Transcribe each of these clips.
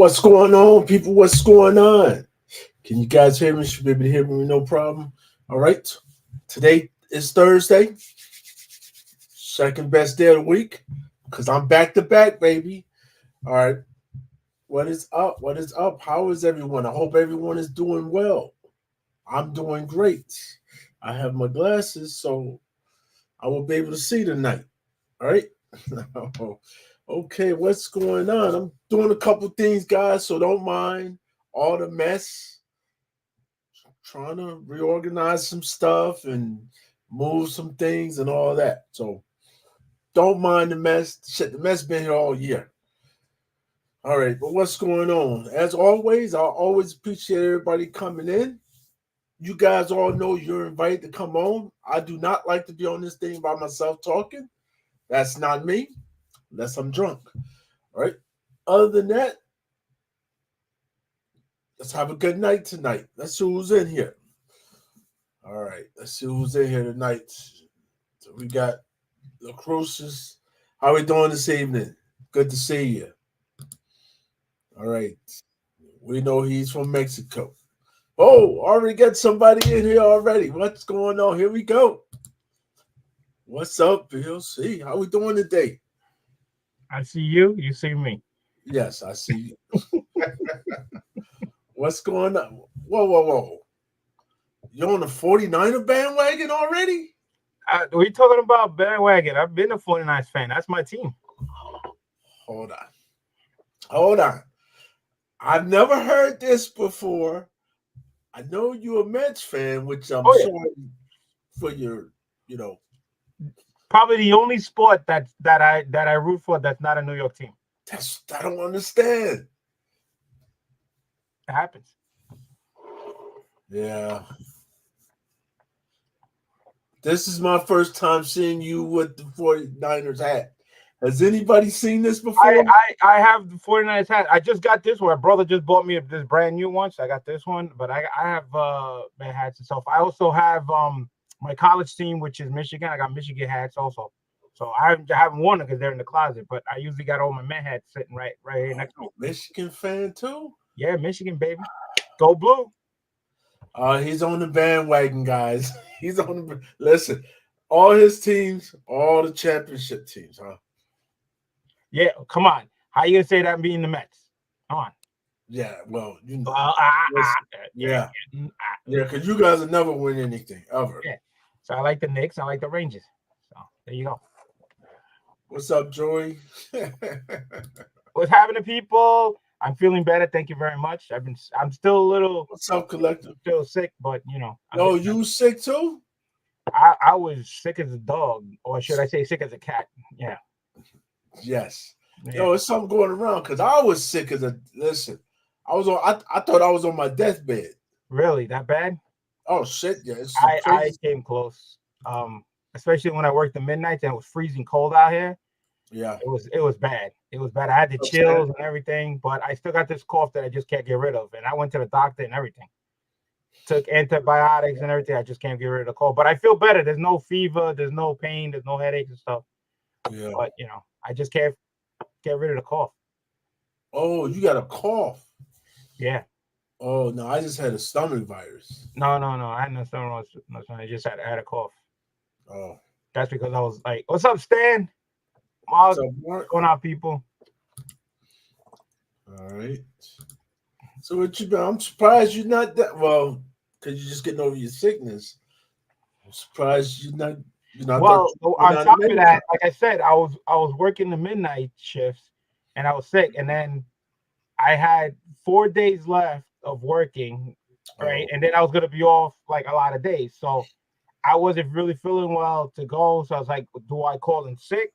What's going on, people? What's going on? Can you guys hear me? Should be able to hear me, no problem. All right. Today is Thursday, second best day of the week, because I'm back to back, baby. All right. What is up? What is up? How is everyone? I hope everyone is doing well. I'm doing great. I have my glasses, so I will be able to see tonight. All right. Okay, what's going on? I'm doing a couple things, guys, so don't mind all the mess. Trying to reorganize some stuff and move some things and all that. So don't mind the mess. Shit, the mess been here all year. All right, but what's going on? As always, I always appreciate everybody coming in. You guys all know you're invited to come on. I do not like to be on this thing by myself talking. That's not me, unless I'm drunk. All right. Other than that, let's have a good night tonight. Let's see who's in here. All right, let's see who's in here tonight. So we got the Cruces. How we doing this evening? Good to see you. All right. We know he's from Mexico. Oh, already got somebody in here already. What's going on? Here we go. What's up, Bill? See, how we doing today? I see you. You see me. Yes, I see you. What's going on? Whoa, whoa, whoa. You're on the 49er bandwagon already? We talking about bandwagon. I've been a 49ers fan. That's my team. Hold on. Hold on. I've never heard this before. I know you're a Mets fan, which I'm Oh yeah. sorry for your, you know. Probably the only sport that I root for that's not a New York team. That's I don't understand. It happens. Yeah. This is my first time seeing you with the 49ers hat. Has anybody seen this before? I have the 49ers hat. I just got this one. My brother just bought me this brand new one, so I got this one. But I have Met hats and stuff. I also have my college team, which is Michigan. I got Michigan hats also. So I haven't worn them because they're in the closet. But I usually got all my Met hats sitting right here next to me. Michigan fan too? Yeah, Michigan baby, go blue. He's on the bandwagon, guys. He's on the listen. All his teams, all the championship teams, huh? Yeah, come on. How you gonna say that being the Mets? Come on. Yeah, well, you know. Yeah, Yeah, because you guys will never win anything ever. yeah. So I like the Knicks. I like the Rangers. So there you go. What's up, Joey? What's happening, people? I'm feeling better. Thank you very much. I'm still a little What's up, collective? still sick, but Oh, you sick too? I was sick as a dog, or should I say sick as a cat? Yeah. Yes. Yeah. Yo, it's something going around because I was sick as a listen. I thought I was on my deathbed. Really? That bad? Oh shit, yeah. It's I crazy. came close. Especially when I worked the midnights and it was freezing cold out here. Yeah. It was bad. It was bad. I had the chills and everything, but I still got this cough that I just can't get rid of. And I went to the doctor and everything. Took antibiotics and everything. I just can't get rid of the cold. But I feel better. There's no fever, there's no pain, there's no headaches and stuff. Yeah. But I just can't get rid of the cough. Oh, you got a cough. Yeah. Oh no, I just had a stomach virus. No. I had no stomach. I just had a cough. Oh. That's because I was like, "What's up, Stan? What's up, Mark? going on, people?" All right. So what you been? I'm surprised you're not that well, because you're just getting over your sickness. I'm surprised you're not Well, on that top of that, like I said, I was working the midnight shifts and I was sick, and then I had 4 days left of working, right? And then I was gonna be off like a lot of days. So I wasn't really feeling well to go. So I was like, do I call in sick?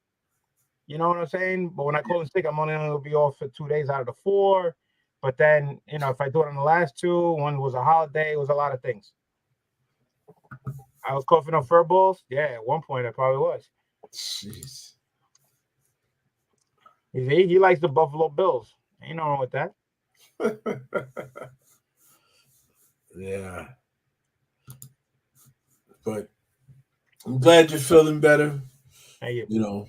You know what I'm saying? But when I call in sick, I'm only gonna be off for 2 days out of the four. But then, if I do it on the last two, one was a holiday, it was a lot of things. I was coughing up fur balls. Yeah, at one point I probably was. Jeez. He likes the Buffalo Bills. Ain't no wrong with that. Yeah. But I'm glad you're feeling better. Thank you.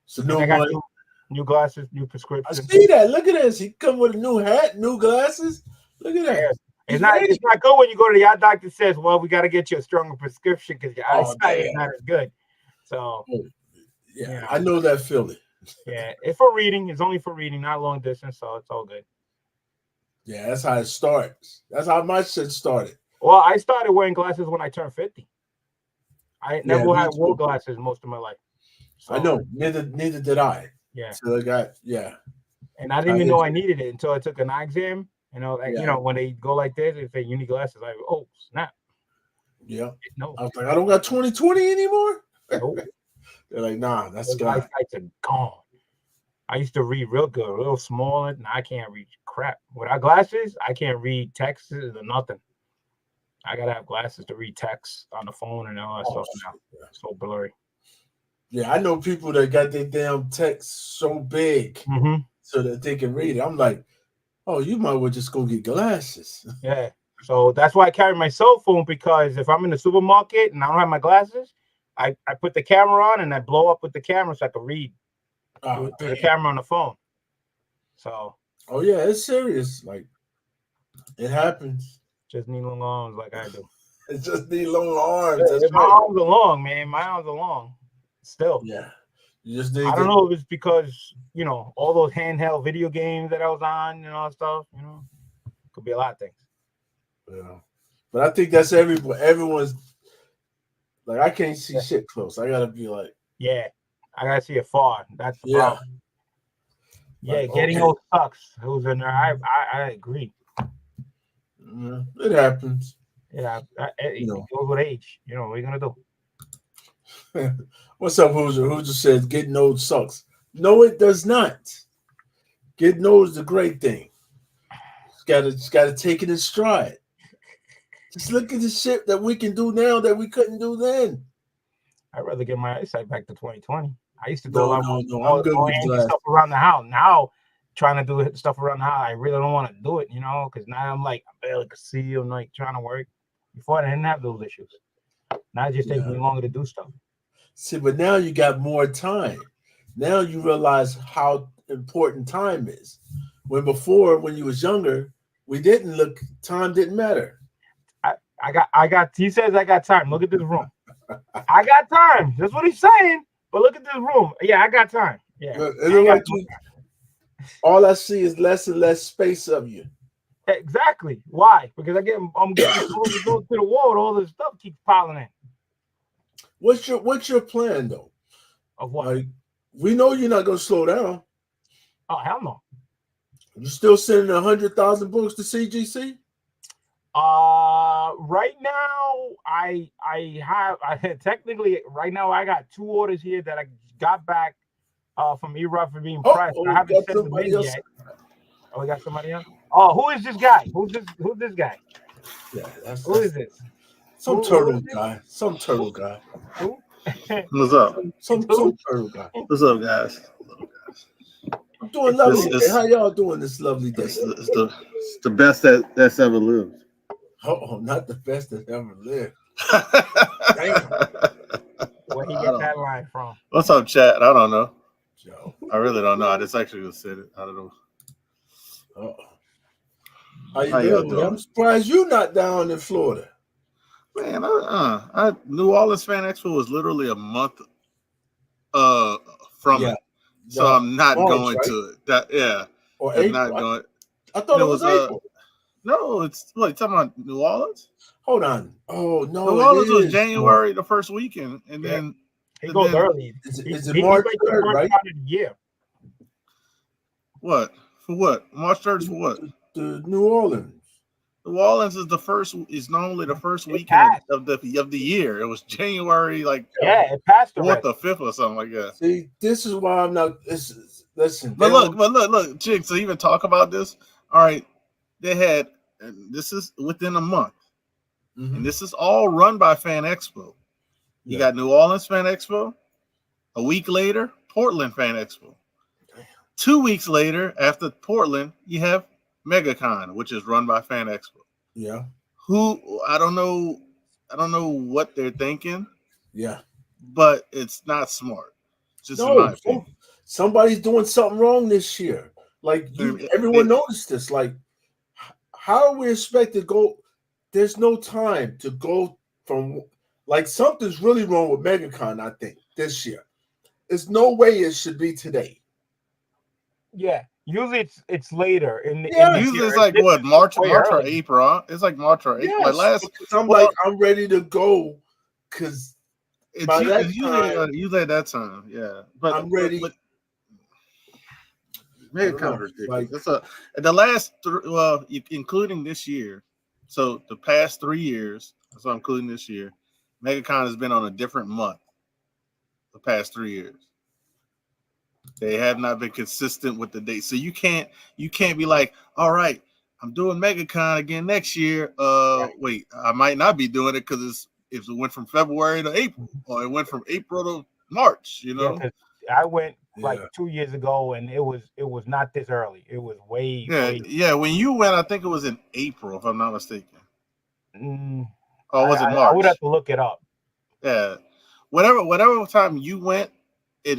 It's a new month. New glasses, new I prescription. see that. Look at this. He come with a new hat, new glasses. Look at that. Yeah. He's It's not. ready. It's not good when you go to the eye doctor says, "Well, we got to get you a stronger prescription because your Oh, eyesight is damn. not as good." So Yeah, you know. I know that feeling. yeah, it's for reading. It's only for reading, not long distance, so it's all good. Yeah, that's how it starts. That's how my shit started. Well, I started wearing glasses when I turned 50. I never me had wore too. glasses most of my life. So, I know. Neither did I. Yeah. So I got And I didn't even know I needed it until I took an eye exam. You know, like, Yeah. you know, when they go like this, they say you need glasses. I go, oh snap. Yeah. No. I was like, I don't got 20/20 anymore. Nope. They're like, nah, that's Those gone. eyesights are gone. I used to read real good, a little smaller. Now I can't read crap. Without glasses, I can't read texts or nothing. I gotta have glasses to read texts on the phone and all that stuff now. Yeah. So blurry. Yeah, I know people that got their damn text so big so that they can read it. I'm like, oh, you might well just go get glasses. Yeah. So that's why I carry my cell phone, because if I'm in the supermarket and I don't have my glasses, I put the camera on and I blow up with the camera so I can read through the camera on the phone. So. Oh yeah, it's serious. Like, it happens. Just need long arms like I do. It just need long arms. Yeah, my arms are long, man. My arms are long. Still. Yeah. You just need I don't know if it's because, you know, all those handheld video games that I was on and all that stuff, you know. Could be a lot of things. Yeah. But I think that's everyone's like, I can't see shit close. I gotta be like, yeah, I gotta see it far. That's the problem. Yeah, like, getting okay. old sucks. Who's in there? I agree. It happens. Yeah, it goes with age. You know, what are you gonna do? What's up, Hoosier? Hoosier says getting old sucks. No, it does not. Getting old is a great thing. Just gotta take it in stride. Just look at the shit that we can do now that we couldn't do then. I'd rather get my eyesight back to 2020. I used to do I'm good with stuff around the house. Now, trying to do stuff around the house, I really don't want to do it, you know, because now I'm like, I barely can see. I'm like trying to work. Before I didn't have those issues. Now it just takes me longer to do stuff. See, but now you got more time. Now you realize how important time is. When before, when you was younger, time didn't matter. I got. He says I got time. Look at this room. I got time. That's what he's saying. But look at this room. Yeah, I got time. Yeah. All I see is less and less space of you. Exactly. Why? Because I'm getting close to the wall. All this stuff keeps piling in. What's your plan though? Of what? Like, we know you're not gonna slow down. Oh hell no. You still sending 100,000 books to CGC? Right now I technically right now I got 2 orders here that I got back from E-Rock for being pressed. I haven't sent them in yet. Oh, we got somebody else. Oh, who is this guy? Who's this guy? Yeah, who is this? Some turtle guy. Some turtle guy. Who? What's up? Some turtle guy. What's up, guys? I'm doing lovely day. How y'all doing this lovely day? It's the best that's ever lived. Oh, not the best that ever lived. Where he get that line from? What's up, chat? I don't know. Joe. I really don't know. I just actually just said it. I don't know. How you doing? I'm surprised you're not down in Florida. Man, New Orleans Fan Expo was literally a month from it. So I'm not going to it. Or I'm April. not going. I thought it was April. No, it's what you talking about New Orleans? Hold on. Oh no. New Orleans was January the first weekend, and then he goes early. Is it March 3rd, right? Yeah. What? For what? March 3rd for what? The New Orleans. New Orleans is normally the first weekend of the year. It was January, it passed 4th or 5th or something like that. See, this is why I'm not. Listen. But look, Jig. To even talk about this, all right, they had, and this is within a month, and this is all run by Fan Expo. You got New Orleans Fan Expo. A week later, Portland Fan Expo. 2 weeks later, after Portland, you have MegaCon, which is run by Fan Expo. Yeah. Who I don't know what they're thinking. Yeah. But it's not smart. Just in my opinion. somebody's doing something wrong this year. Like everyone noticed this. Like, how are we expected to go? There's no time to go from like something's really wrong with MegaCon, I think, this year. There's no way it should be today. Yeah. Usually it's later in the usually it's like what March or April. Huh? It's like March or April. Yes, like I'm ready to go because it's usually at that time. Yeah, but I'm ready. MegaCon is ridiculous. Like, the last including this year. So the past 3 years, so I'm including this year, MegaCon has been on a different month. The past 3 years, they have not been consistent with the date. So you can't be like, all right, I'm doing MegaCon again next year. Wait, I might not be doing it because if it went from February to April, or it went from April to March, you know. Yeah, I went like 2 years ago, and it was not this early. It was way. When you went, I think it was in April, if I'm not mistaken. Was it March? I would have to look it up. Yeah, whatever time you went, I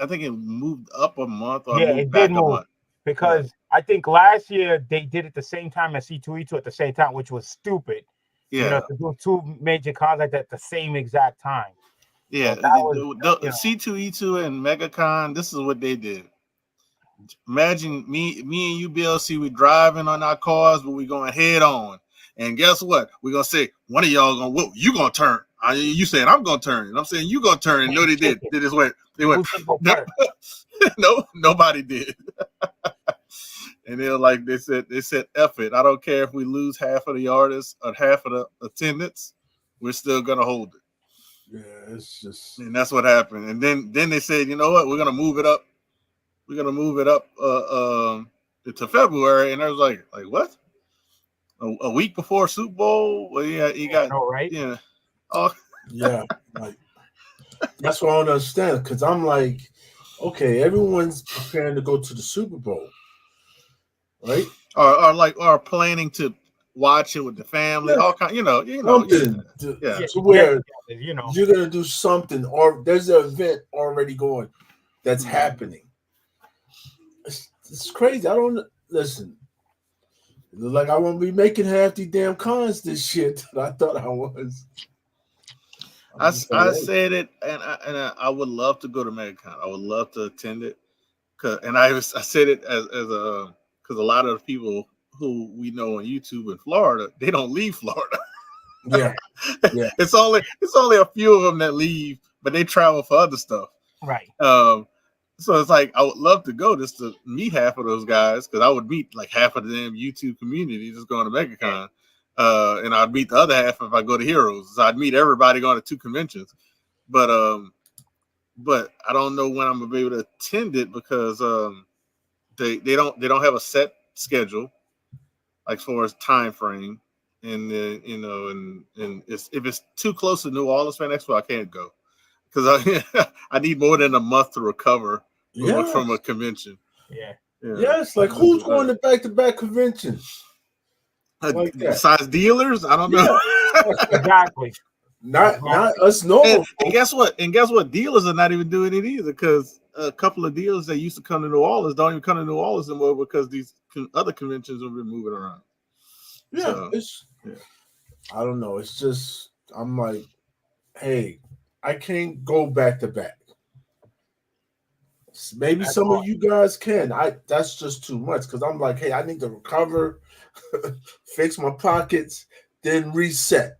think it moved up a month. Or it did move because I think last year they did it the same time as C2E2 at the same time, which was stupid. Yeah, to do two major cons like that at the same exact time. Yeah, so C2E2 and MegaCon, this is what they did. Imagine me and you, BLC, we driving on our cars, but we going head on. And guess what? We're going to say, one of y'all going to, you going to turn. You said, I'm going to turn. And I'm saying, you going to turn. And no, they did. They just went, no, nobody did. And they said, F it. I don't care if we lose half of the artists or half of the attendance. We're still going to hold it. Yeah, it's just, and that's what happened. And then they said, you know what, we're gonna move it up. We're gonna move it up to February. And I was like what? A week before Super Bowl? Well, you got right? Yeah. Oh, yeah. Like that's what I don't understand. Because I'm like, okay, everyone's preparing to go to the Super Bowl, right? Or planning to watch it with the family, all kind, to where you're gonna do something, or there's an event already going that's happening. It's crazy. I don't listen. It looks like I won't be making half the damn cons this year that I thought I was. I said it, and I would love to go to MegaCon. I would love to attend it, I said it as a because a lot of the people who we know on YouTube in Florida, they don't leave Florida. Yeah. It's only a few of them that leave, but they travel for other stuff. Right. So it's like I would love to go just to meet half of those guys, because I would meet like half of the damn YouTube community just going to MegaCon. And I'd meet the other half if I go to Heroes. So I'd meet everybody going to 2 conventions. But I don't know when I'm gonna be able to attend it, because they don't have a set schedule, like as far as time frame, and if it's too close to New Orleans Fan Expo, I can't go, because I need more than a month to recover from a convention. Yeah. Yes, like who's going to back-to-back conventions? Like besides dealers, I don't know. Exactly. Not us normal. And guess what? Dealers are not even doing it either, because a couple of dealers that used to come to New Orleans don't even come to New Orleans anymore, because these other conventions have been moving around. Yeah, I don't know. It's just, I'm like, hey, I can't go back to back. Maybe that's some hard. Of you guys can. That's just too much, because I'm like, hey, I need to recover, fix my pockets, then reset.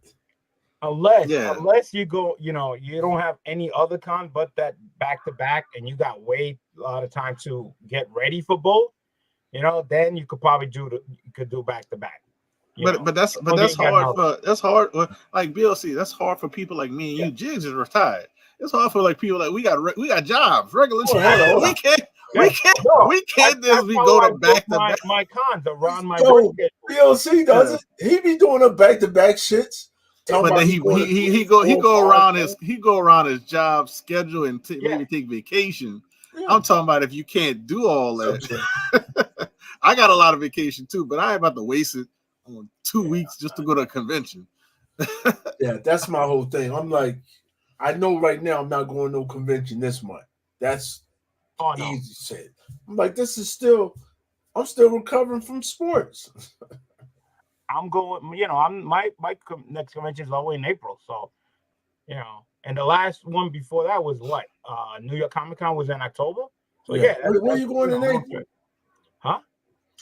Unless you go, you don't have any other con but that back to back, and you got way a lot of time to get ready for both, then you could probably do back to back. But that's hard. That's hard. Like BLC, that's hard for people like me and you. Jigs is retired. It's hard for like people like we got jobs, regular jobs. We can't just go to back to back. My cons around my work schedule. BLC does it. He be doing a back to back shits. But then he go around his job schedule and maybe take vacation. Yeah. I'm talking about if you can't do all that. I got a lot of vacation too, but I ain't about to waste it on 2 weeks just to go to a convention. Yeah, that's my whole thing. I'm like, I know right now I'm not going to no convention this month. That's Oh no, Easy said. I'm like, I'm still recovering from sports. I'm going. You know, my next convention is all the way in April. So you know, and the last one before that was what? New York Comic Con was in October. So yeah, Where you going in April? Huh?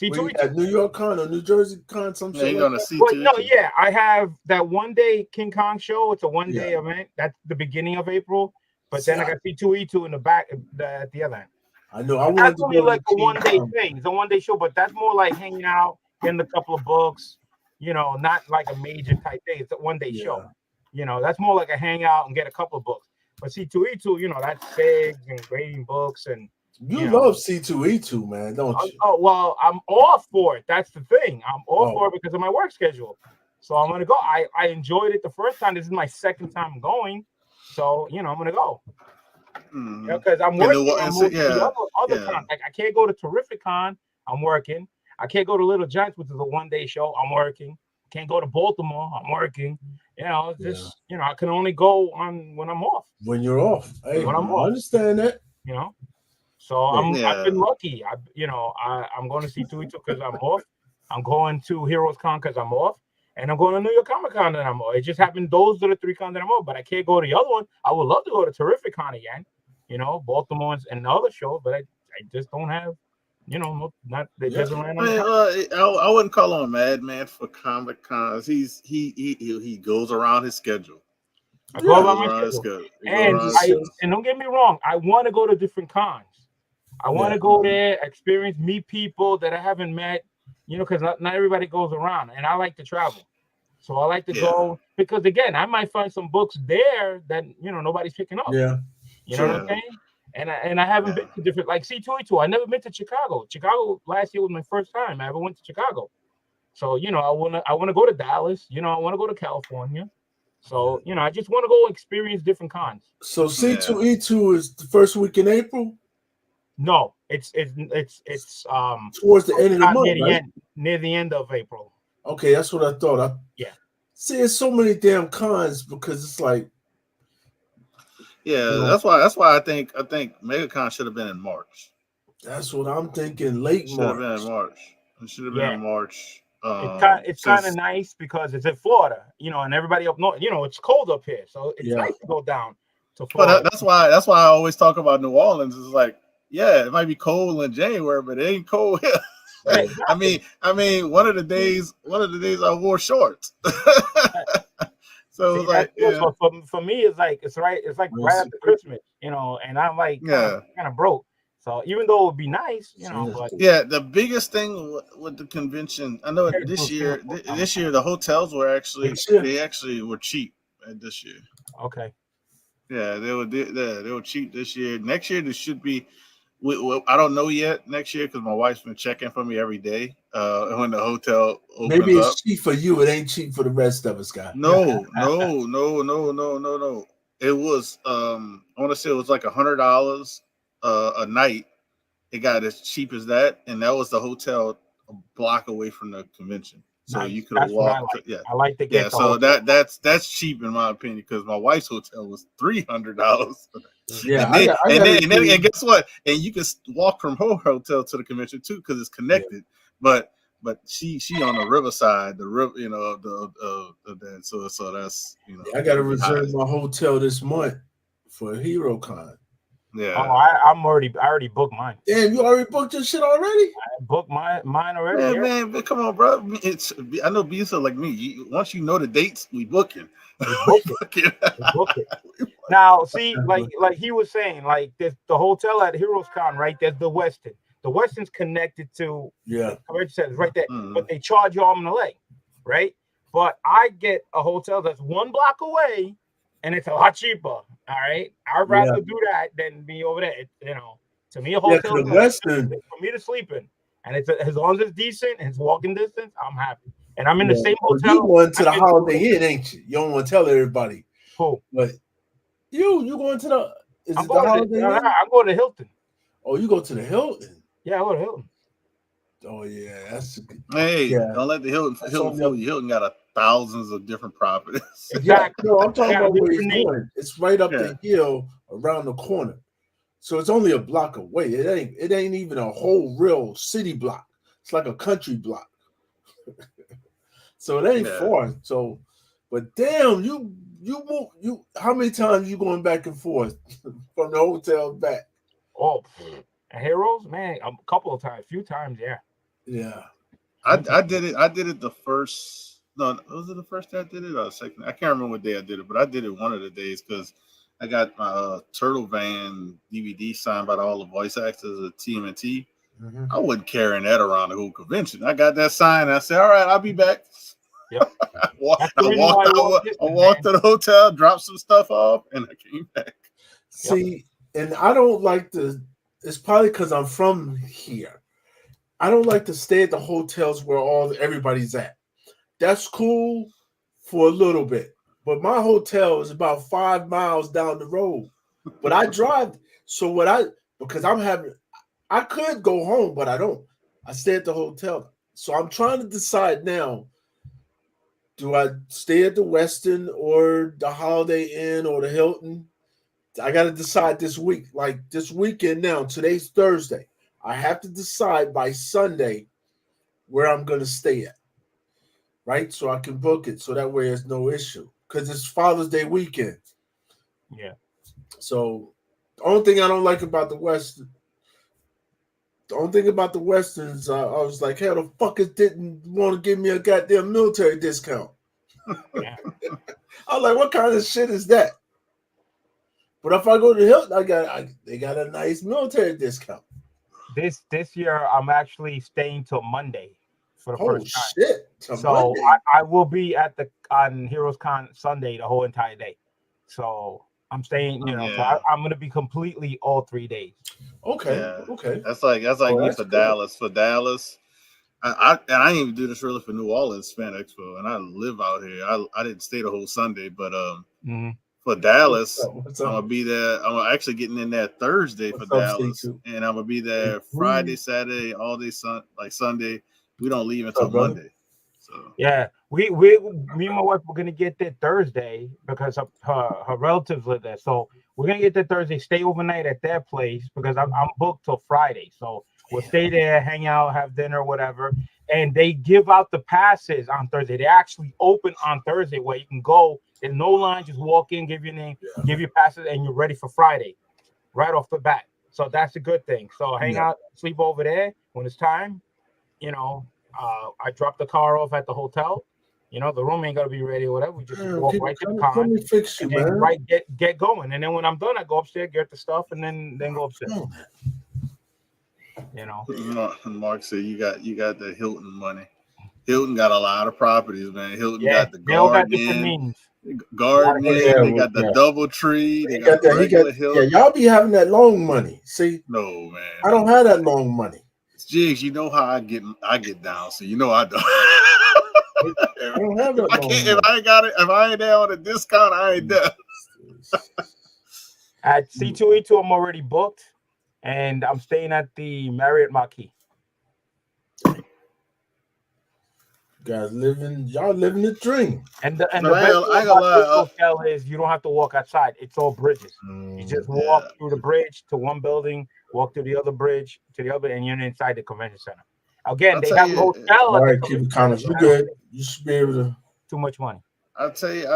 C2E2. At New York Con or New Jersey Con, some shit. You're gonna see. Well, no, yeah, I have that one day King Kong show. It's a one day event. That's the beginning of April. But then I got C2E2 in the back at the other end. I know. I that's only like a one day thing. It's a one day show, but that's more like hanging out, getting a couple of books. You know, not like a major type thing. It's a one day show. You know, that's more like a hangout and get a couple of books. But C2E2, you know, that's figs and grading books and. You love C2E2, man, don't you? Oh, well, I'm off for it. That's the thing. I'm off for it because of my work schedule. So I'm going to go. I enjoyed it the first time. This is my second time going. So, you know, I'm going to go. You know, because I'm working. Other cons. Like, I can't go to Terrific Con. I'm working. I can't go to Little Giants, which is a one-day show. I'm working. Can't go to Baltimore. I'm working. You know, just, you know, I can only go on when I'm off. When you're off. Hey, when I'm off. I understand that. You know? So I've been lucky. I'm going to C2E2 because I'm off. I'm going to Heroes Con because I'm off, and I'm going to New York Comic Con and I'm off. It just happened. Those are the 3 cons that I'm off, but I can't go to the other one. I would love to go to Terrific Con again, you know, Baltimore and the other shows, but I just don't have, you know, not they doesn't land on. I wouldn't call him a madman for Comic Cons. He goes around his schedule. I go around my schedule. And don't get me wrong, I want to go to different cons. I want to go there, experience, meet people that I haven't met, you know, because not everybody goes around, and I like to travel. So I like to go because, again, I might find some books there that, you know, nobody's picking up. Yeah. You know what I'm saying? And I haven't been to different, like C2E2. I never been to Chicago. Chicago last year was my first time I ever went to Chicago. So, you know, I want to go to Dallas. You know, I want to go to California. So, you know, I just want to go experience different cons. So C2E2 is the first week in April? No, it's towards the end of the month, near the end of April. Okay, that's what I thought. See, there's so many damn cons because it's like, that's why I think MegaCon should have been in March. That's what I'm thinking. Late March. Should have been in March. It should have been in March. It's kind of nice because it's in Florida, you know, and everybody up north, you know, it's cold up here, so it's nice to go down to Florida. But that's why I always talk about New Orleans. It's like, it might be cold in January, but it ain't cold here. Exactly. I mean, one of the days I wore shorts. So like, so for me, it's like right after Christmas, you know, and I'm like kind of broke. So even though it would be nice, you know, but the biggest thing with the convention, I know this year the hotels were actually were cheap this year. Okay. Yeah, they were cheap this year. Next year there should be. I don't know yet next year because my wife's been checking for me every day when the hotel opens Maybe it's up. Cheap for you. It ain't cheap for the rest of us, guys. No. It was I want to say it was like $100 a night. It got as cheap as that, and that was the hotel a block away from the convention. So you could walk. I like to get. So that's cheap in my opinion because my wife's hotel was $300. Yeah, and guess what? And you can walk from her hotel to the convention too because it's connected. Yeah. But she on the riverside, the river, you know, the so that's, you know. I got to reserve my hotel this month for HeroCon. Yeah. Oh, I already booked mine. Damn, you already booked your shit already? I booked mine already. Yeah, man, but come on, bro. I know Bisa like me. Once you know the dates, we booking. We book it. Now, see, like he was saying, like there's the hotel at Heroes Con, right? There's the Westin. The Westin's connected to says right there, but they charge you arm and a leg, right? But I get a hotel that's 1 block away, and it's a lot cheaper. All right, I'd rather do that than be over there. You know, to me, a hotel is for me to sleep in, and it's as long as it's decent and it's walking distance, I'm happy. And I'm in the same hotel. You going to the Holiday Inn, ain't you? You don't want to tell everybody. Who? But you going to the? I'm going to the Hilton. Oh, you go to the Hilton? Yeah, I go to Hilton. Oh yeah, that's a good. Hey, don't let the Hilton fool you. Hilton got thousands of different properties. Exactly. No, I'm talking about where he's going. It's right up the hill around the corner. So it's only a block away. It ain't even a whole real city block. It's like a country block. So it ain't far. So, but damn, you how many times you going back and forth from the hotel back? Oh, Heroes, man, a couple of times, few times, yeah. Yeah. I did it. I did it the first. No, was it the first day I did it or the second? I can't remember what day I did it, but I did it one of the days because I got my Turtle Van DVD signed by all the voice actors of TMNT. Mm-hmm. I wasn't carrying that around the whole convention. I got that sign. I said, "All right, I'll be back." Yep. I walked to the hotel, dropped some stuff off, and I came back. See, and I don't like to. It's probably because I'm from here. I don't like to stay at the hotels where everybody's at. That's cool for a little bit, but my hotel is about 5 miles down the road. But I drive, so because I could go home, but I don't. I stay at the hotel. So I'm trying to decide now. Do I stay at the Westin or the Holiday Inn or the Hilton? I got to decide this week, like this weekend now. Today's Thursday. I have to decide by Sunday where I'm going to stay at, right? So I can book it so that way there's no issue because it's Father's Day weekend. Yeah. So the only thing I don't like about the Westin, is I was like, hell, the fuckers didn't want to give me a goddamn military discount. Yeah. I was like, what kind of shit is that? But if I go to Hilton, they got a nice military discount. This year, I'm actually staying till Monday for the first time. Shit! So I will be on Heroes Con Sunday the whole entire day. So I'm staying, so I'm gonna be completely all 3 days. Okay. Yeah. Okay. That's like me for cool. Dallas. For Dallas, I didn't even do this really for New Orleans Fan Expo, and I live out here. I didn't stay the whole Sunday, but for Dallas, What's up? I'm gonna be there. I'm actually getting in there Thursday for Dallas, and I'm gonna be there Friday, Saturday, all day Sunday. We don't leave until Monday. So yeah, me and my wife were gonna get there Thursday because her relatives live there. So we're gonna get there Thursday, stay overnight at their place because I'm booked till Friday. So we'll stay there, hang out, have dinner, whatever. And they give out the passes on Thursday. They actually open on Thursday where you can go. There's no line, just walk in, give your name, give your passes, and you're ready for Friday, right off the bat. So that's a good thing. So hang out, sleep over there when it's time. I drop the car off at the hotel. The room ain't gonna be ready or whatever. We just walk right to the con. Let me fix you, man. Right, get going. And then when I'm done, I go upstairs, get the stuff, and then go upstairs. Mark said you got the Hilton money. Hilton got a lot of properties, man. Hilton got the Garden Inn. They got the Double Tree. They got the regular Hilton. Y'all be having that long money. See? No, man. I don't have that long money. Jigs, you know how I get down, so you know I don't. I don't have that long money. If I ain't there on a discount, I ain't there. At C2E2, I'm already booked, and I'm staying at the Marriott Marquis. Y'all living the dream. And the best thing about this hotel is you don't have to walk outside. It's all bridges. You just walk through the bridge to one building, walk to the other bridge to the other, and you're inside the convention center. Again, they have a hotel. All right, keep it comments. You good? You should be able to. Too much money. I'll tell you.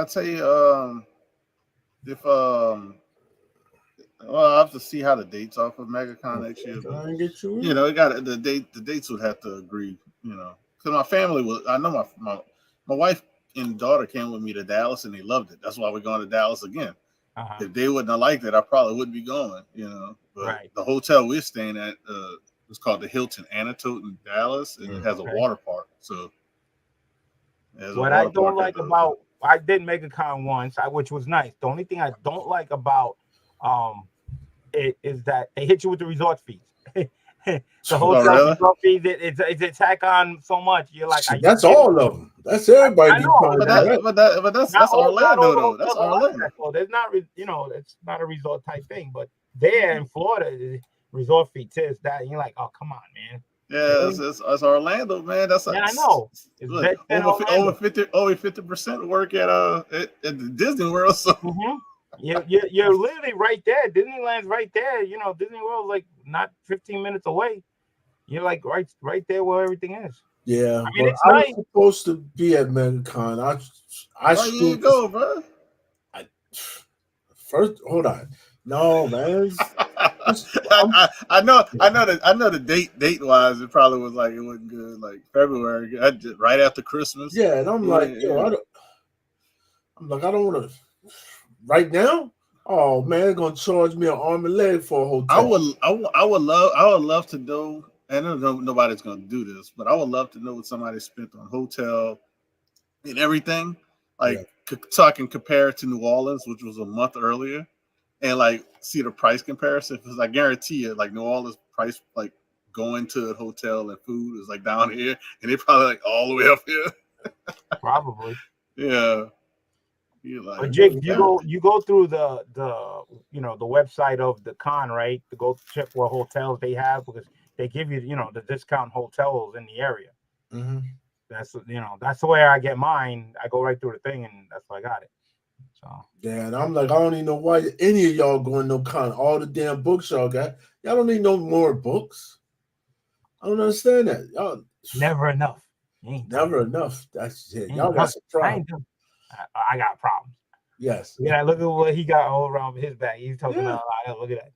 If I'll have to see how the dates are for MegaCon next year. But, it got the date. The dates would have to agree. Because my family was. I know my wife and daughter came with me to Dallas and they loved it. That's why we're going to Dallas again. If they wouldn't have liked it, I probably wouldn't be going. But the hotel we're staying at is called the Hilton Anatote in Dallas, and it has a water park. So what I don't like about I did MegaCon once, which was nice. The only thing I don't like about it is that they hit you with the resort fees. The hotel resort fees, it's tack on so much. You're like, that's all of them. That's everybody. But that's Orlando though. That's Orlando. So there's not, it's not a resort type thing. But there in Florida, the resort fee is that you're like, oh come on, man. Yeah, it's Orlando, man. That's I know. Over 50% work at the Disney World. So You're literally right there. Disneyland's right there. You know, Disney World's like not 15 minutes away. You're like right there where everything is. Yeah, I mean, but it's I was nice. supposed to be at MegaCon. I Why you screwed ain't go, bro? first. Hold on, no man. I know the date wise it probably was like it wasn't good, like February, right after Christmas. Yeah, and I'm like, yo, I don't want to right now. Oh man, they're gonna charge me an arm and leg for a hotel. I would love to know. And I know nobody's gonna do this, but I would love to know what somebody spent on hotel and everything. Like so I can compare it to New Orleans, which was a month earlier, and like see the price comparison. Because I guarantee you, like New Orleans price, like going to a hotel and food is like down here, and they probably like all the way up here. Probably. Yeah. Like, but Jake, you go through the the website of the con, right? To go check what hotels they have because they give you the discount hotels in the area. Mm-hmm. That's that's the way I get mine. I go right through the thing, and that's why I got it. So yeah, and I'm like, I don't even know why any of y'all going no con. All the damn books y'all got, y'all don't need no more books. I don't understand that. Y'all never enough. Never enough. That's it. Y'all got some problems. I got problems. Yes. Yeah, look at what he got all around his back. He's talking about look at that.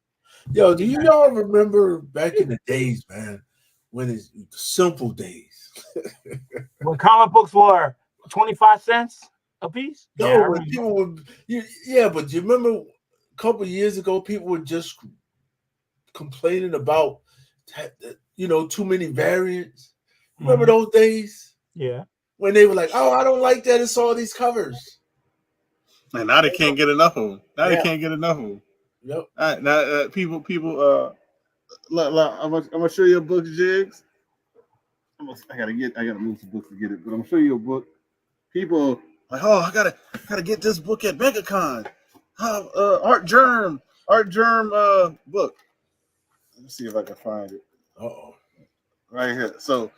Yo, do y'all remember back in the days, man, when it's simple days? When comic books were 25 cents a piece? No, when people would but you remember a couple of years ago, people were just complaining about too many variants. Remember those days? Yeah. When they were like, "Oh, I don't like that. It's all these covers." And now they can't get enough of them. They can't get enough of them. Yep. All right, now people. Look, I'm gonna show you a book, Jigs. I gotta move some books to get it, but I'm gonna show you a book. People like, oh, I gotta get this book at MegaCon. Art Germ book. Let's see if I can find it. Uh-oh. Right here. So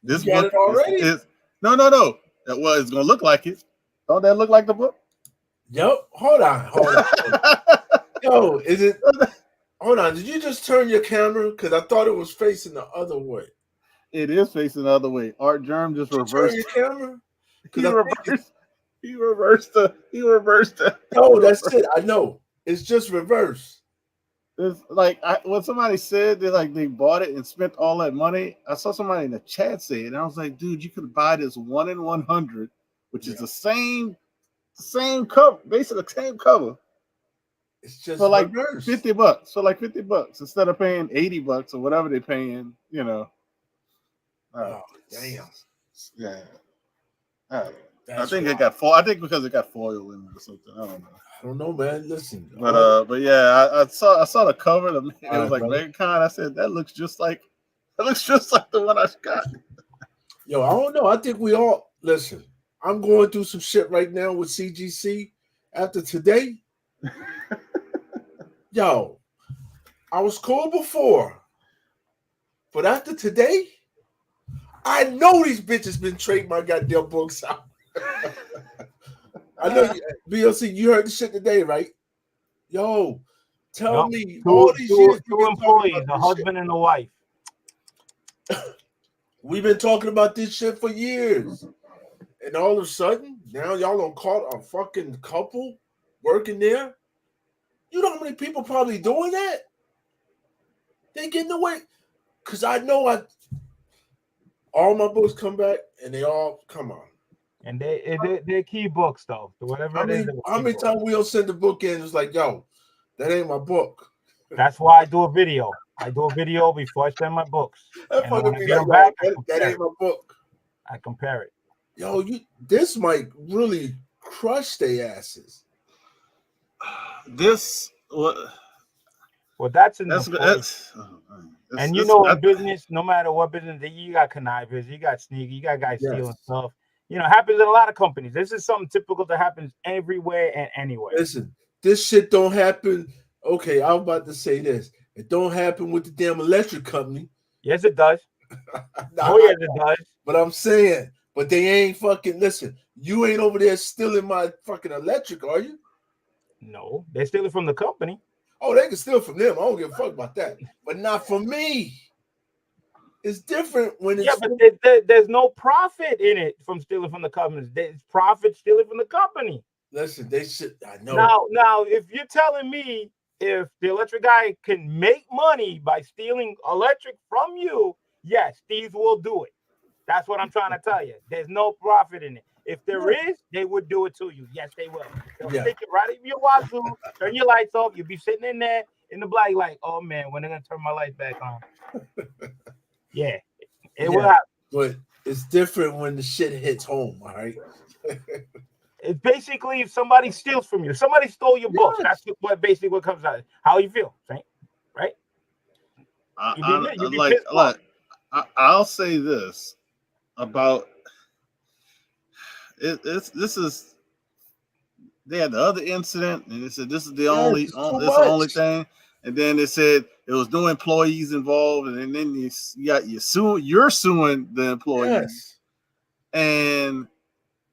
this you got book it already? is no. Well, it's gonna look like it. Don't that look like the book? Yep. Hold on. Yo, is it? Hold on. Did you just turn your camera? Because I thought it was facing the other way. It is facing the other way. Art Germ just reversed your camera. He reversed the. No, that's it. I know. It's just reverse. It's like when somebody said they bought it and spent all that money. I saw somebody in the chat say it, and I was like, dude, you could buy this 1 in 100, which is the same cover, basically the same cover. It's just for like reverse. $50. For like $50 instead of paying $80 or whatever they're paying. Oh, damn. Yeah. I think it got foil. I think because it got foil in it or something. I don't know, man. Listen, but yeah, I saw the cover. It was like MegaCon. I said that looks just like the one I got. Yo, I don't know. I think we all listen. I'm going through some shit right now with CGC after today. Yo, I was cool before, but after today, I know these bitches been trading my goddamn books out. I know BLC, you heard the shit today, right? Yo, tell me all these years. Two employees, a husband and a wife. We've been talking about this shit for years. And all of a sudden, now y'all don't call a fucking couple working there. You know how many people probably doing that? They getting away. Because I know all my books come back and they all come on. And they're key books though. Whatever it is. How many times we don't send the book in? It's like, yo, that ain't my book. That's why I do a video. I do a video before I send my books. That ain't my book. I compare it. Yo, this might really crush their asses. Well, that's in and in business, no matter what business, you got connivers, you got sneaky, you got guys stealing stuff. It happens in a lot of companies. This is something typical that happens everywhere and anywhere. Listen, this shit don't happen. Okay, I was about to say this. It don't happen with the damn electric company. Yes, it does. Yes, it does. But I'm saying, but they ain't fucking listen. You ain't over there stealing my fucking electric, are you? No, they steal it from the company. Oh, they can steal from them. I don't give a fuck about that. But not from me. It's different when it's Yeah, but there's no profit in it from stealing from the companies. There's profit stealing from the company. Listen, they should. I know. Now, if you're telling me if the electric guy can make money by stealing electric from you, yes, thieves will do it. That's what I'm trying to tell you. There's no profit in it. If there is, they would do it to you. Yes, they will. They'll stick it right in your wazoo, turn your lights off. You'll be sitting in there in the black, like, oh man, when they're gonna turn my lights back on? Yeah, it will happen. But it's different when the shit hits home. All right. It's basically if somebody steals from you, if somebody stole your books. That's what basically what comes out. How you feel, right? I'll say this about it. This is they had the other incident, and they said this is the only thing, and then they said there was no employees involved, and then you're suing the employees, and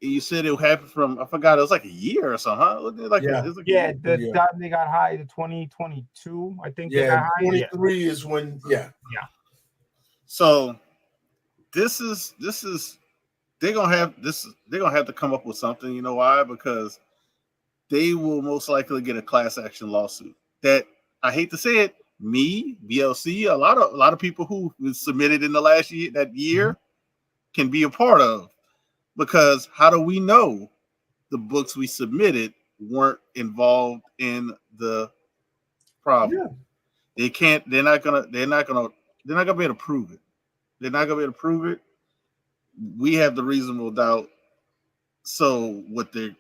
you said it happened from I forgot it was like a year or something, huh? The time they got hired in 2022, I think. Yeah, 23 is when. Yeah. So this is they're gonna have to come up with something. You know why? Because they will most likely get a class action lawsuit. That I hate to say it, me, BLC, a lot of people who submitted in the last year can be a part of. Because how do we know the books we submitted weren't involved in the problem? Yeah. They're not gonna be able to prove it. They're not gonna be able to prove it. We have the reasonable doubt. So what the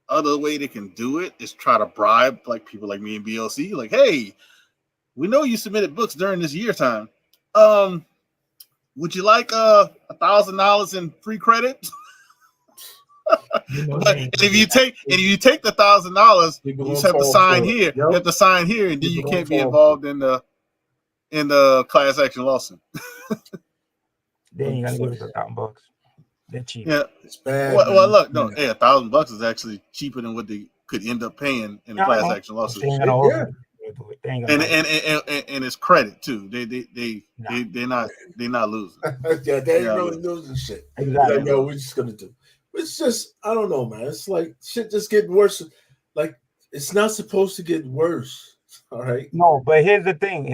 other way they can do it is try to bribe like people like me and BLC, like, hey, we know you submitted books during this year time. Would you like $1,000 in free credit? But if you take the $1,000, you just have to sign here. Yep. You have to sign here, and then you can't be involved in the class action lawsuit. They ain't gonna give us $1,000. They're cheap. Yeah, it's bad. Well, look, no, hey, $1,000 is actually cheaper than what they could end up paying in a class action lawsuit. And it's credit too. They're not losing. Yeah, they ain't really losing shit. Exactly. Like, yo, we're just gonna do. It's just I don't know, man. It's like shit just getting worse. Like it's not supposed to get worse. All right. No, but here's the thing.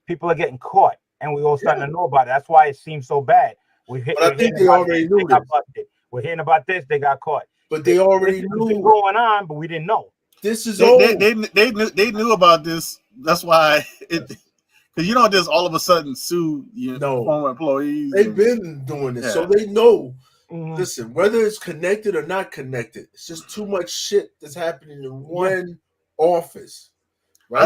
People are getting caught, and we all starting to know about it. That's why it seems so bad. I think they already knew this. We're hearing about this. They got caught. But they already knew it was going on, but we didn't know. This is they knew about this. That's why because you don't just all of a sudden sue former employees. They've been doing this, so they know. Listen, whether it's connected or not connected, it's just too much shit that's happening in one office. Right?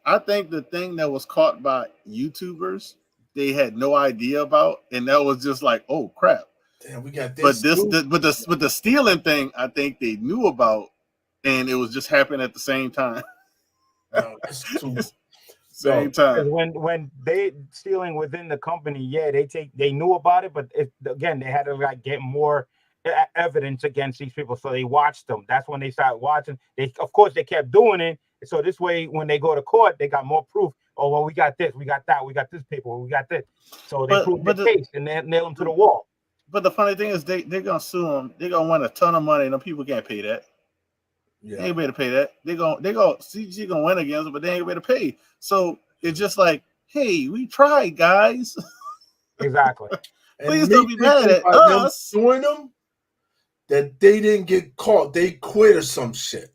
I think the thing that was caught by YouTubers, they had no idea about, and that was just like, oh crap. Damn, we got this. But the stealing thing, I think they knew about, and it was just happening at the same time. No, that's too same time. When they stealing within the company, they knew about it, but again, they had to like get more evidence against these people, so they watched them. That's when they started watching. Of course, they kept doing it. So this way, when they go to court, they got more proof. Oh well, we got this, we got that, we got this paper, we got this. So they proved the case and they nail them to the wall. But the funny thing is, they're gonna sue them. They're gonna win a ton of money, and the people can't pay that. Yeah. They ain't able to pay that. They go CG gonna win against them, but they ain't able to pay. So it's just like, hey, we tried, guys. Exactly. Please don't be mad at us suing them that they didn't get caught. They quit or some shit.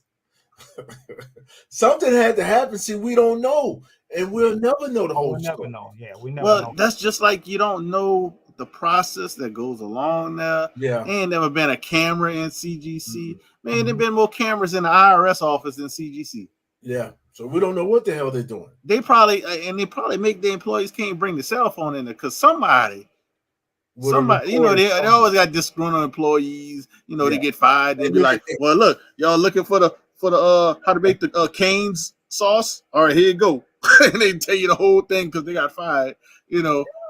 Something had to happen. See, we don't know, and we'll never know the whole story. Never know. Yeah, we never know. Well, that's just like you don't know the process that goes along there. Yeah, ain't never been a camera in CGC. Man, there've been more cameras in the IRS office than CGC. Yeah, so we don't know what the hell they're doing. They probably make the employees can't bring the cell phone in there because somebody, they always got disgruntled employees. They get fired. They be like, well, look, y'all looking for the how to make the Cane's sauce. All right, here you go. And they tell you the whole thing because they got fired.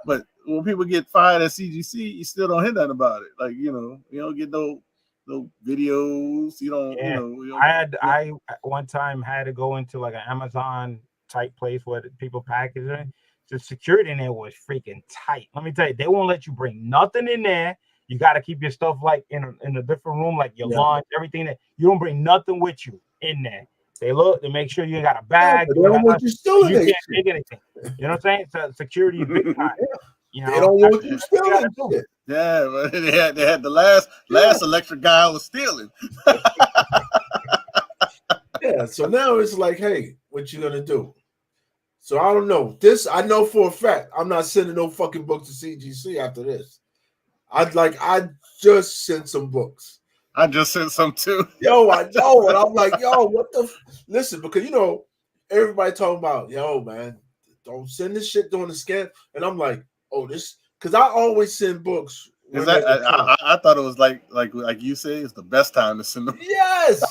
But when people get fired at CGC, you still don't hear nothing about it. Like, you don't get no no videos. You don't, Yeah. you don't, I one time had to go into like an Amazon type place where people package it. The security in there was freaking tight. Let me tell you, they won't let you bring nothing in there. You got to keep your stuff like in a different room, like your lunch, everything. That you don't bring nothing with you in there. They look, they make sure you got a bag. They don't want you stealing You that can't shit. take anything. You know what I'm saying? So security big time. You know, They don't want you that's stealing what you gotta do. shit. yeah, but they had the last electric guy was stealing. Yeah, so now it's like, hey, what you gonna do? So I don't know. This I know for a fact. I'm not sending no fucking book to CGC after this. I just sent some books. I just sent some too. Yo, I know, and I'm like, yo, what the listen, because everybody talking about, yo, man, don't send this shit during the scan. And I'm like, oh, this because I always send books. Is that I thought it was like you say, it's the best time to send them. Yes.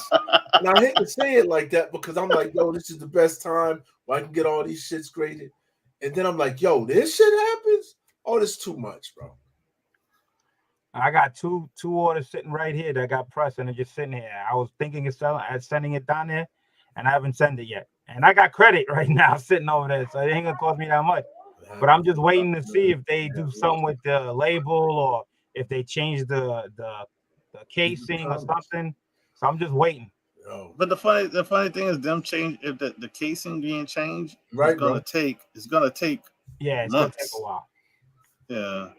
And I hate to say it like that because I'm like, yo, this is the best time where I can get all these shits graded. And then I'm like, yo, this shit happens? Oh, this is too much, bro. I got two orders sitting right here that got pressed and they're just sitting here. I was thinking of sending it down there, and I haven't sent it yet. And I got credit right now sitting over there, so it ain't gonna cost me that much. But I'm just waiting to see if they do something with the label or if they change the casing or something. So I'm just waiting. But the funny thing is, them change if the casing being changed, right? It's gonna take. Yeah, it's months. gonna take a while. Yeah.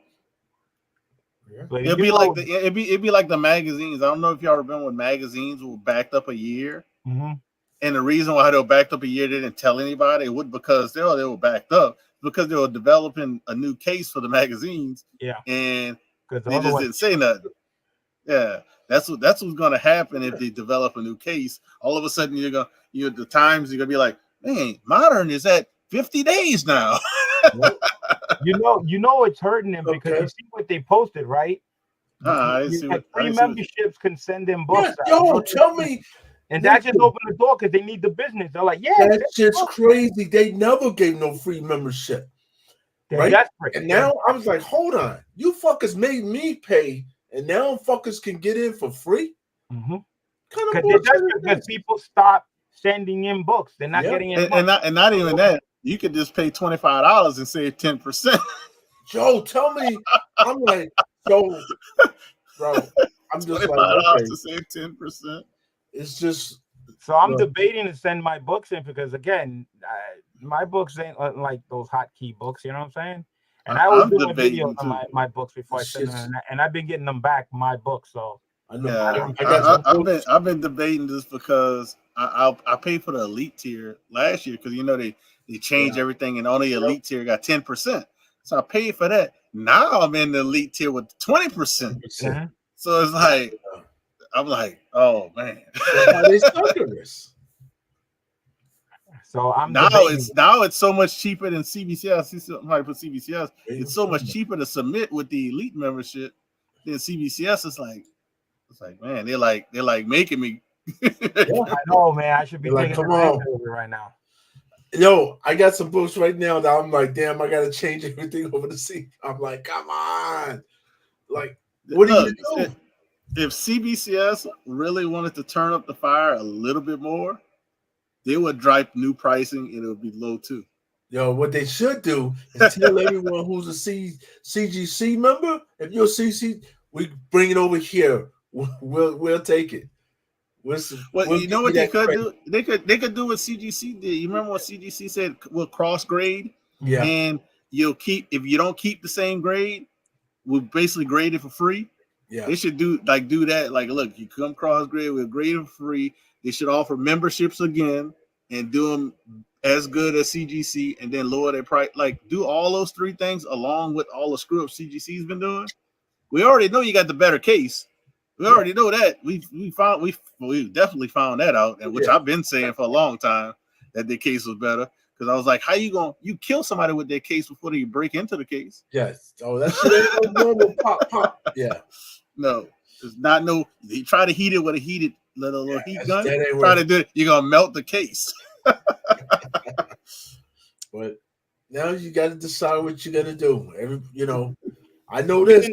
But it'd be like the magazines. I don't know if y'all remember when magazines were backed up a year. Mm-hmm. And the reason why they were backed up a year, they didn't tell anybody. It wasn't because they were backed up, because they were developing a new case for the magazines. Yeah. And they just didn't say nothing. Yeah. That's what's gonna happen if they develop a new case. All of a sudden the Times, you're gonna be like, man, Modern is at 50 days now. You know it's hurting them because you see what they posted, right? Free memberships can send them books. Yeah, yo, tell me. And that just opened the door because they need the business. They're like, yeah, that's just crazy. They never gave no free membership. They're right? Desperate. And now I was like, hold on, you fuckers made me pay, and now fuckers can get in for free. Mm-hmm. Because people stop sending in books. They're not getting in. And not even that. You could just pay $25 and save 10%. Joe, tell me. I'm like, Joe, bro. I'm just like, okay. To save 10%. It's just. So I'm debating to send my books in because again, my books ain't like those hotkey books. You know what I'm saying? And I was doing videos on my books before I sent them, and I've been getting them back, my books. So I know. I've been debating this because I paid for the elite tier last year because they changed everything and only elite tier got 10%. So I paid for that. Now I'm in the elite tier with 20%. Mm-hmm. So it's like I'm like, oh man. They stuck in this. So I'm now it's so much cheaper than CBCS. Somebody put CBCS. It's so much cheaper to submit with the elite membership than CBCS. It's like man, they're like making me. I know, man. I should be like, come on right now. Yo, I got some books right now that I'm like, damn, I gotta change everything over to C. I'm like, come on, like, what do you do? If CBCS really wanted to turn up the fire a little bit more, they would drop new pricing and it would be low too. Yo, what they should do is tell everyone who's a CGC member, if you're a CC, we bring it over here. We'll take it. You know what they could do? They could do what CGC did. You remember what CGC said? We'll cross grade. Yeah. And if you don't keep the same grade, we'll basically grade it for free. Yeah. They should do that. Like, look, you come cross grade, we'll grade it for free. They should offer memberships again and do them as good as CGC and then lower their price. Like, do all those three things along with all the screw up CGC's been doing. We already know you got the better case. We already know that. We definitely found that out, and which I've been saying for a long time that their case was better. Because I was like, how you kill somebody with their case before they break into the case? Yes. Oh, that shit ain't no normal pop. Yeah. No, it's not no. They try to heat it with a little heat gun. Try to do it. You're gonna melt the case. But now you got to decide what you're gonna do. I know this.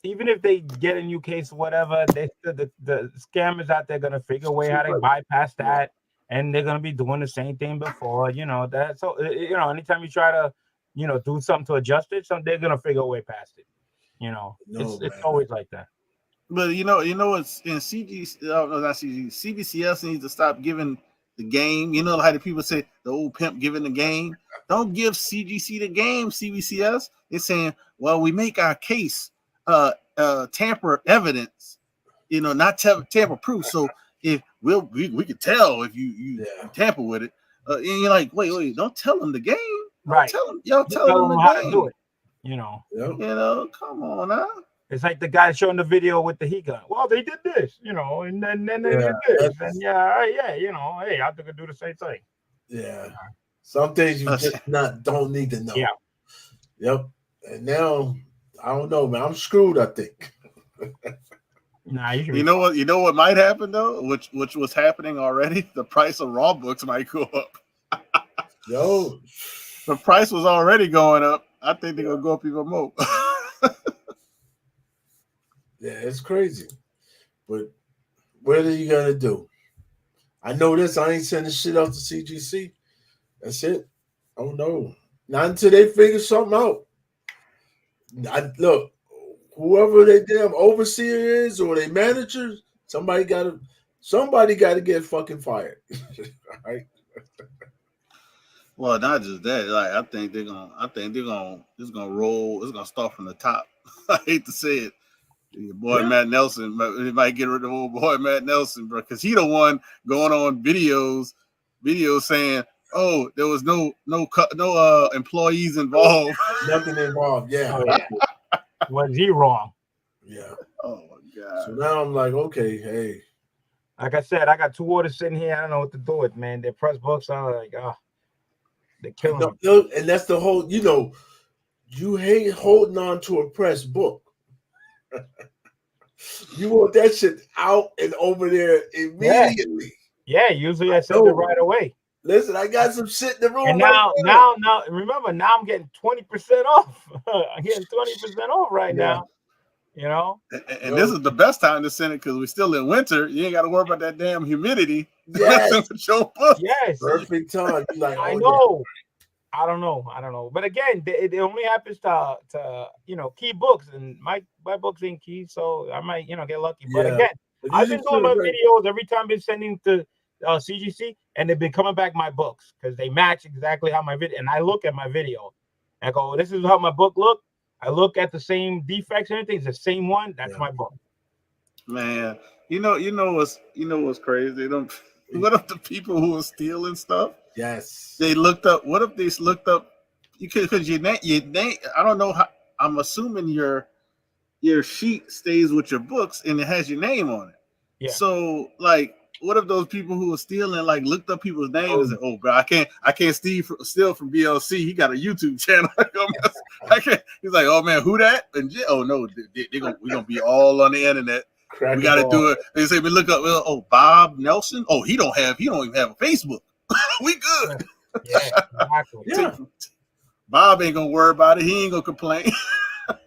even if they get a new case or whatever, the scammers out there gonna figure a way how to bypass that, and they're gonna be doing the same thing before. That. So anytime you try to, do something to adjust it, they're gonna figure a way past it. It's always like that. But it's in CBCS needs to stop giving the game. You know how the people say the old pimp giving the game. Don't give CGC the game. CBCS. They're saying, well, we make our case tamper evidence, not tamper proof. So if we can tell if you tamper with it, and you're like, wait, don't tell them the game. Right. Tell them the how game. to do it. Come on now. It's like the guy showing the video with the heat gun. Well, they did this, and then they did this, and hey, I think I do the same thing. Yeah, some things you just don't need to know. Yeah. Yep. And now I don't know, man. I'm screwed, I think. Nah, you know what might happen though, which was happening already. The price of raw books might go up. Yo, the price was already going up. I think they're gonna go up even more. Yeah, it's crazy. But what are you gonna do? I know this. I ain't sending shit out to CGC. That's it. Oh no. Not until they figure something out. Look, whoever they damn overseer is or they managers, somebody gotta get fucking fired. All right. Well, not just that. Like I think they're gonna roll. It's gonna start from the top. I hate to say it. Your boy Matt Nelson, they might get rid of old boy Matt Nelson, bro, because he the one going on videos saying, "Oh, there was no employees involved, nothing involved." Yeah, was he wrong? Yeah. Oh my god. So now I'm like, okay, hey. Like I said, I got 2 orders sitting here. I don't know what to do with, man. They're press books. I'm like, they're killing me. And that's the whole, you hate holding on to a press book. You want that shit out and over there immediately. Yeah, usually I send it right away. Listen, I got some shit in the room. And now, remember, now I'm getting 20% off. I'm getting 20% off right now. And this is the best time to send it because we're still in winter. You ain't got to worry about that damn humidity. Yes. Yes. Perfect time. Like, I know. Yeah. I don't know. But again, it only happens to key books, and my books ain't key, so I might get lucky. But again, I've been doing my videos every time. I've been sending to CGC, and they've been coming back my books because they match exactly how my video. And I look at my video, and I go, "This is how my book look." I look at the same defects and everything. It's the same one. That's my book. Man, you know what's crazy? What if the people who are stealing stuff? Yes. They looked up. What if they looked up? Because your name. I don't know how. I'm assuming your sheet stays with your books and it has your name on it. Yeah. So like, what if those people who are stealing looked up people's names and said, "Oh, bro, I can't steal from BLC. He got a YouTube channel." I can't. He's like, "Oh man, who that?" And oh no, we're gonna be all on the internet. We got to do it. They say we look up. Oh, Bob Nelson. Oh, he don't even have a Facebook. We good. Yeah, exactly. Yeah. Bob ain't gonna worry about it. He ain't gonna complain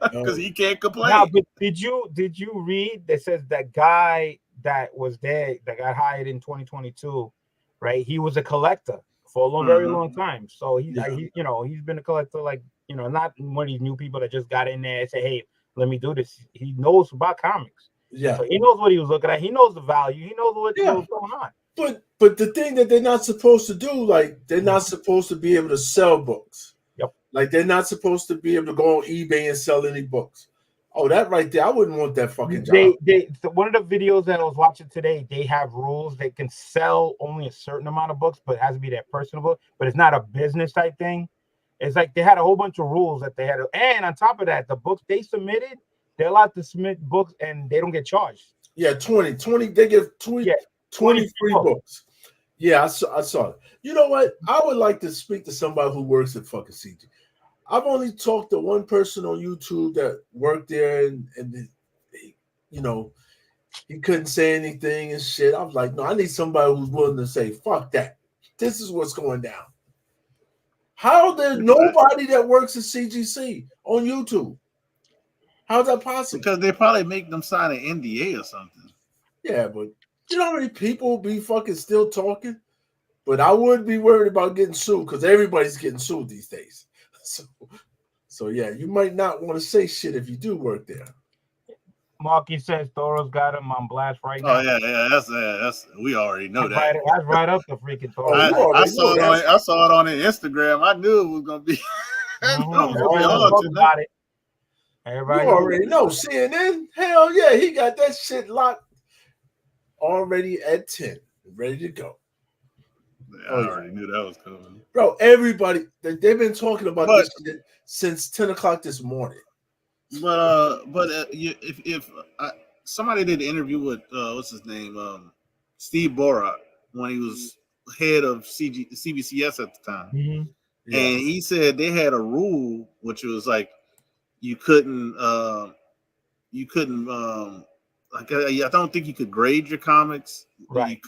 because he can't complain. Now, but did you read that says that guy that was there that got hired in 2022, right? He was a collector for a very long time. So he's been a collector, not one of these new people that just got in there and say, "Hey, let me do this." He knows about comics. Yeah. So he knows what he was looking at. He knows the value. He knows what was going on. But the thing that they're not supposed to do, they're not supposed to be able to sell books. Yep. Like they're not supposed to be able to go on eBay and sell any books. Oh, that right there, I wouldn't want that fucking job. One of the videos that I was watching today, they have rules. They can sell only a certain amount of books, but it has to be that personal book. But it's not a business type thing. It's like they had a whole bunch of rules that they had. And on top of that, the books they submitted, they're allowed to submit books and they don't get charged. Yeah, 20. They give 20 free books. Yeah, I saw it. You know what? I would like to speak to somebody who works at fucking CG. I've only talked to one person on YouTube that worked there, and he couldn't say anything and shit. I was like, no, I need somebody who's willing to say, fuck that. This is what's going down. How there's nobody that works at CGC on YouTube? How's that possible? Because they probably make them sign an NDA or something. Yeah, but you know how many people be fucking still talking? But I wouldn't be worried about getting sued because everybody's getting sued these days. So yeah, you might not want to say shit if you do work there. Marky says Toro's got him on blast right now. Oh yeah, that's we already know that. That's right up the freaking Toro. I saw it on the Instagram. I knew it was gonna be. About it. Everybody you already know CNN. Hell yeah, he got that shit locked already at 10, ready to go. Yeah, I already knew that was coming. Bro, everybody, they've been talking about this shit since 10 o'clock this morning. But if somebody did an interview with what's his name, Steve Borak, when he was head of CBCS at the time, and he said they had a rule which was like you couldn't like I don't think you could grade your comics, right?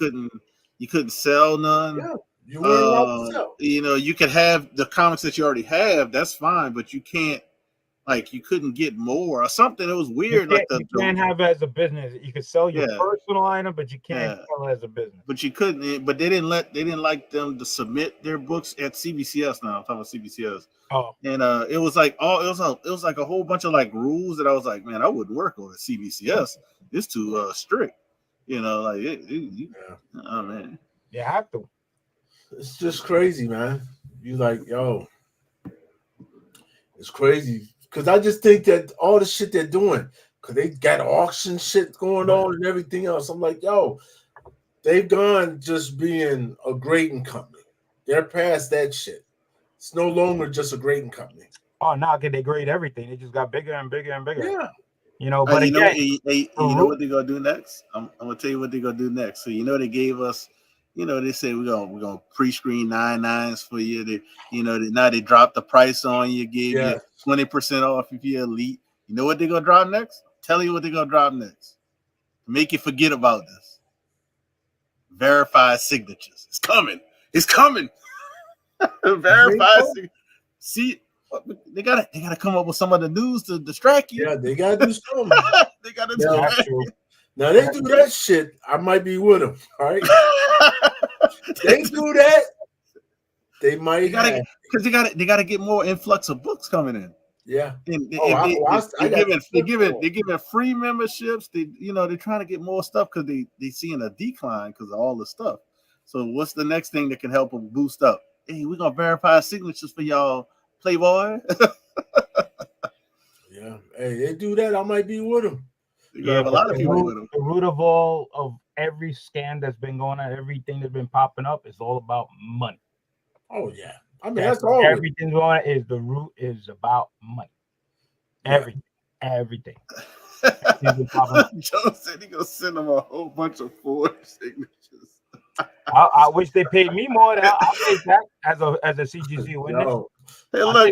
You couldn't sell none. Yeah. You weren't allowed to sell. You know, you could have the comics that you already have, that's fine, but you can't. Like you couldn't get more or something. It was weird. You can't have it as a business. You could sell your personal item, but you can't sell it as a business. But you couldn't. But they didn't like them to submit their books at CBCS. Now I'm talking about CBCS. Oh, and it was like it was like a whole bunch of like rules that I was like, man, I wouldn't work on CBCS. It's too strict. You know, like oh man. You have to. It's just crazy, man. You like, yo, it's crazy. Because I just think that all the shit they're doing, because they got auction shit going on and everything else. I'm like, yo, they've gone just being a grading company. They're past that shit. It's no longer just a grading company. Oh, now can they grade everything? They just got bigger and bigger and bigger. Yeah. You know, but you know what they're gonna do next? I'm gonna tell you what they're gonna do next. So you know they gave us. You know, they say we're gonna pre-screen 9.9s for you. Now they dropped the price on you, gave you 20% off if you're elite. You know what they're gonna drop next? Tell you what they're gonna drop next. Make you forget about this. Verified signatures. It's coming. It's coming. Verified signatures. See, they gotta come up with some of the news to distract you. Yeah, they gotta do something. They gotta distract you. Now they do that shit, I might be with them. All right, they do that. They might because they gotta get more influx of books coming in. Yeah, they're giving free memberships. They're trying to get more stuff because they seeing a decline because of all the stuff. So what's the next thing that can help them boost up? Hey, we're gonna verify signatures for y'all, Playboy. Yeah, hey, they do that. I might be with them. Yeah, a lot of people with them. The root of all of every scam that's been going on, everything that's been popping up, is all about money. Oh yeah, I mean that's all. Everything going on is the root is about money. Everything. Joe said he gonna send them a whole bunch of Ford signatures. I wish they paid me more. I'll take that as a CGC witness. No. Hey, look,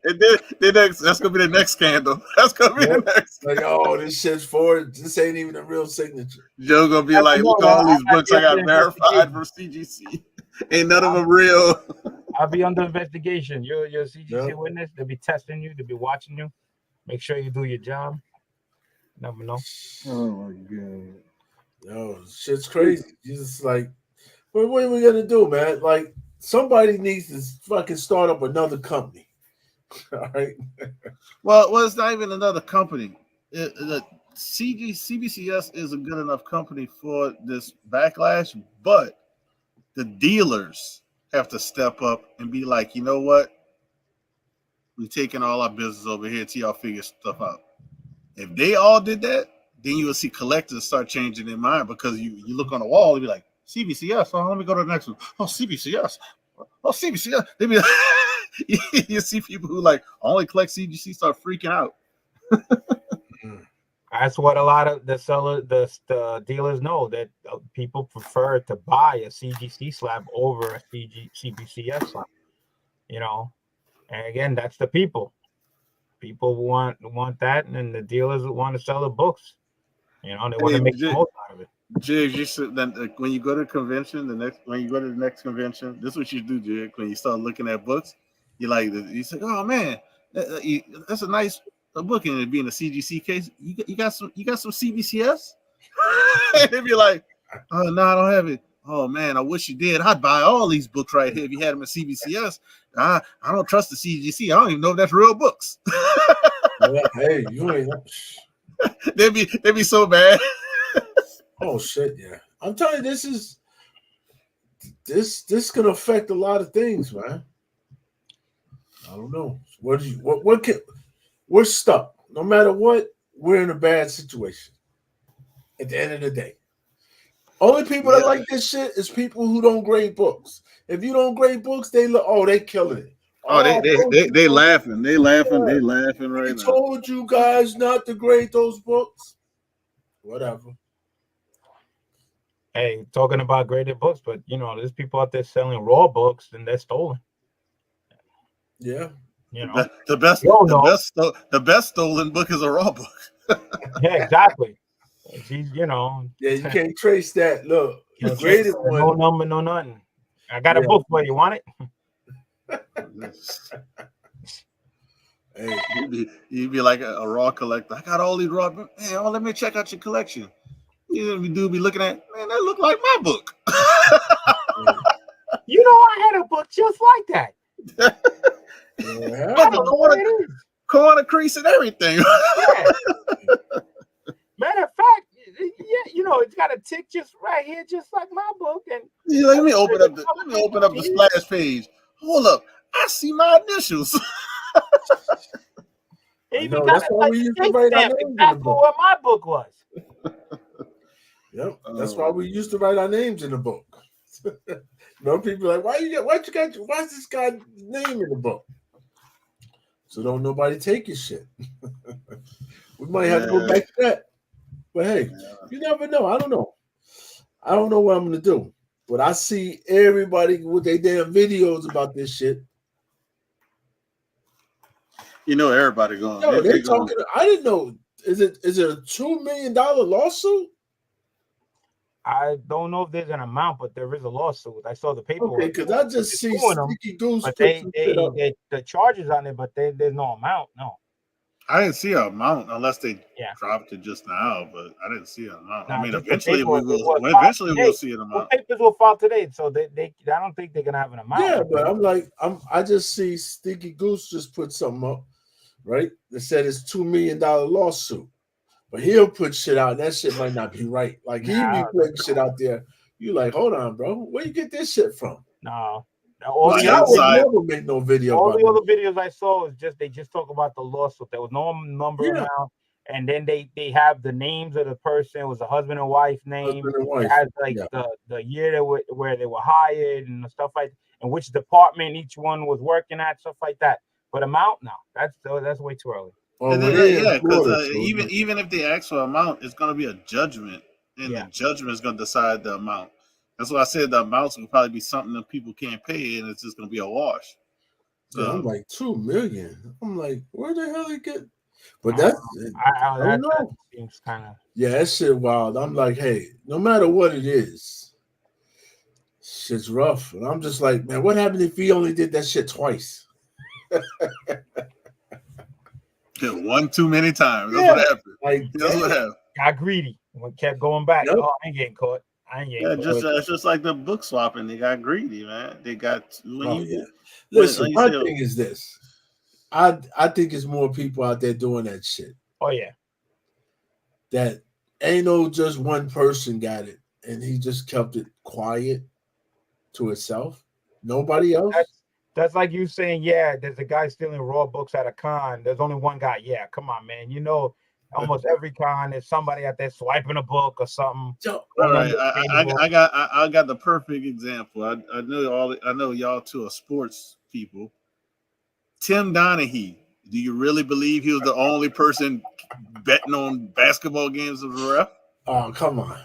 that's gonna be the next scandal. That's gonna be the next. Like, oh, this shit's Ford. This ain't even a real signature. Joe gonna be like, look at all these books I got verified from CGC. Ain't none of them real. I'll be under investigation. You're a CGC witness. They'll be testing you. They'll be watching you. Make sure you do your job. Never know. Oh my god. Yo, shit's crazy. You just like, what are we gonna do, man? Like, somebody needs to fucking start up another company. All right. Well, it's not even another company. The CBCS is a good enough company for this backlash, but the dealers have to step up and be like, you know what? We're taking all our business over here till y'all figure stuff out. If they all did that, then you will see collectors start changing their mind because you look on the wall and be like, CBCS. Oh, let me go to the next one. Oh, CBCS. Oh, CBCS. They be like, you see people who like only collect CGC start freaking out. That's what a lot of the dealers know, that people prefer to buy a CGC slab over a CBCS slab. You know, and again, that's the people. People want that, and the dealers want to sell the books. You know, they want to make the most out of it. Jig, you should then when you go to the convention, when you go to the next convention, this is what you do, Jig. When you start looking at books, you say, "Oh man, that's a nice a book and it being a CGC case. You got some CBCS? They'd be like, oh no, I don't have it. Oh man, I wish you did. I'd buy all these books right here if you had them in CBCS. I don't trust the CGC. I don't even know if that's real books. Hey, you ain't. They'd be so bad. Oh shit, yeah. I'm telling you, this can affect a lot of things, man. I don't know. We're stuck. No matter what, we're in a bad situation. At the end of the day. Only people that like this shit is people who don't grade books. If you don't grade books, they killing it. Oh, they laughing. They laughing. They laughing right now. I told you guys not to grade those books. Whatever. Hey, talking about graded books, but there's people out there selling raw books and they're stolen. Yeah. The best stolen book is a raw book. Yeah, exactly. Yeah, you can't trace that. Look, the graded one. No number, no nothing. I got a book for you. Want it? Hey, you'd be like a raw collector. I got all these raw books. Hey, let me check out your collection. You do be looking at, man, that look like my book. I had a book just like that. Yeah. Corner crease and everything. Yeah. Matter of fact, it's got a tick just right here, just like my book. And let me open up the splash page. Hold up, I see my initials. Even got exactly what my book was. Yep, that's why we used to write our names in the book. People are like, why's this guy's name in the book? So don't nobody take your shit. We might have to go back to that. But hey, you never know. I don't know. I don't know what I'm gonna do. But I see everybody with their damn videos about this shit. Everybody going. They're talking. I didn't know. Is it a $2 million lawsuit? I don't know if there's an amount, but there is a lawsuit. I saw the paperwork. Okay, because I just see Sticky Goose. But the charges on it, but there's no amount. No. I didn't see an amount unless they dropped it just now, but I didn't see an amount. I mean, eventually we'll see an amount. The papers will file today, so they I don't think they're gonna have an amount. Yeah, but I just see Sticky Goose just put something up, right? That said it's $2 million lawsuit. But he'll put shit out. That shit might not be right. Like he be putting shit out there. You like, hold on, bro. Where you get this shit from? No. All never make no video. All the other videos I saw is they just talk about the lawsuit. There was no number amount, and then they have the names of the person. It was a husband and wife name. It has the year where they were hired and stuff like, and which department each one was working at, stuff like that. But amount, no, that's way too early. Because even if they ask for amount, it's going to be a judgment, and the judgment is going to decide the amount. That's why I said the amounts will probably be something that people can't pay, and it's just going to be a wash. So I'm like $2 million. I'm like, where the hell they get? But I don't know. That seems kind of that shit wild. I'm like, hey, no matter what it is, shit's rough, and I'm just like, man, what happened if he only did that shit twice? One too many times. That's what happened. That's what happened. Got greedy. Kept going back. Yep. Oh, I ain't getting caught. It's just like the book swapping. They got greedy, man. They got. Listen, my thing is this. I think it's more people out there doing that shit. Oh yeah. That ain't no just one person got it, and he just kept it quiet to itself. Nobody else. That's like you saying, there's a guy stealing raw books at a con. There's only one guy. Yeah, come on, man. Almost every con there's somebody out there swiping a book or something. All right, I got the perfect example. I know y'all two are sports people. Tim Donaghy. Do you really believe he was the only person betting on basketball games as a ref? Oh, come on.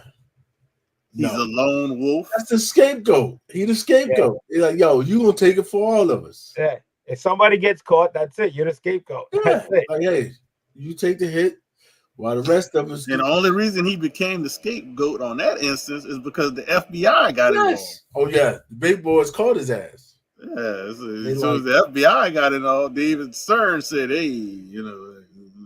He's a lone wolf. That's the scapegoat. He's the scapegoat. He's like, yo, you gonna take it for all of us. Yeah. If somebody gets caught, that's it. You're the scapegoat. Yeah. That's it. Like, hey, you take the hit while the rest of us. And the only reason he became the scapegoat on that instance is because the FBI got involved. Oh yeah, the big boys caught his ass. Yeah, as soon as the FBI got involved, David Stern said, "Hey,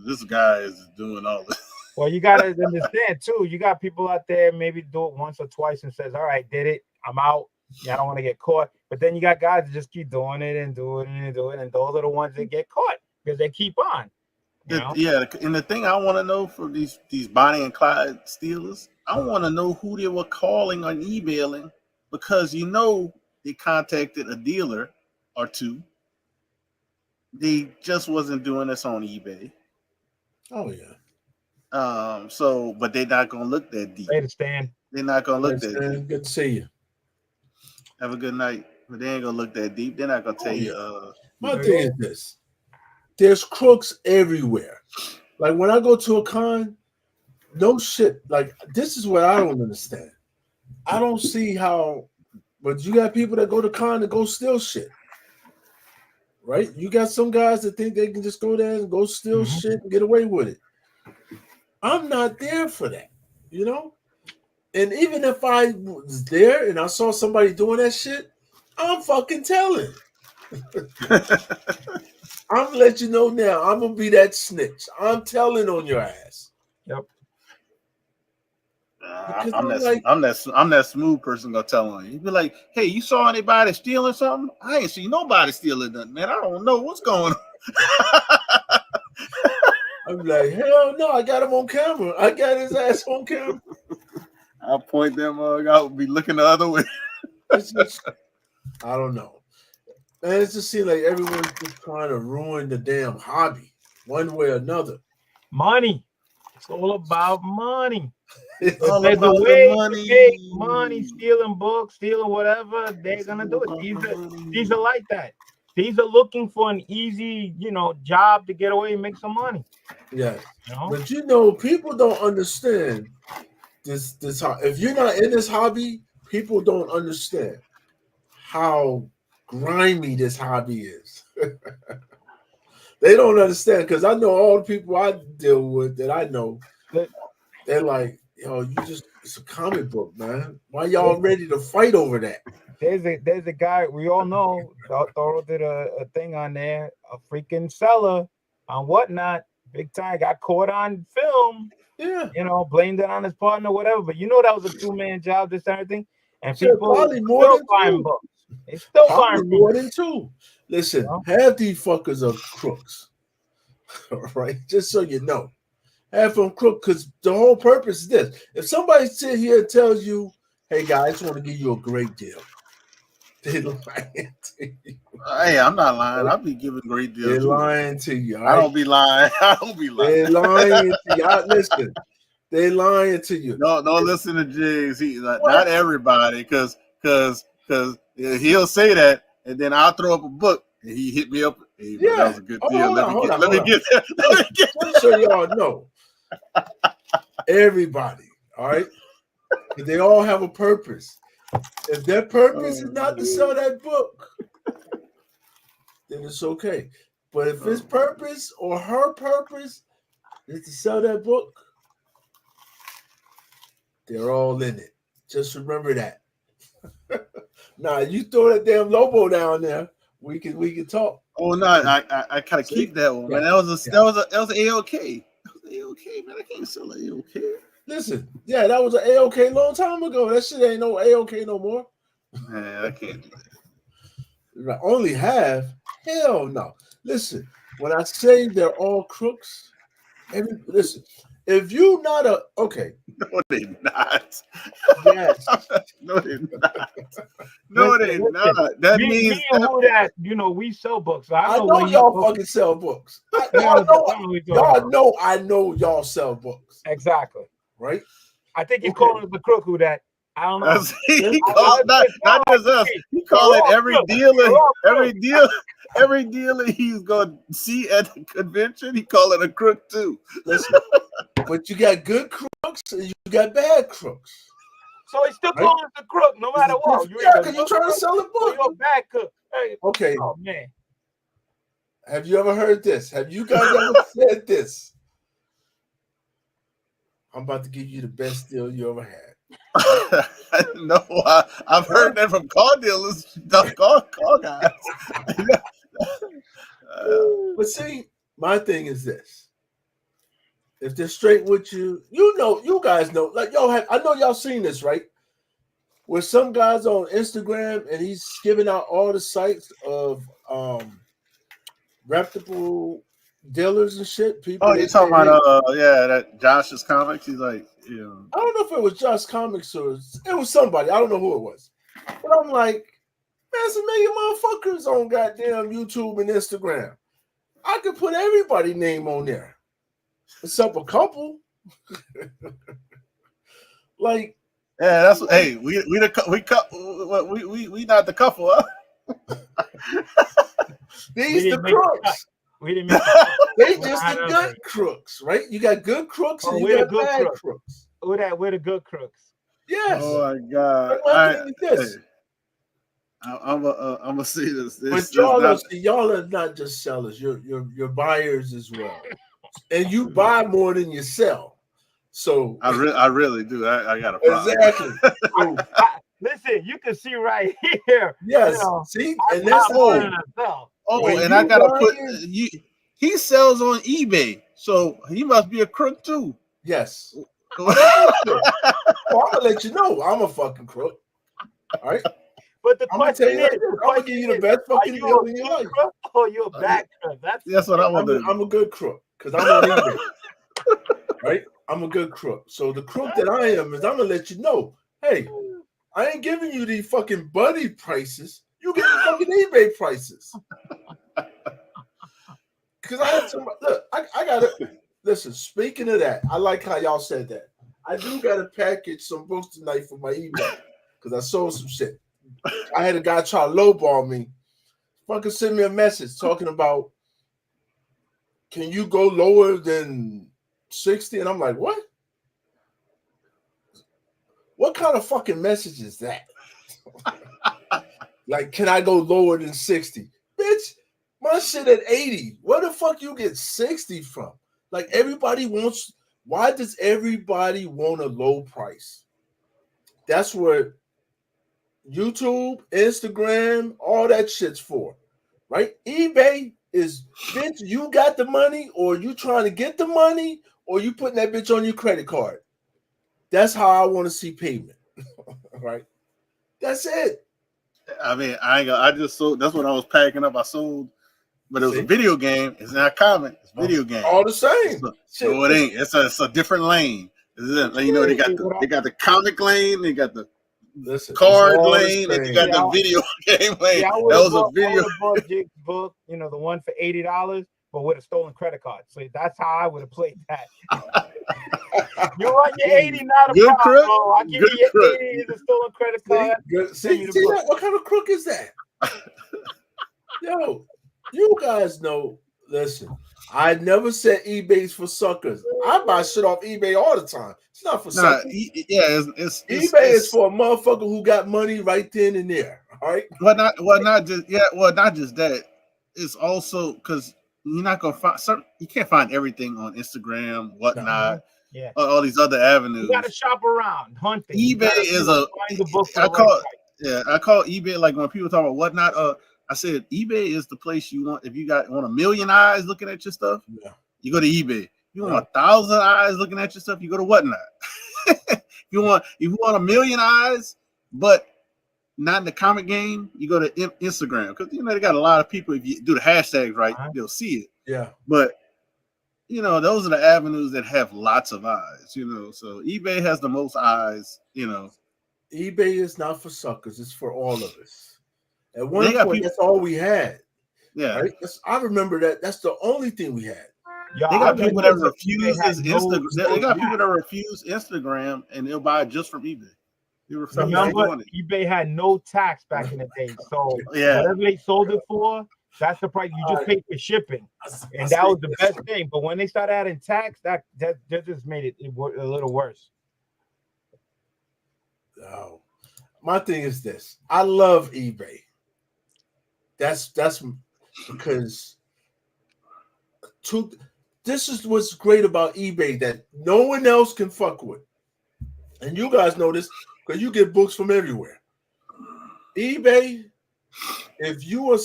this guy is doing all this. Well, you gotta understand too. You got people out there maybe do it once or twice and says, "All right, did it. I'm out. Yeah, I don't want to get caught." But then you got guys that just keep doing it and doing it and doing it, and those are the ones that get caught because they keep on. You know? Yeah, and the thing I want to know for these Bonnie and Clyde stealers, I want to know who they were calling or emailing, because they contacted a dealer or two. They just wasn't doing this on eBay. Oh yeah. But they're not gonna look that deep. Way to stand. They're not gonna look that deep. Good to see you. Have a good night. But they ain't gonna look that deep. They're not gonna tell you. My thing is this: there's crooks everywhere. Like when I go to a con, no shit. Like this is what I don't understand. I don't see how, but you got people that go to con and go steal shit. Right? You got some guys that think they can just go there and go steal shit and get away with it. I'm not there for that, And even if I was there and I saw somebody doing that shit, I'm fucking telling. I'm gonna let you know now. I'm gonna be that snitch. I'm telling on your ass. Yep. I'm that smooth person gonna tell on you. You'd be like, "Hey, you saw anybody stealing something? I ain't see nobody stealing nothing, man. I don't know what's going on." I'm like, hell no, I got him on camera. I got his ass on camera. I'll point them out, be looking the other way. I don't know. Man, it just seems like everyone's just trying to ruin the damn hobby one way or another. Money. It's all about money. It's all about the way money. To make money, stealing books, stealing whatever, they're gonna do it. These are like that. These are looking for an easy, job to get away and make some money. Yeah. But people don't understand this. If you're not in this hobby, people don't understand how grimy this hobby is. They don't understand, because I know all the people I deal with that I know, they're like, it's a comic book, man. Why y'all ready to fight over that? There's a guy we all know. Thoro did a thing on there, a freaking seller on Whatnot, big time, got caught on film. Yeah, blamed it on his partner, whatever. But that was a 2-man job, this everything, and sure, people probably more still than buying two. books. They still probably buying more than two. Listen, half these fuckers are crooks, right? Just so you know. Half of them crook, because the whole purpose is this. If somebody sit here and tells you, "Hey guys, I just want to give you a great deal," they're lying to you. Hey, I'm not lying. I'll be giving great deals. They're lying to you. Right? I don't be lying. They're lying to you. Listen, they're lying to you. No, listen to Jigs. Not everybody, because he'll say that, and then I'll throw up a book, and he hit me up. Hey, man, that was a good deal. Let me get that. Just so y'all know, everybody, all right? They all have a purpose. If their purpose is not to sell that book, then it's okay. But if his purpose or her purpose is to sell that book, they're all in it. Just remember that. Now, you throw that damn Lobo down there, we can talk. Oh no, I kind of keep that one, man. That was an AOK. That was AOK, man. I can't sell AOK. Listen, that was an AOK long time ago. That shit ain't no AOK no more. Man, I can't do that. Only half? Hell no. Listen, when I say they're all crooks, listen, if you not okay. No, they not. Yes. No, they not. No, they not. That means we sell books. So I know y'all fucking sell books. Y'all know I know y'all sell books. Exactly. Right? I think he's calling the crook who that. I don't know. He called not just us. He called it every dealer he's gonna see at the convention. He call it a crook too. Listen, but you got good crooks and you got bad crooks. So he's still calling it the crook, no matter what. Because you're trying to sell a book. You're a bad crook. Hey, okay. Oh man. Have you ever heard this? Have you guys ever said this? I'm about to give you the best deal you ever had. No, I've heard that from car dealers, car guys. But see, my thing is this. if they're straight with you, you guys know. Like I know y'all seen this, right? Where some guys on Instagram and he's giving out all the sites of reputable dealers and shit. People. Oh, you're talking about that Josh's Comics. He's like, I don't know if it was Josh Comics or it was somebody. I don't know who it was. But I'm like, there's a million motherfuckers on goddamn YouTube and Instagram. I could put everybody's name on there, except a couple. Like, yeah, that's hey, we not the couple, huh? These the crooks. We didn't make They just the good crooks, right? You got good crooks and you got bad crooks. We're the good crooks. Yes. Oh my God. I'm gonna see this. But y'all are not just sellers. You're buyers as well, and you buy more than you sell. So I really do. I got a problem. Exactly. Listen, you can see right here. Yes. See, and that's and I gotta put you. He sells on eBay, so he must be a crook too. Yes. Well, I'm gonna let you know I'm a fucking crook. All right. But the question is, I'm gonna give you the best fucking deal in your life. Or you're a bad crook? That's what I'm gonna do. I'm a good crook because I'm on eBay. Right? I'm a good crook. So the crook that I am is I'm gonna let you know, hey, I ain't giving you these fucking buddy prices. You get the fucking eBay prices. Because I had somebody look, I gotta listen. Speaking of that, I like how y'all said that. I do gotta package some books tonight for my eBay because I sold some shit. I had a guy try to lowball me. Fucking send me a message talking about, can you go lower than 60? And I'm like, what? What kind of fucking message is that? Like, can I go lower than 60? Bitch, my shit at 80. Where the fuck you get 60 from? Like, everybody wants, why does everybody want a low price? That's what YouTube, Instagram, all that shit's for, right? eBay is, bitch, you got the money, or you trying to get the money, or you putting that bitch on your credit card. That's how I want to see payment, right? That's it. I mean, I just sold. That's what I was packing up. I sold, but it was a video game. It's not comic. It's video game. All the same. So it ain't. It's a different lane. You know, they got the comic lane. They got the card lane, and you got the video game lane. Yeah, that was a video. Bought Jake's book, you know, the one for $80, but with a stolen credit card. So that's how I would have played that. You want your 80, not a good problem. Crook. I'll give you your 80 as a stolen credit card. See that? What kind of crook is that? Yo, you guys know. Listen, I never said eBay's for suckers. I buy shit off eBay all the time. It's not for suckers. It's eBay is for a motherfucker who got money right then and there. All right. Not just that. It's also because you're not gonna find you can't find everything on Instagram, whatnot. No. Yeah, all these other avenues. You gotta shop around, hunting. eBay is I call eBay, like when people talk about whatnot. I said eBay is the place you want if you want a million eyes looking at your stuff. Yeah. You go to eBay. You want 1,000 eyes looking at your stuff. You go to whatnot. if you want a million eyes, but not in the comic game, you go to Instagram because they got a lot of people. If you do the hashtags right, they'll see it. Yeah, but. Those are the avenues that have lots of eyes, So eBay has the most eyes, eBay is not for suckers. It's for all of us. At one point, that's all we had. Yeah. Right? I remember that. That's the only thing we had. They got people that refuse Instagram. They got people that refuse Instagram, and they'll buy it just from eBay. Remember, eBay had no tax back in the day. So whatever they sold it for, that's the price. You just paid for shipping, and that was the best thing. But when they started adding tax, that just made it a little worse. Oh, my thing is this: I love eBay. That's because this is what's great about eBay that no one else can fuck with, and you guys know this because you get books from everywhere. eBay. If you are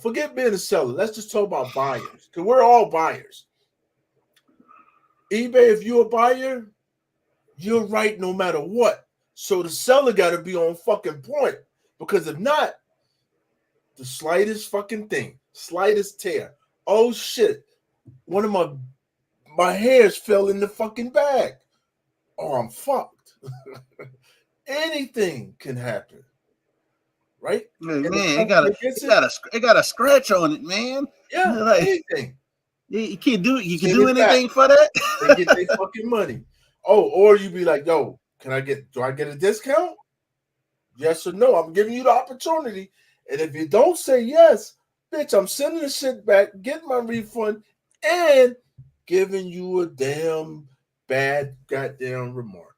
forget being a seller. Let's just talk about buyers because we're all buyers. eBay, if you're a buyer, you're right no matter what. So the seller got to be on fucking point, because if not, the slightest fucking thing, slightest tear. Oh shit! One of my hairs fell in the fucking bag. Oh, I'm fucked. Anything can happen, right? Man, And the it customer gets got a scratch on it, man. yeah, Like, anything. you can't do you can Send do it back. anything for that. They get their fucking money. Oh, or you be like, yo, do I get a discount? Yes or no? I'm giving you the opportunity. And if you don't say yes, bitch, I'm sending the shit back, getting my refund, and giving you a damn bad goddamn remark.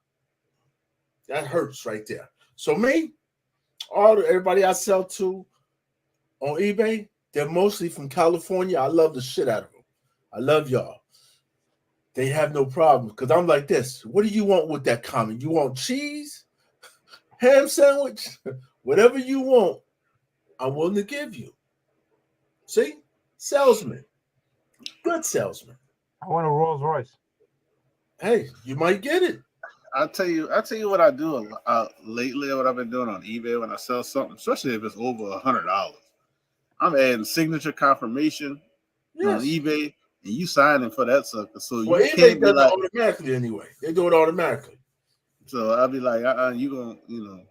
That hurts right there. So me, everybody I sell to on eBay, they're mostly from California. I love the shit out of them. I love y'all. They have no problems, because I'm like this. What do you want with that comment? You want cheese, ham sandwich, whatever you want, I'm willing to give you. See, salesman, good salesman. I want a Rolls Royce. Hey, you might get it. I'll tell you what I do lately. What I've been doing on eBay when I sell something, especially if it's over $100, I'm adding signature confirmation on Yes. eBay, and you signing for that sucker. So Well, you eBay can't be does like, it automatically anyway. They do it automatically. so I'll be like, you gonna,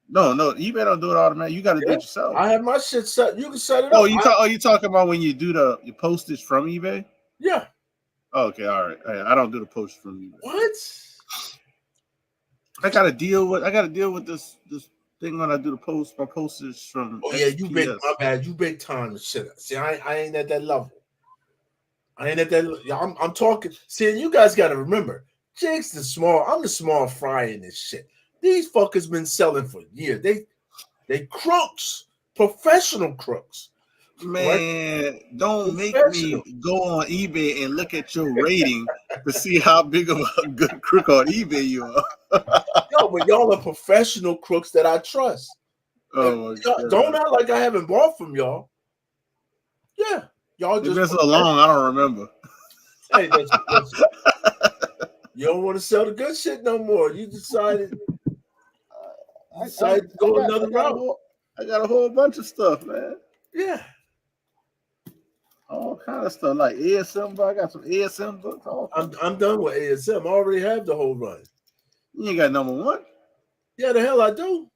no, eBay don't do it automatically. You got to do it yourself. I have my shit set. You can set it Oh, up. you talking about when you do your postage from eBay? Yeah. Oh, okay, all right. I don't do the postage from eBay. What? I got to deal with this thing when I do my postage from. Oh yeah, you big. XPS. My bad. You big time shit. See, I ain't at that level. I ain't at that. I'm talking. See, and you guys got to remember, Jake's the small. I'm the small fry in this shit. These fuckers been selling for years. They crooks, professional crooks. Man, right? don't make me go on eBay and look at your rating to see how big of a good crook on eBay you are. No, but y'all are professional crooks that I trust. Oh, don't act like I haven't bought from y'all. Yeah, y'all just. It's been so long, I don't remember. Hey, listen. You don't want to sell the good shit no more. You decided. To go another route. I got a whole bunch of stuff, man. Yeah. All kind of stuff like ASM. I got some ASM books. I'm done with ASM. I already have the whole run. You ain't got number one? Yeah, the hell I do.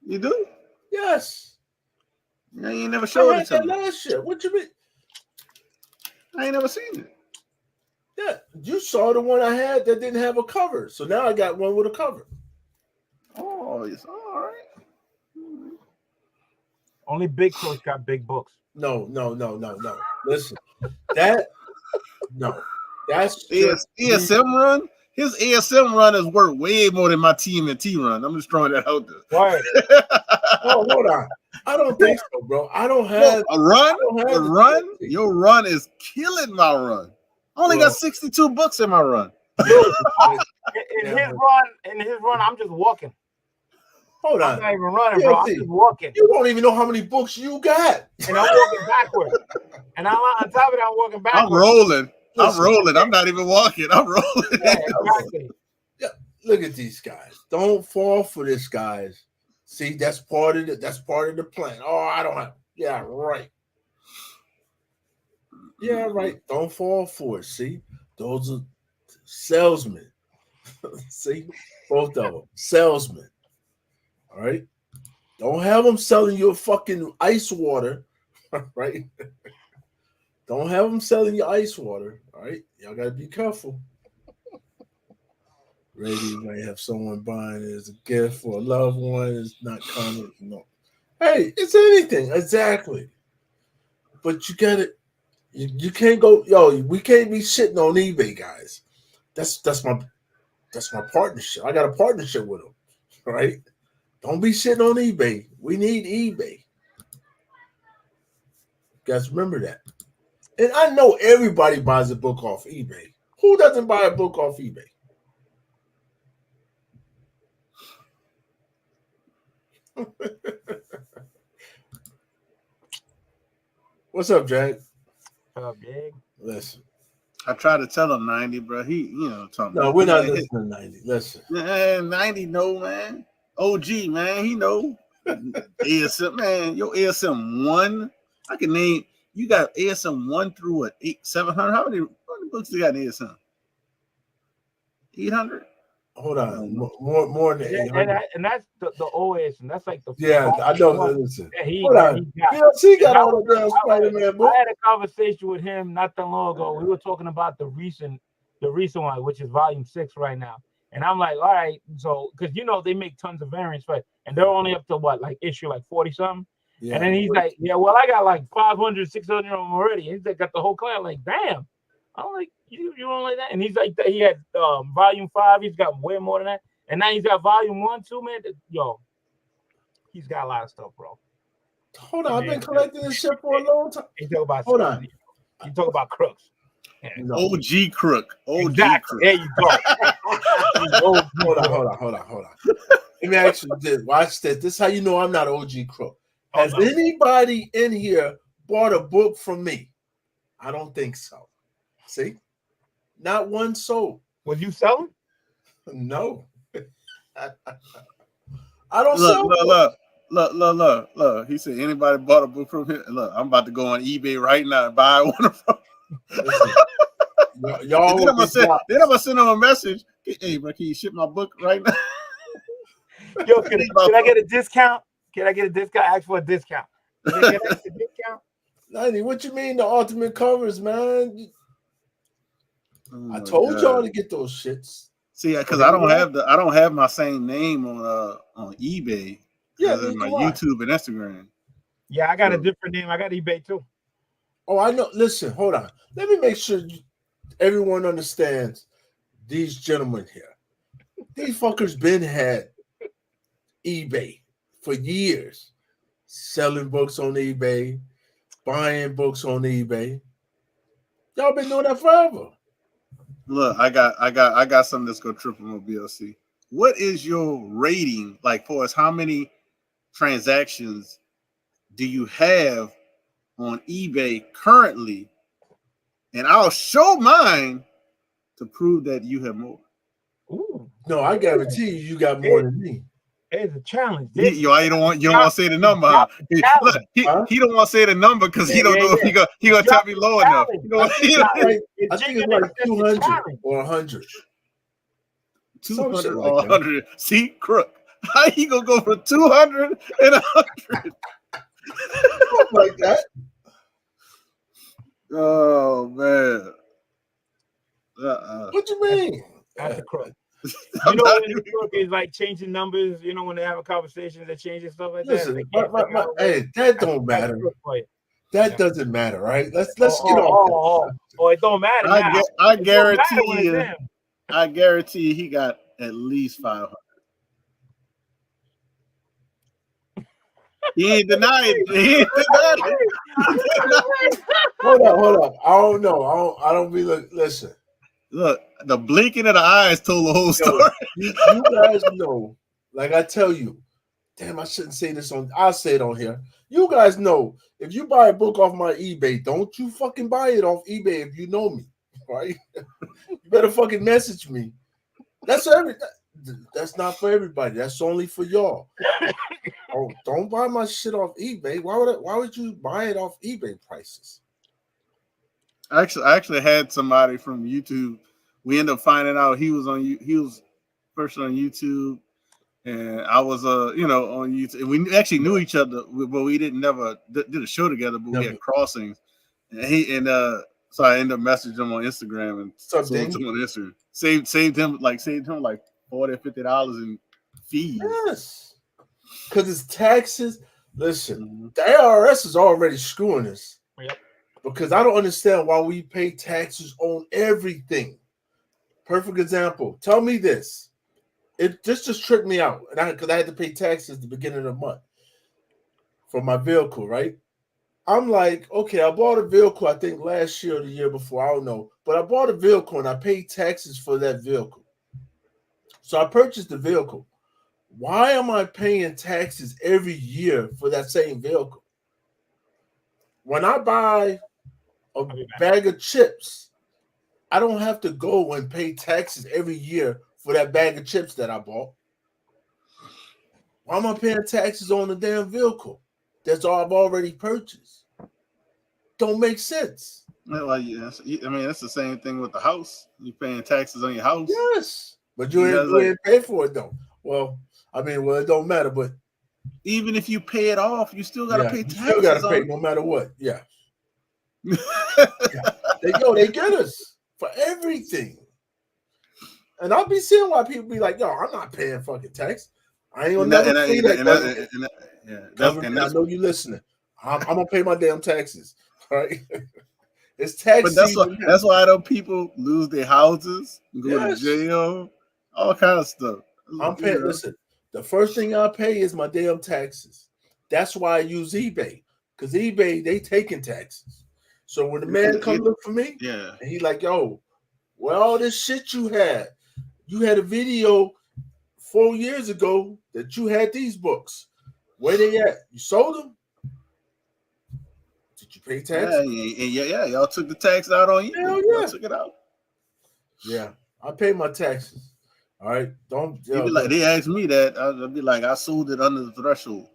You do? Yes. Yeah, you ain't never showed it to me. Last year. What you mean? I ain't never seen it. Yeah, you saw the one I had that didn't have a cover. So now I got one with a cover. Oh, it's all right. Only big crooks got big books. No. Listen, that's ASM run. His ASM run is worth way more than my TMNT run. I'm just throwing that out there. Right. Oh, hold on. I don't think so, bro. I don't have a run. Your run is killing my run. I only got 62 books in my run. Dude, in his run, I'm just walking. Hold on. I'm not even running, bro. I'm just walking. You don't even know how many books you got. And I'm walking backward. And on top of it, I'm walking backward. I'm rolling. I'm not even walking. I'm rolling. Yeah, exactly. Yeah, look at these guys. Don't fall for this, guys. See, that's part of the plan. Oh, I don't have. Yeah, right. Yeah, right. Don't fall for it. See, those are salesmen. See, both of them salesmen. All right. Don't have them selling you a fucking ice water. Right. Don't have them selling you ice water. All right. Y'all got to be careful. Maybe you might have someone buying it as a gift for a loved one. It's not common. No. Hey, it's anything. Exactly. But you got it. You can't go. We can't be shitting on eBay, guys. That's my partnership. I got a partnership with them. Right. Don't be shitting on eBay. We need eBay. Guys, remember that. And I know everybody buys a book off eBay. Who doesn't buy a book off eBay? What's up, Jack? What's up, Jake? Listen, I tried to tell him 90, bro. He, talking No, about we're not listening to 90. Listen. Man, 90, no, man. OG, man, he know. ASM, man, your ASM 1. I can name, you got ASM 1 through what, 700? How many books you got in ASM? 800? Hold on. More than 800. And that's the OS, and that's like the Yeah, I know. Listen. Hold on. He got all the damn Spider-Man books. I had a conversation with him not that long ago. We were talking about the recent one, which is volume 6 right now. And I'm like, all right, so because they make tons of variants, right? And they're only up to what, like issue like 40 something. Yeah, and then he's like, yeah, well, I got like 500, 600 of them already. He's like, got the whole clan. Like, damn. I'm like, you don't like that? And he's like, he had volume 5. He's got way more than that. And now he's got volume 1 too, man. Yo, he's got a lot of stuff, bro. Hold on, I've been collecting this shit for a long time. You talk about hold on. You talk about crooks. Yeah. No. OG crook. OG exactly. crook. There you go. Hold on. Let me ask you this. Watch this. This is how you know I'm not OG crook. Has anybody in here bought a book from me? I don't think so. See? Not one soul. Was you selling? No. I don't sell. Look. He said, anybody bought a book from him? Look, I'm about to go on eBay right now and buy one of them. Y'all then I'm gonna send him a message. Hey, bro, can you ship my book right now? Yo, can I get a discount? Can I get a discount? Ask for a discount. Can I get a discount? 90, what you mean the ultimate covers, man? I told y'all to get those shits. See, because I don't have my same name on eBay. Yeah, my YouTube and Instagram. Yeah, I got a different name. I got eBay too. Oh, I know. Listen, hold on. Let me make sure everyone understands these gentlemen here. These fuckers been had eBay for years, selling books on eBay, buying books on eBay. Y'all been doing that forever. Look, I got something that's gonna triple my BLC. What is your rating like for us? How many transactions do you have on eBay currently? And I'll show mine to prove that you have more. Ooh. No, I guarantee you got more than me. It's a challenge. You don't want to say the number. Huh? He don't want to say the number because he don't know if he gonna tell me low enough. I think it's like 200 or 100. 200 or 100. See, crook. How he gonna go from 200 and 100? Like that. Oh man. What you mean? That's a crook. You know when the crook is like changing numbers, when they have a conversation, they change stuff like that. Hey, that don't matter. That doesn't matter, right? Let's get off. It don't matter. I guarantee you. I guarantee he got at least 500. He ain't denying it. Hold up. I don't know. I don't be listen. Look, the blinking of the eyes told the whole story. You guys know, like I tell you, damn, I shouldn't say this I'll say it on here. You guys know, if you buy a book off my eBay, don't you fucking buy it off eBay if you know me, right? You better fucking message me. That's not for everybody. That's only for y'all. Oh, don't buy my shit off eBay. Why would you buy it off eBay prices? I actually had somebody from YouTube. We ended up finding out he was first on YouTube, and I was on YouTube. And we actually knew each other, but we never did a show together. But we had crossings, and so I ended up messaging him on Instagram and sold him on Instagram. Saved him like $40 or $50 in fees. Yes, because it's taxes. Listen, the IRS is already screwing us. Yep. Because I don't understand why we pay taxes on everything. Perfect example. Tell me this. It just tricked me out. Because I had to pay taxes at the beginning of the month for my vehicle, right? I'm like, okay, I bought a vehicle, I think last year or the year before, I don't know. But I bought a vehicle and I paid taxes for that vehicle. So I purchased the vehicle. Why am I paying taxes every year for that same vehicle? When I buy a bag of chips, I don't have to go and pay taxes every year for that bag of chips that I bought. Why am I paying taxes on the damn vehicle that's all I've already purchased? Don't make sense. Well, yes. I mean, that's the same thing with the house. You paying taxes on your house. Yes, but you ain't pay for it though. Well, it don't matter. But even if you pay it off, you still gotta pay taxes. You still gotta pay no matter what. Yeah. They get us for everything. And I'll be seeing why people be like, yo, I'm not paying fucking tax. I ain't gonna never pay that. I know you listening. I'm gonna pay my damn taxes. Right? It's tax season. That's why I know people lose their houses, go to jail, all kind of stuff. I'm paying. Listen, the first thing I pay is my damn taxes. That's why I use eBay, because eBay they taking taxes. So when the man come look for me, and he like, yo, well, all this shit you had a video 4 years ago that you had these books. Where they at? You sold them? Did you pay tax? Yeah. Y'all took the tax out on you. Hell yeah. Y'all took it out. Yeah, I pay my taxes. All right, don't. They asked me that. I'll be like, I sold it under the threshold.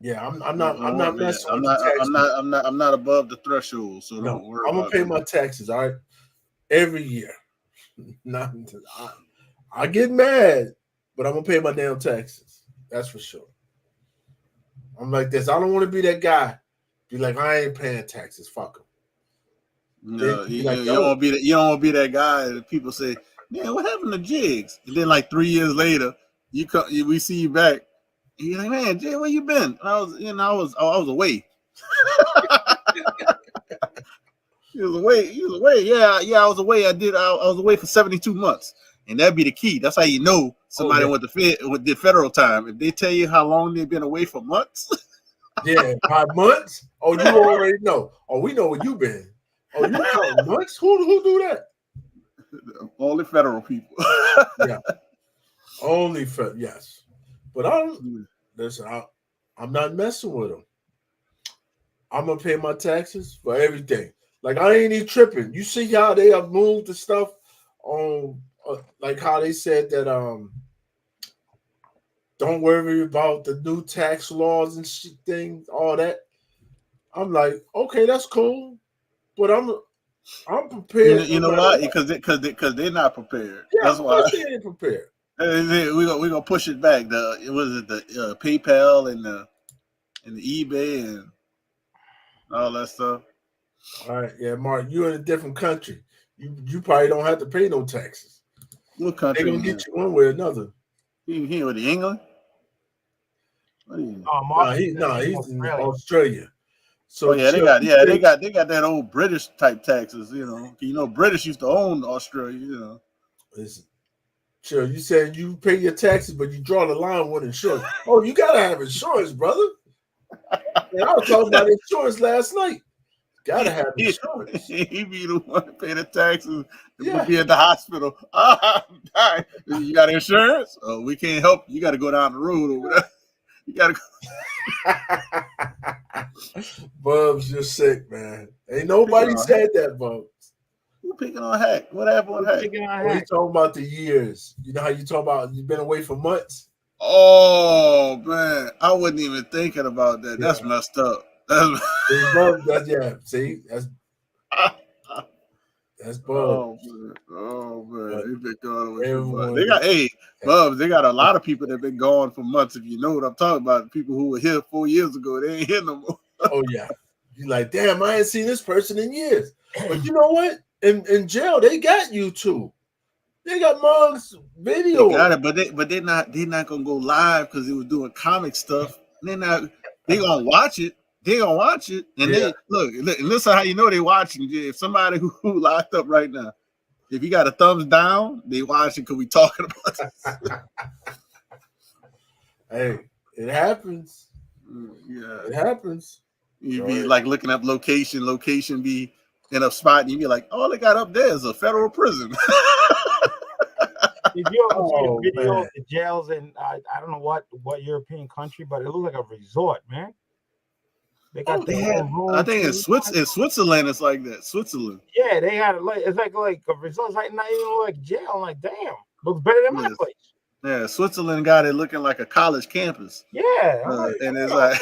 Yeah, I'm not messing with I'm not above the threshold, so don't worry. I'm gonna pay my taxes. All right, every year. I get mad, but I'm gonna pay my damn taxes. That's for sure. I'm like this. I don't want to be that guy. Be like, I ain't paying taxes. Fuck them. No, you don't want to be that guy that people say, man, what happened to Jigs? And then like 3 years later, we see you back. And you're like, man, Jay, where you been? And I was away. He was away. Yeah, I was away. I was away for 72 months. And that'd be the key. That's how you know somebody did federal time. If they tell you how long they've been away for months. Yeah, 5 months? Oh, you already know. Oh, we know where you been. Oh, you counting months? Who do that? Only federal people. Yeah. Only yes. But I'm not messing with them. I'm gonna pay my taxes for everything. Like I ain't even tripping. You see how they have moved the stuff on like how they said that don't worry about the new tax laws and shit things, all that. I'm like, okay, that's cool, but I'm prepared. You know why? Because they're not prepared. Yeah, that's why they ain't prepared. We're gonna push it back. The PayPal and the eBay and all that stuff. All right, yeah, Mark, you're in a different country. You probably don't have to pay no taxes. What country? They're gonna get you one way or another. You here with England? He's in Australia. So they got that old British type taxes. You know, British used to own Australia. You know. Listen, sure, you said you pay your taxes, but you draw the line with insurance. Oh, you gotta have insurance, brother. And I was talking about insurance last night. Gotta have insurance. He be the one to pay the taxes. We'll be at the hospital. You got insurance? Oh, we can't help. You got to go down the road over there. You got to go. Bubs, you're sick, man. Ain't nobody said that, Bubs. Who picking on Hack? What happened with Hack? We talking about the years. You know how you talk about you've been away for months? Oh, man. I wasn't even thinking about that. Yeah. That's messed up. See, that's Bubs. Oh man, they've been gone away for months. Bubs, they got a lot of people that have been gone for months. If you know what I'm talking about, people who were here 4 years ago, they ain't here no more. Oh yeah, you're like, damn, I ain't seen this person in years. But you know what? In jail, they got YouTube. They got Muggs video. They got it, but they're not gonna go live because they were doing comic stuff. They gonna watch it. They gonna watch it, and they listen. How you know they watching? If somebody who locked up right now, if you got a thumbs down, they watching because we talking about this. Hey, it happens. Yeah, it happens. You be like looking up location be in a spot, and you be like, all they got up there is a federal prison. Did you ever see the video of the jails in I don't know what European country, but it looked like a resort, man. They got They their had, own room. I think in Switzerland, it's like that. Switzerland. Yeah, they had it like it's like a results like not even like jail. I'm like, damn, looks better than my Yes. place. Yeah, Switzerland got it looking like a college campus. Yeah, I'm like, And it's damn. like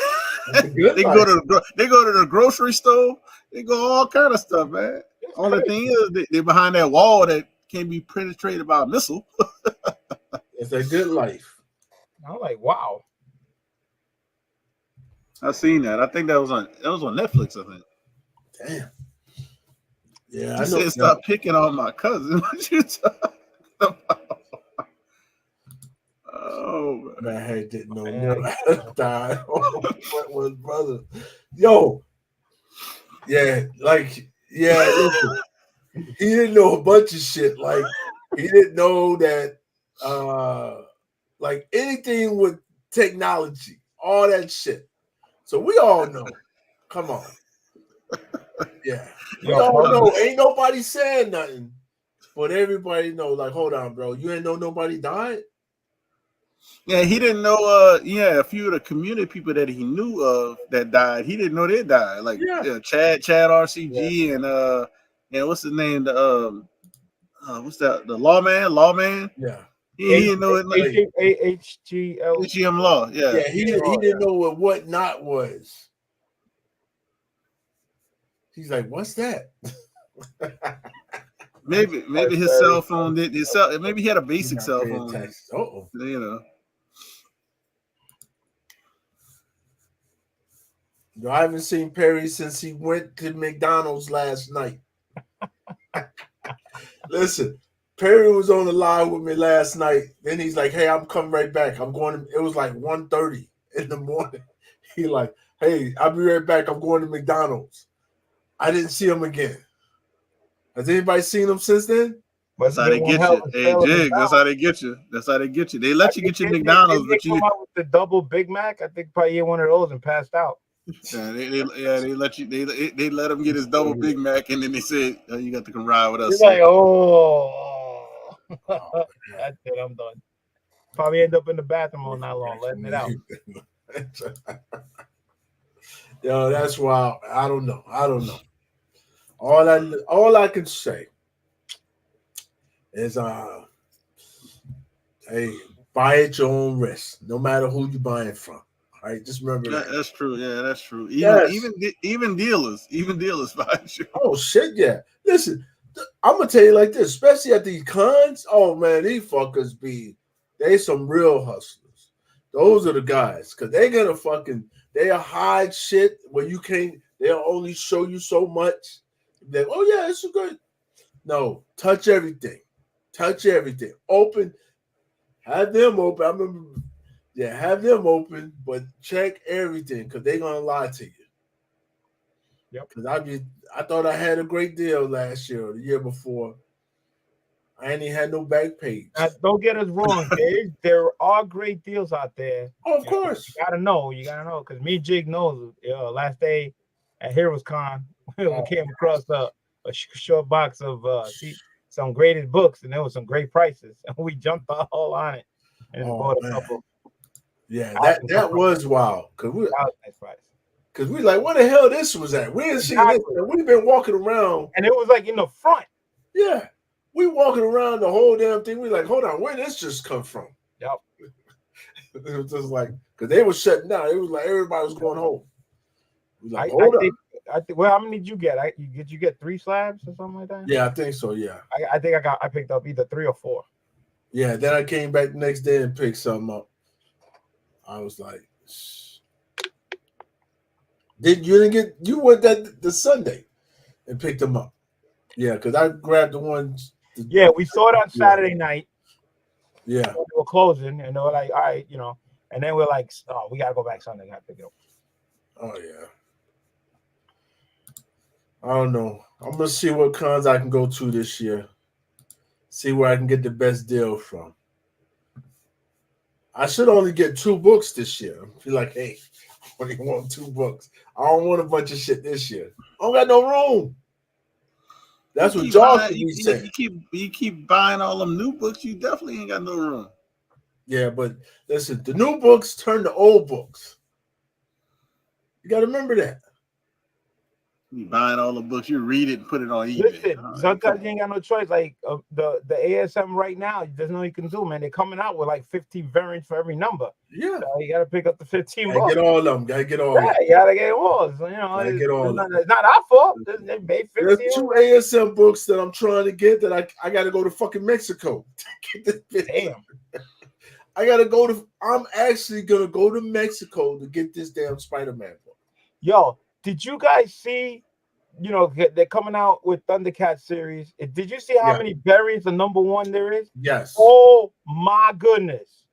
That's a good they life. go to the grocery store. They go all kind of stuff, man. It's Only crazy. thing is they behind that wall that can't be penetrated by a missile. It's a good life. I'm like, wow. I seen that. I think that was on Netflix. I think. Damn. Yeah, He I know. said, "Stop picking on my cousin." What you talking about? Oh man. Man, hey, didn't know Man. Neil died. What was brother? Yo, yeah, like listen, he didn't know a bunch of shit. Like he didn't know that, like anything with technology, all that shit. So we all know. Come on, yeah, we Yo, all know. Ain't nobody saying nothing, but everybody know. Like, hold on, bro, you ain't know nobody died. Yeah, he didn't know. A few of the community people that he knew of that died, he didn't know they died. Like Chad RCG and what's his name? The what's that? The lawman. Yeah. He didn't know it. Like HGL. HGM Law. Yeah. He didn't know what not was. He's like, what's that? Maybe his cell phone did his cell. Maybe he had a basic cell phone. Uh-oh. You know. No, I haven't seen Perry since he went to McDonald's last night. Listen, Perry was on the line with me last night. Then he's like, hey, I'm coming right back. I'm going to, it was like 1:30 in the morning. He like, hey, I'll be right back. I'm going to McDonald's. I didn't see him again. Has anybody seen him since then? That's how they get you. Hey, Jig, that's how they get you. That's how they get you. They let you get your McDonald's, but you come out with the double Big Mac. I think probably ate one of those and passed out. Yeah, they let you. They let him get his double Big Mac, and then they said, "Oh, you got to come ride with us." He's like, oh, that's it. I'm done. Probably end up in the bathroom all night long, letting it out. Yo, that's wild. I don't know. All I can say is, hey, buy at your own risk, no matter who you're buying from. All right, just remember that. That's true. Yeah, that's true. Even dealers buy you. Oh shit, yeah. Listen, I'm gonna tell you like this, especially at these cons. Oh man, these fuckers they some real hustlers. Those are the guys, because they'll hide shit where you can't. They'll only show you so much. Like, oh yeah, it's good. No, touch everything. Open. Have them open. I remember. Yeah, have them open, but check everything because they're gonna lie to you. Yep. Because I thought I had a great deal last year or the year before. I ain't even had no back page. Now, don't get us wrong, Dave. There are great deals out there. Oh, of course. You gotta know, because me and Jig knows. Last day at Heroes Con, we came across a short box of some graded books, and there was some great prices, and we jumped all on it and bought a couple. Yeah, that was wild because we like, where the hell this was at? We didn't see this. We've been walking around, and it was like in the front. Yeah, we walking around the whole damn thing. We like, hold on, where did this just come from? Yep. It was just like because they were shutting down. It was like everybody was going home. Like, I think. Well, how many did you get? Did you get 3 slabs or something like that? Yeah, I think so. Yeah. I think I picked up either 3 or 4. Yeah. Then I came back the next day and picked something up. I was like, you went that the Sunday and picked them up? Yeah, because I grabbed the ones. Yeah, we saw it on Saturday night. Yeah, they were closing, and they were like, all right, and then we're like, oh, we gotta go back Sunday. Gotta pick it up. Oh yeah. I don't know. I'm gonna see what cons I can go to this year. See where I can get the best deal from. I should only get 2 books this year. I feel like, hey, I only want 2 books. I don't want a bunch of shit this year. I don't got no room. That's what Josh said. You keep buying all them new books. You definitely ain't got no room. Yeah, but listen, the new books turn to old books. You got to remember that. You buying all the books, you read it and put it on eBay. Listen, sometimes you ain't got no choice. Like the ASM right now, there's nothing you can do, man. They're coming out with like 50 variants for every number. Yeah, So you gotta pick up the 15 gotta books. get all of them. Gotta get all of them. You gotta get all. So, you know, Gotta get all of them. it's not our fault. They made 50. There's 2 ASM books that I'm trying to get that I got to go to fucking Mexico to get this. Damn. I'm actually gonna go to Mexico to get this damn Spider-Man book. Yo, did you guys see? You know, they're coming out with Thundercat series. Did you see how many variants of #1 there is? Yes. Oh my goodness.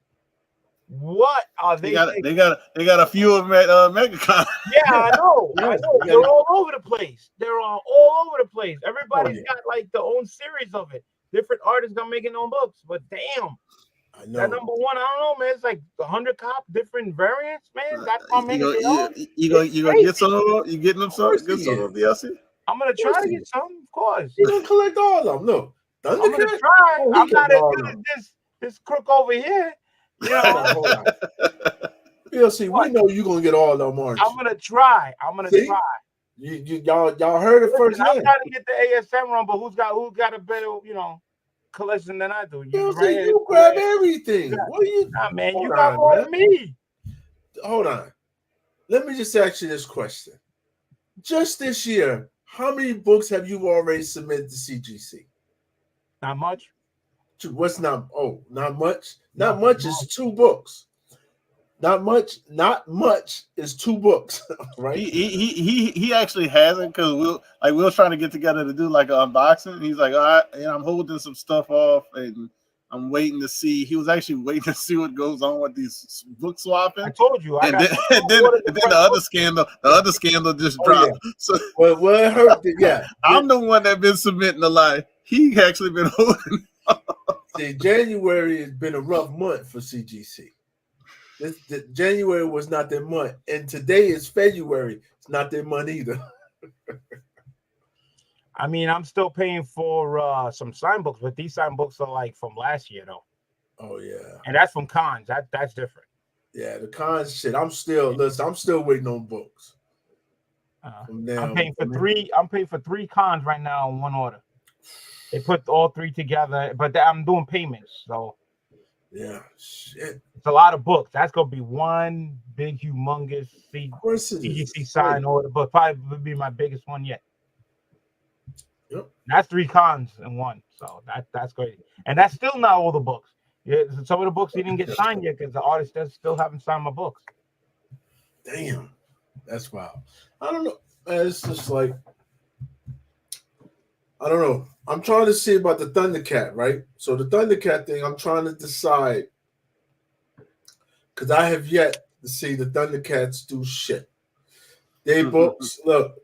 What are they? They got a few of them at MegaCon. Yeah, I know. Yeah. I know. They're all over the place. They're all over the place. Everybody's got like their own series of it. Different artists are making their own books. But damn, I know. that #1, I don't know, man. It's like 100 different variants, man. That's how many they are. You gonna get some of them? You getting them some? Get some of DLC? I'm gonna try to get some, of course. You gonna collect all of them? No. I'm gonna try. Oh, I'm not as good as this crook over here. You know. DLC, we know you're gonna get all of them, aren't you? I'm gonna try. Try. Y'all heard it first. I'm trying to get the ASM run, but who's got a better, collection than I do? You grab everything. What are you? Nah, man, you got more than me. Hold on. Let me just ask you this question. Just this year, how many books have you already submitted to CGC? Not much. What's not? Oh, not much. Not much is 2 books. Not much is 2 books, right? He actually hasn't, because we were trying to get together to do like an unboxing. He's like, all right, I'm holding some stuff off and I'm waiting to see. He was actually waiting to see what goes on with these book swapping. I told you. Then the other scandal just dropped. Yeah. So well, it hurt. Yeah, I'm the one that been submitting the lie. He actually been holding. See, January has been a rough month for CGC. January was not their month, and today is February. It's not their month either. I mean, I'm still paying for some sign books, but these sign books are like from last year, though. Oh yeah, and that's from cons. That's different. Yeah, the cons shit. I'm still waiting on books. I'm paying for 3. I'm paying for 3 cons right now in one order. They put all 3 together, but I'm doing payments, so yeah, shit. It's a lot of books. That's gonna be one big, humongous CGC sign order book. Probably would be my biggest one yet. Yep. That's 3 cons in one, so that's great. And that's still not all the books. Yeah, some of the books didn't get signed yet because the artists still haven't signed my books. Damn, that's wild. I don't know. It's just like, I don't know. I'm trying to see about the Thundercat, right? So the Thundercat thing, I'm trying to decide, because I have yet to see the Thundercats do shit. They books, look,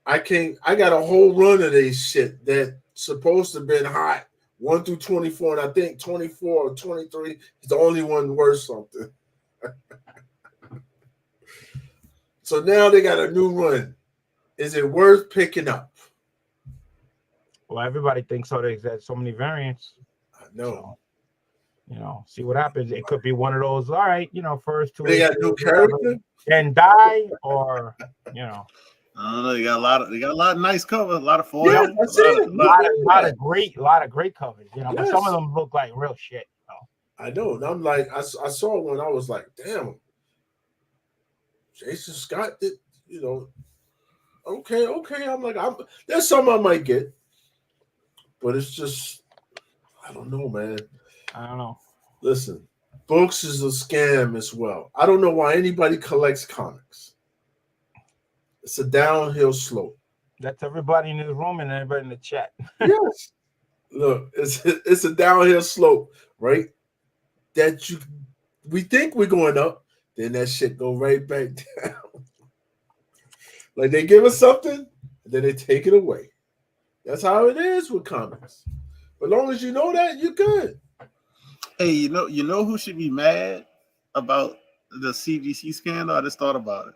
I got a whole run of these shit that supposed to have been hot, 1 through 24, and I think 24 or 23 is the only one worth something. So now they got a new run. Is it worth picking up? Well, everybody thinks so. There's so many variants. I know. So, see what happens. It could be one of those. All right, first 2. They got a new character and die, or I don't know. They got a lot of nice covers, a lot of foil. Yeah, that's it. A lot of great covers. But some of them look like real shit. I know. And I'm like, I saw one. I was like, damn. Jason Scott did, okay. I'm like, there's some I might get, but it's just, I don't know, man. I don't know. Listen, books is a scam as well. I don't know why anybody collects comics. It's a downhill slope. That's everybody in this room and everybody in the chat. Yes. Look, it's a downhill slope, right? We think we're going up, then that shit go right back down. Like they give us something, then they take it away. That's how it is with comics. But as long as you know that, you're good. Hey, you know who should be mad about the CGC scandal? I just thought about it.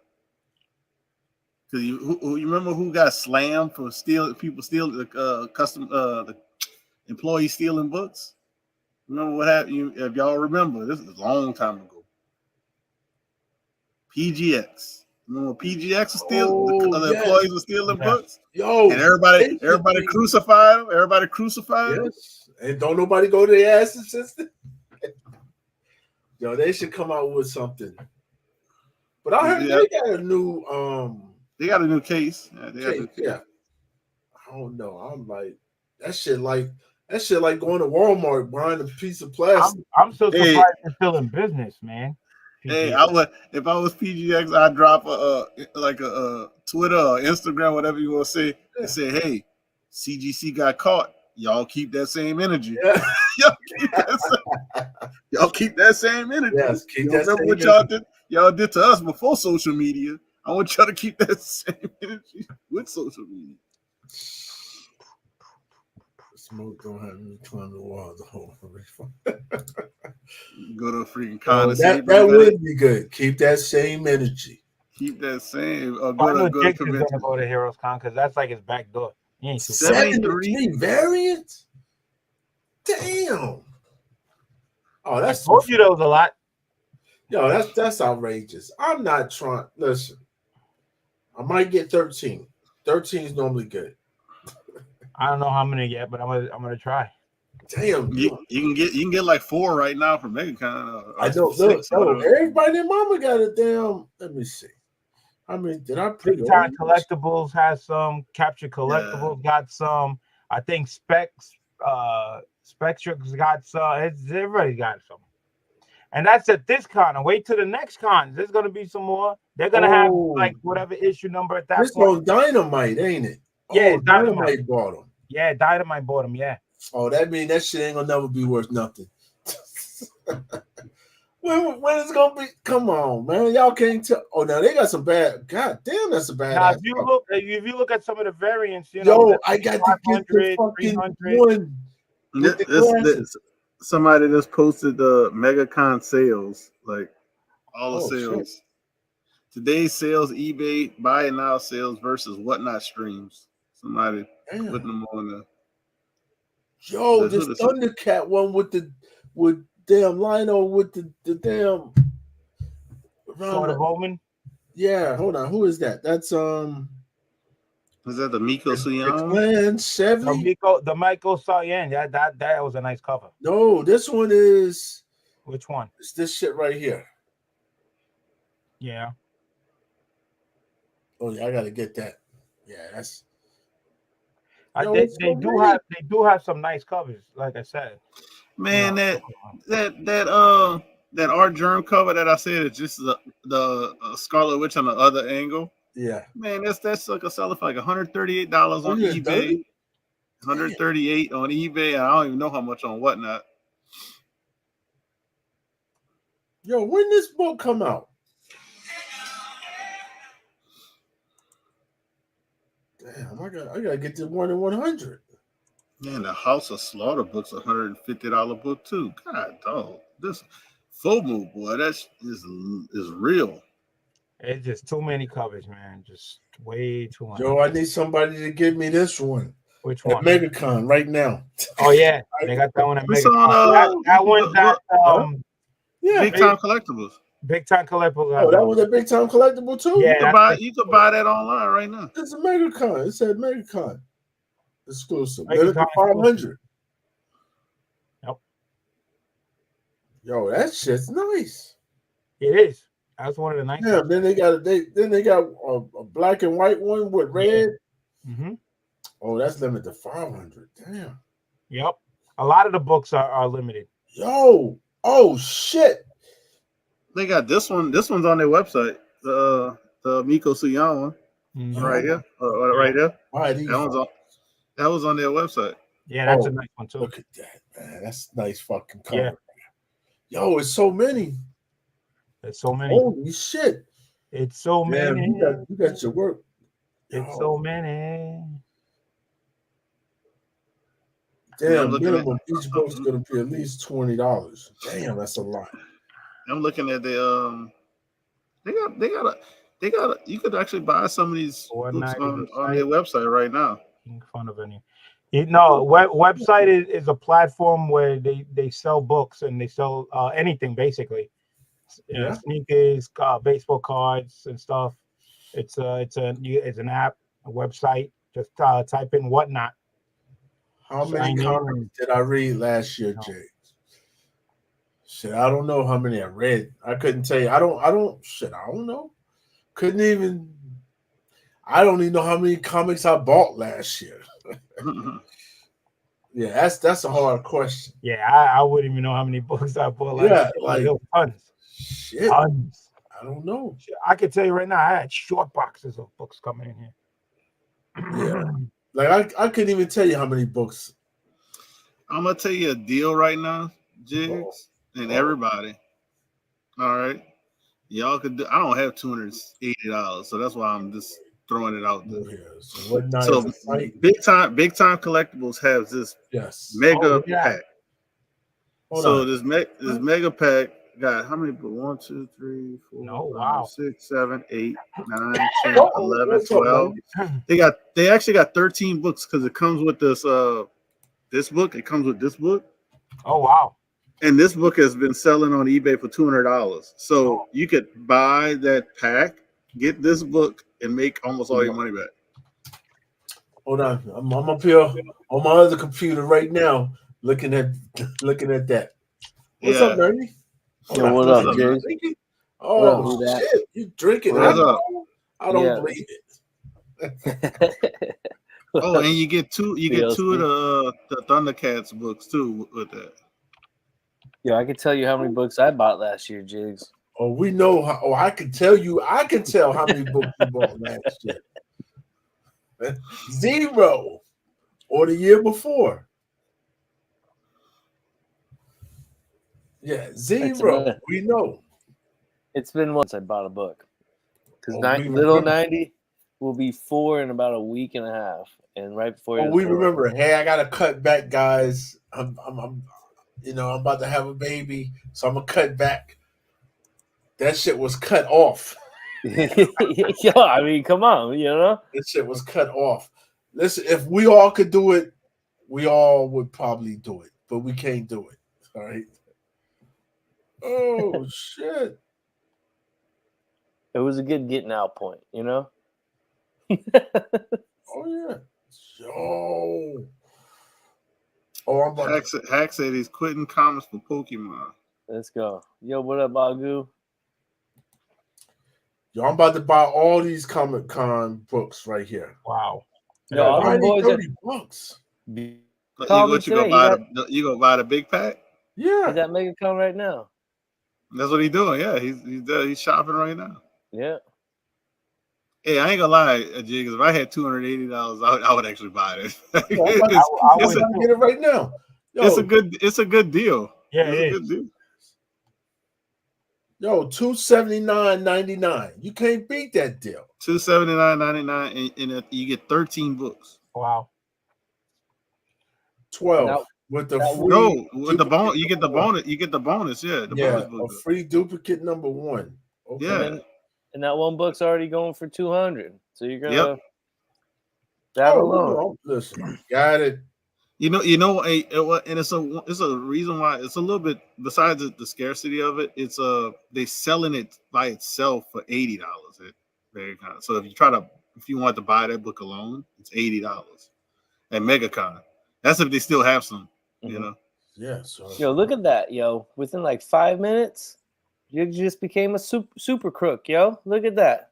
Because you remember who got slammed for people stealing the employees stealing books? Remember what happened? If y'all remember, this is a long time ago. PGX. When PGX was stealing, Oh, the yes. employees were stealing Yeah. books, Yo, and everybody they should be- crucified them. Everybody crucified them. Yes, and don't nobody go to their asses since then. Yo, they should come out with something. But I heard Yeah. they got a new They got a new case. Yeah, they got a new case. case. Yeah. I don't know. I'm like that shit like going to Walmart buying a piece of plastic. I'm so surprised Hey. they're still in business, man. Hey, PGX. if I was PGX, I'd drop a Twitter or Instagram, whatever you want to say, and say, "Hey, CGC got caught. Y'all keep that same energy. Yeah. Y'all keep that same energy. Yes, keep You that remember same what y'all did to us before social media. I want y'all to keep that same energy with social media." Smoke don't have me climb the wall. The whole Go to a freaking con. that would be good. Keep that same energy. Keep that same. Or I go know to Jix is convention. gonna go to Heroes Con because that's like his back door. He ain't too 73 variants. Damn. Oh, I that's told you there was a lot. Yo, that's outrageous. I'm not trying. Listen, I might get 13. 13 is normally good. I don't know how many yet, but I'm gonna try. Damn, You can get like 4 right now from MegaCon. I know. Look, everybody and mama got a damn. Let me see. I mean, did I Big Time Collectibles has some. Capture Collectibles got some. I think Spectrum's got some. Everybody got some. And that's at this con. And wait till the next con. There's gonna be some more. They're gonna have like whatever issue number at that this point. on Dynamite, ain't it? Yeah, Dynamite bought them. Yeah, Dynamite bought them. Yeah. Oh, that mean that shit ain't gonna never be worth nothing. when it's gonna be? Come on, man, y'all can't tell. Oh, now they got some bad. God damn, that's a bad. Now, if you look at some of the variants, you know, I got to get the fucking one. Somebody just posted the MegaCon sales, like all the sales. Shit. Today's sales, eBay buy and now sales versus Whatnot streams. Somebody putting them on the. Yo, this Thundercat one with damn Lino with the damn. Sort of Omen. Yeah, hold on. Who is that? That's Is that the Miko Suyan? Clan 70? The Miko Suyan. Yeah, that was a nice cover. No, this one is. Which one? It's this shit right here. Yeah. Oh yeah, I gotta get that. Yeah, that's. They do have some nice covers, like I said. Man, that art germ cover that I said is just the Scarlet Witch on the other angle. Yeah, man, that's like a seller for like $138 on eBay, $138 on eBay. And I don't even know how much on Whatnot. Yo, when this book come out? Damn, I gotta get this 1 in 100. Man, the House of Slaughter book's $150 book too. God dog, this FOMO boy, that is real. It's just too many covers, man. Just way too much. Yo, I need somebody to give me this one. Which one? MegaCon right now. Oh yeah, they got that one at MegaCon. That one's at Big Time Collectibles. Big Time Collectibles. Oh, that was a Big Time Collectible too. Yeah, you could buy that online right now. It's a MegaCon. It said MegaCon exclusive. MegaCon 500. Yep. Yo, that shit's nice. It is. That's one of the nice. Yeah. Then they got a black and white one with red. Mm-hmm. Oh, that's limited to 500. Damn. Yep. A lot of the books are limited. Yo. Oh shit. They got this one. This one's on their website. The Miko Suyan one, right here, right here. That was on their website. Yeah, that's a nice one too. Look at that, man. That's a nice fucking cover. Yeah. Yo, it's so many. It's so many. Holy shit! It's so many. You got your work. It's so many. Damn, minimum each book's gonna be at least $20. Damn, that's a lot. I'm looking at the they got you could actually buy some of these books on their website right now. In front of any, website is a platform where they sell books and they sell anything basically, sneakers, baseball cards and stuff. It's an app, a website. Just type in Whatnot. How many Sign in comics and- did I read last year, No. Jay? Shit, I don't know how many I read. I couldn't tell you. I don't know. Couldn't even. I don't even know how many comics I bought last year. Yeah, that's a hard question. Yeah, I wouldn't even know how many books I bought last Yeah, year. like There were tons. shit. Tons. I don't know. I can tell you right now, I had short boxes of books coming in here. Yeah. Like I couldn't even tell you how many books. I'm gonna tell you a deal right now, Jigs, and everybody. All right, y'all could do. I don't have $280, so that's why I'm just throwing it out there. Yeah. So Whatnot So is a site. big time collectibles has this Yes. mega yeah. pack. Hold So on. this mega pack got how many? 1, 2, 3, 4, No, 5, wow. 6, 7, 8, 9, 10, Oh, 11, what's up, 12. man? They actually got 13 books because it comes with this book. It comes with this book. Oh wow. And this book has been selling on eBay for $200. So you could buy that pack, get this book, and make almost all your money back. Hold on. I'm up here on my other computer right now, looking at that. What's up, Ernie? Yo, what up, Jay? Oh What up, who that? shit! You drinking? What's up? I don't Yeah. believe it. Oh, and you get two of PLC. the Thundercats books too with that. Yo, I can tell you how many books I bought last year, Jigs. Oh, we know. I can tell how many books you bought last year. 0, or the year before. Yeah, 0. We know. It's been once I bought a book. Because Oh, we Little remember. 90 will be 4 in about a week and a half. And right before Oh, we remember. Hey, I gotta cut back, guys. I'm about to have a baby, so I'm gonna cut back. That shit was cut off. Yo, I mean, come on, you know? That shit was cut off. Listen, if we all could do it, we all would probably do it, but we can't do it. All right. Oh shit. It was a good getting out point, you know? Oh yeah. Yo. Oh, I'm about Hack said he's quitting comics for Pokemon. Let's go. Yo, what up, Agu? I'm about to buy all these Comic Con books right here. Wow. Yo, all Why them they boys 30 bucks? Call me today. You gonna buy the big pack? Yeah. He's at MegaCon right now. That's what he's doing. Yeah, he's shopping right now. Yeah. Hey, I ain't gonna lie, Jigs. If I had $280, I would actually buy it. I'm about to get it right now. Yo, it's a good deal. Yeah, it's a good deal. Yo, $279.99. You can't beat that deal. $279.99, and you get 13 books. Wow. 12 Now- with the free. No, with the duplicate bonus, you get the number one. bonus. You get the bonus. Yeah, the Yeah, bonus a book. free duplicate number 1. Okay. Yeah. And that one book's already going for 200. So you're gonna Yep. that Oh, alone. no, listen, got it. And it's a reason why it's a little bit besides the scarcity of it. It's they selling it by itself for $80 at MegaCon. So if you want to buy that book alone, it's $80 at MegaCon. That's if they still have some, you know. Yeah. So Yo, look at that, yo. Within like 5 minutes, you just became a super crook, yo. Look at that.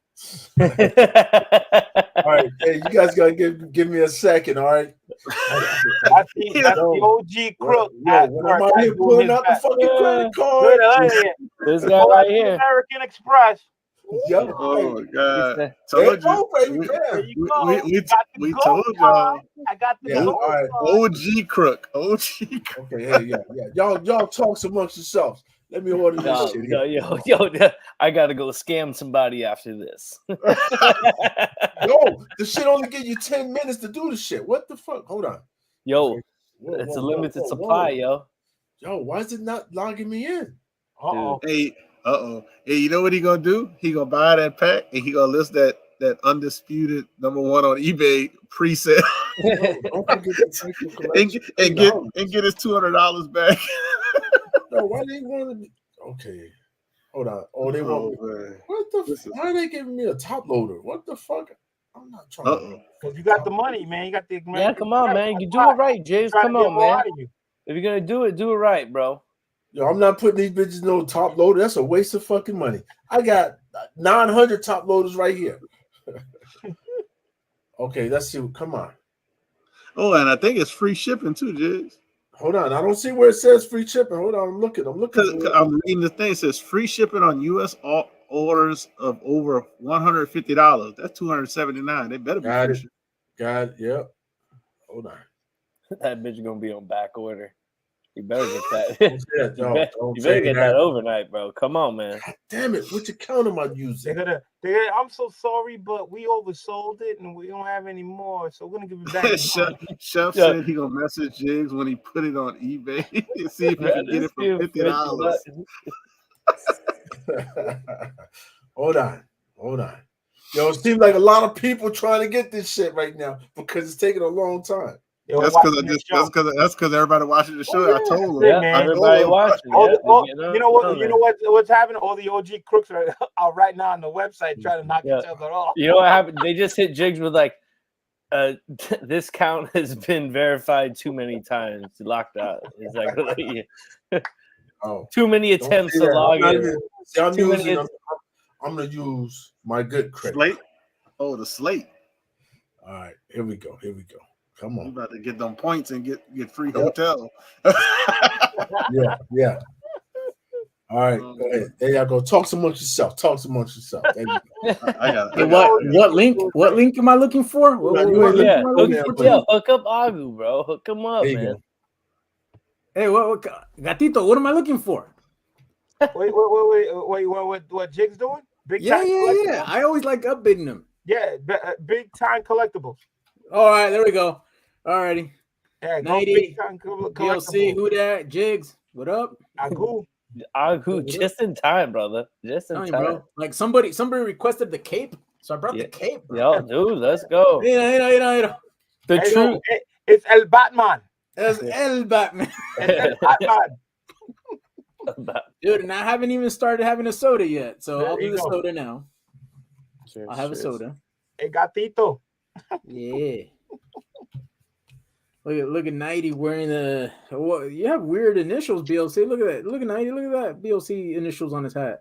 all right, hey, you guys gotta give me a second, all right? That's the OG crook. When I'm out here pulling out the fucking credit card. This guy right here. American Express. Yo, Oh my God! there Told you go, you. baby. There you go. We told y'all. I got the Yeah, gold all right. card. OG crook. OG crook. Okay, hey, yeah. Y'all talk amongst yourselves. Let me order this shit here. Yo, I gotta go scam somebody after this. Yo, the shit only give you 10 minutes to do the shit. What the fuck? Hold on. Yo, Whoa, it's whoa, a limited whoa, supply, whoa. yo. Yo, why is it not logging me in? Uh-oh. Hey, Hey, you know what he gonna do? He gonna buy that pack and he gonna list that undisputed number 1 on eBay pre-sale Don't forget to take your collection. and get his $200 back. No, why they want to? Okay. Hold on. Oh, they want me. man. What the? This is- Why are they giving me a top loader? What the fuck? I'm not trying. Uh-oh. Because you got the money, man. You got the Yeah, come on, man. You do it right, Jigs. Come on, man. If you're gonna do it right, bro. Yo, I'm not putting these bitches no top loader. That's a waste of fucking money. I got 900 top loaders right here. Okay, let's see. Come on. Oh, and I think it's free shipping too, Jigs. Hold on. I don't see where it says free shipping. Hold on. I'm looking. Because I'm reading the thing. It says free shipping on U.S. orders of over $150. That's $279. They better be Got free it. shipping. Got it. Yep. Hold on. That bitch gonna be on back order. You better get that. Don't say that, You dog. better, Don't you say better get that overnight, bro. Come on, man. God damn it. Which account am I They're using? gonna, I'm so sorry, but we oversold it and we don't have any more. So we're gonna give it back. Chef Yeah. said he gonna message Jigs when he put it on eBay and see if he can get it for $50. Hold on. Yo, it seems like a lot of people trying to get this shit right now because it's taking a long time. Yo, That's watching because the show. that's because everybody watching the show. Oh, I yeah. told Yeah, him. man. I told Everybody him. watching. All Yeah, the- all- you you know what? What's happening? All the OG crooks are right now on the website trying to knock Yeah. each other off. You know what happened? They just hit Jigs with like, this count has been verified too many times. Locked out. It's like Oh, too many don't attempts say to that. log I'm in. not- see, I'm Too many gonna use my good credit. Slate. Oh, the slate. All right, here we go. Come You on. about to get them points and get free Yep. hotel. Yeah. All right, go ahead. There y'all go. Talk amongst yourself. There you go. I got Hey, it. what link? What link am I looking for? What You ain't link Yeah, am I hook, looking for? yeah, hook up Agu, bro. Hook him up, There you man. go. Hey, what Gatito? What am I looking for? Wait, what Jig's doing? Big Yeah. time collectibles? I always like updating them. Yeah, big time collectibles. All right, there we go. All righty. Yeah, go 90, big time DLC, collectibles. who that? Jigs, what up? Agu. Agu, just in time, brother. Just in Telling you, time. bro. Like somebody requested the cape, so I brought the cape. Bro. Yo, dude, let's go. You know. The Hey, truth. it's El Batman. That's El Batman. It's El Batman. Dude, and I haven't even started having a soda yet, so There I'll do you the go. soda now. Cheers, I'll have a cheers. soda. El Gatito. Yeah. Look at 90 wearing the. What you have weird initials, BLC. Look at that. Look at 90. Look at that BLC initials on his hat.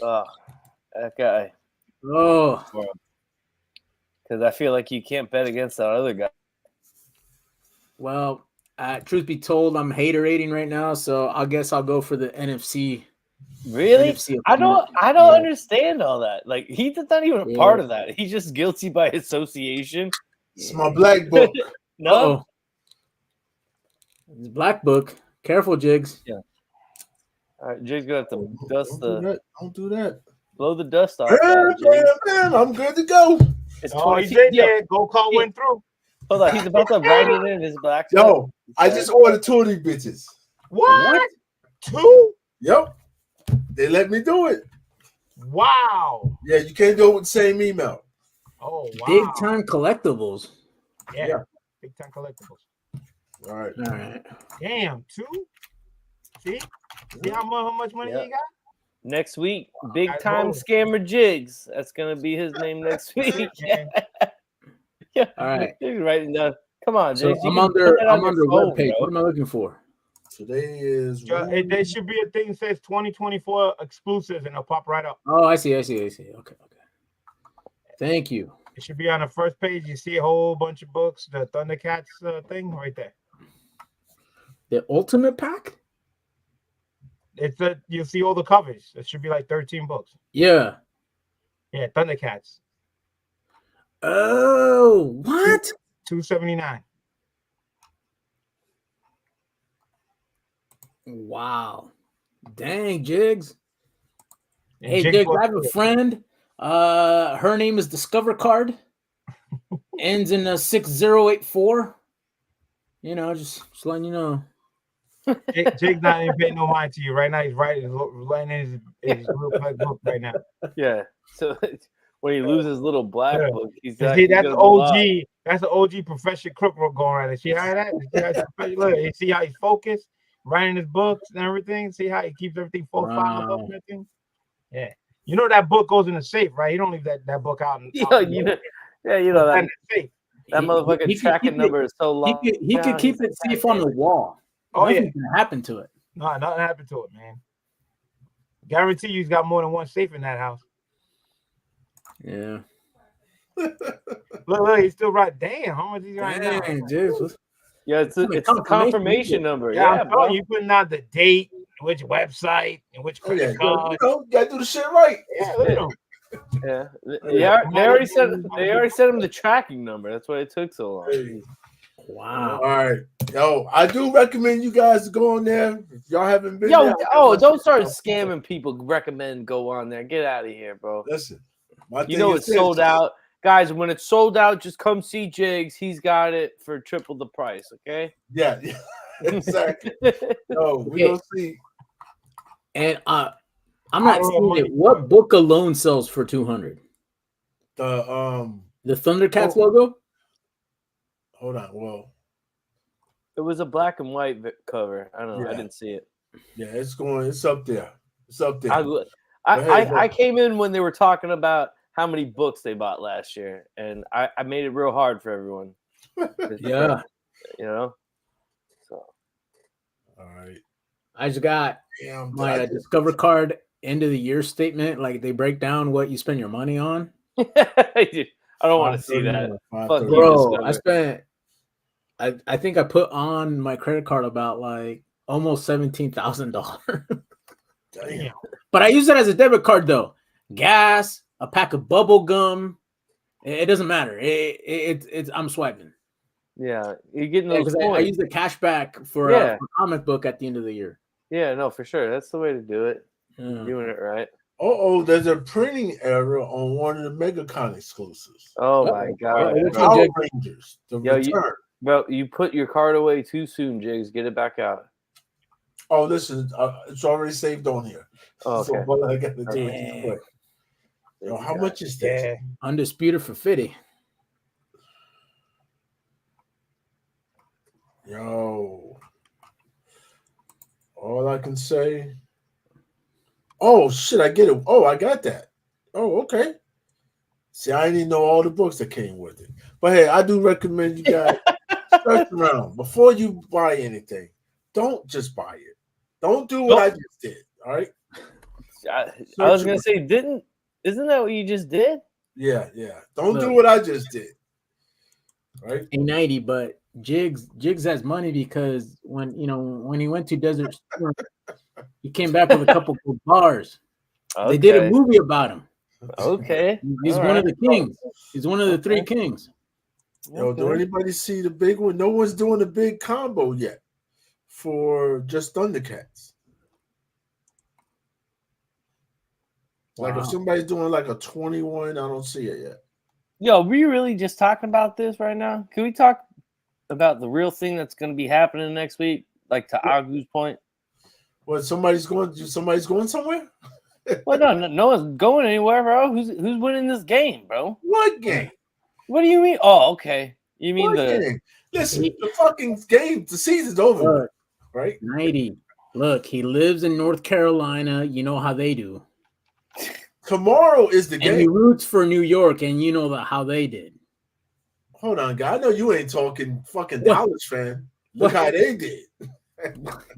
Oh, that guy. Oh, Because I feel like you can't bet against that other guy. well. Truth be told, I'm hater-rating right now, so I guess I'll go for the NFC. Really? NFC I don't Yeah. understand all that. Like he's not even a Yeah. part of that. He's just guilty by association. It's my black book. No. Uh-oh. It's Black Book. Careful, Jigs. All right, Jay's gonna have to dust Don't do that. blow the dust off. Man, that, Jay. man, I'm good to go. It's Oh, 20 he's in Yo, there. Go call went through. hold on, he's about to write it in his black. Yo, I just ordered 2 of these bitches. What? 2? Yep. They let me do it. Wow. Yeah, you can't do it with the same email. Oh, wow. Big time collectibles. Yeah. Big time collectibles. All right. All right. Damn, 2? See how much money Yeah. he got? Next week, big I time know. scammer Jigs. That's gonna be his name next week. Man. Yeah. All right. He's writing down. Come on, So Jigs. you I'm can put under that on your phone, webpage. bro. What am I looking for? Today is There should be a thing that says 2024 exclusives and it'll pop right up. Oh, I see. Okay. Thank you. It should be on the first page. You see a whole bunch of books, the Thundercats thing right there. The Ultimate Pack? You'll see all the covers. It should be like 13 books. Yeah. Yeah, Thundercats. Oh, what? $279. Wow. Dang, Jigs. And Hey, Jig Jigs, Book- I have a friend. Her name is Discover Card. Ends in 6084. You know, just letting you know. Jig's not even paying no mind to you right now. He's writing his real black book right now. Yeah. So when he loses little black Yeah. book, he's See, he's that's gonna OG. be That's an OG professional crook going right there. See how that? See how that? Look, you see how he's focused. writing his books and everything. See how he keeps everything full filed up Wow. and everything. Yeah, you know that book goes in the safe, right? You don't leave that book out. Yo, you know, yeah, you know out that, in the safe. that motherfucking He could tracking keep number it- is so long. He could keep it safe on the wall. Oh, yeah. Nothing's gonna happen to it. No, nothing happened to it, man. Guarantee you, he's got more than one safe in that house. Yeah. Look, he's still right. Damn, how much he's right now? Dang, Jigs. Yeah, it's the confirmation confirmation number. Yeah, Yeah, I'm bro. telling you, putting out the date, which website, and which Oh, yeah, credit card. you gotta do the shit right. Yeah, look at him. Yeah, they already sent him the tracking number. That's why it took so long. Hey. Wow. All right. Yo, I do recommend you guys to go on there. If y'all haven't been Yo, there, don't start scamming people. Recommend go on there. Get out of here, bro. Listen, my You thing know is it's this. sold out, guys. When it's sold out, just come see Jigs. He's got it for triple the price. Okay. Yeah, exactly. No, we Okay. don't see. And I'm not I don't seeing know. it. What book alone sells for 200? The The Thundercats Oh. logo? hold on. Well, It was a black and white cover. I don't know. I Yeah. didn't see it. yeah, it's up there. It's up there. I came in when they were talking about how many books they bought last year, and I made it real hard for everyone. Yeah. You know. So All right. I just got Damn, my Discover Card end of the year statement. Like they break down what you spend your money on. I don't want to see that. Fuck you. Bro, Discover. I spent I think I put on my credit card about like almost $17,000. Damn. But I use it as a debit card though. Gas, a pack of bubble gum. It doesn't matter. It's I'm swiping. Yeah, you're getting those Because I points. use the cash back for Yeah. a comic book at the end of the year. Yeah, no, for sure. That's the way to do it. Yeah. Doing it right. There's a printing error on one of the MegaCon exclusives. Oh Uh-oh. my god. Which one, Power Jake? Rangers, the Yo, you- return. Bro, you put your card away too soon, Jigs. Get it back out. Oh, listen, it's already saved on here. Oh, So okay. all I got to do is Dang. just click. Yo, how much is this? Yeah. Undisputed for 50. Yo, all I can say. Oh shit, I get it. Oh, I got that. Oh, okay. See, I didn't know all the books that came with it. But hey, I do recommend you guys search around before you buy anything. Don't just buy it. Don't do what I just did. All right. I was gonna say, isn't that what you just did? Yeah. Don't do Look. what I just did. Right? $890, but Jigs has money because when he went to Desert Storm, he came back with a couple of bars. They did a movie about him. Okay. He's All one of right. the kings. He's one of the three Okay. kings. Yo, do anybody see the big one? No one's doing the big combo yet for just Thundercats. Like Wow. if somebody's doing like a 21, I don't see it yet. Yo, we really just talking about this right now? Can we talk about the real thing that's going to be happening next week? Like to Agu's point. What, somebody's going somewhere? Well, no one's going anywhere, bro. Who's winning this game, bro? What game? What do you mean? Oh, okay. You mean What the game? Listen, the fucking game, the season's over, Look, right? 90. Look, he lives in North Carolina. You know how they do. Tomorrow is the And he game. roots for New York, and you know how they did. Hold on, guy. I know you ain't talking fucking What? Dallas fan. Look how they did.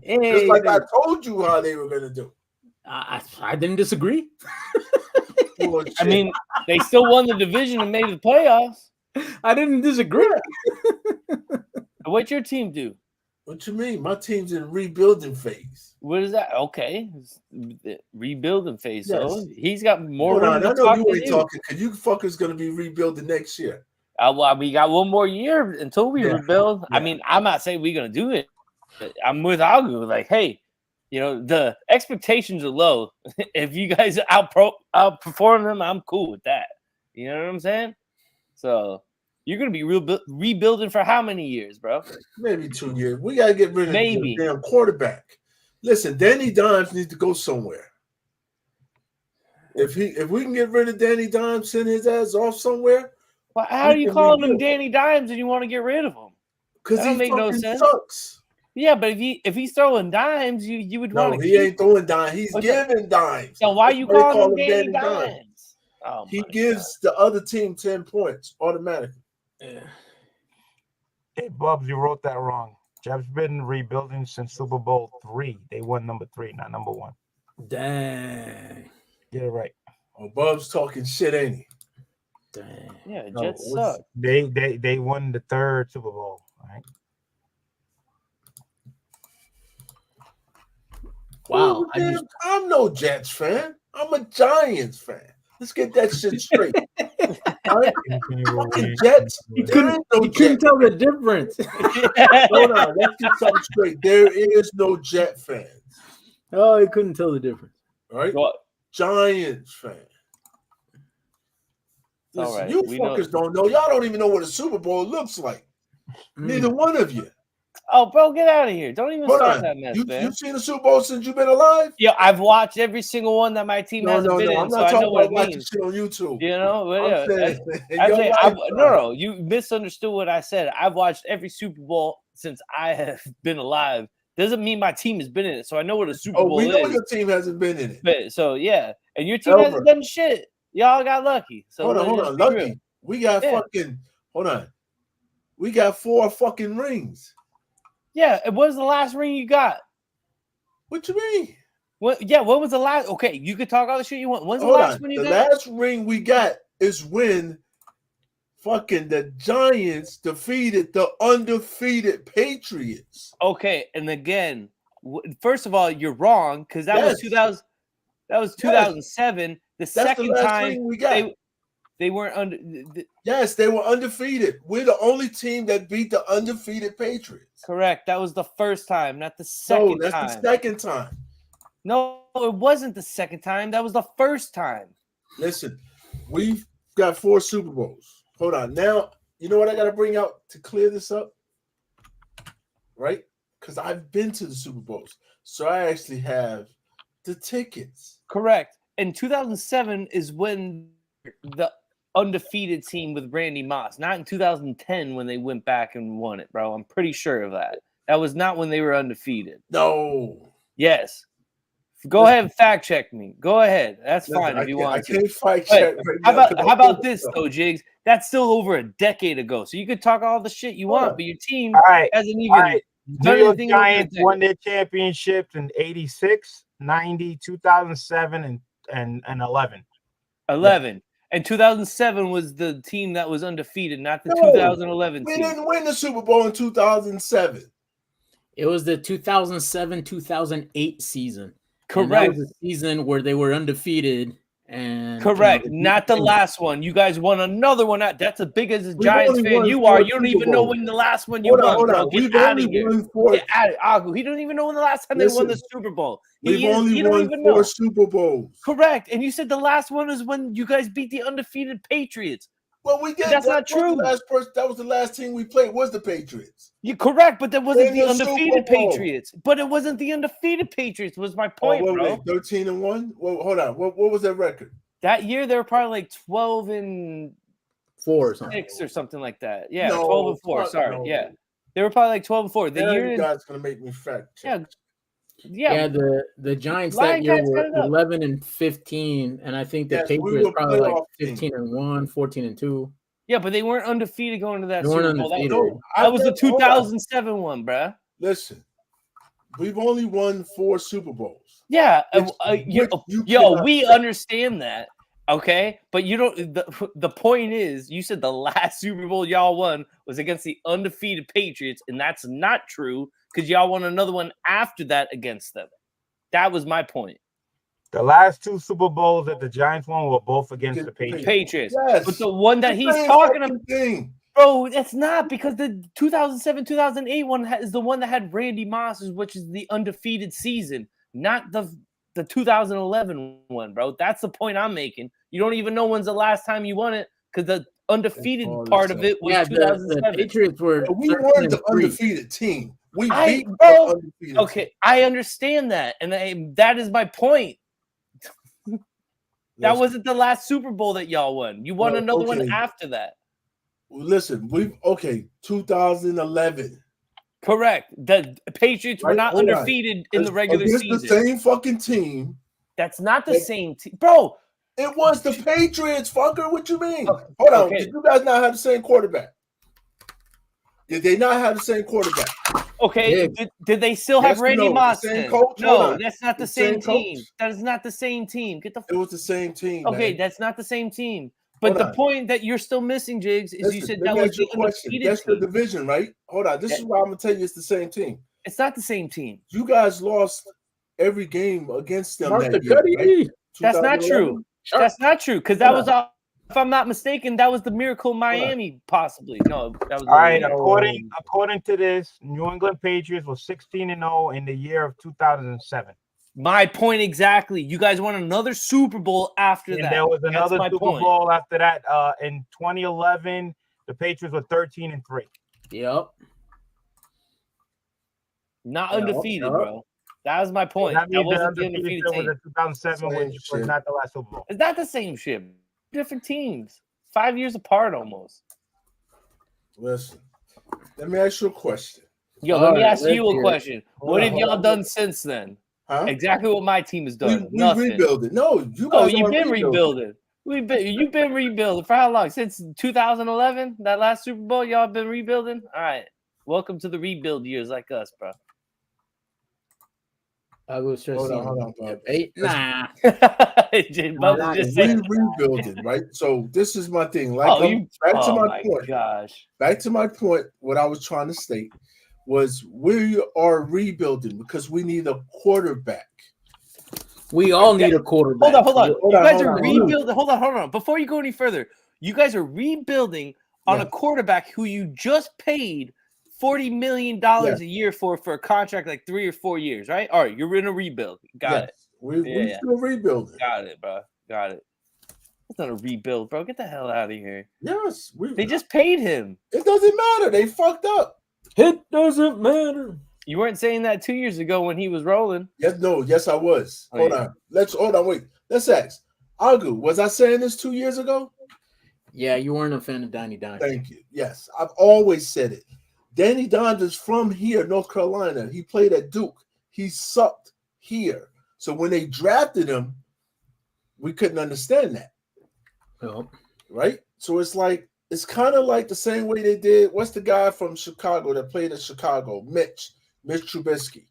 Hey, Just like I told you how they were gonna do. I didn't disagree. Bullshit. I mean, they still won the division and made the playoffs. I didn't disagree. What'd your team do? What you mean? My team's in rebuilding phase. What is that? Okay. It's the rebuilding phase. So Yes. he's got more Hold room on, to I know talk you than ain't you. talking because you fuckers gonna be rebuilding next year. Well, we got one more year until we Yeah. rebuild. I Yeah. mean, I'm not saying we're gonna do it. But I'm with Agu. Like, hey, the expectations are low. If you guys outperform them, I'm cool with that. You know what I'm saying? So you're gonna be rebuilding for how many years, bro? Maybe 2 years. We gotta get rid of Maybe. the damn quarterback. Listen, Danny Dimes needs to go somewhere. If we can get rid of Danny Dimes, send his ass off somewhere, Well, how We are you can calling him rebuild. Danny Dimes and you want to get rid of him? because That he don't make no fucking sense. sucks. Yeah, but if he's throwing dimes, you would No, want to. he ain't throwing dimes. He's What's that? giving dimes. So why That's you why they calling call him Danny Dimes. Dimes? Oh He my gives the other team 10 points automatically. Yeah. Hey, Bubs, you wrote that wrong. Jeff's been rebuilding since Super Bowl III. They won number 3, not number 1. Dang. Get it right. Oh, Bub's talking shit, ain't he? Dang. Yeah, No, Jets what's- suck. They won the 3rd Super Bowl. Right? Wow. I'm no Jets fan. I'm a Giants fan. Let's get that shit straight. All right? Fucking Jets. You There is no couldn't, you couldn't Jets. tell the difference. Hold on, let's get something straight. There is no Jet fans. Oh, he couldn't tell the difference. All right? What? Giants fan. All Listen, right, you we know- fuckers don't know. Y'all don't even know what a Super Bowl looks like. Neither one of you. Oh, bro, get out of here! Don't even Hold start on. that mess, man. You've seen a Super Bowl since you've been alive? Yeah, I've watched every single one that my team hasn't been in, I'm so not I know talking what about it watching means. shit on YouTube. You know, but yeah, I'm saying, I'm your saying, lifetime. no, you misunderstood what I said. I've watched every Super Bowl since I have been alive. Doesn't mean my team has been in it, so I know what a Super Oh, Bowl we know is. your team hasn't been in it. But, so yeah, and your team Ever. hasn't done shit. Y'all got lucky. So Hold on. let's be real. Lucky. We got Yeah. fucking, hold on. We got 4 fucking rings. Yeah, and what was the last ring you got? What you mean? What? Yeah, what was the last? Okay, you could talk all the shit you want. When's the Hold last on. one you The got? last ring we got is when fucking the Giants defeated the undefeated Patriots. Okay, and again, first of all, you're wrong because that was Yes. 2000. That was 2007. The That's second the last time ring we got. they weren't under. Yes, they were undefeated. We're the only team that beat the undefeated Patriots. Correct. That was the first time, not the No, second that's time. the second time. No, it wasn't the second time. That was the first time. Listen, we've got 4 Super Bowls. Hold on. Now, you know what I got to bring out to clear this up? Right? Because I've been to the Super Bowls. So I actually have the tickets. Correct. And 2007 is when the undefeated team with Randy Moss, not in 2010 when they went back and won it, bro. I'm pretty sure of that. That was not when they were undefeated. No. Yes. Go ahead and fact check me. Go ahead. That's fine if you want I to. can't fight But check right How now about 'cause how I'm about full this of though, Jigs? That's still over a decade ago. So you could talk all the shit you Hold want, on. but your team All right. hasn't even All right. New done York anything over a Giants decade. won their championships in 86, 90, 2007, and 11. 11. And 2007 was the team that was undefeated, not the No, 2011 We team. didn't win the Super Bowl in 2007. It was the 2007-2008 season. And that Correct. was the season where they were undefeated. And Correct. you know, Not the last one. You guys won another one. That's as big as a We've Giants only fan won you 4 are. You don't Super even know Bowls. when the last one you Hold on, won, hold bro. on. Get We've out only of here. won 4. Get out of Agu. He don't even know when the last time they won the Listen, Super Bowl. We've He only don't won even 4 know. Super Bowls. Correct. And you said the last one is when you guys beat the undefeated Patriots. Well, we did. That's that not was true. The last person. That was the last team we played. Was the Patriots? You're correct, but that wasn't In the the Super undefeated Bowl. Patriots. But it wasn't the undefeated Patriots, was my Oh, point, what were bro. they? 13-1. Well, hold on. What was their record? That year they were probably like 12-6 4 or something. or something like that. Yeah, No, 12-4. fuck Sorry. no. Yeah. They were probably like 12-4. The Now year you is guys gonna make me fact check. yeah. The Giants Lion that year Cats were got it up. 11-15, and I think the Yes, we Patriots were probably like playoff team. 15-1, 14-2. Yeah, but they weren't undefeated going to that They weren't Super Bowl. That, undefeated. No, that was the hold on. 2007 one, bruh. Listen, we've only won 4 Super Bowls. Yeah, Which you cannot we say. understand that. Okay, but you don't. The point is, you said the last Super Bowl y'all won was against the undefeated Patriots, and that's not true because y'all won another one after that against them. That was my point. The last 2 Super Bowls that the Giants won were both against the Patriots. Patriots, Yes. but the one that The he's same talking fucking about, thing. bro, it's not because the 2007-2008 one is the one that had Randy Moss, which is the undefeated season, not the 2011 one, bro. That's the point I'm making. You don't even know when's the last time you won it because the undefeated all part this of it was Yeah, 2007. the Patriots were But we weren't the 13-3. undefeated team. We beat bro, the undefeated Okay, team. I understand that, and that is my point. That Listen, wasn't the last Super Bowl that y'all won. You won Well, another okay. one after that. listen, 2011. Correct. The Patriots were Right, not hold on. undefeated in the regular Against season. the same fucking team. That's not the same team, bro. It was the Patriots, fucker. What you mean? Okay. Hold on. Okay. Did you guys not have the same quarterback? Did they not have the same quarterback? Okay, did they still have Yes or Randy no? Moss? The same then? coach? Hold No, on. that's not the The same same team. coach? That is not the same team. Get the It was the same team. okay. Man. That's not the same team. But Hold the on. point that you're still missing, Jigs, is you Listen, said let that me was ask you the a question. undefeated That's the team. division, right? Hold on. This is why I'm gonna tell you it's the same team. It's not the same team. You guys lost every game against them Martha that year, Cuddy. right? That's not 2011? true. Sharp. That's not true because that was, if I'm not mistaken, that was the Miracle Miami, possibly. No, that was All right. the According to this, New England Patriots was 16-0 in the year of 2007. My point exactly. You guys won another Super Bowl after And that. there was That's another my Super point. Bowl after that. In 2011, the Patriots were 13-3. Yep. Not Yep, undefeated, yep. bro. That was my point. That That means the wasn't the undefeated undefeated was team. in 2007, Same which was shit. not the last Super Bowl. It's not the same shit. Different teams. 5 years apart almost. Listen, let me ask you a question. Yo, All let me right, ask you let's a hear it. question. Hold What on, have hold y'all on. done since then? Huh? Exactly what my team has done. We Nothing. rebuilding. No, you Oh, guys you've aren't been rebuilding. rebuilding. You've been rebuilding for how long? Since 2011, that last Super Bowl, y'all been rebuilding. All right, welcome to the rebuild years, like us, bro. I was just Hold on, Bob. Nah. Bubba just said, We rebuilding, right? So this is my thing. Like, back to my point. Gosh. Back to my point. What I was trying to state was we are rebuilding because we need a quarterback. We all need a quarterback. Hold on. Hold You on, guys hold are on. rebuilding. Hold on. Before you go any further, you guys are rebuilding on a quarterback who you just paid $40 million a year for a contract like 3 or 4 years, right? All right, you're in a rebuild. Got it. We still rebuilding. Got it, bro. Got it. It's not a rebuild, bro. Get the hell out of here. Yes, they just paid him. It doesn't matter. They fucked up. It doesn't matter. You weren't saying that 2 years ago when he was rolling. Yes, I was. Hold on. Wait. Let's ask. Agu, was I saying this 2 years ago? Yeah, you weren't a fan of Danny Dimes. Thank you. Yes, I've always said it. Danny Dimes is from here, North Carolina. He played at Duke. He sucked here. So when they drafted him, we couldn't understand that. Oh. Right? So it's kind of like the same way they did. What's the guy from Chicago that played at Chicago? Mitch Trubisky.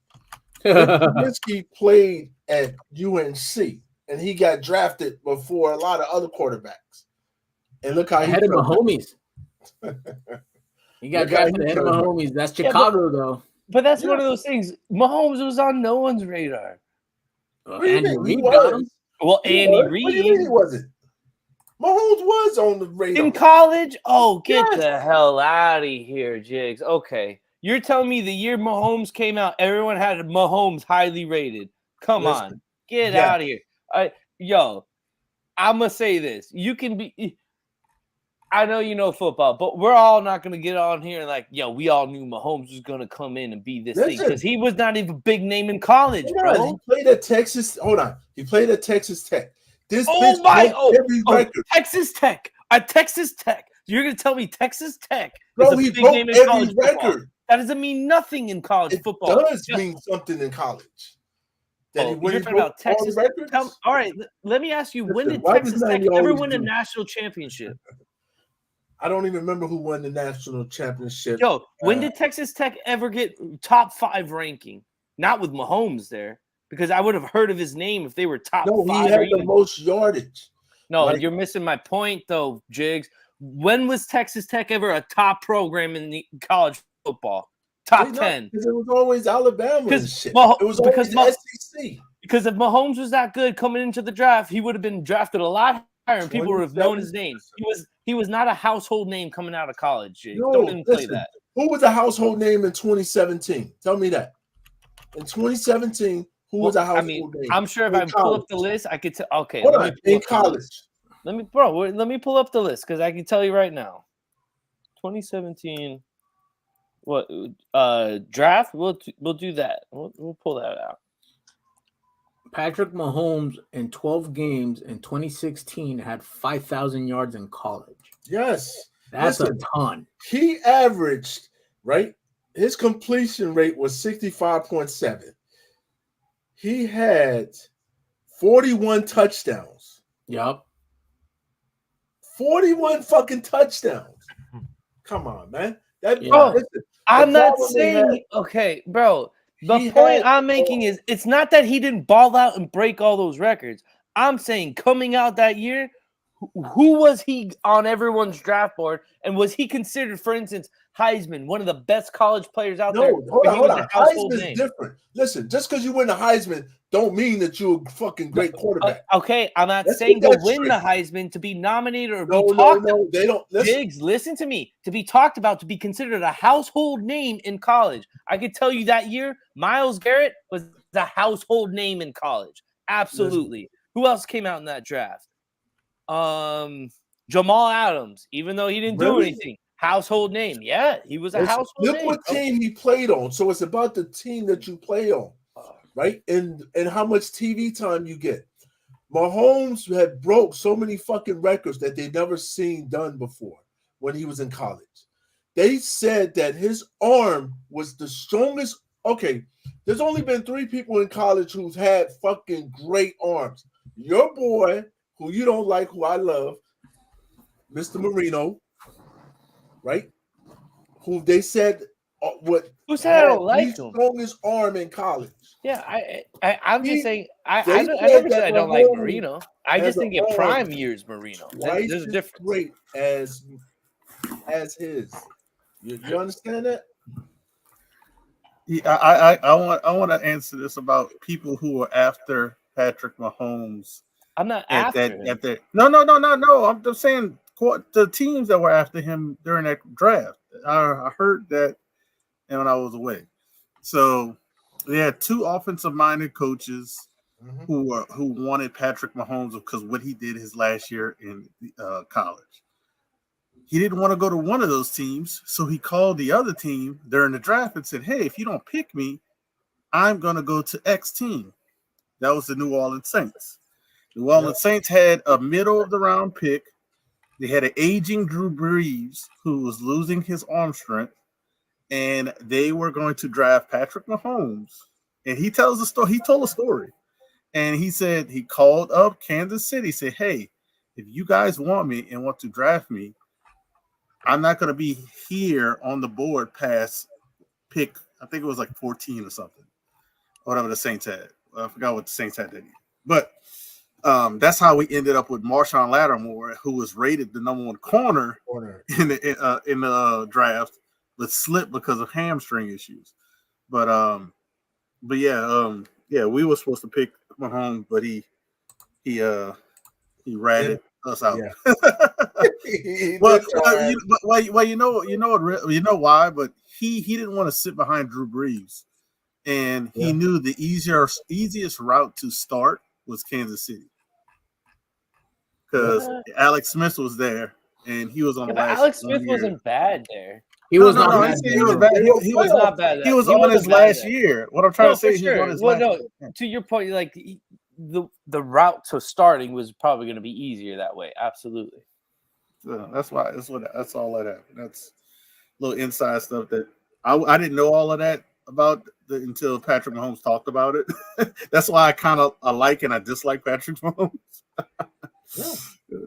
Mitch Trubisky played at UNC, and he got drafted before a lot of other quarterbacks. And look how he had my homies. He got drafted ahead of my homies. That's Chicago, though. But that's one of those things. Mahomes was on no one's radar. Andy Reid got him. Well, Andy Reid. What do you mean he wasn't? Mahomes was on the radar. In college? Oh, get the hell out of here, Jigs. Okay. You're telling me the year Mahomes came out, everyone had Mahomes highly rated. Come on. Get out of here. Yo, I'm going to say this. You can be... I know you know football, but we're all not going to get on here and we all knew Mahomes was going to come in and be this thing because he was not even a big name in college, bro. He played at Texas. Hold on. He played at Texas Tech. Texas Tech. At Texas Tech. You're going to tell me Texas Tech is a he big name in college record. Football. That doesn't mean nothing in college football. It does mean something in college. You're talking about Texas. All right, let me ask you, when did Texas Tech ever win a national championship? I don't even remember who won the national championship. Yo, when did Texas Tech ever get top 5 ranking? Not with Mahomes there, because I would have heard of his name if they were top 5. No, he had the most yardage. No, you're missing my point, though, Jigs. When was Texas Tech ever a top program in the college football? Top 10. Because it was always Alabama and shit. It was because the SEC. Because if Mahomes was that good coming into the draft, he would have been drafted a lot higher, and people would have known his name. He was not a household name coming out of college. No, don't even play that. Who was a household name in 2017? Tell me that. In 2017, who was a household name? I'm sure if I pull up the list, I could tell. Okay, in college. Let me pull up the list because I can tell you right now. 2017. What draft? We'll do that. We'll pull that out. Patrick Mahomes in 12 games in 2016 had 5,000 yards in college. Yes. That's a ton. He averaged, right? his completion rate was 65.7. He had 41 touchdowns. Yup. 41 fucking touchdowns. Come on, man. That Yeah. Bro, listen, I'm not problem they saying had- okay, bro. The He point had- I'm making is it's not that he didn't ball out and break all those records. I'm saying coming out that year, who was he on everyone's draft board, and was he considered, for instance, Heisman, one of the best college players out there? No, hold He on, hold was a on. household Heisman's name. different. Listen, just because you win the Heisman don't mean that you're a fucking great quarterback. Okay, I'm not Let's saying get to that win the straight. Heisman, to be nominated or No, be no, talked about. no. They don't. Listen, Diggs, listen to me. To be talked about, to be considered a household name in college. I could tell you that year, Myles Garrett was the household name in college. Absolutely. Who else came out in that draft? Jamal Adams, even though he didn't do Really? anything. Household name. Yeah, he was a listen, household look name. what team he played on. So it's about the team that you play on, right? And how much TV time you get. Mahomes had broke so many fucking records that they've never seen done before when he was in college. They said that his arm was the strongest. Okay, there's only been 3 people in college who's had fucking great arms. Your boy, who you don't like, who I love, Mr. Marino, right? Who they said what Who said I don't had like the him? strongest arm in college. Yeah, I'm He- just saying. I they never said said that I don't like Mahomes Marino. I has just think an in arm prime years, Marino. Twice There's a as difference. great as his. You understand that? Yeah, I want to answer this about people who are after Patrick Mahomes I'm not at after him. that. No. I'm just saying the teams that were after him during that draft. I heard that, and when I was away, so they had 2 offensive-minded coaches who wanted Patrick Mahomes because what he did his last year in college. He didn't want to go to one of those teams, so he called the other team during the draft and said, "Hey, if you don't pick me, I'm going to go to X team." That was the New Orleans Saints. New Orleans Saints had a middle of the round pick. They had an aging Drew Brees who was losing his arm strength, and they were going to draft Patrick Mahomes. And he tells the story. He told a story, and he said he called up Kansas City, said, "Hey, if you guys want me and want to draft me, I'm not going to be here on the board past pick. I think it was like 14 or something, whatever the Saints had. I forgot what the Saints had that year, but." That's how we ended up with Marshawn Lattimore, who was rated the number 1 corner in the draft, but slipped because of hamstring issues. But yeah, we were supposed to pick Mahomes, but he ratted us out. Yeah. Well, you know why? But he didn't want to sit behind Drew Brees, and he knew the easiest route to start was Kansas City. Because Alex Smith was there, and he was on the last. Alex Smith wasn't bad there. He was No, not I bad. didn't say he was bad. He was not bad. He was He on wasn't his bad last there. year. What I'm trying to say for is he was on his last year. To your point, like the route to starting was probably going to be easier that way. Absolutely. So that's why. That's all that happened. That's little inside stuff that I didn't know all of that about until Patrick Mahomes talked about it. That's why I like and I dislike Patrick Mahomes.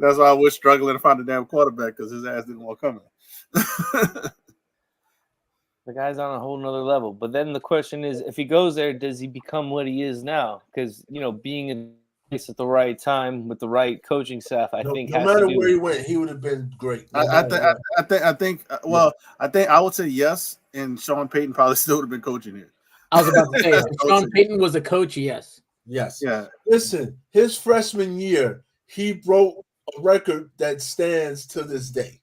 That's why I was struggling to find a damn quarterback because his ass didn't want to come in. The guy's on a whole nother level. But then the question is, if he goes there, does he become what he is now? Because being in place at the right time with the right coaching staff, I think no matter where he went, he would have been great. I think. I would say yes, and Sean Payton probably still would have been coaching here. I was about to say, if Sean Payton was a coach, yes. Yes. Yeah. Listen, his freshman year, he broke a record that stands to this day.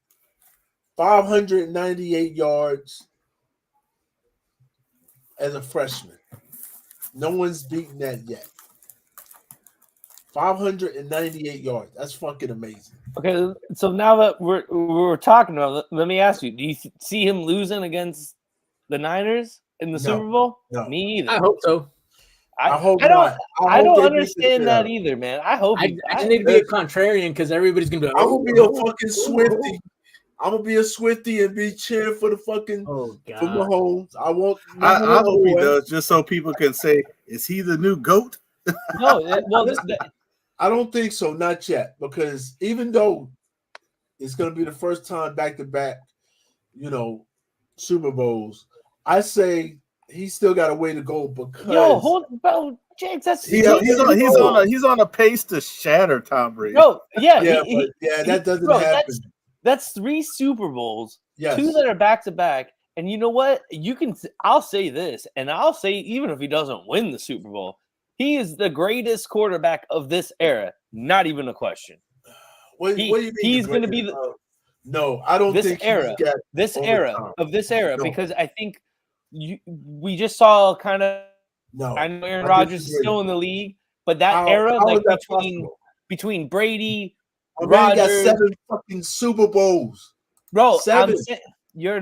598 yards as a freshman. No one's beaten that yet. 598 yards. That's fucking amazing. Okay, so now that we're talking about it, let me ask you: do you see him losing against the Niners in the Super Bowl? No. Me either. I hope so. I hope I don't. not. I don't hope they beat the understand shit that out of him. either, man. I hope. I just need to be a contrarian because everybody's gonna be like, I will be a fucking Swiftie. I'm gonna be a Swiftie and be cheering for the fucking Oh for God. Mahomes. I want. I hope he Mahomes. does, just so people can say, "Is he the new GOAT?" No, well, I don't think so, not yet, because even though it's going to be the first time back to back, Super Bowls, I say he's still got a way to go because bro, James, that's He's on a pace to shatter Tom Brady. No, yeah, that doesn't bro, happen. That's 3 Super Bowls, Yes. 2 that are back to back. And you know what? I'll say this, and I'll say even if he doesn't win the Super Bowl, he is the greatest quarterback of this era. Not even a question. What do you mean? He's going to be no, I don't think this era No. because I think we just saw kind of. No, I know Aaron Rodgers is still in the league, but that era, like between Brady, Rodgers got Rodgers, 7 fucking Super Bowls. bro. 7. You're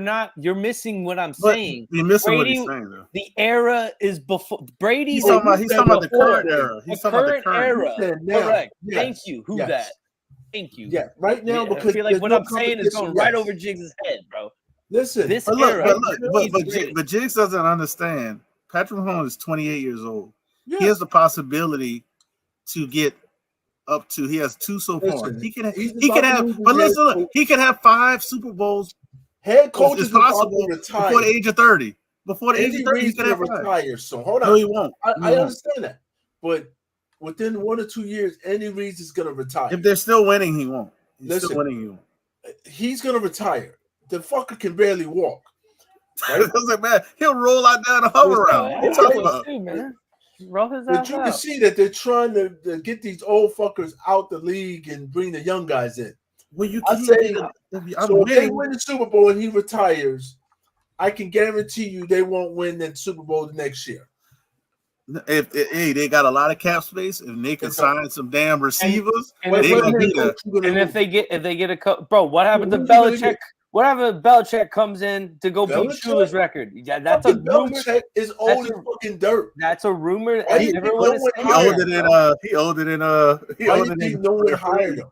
missing what I'm saying. You're missing Brady, what he's saying, though. The era is before Brady. He's talking about the current era. He's talking about the current era. Correct. Yes. Thank you. Who that? Thank you. Yeah, right now because I feel like what I'm saying is going right over Jiggs' head, bro. Listen, this but era. But Jiggs doesn't understand. Patrick Mahomes is 28 years old. Yeah. He has the possibility to get up to. He has 2 so far. He can have. But listen, he could have 5 Super Bowls. Head coach is possible retire before the age of 30. Before the age of 30, he's he can retire. So hold on. No, he won't. I understand that, but within 1 or 2 years, Andy Reid is going to retire. If they're still winning, he won't. Still winning, he won't. He's going to retire. The fucker can barely walk. Right? It doesn't matter. He'll roll out down and hover around. What are you talking about? But you can see that they're trying to get these old fuckers out the league and bring the young guys in. Well, you I say, if they win the Super Bowl and he retires, I can guarantee you they won't win that Super Bowl the next year. If they got a lot of cap space and they can sign some damn receivers, and if they get a bro, what happened to Belichick? What happened if Belichick comes in to go beat Shula's record? Yeah, that's a rumor. Belichick is old as fucking dirt. That's a rumor. He owed it in no one hired him.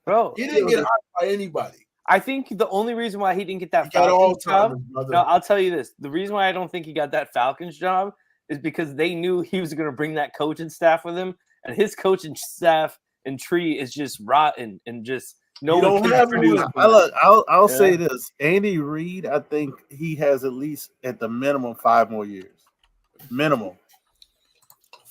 Bro, he didn't get hired by anybody. I think the only reason why he didn't get that Falcons job. No, I'll tell you this: the reason why I don't think he got that Falcons job is because they knew he was going to bring that coaching staff with him, and his coaching staff and tree is just rotten and just no one can produce. I'll say this: Andy Reid, I think he has at least at the minimum 5 more years. Minimum.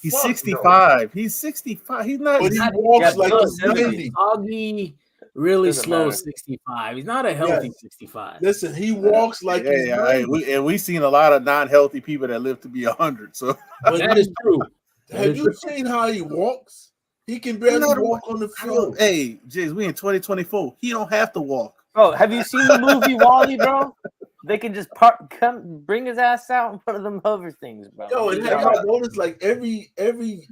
He's 65. No. He's 65. He's not. But he walks like a 70. Augie really slow 65. He's not a healthy 65. Listen, he walks like we've seen a lot of non-healthy people that live to be 100. So that is true. Have you seen how he walks? He can barely walk on the field. Hey, James, we in 2024. He don't have to walk. Oh, have you seen the movie Wall-E, bro? They can just bring his ass out and put them over things, bro. Yo, and have I noticed like every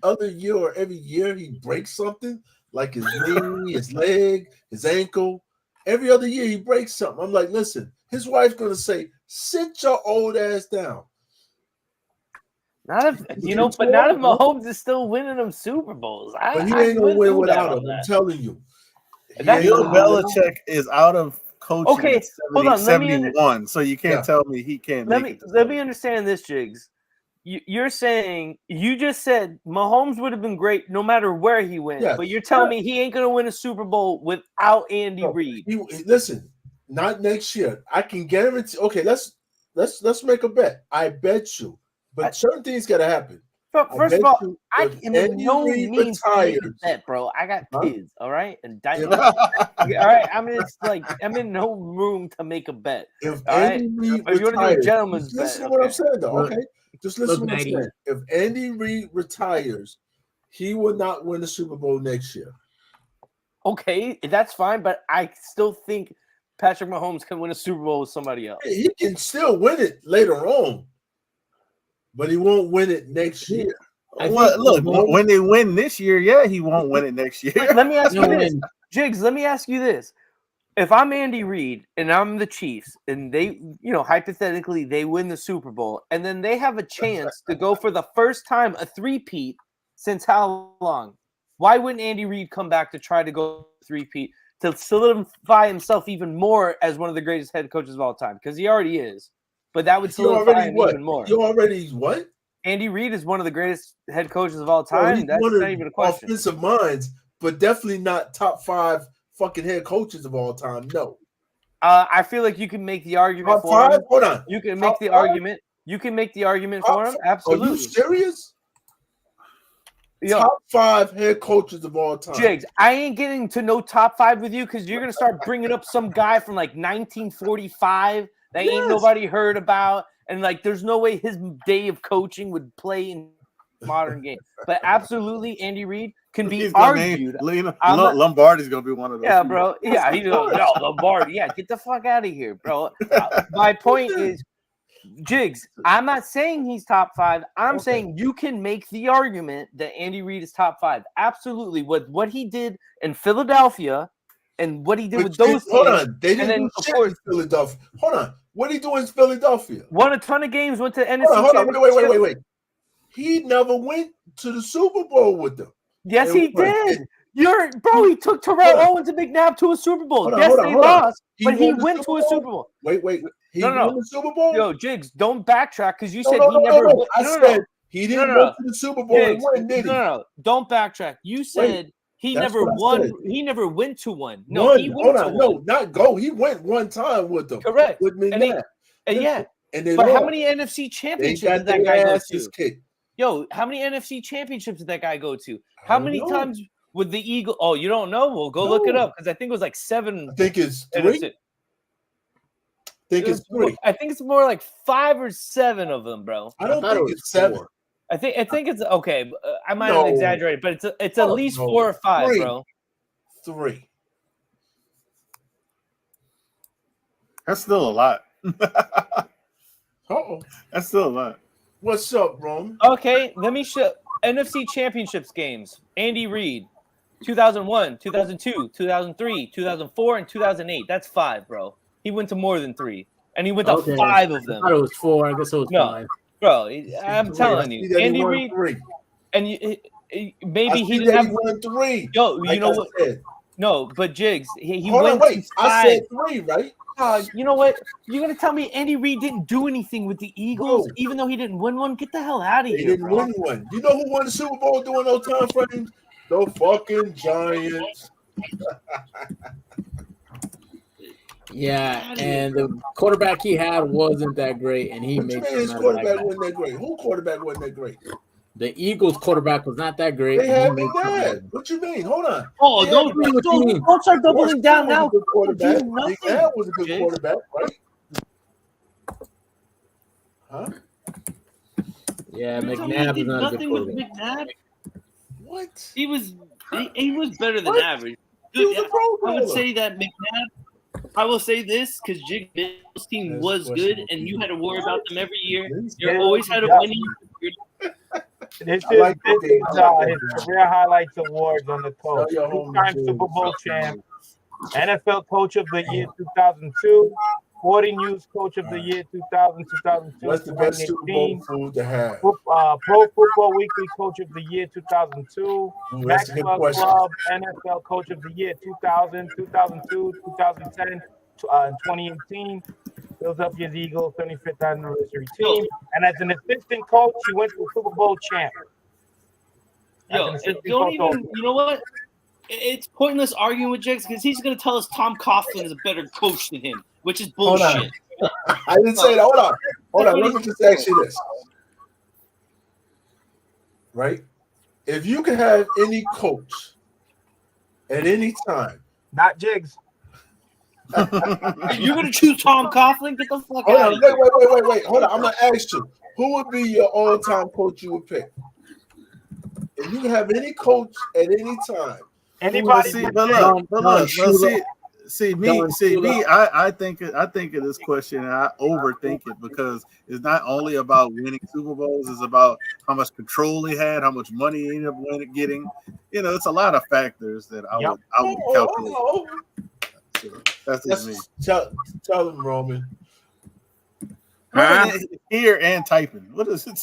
other year or every year he breaks something, like his knee, his leg, his ankle. Every other year he breaks something. I'm like, listen, his wife's gonna say, "Sit your old ass down." Not if Mahomes is still winning them Super Bowls. But he ain't gonna win without him. I'm telling you. Bill Belichick is out of coaching. Okay, hold on. 71, so you can't tell me he can't. Let me understand this, Jiggs. You're saying you just said Mahomes would have been great no matter where he went, but you're telling me he ain't gonna win a Super Bowl without Andy Reid. Listen, not next year. I can guarantee. Okay, let's make a bet. I bet you, but certain things gotta happen. First of all, I am in no means bet, bro. I got kids, all right, and all right. I mean, it's like I'm in no room to make a bet. If Andy Reid retires, you want to do a gentleman's bet, listen to what I'm saying, though. Okay, just listen to what I'm saying. If Andy Reid retires, he will not win the Super Bowl next year. Okay, that's fine, but I still think Patrick Mahomes can win a Super Bowl with somebody else. He can still win it later on. But he won't win it next year. Look, when they win this year, he won't win it next year. Let me ask you this, Jiggs. Let me ask you this: if I'm Andy Reid and I'm the Chiefs, and they, hypothetically, they win the Super Bowl, and then they have a chance to go for the first time a three-peat since how long? Why wouldn't Andy Reid come back to try to go three-peat? to solidify himself even more as one of the greatest head coaches of all time, because he already is. But that would solidify him even more. You already what? Andy Reid is one of the greatest head coaches of all Bro, time. he's That's one of not even a question. offensive minds, but definitely not top 5 fucking head coaches of all time. No. I feel like you can make the argument Top for 5? him. Hold on. You can Top make the 5? argument. You can make the argument Top for him. 5? Absolutely. Are you serious? Yo, Top 5 head coaches of all time. Jigs, I ain't getting to no top 5 with you because you're gonna start bringing up some guy from like 1945 that ain't nobody heard about, and like there's no way his day of coaching would play in modern game. But absolutely, Andy Reid can be argued. Lombardi's gonna be one of those. Yeah, bro. Yeah, he's no Lombardi. Yeah, get the fuck out of here, bro. My point is, Jigs, I'm not saying he's top 5. I'm saying you can make the argument that Andy Reid is top 5. Absolutely. With what he did in Philadelphia and what he did with those teams. Hold on. They didn't then, do of shit course, in Philadelphia. Hold on. What did he do in Philadelphia? won a ton of games, went to NFC Hold on. Championship. Wait. He never went to the Super Bowl with them. Yes, he did. He took Terrell Owens and McNabb to a Super Bowl. Yes, they lost, but he went to a Super Bowl. Wait. He won the Super Bowl? Yo, Jigs, don't backtrack because you said he never went. I said he didn't go to the Super Bowl and win, did he? No, don't backtrack. You said he never won. He never went to one. No, he went to one. No, not go. He went one time with them. Correct. With McNabb. But how many NFC championships did that guy go to? Yo, how many NFC championships did that guy go to? How many times would the Eagles? Oh, you don't know? Well, go look it up because I think it was like 7. I think it's 3. I think it's more like 5 or 7 of them, bro. I don't think it's 7. I think it's okay. I might have exaggerated, but it's at least 4 or 5, 3. bro. 3. That's still a lot. Uh-oh. That's still a lot. What's up, Rome? Okay, let me show NFC Championships games. Andy Reid, 2001, 2002, 2003, 2004, and 2008. That's 5, bro. He went to more than 3, and he went to 5 of them. I thought it was 4. I guess it was 5. Bro, I'm telling you, Andy Reid, and maybe he didn't have 1 3. Yo, you know what? No, but Jigs, he went to 5. I said 3, right? You know what? You're gonna tell me Andy Reid didn't do anything with the Eagles, even though he didn't win one? Get the hell out of here! He didn't win one. You know who won the Super Bowl during those time frames? The fucking Giants. Yeah, and the quarterback he had wasn't that great, and he made his quarterback wasn't that great. Who quarterback wasn't that great? The Eagles quarterback was not that great. They had McNabb. What you mean? Hold on. Oh, don't start doubling down now. Quarterback. McNabb was a good quarterback, right? Huh? Yeah, McNabb is not a good quarterback. McNabb? What? He was better than average. Good. I would say that McNabb. I will say this because Jig Bill's team was good, and you had to worry about them every year. You always had a winning. This is his career highlights awards on the coach. 2-time Super Bowl champ, NFL Coach of the Year 2002, Sporting News Coach of the Year 2000, 2002. What's the best Super Bowl food to have? Pro Football Weekly Coach of the Year 2002, Maxwell Club NFL Coach of the Year 2000, 2002, 2010, 2018. Philadelphia Eagles 75th anniversary team, and as an assistant coach, he went to a Super Bowl champ. Don't even. You know what? It's pointless arguing with Jigs because he's going to tell us Tom Coughlin is a better coach than him, which is bullshit. I didn't say that. Hold on. Let me just ask you this. Right? If you could have any coach at any time, not Jigs. You're gonna choose Tom Coughlin? Get the fuck out of here. Wait. Hold on. I'm gonna ask you, who would be your all-time coach you would pick? If you could have any coach at any time. Anybody? See me. I think of this question and I overthink it because it's not only about winning Super Bowls, it's about how much control he had, how much money he ended up getting. You know, it's a lot of factors that I would calculate. So that's just me. Tell him, Roman. Here and typing. What is it?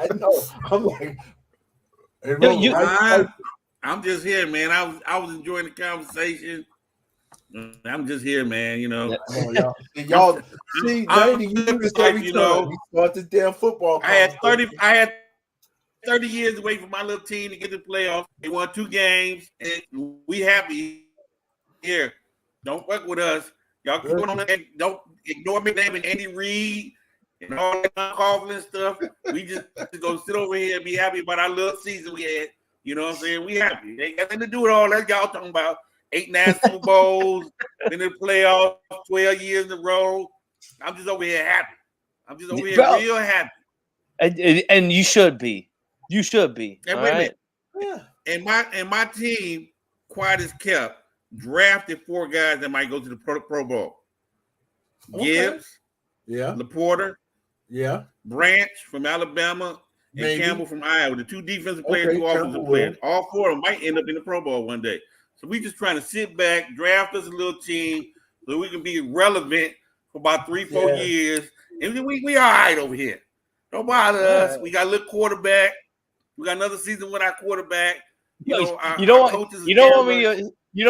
I know. I'm like, hey, Roman, I'm just here, man. I was enjoying the conversation. I'm just here, man. You know, y'all see, I'm 90 years just every like, you time. know, We start the damn football. I had 30 years to wait for my little team to get to the playoffs. They won 2 games, and we happy here. Don't fuck with us. Y'all keep going on that. Don't ignore McNabb and Andy Reid and all that Coughlin stuff. We just go sit over here and be happy about our little season we had. You know what I'm saying? We happy. They got nothing to do with all that y'all talking about. 8 Super Bowls, been in the playoffs 12 years in a row. I'm just over here happy. I'm just over here real happy. And you should be. You should be. And all wait a right? minute. Yeah. And my team, quiet as kept, drafted 4 guys that might go to the Pro Bowl. Okay. Gibbs, yeah, LaPorta, yeah, Branch from Alabama, and Maybe. Campbell from Iowa. The 2 defensive players, Okay, 2 offensive Campbell players. will. All 4 of them might end up in the Pro Bowl one day. So we just trying to sit back, draft us a little team so we can be relevant for about 3-4 years. And we all right over here. Don't bother us. We got a little quarterback. We got another season with our quarterback. You don't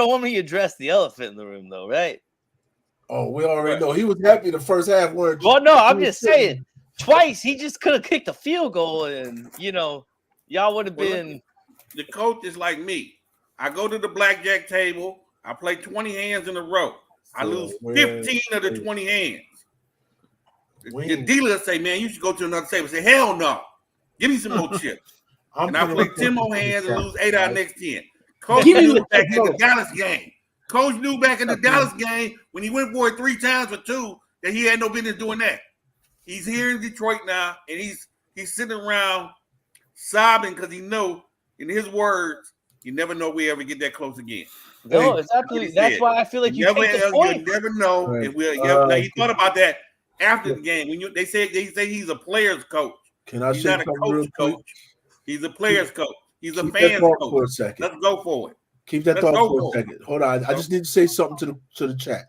want me to address the elephant in the room, though, right? Oh, we already know he was happy the first half. Well, no, I'm just saying. Twice he just could have kicked a field goal, and y'all would have been. The coach is like me. I go to the blackjack table. I play 20 hands in a row. I lose 15 of the 20 hands. The dealer say, "Man, you should go to another table." I say, "Hell no, give me some more chips." And I play 10 more hands and lose 8 out of the next 10. Coach knew back in the Dallas game. Coach knew back in the Dallas game when he went for it 3 times for 2 that he had no business doing that. He's here in Detroit now, and he's sitting around sobbing because he know, in his words, you never know we ever get that close again. No, exactly. That's why I feel like you take the point. You never know. Right. If now he thought about that after the game. When they say he's a player's coach. Can I he's say not a coach. He's a player's coach. He's a Keep fan's coach. For a second. Let's go for it. Keep that thought for a second. Hold on. I just need to say something to the chat.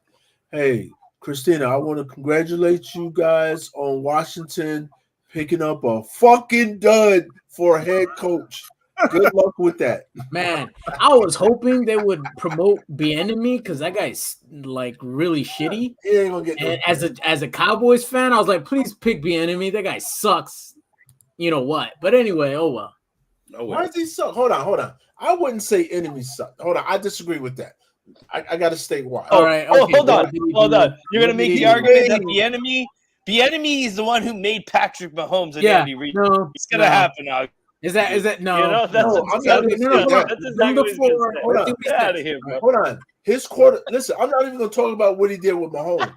Hey, Christina, I want to congratulate you guys on Washington picking up a fucking dud for a head coach. Good luck with that. Man, I was hoping they would promote Bieniemy because that guy's like really shitty. He ain't gonna get and as a Cowboys fan, I was like, please pick Bieniemy. That guy sucks. You know what? But anyway, oh well. Why does he suck? Hold on. I wouldn't say enemies suck. Hold on. I disagree with that. I got to state why. All right. Okay, hold on. You're going to make the argument that Bieniemy is the one who made Patrick Mahomes and Andy Reid. No, it's going to happen now. Is that no? Hold on. His quarter. Listen, I'm not even going to talk about what he did with Mahomes.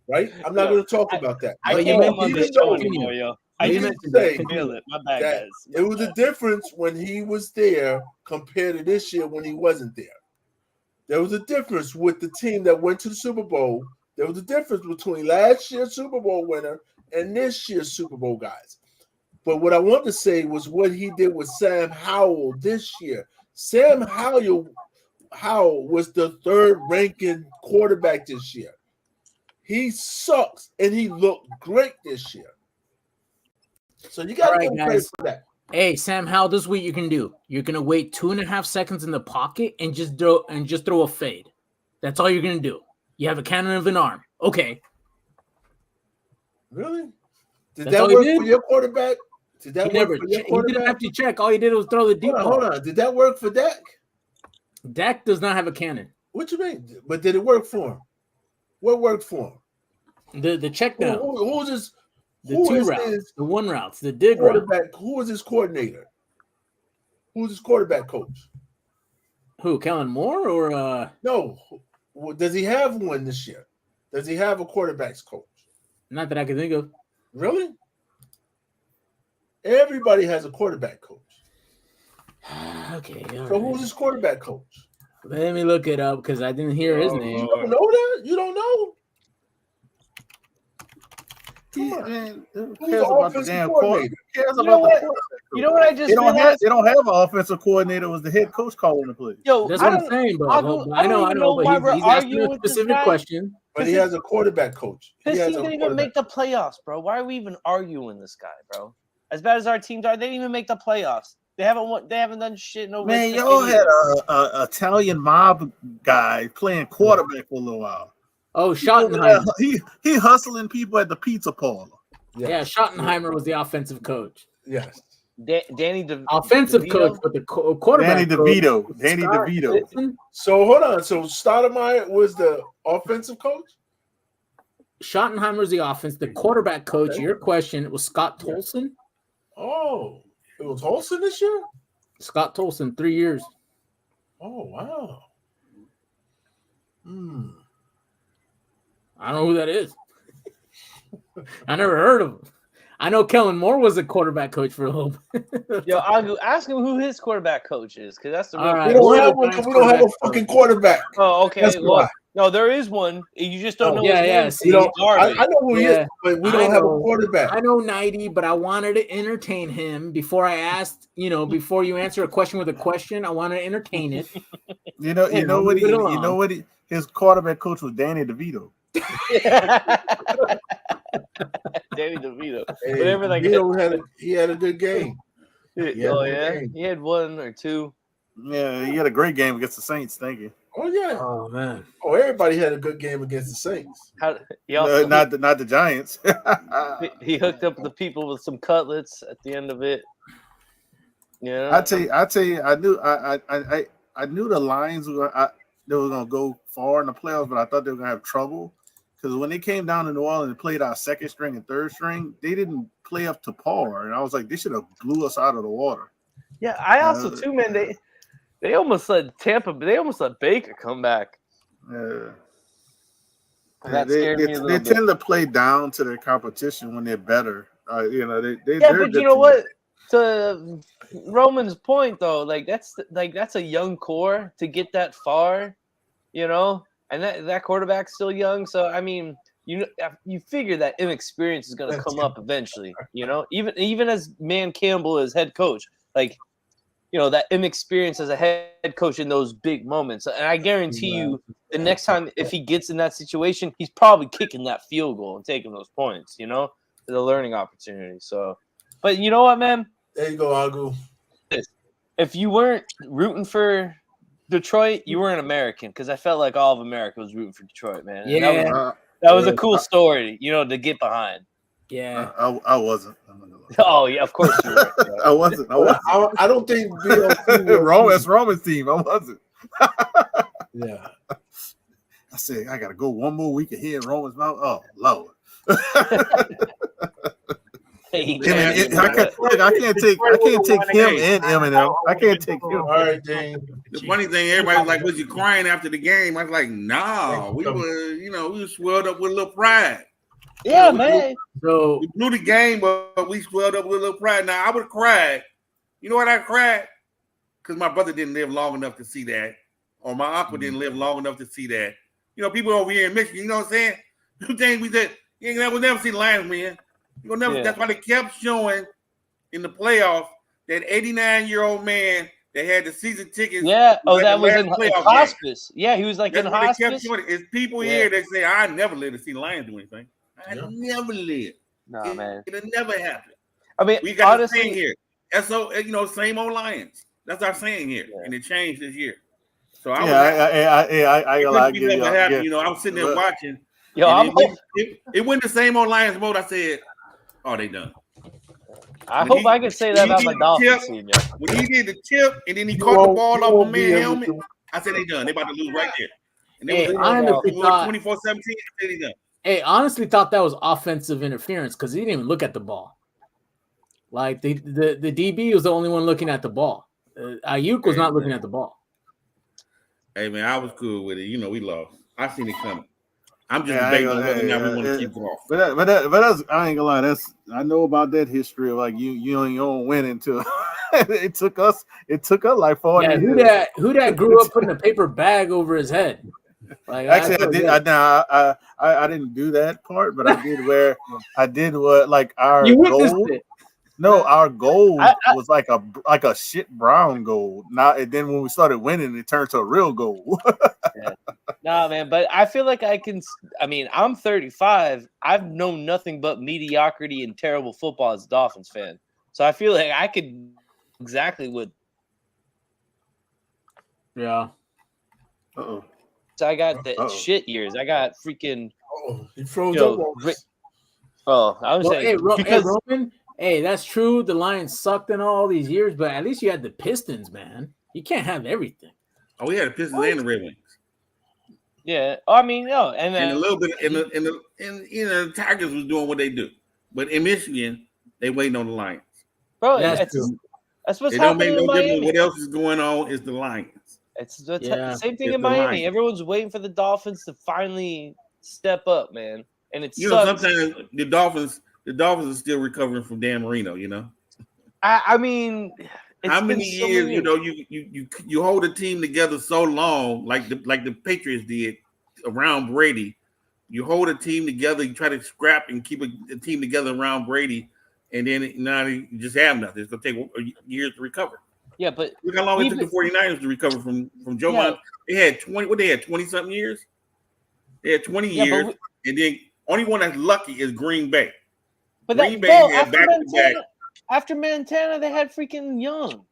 Right? I'm not going to talk about that. I can't come on this show anymore, yo. I didn't say my bad, guys. It was a difference when he was there compared to this year when he wasn't there. There was a difference with the team that went to the Super Bowl. There was a difference between last year's Super Bowl winner and this year's Super Bowl guys. But what I want to say was what he did with Sam Howell this year. Sam Howell was the 3rd ranking quarterback this year. He sucks, and he looked great this year. So you got to give him credit for that. Hey, Sam Howell, this is what you can do. You're gonna wait 2.5 seconds in the pocket and just throw a fade. That's all you're gonna do. You have a cannon of an arm. Okay. Really? Did that work for your quarterback? Did that work for your quarterback? He didn't have to check. All he did was throw the deep ball. Hold on. Did that work for Dak? Dak does not have a cannon. What you mean? But did it work for him? What worked for him? The check down. Who's his? The 2 routes, the 1 routes, the dig route. Who was his coordinator? Who's his quarterback coach? Who, Kellen Moore or No. Does he have one this year? Does he have a quarterback's coach? Not that I can think of. Really? Everybody has a quarterback coach. Okay. So who's his quarterback coach? Let me look it up because I didn't hear his name. You don't know that? You don't know? Man, who's the offensive coordinator? You know what I just realized? They don't have an offensive coordinator. It was the head coach calling the play. Yo, that's what I'm saying, bro. I know, but he's asking a specific question. But he has a quarterback coach. Because he didn't even make the playoffs, bro. Why are we even arguing this guy, bro? As bad as our teams are, they didn't even make the playoffs. They haven't done shit in over. Man, 50 y'all years. had a Italian mob guy playing quarterback for a little while. Oh, Schottenheimer. He hustling people at the pizza parlor. Yeah, Schottenheimer was the offensive coach. Yes. Danny Offensive DeVito? coach, but the quarterback. Danny DeVito. Danny DeVito. So hold on. So Stoudemire was the offensive coach? Schottenheimer's the offense. The quarterback coach, Okay. your question, it was Scott Tolson. Oh, it was Holson this year? Scott Tolson, 3 years. Oh, wow. I don't know who that is. I never heard of him. I know Kellen Moore was a quarterback coach for a little bit. Yo, I'll ask him who his quarterback coach is, because that's the real. All right. We don't One have of the one. Giants We don't have a quarterback fucking coach. quarterback. Oh, okay. That's Well, why. no, there is one. You just don't know. yeah, his yeah, name. see, We don't, Garbage. I know who he Yeah. is, but we I don't have a know. quarterback. I know 90, but I wanted to entertain him before I asked, before you answer a question with a question, I wanted to entertain it. You know what? move it along. His quarterback coach was Danny DeVito. Danny DeVito. Hey, Whatever they DeVito he had a good game. Yeah, Oh good yeah, game. he had one or two. Yeah, he had a great game against the Saints. Thank you. Oh yeah. Oh, man. Oh, everybody had a good game against the Saints. He also Not the Giants. he hooked up the people with some cutlets at the end of it. Yeah, I tell you, I knew the Lions they were gonna go far in the playoffs, but I thought they were gonna have trouble because when they came down to New Orleans and played our second string and third string, they didn't play up to par, and I was like, they should have blew us out of the water. yeah. I also too, man. They almost let They almost let Baker come back. Yeah. That They scared me a little bit. tend to play down to their competition when they're better. They Yeah, they're but good you know team. what? To Roman's point, though, that's a young core to get that far, and that quarterback's still young. So I mean, you figure that inexperience is going to come up eventually. Even as Man Campbell as head coach, that inexperience as a head coach in those big moments. And I guarantee you, the next time if he gets in that situation, he's probably kicking that field goal and taking those points. The learning opportunity. So, but you know what, man? There you go, Agu. If you weren't rooting for Detroit, you weren't American, because I felt like all of America was rooting for Detroit, man. And Yeah. that was a cool story, to get behind. Yeah. I wasn't. Oh yeah, of course you were. Yeah. I wasn't. I don't think That's Roman's team. I wasn't. Yeah. I said I gotta go one more week of hearing Roman's mouth. Oh Lord. Hey, I can't take him and Eminem. I can't take him. All right, Dane. The funny thing, everybody was like, "Was you crying after the game?" I was like, "Nah, we were, we were swelled up with a little pride." yeah, man. So, We blew the game, but we swelled up with a little pride. Now I would have cried. You know what I cried? Because my brother didn't live long enough to see that, or my uncle didn't live long enough to see that. People over here in Michigan, you know what I'm saying? You think we said we'll never see the Lions win. You will never. Yeah. That's why they kept showing in the playoffs that 89-year-old man that had the season tickets. Yeah. Oh, at that the was last in playoff game. hospice. Yeah, he was That's in why they kept hospice. showing it. It's people Yeah. here that say, "I never live to see the Lions do anything. I Yeah. never live. Nah, man. It'll never happen." I mean, We got honestly, the saying here. Same old Lions. That's our saying here, and it changed this year. So I was I it gotta couldn't give be you. never happen. Yeah. I was sitting there watching. yo, and I'm it went the same old Lions mode. I said, "Oh, they done." I When hope he- I can say that when about he my did the Dolphins tip- team. Yeah. When he did the tip and then he You caught the won't- ball you off won't a be man's able helmet, to- I said they done. They about to lose right there. And Hey, they I honestly thought 24-17. I said they done. honestly thought that was offensive interference because he didn't even look at the ball. Like the DB was the only one looking at the ball. Ayuk was not looking at the ball. Hey man, I was cool with it. We lost. I seen it coming. I'm just Yeah, debating on whether or not we want to keep going. But that's, I ain't gonna lie. I know about that history of like you don't win until it took us like 40 Yeah, years. who that grew up putting a paper bag over his head? Like, Actually, I didn't do that part, but I did what like our you witnessed gold. it. No, our gold was like a shit brown gold. Now and then when we started winning, it turned to a real gold. Nah, man, but I feel like I'm 35. I've known nothing but mediocrity and terrible football as a Dolphins fan. So I feel like I could exactly what. Yeah. Uh-oh. So I got the shit years. I got freaking. Oh, he froze You know, up on us. I was Well, saying hey, because Roman. Hey, that's true. The Lions sucked in all these years, but at least you had the Pistons, man. You can't have everything. Oh, we had the Pistons and the Red Wings. yeah, I mean no, and And a little bit, and the Tigers was doing what they do, but in Michigan, they waiting on the Lions. bro, That's true. that's what's It don't happening make in no difference Miami. what else is going on. Is the Lions. It's the Yeah. same thing It's in the Miami. Lions. Everyone's waiting for the Dolphins to finally step up, man. And it You know, sucks. sometimes the Dolphins are still recovering from Dan Marino. You know, I mean, it's how been many so years? many You know, you hold a team together so long, like the Patriots did around Brady. You hold a team together, you try to scrap and keep a team together around Brady, and then now you just have nothing. It's gonna take years to recover. Yeah, but Look how long it took the 49ers to recover from Joe Montana. They had 20-something years. They had 20 years, and then only one that's lucky is Green Bay. But Green Bay had back-to-back. After Montana, they had freaking Young.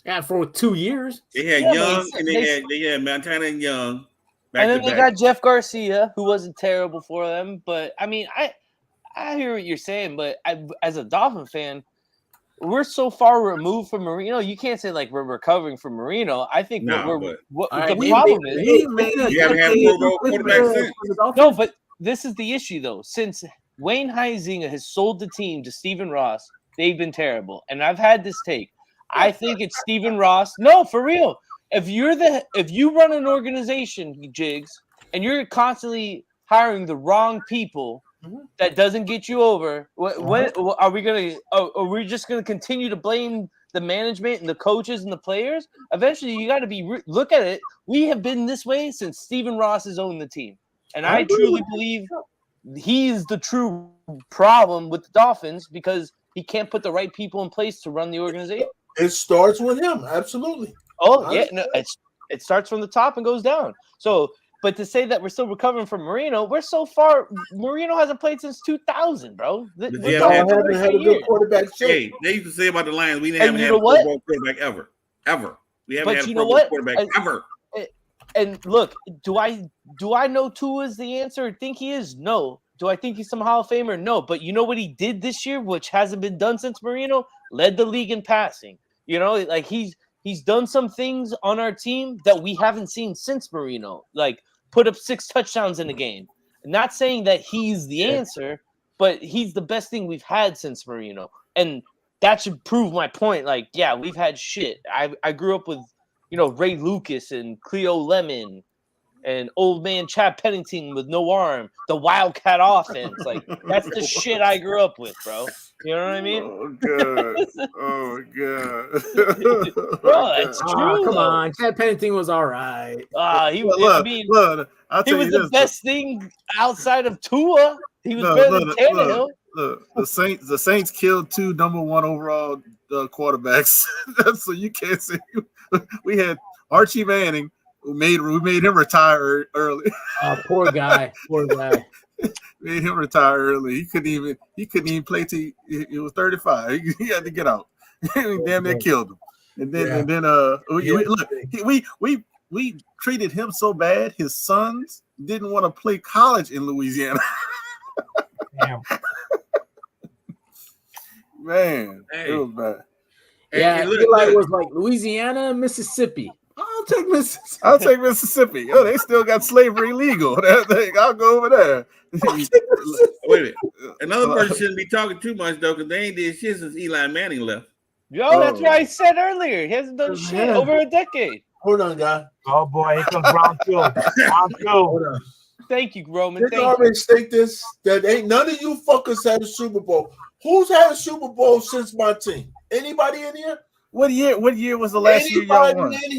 Yeah, for 2 years. They had Young, and they had Montana and Young. And then they got Jeff Garcia, who wasn't terrible for them. But I mean, I hear what you're saying, but as a Dolphin fan, we're so far removed from Marino. You can't say like we're recovering from Marino. I think the problem is you haven't had a Pro Bowl quarterback since. No, but this is the issue though. Since Wayne Huizenga has sold the team to Stephen Ross, they've been terrible. And I've had this take. I think it's Stephen Ross. No, for real. If you run an organization, Jigs, and you're constantly hiring the wrong people, that doesn't get you over. When are we gonna? Are we just gonna continue to blame the management and the coaches and the players? Eventually, you got to look at it. We have been this way since Stephen Ross has owned the team, and I truly believe he's the true problem with the Dolphins because he can't put the right people in place to run the organization. It starts with him, absolutely. Oh yeah, no, it starts from the top and goes down. So. But to say that we're still recovering from Marino, we're so far. Marino hasn't played since 2000, bro. We haven't had a good quarterback. Hey, they used to say about the Lions, we haven't had a Pro Bowl quarterback ever. We haven't had a Pro Bowl quarterback ever. And look, do I know Tua is the answer? I think he is. No. Do I think he's some Hall of Famer? No. But you know what he did this year, which hasn't been done since Marino? Led the league in passing. You know, like he's done some things on our team that we haven't seen since Marino, like put up 6 touchdowns in a game. Not saying that he's the answer, but he's the best thing we've had since Marino. And that should prove my point. Like, yeah, we've had shit. I grew up with, Ray Lucas and Cleo Lemon and old man Chad Pennington with no arm, the Wildcat offense. Like, that's the shit I grew up with, bro. You know what I mean? Oh, God. Oh, God. Bro, it's true. Come on. Chad Pennington was all right. He was the best thing outside of Tua. He was better than Tannehill. The Saints killed 2 number 1 overall quarterbacks. So you can't say we had Archie Manning, who made him retire early. Poor guy. Made him retire early. He couldn't even play till he was 35. He had to get out. Damn near killed him. And then we treated him so bad. His sons didn't want to play college in Louisiana. Damn. Man, it was bad. Yeah, Eli was like Louisiana, Mississippi. I'll take Mississippi. Oh, they still got slavery legal. I'll go over there. Wait a minute. Another person shouldn't be talking too much though, because they ain't did shit since Eli Manning left. Yo, that's what I said earlier. He hasn't done shit over a decade. Hold on, guy. Oh boy, here comes round 2. Round 2. Hold on. Thank you, Roman. Didn't already state this that ain't none of you fuckers had a Super Bowl. Who's had a Super Bowl since my team? Anybody in here? What year was the last year y'all won? What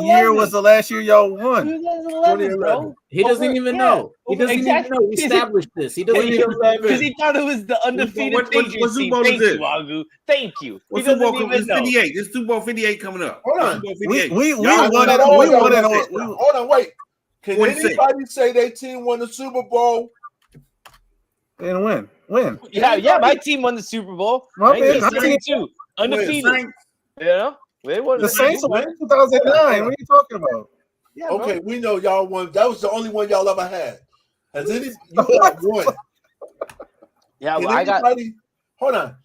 year was the last year y'all won? 2011, bro. He doesn't even know. He doesn't even know. We established this. He doesn't even know. Because he thought it was the undefeated Patriots team. Thank you, Agu. Thank you. What Super Bowl coming? It's 58. This Super Bowl 58 coming up. Hold on. We won it. Hold on, wait. Can 26. anybody say their team won the Super Bowl? And when? Yeah, my team won the Super Bowl. Okay, 1972. undefeated. Saints. You know, they won. The Saints won in 2009. What are you talking about? Yeah, bro. Okay, we know y'all won. That was the only one y'all ever had. Has any you got one? Yeah, Can well, I got. anybody- Hold on,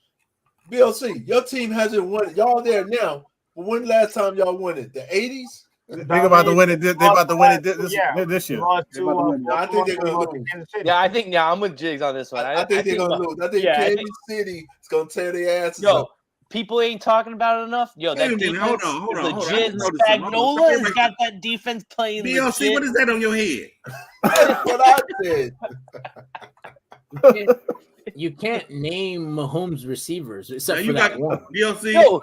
BLC. Your team hasn't won it. Y'all there now. But when last time y'all won it? The 80s? They about to win it. They about to win it this year. Lost They to, about to win it. I think they're gonna lose. Kansas City. Yeah, I think. Yeah, I'm with Jigs on this one. I think they're gonna lose. I think Kansas City is gonna tear their asses Yo, up. people ain't talking about it enough. Yo, that Wait a minute, defense hold on. I legit. just noticed something. Hold Spagnuolo on. has got that defense playing BLC, legit. what is that on your head? That's what I said. You can't name Mahomes receivers except Now for you that got one. BLC. No,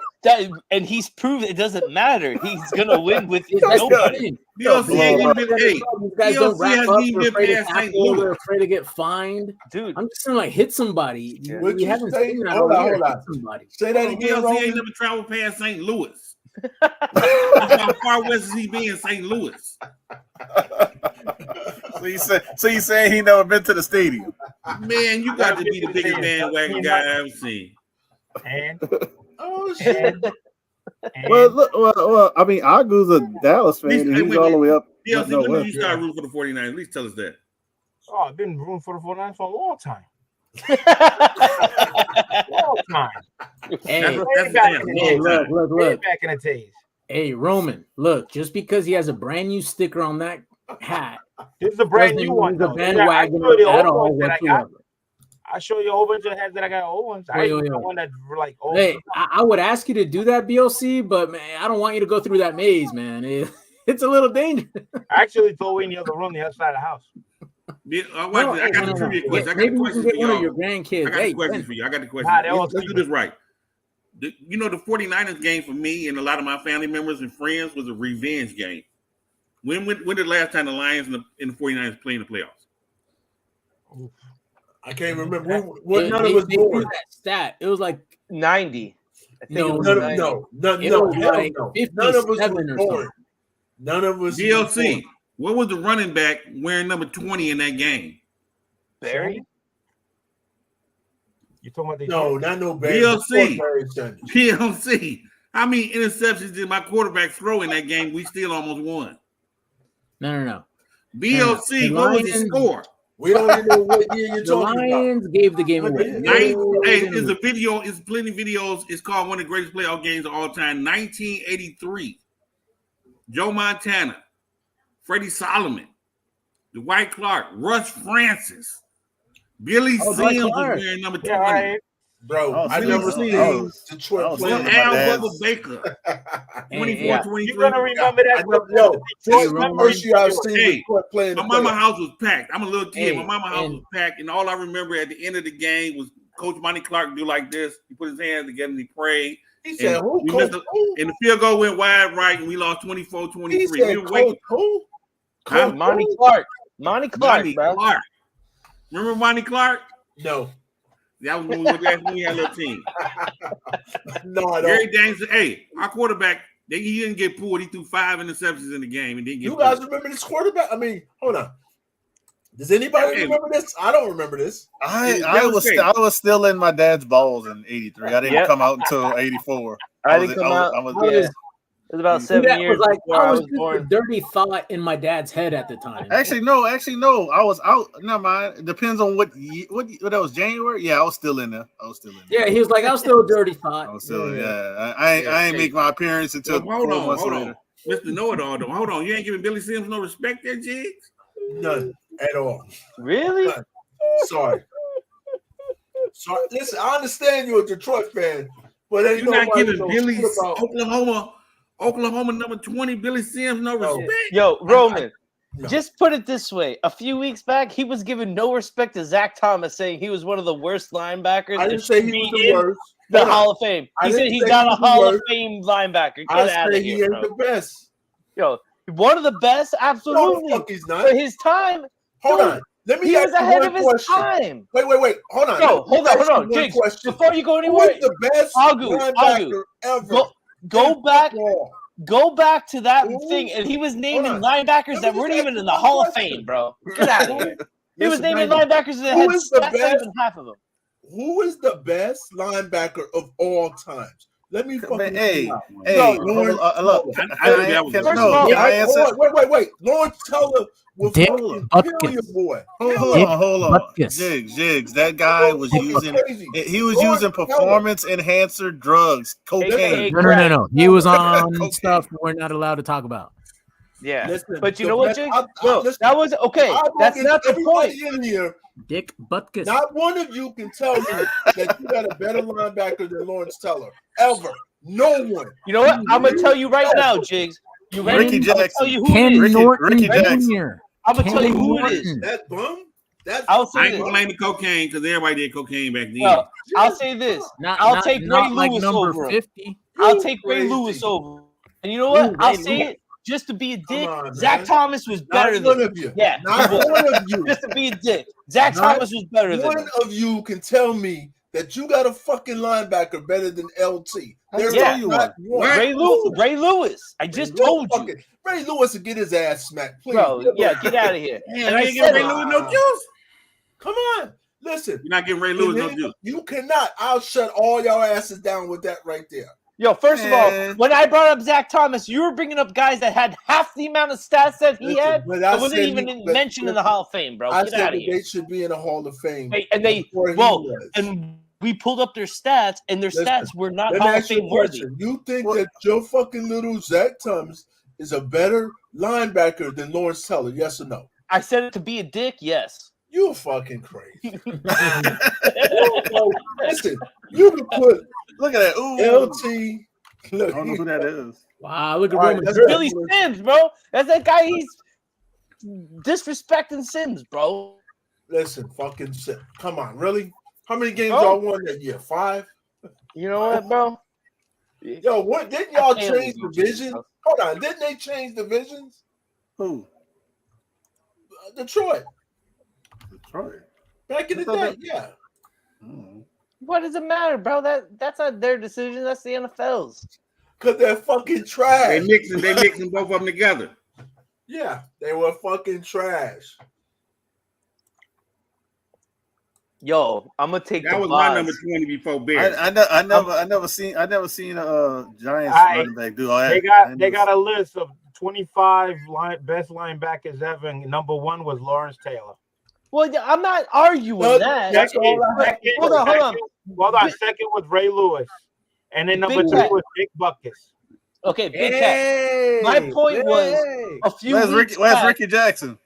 and he's proved it doesn't matter. He's gonna win with That's nobody. the BLC thing. ain't even been paid. These guys don't BLC wrap hasn't up. even They're been afraid to past St. tackle. Louis. They're afraid to get fined. Dude. I'm just gonna like hit somebody. What We you haven't say? seen that Hold all on, year. hold on. Hit somebody. Say that again, BLC ain't Roman. never traveled past St. Louis. How far west is he be in St. Louis? So you saying he never been to the stadium? Man, you got to be the biggest bandwagon guy I ever seen. And Oh shit! Well, look, well, I mean, Agu's a Dallas fan, and he's all the way up. BLC, when did you start Yeah. rooting for the 49ers? At least tell us that. oh, I've been rooting for the 49ers for a long time. Long time. Hey, That's back a in damn the hey, long look, time. look, Way look. back in the days. Hey, Roman, look. Just because he has a brand new sticker on that hat, This is a brand doesn't new mean one. he's a Though. bandwagon I show you at the old all ones that I got. whatsoever. I show you a whole bunch of heads that I got old ones. I Wait, even wait, got wait. one that's like old. Hey, I would ask you to do that, BLC, but man, I don't want you to go through that maze, man. It's a little dangerous. I actually throw in the other room, the other side of the house. I got the trivia question. I got Maybe the you questions can for get one of y'all. your grandkids. I got Hey, the questions Ben, for you. I got the Nah, questions. they all Let's do sleeping. this right. The 49ers game for me and a lot of my family members and friends was a revenge game. When did the last time the Lions and the 49ers played in the playoffs? I can't remember. What they- none they- of us they threw born. that stat. It was like 90. I think No, it was None 90. of no, It no, was hell like no. None of us 57 was or born. something. None of us. was DLC. born. What was the running back wearing number 20 in that game? Barry? You talking about the No, not no Barry. DLC. Before Barry Sanders. DLC. How many interceptions did my quarterback throw in that game? We still almost won. No. BLC, The what was the Lions- score? We don't even know what year you're The talking about. Lions gave the game away. Hey, It's a video. It's plenty of videos. It's called one of the greatest playoff games of all time. 1983. Joe Montana, Freddie Solomon, Dwight Clark, Russ Francis, Billy Oh, Dwight Sims was Clark. wearing number 20. Yeah, all right. Bro, Oh, I see, never see, seen oh, Detroit oh, play. see, Al my dad's- Bubba Baker, Hey, 24, yeah. 23. You're gonna remember that. Yo, this is the Roman. first year I've seen Hey, Detroit playing the My mama playoffs. house was packed. I'm a little kid. Hey, My mama house and- was packed, and all I remember at the end of the game was Coach Monty Clark do like this. He put his hands together and he prayed. He said, And "Who? we Coach? missed a- Who?" And the field goal went wide right, and we lost 24-23. He We said, were waiting. "Coach who? Huh? Coach Monty who?" Clark. Monty Clark, Monty bro. Clark. Remember Monty Clark? No, That was when we had a little team. no, I Gary don't. Daniels, hey, our quarterback, he didn't get pulled. He threw 5 interceptions in the game and didn't get You pulled. guys remember this quarterback? I mean, hold on. Does anybody Hey. remember this? I don't remember this. I was still in my dad's balls in '83. I didn't Yep. come out until '84. I didn't come out. Yeah. It was about See, 7 That years was like before I I was was just a born. dirty thought in my dad's head at the time. Actually, no. I was out. Never mind. It depends on what that was. January. Yeah, I was still in there. Yeah, he was like, I was still a dirty thought. I was still. Yeah. I ain't make my appearance until Well, hold 4 on, months hold later. on. Mr. Know-It-All, though. Hold on. You ain't giving Billy Sims no respect there, Jigs? None at all. Really? Sorry. Sorry. Listen, I understand you're a Detroit fan, but ain't You're not nobody giving knows Billy shit about. Oklahoma number 20, Billy Sims, no No. respect. Yo, Roman, No. just put it this way. A few weeks back, he was giving no respect to Zach Thomas, saying he was one of the worst linebackers. I that didn't say should he be was the in worst. the Hold on. Hall of Fame. I He said didn't he's say not he a was the Hall of worst. Fame linebacker. Get I out say of he here, ain't bro. the best. Yo, one of the best, No, the absolutely. fuck he's For not. his time, Hold dude, on. Let me he ask was you ahead one of his question. time. Wait. Hold on. Yo, Let me hold ask you on. one Jigs, question. before you go Who anywhere, is the best Agu, linebacker ever? go in back. football? Go back to that Who? thing, and he was naming on. linebackers Let that me weren't just even ask in the you Hall one of Fame, question. bro. Get out of here. He was Listen, naming Maggie, linebackers that who had is the stats, not best? even half of them. Who is the best linebacker of all times? Let me fucking. Hey, No, Lawrence, Lawrence I think that was First of all, can I answer? Wait. Lawrence Teller was Dick fucking Butkus. kill your boy. Hold on. Butkus. Jigs. That guy was using using performance enhancer drugs, cocaine. No. He was on stuff we're not allowed to talk about. Yeah, Listen, but you the know what, best- Jig? I- No, listen, that was okay. I will That's get not the point. everybody in here. Dick Butkus. Not one of you can tell me that you got a better linebacker than Lawrence Teller ever. No one. You know what? I'm gonna tell you right now, Jigs. You ready? Ricky I'm gonna Jackson. tell you who Ken it is. Norton Ricky Jackson. Jr. I'm gonna tell you who it Ken is. Norton. That bum. That's I'll I say ain't this. gonna blame the cocaine because everybody did cocaine back then. No, I'll say this. I'll take Ray like Lewis number over him. 50. I'll You take Ray crazy. Lewis over. And you know what? Ooh, I'll Ray say Lewis. it just to be a dick. on, Zach man. Thomas was better Not one than of you. Yeah, Not he was. one of you. Just to be a dick. Zach Not Thomas was better than One him. of you can tell me that you got a fucking linebacker better than LT. There's Yeah. not one. Ray Lewis. I just told you. Ray Lewis will get his ass smacked, please. Bro, yeah, get out of here. Man, And I I ain't said getting Ray it. Lewis no juice. Come on. Listen. You're not getting Ray Lewis no juice. You cannot. I'll shut all y'all asses down with that right there. Yo, first of all, Man. when I brought up Zach Thomas, you were bringing up guys that had half the amount of stats that he Listen, had. but I I wasn't said even he- but- mentioned in the Hall of Fame, bro. I Get said out that of here. they should be in the Hall of Fame. before he was. And we pulled up their stats, and their Listen, stats were not Let me Hall of ask you a Fame worthy. question. You think that Joe fucking little Zach Thomas is a better linebacker than Lawrence Teller? Yes or no? I said it to be a dick, yes. You fucking crazy. Listen, you can put Look at that. Ooh. LT. Look, I don't know who that is. Wow, look at All right, Roman. that's Burke. Billy Sims, bro. That's that guy. He's disrespecting Sims, bro. Listen, fucking shit. Come on, really? How many games Oh. y'all won that year? 5? You know what, bro? Yo, what didn't y'all I can't change believe you, divisions? bro. Hold on, didn't they change divisions? Who? Detroit. Detroit. Back in the I thought day, that- yeah. Mm. What does it matter, bro? That's not their decision. That's the NFL's. Because they're fucking They trash. mixing both of them together. Yeah, they were fucking trash. Yo, I'm gonna take That the was my Boz. number 20 before Bears. I never seen a Giants Alright. running back do all that. They got a list of 25 best linebackers ever. And number 1 was Lawrence Taylor. Well, yeah, I'm not arguing No, that. that's all I have. Hold on. Hold on. Second was Ray Lewis. And then number Big 2 Cat. was Dick Butkus. Okay, Big Cat. My point was a few Where's weeks Where's back, Ricky Jackson?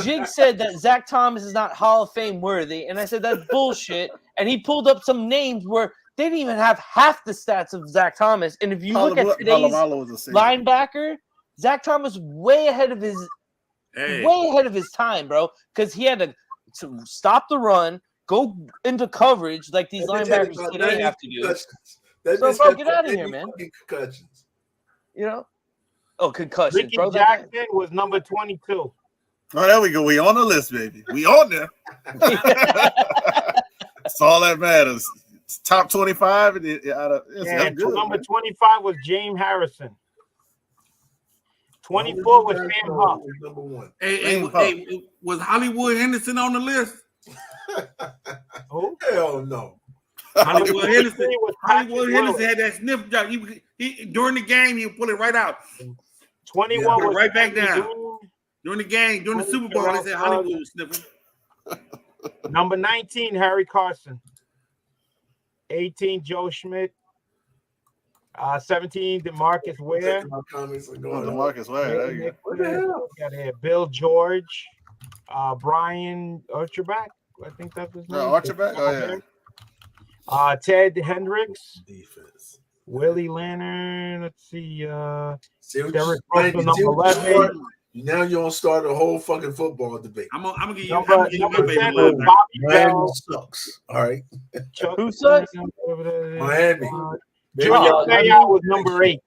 Jig said that Zach Thomas is not Hall of Fame worthy, and I said that's bullshit. And he pulled up some names where they didn't even have half the stats of Zach Thomas. And if you look at today's Polamalu was a safety. linebacker, Zach Thomas way ahead of his time, bro, because he had to stop the run, go into coverage like these linebackers today have to do. So, bro, get out of here, man. Concussions. You know? Oh, concussions, Ricky bro. Jackson was number 22. Oh, there we go. We on the list, baby. We on there. That's all that matters. It's top 25. And And number 25 was James Harrison. 24 was Sam Huff. Number 1. Hey, was Hollywood Henderson on the list? Who? Hell no. Hollywood Henderson. was Patrick Hollywood Willis. Henderson had that sniff job. He during the game he would pull it right out. 21 Yeah, was right back Henry down. Boone. During the game, during the Super Bowl, they said Hollywood was sniffing. Number 19, Harry Carson. 18, Joe Schmidt. 17, DeMarcus Ware. My comments are Oh, going on. DeMarcus Ware. There you go. What the hell? Got here Bill George. Brian Archerback. I think that was his name. Archerback? Oh, yeah. Ted Hendricks. Defense. Willie Leonard. Let's see. See what Derek you- Russell, see number what you 11. start- Now you're gonna start a whole fucking football debate. I'm gonna give you. Number my 10 baby was linebacker. Bobby Miami Bell. sucks. All right. Who sucks? Miami. Junior Oh, Seau was number 8.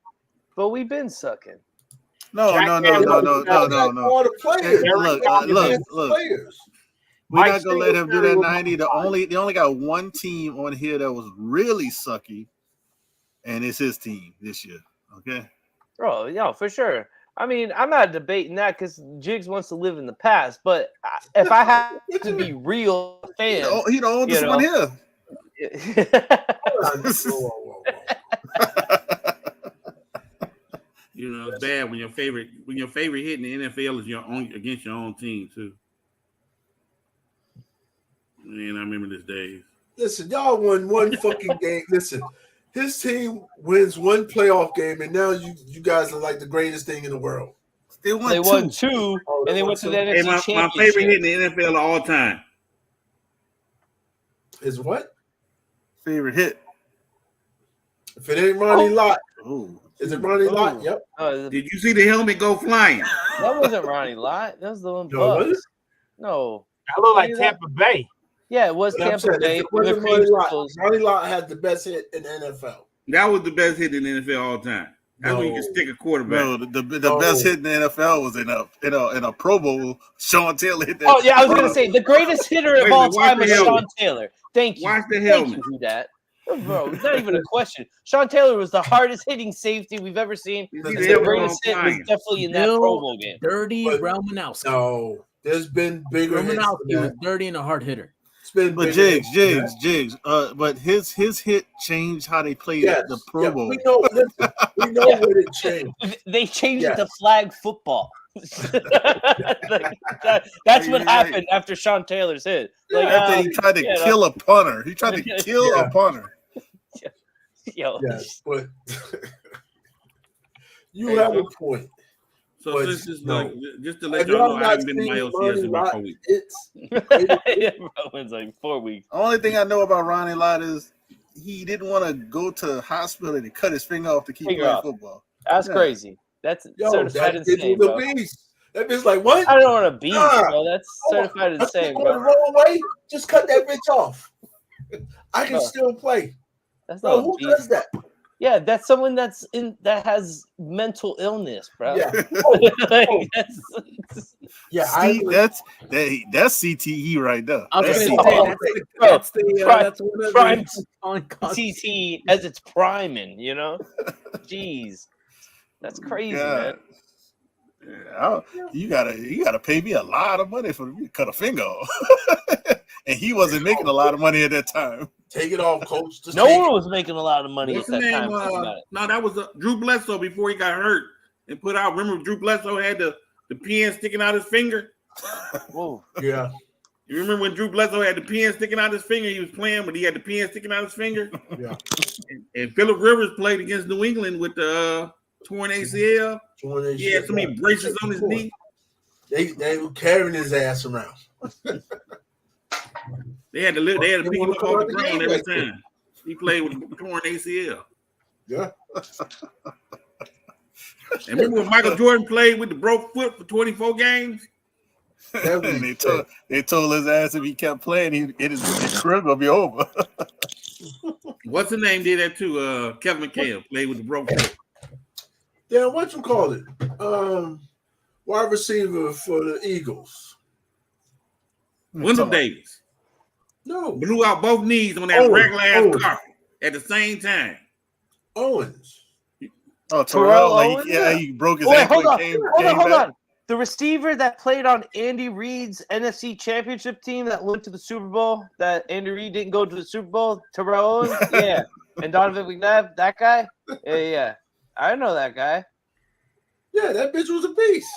But we've been sucking. No. All the players. Hey, look, look. Players. We're Mike not gonna let him do that Singletary was 90. They only got one team on here that was really sucky, and it's his team this year. Okay. Bro, yeah, for sure. I mean, I'm not debating that because Jigs wants to live in the past. But if I have to be real fan, He the oldest You know. one here. Whoa. You know, it's bad when your favorite hit in the NFL is your own against your own team too. Man, I remember these days. Listen, y'all won one fucking game. Listen, his team wins one playoff game, and now you guys are like the greatest thing in the world. They won two, and they went to the NFC Championship. My favorite hit in the NFL of all time. Is what? Favorite hit. If it ain't Ronnie Lott, Ooh. is it Ronnie Lott? Yep. Did you see the helmet go flying? That wasn't Ronnie Lott. That was the one. No, was it? No. I look like Tampa Bay. Yeah, it was Tampa Bay. Ronnie Lott had the best hit in the NFL. That was the best hit in the NFL all time. That's when you can stick a quarterback. No, the best hit in the NFL was in a Pro Bowl. Sean Taylor hit that. Oh yeah, I was gonna say the greatest hitter of all time is Sean Taylor. Thank you. Watch the helmet. Thank you for that. Bro, it's not even a question. Sean Taylor was the hardest hitting safety we've ever seen. The greatest hit was definitely in that Pro Bowl game. Dirty Romanowski. No, there's been bigger Romanowski was dirty and a hard hitter. But Jigs. But his hit changed how they played the Pro Bowl. We know what it changed. They changed it to flag football. That's what happened after Sean Taylor's hit. Like, after he tried to kill a punter. He tried to kill a punter. Yo. Yes, but you have a point. So but this is like just to let y'all know I haven't been to my LCS in about 4 weeks. Rowan's like 4 weeks. The only thing I know about Ronnie Lott is he didn't want to go to the hospital and cut his finger off to keep playing football. That's crazy. That's certified insane, bro. That bitch like what? I don't want to beat, bro. That's certified insane, bro. The wrong way, just cut that bitch off. I can still play. That's bro, not who does that? Yeah, that's someone that has mental illness, bro. Yeah, that's CTE right there. I was going to say that's one of prime CTE as it's priming, you know. Jeez, that's crazy, man. Yeah, you gotta pay me a lot of money for me to cut a finger off. And he wasn't making a lot of money at that time. Take it off, coach. No one was making a lot of money at that time. No, that was Drew Bledsoe before he got hurt and put out. Remember, Drew Bledsoe had the pen sticking out his finger. Whoa. Yeah. You remember when Drew Bledsoe had the pen sticking out his finger? He was playing, but he had the pen sticking out his finger. Yeah. And Phillip Rivers played against New England with the torn ACL. He had so many braces on his knee. They were carrying his ass around. They had to pick him up off the ground every time. He played with a torn ACL. Yeah. And remember when Michael Jordan played with the broke foot for 24 games? And they told his ass if he kept playing, his career gonna be over. What's the name did that too? Kevin McHale played with the broke foot. Damn, what you call it? Wide receiver for the Eagles. Wendell Davis. No. Blew out both knees on that regular ass carpet at the same time. Owens. Oh, Terrell Owens? He broke his ankle. Hold on. The receiver that played on Andy Reid's NFC Championship team that went to the Super Bowl, that Andy Reid didn't go to the Super Bowl, Terrell Owens? Yeah. And Donovan McNabb, that guy? Yeah. I know that guy. Yeah, that bitch was a beast.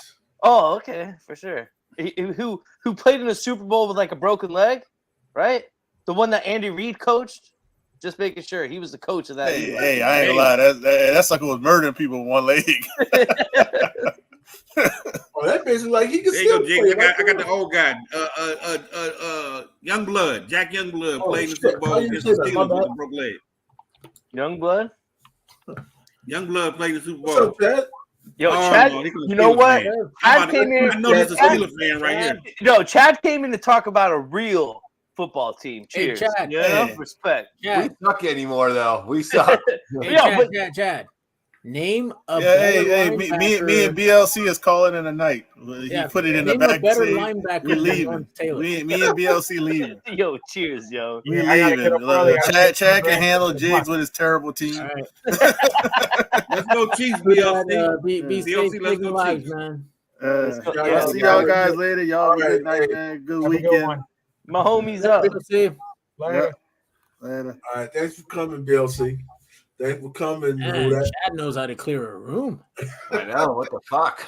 Oh, okay, for sure. Who played in a Super Bowl with like a broken leg, right? The one that Andy Reid coached. Just making sure he was the coach of that. Hey, I ain't gonna lie. That sucker was murdering people with one leg. Oh, that bitch was like he could still play. I got the old guy, Youngblood, Jack Youngblood played in the Super Bowl against the Steelers with a broke leg. Youngblood? Youngblood played in the Super Bowl. What's up, Chad? Yo, Chad, you know what? Chad came in. I know this is a Steelers fan right here. No, Chad came in to talk about a real football team. Cheers. Hey, Chad. Respect. We suck anymore, though. We suck. Chad. Name a me and BLC is calling in a night. He put it in the back. Better linebacker. We leaving. Me and BLC leaving. Yo, cheers, yo. We leaving. Chad can handle Jigs with his terrible team. All right. Let's go Chiefs, BLC. Be safe, let's go lives, man. See y'all guys later. Y'all have a good night, man. Good weekend. My homie's up. See you. Later. Later. All right, thanks for coming, BLC. Thanks for coming. Man, Chad knows how to clear a room. I know. What the fuck?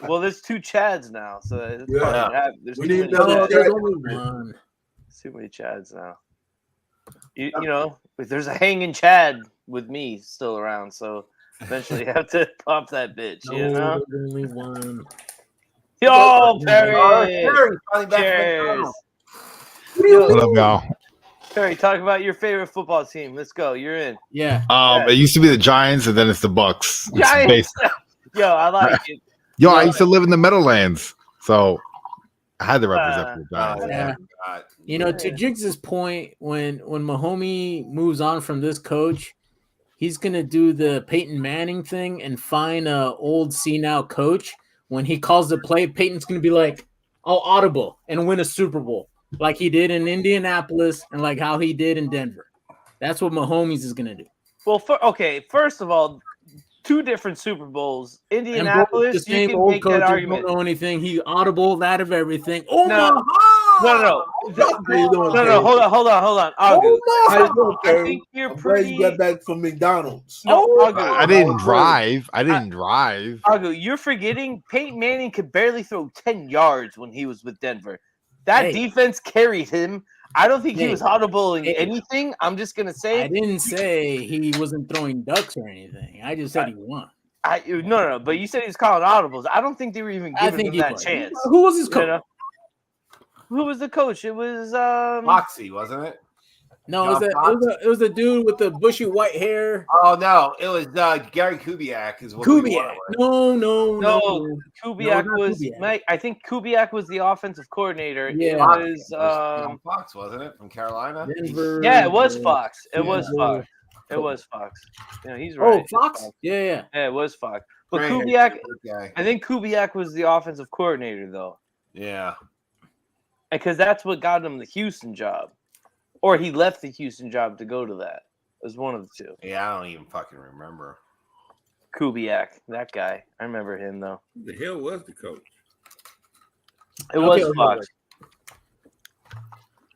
Well, there's 2 Chads now, so it's Yeah. part of that. There's We too need many another Chads. There's only one. There's too many Chads now. You know, if there's a hanging Chad with me still around, so eventually you have to pop that bitch. You know. There's only one. Yo, Perry. Perry, finally back from Cheers. McDonald's. What up, y'all? Perry, talk about your favorite football team. Let's go. You're in. Yeah. It used to be the Giants, and then it's the Bucks. It's Giants. based- Yo, I like it. Yo, I used to live in the Meadowlands, so I had to represent for the Giants. Yeah. God. You know, to Jiggs's point, when Mahomie moves on from this coach, he's gonna do the Peyton Manning thing and find a old senile coach. When he calls the play, Peyton's gonna be like, "Oh, audible," and win a Super Bowl like he did in Indianapolis and like how he did in Denver. That's what Mahomes is gonna do. Well, first of all, 2 different Super Bowls. And both Indianapolis, the you same can old make coaches that don't argument. know anything. He audible that of everything. Oh No. my! No. How you doing, No, Perry? hold on. Agu, How you doing, I Perry? think you're I'm glad pretty. you got back from McDonald's. No, Agu, I didn't drive. I didn't drive. Agu, you're forgetting Peyton Manning could barely throw 10 yards when he was with Denver. That Hey. defense carried him. I don't think he Hey. was audible in Hey. anything. I'm just gonna I say, didn't say he wasn't throwing ducks or anything. I just said he won. no. But you said he was calling audibles. I don't think they were even I giving think him he that was. chance. Who was his You coach? know? Who was the coach? It was Foxy, wasn't it? No, it was a dude with the bushy white hair. Oh no, it was Gary Kubiak. Is what we Kubiak. wanted. No. Kubiak not was Kubiak. Mike. I think Kubiak was the offensive coordinator. Yeah. It Fox. was It was Fox, wasn't it, from Carolina? Denver. yeah, it was Fox. It was Denver. Fox. It was Fox. Yeah, he's right. Oh, It's Fox? Yeah. Yeah, it was Fox. But Great. Kubiak, Okay. I think Kubiak was the offensive coordinator though, Yeah. because that's what got him the Houston job, or he left the Houston job to go to that. It was one of the 2. Yeah, I don't even fucking remember. Kubiak, that guy. I remember him though. Who the hell was the coach? It was Okay. Fox.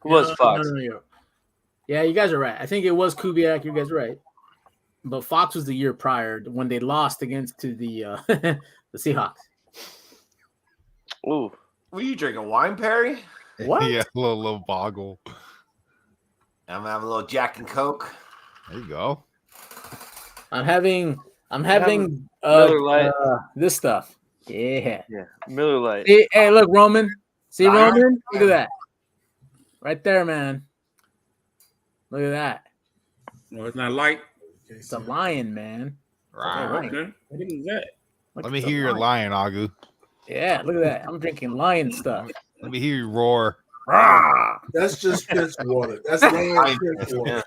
It was Fox. No. Yeah, you guys are right. I think it was Kubiak. You guys are right. But Fox was the year prior when they lost against to the the Seahawks. Ooh. Were you drinking wine, Perry? What? Yeah, a little boggle. I'm gonna have a little Jack and Coke. There you go. I'm having Miller Lite. this stuff. Yeah. Yeah, Miller Lite. Hey, look, Roman. See All right. Roman? Look at that. Right there, man. Look at that. No, it's not light. It's a lion, man. Right. Right. Okay. What is that? Look, Let me it's a hear your lion. lion, Agu. Yeah, look at that. I'm drinking lion stuff. Let me hear you roar. That's just piss water. That's lion piss water.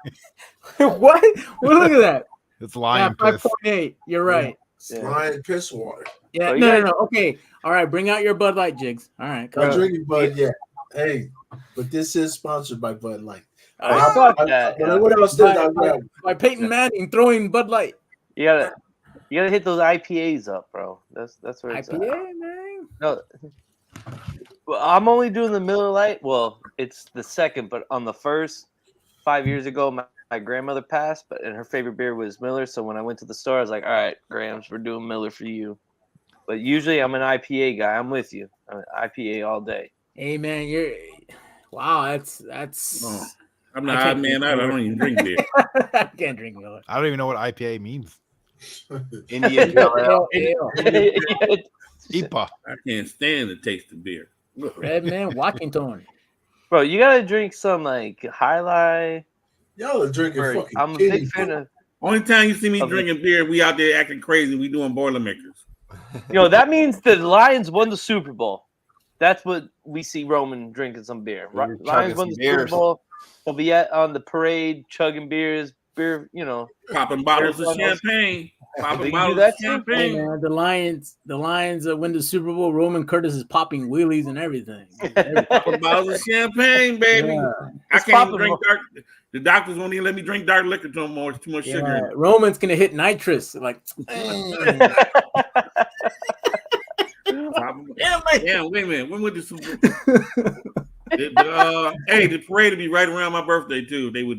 What? Well, look at that. It's Yeah, lion piss. 5.8. You're right. It's lion piss water. Yeah, Oh, no, yeah. no. Okay. All right. Bring out your Bud Light, Jigs. All right. Come I'm on. drinking Bud, yeah. Hey, but this is sponsored by Bud Light. Ah, Fuck that. But what else did I grab? by Peyton Manning throwing Bud Light. You gotta hit those IPAs up, bro. That's where it's IPA, at. man. No, well, I'm only doing the Miller Lite. Well, it's the second, but on the first, 5 years ago, my grandmother passed, and her favorite beer was Miller. So when I went to the store, I was like, "All right, Grams, we're doing Miller for you." But usually, I'm an IPA guy. I'm with you. I'm an IPA all day. Hey, man, you're. Wow, that's. Oh. I'm not I high can't man. I don't even drink beer. I can't drink Miller. I don't even know what IPA means. Indian Pale Ale. IPA. I can't stand the taste of beer. Red man, Washington. Bro, you gotta drink some like Highlight. Y'all are drinking Or- fucking I'm a kitty big fan food. of. Only time you see me Okay. drinking beer, we out there acting crazy. We doing Boilermakers. That means the Lions won the Super Bowl. That's what we see Roman drinking some beer. You're Lions chugging won the some Super beers. Bowl. He'll be on the parade, chugging beer. Popping bottles of Everyone champagne. Do Popping you do bottles that of too? Hey, champagne. man, the Lions win the Super Bowl. Roman Curtis is popping wheelies and everything. Popping bottles of champagne, baby. Yeah. I It's can't popping. drink dark. The doctors won't even let me drink dark liquor no more. It's too much sugar. Yeah, in it. Roman's gonna hit nitrous. Like, Yeah, wait a minute. When would the Super hey, the parade would be right around my birthday too. They would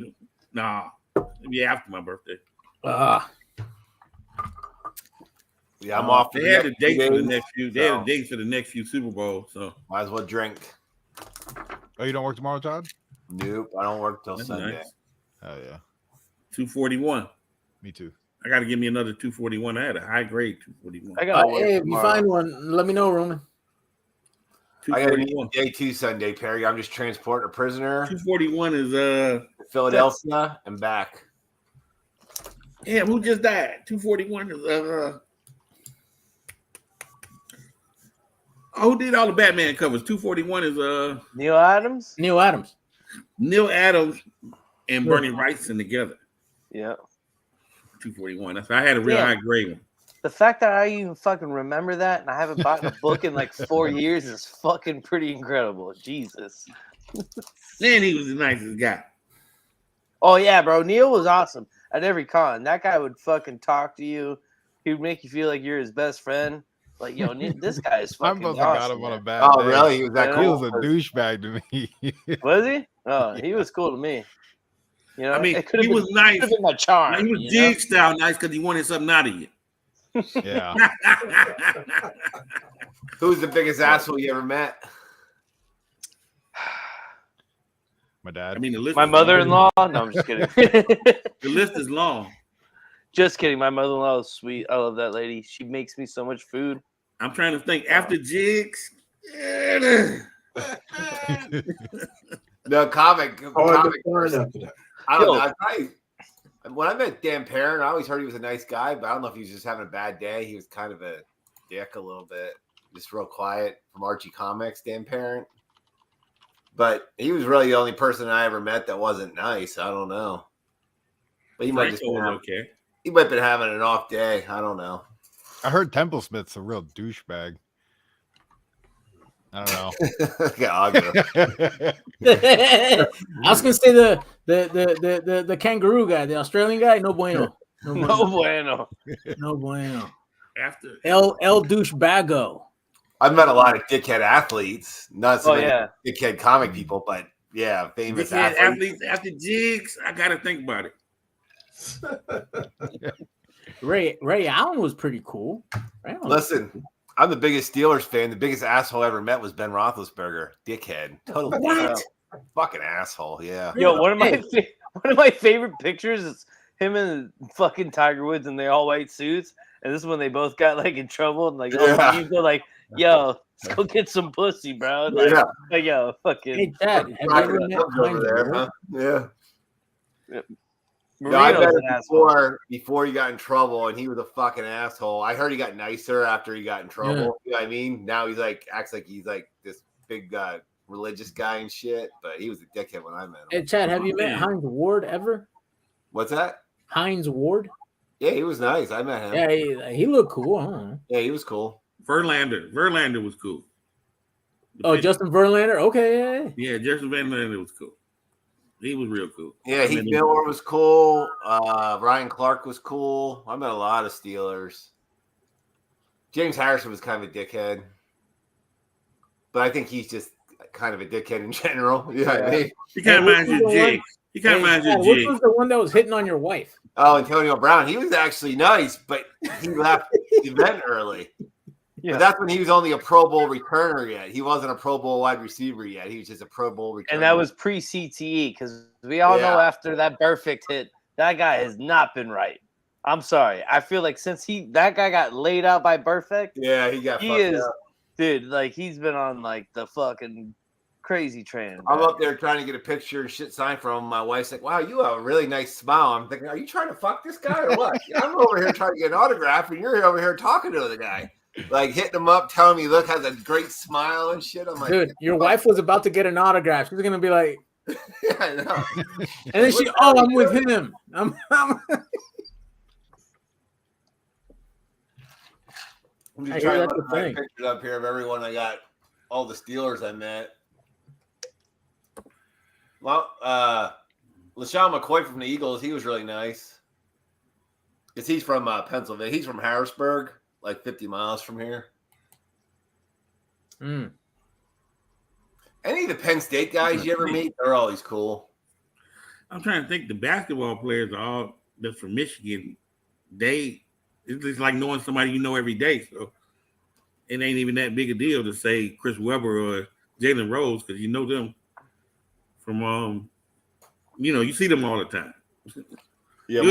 it'd be after my birthday. Yeah, I'm off. They had the next few dates for the days, next few. They had the dates for the next few Super Bowls. So might as well drink. Oh, you don't work tomorrow, Todd? Nope, I don't work till that's Sunday. nice. Oh yeah, 241. me too. I got to give me another 241. I had a high grade 241. I got Hey, if you find one, let me know, Roman. I got a 241. day 2 Sunday, Perry. I'm just transporting a prisoner 241 is to Philadelphia and back. damn, who just died? 241 is who did all the Batman covers? 241 is Neil Adams. Neil Adams. Neil Adams and Bernie Wrightson together. Yeah. 241. That's I had a real Damn. high grade one. The fact that I even fucking remember that and I haven't bought a book in like 4 years is fucking pretty incredible. Jesus. Man, he was the nicest guy. Oh yeah, bro. Neil was awesome at every con. That guy would fucking talk to you. He would make you feel like you're his best friend. Like, yo, this guy is I fucking must have got awesome. him on a Man. bad Oh, day. really? He was that He cool? was a douchebag to me. Was he? Oh, he was cool to me. You know, I mean, it could've he been- was nice. could've been my charm. Like, he was you know? jig style nice because he wanted something out of you. Yeah. Who's the biggest asshole you ever met? My dad. I mean, the list. My is mother-in-law. No, I'm just kidding. long. The list is long. Just kidding. My mother-in-law is sweet. I love that lady. She makes me so much food. I'm trying to think. After jigs, The comic. Hard comic to find after that. I don't Yo. know. When I met Dan Perrin, I always heard he was a nice guy, but I don't know if he was just having a bad day. He was kind of a dick a little bit, just real quiet from Archie Comics, Dan Perrin. But he was really the only person I ever met that wasn't nice. I don't know. But he might just Franco was okay. he might have been having an off day. I don't know. I heard Temple Smith's a real douchebag. I don't Yeah, I'll go. know. I was gonna say the kangaroo guy, the Australian guy. No bueno. No bueno. No bueno. No bueno. After El douchebago. I've met a lot of dickhead athletes, not so Oh many yeah. dickhead comic people, but yeah, famous dickhead athletes. athletes after jigs, I gotta think about it. Ray Allen was pretty cool. Ray Allen was Listen, pretty I'm the biggest Steelers fan. The biggest asshole I ever met was Ben Roethlisberger. Dickhead. Total What? fucking asshole. Yeah. Yo, one of my favorite pictures is him and fucking Tiger Woods in their all white suits, and this is when they both got like in trouble and like Yeah. you go like, yo, let's go get some pussy, bro. Like, Yeah. like, yo, fucking Hey, Dad, have you Tiger ever met Woods over Heinz there, Ward? huh? Yeah. Marino's No, I met an him asshole. before he got in trouble, and he was a fucking asshole. I heard he got nicer after he got in trouble. Yeah. You know what I mean? Now he's like acts like he's like this big religious guy and shit, but he was a dickhead when I met him. Hey, Chad, have you met Man. Heinz Ward ever? What's that? Heinz Ward? Yeah, he was nice. I met him. Yeah, he looked cool. I don't know. Yeah, he was cool. Verlander was cool. Oh, Justin Verlander? Okay, yeah. Yeah, Justin Verlander was cool. He was real cool. Yeah, Heath Miller was cool. Ryan Clark was cool. I met a lot of Steelers. James Harrison was kind of a dickhead, but I think he's just kind of a dickhead in general. You know what I mean? He kind of Hey, reminds you of which was the Jig. He kind of reminds you of Which Jig. was the one that was hitting on your wife? Oh, Antonio Brown, he was actually nice, but he left the event early. Yeah. But that's when he was only a Pro Bowl returner yet. He wasn't a Pro Bowl wide receiver yet. He was just a Pro Bowl returner. And that was pre-CTE because we all know Yeah. after that perfect hit, that guy has not been right. I'm sorry. I feel like since that guy got laid out by Perfect, yeah, he got he fucked is, up. dude, like he's been on like the fucking crazy train. I'm bro. up there trying to get a picture and shit signed from him. My wife's like, wow, you have a really nice smile. I'm thinking, are you trying to fuck this guy or what? I'm over here trying to get an autograph and you're over here talking to the guy. Like hitting him up, telling me, look, has a great smile and shit. I'm like, Dude, your wife was about to get an autograph. She's gonna be like, yeah, I know. and then she, oh, I'm with him. I'm I'm I just hear trying to that's look the at my thing. pictures up here of everyone I got, all the Steelers I met. Well, LaShawn McCoy from the Eagles, he was really nice. Because he's from Pennsylvania. He's from Harrisburg, like 50 miles from here. Mm. Any of the Penn State guys you ever meet, they're always cool. I'm trying to think. The basketball players are all that's from Michigan, it's just like knowing somebody you know every day. So it ain't even that big a deal to say Chris Webber or Jalen Rose because you know them from you see them all the time. Yeah,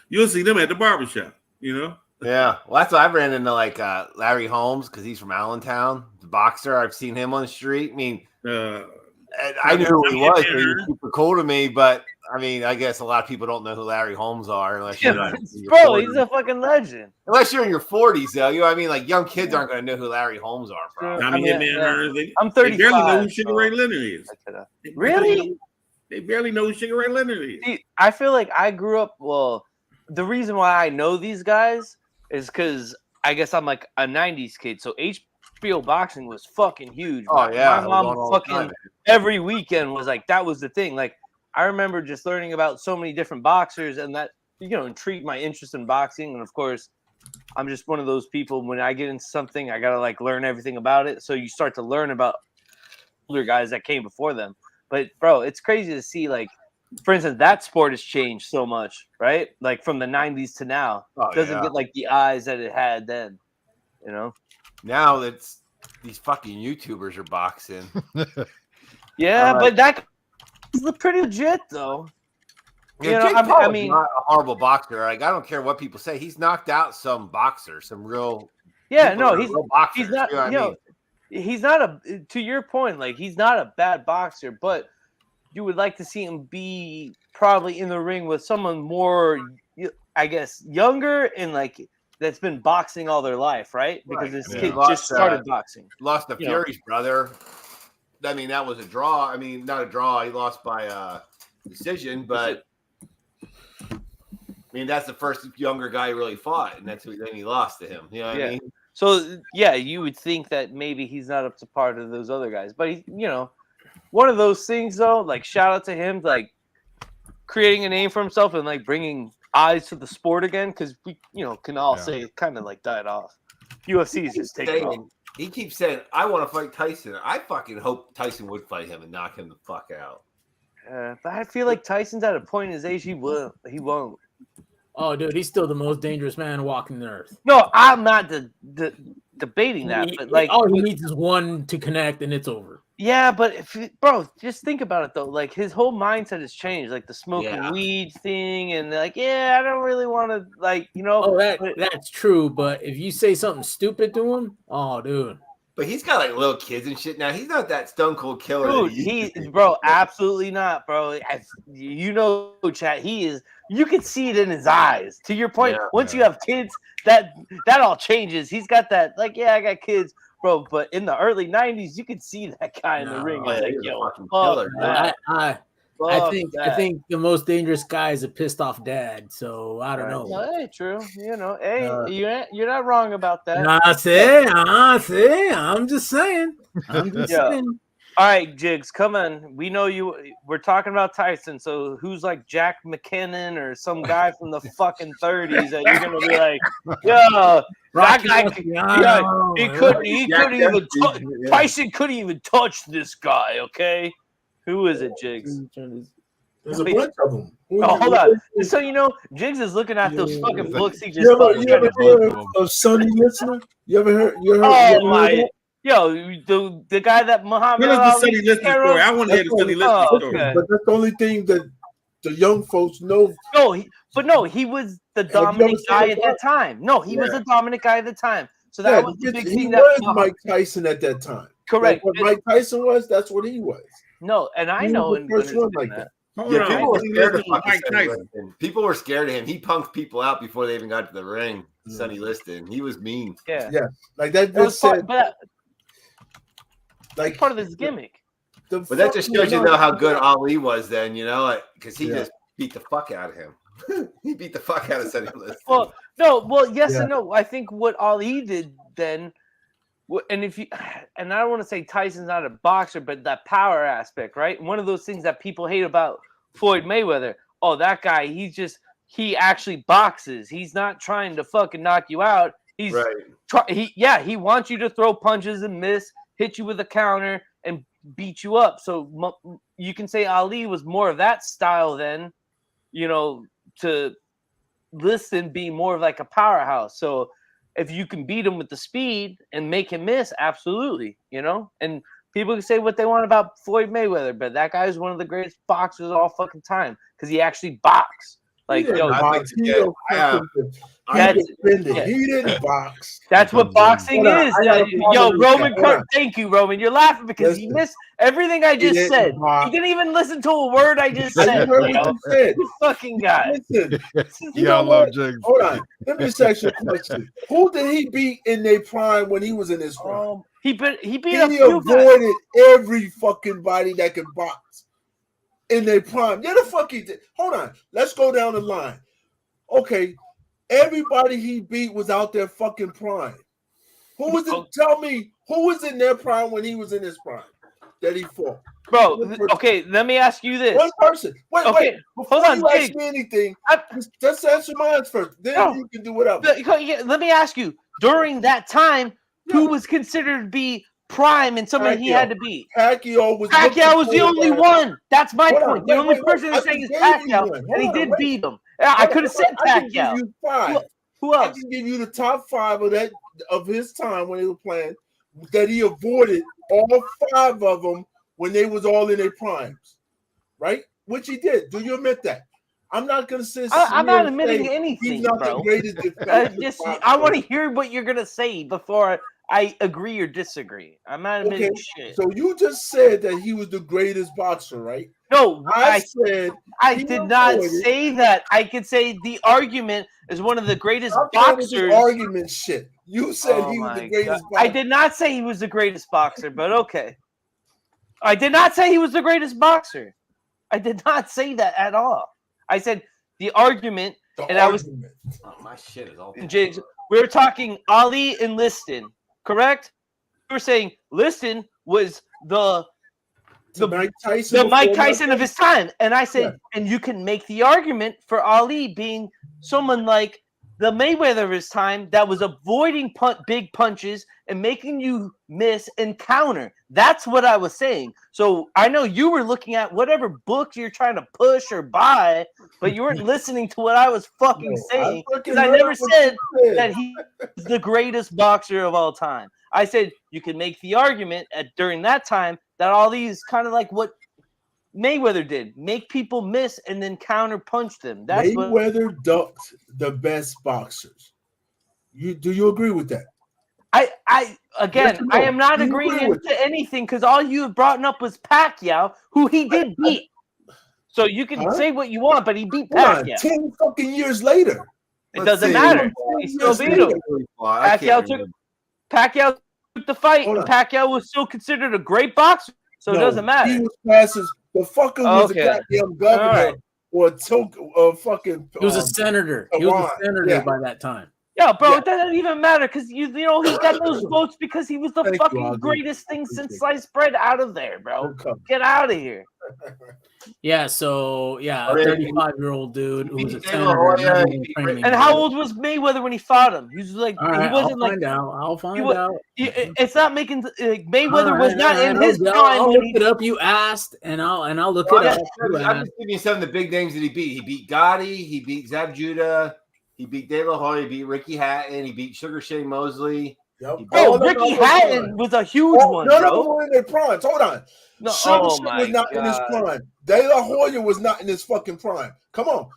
you'll see them at the barbershop, Yeah, well, that's why I ran into like Larry Holmes because he's from Allentown, the boxer. I've seen him on the street. I mean, I knew who he was. He was super cool to me, but I mean, I guess a lot of people don't know who Larry Holmes are unless you're bro. He's a fucking legend. Unless you're in your 40s, though. You know what I mean? Like young kids aren't going to know who Larry Holmes are. Probably. I'm 35. They barely know who Sugar Ray Leonard is. Really? They barely know who Sugar Ray Leonard is. See, I feel like I grew up. Well, the reason why I know these guys is because I guess I'm like a '90s kid. So HBO boxing was fucking huge. Oh yeah, my mom fucking every weekend was like that was the thing. Like I remember just learning about so many different boxers, and that intrigued my interest in boxing. And of course, I'm just one of those people. When I get into something, I gotta like learn everything about it. So you start to learn about older guys that came before them. But bro, it's crazy to see like, for instance, that sport has changed so much, right? Like from the '90s to now, it doesn't get like the eyes that it had then. Now it's these fucking YouTubers are boxing. Yeah, but that is pretty legit though. Yeah, I mean, not a horrible boxer. Like I don't care what people say. He's knocked out some boxers, some real. Yeah, no, he's boxers. He's not. He's not to your point. Like he's not a bad boxer, but you would like to see him be probably in the ring with someone more, I guess, younger and like that's been boxing all their life, right? Because this kid just started boxing. Lost to Fury's brother. I mean, that was a draw. I mean, not a draw. He lost by decision, but I mean, that's the first younger guy he really fought, and then he lost to him. You know what I mean? So you would think that maybe he's not up to par to those other guys, but he, one of those things though. Like shout out to him, like creating a name for himself and like bringing eyes to the sport again, because we, can all say it kind of like died off. UFC is just taking off. He keeps saying, "I want to fight Tyson." I fucking hope Tyson would fight him and knock him the fuck out. But I feel like Tyson's at a point in his age he won't. Oh, dude, he's still the most dangerous man walking the earth. No, I'm not debating that, but like all he needs is one to connect, and it's over. Yeah, but bro, just think about it though. Like his whole mindset has changed, like the smoking weed thing, and like, I don't really want to, like, Oh, that's true. But if you say something stupid to him, oh, dude. But he's got like little kids and shit now. He's not that stone cold killer. Dude, bro, absolutely not, bro. Chat. He is. You can see it in his eyes. To your point, once you have kids, that all changes. He's got that. Like, I got kids. Bro, but in the early '90s, you could see that guy in the ring. Like, yo, fuck that. I think the most dangerous guy is a pissed off dad. So I don't know. Hey, true. You're not wrong about that. I'm just saying. Saying. All right, Jigs, come on. We know you. We're talking about Tyson. So who's like Jack McKinnon or some guy from the fucking 30s that you're gonna be like, yo, that guy? He couldn't even. Tyson couldn't even touch this guy. Okay, who is it, Jigs? There's a bunch of them. Hold on. So Jigs is looking at those fucking books. He just. You ever heard of Sonny Listener? You ever heard? Oh my. Yo, the guy that Muhammad Ali. What's the Sonny Liston story? I want to hear the Sonny Liston story. Okay. But that's the only thing that the young folks know. No, he was the dominant guy at that time. No, he was a dominant guy at the time. So that was the big thing. He was Mike Tyson at that time. Correct. Like what Mike Tyson was, that's what he was. No, and I know. The first one like that. People were scared of him. He punked people out before they even got to the ring. Sonny Liston. He was mean. Yeah. Like that. Like part of his gimmick. But that just shows you how good Ali was then, because he just beat the fuck out of him. He beat the fuck out of Sonny Liston. Yes and no. I think what Ali did then, and I don't want to say Tyson's not a boxer, but that power aspect, right? One of those things that people hate about Floyd Mayweather. Oh, that guy, he actually boxes. He's not trying to fucking knock you out. He's he wants you to throw punches and miss, hit you with a counter, and beat you up. So you can say Ali was more of that style then, to Liston being more of like a powerhouse. So if you can beat him with the speed and make him miss, absolutely, you know. And people can say what they want about Floyd Mayweather, but that guy is one of the greatest boxers of all fucking time because he actually boxed. Like, yo, he didn't box. That's what boxing is. Yo, Roman, thank you, Roman. You're laughing because he missed everything I just said. He didn't even listen to a word I just said. You fucking guy. Listen, I love Jigs. Hold on. Let me ask you a question. Who did he beat in their prime when he was in his prime? He beat He a few avoided every fucking body that could box in their prime. Yeah, the fuck he did. Hold on. Let's go down the line. Okay. Everybody he beat was out there fucking prime. Who was it? Tell me who was in their prime when he was in his prime that he fought? Bro, okay, let me ask you this. One person. Wait. Before hold on, you ask me anything, just answer mine first. Then you can do whatever. Let me ask you. During that time, who was considered to be prime and somebody he had to beat? Pacquiao was the only one. That's my point. The only person that's saying is Pacquiao, and he did beat him. I could have said Pacquiao. I can give you five. Who else? I can give you the top five of his time when they were playing that he avoided all five of them when they was all in their primes, right? Which he did. Do you admit that? I'm not gonna say. I'm not admitting anything, he's not bro. the greatest defensive I want to hear what you're gonna say before I agree or disagree. I'm not admitting shit. So you just said that he was the greatest boxer, right? No, I said I did not say that. I could say the argument is one of the greatest boxers. Argument shit. You said he was the greatest boxer. I did not say he was the greatest boxer, but okay. I did not say he was the greatest boxer. I did not say that at all. I said the argument, I was. Oh, my shit is all. Jigs, we were talking Ali and Liston, correct? We were saying Liston was the Mike Tyson of his time, and I said, and you can make the argument for Ali being someone like the Mayweather of his time that was avoiding big punches and making you miss and counter. That's what I was saying. So I know you were looking at whatever book you're trying to push or buy, but you weren't listening to what I was fucking saying, because I never said that he was the greatest boxer of all time. I said you can make the argument during that time that all these kind of like what Mayweather did, make people miss and then counter punch them. That's Mayweather ducked the best boxers. Do you agree with that? I am not agreeing to anything because all you have brought up was Pacquiao, who he did beat. So you can say what you want, but he beat Pacquiao 10 fucking years later. It doesn't matter. He still beat him. Pacquiao took the fight, and Pacquiao was still considered a great boxer. So it doesn't matter. He was passes. The fucker was a goddamn governor or fucking. He was a senator. He was a senator by that time. Yeah, bro, it doesn't even matter because you know he got those votes because he was the fucking greatest thing since sliced bread. Out of there, bro. Get out of here. Yeah, so a 35-year-old dude who was a senator. And how old was Mayweather when he fought him? He was like, right, he wasn't I'll find out. It's not making Mayweather was not in his prime. I'll look it up. You asked, and I'll look it up. I'm just giving you some of the big names that he beat. He beat Gotti. He beat Zab Judah. He beat De La Hoya. He beat Ricky Hatton. He beat Sugar Shane Mosley. Yep. Ricky Hatton was a huge one, none bro. of them were in their primes. Hold on. No, was not in his prime. De La Hoya was not in his fucking prime. Come on.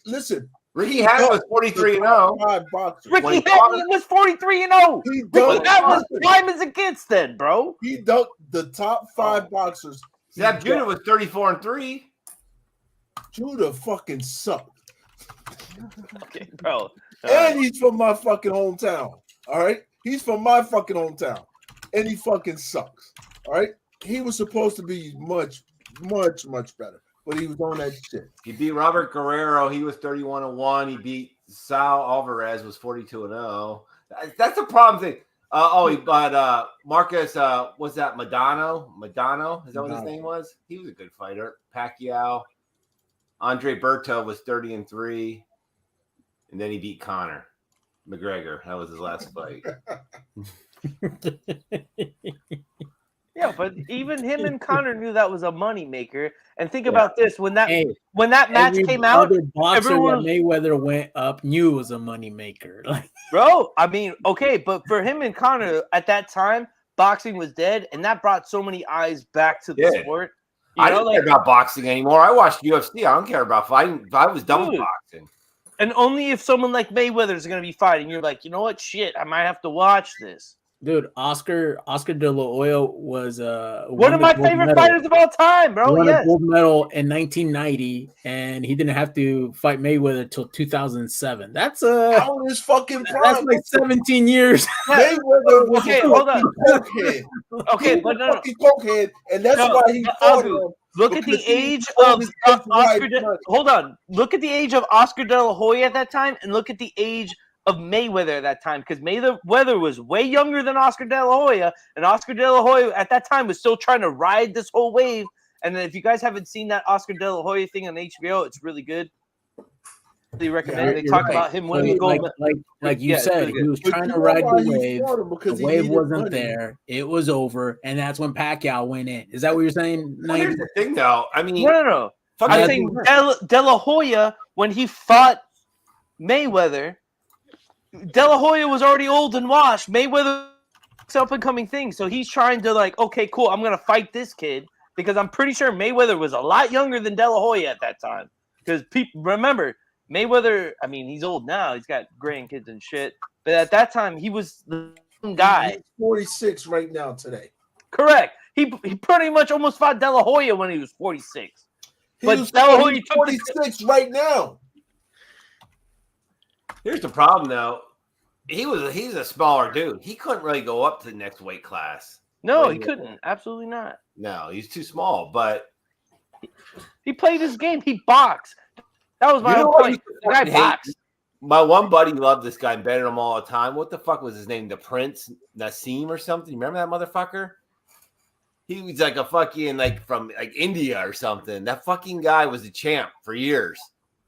Listen. Ricky Hatton was 43-0. Ricky Hatton was 43-0. Ricky Hatton was prime as it gets then, bro. He ducked the top 5 boxers. Zab Judah was 34-3. Judah fucking sucked. Okay, bro. And he's from my fucking hometown. All right? He's from my fucking hometown. And he fucking sucks. All right? He was supposed to be much, much, much better. But he was on that shit. He beat Robert Guerrero. He was 31-1. He beat Sal Alvarez, was 42-0. That's the problem thing. He got Marcus, what's that? Madano? Is that what his name was? He was a good fighter. Pacquiao. Andre Berto was 30-3. And then he beat Conor McGregor. That was his last fight. Yeah, No, but even him and Connor knew that was a moneymaker. And think Yeah. about this: when that Hey, match every came out, other boxer everyone- that Mayweather went up knew it was a moneymaker. Like, bro, I mean, okay, but for him and Connor at that time, boxing was dead, and that brought so many eyes back to the Yeah. sport. I don't care about boxing anymore. I watched UFC. I don't care about fighting. I was done with Dude. boxing. And only if someone like Mayweather is going to be fighting, you're like, you know what? Shit, I might have to watch this. dude, Oscar De La Hoya was One of my favorite fighters of all time, bro. Won a Yes. gold medal in 1990, and he didn't have to fight Mayweather until 2007. That's Out in his fucking prime. that's like 17 years. Mayweather was Okay, a hold on. cokehead. Okay, He but was no, a no. fucking cokehead, and that's No, why he but fought Abu, him. Look at the Because he age told of his ex-wife Oscar. money. Hold on. Look at the age of Oscar De La Hoya at that time, and look at the age of Mayweather at that time. Because Mayweather was way younger than Oscar De La Hoya, and Oscar De La Hoya at that time was still trying to ride this whole wave. And then if you guys haven't seen that Oscar De La Hoya thing on HBO, it's really good. Really recommend it. They You're talk right. about him But winning the gold. like you Yeah, it's said, really he good. was But trying you to know ride why the he wave. fought him? Because The he wave needed wasn't money. there. It was over, and that's when Pacquiao went in. Is that what you're saying? Well, here's the thing, though. I mean, No. fucking I'm saying De La Hoya, when he fought Mayweather, De La Hoya was already old and washed. Mayweather was up and coming thing. So he's trying to like, okay, cool, I'm gonna fight this kid because I'm pretty sure Mayweather was a lot younger than De La Hoya at that time. Because people remember Mayweather, I mean, he's old now, he's got grandkids and shit. But at that time, he was the young guy. He's 46 right now today. Correct. He pretty much almost fought De La Hoya when he was 46. He But was De La Hoya took 46 right now. here's the problem, though. He's a smaller dude. He couldn't really go up to the next weight class. No, Like, he couldn't. Absolutely not. No, he's too small. But He played his game. He boxed. That was my You know whole what I point. used to The guy fucking hate? boxed. my one buddy loved this guy and betted him all the time. What the fuck was his name? The Prince Nassim or something? Remember that motherfucker? He was like a fucking from India or something. That fucking guy was the champ for years.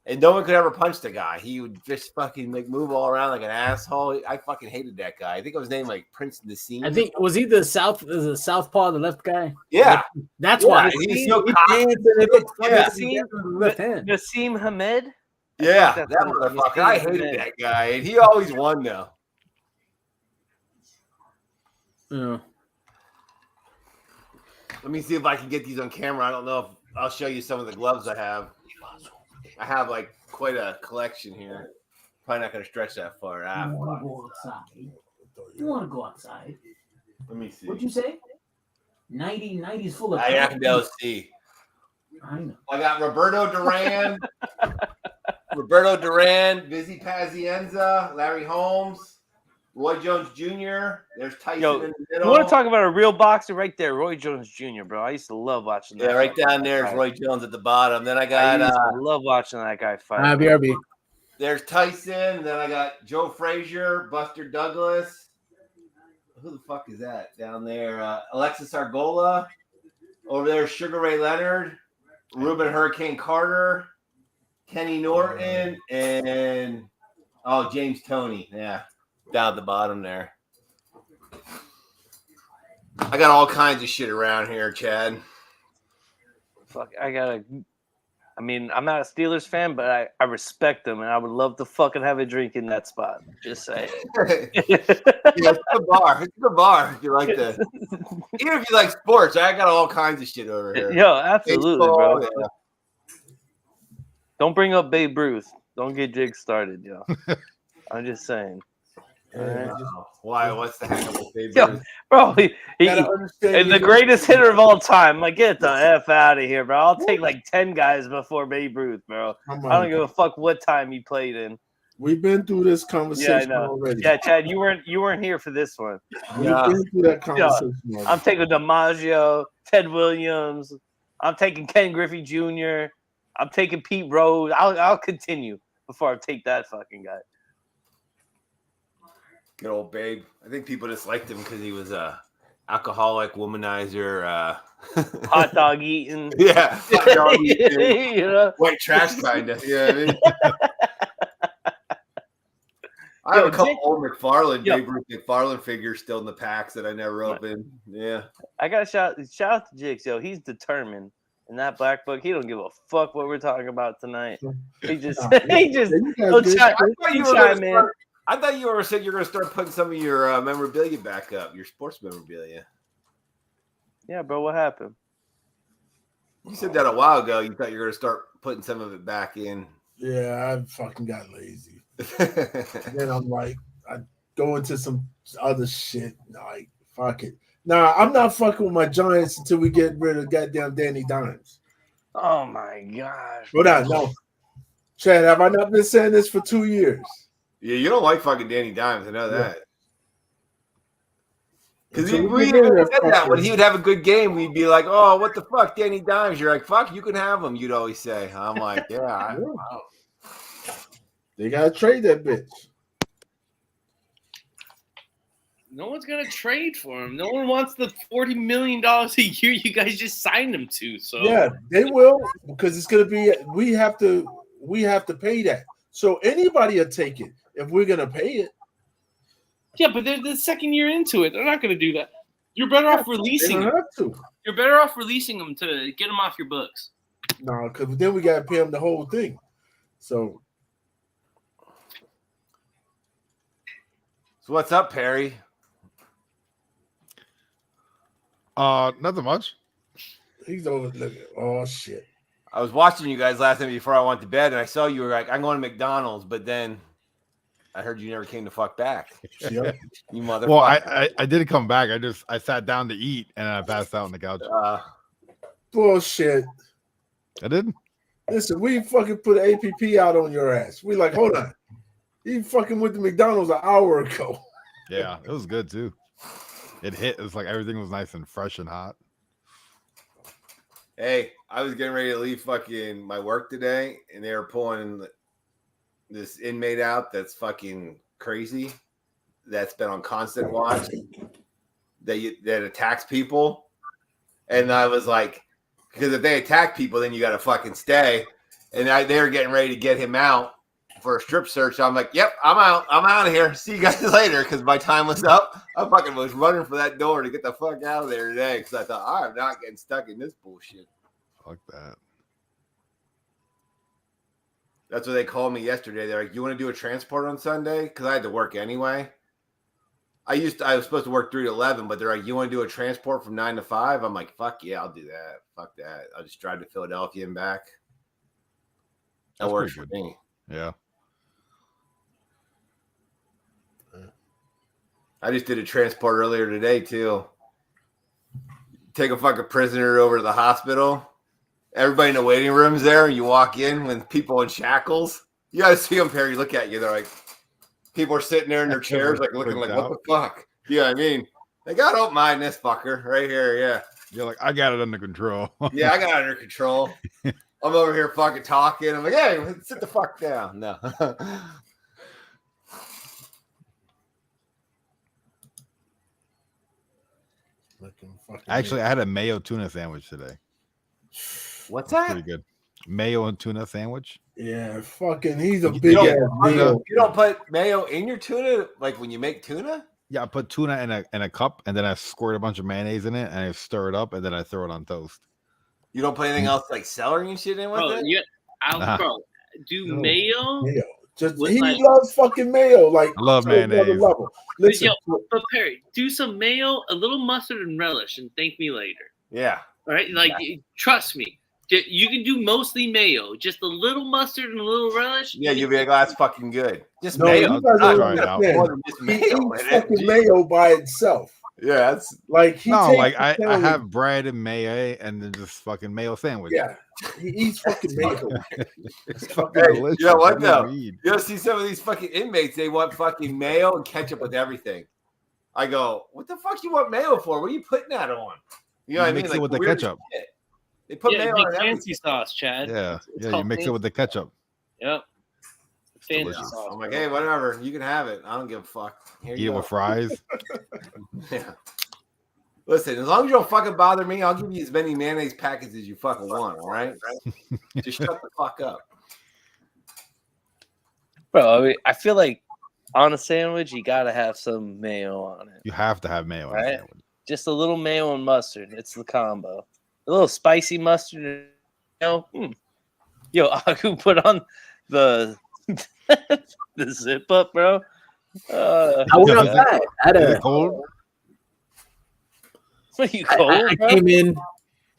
And no one could ever punch the guy. He would just fucking move all around like an asshole. I fucking hated that guy. I think it was named Prince Nassim. I think was he the southpaw, the left guy? Yeah. That's Yeah, why he's so he cocky. danced and it looked Yeah. funny with the left hand. Nassim Hamed. Yeah, that's that what motherfucker. Nassim I hated Hamed. that guy. And he always won though. Yeah. Let me see if I can get these on camera. I don't know if I'll show you some of the gloves I have. I have quite a collection here. Probably not going to stretch that far out. You want to go outside? You want to go outside? Let me see. What'd you say? 90's full of. I have to see. I know. I got Roberto Duran, Vizzy Pazienza, Larry Holmes, Roy Jones Jr. There's Tyson Yo, in the You middle. want to talk about a real boxer right there? Roy Jones Jr., bro. I used to love watching that. Yeah, right fucking down there is fight. Roy Jones at the bottom. Then I I got used to love watching that guy fight. BRB. there's Tyson. Then I got Joe Frazier, Buster Douglas. Who the fuck is that down there? Alexis Argola. Over there, Sugar Ray Leonard, Ruben Hurricane Carter, Kenny Norton, and James Toney. Yeah, down at the bottom there. I got all kinds of shit around here, Chad. Fuck, I mean, I'm not a Steelers fan, but I respect them, and I would love to fucking have a drink in that spot. Just saying. Yeah, it's a bar. It's a bar if you like the. Even if you like sports, I got all kinds of shit over here. Yo, absolutely, Baseball, bro. yeah. Don't bring up Babe Ruth. Don't get Jig started, yo. I'm just saying. Why? What's the heck with Babe Yo, Ruth? bro, he Gotta understand and the you- greatest hitter of all time. Like, get the F out of here, bro. I'll take 10 guys before Babe Ruth, bro. Come I on. don't give a fuck what time he played in. We've been through this conversation Yeah, I know. already. Yeah, Chad, you weren't here for this one. We've Yeah. been through that conversation already. I'm taking DiMaggio, Ted Williams. I'm taking Ken Griffey Jr. I'm taking Pete Rose. I'll continue before I take that fucking guy. Good old Babe. I think people just liked him because he was a alcoholic, womanizer. Hot dog eating. Yeah. Hot dog eating, You know? white trash kind of. Yeah. I mean? I have Yo, a couple Jake- old McFarlane, Yo. Babe Ruth McFarlane figures still in the packs that I never opened. Yeah. I got shout out to Jigs, yo. He's determined. In that black book, he don't give a fuck what we're talking about tonight. He just he just You guys he'll good. chime, I thought he you were chime gonna in. start, I thought you said you were going to start putting some of your memorabilia back up, your sports memorabilia. Yeah, bro, what happened? You said that a while ago. You thought you were going to start putting some of it back in. Yeah, I fucking got lazy. Then I'm like, I go into some other shit. Like, fuck it. Nah, I'm not fucking with my Giants until we get rid of goddamn Danny Dimes. Oh my gosh. Hold on, no. Chad, have I not been saying this for 2 years? Yeah, you don't like fucking Danny Dimes. I know that. Because Until we get rid even of said that when fuckers. he would have a good game, we'd be like, "Oh, what the fuck, Danny Dimes?" You're like, "Fuck, you can have him." You'd always say. I'm like, "Yeah." They gotta trade that bitch. No one's gonna trade for him. No one wants the $40 million a year you guys just signed him to. So Yeah, they will because it's gonna be. We have to pay that. So anybody will take it if we're gonna pay it. yeah, but they're the second year into it. They're not gonna do that. You're better off They releasing don't him. have to. You're better off releasing him to get him off your books. No, because then we gotta pay them the whole thing. So So what's up, Perry? Nothing much. he's over looking. Oh shit. I was watching you guys last night before I went to bed, and I saw you were like, "I'm going to McDonald's," but then I heard you never came to fuck back. Yep. You motherfucker. Well, I didn't come back. I sat down to eat and I passed out on the couch. Bullshit. I didn't. Listen, we fucking put an APP out on your ass. We like, hold on. You fucking went to McDonald's an hour ago. Yeah, it was good too. It hit. It was like everything was nice and fresh and hot. Hey, I was getting ready to leave fucking my work today, and they were pulling this inmate out that's fucking crazy, that's been on constant watch, that attacks people. And I was like, because if they attack people, then you got to fucking stay. And they were getting ready to get him out for a strip search. So I'm like, yep, I'm out. I'm out of here. See you guys later. Because my time was up. I fucking was running for that door to get the fuck out of there today. Because I thought, I'm not getting stuck in this bullshit. Fuck that. That's what they called me yesterday. They're like, you want to do a transport on Sunday? Because I had to work anyway. I was supposed to work 3 to 11, but they're like, you want to do a transport from 9 to 5? I'm like, fuck yeah, I'll do that. Fuck that. I'll just drive to Philadelphia and back. That That's works for pretty good. me. Yeah. I just did a transport earlier today, too. Take a fucking prisoner over to the hospital. Everybody in the waiting room's there. You walk in with people in shackles. You got to see them, Perry. Look at you. They're like, people are sitting there in their chairs, like looking like, what the fuck? You know what I mean? Like, I don't mind this fucker right here. Yeah. You're like, I got it under control. Yeah, I got it under control. I'm over here fucking talking. I'm like, hey, sit the fuck down. No. Actually, I had a mayo tuna sandwich today. What's that? Pretty good. Mayo and tuna sandwich. Yeah, fucking, he's a You big don't- ass mayo. You don't put mayo in your tuna, like when you make tuna? Yeah, I put tuna in a cup and then I squirt a bunch of mayonnaise in it and I stir it up and then I throw it on toast. You don't put anything else like celery and shit in with Bro, it? bro, do No. mayo? Mayo. Just With he like- loves fucking mayo. Like I love to another mayonnaise. level. Listen, But Perry, do some mayo, a little mustard and relish, and thank me later. Yeah. All right, like trust me, you can do mostly mayo, just a little mustard and a little relish. Yeah, you'll be like, oh, that's fucking good. Just no, mayo. you guys I'll don't try it out. understand. More than just He mayo eats in it. fucking mayo by itself. Yeah, that's Like he No, takes like the I sandwich- have bread and mayo and then just fucking mayo sandwich. Yeah, he eats fucking mayo. It's fucking Hey, delicious. you know what, What do you though? mean? You know, see some of these fucking inmates, they want fucking mayo and ketchup with everything. I go, what the fuck you want mayo for? What are you putting that on? You know what I mean? mix it with the weird ketchup. shit. They put Yeah, mayo make on everything. fancy sauce, Chad. Yeah, It's yeah. You called mix it fancy- with the ketchup. Yep. Fancy delicious. sauce. I'm like, bro. hey, whatever. You can have it. I don't give a fuck. Here Eat you it go. with fries. Yeah. Listen, as long as you don't fucking bother me, I'll give you as many mayonnaise packets as you fucking want, all right? Just shut the fuck up. Bro, I feel like on a sandwich, you gotta have some mayo on it. You have to have mayo on a Right. sandwich. Just a little mayo and mustard. It's the combo. A little spicy mustard. Yo, Aku put on the the zip up, bro. I went outside. I had Is a, it cold? What are you cold, I bro? came in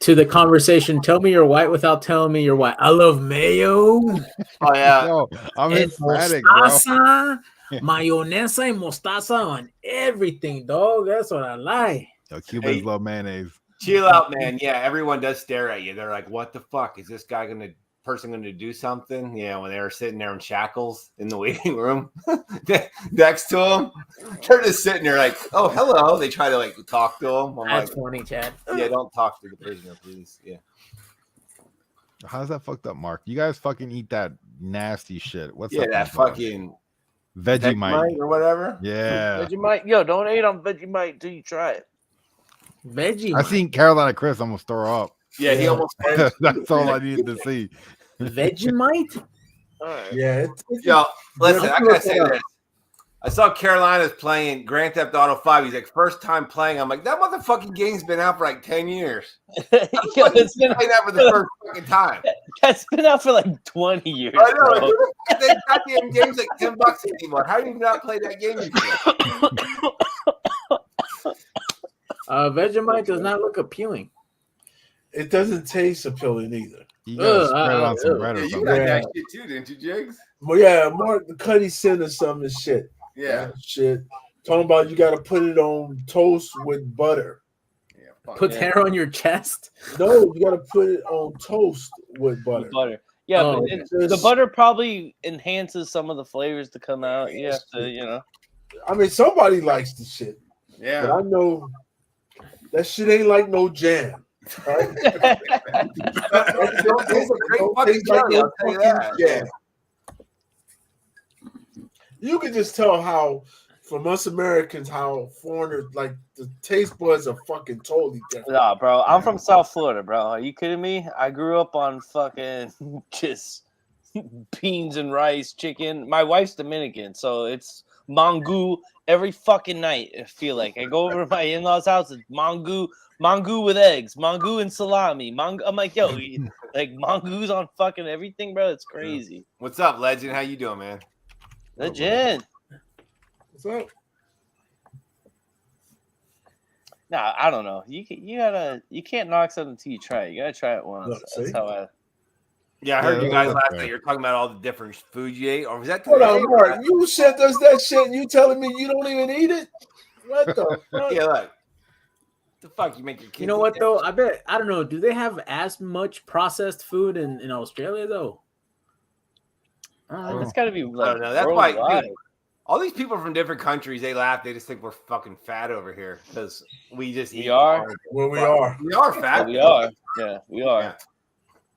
to the conversation. Tell me you're white without telling me you're white. I love mayo. Oh yeah. Yo, I'm And Hispanic, bro. mostaza, mayonnaise and mostaza on everything, dog. That's what I like. Yo, Cubans Hey. love mayonnaise. Chill out, man. Yeah, everyone does stare at you. They're like, "What the fuck is this person gonna do something?" Yeah, when they were sitting there in shackles in the waiting room next to them, they're just sitting there like, "Oh, hello." They try to like talk to them. I'm That's like, funny, Chad. "Yeah, don't talk to the prisoner, please." Yeah. How's that fucked up, Mark? You guys fucking eat that nasty shit. What's Yeah, up, that bro? fucking Vegemite. or whatever. Yeah, Vegemite, yo, don't eat on Vegemite till you try it. Veggie. I seen Carolina Chris almost throw up. Yeah, he almost. That's all I needed to see. Vegemite? All right. Yeah. Yo, listen, I gotta say this. I saw Carolina's playing Grand Theft Auto 5. He's like, first time playing. I'm like, that motherfucking game's been out for like 10 years. Yo, it's been, Playing that for the first fucking time. that's been out for like 20 years. I know. Bro. That goddamn game's like $10 anymore. How do you not play that game before? Vegemite does not look appealing. It doesn't taste appealing either. You gotta Ugh, spread it on some ugh. bread Yeah, or you something. got Yeah. that shit too, didn't you, Jigs? But yeah, Mark Cuddy sent us some of this shit. Yeah. Shit. Talking about you gotta put it on toast with butter. Yeah, fuck Put yeah. hair on your chest. No, you gotta put it on toast with butter. Butter. Yeah, Oh, but the Just- butter probably enhances some of the flavors to come out. You have to, I mean, somebody likes the shit, but Yeah. I know that shit ain't like no jam. Right? It don't taste like great Don't fucking taste like jelly, no I'll tell you fucking that. jam. You can just tell how, from us Americans, how foreigners like the taste buds are fucking totally different. Nah, bro. I'm from South Florida, bro. Are you kidding me? I grew up on fucking just beans and rice, chicken. My wife's Dominican, so it's mango every fucking night. I feel like I go over to my in-laws' house. It's mango with eggs, mango and salami. I'm like, yo, like mango's on fucking everything, bro. It's crazy. What's up, legend? How you doing, man? Legit. What's up? Nah, I don't know. You can't knock something until you try it. You gotta try it once. Look, That's see? how I. Yeah, I heard Yeah, you guys that's last fair. night. You're talking about all the different food you ate, or was that Hold today? on, Mark. You sent us that shit and you telling me you don't even eat it? What the fuck? Yeah, look. The fuck you make your kids? You know eat what that though? shit? I don't know. Do they have as much processed food in Australia though? It's gotta be like. I don't know. That's why, worldwide. dude, all these people from different countries, they laugh. They just think we're fucking fat over here because we just We eat are? hard. Well, we are. We are fat. We are. Yeah, we are. Yeah.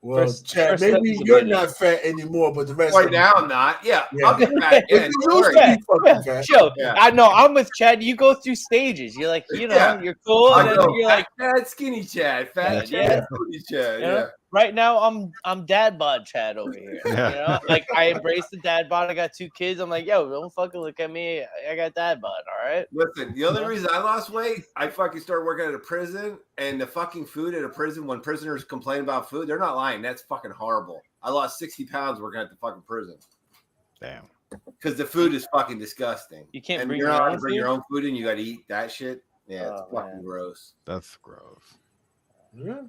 Well, First- Chad, first step maybe is a you're minute. not fat anymore, but the rest Right of now, I'm not. Yeah, Yeah. I'll get fat. If again. you Don't lose worry. fat, you fucking fat. Joe, Yeah. I know I'm with Chad. You go through stages. You're like, Yeah. you're cool, I and then go, you're like, fat, skinny Chad, fat Yeah. Chad, skinny Chad. you know, Yeah. right now I'm dad bod Chad over here. Yeah. You know, like I embrace the dad bod. I got 2 kids. I'm like, yo, don't fucking look at me. I got dad bod. All right. Listen, the only reason I lost weight, I fucking started working at a prison, and the fucking food at a prison, when prisoners complain about food, they're not lying. That's fucking horrible. I lost 60 pounds working at the fucking prison Damn. because the food is fucking disgusting. You can't And bring you're your not allowed own to bring food? your own food in. You got to eat that shit. Yeah, it's Oh, fucking man. gross. That's gross. Yeah.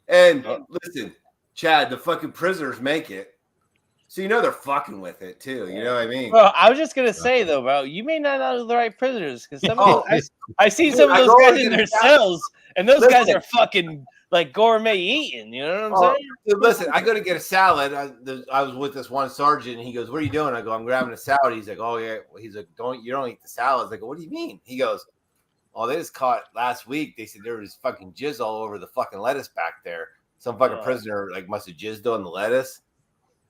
And Oh. listen, Chad, the fucking prisoners make it, so you know they're fucking with it too. You know what I mean? Bro, I was just gonna say though, bro, you may not know the right prisoners because some Oh. of those, I see Dude, some of I those go guys in in the their bathroom. cells, and those guys Listen. are fucking like gourmet eating. You know what I'm Oh, saying? dude, listen, I go to get a salad. I was with this one sergeant, and he goes, "What are you doing?" I go, "I'm grabbing a salad." He's like, "Oh yeah." He's like, you don't eat the salads." I go, "What do you mean?" He goes, "Oh, they just caught last week. They said there was fucking jizz all over the fucking lettuce back there. Some fucking Oh. prisoner like must have jizzed on the lettuce."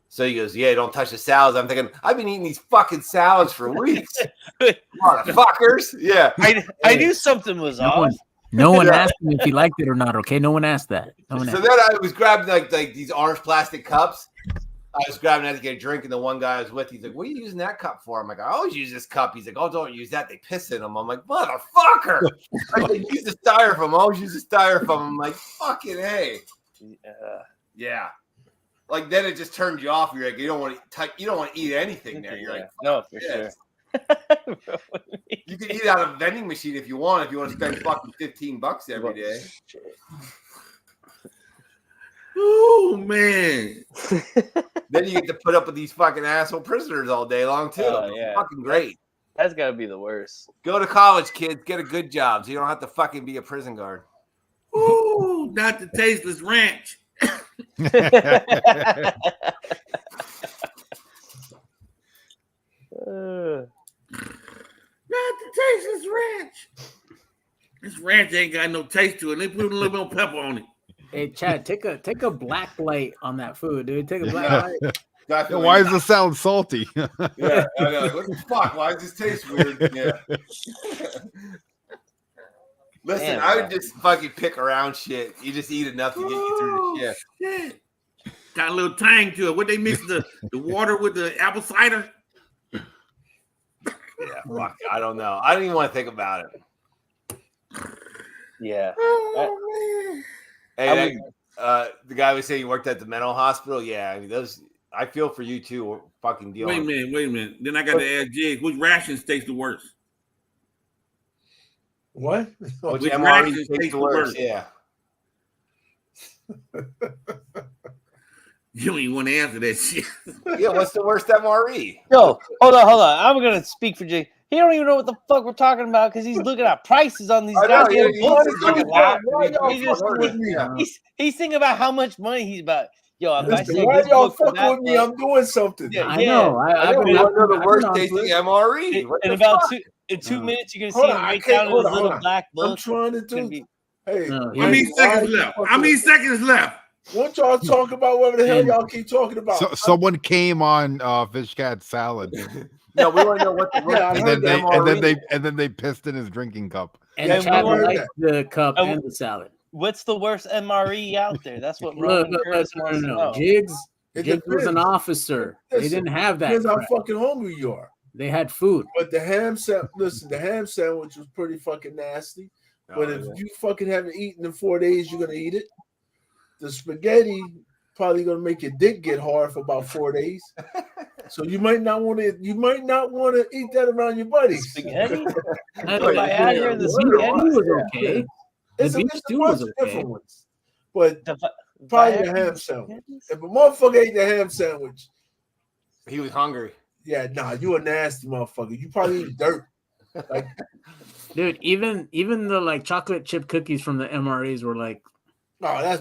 So he goes, "Yeah, don't touch the salads." I'm thinking, I've been eating these fucking salads for weeks, motherfuckers. Yeah. I knew something was No off. one, no one Yeah. asked him if he liked it or not. Okay, no one asked that. No one So asked. then I was grabbing like these orange plastic cups, I was grabbing that to get a drink, and the one guy I was with, he's like, "What are you using that cup for?" I'm like, "I always use this cup." He's like, "Oh, don't use that. They piss in them." I'm like, "Motherfucker!" I like, use the styrofoam. I always use the styrofoam. I'm like, "Fucking hey." Yeah. Like then it just turns you off. You're like, you don't want to eat anything there. You're like, no, for sure. You can eat out of a vending machine if you want to spend fucking $15 every day. Oh man. Then you get to put up with these fucking asshole prisoners all day long too. Yeah. Fucking great. That's gotta be the worst. Go to college, kids. Get a good job so you don't have to fucking be a prison guard. Ooh, not the tasteless ranch. Not the tasteless ranch. This ranch ain't got no taste to it. They put a little bit of pepper on it. Hey, Chad, take a black light on that food, dude. Take a black light. Yeah, why does it sound salty? Yeah, I know. What the fuck? Why does this taste weird? Yeah. Listen, Damn, I would just fucking pick around shit. You just eat enough to get you through the shift. Shit. Got a little tang to it. What they mix the water with the apple cider? Yeah, fuck. I don't know. I don't even want to think about it. Yeah. Oh, man. Hey, the guy was saying he worked at the mental hospital. Yeah, I mean those. I feel for you too. We're fucking dealing. Wait a minute. Then I got to ask Jig, which rations taste the worst? What? Which Which MRE rations takes taste the the worst? worst? Yeah. You don't even want to answer that shit. Yeah. What's the worst MRE? Yo, hold on. I'm gonna speak for Jay. He don't even know what the fuck we're talking about because he's looking at prices on these I know, goddamn yeah, books. he's looking at He just- He's thinking about how much money he's about. Yo, if I Listen, say why this y'all book for fucking that with me? much- I'm doing something. Yeah, I know. I don't know the worst tasting MRE. What in the about fuck? 2 minutes, you're gonna Hold see on, him I break can't- down in hold his on, little hold on. black I'm book. trying to It's gonna do. be- Hey, No, How many seconds left? How many seconds left? Won't y'all talk about whatever the hell And- y'all keep talking about? So, someone came on Fish Cat Salad, No, we want to know what the worst Yeah, I and heard then MRE. they they pissed in his drinking cup. And Yeah, Chad we were- likes the cup And- and the salad. What's the worst MRE out there? That's what Look, Roman look, Curtis no, wants to no. know. Jigs It was an depends. officer. They Listen, didn't have that. Depends how crap. fucking hungry you are. They had food. But the ham sandwich, listen, the ham sandwich was pretty fucking nasty. But if you fucking haven't eaten in 4 days, you're gonna eat it. The spaghetti probably gonna make your dick get hard for about 4 days. So you might not want to. You might not want to eat that around your buddies. Spaghetti? The Viagra, the beef spaghetti? stew was okay. It's a beef bunch stew was of okay. different ones. But The probably the Viagra ham and sandwich. spaghetti? If a motherfucker ate the ham sandwich, He was hungry. yeah, nah, you a nasty motherfucker. You probably eat dirt. Like, Dude, even the like chocolate chip cookies from the MREs were like, oh,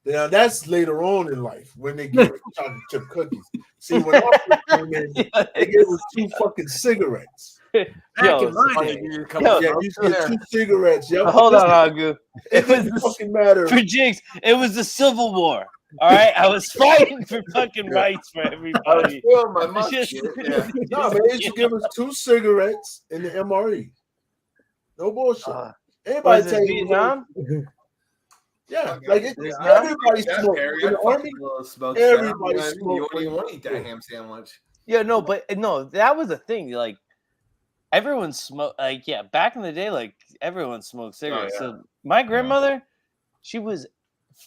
now that's later on in life when they give us chocolate chip cookies. See, when I first came in, they gave us 2 fucking cigarettes. back Yo, in my Funny, day. you come Yo, up Yeah, with you those get there. 2 cigarettes. Yo, hold on, Agu. It It was doesn't the, fucking matter. for Jigs. It was the Civil War. All right, I was fighting for fucking rights for I was everybody. feeling my mouth Just- shit. Yeah. No, man, they used to give us 2 cigarettes in the MRE. No bullshit. Anybody Was it tell you? Vietnam? Yeah, like it, Yeah, everybody yeah, smoked. Harry, In the I'd army, fucking love smoked everybody salmon. You smoked don't even when want to eat that ham sandwich. Yeah, no, but no, that was the thing. Like everyone smoked. Like yeah, back in the day, like everyone smoked cigarettes. yeah. So my grandmother, she was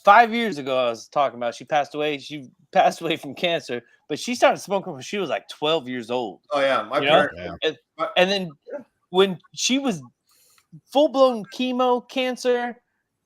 5 years ago. I was talking about. She passed away. She passed away from cancer, but she started smoking when she was like 12 years old. Oh yeah, my You know? parents. And then when she was full blown chemo cancer,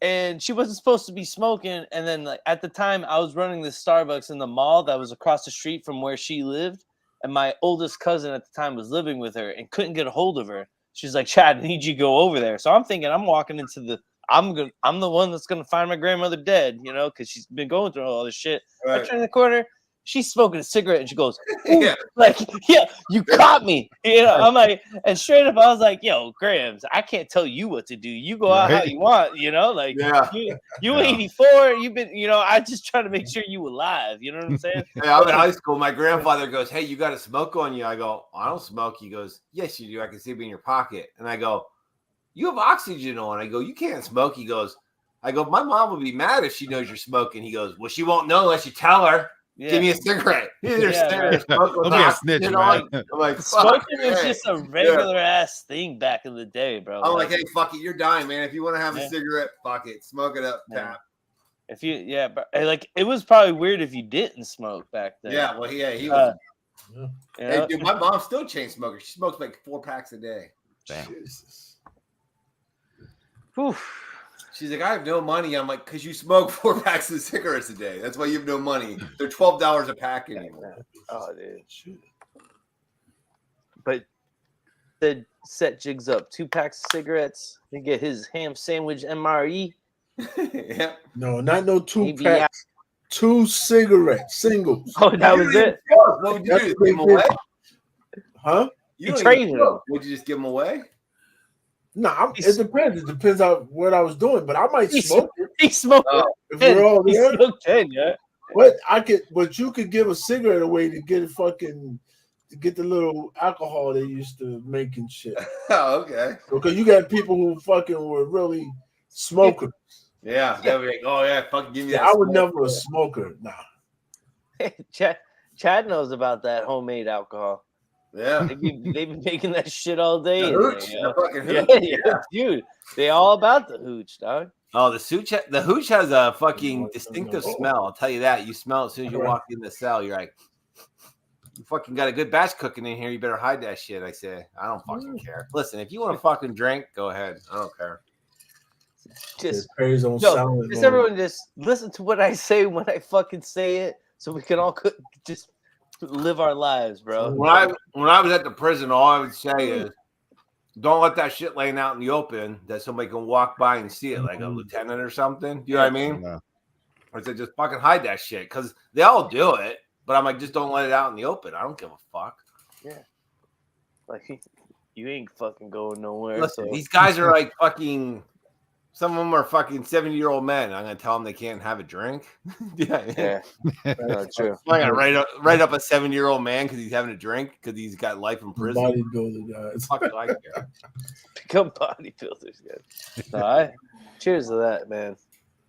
and she wasn't supposed to be smoking. And then like at the time, I was running this Starbucks in the mall that was across the street from where she lived. And my oldest cousin at the time was living with her and couldn't get a hold of her. She's like, Chad, I need you to go over there. So I'm thinking I'm walking into I'm the one that's gonna find my grandmother dead, you know, because she's been going through all this shit. I Right. turn the corner, she's smoking a cigarette, and she goes, Yeah. like, yeah, you caught me. You know, I'm like, and straight up, I was like, yo, Grams, I can't tell you what to do. You go out how Right. you want, you know, like Yeah. you Yeah. 84, you've been, you know, I just trying to make sure you alive. You know what I'm saying? Yeah, I'm in high school. My grandfather goes, "Hey, you got a smoke on you?" I go, "I don't smoke." He goes, "Yes, you do. I can see it in your pocket." And I go, "You have oxygen on." I go, "You can't smoke." He goes, "I go, my mom would be mad if she knows you're smoking." He goes, "Well, she won't know unless you tell her." Yeah. Give me a cigarette. He's just Yeah, staring man. at smoke with Don't be a the snitch, oxygen man. on. I'm like, fuck, Smoking was hey. just a regular ass thing back in the day, bro. I'm like, hey, fuck it, you're dying, man. If you want to have Yeah. a cigarette, fuck it, smoke it up, Yeah. tap. if you, yeah, but like it was probably weird if you didn't smoke back then. Yeah, well, yeah, he was. You Hey, know? dude, my mom's still chain smoker. She smokes like 4 packs a day. Damn. Jesus. Whew. She's like, I have no money. I'm like, because you smoke 4 packs of cigarettes a day. That's why you have no money. They're $12 a pack anymore. Oh, dude. But the set jigs up 2 packs of cigarettes. You get his ham sandwich MRE. Yeah. No, not no 2 Maybe packs. 2 cigarettes, singles. Oh, that was it. What would you That's do? Just what give them they away? Huh? You He don't traded even them. smoke. Would you just give them away? No, it depends. It depends on what I was doing, but I might He smoke it He smoked if 10. we're all He there. smoked 10, yeah. But you could give a cigarette away to get to get the little alcohol they used to make and shit. Oh, okay. Because you got people who fucking were really smokers. Yeah. They'll be like, oh, yeah, fucking give me Yeah, that. I would smoke. never a smoker. Nah. Chad knows about that homemade alcohol. Yeah. They've been making that shit all day. The in hooch. there, The fucking yeah. hooch. Yeah, Yeah. dude. They all about the hooch, dog. Oh, the hooch has a fucking distinctive smell. I'll tell you that. You smell it as soon as you walk in the cell. You're like, you fucking got a good batch cooking in here. You better hide that shit. I say, I don't fucking care. Listen, if you want to fucking drink, go ahead. I don't care. Just Praise on yo, silent just mode. everyone just listen to what I say when I fucking say it, so we can all just live our lives, bro. When I was at the prison, all I would say is, don't let that shit laying out in the open that somebody can walk by and see it, like a lieutenant or something. You know what I mean? Yeah. Or say just fucking hide that shit because they all do it. But I'm like, just don't let it out in the open. I don't give a fuck. Like you ain't fucking going nowhere. Listen, so. these guys are like fucking. Some of them are fucking 70-year-old men. I'm gonna tell them they can't have a drink. Yeah, no, true. I'm gonna write up a 70-year-old man because he's having a drink because he's got life in prison. Bodybuilder guys. Fuck do I care? Become bodybuilders, guys. No, cheers to that, man.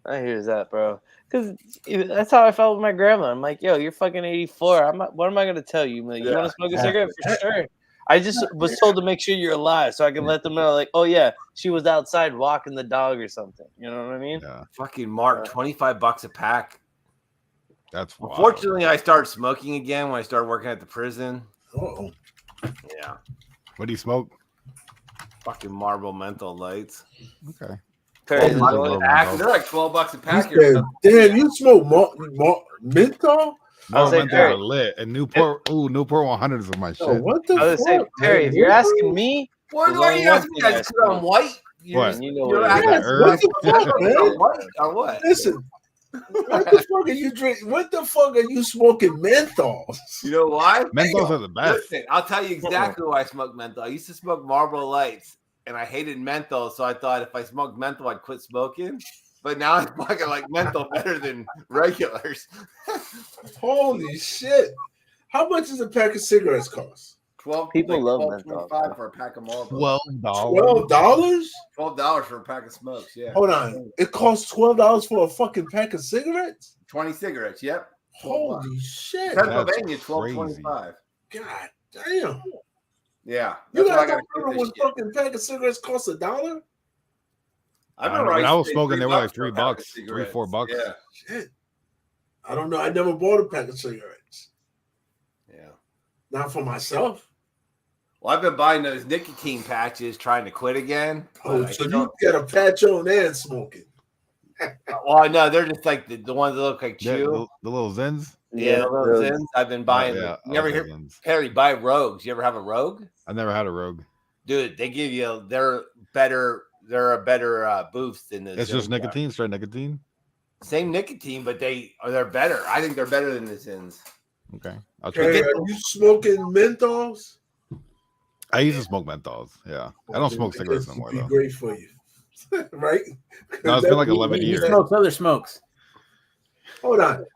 I hears that, bro. Because that's how I felt with my grandma. I'm like, yo, you're fucking 84. What am I gonna tell you? Like, you want to smoke a cigarette? For sure. I just was told to make sure you're alive so I can let them know, like, oh yeah, she was outside walking the dog or something. You know what I mean? Yeah. Fucking Mark, $25 a pack. That's wild. Unfortunately, I started smoking again when I started working at the prison. Uh-oh. Yeah, What do you smoke? fucking Marlboro menthol lights. Okay. Perry, there's Marlboro only- Menthol. They're like $12 a You pack. said, damn, you smoke menthol? I was No, like, menthol Perry. are lit. And Newport, Newport 100s is my shit. Oh, what the I was saying, fuck? Perry, man? if you're asking me, Why There's are only you one asking me thing that? I Just 'cause I'm smoke. white? What? you know You're what it asking is. Yes, Earth? what the fuck, I'm man? white or what? Listen, what the fuck are you drinking? What the fuck are you smoking menthols? You know why? Menthols are the best. Listen, I'll tell you exactly why I smoke menthol. I used to smoke Marlboro Lights, and I hated menthol, so I thought if I smoked menthol, I'd quit smoking. But now I fucking like menthol better than regulars. Holy shit. How much does a pack of cigarettes cost? 12 People love 12, menthol. 25 for a pack of Marlboro. $12. $12? $12 for a pack of smokes. Yeah. Hold on. It costs $12 for a fucking pack of cigarettes? 20 cigarettes. Yep. Holy shit. Pennsylvania, That's $12.25. God damn. Yeah. You That's why I guys got don't remember when fucking pack of cigarettes cost $1? I remember When I was used to pay smoking, they were like $3 $3, for a pack of $3, cigarettes. $4. Yeah. Shit. I don't know. I never bought a pack of cigarettes. Yeah. Not for myself. Well, I've been buying those nicotine patches trying to quit again. Oh, but I so you don't- got a patch on and smoking. Well, I know they're just like the ones that look like Yeah, chew. the little Zins. Yeah, the little Zins. I've been buying. Oh, them. yeah, You ever I like hear Zins. Perry buy Rogues? You ever have a Rogue? I never had a Rogue. Dude, they give you they're better. They're a better boost than the. It's just Zins are. nicotine, straight nicotine. Same nicotine, but they're better. I think they're better than the Zins. Okay, I'll try. Hey, it. are you smoking menthols? I used to smoke menthols. Yeah, I don't smoke cigarettes no This more would be though. great for you, right? No, it's been like 11 He years. smokes other smokes. Hold on,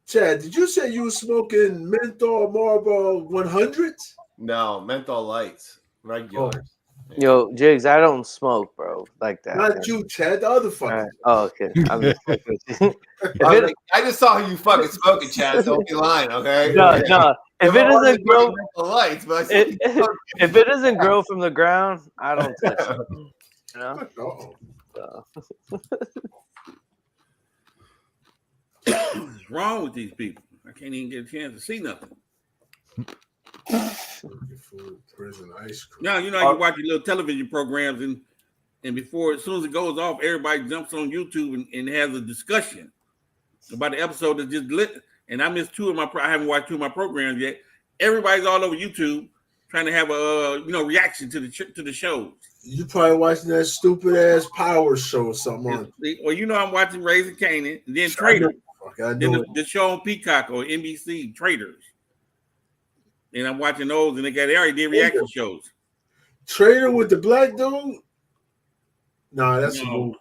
Chad. Did you say you were smoking menthol Marlboro 100s? No, menthol lights, regulars. Yo, Jigs, I don't smoke, bro, like that. Not man. you, Chad. The other All fucking. right. Oh, okay. I'm just fucking with you. I just saw you fucking smoking, Chad. Don't be lying, okay? No. If it doesn't grow, the lights, but I saw you smoking. if it doesn't grow from the ground, I don't touch it. You know. Uh-oh. So, What's wrong with these people? I can't even get a chance to see nothing. Prison ice cream. Now, you know, you watch your little television programs, and before, as soon as it goes off, everybody jumps on YouTube and has a discussion about the episode that just lit. And I missed I haven't watched 2 of my programs yet. Everybody's all over YouTube trying to have a reaction to the shows. You probably watching that stupid ass Power Show or something on. Well, you know, I'm watching Raising Kanan, and then Traitors. I Then know the show on Peacock or NBC, Traitors. And I'm watching those, and they already did reaction shows. Trader with the black dude? Nah, that's a movie.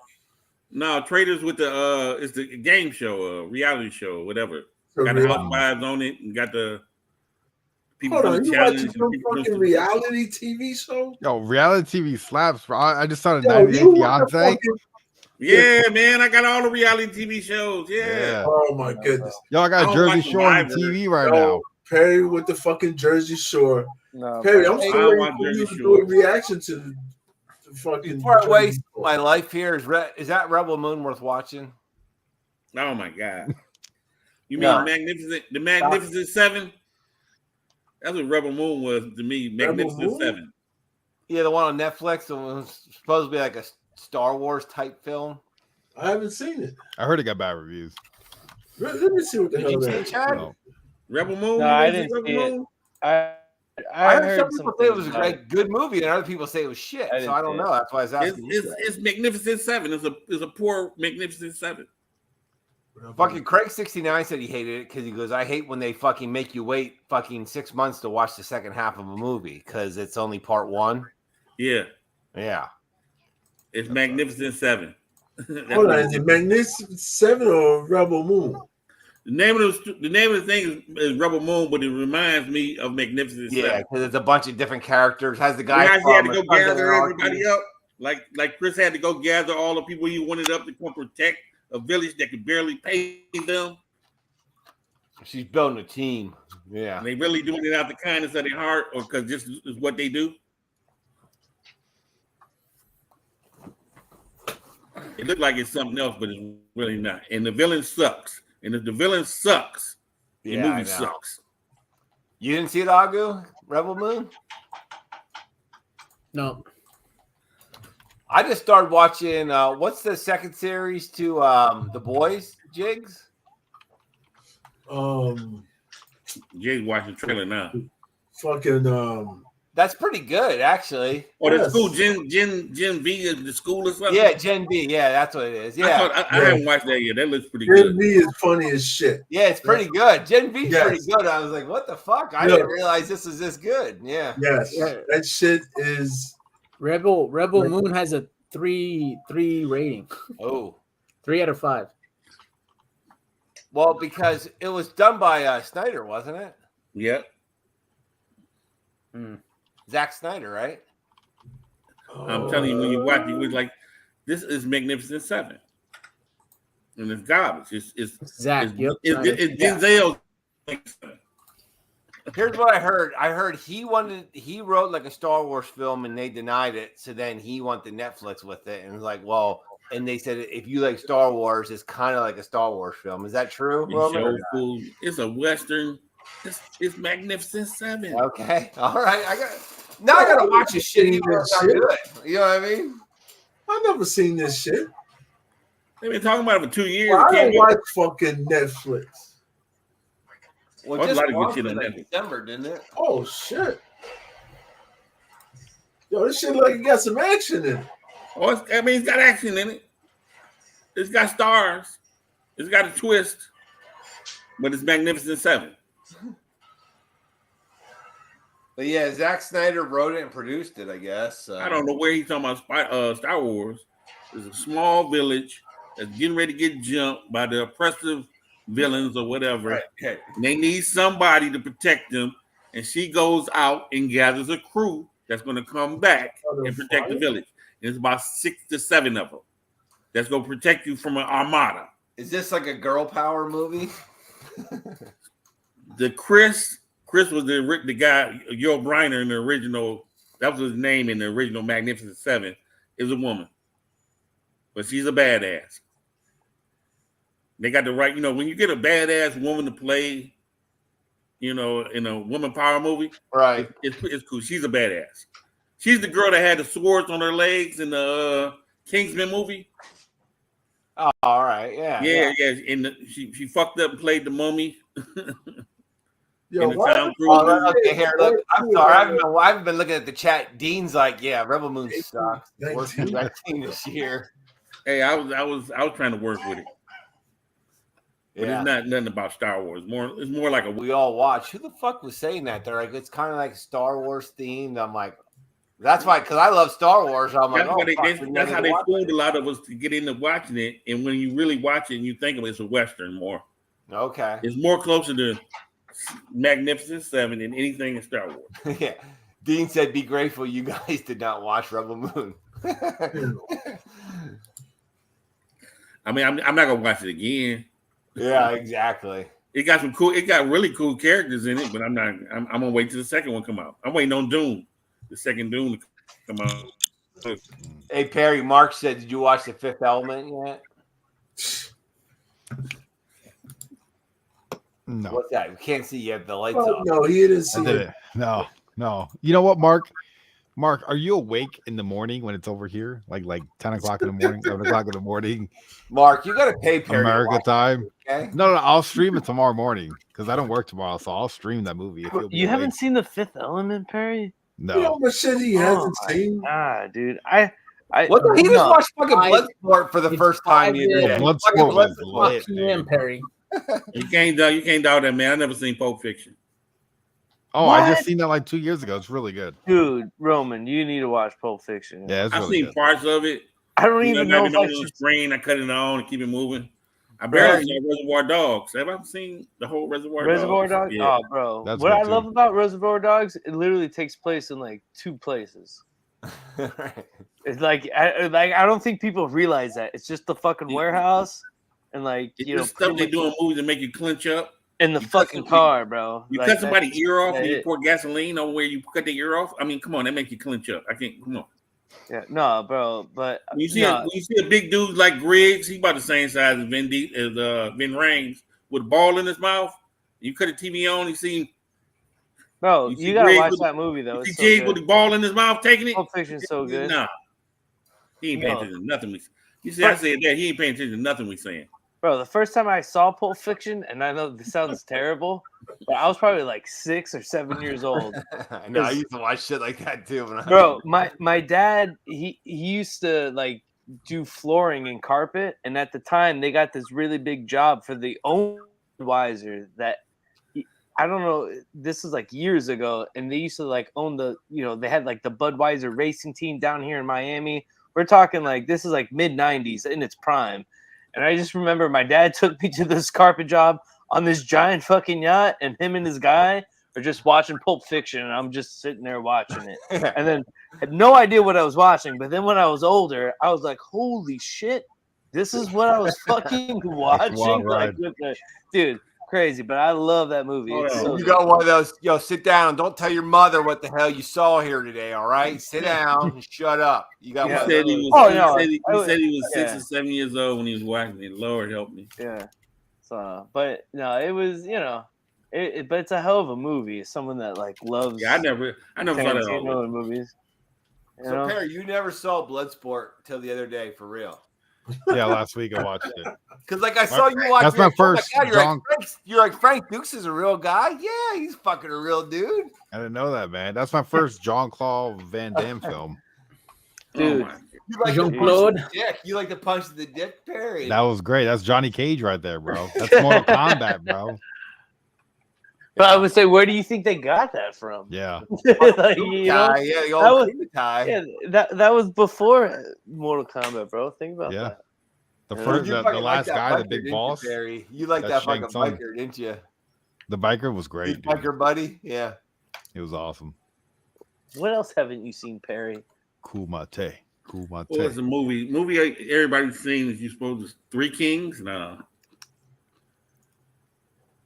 No, Traitors with the it's the game show, reality show, whatever. So Got the reality. housewives on it, and got the people Hold from on, the you challenge. watching some fucking reality TV show? Yo, reality TV slaps, bro. I just saw the Yo, 98 you want the Fiance. fucking- Yeah, man, I got all the reality TV shows. Yeah. Oh my goodness. Yo, I I got don't Jersey like Shore on the Survivor. TV right Yo, now. Perry with the fucking Jersey Shore. no, Perry, I'm I still waiting watch for you Jersey to Shore. do a reaction to the fucking. Before I Jersey waste Shore. my life here, is that Rebel Moon worth watching? Oh my God. You mean No. the Magnificent Seven? That's what Rebel Moon was to me. Magnificent Moon? Seven. Yeah, the one on Netflix. It was supposed to be like a Star Wars type film. I haven't seen it. I heard it got bad reviews. Let me see what the Did hell you that see it, is. Chad? No. Rebel Moon. No, I Was didn't Rebel see it. Moon? I heard heard some people say it was a about great, good movie, and other people say it was shit. I So didn't I don't see it. know. That's why I was asking. you guys. It's Magnificent Seven. It's a poor Magnificent Seven. Fucking Craig 69 said he hated it because he goes, I hate when they fucking make you wait fucking 6 months to watch the second half of a movie because it's only part 1. Yeah, Yeah. it's Magnificent Seven. That's Hold what on, it is it is. Magnificent Seven or Rebel Moon? The name of the thing is Rebel Moon, but it reminds me of Magnificent Yeah, Seven. because it's a bunch of different characters. Has the guy Guys, he had to from go Sons of gather Anarchy. everybody up, like Chris had to go gather all the people he wanted up to come protect a village that could barely pay them. She's building a team. Yeah. And they really doing it out the kindness of their heart, or because this is what they do. It looked like it's something else, but it's really not. And the villain sucks. And if the villain sucks, the Yeah, I movie know. sucks. You didn't see it, Agu? Rebel Moon? No. I just started watching what's the second series to The Boys, Jigs? Jay's watching the trailer now. Fucking That's pretty good, actually. Or the Yes. school, Gen V is the school or something. Yeah, Gen B. Yeah, that's what it is. Yeah. I haven't watched that yet. That looks pretty Gen good. V is funny as shit. Yeah, it's pretty good. Gen B's Yes. pretty good. I was like, what the fuck? I Yeah. didn't realize this was this good. Yeah. Yes, Yeah. that shit is. Rebel Moon has a 3 rating. Oh. 3 out of 5. Well, because it was done by Snyder, wasn't it? Yep. Zack Snyder, right? I'm telling you, when you watch it, it was like, this is Magnificent Seven. And it's garbage. It's Zach, yep. it's Denzel. Here's what I heard. I heard he wrote like a Star Wars film and they denied it. So then he went to Netflix with it and was like, well, and they said if you like Star Wars, it's kind of like a Star Wars film. Is that true? It's a Western. It's Magnificent Seven. Okay. All right. I gotta watch this shit. Even though it's not good. You know what I mean? I've never seen this shit. They've been talking about it for 2 years. Well, I Can't don't get- like fucking Netflix. Well, There's a just lot of good launched shit on like Netflix. December, didn't it? Oh shit. Yo, this shit like it got some action in it. Oh, it's got action in it. It's got stars. It's got a twist. But it's Magnificent Seven. But yeah, Zack Snyder wrote it and produced it, I guess. I don't know where he's talking about Star Wars. It's a small village that's getting ready to get jumped by the oppressive villains or whatever. Right. Okay. And they need somebody to protect them. And she goes out and gathers a crew that's going to come back and protect the village. And it's about 6 to 7 of them that's going to protect you from an armada. Is this like a girl power movie? The Chris was the guy, Yul Brynner in the original. That was his name in the original Magnificent Seven. Is a woman, but she's a badass. They got the right, when you get a badass woman to play, in a woman power movie, Right? It's cool. She's a badass. She's the girl that had the swords on her legs in the Kingsman movie. Oh, all right, yeah. And she fucked up and played the mummy. Yo, Okay, here. Look, I'm sorry. I haven't been looking at the chat. Dean's like, yeah, Rebel Moon sucks. Worst movie I've seen this year. Hey, I was trying to work with it. But Yeah. it's not nothing about Star Wars. It's more like We all watch. Who the fuck was saying that? They're like, it's kind of like Star Wars themed. I'm like, that's why, because I love Star Wars. I'm like, that's how they fooled a lot of us to get into watching it. And when you really watch it, and you think of it as a Western more. Okay. It's more closer to Magnificent Seven than anything in Star Wars. Yeah. Dean said, be grateful you guys did not watch Rebel Moon. I mean, I'm not gonna watch it again. Yeah, exactly. It got really cool characters in it, but I'm gonna wait till the second one come out. I'm waiting on Doom, the second Doom to come out. Hey Perry, Mark said, did you watch The Fifth Element yet? No. What's that? We can't see yet. The lights Oh, off. no, he didn't see I did it. it. No. You know what, Mark? Mark, are you awake in the morning when it's over here? Like 10 o'clock in the morning, 11 o'clock in the morning, Mark, you got to pay Perry. to America watch time? it, okay? No, I'll stream it tomorrow morning because I don't work tomorrow, so I'll stream that movie. If you'll be You haven't awake. seen The Fifth Element, Perry? You know No. what shit he Oh hasn't my seen? God, dude. I What the, he just no. watched fucking I- Bloodsport for the it's first time the other 5 day. Bloodsport Fucking was Bloodsport. lit. PM, dude. Perry. You can't doubt that, man. I never seen Pulp Fiction. Oh, I What? just seen that like 2 years ago. It's really good. Dude, Roman, you need to watch Pulp Fiction. Yeah, it's I've really seen good. parts of it. I don't even know I if know I on the should. screen. I cut it on and keep it moving. I Barry. barely saw Reservoir Dogs. Have I seen the whole Reservoir Reservoir Dogs? Dogs? Yeah. Oh, bro. That's What good I too. love about Reservoir Dogs, it literally takes place in like 2 places. It's like I don't think people realize that. It's just the fucking warehouse and like It's you know just stuff pretty they do in much movies that make you clench up. in the you cut fucking somebody- car, bro. You Like, cut somebody's that's- ear off that's and you it. pour gasoline on where you cut the ear off. I mean, come on, that makes you clench up. I can't. Come on. Yeah, no, bro. But When you see no, when you see a big dude like Griggs, he's about the same size as Vin Rames with a ball in his mouth. You cut a TV on, you see bro, you see you gotta Griggs watch with- that movie though. you see It's so Jiggs with good. the ball in his mouth taking it. Pulp Fiction's so good. Nah, he ain't paying No. attention to nothing. You see, I said that he ain't paying attention to nothing we saying. Bro, the first time I saw Pulp Fiction, and I know this sounds terrible, but I was probably like 6 or 7 years old. I know. I used to watch shit like that too. When I Bro, my dad he used to like do flooring and carpet, and at the time they got this really big job for the Budweiser that I don't know, this is like years ago, and they used to like own they had like the Budweiser racing team down here in Miami. We're talking like this is like mid 90s in its prime. And I just remember my dad took me to this carpet job on this giant fucking yacht, and him and his guy are just watching Pulp Fiction, and I'm just sitting there watching it. And then had no idea what I was watching. But then when I was older, I was like, holy shit, this is what I was fucking watching. Wild Like, ride. dude, crazy. But I love that movie. It's Hold so on. You good. got one of those. Yo, sit down. Don't tell your mother what the hell you saw here today. All right, sit down and shut up. You got He one of said he those. was. Oh, he no, said he, I he was- said he was 6 yeah. or 7 years old when he was watching it. Lord help me. Yeah. So, but no, it was, but it's a hell of a movie. Someone that like loves Yeah, I never saw that. Tarantino All. in movies. You So know? Perry, you never saw Bloodsport till the other day, for real. Yeah, last week I watched it. Because like I saw you watch. That's my first John- You're like Frank Dukes is a real guy. Yeah, he's fucking a real dude. I didn't know that, man. That's my first Jean-Claude Van Damme film. Dude. Oh my. You like to punch Jean-Claude. the dick. You like to punch the dick, Perry. That was great. That's Johnny Cage right there, bro. That's Mortal Kombat, bro. But I would say, where do you think they got that from? Yeah. Like, you know? Tie, yeah, the that old was- Kuda tie. Yeah, that was before Mortal Kombat, bro. Think about Yeah. that. The Yeah. first, You the fucking last liked that guy, biker, the big didn't you, boss, Perry? You like that That's fucking Shang Tsung. biker, didn't you? the biker was His great. Dude. biker buddy. Yeah. It was awesome. What else haven't you seen, Perry? Kumate. What was the movie? Movie everybody's seen is you supposed to Three Kings? No.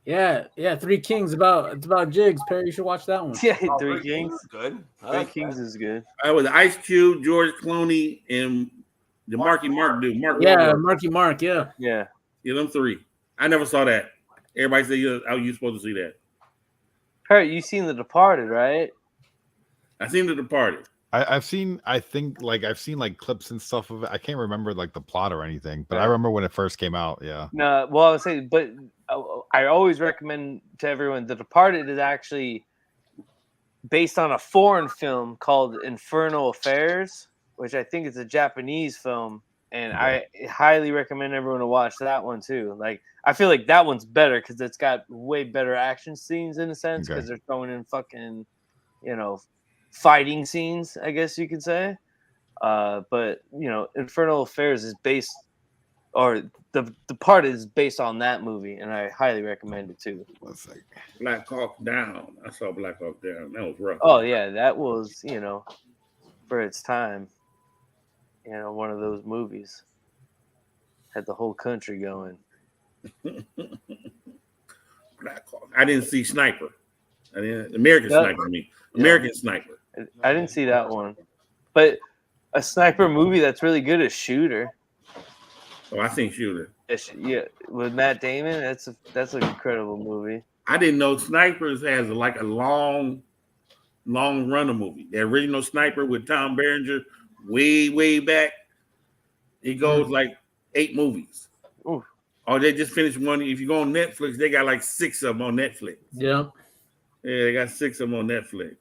Yeah, Three Kings it's about Jigs. Perry, you should watch that one. Yeah, Three Kings. Good. Three Kings is good. I was Ice Cube, George Clooney, and the Marky Mark dude. Mark Yeah, Wahlberg. Marky Mark. Yeah. Yeah. Yeah, them three. I never saw that. Everybody say you supposed to see that. Perry, you seen The Departed, right? I seen The Departed. I've seen like clips and stuff of it. I can't remember like the plot or anything, but I remember when it first came out. Yeah. No, well, I would say, but I always recommend to everyone The Departed is actually based on a foreign film called Infernal Affairs, which I think is a Japanese film, and I highly recommend everyone to watch that one too. Like, I feel like that one's better because it's got way better action scenes in a sense because they're throwing in fucking, fighting scenes, I guess you could say. But Infernal Affairs is based, or the part is based on that movie, and I highly recommend it too. Black Hawk Down. I saw Black Hawk Down. That was rough. Oh yeah, that was for its time, one of those movies. Had the whole country going. Black Hawk. I didn't see Sniper. American Sniper. American Sniper. I didn't see that one, but a sniper movie that's really good is Shooter. Oh, I seen Shooter. Yeah, with Matt Damon. That's an incredible movie. I didn't know Snipers has a long runner movie. The original Sniper with Tom Berenger, way back. It goes like 8 movies. Ooh. Or they just finished one. If you go on Netflix, they got like 6 of them on Netflix. Yeah. Yeah, they got 6 of them on Netflix.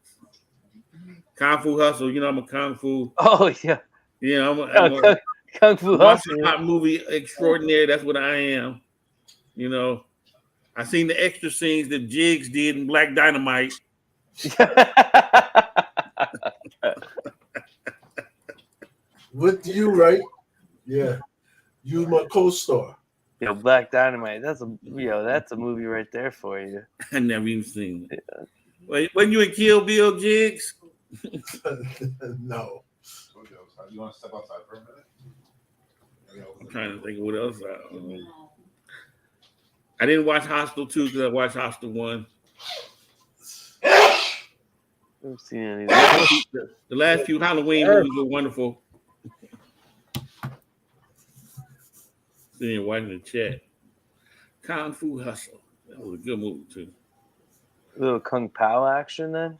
Kung Fu Hustle, I'm a Kung Fu. Oh yeah. Yeah, I'm a Kung Fu Hustle. Hot movie extraordinaire. That's what I am. I seen the extra scenes that Jigs did in Black Dynamite. With you, right? Yeah. You my co-star. Black Dynamite. That's a movie right there for you. I never even seen it. Yeah. Wait, when you in Kill Bill, Jigs? No. You want to step outside for a minute? I'm trying to think of what else. I didn't watch Hostel 2 because I watched Hostel 1. I haven't seen any of that. The last few Halloween movies were wonderful. Sitting here watching the chat. Kung Fu Hustle. That was a good movie too. A little Kung Pao action then?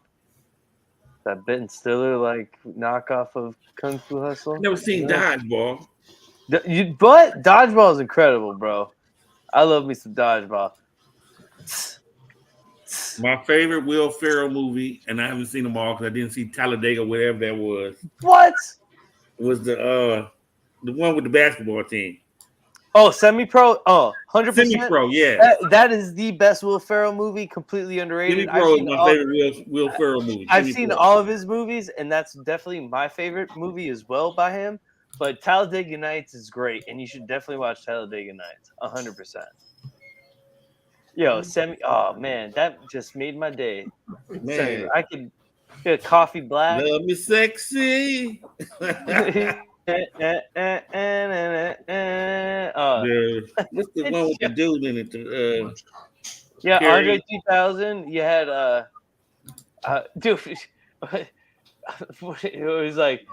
That Ben Stiller knockoff of Kung Fu Hustle? Never seen Dodgeball. But Dodgeball is incredible, bro. I love me some Dodgeball. My favorite Will Ferrell movie, and I haven't seen them all because I didn't see Talladega, whatever that was. What? Was the one with the basketball team. Oh, Semi-Pro? Oh, 100%? Semi-Pro, yeah. That is the best Will Ferrell movie, completely underrated. Semi-Pro is my favorite Will Ferrell movie. I've seen all of his movies, and that's definitely my favorite movie as well by him. But Talladega Nights is great, and you should definitely watch Talladega Nights, 100%. Yo, oh, man, that just made my day. Man. I could get a coffee black. Love me sexy. What's the one with the dude in it? Yeah, Carrie. Andre 2000. You had dude. It was like,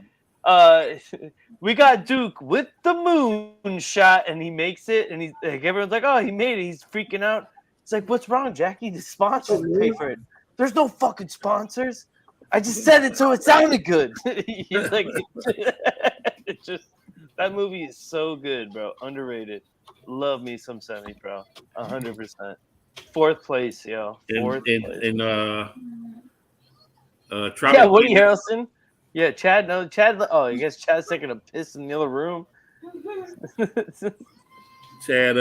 we got Duke with the moon shot, and he makes it, and he's like, everyone's like, oh, he made it. He's freaking out. It's like, what's wrong, Jackie? The sponsors pay for it. There's no fucking sponsors. I just said it so it sounded good. He's like, it's just that movie is so good, bro. Underrated. Love me some Semi-Pro. 100%. 4th place, yo. 4th place. In yeah, Woody Harrelson. Yeah, Chad. No, Chad. Oh, I guess Chad's taking a piss in the other room. Chad.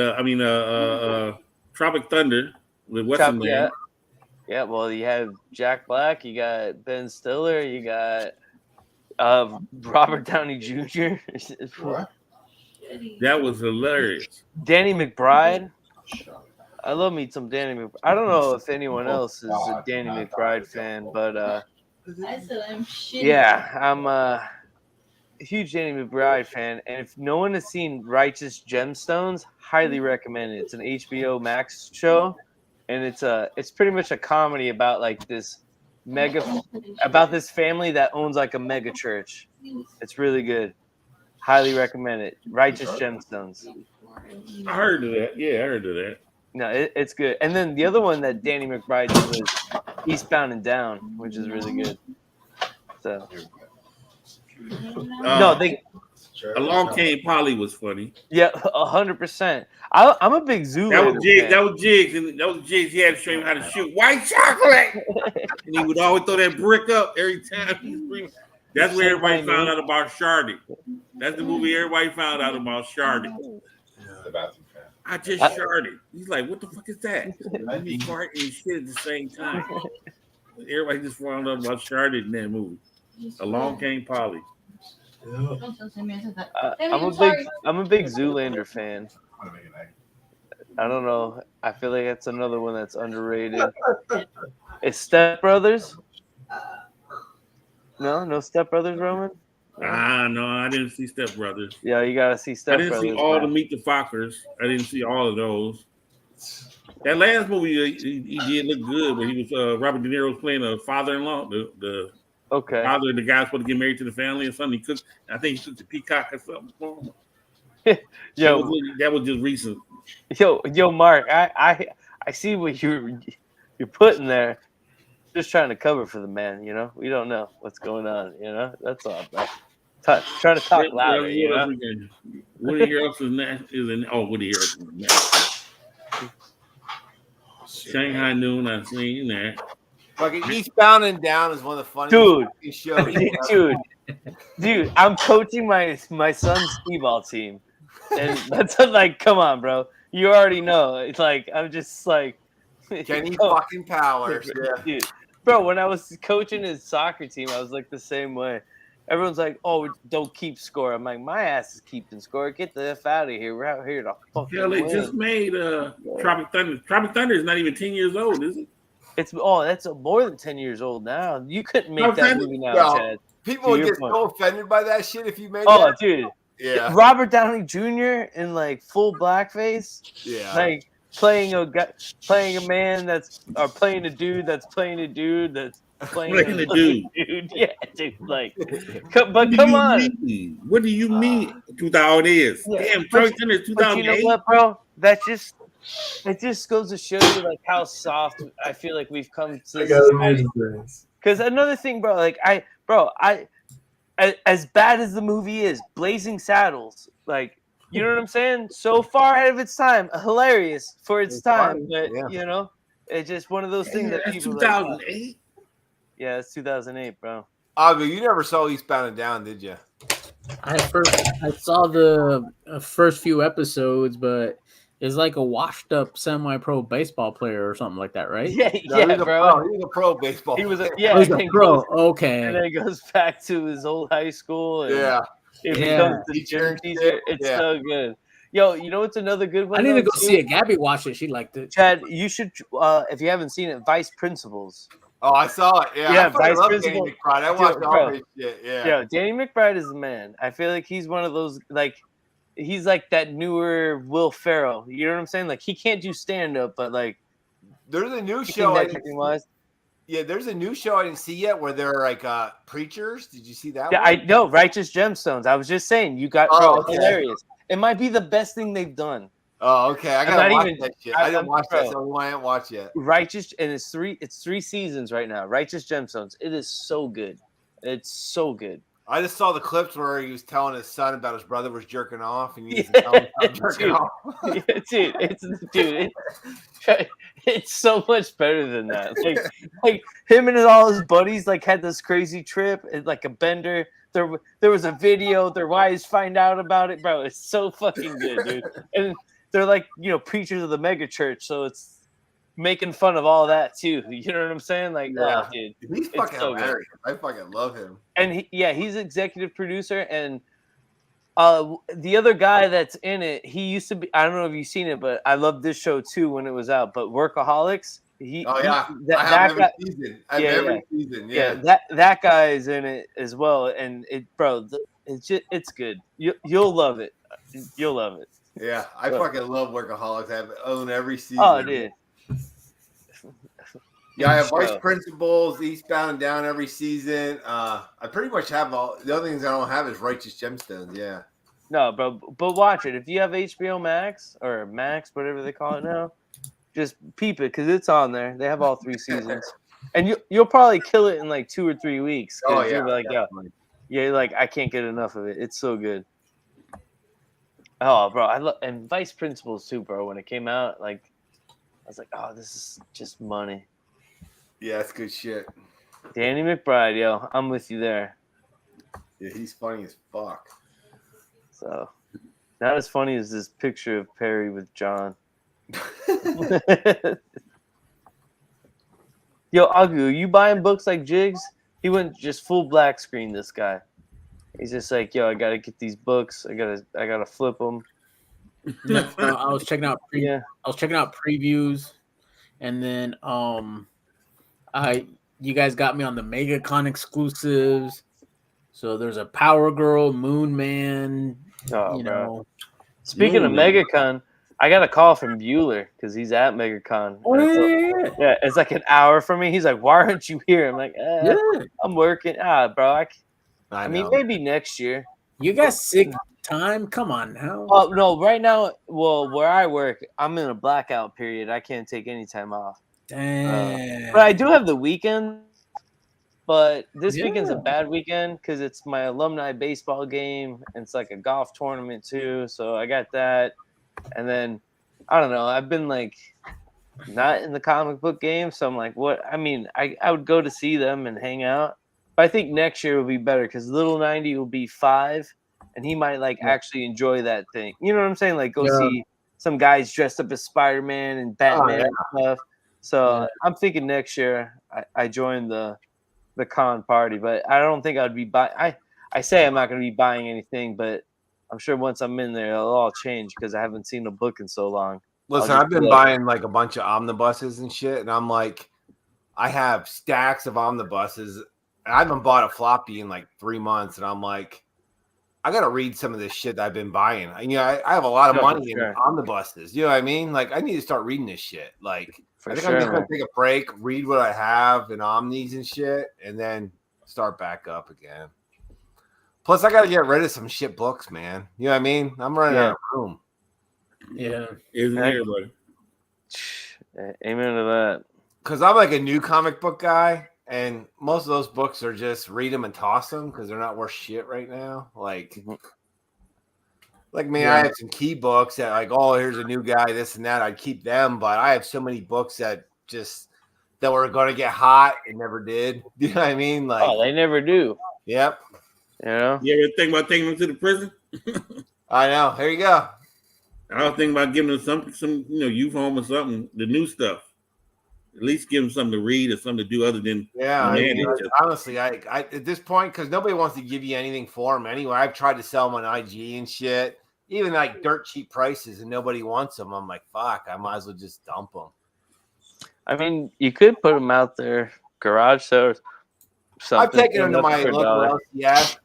Tropic Thunder with what's his name? Yeah, well, you have Jack Black, you got Ben Stiller, you got Robert Downey Jr. That was hilarious. Danny McBride. I love me some Danny McBride. I don't know if anyone else is a Danny McBride fan, but I said I'm shitty. Yeah, I'm a huge Danny McBride fan, and if no one has seen Righteous Gemstones, highly recommend it. It's an HBO Max show, and it's pretty much a comedy about like this about this family that owns like a mega church. It's really good. Highly recommend it. Righteous Gemstones. I heard of that. Yeah, I heard of that. No, it's good. And then the other one that Danny McBride did was Eastbound and Down, which is really good. So no, they Along Came Polly was funny. yeah, 100%. I'm a big Zoolander. That was Jigs, and that was Jigs. He had to show him how to shoot white chocolate, and he would always throw that brick up every time he screamed. That's where everybody found out about Shardy. That's the movie everybody found out about Shardy. I just sharded. He's like, what the fuck is that? I be farting and shit at the same time. Everybody just found out about Shardy in that movie. Along Came Polly. I'm a big Zoolander fan. I don't know. I feel like that's another one that's underrated. Is Step Brothers? No Step Brothers, Roman? No, I didn't see Step Brothers. Yeah, you gotta see Step Brothers. I didn't see all the Meet the Fockers. I didn't see all of those. That last movie he did look good, but he was Robert De Niro was playing a father-in-law, the father of the guy supposed to get married to the family or something. He cooked. I think he cooked the peacock or something for him. That was just recent. Yo, Mark, I see what you're putting there. Just trying to cover for the man, you know. We don't know what's going on, you know. That's all, bro. Trying to talk louder, you know. Woody Harrelson is in. Oh, Woody Harrelson. Shanghai Noon. I've seen that. Fucking Eastbound and Down is one of the funniest shows. Dude, I'm coaching my son's t-ball team, and that's like, come on, bro. You already know. It's like I'm just like Kenny fucking Powers. Yeah. Dude. Bro, when I was coaching his soccer team, I was like the same way. Everyone's like, "Oh, don't keep score." I'm like, "My ass is keeping score. Get the F out of here. We're out here to fucking Hell, they win." just made Tropic Thunder. Tropic Thunder is not even 10 years old, is it? That's more than 10 years old now. You couldn't make that movie now, Chad. People would get so offended by that shit if you made that. Oh, dude. Yeah. Robert Downey Jr. in like full blackface. Yeah. Like playing a man playing a dude that's playing a dude that's playing a dude. Yeah, dude. Like, but come on. What do you mean? 2000 is? Yeah. Damn, Tropic Thunder is 2008. You know what, bro? It just goes to show you like how soft I feel like we've come to. Because another thing, bro, like as bad as the movie is, Blazing Saddles, like, you know what I'm saying? So far ahead of its time, hilarious for its time, but you know, it's just one of those things that people 2008. Yeah, it's 2008, bro. But you never saw Eastbound and Down, did you? I saw the first few episodes, but it's like a washed-up semi-pro baseball player or something like that, right? Yeah, bro. He was a pro baseball. He was a pro. Okay. And then it goes back to his old high school. And it becomes the gym teacher. It's so good. Yo, you know what's another good one? I need to go see it. Gabby watched it. She liked it. Chad, you should, if you haven't seen it, Vice Principals. Oh, I saw it. Yeah, Vice Principals. Danny McBride. I watched all this shit. Yeah, Danny McBride is the man. I feel like he's one of those, like, he's like that newer Will Ferrell. You know what I'm saying? Like, he can't do stand-up, but like, there's a new show. There's a new show I didn't see yet where they're like preachers. Did you see that? Yeah, I know. Righteous Gemstones. I was just saying, you got hilarious. It might be the best thing they've done. Oh, okay. I gotta watch that shit. I didn't watch that, so I haven't watched yet. Righteous, and it's three seasons right now. Righteous Gemstones. It is so good. It's so good. I just saw the clips where he was telling his son about his brother was jerking off, and he was telling him jerking off. It's so much better than that. Like him and all his buddies like had this crazy trip, like a bender. There was a video. Their wives find out about it, bro. It's so fucking good, dude. And they're like, you know, preachers of the mega church, so it's making fun of all that too. You know what I'm saying? Like, oh, dude, he's fucking hilarious. I fucking love him. And he's executive producer. And the other guy that's in it, he used to be. I don't know if you've seen it, but I love this show too when it was out. But Workaholics, Oh yeah, that, I have that every guy, season. I have Yeah, every season. Yeah. that guy is in it as well, and it's good. You'll love it. You'll love it. Yeah, I But- fucking love Workaholics. I own every season. Oh, dude. Yeah, I have Vice Show. Principals, Eastbound and Down every season. I pretty much have all. The other things I don't have is Righteous Gemstones. Yeah. No, bro, but watch it. If you have HBO Max or Max, whatever they call it now, just peep it because it's on there. They have all 3 seasons, and you'll probably kill it in like 2 or 3 weeks. Oh You'll yeah. be like, yeah, like I can't get enough of it. It's so good. Oh, bro, I love and Vice Principals too, bro. When it came out, like I was like, oh, this is just money. Yeah, it's good shit. Danny McBride, yo, I'm with you there. Yeah, he's funny as fuck. So, not as funny as this picture of Perry with John. Yo, Agu, you buying books like Jigs? He went just full black screen. This guy, he's just like, yo, I gotta get these books. I gotta flip them. No, I was checking out. Yeah. I was checking out previews, and then you guys got me on the MegaCon exclusives. So there's a Power Girl, Moon Man. Oh, you bro. know. Speaking of Moon. MegaCon, I got a call from Bueller because he's at MegaCon. Oh, yeah. Yeah, it's like an hour from me. He's like, "Why aren't you here?" I'm like, Yeah. "I'm working." Bro, I mean, know. maybe next year. You got sick time? Come on now. Oh no, right now, well, where I work, I'm in a blackout period. I can't take any time off. Damn. But I do have the weekend. But this weekend's a Yeah. bad weekend because it's my alumni baseball game. And it's like a golf tournament too. So I got that. And then I don't know. I've been like not in the comic book game. So I'm like, what? I mean, I would go to see them and hang out. But I think next year will be better because little 90 will be 5 and he might like actually enjoy that thing. You know what I'm saying? Like go see some guys dressed up as Spider-Man and Batman and stuff. So I'm thinking next year I join the con party, but I don't think I'd be buying. I say I'm not going to be buying anything, but I'm sure once I'm in there, it'll all change because I haven't seen a book in so long. Listen, I'll I've been buying like a bunch of omnibuses and shit, and I'm like, I have stacks of omnibuses. And I haven't bought a floppy in like 3 months, and I'm like, I gotta read some of this shit that I've been buying. And, you know, I have a lot of money in omnibuses. You know what I mean? Like, I need to start reading this shit. Like, I think I'm just gonna take a break, read what I have in omnis and shit, and then start back up again. Plus, I gotta get rid of some shit books, man. You know what I mean? I'm running out of room. Yeah. Isn't everybody? Amen to that. Because I'm like a new comic book guy, and most of those books are just read them and toss them because they're not worth shit right now. Like me, I have some key books that like, oh, here's a new guy, this and that. I'd keep them, but I have so many books that were going to get hot and never did. You know what I mean? Like, Oh, they never do. Yep. You know? You ever think about taking them to the prison? I know. Here you go. I was thinking about giving them some youth home or something, the new stuff. At least give them something to read or something to do other than honestly, I at this point, because nobody wants to give you anything for them anyway. I've tried to sell them on IG and shit, even like dirt cheap prices, and nobody wants them. I'm like, fuck, I might as well just dump them. I mean, you could put them out there, garage sales. I've taken them to my local LCS.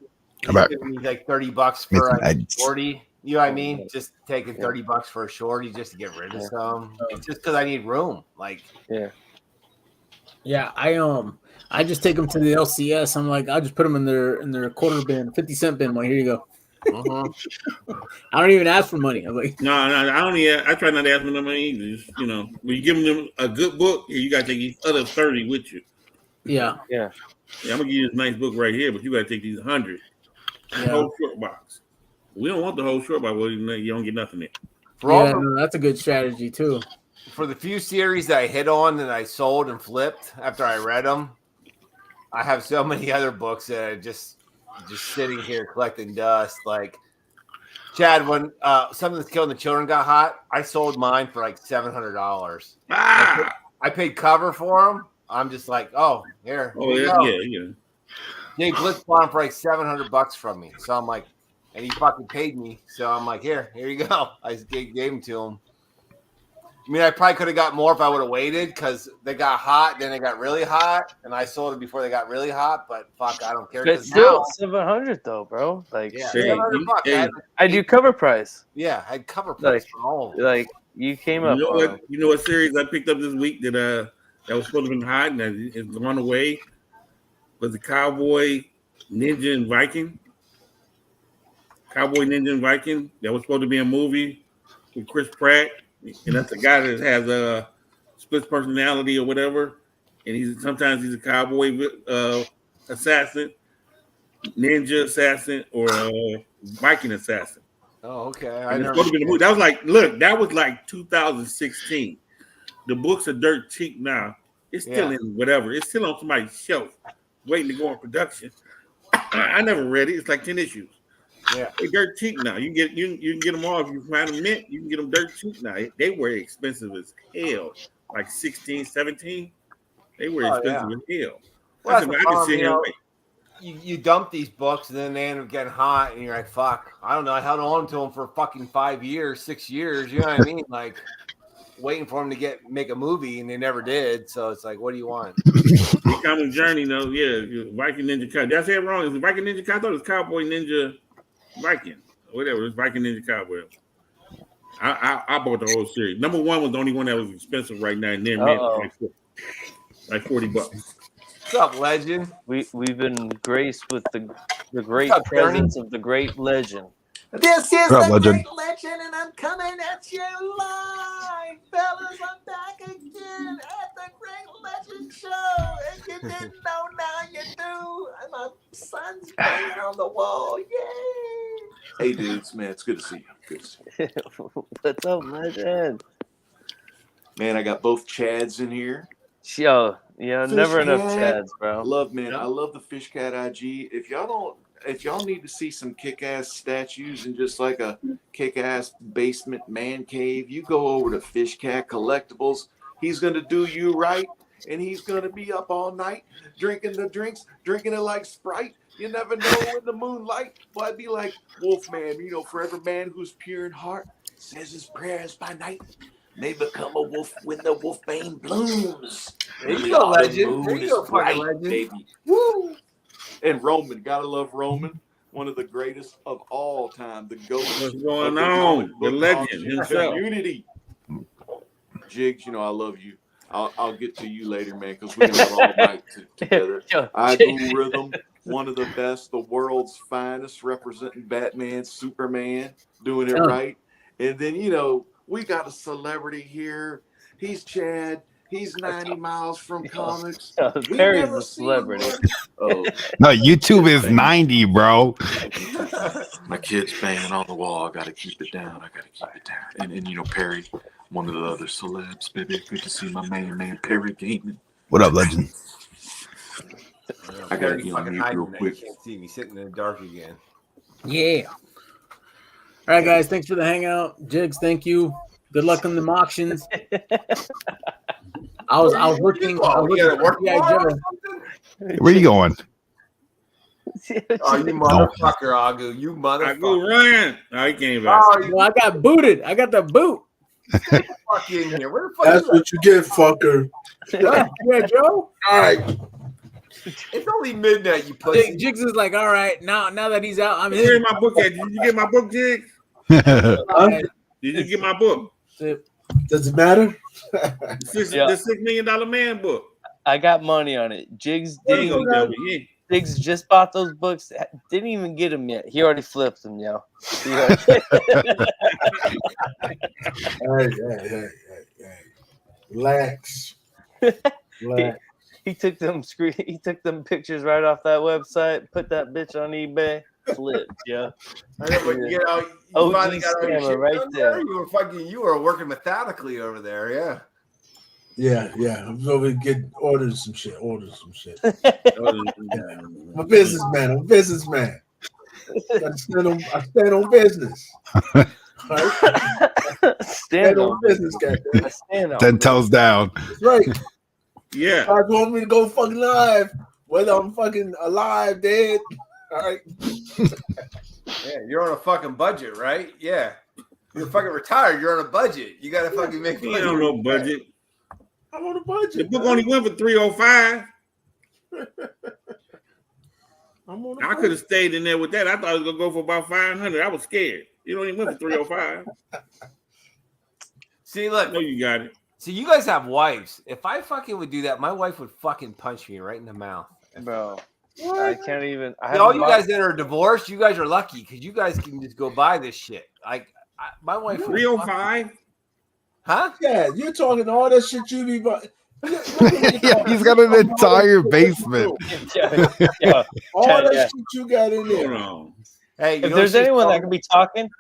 Giving me like $30 for a shorty. You know what I mean? Just taking $30 for a shorty just to get rid of some. It's just because I need room. Like, yeah. I just take them to the LCS. I'm like, I'll just put them in their quarter bin, 50-cent bin. Like, here you go. I don't even ask for money. I'm like, no, I don't. I try not to ask for no money either. Just, when you give them a good book, you got to take these other 30 with you. Yeah. I'm gonna give you this nice book right here, but you got to take these 100. The whole short box. We don't want the whole short box. Well, you don't get nothing in. That's a good strategy too. For the few series that I hit on and I sold and flipped after I read them, I have so many other books that are just sitting here collecting dust. Like, Chad, when Something That's Killing the Children got hot, I sold mine for like $700. I paid cover for them. I'm just like, oh, here. Yeah. Jay Blitz bought them for like $700 from me. So I'm like, and he fucking paid me. So I'm like, here you go. I just gave them to him. I mean, I probably could have got more if I would have waited because they got hot, then they got really hot, and I sold it before they got really hot. But fuck, I don't care. But 'cause still, now, 700 though, bro. Like, yeah, shit. 700 bucks. hey, I do cover price. Yeah, I had cover price for all of them. Like, you came up. You know what series I picked up this week that was supposed to be hot and that is gone away was the Cowboy, Ninja, and Viking. Cowboy, Ninja, and Viking. That was supposed to be a movie with Chris Pratt, and that's the guy that has a split personality or whatever. And sometimes he's a cowboy assassin, ninja assassin, or a Viking assassin. Oh, okay. And it's supposed to be the movie. That was like, look, that was like 2016. The books are dirt cheap now. It's still in whatever. It's still on somebody's shelf, waiting to go on production. I never read it. It's like 10 issues. Yeah, they're dirt cheap now. You can get them all if you find them mint. You can get them dirt cheap now. They were expensive as hell, like 16, 17. They were expensive as hell. Well, I can sit here and wait. You dump these books and then they end up getting hot, and you're like, "Fuck, I don't know." I held on to them for fucking 5 years, 6 years. You know what I mean? Like waiting for them to make a movie, and they never did. So it's like, what do you want? The comic journey, though, yeah. Viking Ninja Cowboy. Did I say it wrong? Is it Viking Ninja Cowboy? I thought it was Cowboy Ninja Viking. Whatever. It's Viking Ninja Cowboy. I bought the whole series. Number 1 was the only one that was expensive right now, and then like $40. What's up, legend? We've been graced with the great presence of the great legend. This is the legend? Great legend, and I'm coming at you live, fellas. I'm back again at the Great Legend Show, and you didn't know, now you do. And my son's banging on the wall. Yay! Hey, dudes, man, it's good to see you. Good to see you. What's up, legend? Man, I got both Chads in here. Yo, never enough Cat. Chads, bro. I love the Fish Cat IG. If y'all need to see some kick-ass statues and just like a kick-ass basement man cave, you go over to Fish Cat Collectibles. He's gonna do you right, and he's gonna be up all night drinking the drinks, drinking it like Sprite. You never know in the moonlight. Well, I'd be like Wolfman, for every man who's pure in heart, says his prayers by night, may become a wolf when the wolfbane blooms. There you go, legend. There you go, fucking legend. Baby. Woo! And Roman, gotta love Roman, one of the greatest of all time. The GOAT. What's going on? The legend himself. Community. Jigs, I love you. I'll get to you later, man, because we're gonna have all night together. Igu Rhythm, one of the best, the world's finest, representing Batman, Superman, doing it right. And then we got a celebrity here. He's Chad. He's 90 miles from comics. Perry's a celebrity. Oh, No, YouTube is 90, bro. my kid's banging on the wall. I gotta keep it down. And Perry, one of the other celebs, baby. Good to see my man Perry Gaming. What up, legend? I gotta be on mute real quick. You can't see me sitting in the dark again. Yeah. All right, guys. Thanks for the hangout. Jigs, thank you. Good luck on the auctions. I was working. Where you going? Oh, you motherfucker, Agu. You motherfucker. Agu, run. Oh, he came back. Well, I got booted. I got the boot. Fuck in here. Where the fuck That's what you get, fucker. Yeah, Joe. All right. It's only midnight, you pussy. Jigs is like, all right, now that he's out, I'm Where's in. my book at? Did you get my book, Jig? Huh? Did you get my book? Does it matter? The $6 million man book. I got money on it. Jigs There you go, Debbie. Jigs just bought those books. Didn't even get them yet. He already flipped them, yo. Hey. Relax. He took them pictures right off that website, put that bitch on eBay, flipped, yeah. I know, but you finally got all your shit right there. You were working methodically over there, yeah. Yeah. I'm over to order some shit. I'm a businessman. I stand on business. Right? Stand on business, goddamn. Stand on. 10 toes down. That's right. Yeah. You guys want me to go fucking live, whether I'm fucking alive, dead. All right. Yeah, you're on a fucking budget, right? Yeah. You're fucking retired. You're on a budget. You gotta fucking make You money. don't know budget. I'm on a The budget. book man. only went for 305. I'm on a I budget. could have stayed in there with that. I thought it was gonna go for about 500. I was scared. You don't even went for 305. See, look. No, you got it. See, you guys have wives. If I fucking would do that, my wife would fucking punch me right in the mouth. Bro, I can't even. All you guys that are divorced, you guys are lucky because you guys can just go buy this shit. My wife. would 305. Huh? Yeah, you're talking all that shit you be. Yeah, he's got an entire basement. Yeah. All Chad, that yeah. shit you got in Hold there. on. Hey, you If know there's she's anyone that calling- can be talking,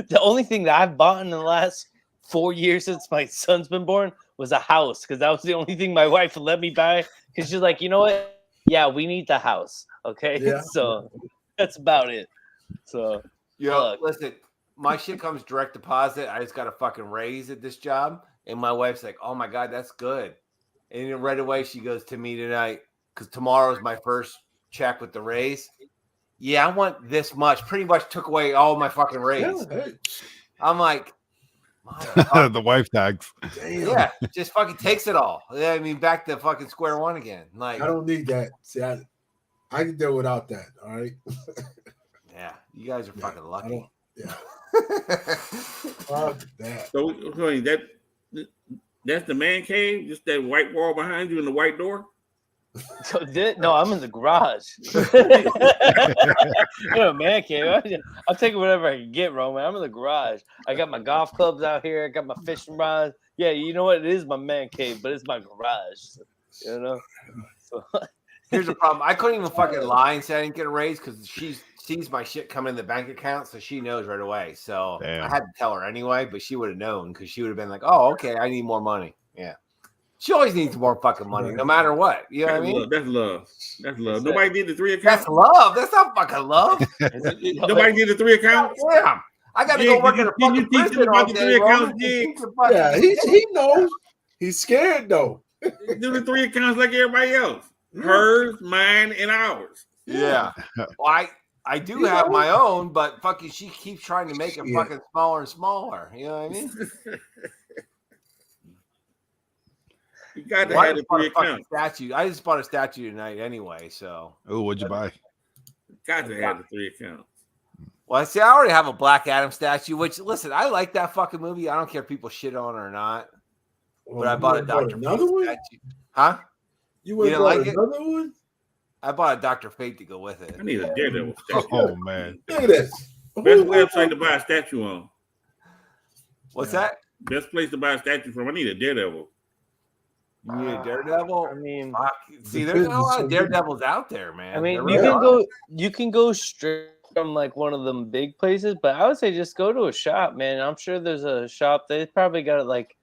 the only thing that I've bought in the last 4 years since my son's been born was a house, because that was the only thing my wife would let me buy. Because she's like, you know what? Yeah, we need the house. Okay, Yeah. so that's about it. So Yo, listen, my shit comes direct deposit. I just got a fucking raise at this job, and my wife's like, "Oh my god, that's good." And then right away she goes to me tonight because tomorrow's my first check with the raise. Yeah, I want this much. Pretty much took away all my fucking raise. Yeah, hey, I'm like, The wife tax. damn. yeah, just fucking takes it all. Yeah, I mean, back to fucking square one again. Like, I don't need that. See, I can deal without that. All right. yeah, you guys are fucking I lucky. don't. Yeah. Fuck that. So wait, that's the man cave, just that white wall behind you and the white door. no, I'm in the garage. Man cave. I'll take whatever I can get, Roman. I'm in the garage. I got my golf clubs out here. I got my fishing rods. Yeah, you know what? It is my man cave, but it's my garage. You know. So, Here's the problem. I couldn't even fucking lie and say I didn't get a raise because she sees my shit come in the bank account, so she knows right away. So Damn. I had to tell her anyway, but she would have known because she would have been like, "Oh, okay, I need more money." Yeah, she always needs more fucking money, no matter what. You know what I mean? That's love. That's love. Nobody did the 3 accounts. That's love. That's not fucking love. Nobody did the 3 accounts. Damn. I got to go work in a Can you fucking teach prison them all about the day, 3 accounts, Roman. Jig? Yeah, he knows. He's scared though. Do the 3 accounts like everybody else. Hers, mine, and ours. Yeah. Well, I do have my own, but fucking she keeps trying to make it Yeah. fucking smaller and smaller. You know what I mean? You got to Well, I have the just bought 3 a fucking accounts. statue. I just bought a statue tonight anyway, so. Oh, what'd you buy? Got to have the 3 accounts. Well, I see. I already have a Black Adam statue. Which, listen, I like that fucking movie. I don't care if people shit on it or not. But I bought a Dr. Another Fate one? statue. Huh? You went didn't bought like it? another one? I bought a Dr. Fate to go with it. I need a Daredevil statue. Oh man. Look at this. Best website to buy a statue on. What's that? Best place to buy a statue from. I need a Daredevil. You need a Daredevil? I mean, Fuck. See, there's not a lot of Daredevils out there, man. I mean, There you really can aren't. go straight from like one of them big places, but I would say just go to a shop, man. I'm sure there's a shop they probably got like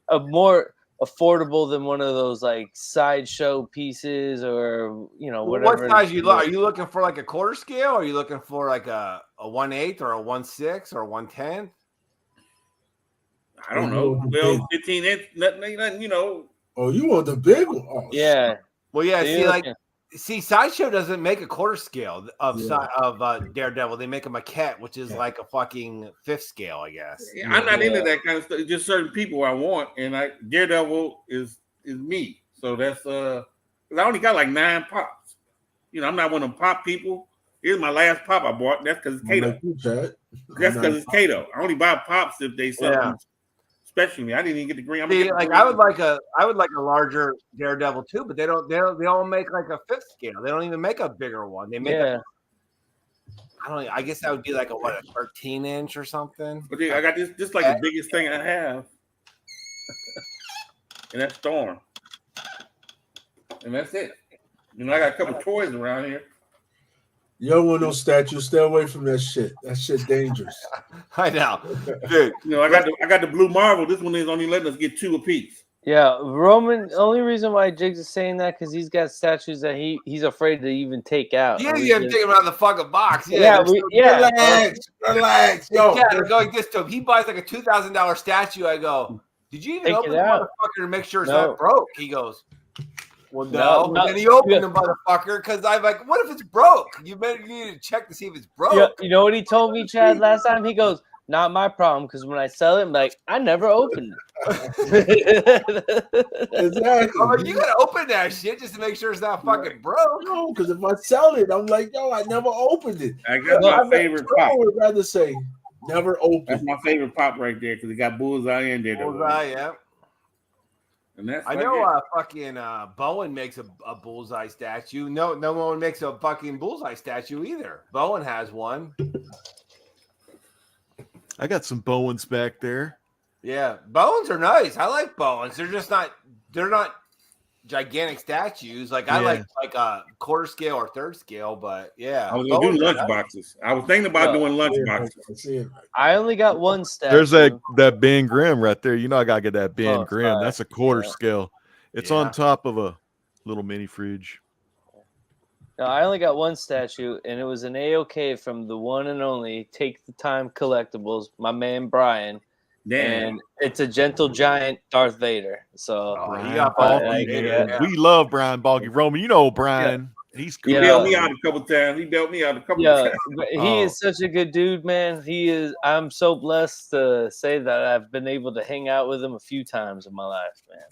a more affordable than one of those like sideshow pieces or whatever. What size you look? Are you looking for like a quarter scale? Or are you looking for like a 1/8 or a 1/6 or a 1/10? I don't know. Well, 15 inch, nothing, you know. Oh, you want the big one? Oh, Yeah. Well, yeah. So See, you're like, looking- Sideshow doesn't make a quarter scale of Yeah. Daredevil. They make a maquette, which is like a fucking 5th scale, I guess. Yeah, I'm not into that kind of stuff. It's just certain people I want, and Daredevil is me. So that's 'cause I only got like 9 pops. You know, I'm not one of them pop people. Here's my last pop I bought. That's because it's Kato. like you, Chad. That's because it's Kato. I only buy pops if they sell them special to me. I didn't even get the green. I'm gonna See, get the like green. I would like a larger Daredevil too, but they don't make like a 5th scale. They don't even make a bigger one. They make I guess that would be like a 13 inch or something. But yeah, I got this like the biggest thing I have, and that's Storm, and that's it. You know, I got a couple toys around here. You don't want no statue. Stay away from that shit. That shit dangerous. I know, dude. You know, I got the Blue Marvel. This one is only letting us get 2 apiece. Yeah, Roman. Only reason why Jigs is saying that because he's got statues that he's afraid to even take out. Yeah, you have to take him out of the fucking box. Relax. Yo, Yeah, I go like this to him. He buys like a $2,000 statue. I go, did you even Take open it the out. motherfucker to make sure it's No. not broke? He goes, well, No, no. And then he opened the motherfucker because I'm like, what if it's broke? You need to check to see if it's broke. Yeah, you know what he told me, Chad, last time? He goes, not my problem because when I sell it, I'm like, I never opened it. Exactly. Oh, you gotta open that shit just to make sure it's not fucking broke. No, because if I sell it, I'm like, yo, I never opened it. I got my favorite I pop. would rather say never opened. That's my favorite pop right there because it got bullseye in there. Bullseye, yeah. And that's I know fucking Bowen makes a bullseye statue. No one makes a fucking bullseye statue either. Bowen has one. I got some Bowens back there. Yeah, Bowens are nice. I like Bowens. They're not gigantic statues. Like I like a quarter scale or third scale, but yeah. I was gonna do lunch boxes. I was thinking about doing lunch boxes. I only got one statue. There's that Ben Grimm right there. You know I gotta get that Ben Grimm. That's a quarter scale. It's on top of a little mini fridge. No, I only got one statue, and it was an A-OK from the one and only Take the Time Collectibles, my man Brian. Damn. And it's a gentle giant Darth Vader. So we love Brian Balky Roman. You know Brian. He's cool. He bailed me out a couple times. He is such a good dude, man. He is. I'm so blessed to say that I've been able to hang out with him a few times in my life, man.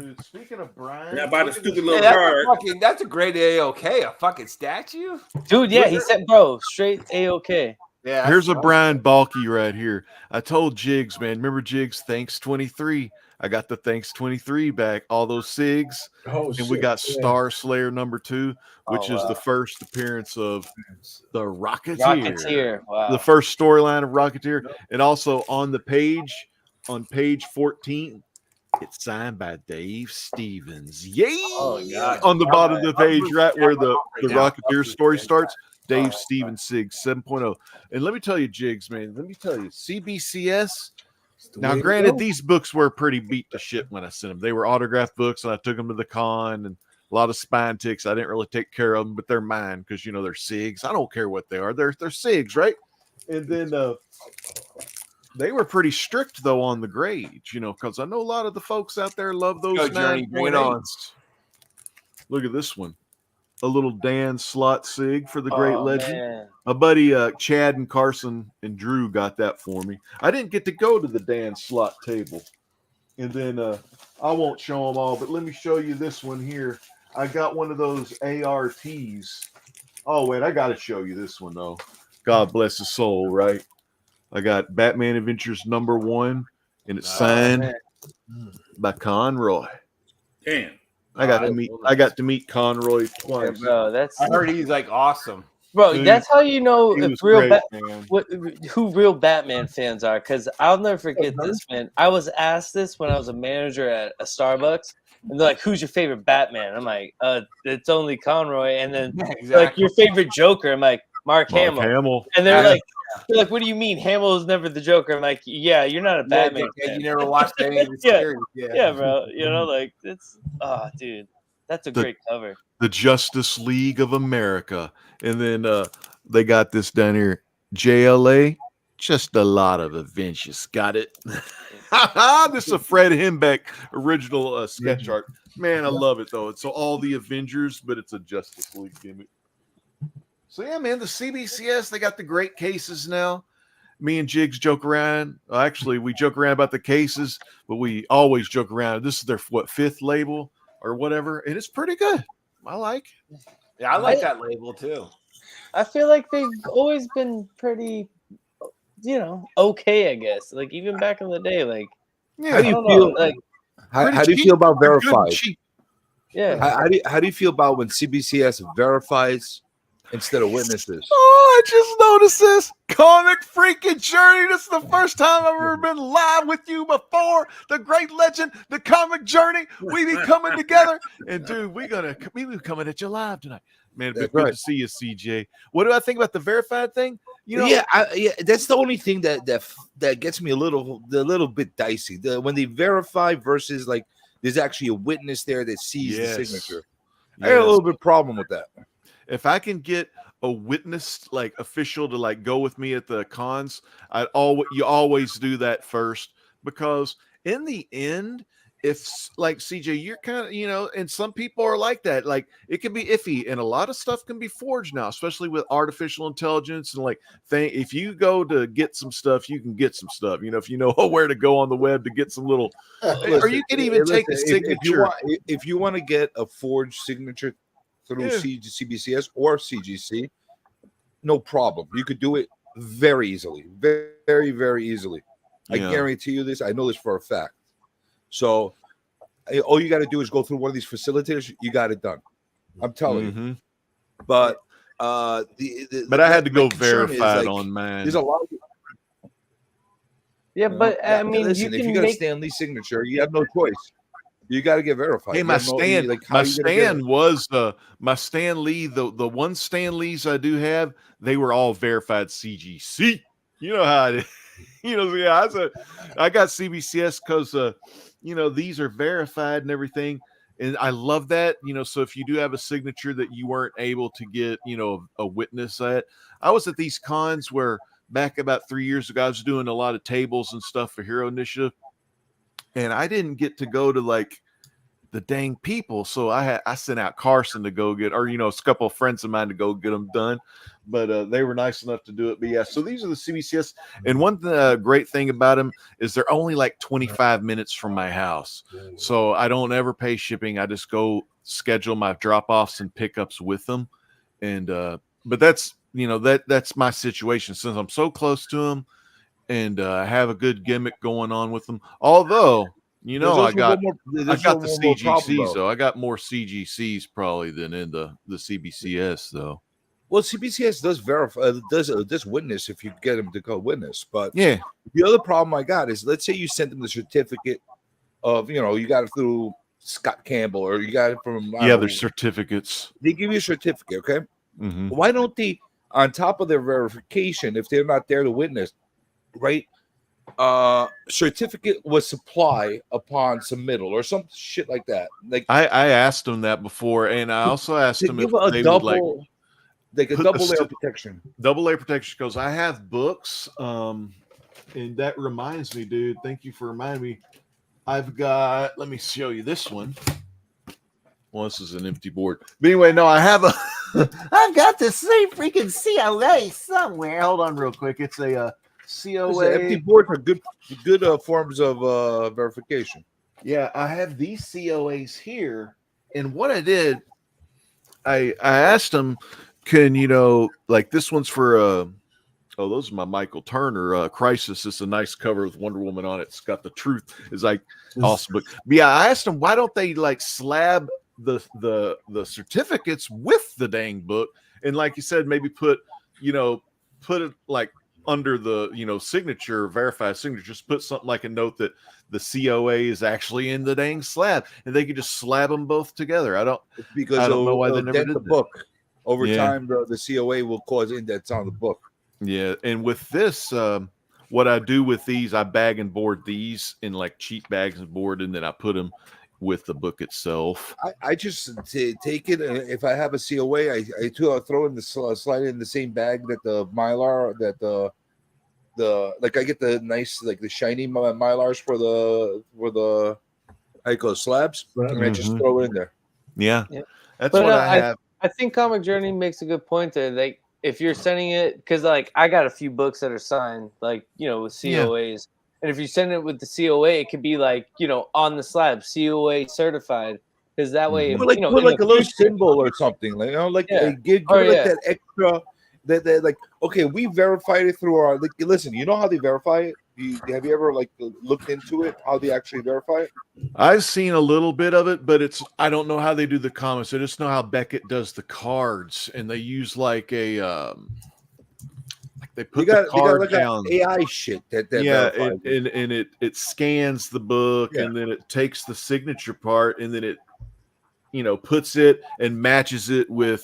Dude, speaking of Brian, yeah, by the stupid little card. That's a great A-OK, a fucking statue. Dude, yeah, he said, bro, straight A-OK. Yeah. Here's a Brian Balky right here. I told Jigs, man. Remember Jigs? Thanks 23. I got the Thanks 23 back. All those SIGs. And we got Star Slayer #2, which is the first appearance of the Rocketeer. Wow. The first storyline of Rocketeer. And also on page 14, it's signed by Dave Stevens. Yay! On the bottom of the page, right where the Rocketeer story starts. Dave Stevens SIG 7.0. And let me tell you, Jigs, man, CBCS. Now, granted, these books were pretty beat to shit when I sent them. They were autographed books, and I took them to the con, and a lot of spine ticks. I didn't really take care of them, but they're mine because, they're SIGs. I don't care what they are. They're SIGs, right? And then they were pretty strict, though, on the grades, because I know a lot of the folks out there love those 9.8s. Look at this one. A little Dan Slott SIG for the great legend. Man. My buddy Chad and Carson and Drew got that for me. I didn't get to go to the Dan Slott table. And then I won't show them all, but let me show you this one here. I got one of those ARTs. Oh, wait, I got to show you this one, though. God bless his soul, right? I got Batman Adventures #1, and it's signed by Conroy. Damn. I got to meet Conroy twice. Yeah, bro, I heard he's like awesome. Bro, Dude, that's how you know if great, who real Batman fans are. Because I'll never forget this, man. I was asked this when I was a manager at a Starbucks, and they're like, "Who's your favorite Batman?" I'm like, "It's only Conroy." And then like, "Your favorite Joker?" I'm like, Mark Hamill. And they're like, "What do you mean? Hamill is never the Joker?" I'm like, "Yeah, you're not a Batman fan. You never watched any of the series." Yeah, bro. Like it's dude, that's a great cover. The Justice League of America. And then they got this down here. JLA, just a lot of Avengers. Got it? This is a Fred Hembeck original sketch art. Man, I love it, though. It's all the Avengers, but it's a Justice League gimmick. So, yeah, man, the CBCS, they got the great cases now. Me and Jigs joke around. Actually, we joke around about the cases, but we always joke around. This is their, fifth label or whatever, and it's pretty good. I like it. Yeah, I like that label, too. I feel like they've always been pretty, okay, I guess. Like, even back in the day, like, yeah, how do you feel? Like, how do you feel about verified? Yeah. How do you feel about when CBCS verifies instead of witnesses? Oh, I just noticed this. Comic freaking Journey. This is the first time I've ever been live with you before. The great legend, the Comic Journey. We be coming together. And, dude, we be coming at you live tonight. Man, it's good to see you, CJ. What do I think about the verified thing? That's the only thing that gets me a little bit dicey. When they verify versus like there's actually a witness there that sees the signature. I got a little bit problem with that. If I can get a witness, like official, to like go with me at the cons, you always do that first, because in the end, if like CJ, you're kind of, you know, and some people are like that. Like it can be iffy, and a lot of stuff can be forged now, especially with artificial intelligence and like if you go to get some stuff, you can get some stuff. You know, if you know where to go on the web to get some little, or you can even take a signature. If you want to get a forged signature through CBCS or CGC, no problem. You could do it very easily, very, very easily. I guarantee you this. I know this for a fact. So all you got to do is go through one of these facilitators. You got it done. I'm telling you. But but I had to go verified on mine. There's a lot of but I mean, listen, if you got a Stan Lee signature, you have no choice. You got to get verified. Hey, my Stan was my Stan Lee. The one Stan Lees I do have, they were all verified CGC. You know how it is. You know, I got CBCS because you know, these are verified and everything, and I love that. You know, so if you do have a signature that you weren't able to get, you know, a witness at, I was at these cons where back about 3 years ago, I was doing a lot of tables and stuff for Hero Initiative, and I didn't get to go to like the dang people, so I sent out Carson to go get, or you know, a couple of friends of mine to go get them done, but they were nice enough to do it. But yeah, so these are the CBCS, and one great thing about them is they're only like 25 minutes from my house, so I don't ever pay shipping. I just go schedule my drop-offs and pickups with them, and but that's, you know, that's my situation since I'm so close to them, and I have a good gimmick going on with them. Although, you know, I got the CGCs though. I got more CGCs probably than in the CBCS though. Well, CBCS does verify, does witness if you get them to go witness. But yeah, the other problem I got is, let's say you sent them the certificate of, you know, you got it through Scott Campbell, or you got it from there's certificates. They give you a certificate, okay? Why don't they, on top of their verification, if they're not there to witness, right? Certificate was supply upon submittal or some shit like that. Like I asked them that before, and I also asked them if they double, would like a double layer protection. Double layer protection, because I have books. And that reminds me, dude. Thank you for reminding me. I've got. Let me show you this one. Well, this is an empty board. But anyway, no, I have a. I've got this same freaking CLA somewhere. Hold on, real quick. It's a. COA. Empty boards are good forms of verification. Yeah, I have these COAs here, and what I did, I asked them, can, you know, like this one's for those are my Michael Turner Crisis. It's a nice cover with Wonder Woman on it. It's got the truth. It's like awesome book. But yeah, I asked them, why don't they like slab the certificates with the dang book, and like you said, maybe put it like under the, you know, signature, verified signature, just put something like a note that the COA is actually in the dang slab, and they could just slab them both together. I don't know why they never did the book. Over time, the COA will cause indents on the book. Yeah, and with this, what I do with these, I bag and board these in like cheap bags and board, and then I put them with the book itself. I just take it. If I have a COA, I throw in slide in the same bag that the Mylar, that the like I get the nice, like the shiny Mylars for the how you call it, slabs, and I just throw it in there. Yeah. That's what I have. I think Comic Journey makes a good point there. Like if you're sending it, because like I got a few books that are signed, like, you know, with COAs. And if you send it with the COA, it could be like, you know, on the slab, COA certified, because that way, if, like, you know, put like a little symbol or something, like, you know, like give that extra. That like, okay, we verified it through our. Like, listen, you know how they verify it? Have you ever like looked into it? How they actually verify it? I've seen a little bit of it, but I don't know how they do the comments. I just know how Beckett does the cards, and they use like a. They put the card like down. AI shit that and it scans the book, and then it takes the signature part, and then it, you know, puts it and matches it with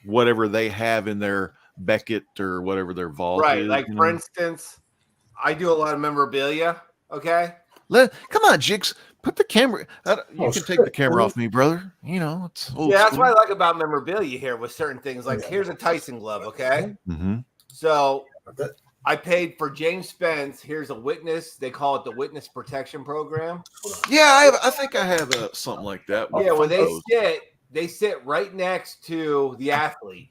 whatever they have in their Beckett or whatever their vault right is, like, for instance, I do a lot of memorabilia. Okay, come on, Jigs, put the camera. You can take the camera off me, brother. You know, it's old that's school. what I like about memorabilia here with certain things. Like, here's a Tyson glove. Okay, so I paid for James Spence. Here's a witness. They call it the Witness Protection Program. Yeah, I think I have something like that. with Yeah, when photos. they sit right next to the athlete.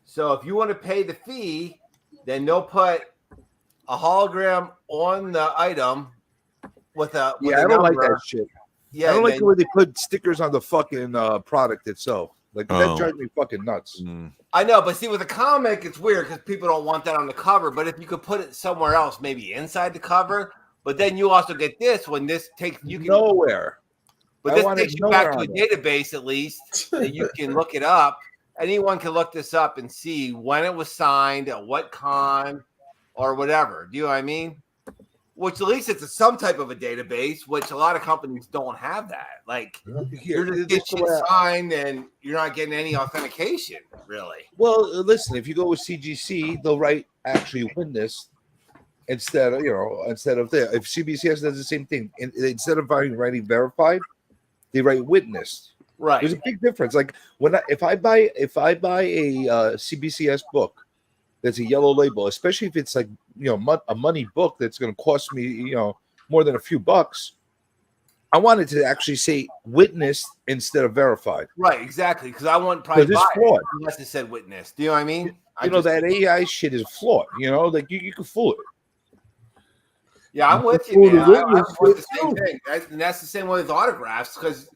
So if you want to pay the fee, then they'll put a hologram on the item with a Yeah, I don't like that shit. Yeah, I don't like the way they put stickers on the fucking product itself. Like that Oh. drives me fucking nuts. I know, but see, with a comic, it's weird because people don't want that on the cover. But if you could put it somewhere else, maybe inside the cover, but then you also get this when this takes you can Nowhere. But I this want it takes you back to nowhere a on there. database at least that you can look it up. Anyone can look this up and see when it was signed, at what con, or whatever. Do you know what I mean? Which at least it's some type of a database, which a lot of companies don't have that. Like you're just getting shit signed and you're not getting any authentication, really. Well, listen, if you go with CGC, they'll write actually witness instead of there. If CBCS does the same thing, instead of writing verified, they write witnessed. Right. There's a big difference. Like if I buy a CBCS book that's a yellow label, especially if it's like a money book that's going to cost me more than a few bucks, I want it to actually say witnessed instead of verified. Right, exactly. Because I wouldn't probably Because buy it's flawed. it unless it said witness. Do you know what I mean? That AI shit is flawed. Like you can fool it. Yeah, I'm with you, man. I want the same thing. That's the same way with autographs because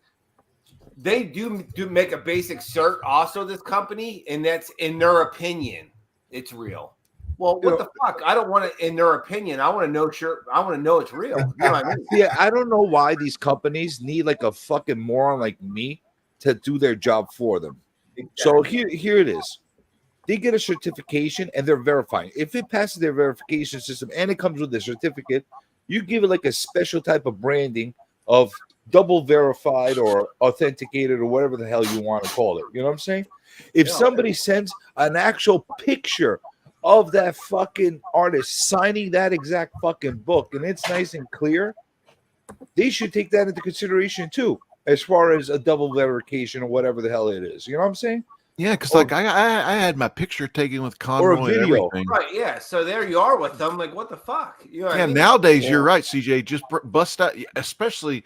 they do make a basic cert. Also, this company, and that's in their opinion, it's real. Well, what the fuck? I don't want it in their opinion. I want to know. I want to know it's real. You know what I mean? Yeah, I don't know why these companies need like a fucking moron like me to do their job for them. So here it is. They get a certification and they're verifying. If it passes their verification system and it comes with a certificate, you give it like a special type of branding of double verified or authenticated or whatever the hell you want to call it. You know what I'm saying? If somebody sends an actual picture of that fucking artist signing that exact fucking book and it's nice and clear, they should take that into consideration too, as far as a double verification or whatever the hell it is. You know what I'm saying? Yeah, because like I had my picture taken with Conroy or a video. and everything. Right, yeah. So there you are with them. Like, what the fuck? You know what I mean? Nowadays you're right, CJ. Just bust out, especially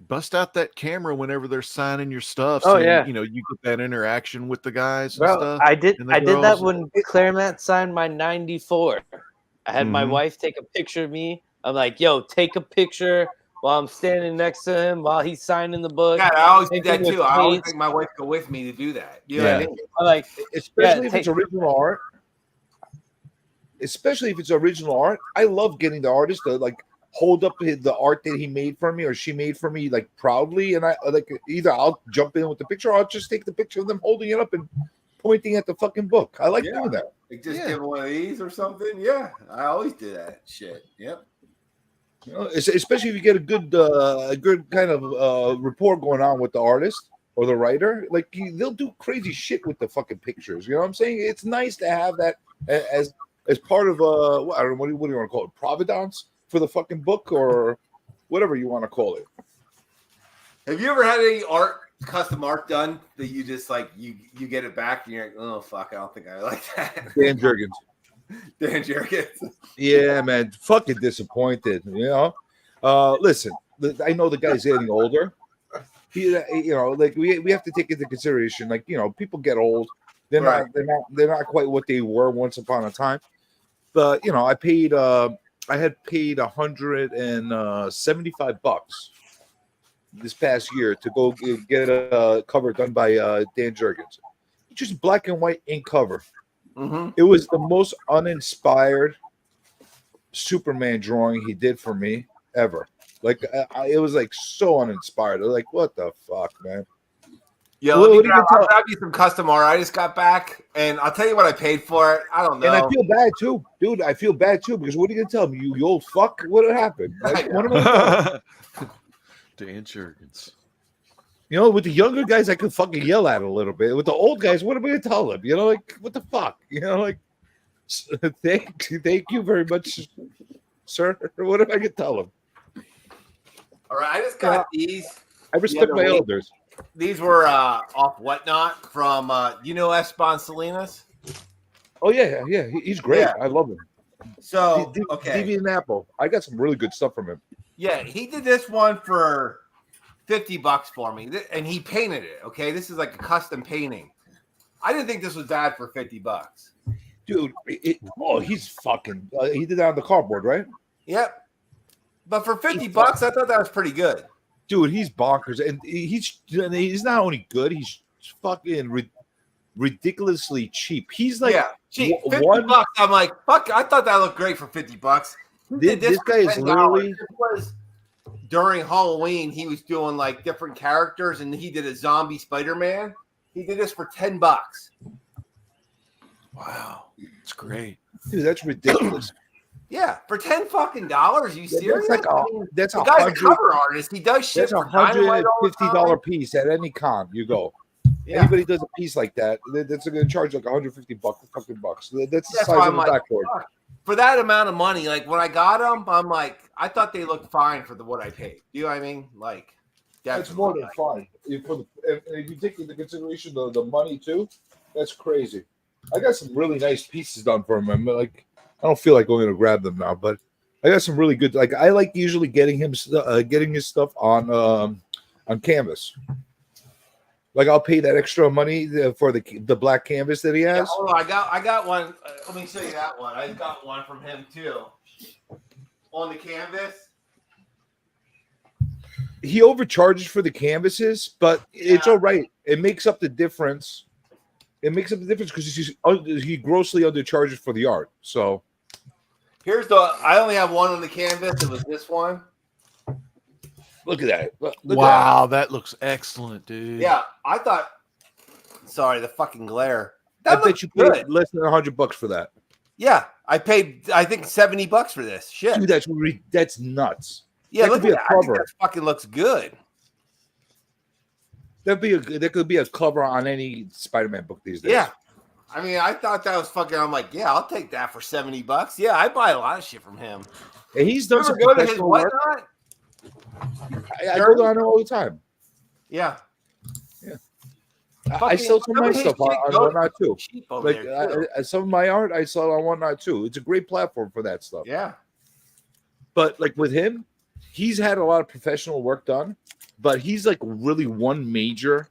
bust out that camera whenever they're signing your stuff. Oh, So yeah. you get that interaction with the guys and Bro, stuff. I did and the that girls. when Claremont signed my 94. I had my Mhm. wife take a picture of me. I'm like, yo, take a picture while I'm standing next to him while he's signing the book. Yeah, I always do Take that it with too. I always Kate. make my wife go with me to do that. You know what I mean? I'm like, Especially if it's original art. Especially if it's original art. I love getting the artist to like hold up the art that he made for me or she made for me like proudly, and I like either I'll jump in with the picture or I'll just take the picture of them holding it up and pointing at the fucking book. I like doing that. Like just give one of these or something. Yeah, I always do that shit. Yep. Especially if you get a good kind of rapport going on with the artist or the writer, like they'll do crazy shit with the fucking pictures. You know what I'm saying? It's nice to have that as part of I don't know what do you want to call it, provenance for the fucking book or whatever you want to call it. Have you ever had any custom art done that you just like you get it back and you're like, oh fuck, I don't think I like that. Dan Jurgens. Dan Jurgens. Yeah, man, fucking disappointed. Listen, I know the guy's getting older. Like we have to take into consideration, like people get old. They're not quite what they were once upon a time. But I had paid $175 this past year to go get a cover done by Dan Jurgens, just black and white ink cover. Mm-hmm. It was the most uninspired Superman drawing he did for me ever. Like it was like so uninspired. I was like, what the fuck, man? Yeah, I'll grab you some custom art. I just got back, and I'll tell you what I paid for it. I don't know. And I feel bad too, dude. I feel bad too because what are you gonna tell me, you old fuck? What happened? Like, what am I Dan Jurgens. with the younger guys, I could fucking yell at a little bit. With the old guys, what am I gonna tell them? Like what the fuck? Thank you very much, sir. What am I gonna tell them? All right, I just got these. I respect my elders. These were off Whatnot from Esteban Salinas. Oh yeah, he's great. Yeah. I love him. So okay, Deviant Apple. I got some really good stuff from him. yeah, he did this one for $50 for me, and he painted it. Okay, this is like a custom painting. I didn't think this was bad for $50, dude. He's fucking. He did that on the cardboard, right? Yep. But for $50, I thought that was pretty good. Dude, he's bonkers, and he's not only good, he's fucking ridiculously cheap. He's like cheap. $50. I'm like, fuck. I thought that looked great for $50. This guy is literally. This was during Halloween. He was doing like different characters, and he did a zombie Spider-Man. He did this for $10. Wow, it's great, dude. That's ridiculous. Yeah, for $10 you serious? That's the guy's a cover artist. He does shit. That's for $150 piece at any con you go. Yeah. Anybody does a piece like that, that's going to charge like $150 fucking bucks. That's the size of the backboard. For that amount of money, like when I got them, I'm like, I thought they looked fine for what I paid. Do you know what I mean? Like, that's more than fine. If you take into consideration the money too, that's crazy. I got some really nice pieces done for him. I'm like, I don't feel like going to grab them now, but I got some really good. Like I like usually getting his stuff on canvas. Like I'll pay that extra money for the black canvas that he has. Yeah, hold on, I got one. Let me show you that one. I got one from him too. On the canvas. He overcharges for the canvases, but it's all right. It makes up the difference. It makes up the difference because he grossly undercharges for the art. So here's I only have one on the canvas. It was this one. Look at that. Look wow, that looks excellent, dude. Yeah, I thought. Sorry, the fucking glare. I bet you paid less than $100 for that. Yeah, I paid. I think $70 for this. Shit, dude, that's nuts. Yeah, that look at that. I think that fucking looks good. That could be a cover on any Spider-Man book these days. Yeah, I mean, I thought that was fucking. I'm like, yeah, I'll take that for $70. Yeah, I buy a lot of shit from him. And he's done some go to his professional work. whatnot. I go down there all the time. Yeah. I sell some of my stuff on Whatnot too. Like some of my art, I sell on Whatnot too. It's a great platform for that stuff. Yeah. But like with him, he's had a lot of professional work done, but he's like really one major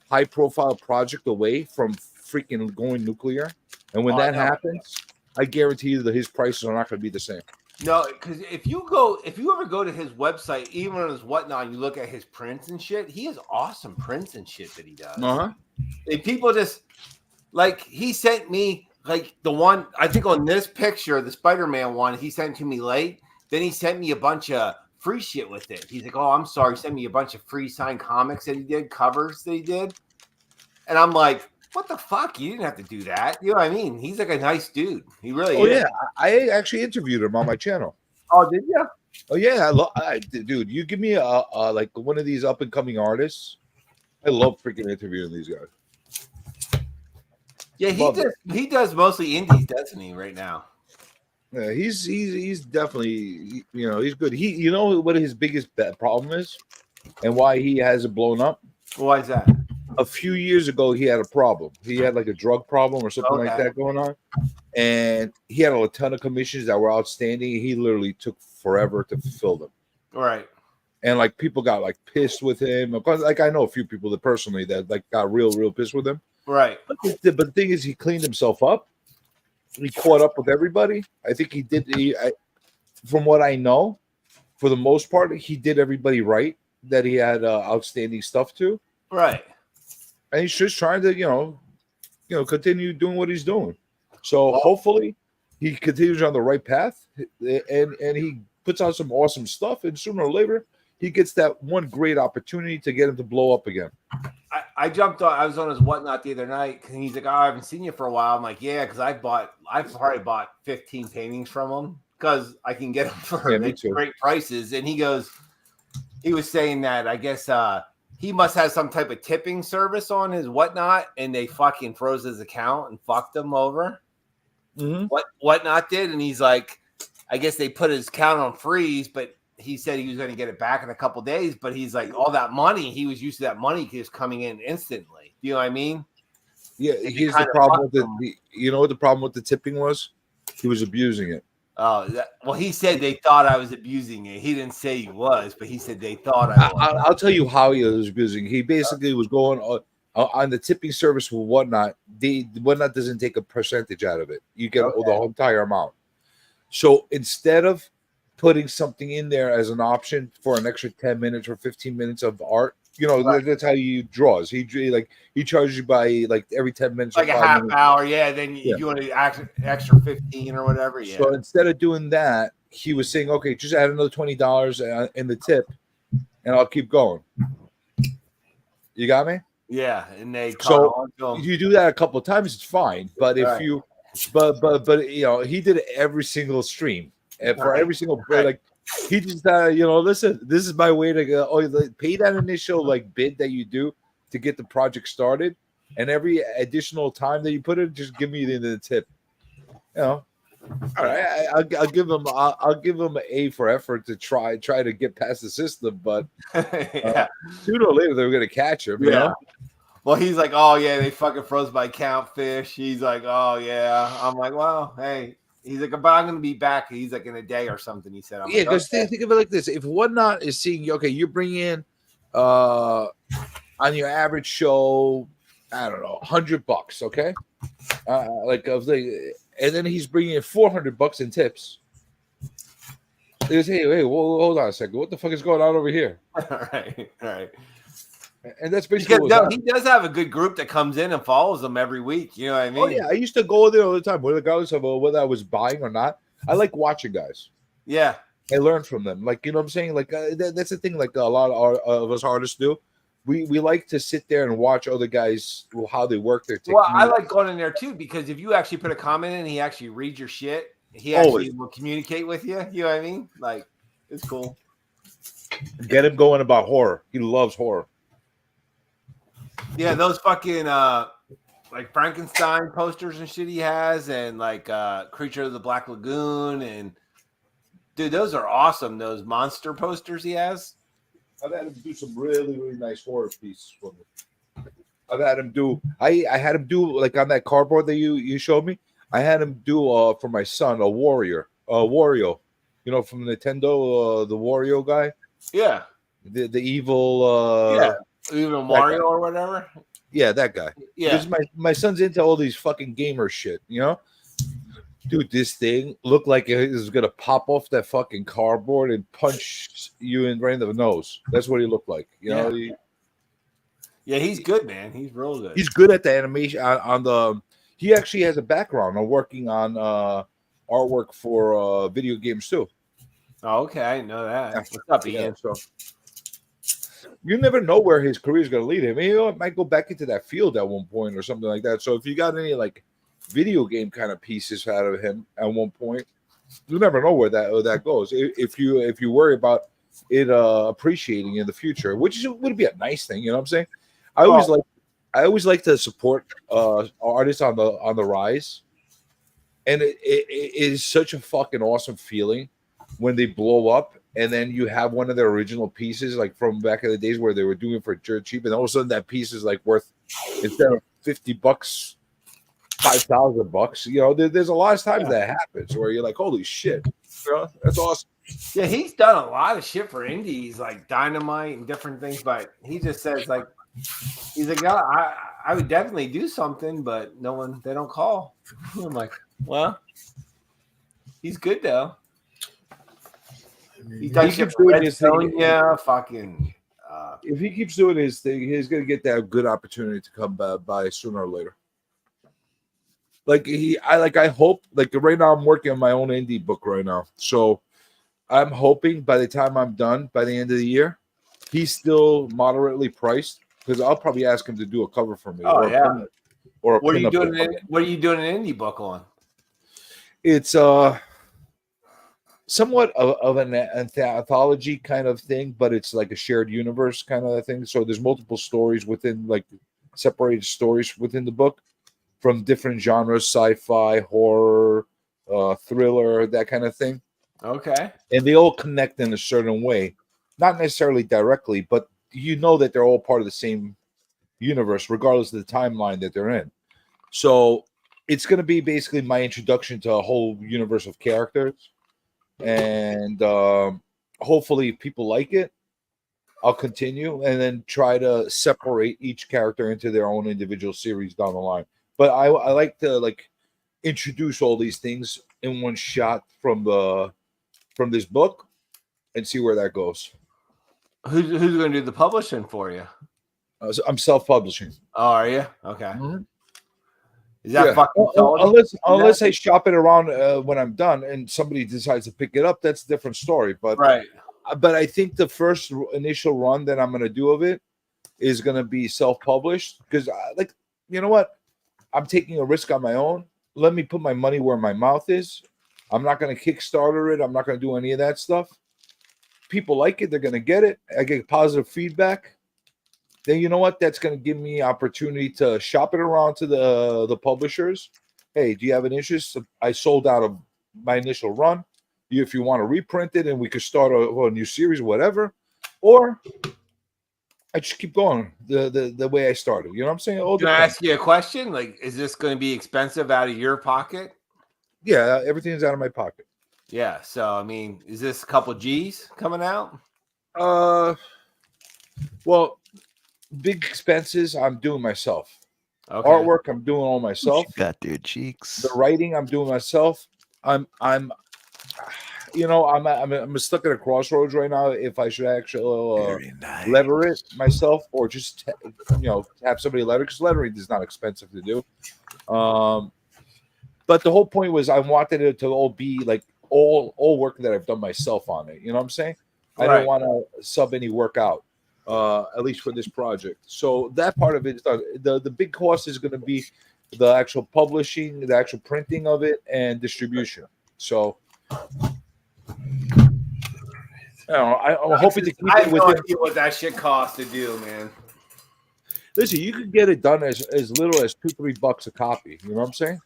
high-profile project away from freaking going nuclear. And when that happens, I guarantee you that his prices are not going to be the same. No, because if you ever go to his website, even on his Whatnot, and you look at his prints and shit, he has awesome prints and shit that he does. And people just like he sent me like the one I think on this picture, the Spider-Man one, he sent to me late. Then he sent me a bunch of free shit with it. He's like, "Oh, I'm sorry." He sent me a bunch of free signed comics that he did, covers that he did, and I'm like, what the fuck? You didn't have to do that. You know what I mean? He's like a nice dude. He really is. Yeah. I actually interviewed him on my channel. Oh, did you? Oh, yeah. Dude, you give me a like one of these up and coming artists. I love freaking interviewing these guys. Yeah, he does mostly indies, doesn't he, right now? Yeah, he's definitely, he's good. You know what his biggest problem is and why he hasn't blown up? Why is that? A few years ago, he had a problem. He had like a drug problem or something like that going on. And he had a ton of commissions that were outstanding. He literally took forever to fulfill them. Right. And like people got like pissed with him. Like I know a few people that personally that like got real pissed with him. Right. But the thing is, he cleaned himself up. He caught up with everybody. I think he did. From what I know, for the most part, he did everybody right that he had outstanding stuff to. Right. And he's just trying to, continue doing what he's doing. So hopefully he continues on the right path and he puts out some awesome stuff. And sooner or later, he gets that one great opportunity to get him to blow up again. I jumped on. I was on his Whatnot the other night, and he's like, "Oh, I haven't seen you for a while." I'm like, "Yeah, because I've probably bought 15 paintings from him because I can get them for great prices." And he was saying that I guess he must have some type of tipping service on his Whatnot, and they fucking froze his account and fucked him over. Mm-hmm. Whatnot did, and he's like, I guess they put his account on freeze, but he said he was going to get it back in a couple days. But he's like, all that money, he was used to that money just coming in instantly. Do you know what I mean? Yeah, here's the problem with you know what the problem with the tipping was? He was abusing it. Oh, well, he said they thought I was abusing it. He didn't say he was, but he said they thought I was. I'll tell you how he was abusing. He basically was going on the tipping service with Whatnot. Whatnot doesn't take a percentage out of it. You get the whole entire amount. So instead of putting something in there as an option for an extra 10 minutes or 15 minutes of art, that's how you draws. He charges you by like every 10 minutes, like or a 5 half minutes. hour. Yeah. Then if you want to extra 15 or whatever. Yeah. So instead of doing that, he was saying, okay, just add another $20 in the tip, and I'll keep going. You got me? Yeah, and they so you do that a couple of times, it's fine. But if you, but he did it every single stream, and for every single like he just listen, this is my way to go. Pay that initial like bid that you do to get the project started, and every additional time that you put it, just give me the tip. All right, I'll give him an A for effort to try to get past the system, but sooner or later they're gonna catch him. You know? Well, he's like, oh yeah, they fucking froze my count fish. He's like, oh yeah. I'm like, well, hey. He's like, but I'm gonna be back. He's like in a day or something. He said, because think of it like this: if Whatnot is seeing you, okay, you're bringing in on your average show, I don't know, $100, okay, and then he's bringing in $400 in tips. He goes, hey, hold on a second. What the fuck is going on over here? All right. And that's basically he does have a good group that comes in and follows them every week. You know what I mean? Oh yeah, I used to go there all the time, regardless of whether I was buying or not. I like watching guys. Yeah, I learn from them. Like, you know what I'm saying? Like that's the thing. Like a lot of us artists do. We like to sit there and watch other guys how they work their technique. Well, I like going in there too because if you actually put a comment in, he actually reads your shit. He actually will communicate with you. You know what I mean? Like, it's cool. Get him going about horror. He loves horror. Yeah, those fucking like Frankenstein posters and shit he has, and like Creature of the Black Lagoon, and dude, those are awesome. Those monster posters he has. I've had him do some really, really nice horror pieces for me. I've had him do. I had him do like on that cardboard that you showed me. I had him do for my son a Wario. You know, from Nintendo, the Wario guy. Yeah. The evil. Even Mario or whatever. Yeah, that guy. Yeah. Because my son's into all these fucking gamer shit, you know? Dude, this thing looked like it was gonna pop off that fucking cardboard and punch you right in the nose. That's what he looked like. You know? Yeah, he's good, man. He's real good. He's good at the animation on the he actually has a background on working on artwork for video games too. Oh, okay. I didn't know that. What's up, Ian? So you never know where his career is going to lead him. He might go back into that field at one point or something like that. So if you got any like video game kind of pieces out of him at one point, you never know where that goes. If you worry about it appreciating in the future, which would be a nice thing, you know what I'm saying? I always like to support artists on the rise, and it is such a fucking awesome feeling when they blow up. And then you have one of their original pieces, like from back in the days where they were doing it for dirt cheap, and all of a sudden that piece is like worth instead of $50, $5,000. You know, there's a lot of times that happens where you're like, "Holy shit, you know, that's awesome." Yeah, he's done a lot of shit for indies, like Dynamite and different things. But he just says like, he's like, "Yeah, I would definitely do something, but they don't call." I'm like, well, he's good though. He keeps doing his thing. Yeah, fucking. If he keeps doing his thing, he's gonna get that good opportunity to come by sooner or later. I hope. Like right now, I'm working on my own indie book right now, so I'm hoping by the time I'm done by the end of the year, he's still moderately priced because I'll probably ask him to do a cover for me. Oh yeah. Or what are you doing? What are you doing an indie book on? It's somewhat of an anthology kind of thing, but it's like a shared universe kind of thing. So there's multiple stories within, like separated stories within the book from different genres: sci-fi, horror, thriller, that kind of thing. Okay. And they all connect in a certain way, not necessarily directly, but you know that they're all part of the same universe, regardless of the timeline that they're in. So it's going to be basically my introduction to a whole universe of characters, and hopefully if people like it, I'll continue and then try to separate each character into their own individual series down the line. But I like to introduce all these things in one shot from this book and see where that goes. Who's going to do the publishing for you? So I'm self-publishing. Oh, are you? Okay. Mm-hmm. Is that fucking unless I shop it around when I'm done and somebody decides to pick it up, that's a different story. But right. But I think the first initial run that I'm going to do of it is going to be self-published because, you know what? I'm taking a risk on my own. Let me put my money where my mouth is. I'm not going to Kickstarter it. I'm not going to do any of that stuff. People like it. They're going to get it. I get positive feedback. Then you know what? That's going to give me opportunity to shop it around to the publishers. Hey, do you have an interest? I sold out of my initial run. If you want to reprint it and we could start a new series, whatever, or I just keep going the way I started. You know what I'm saying? Can I ask you a question? Like, is this going to be expensive out of your pocket? Yeah, everything's out of my pocket. Yeah. So, I mean, is this a couple G's coming out? Well, big expenses I'm doing myself. Okay. Artwork I'm doing all myself. What you got there, cheeks. The writing I'm doing myself. I'm stuck at a crossroads right now. If I should actually letter it myself or just have somebody letter, because lettering is not expensive to do. But the whole point was I wanted it to all be like all work that I've done myself on it. You know what I'm saying? I don't want to sub any work out, at least for this project. So that part of it is done. The big cost is going to be the actual publishing, the actual printing of it, and distribution. So I'm hoping to keep I it have with no idea what that shit costs to do, man. Listen, you can get it done as little as $2-3 a copy. You know what I'm saying?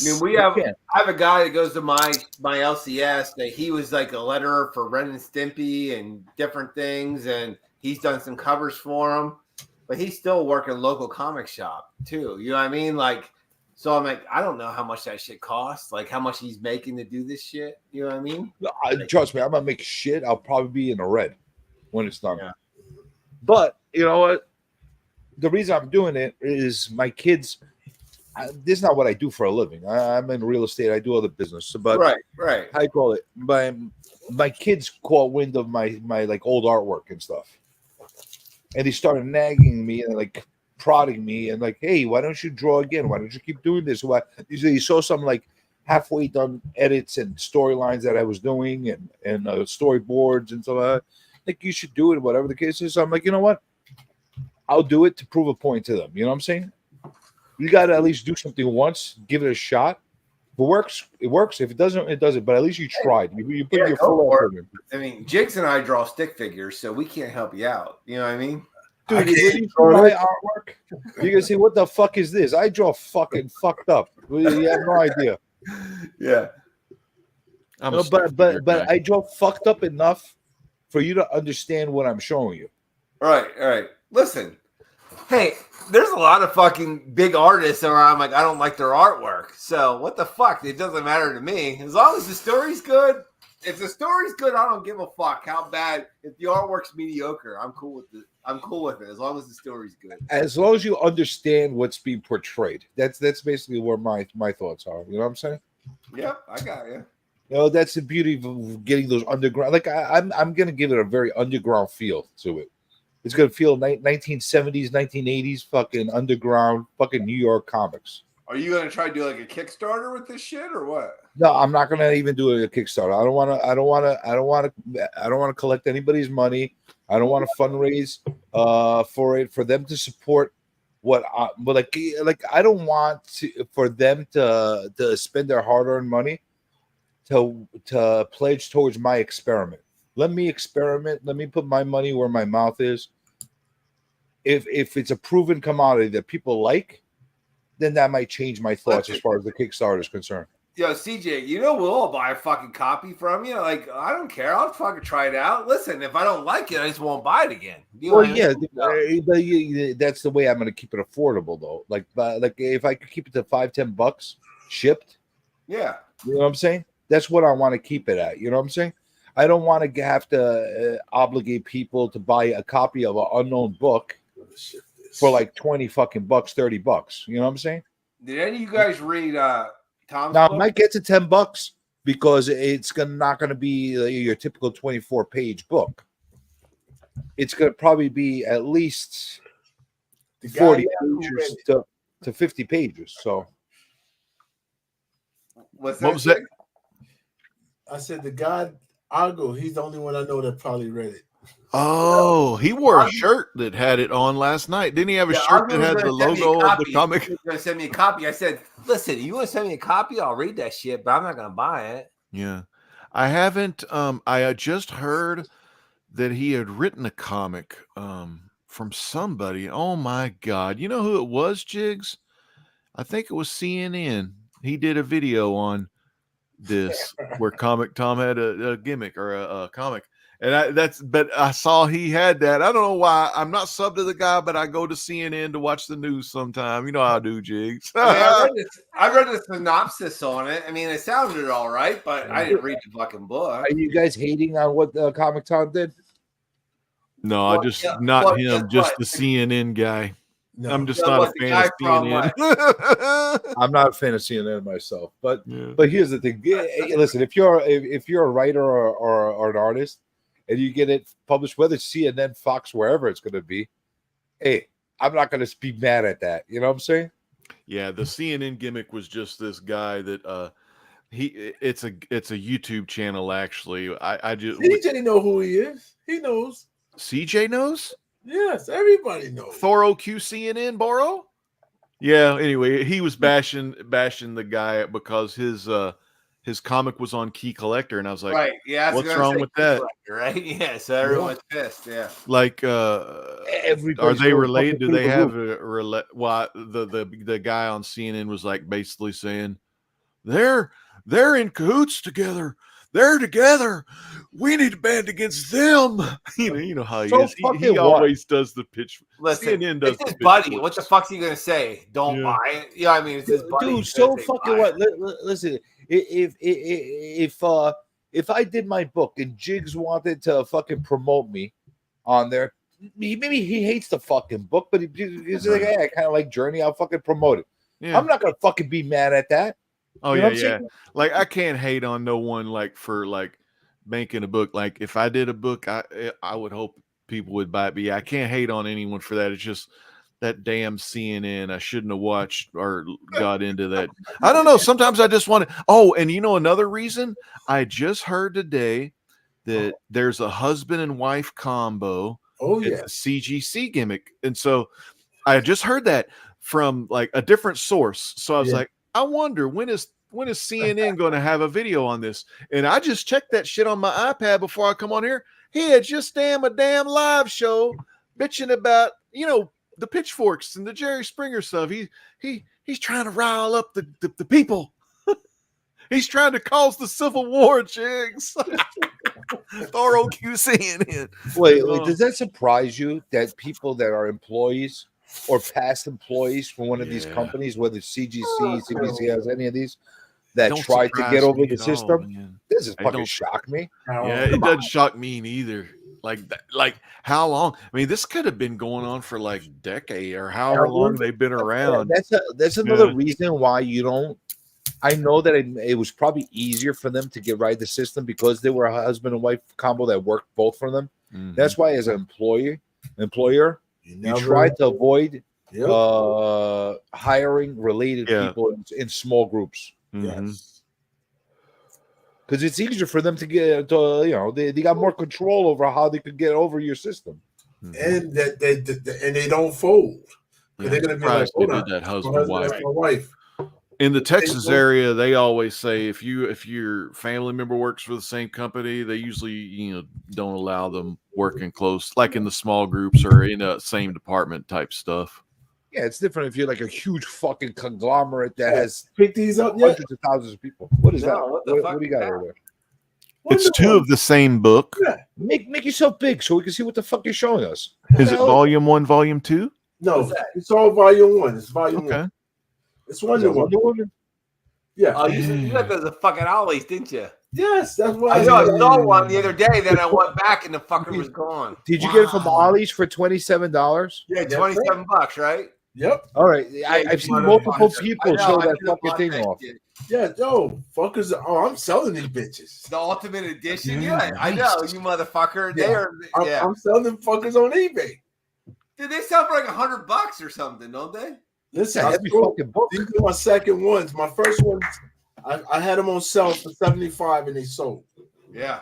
I mean, I have a guy that goes to my LCS that he was like a letterer for Ren and Stimpy and different things, and he's done some covers for him, but he's still working local comic shop too. You know what I mean? Like, so I'm like, I don't know how much that shit costs, like how much he's making to do this shit. You know what I mean? Trust me, I'm gonna make shit. I'll probably be in the red when it's done. Yeah. But you know what? The reason I'm doing it is my kids. This is not what I do for a living. I'm in real estate. I do other business. But right. I call it my kids caught wind of my like old artwork and stuff, and they started nagging me and like prodding me and like, hey, why don't you draw again? Why don't you keep doing this? Why? You saw some like halfway done edits and storylines that I was doing and storyboards and stuff. Like you should do it, whatever the case is. So I'm like, you know what? I'll do it to prove a point to them. You know what I'm saying? You got to at least do something once, give it a shot. If it works, it works. If it doesn't, it doesn't. But at least you tried. You put your full effort in. I mean, Jigs and I draw stick figures, so we can't help you out. You know what I mean? Dude, when you see my artwork, you're gonna say, "What the fuck is this?" I draw fucking fucked up. You have no idea. Yeah. But I draw fucked up enough for you to understand what I'm showing you. All right. Listen. Hey, there's a lot of fucking big artists where I'm like, I don't like their artwork. So what the fuck? It doesn't matter to me. As long as the story's good. If the story's good, I don't give a fuck how bad. If the artwork's mediocre, I'm cool with it. I'm cool with it as long as the story's good. As long as you understand what's being portrayed. That's basically where my thoughts are. You know what I'm saying? Yep, I got you. You know, that's the beauty of getting those underground. Like I'm gonna give it a very underground feel to it. It's gonna feel 1970s, 1980s, fucking underground, fucking New York comics. Are you gonna try to do like a Kickstarter with this shit or what? No, I'm not gonna even do a Kickstarter. I don't want to collect anybody's money. I don't want to fundraise for them to support what I don't want for them to spend their hard-earned money to pledge towards my experiment. Let me experiment. Let me put my money where my mouth is. If it's a proven commodity that people like, then that might change my thoughts as far as the Kickstarter is concerned. Yo, CJ, you know we'll all buy a fucking copy from you. Like, I don't care. I'll fucking try it out. Listen, if I don't like it, I just won't buy it again. You know Well, what I mean? but that's the way I'm going to keep it affordable, though. Like if I could keep it to $5-10 shipped, Yeah. you know what I'm saying? That's what I want to keep it at. You know what I'm saying? I don't want to have to obligate people to buy a copy of an unknown book for like 20 fucking bucks, $30. You know what I'm saying? Did any of you guys read Tom's Now, book? it might get to $10 because it's not going to be your typical 24-page book. It's going to probably be at least 40 pages to 50 pages. So, What's What was that? I said the guy Argo, he's the only one I know that probably read it. Oh, he wore a shirt that had it on last night. Didn't he have a Yeah, shirt that Argo was had gonna the send me a logo of the copy. comic? He was gonna send me a copy. I said, "Listen, you want to send me a copy? I'll read that shit, but I'm not gonna buy it." Yeah. I haven't I just heard that he had written a comic from somebody. Oh my god. You know who it was, Jigs? I think it was CNN. He did a video on this where Comic Tom had a gimmick or a comic. And but I saw he had that. I don't know why. I'm not sub to the guy, but I go to CNN to watch the news sometime. You know how I do, Jigs. I read the synopsis on it. I mean, it sounded all right, but I didn't read the fucking book. are you guys hating on what Comic Con did? No, Well, I just yeah, not well, him, guess just what? the CNN guy. No. I'm just Yeah, not what, a the fan of guy from, CNN. I'm not a fan of CNN myself, but Yeah. but here's the thing. Listen, if you're a writer or an artist and you get it published, whether it's CNN, Fox, wherever it's going to be, hey, I'm not going to be mad at that. You know what I'm saying? Yeah, the CNN gimmick was just this guy that it's a YouTube channel actually. I just CJ know who he is. He knows. CJ knows? Yes, everybody knows. Thoro Q CNN Boro? Yeah, anyway, he was bashing the guy because his comic was on Key Collector, and I was like, Right? Yeah. I was what's gonna wrong say with that? Right? Yeah. So everyone's pissed. Yeah. Like Everybody's are they going related? Do fucking they through the have a relate? Well, the guy on CNN was like basically saying they're in cahoots together. They're together. We need to band against them. You know how he So is. He fucking what? always does the pitch. Listen, CNN does it's his the pitch buddy. flips. What the fuck's he gonna say? Don't Yeah. buy it. Yeah, I mean, it's his buddy. Dude, He's so gonna say fucking buy what? it. Listen, if I did my book and Jigs wanted to fucking promote me on there, maybe he hates the fucking book, but he's like, hey, I kind of like Journey. I'll fucking promote it. Yeah. I'm not gonna fucking be mad at that. Oh You know yeah, what I'm yeah. saying? Like I can't hate on no one like for like making a book. Like if I did a book, I would hope people would buy it. But yeah, I can't hate on anyone for that. It's just that damn CNN. I shouldn't have watched or got into that. I don't know. Sometimes I just want to. Oh, and you know another reason? I just heard today that there's a husband and wife combo. Oh It's yeah. a CGC gimmick, and so I just heard that from like a different source. So I was Yeah. like, I wonder when is CNN going to have a video on this? And I just checked that shit on my iPad before I come on here. He had just a damn live show bitching about the pitchforks and the Jerry Springer stuff. He's trying to rile up the people. He's trying to cause the Civil War, Jigs. Thoro Q CNN. Wait, Oh. does that surprise you that people that are employees or past employees from one of these Yeah. companies, whether it's CGC, CBCS, any of these, that Don't tried to surprise get over me the at all, system? man. This is I fucking don't- shock me. Yeah, it doesn't shock me neither. Like that, like how long? I mean, this could have been going on for like a decade or however long they've been around. That's another Yeah. reason why you don't. I know that it was probably easier for them to get right the system because they were a husband and wife combo that worked both for them. Mhm. That's why, as an employer, you never- try to avoid Yep. hiring related Yeah. people in small groups Mhm. Yes. because it's easier for them to get. They got more control over how they could get over your system. Mhm. And that they don't fold. Yeah, They're I'm gonna be like, surprised they hold did on, that my husband husband, wife. that's my wife. In the Texas don't- area, they always say if your family member works for the same company, they usually don't allow them working close, like in the small groups or in a same department type stuff. Yeah, it's different if you're like a huge fucking conglomerate that has pick these up yet? hundreds of thousands of people. What is No, that? what the What fuck do you is got that? over there? It's two of the same book. Yeah. Make yourself big so we can see what the fuck you're showing us. Is it volume 1, volume 2? No, it's all volume 1. It's volume Okay. 1. It's Wonder Woman. Yeah. Oh, you got those fucking Ollies, didn't you? Yes, that's why I know. I saw one the other day. Then I went back and the fucker was gone. Did you get it from Ollie's for $27? Yeah, $27, right? Yep. All right. I've seen multiple people show that could've fucking bought thing that off. shit. Yeah, yo, fuckers. Oh, I'm selling these bitches. The Ultimate Edition. Yeah, I know, you motherfucker. They are. Yeah. I'm selling them fuckers on eBay. Dude, they sell for like $100 or something, don't they? Listen, Yeah, every fucking book. these are my second ones. My first ones, I had them on sale for $75 and they sold. Yeah.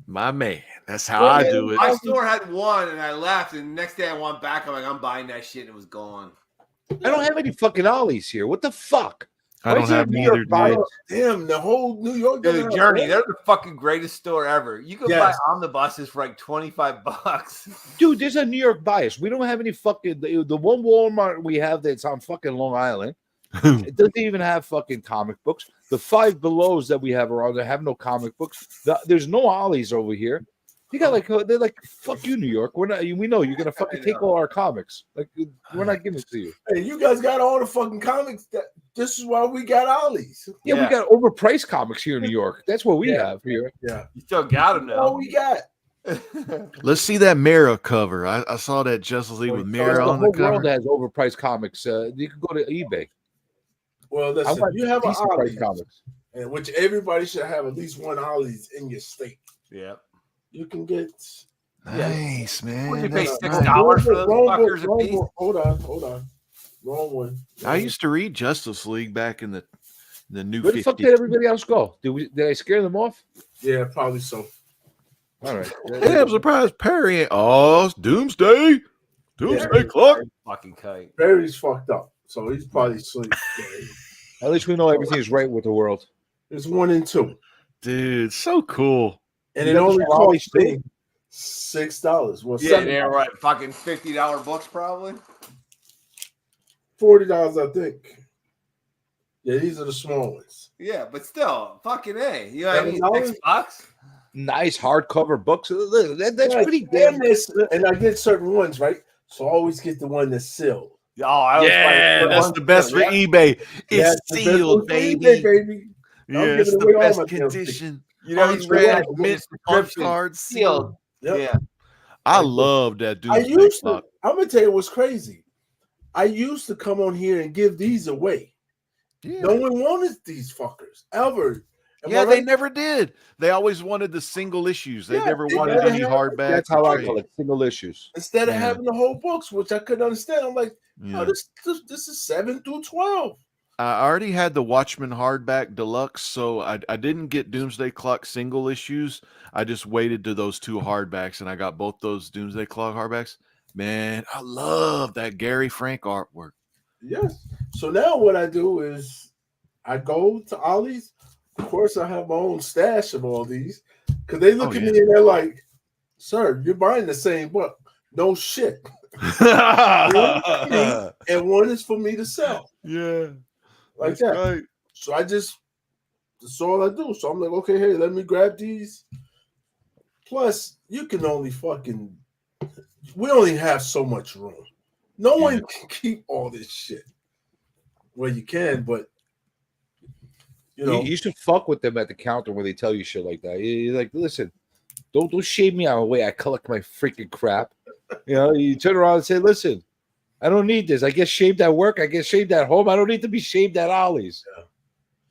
My man. That's how I do it. My store had one and I left, and the next day I went back. I'm like, I'm buying that shit, and it was gone. I don't have any fucking Ollie's here. What the fuck? I don't have neither, dude. Damn, the whole New York. Dude, Journey, they're the fucking greatest store ever. You can buy omnibuses for like $25. Dude, there's a New York bias. We don't have any fucking the one Walmart we have that's on fucking Long Island. It doesn't even have fucking comic books. The Five Belows that we have around there have no comic books. There's no Ollie's over here. You got like they're like, fuck you, New York. We know you're gonna fucking take all our comics. Like we're not giving it to you. Hey, you guys got all the fucking comics. This is why we got Ollie's. Yeah, we got overpriced comics here in New York. That's what we have here. Yeah, you still got them now. All we got. Let's see that Mira cover. I saw that Justice League with Mira on the whole cover. world has overpriced comics. You can go to eBay. Well, listen, want you have an decent Ollie's, price comics. and which everybody should have at least one Ollie's in your state. Yeah, you can get. Nice, man. Would you pay That's $6 for those fuckers a piece? Hold on. Wrong one. I used to read Justice League back in the new Where the 50s. fuck did everybody else go? Did I scare them off? Yeah, probably so. All right. Yeah, I'm surprised Perry ain't. Oh, it's Doomsday. Doomsday Clock. Fucking kite. Barry's fucked up, so he's probably asleep. At least we know everything's right with the world. It's 1 and 2. Dude, so cool. And You it got only the Ollie's cost me $6. Well, Yeah, $7. they're right. Fucking $50 books, probably. $40, I think. Yeah, these are the small ones. Yeah, but still, fucking A. You know what I mean? $7? $6. Nice hardcover books. That's Yeah, pretty damn. and I get certain ones, right? So I always get the one that's sealed. Oh, I was Yeah, that's the best for eBay. It's sealed, baby. baby. Yeah, I'm it's giving the away all best my damn condition. You know, he's Red red mint postcards sealed. Yep. Yeah. I love that I Doomsday used Clock. to. I'm gonna tell you what's crazy. I used to come on here and give these away. Yeah. No one wanted these fuckers ever. Am Yeah, I they right? never did. They always wanted the single issues. They Yeah, never they wanted never any had- hardback. That's how I call it. Single issues. Instead of Yeah. having the whole books, which I couldn't understand. I'm like, Yeah. oh, this is 7 through 12. I already had the Watchmen hardback deluxe, so I didn't get Doomsday Clock single issues. I just waited to those 2 hardbacks, and I got both those Doomsday Clock hardbacks. Man, I love that Gary Frank artwork. Yes. So now what I do is I go to Ollie's. Of course, I have my own stash of all these because they look at me and they're like, "Sir, you're buying the same book." No shit. And one is for me to sell. Yeah. Like That's that. right. So that's all I do. So I'm like, okay, hey, let me grab these. Plus, you can only we only have so much room. No one can keep all this shit. Well, you can, but You should fuck with them at the counter when they tell you shit like that. You're like, listen, don't shave me out of the way. I collect my freaking crap. You turn around and say, listen, I don't need this. I get shaved at work. I get shaved at home. I don't need to be shaved at Ollie's. Yeah.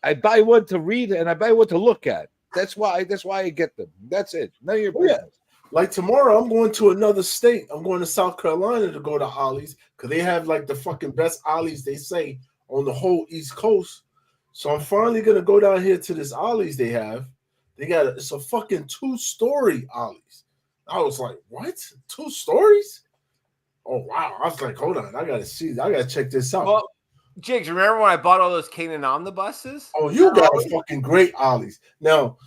I buy one to read and I buy one to look at. That's why I get them. That's it. None of your business. Yeah. Like tomorrow, I'm going to another state. I'm going to South Carolina to go to Ollie's because they have like the fucking best Ollie's, they say, on the whole East Coast. So I'm finally gonna go down here to this Ollie's they have. It's a fucking 2-story Ollie's. I was like, what? 2 stories? Oh wow. I was like, hold on, I gotta check this out. Well, Jigs, remember when I bought all those Canaan omnibuses? Oh, you got a fucking great Ollie's. Now,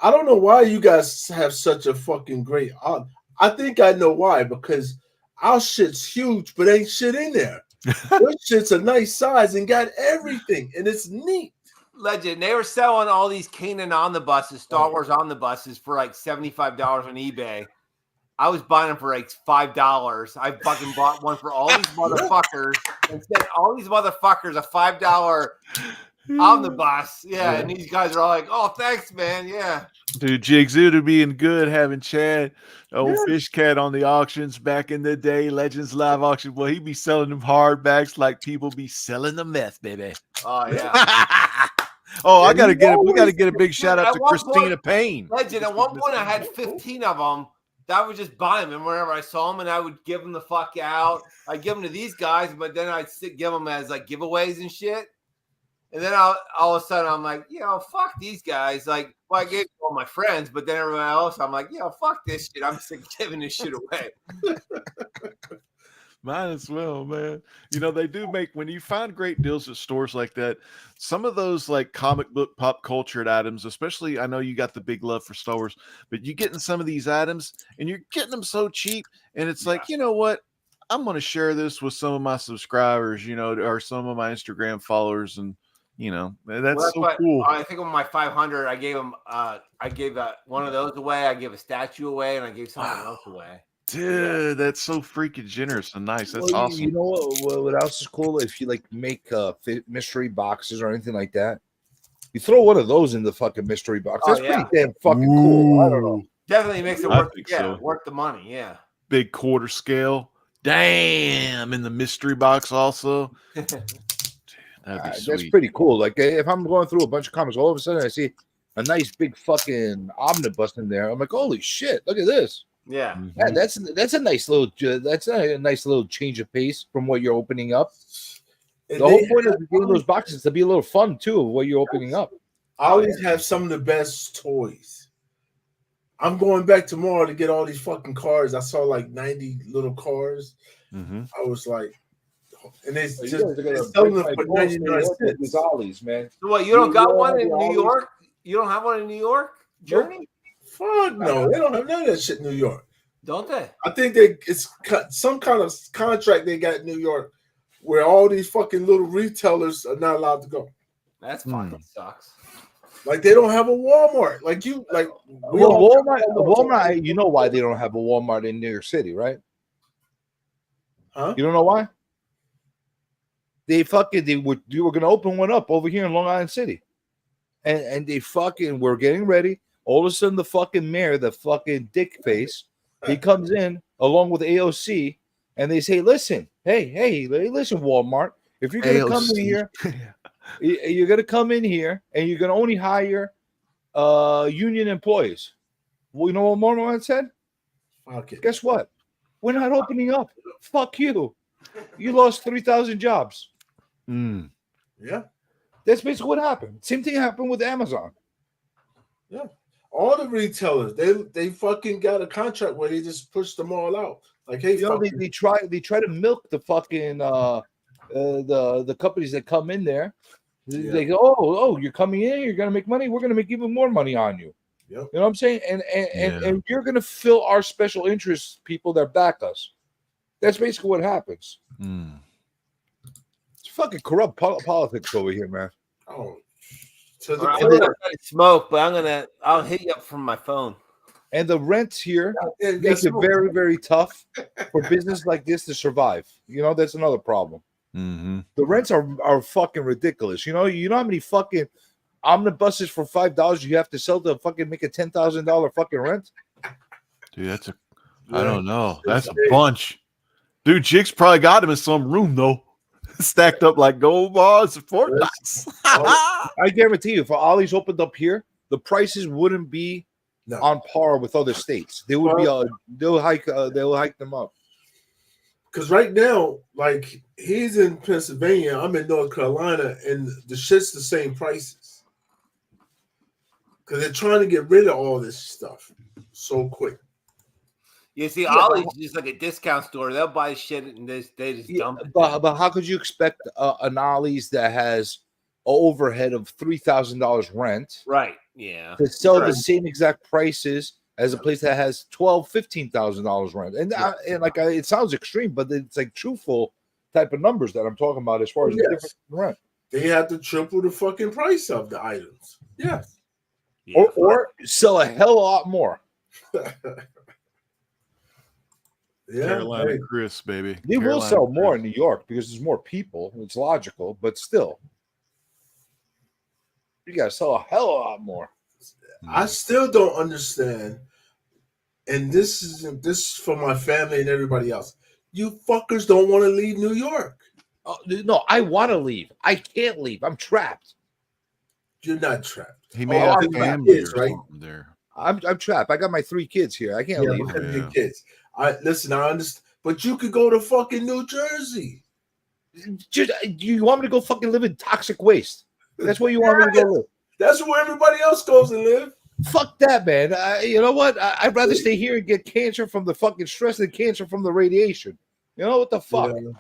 I don't know why you guys have such a fucking great Ollie. I think I know why, because Our shit's huge, but ain't shit in there. Your shit's a nice size and got everything, and it's neat. Legend. They were selling all these Kanan omnibuses, Star Wars omnibuses, for like $75 on eBay. I was buying them for like $5. I fucking bought one for all these motherfuckers and sent all these motherfuckers a $5 omnibus. Yeah, and these guys are all like, "Oh, thanks, man." Yeah. Dude, Jigs, it would be good having Chad, old Fish Cat, on the auctions back in the day, Legends Live auction. Boy, he'd be selling them hardbacks like people be selling the meth, baby. Oh yeah. Oh, we got to get a big shout out to Christina Payne. Legend. At one point, I had 15 of them. I would just buy them, and whenever I saw them, and I would give them the fuck out. I'd give them to these guys, but then I'd give them as like giveaways and shit. And then all of a sudden, I'm like, fuck these guys. Like, well, I gave it to all my friends, but then everyone else, I'm like, fuck this shit. I'm sick of giving this shit away. Mine as well, man. They do make, when you find great deals at stores like that, some of those like comic book pop culture items, especially, I know you got the big love for Star Wars, but you getting some of these items and you're getting them so cheap. And it's like, you know what? I'm going to share this with some of my subscribers, or some of my Instagram followers. And, that's so cool. I think on my 500, I gave them, I gave one of those away. I gave a statue away, and I gave something else away. Dude, that's so freaking generous and nice. That's awesome. You know what else is cool? If you like make mystery boxes or anything like that, you throw one of those in the fucking mystery box. That's pretty damn fucking cool. I don't know. Definitely makes it worth. Worth the money. Yeah. Big quarter scale. Damn, in the mystery box also. Dude, that'd be sweet. That's pretty cool. Like if I'm going through a bunch of comics, all of a sudden I see a nice big fucking omnibus in there. I'm like, holy shit! Look at this. Yeah. Yeah, that's a nice little change of pace from what you're opening up. The whole point of getting those boxes is to be a little fun too of what you're opening up. I always have some of the best toys. I'm going back tomorrow to get all these fucking cars. I saw like 90 little cars. Mm-hmm. I was like, and it's So just selling them for 99 cents. Ollies, man. So what? You don't got one in New York? You don't have one in New York, Journey? Fuck no, they don't have none of that shit in New York. Don't they? I think it's some kind of contract they got in New York where all these fucking little retailers are not allowed to go. That's fucking sucks. Like they don't have a Walmart. Walmart. You know why they don't have a Walmart in New York City, right? Huh? You don't know why? You were gonna open one up over here in Long Island City, and they fucking were getting ready. All of a sudden, the fucking mayor, the fucking dick face, he comes in along with AOC, and they say, "Listen, hey, listen, Walmart. If you're gonna come in here, you're gonna come in here, and you're gonna only hire union employees." Well, you know what Walmart said? Okay. Guess what? We're not opening up. Fuck you. You lost 3,000 jobs. Yeah. That's basically what happened. Same thing happened with Amazon. Yeah. All the retailers, they fucking got a contract where they just push them all out. Like, hey, they try to milk the fucking the companies that come in there. Yeah. They go, oh, you're coming in, you're gonna make money, we're gonna make even more money on you. Yep. You know what I'm saying? And you're gonna fill our special interest people that back us. That's basically what happens. It's fucking corrupt politics over here, man. Oh, I'm gonna smoke, but I'll hit you up from my phone. And the rents here makes it very, very tough for business like this to survive. You know, that's another problem. Mm-hmm. The rents are fucking ridiculous. You know how many fucking omnibuses for $5 you have to sell to fucking make a $10,000 fucking rent? Dude, I don't know. That's a bunch. Dude, Jigs probably got him in some room though. Stacked up like gold bars and Fortnites. I guarantee you, if Ollie's opened up here, the prices wouldn't be on par with other states. They would they'll hike them up. Because right now, like he's in Pennsylvania, I'm in North Carolina, and the shit's the same prices. Because they're trying to get rid of all this stuff so quick. You see, Ollie's just like a discount store. They'll buy shit and they just dump it. But how could you expect an Ollie's that has an overhead of $3,000 rent, right? Yeah, to sell the same exact prices as a place that has $12,000-$15,000 rent. And it sounds extreme, but it's like truthful type of numbers that I'm talking about as far as the difference in rent. They have to triple the fucking price of the items. Yes. Yeah. Or sell a hell of a lot more. Carolina Chris, baby. They will sell more in New York because there's more people. It's logical, but still, you gotta sell a hell of a lot more. I still don't understand, and this is for my family and everybody else. You fuckers don't want to leave New York. Oh, no, I want to leave. I can't leave. I'm trapped. You're not trapped. He may have family kids, right? there. I'm trapped. I got my 3 kids here. I can't leave. Your kids. I understand, but you could go to fucking New Jersey. You want me to go fucking live in toxic waste? That's where you want me to go live. That's where everybody else goes and live. Fuck that, man. You know what? I'd rather stay here and get cancer from the fucking stress than cancer from the radiation. You know what the fuck? Yeah.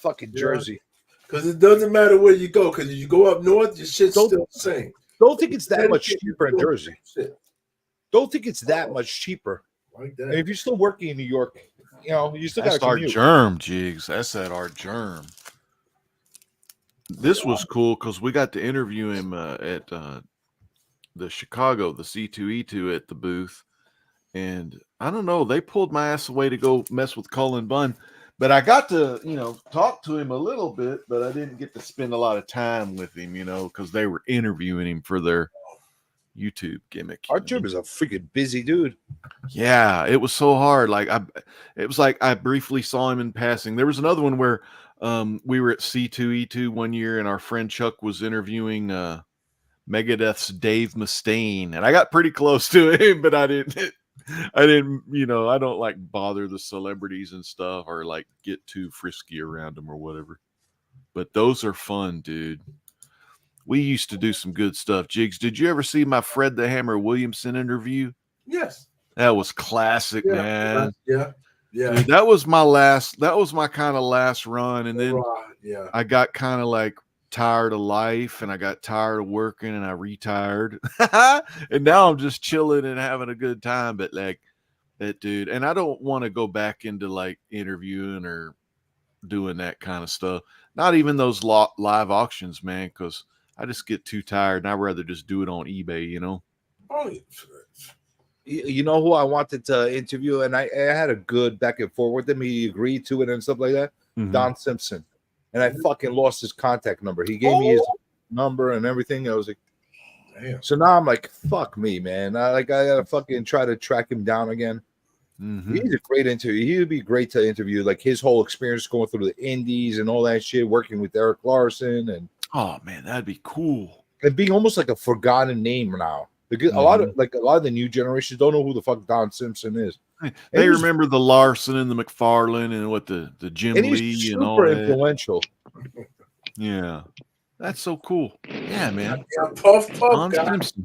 Fucking Jersey. Because it doesn't matter where you go. Because if you go up north, your shit's still the same. Don't think it's that much cheaper in Jersey. Don't think it's that much cheaper. Like that. And if you're still working in New York, you know, you still got to commute. That's our germ, Jigs. That's at our germ. This was cool because we got to interview him at the Chicago, the C2E2 at the booth. And I don't know, they pulled my ass away to go mess with Cullen Bunn. But I got to, talk to him a little bit, but I didn't get to spend a lot of time with him, because they were interviewing him for their YouTube gimmick. Archer is a freaking busy dude. Yeah, it was so hard. It was like I briefly saw him in passing. There was another one where we were at C2E2 one year, and our friend Chuck was interviewing Megadeth's Dave Mustaine, and I got pretty close to him, but I didn't, I don't like bother the celebrities and stuff or like get too frisky around them or whatever. But those are fun, dude. We used to do some good stuff. Jigs, did you ever see my Fred the Hammer Williamson interview? Yes. That was classic, man. Yeah. Dude, that was my kind of last run. And then I got kind of like tired of life and I got tired of working and I retired. And now I'm just chilling and having a good time. But like that dude, and I don't want to go back into like interviewing or doing that kind of stuff. Not even those live auctions, man, because I just get too tired and I'd rather just do it on eBay, Oh, you know who I wanted to interview, and I had a good back and forth with him. He agreed to it and stuff like that. Mm-hmm. Don Simpson. And I fucking lost his contact number. He gave me his number and everything. I was like, damn. So now I'm like, fuck me, man. I gotta fucking try to track him down again. Mm-hmm. He's a great interview. He would be great to interview, like his whole experience going through the indies and all that shit, working with Eric Larson, and oh man, that'd be cool. And being almost like a forgotten name now. Because a lot of the new generations don't know who the fuck Don Simpson is. They remember the Larson and the McFarlane and what the Jim Lee and all that. Super influential. Yeah, that's so cool. Yeah, man. Yeah, puff, Don guy. Simpson.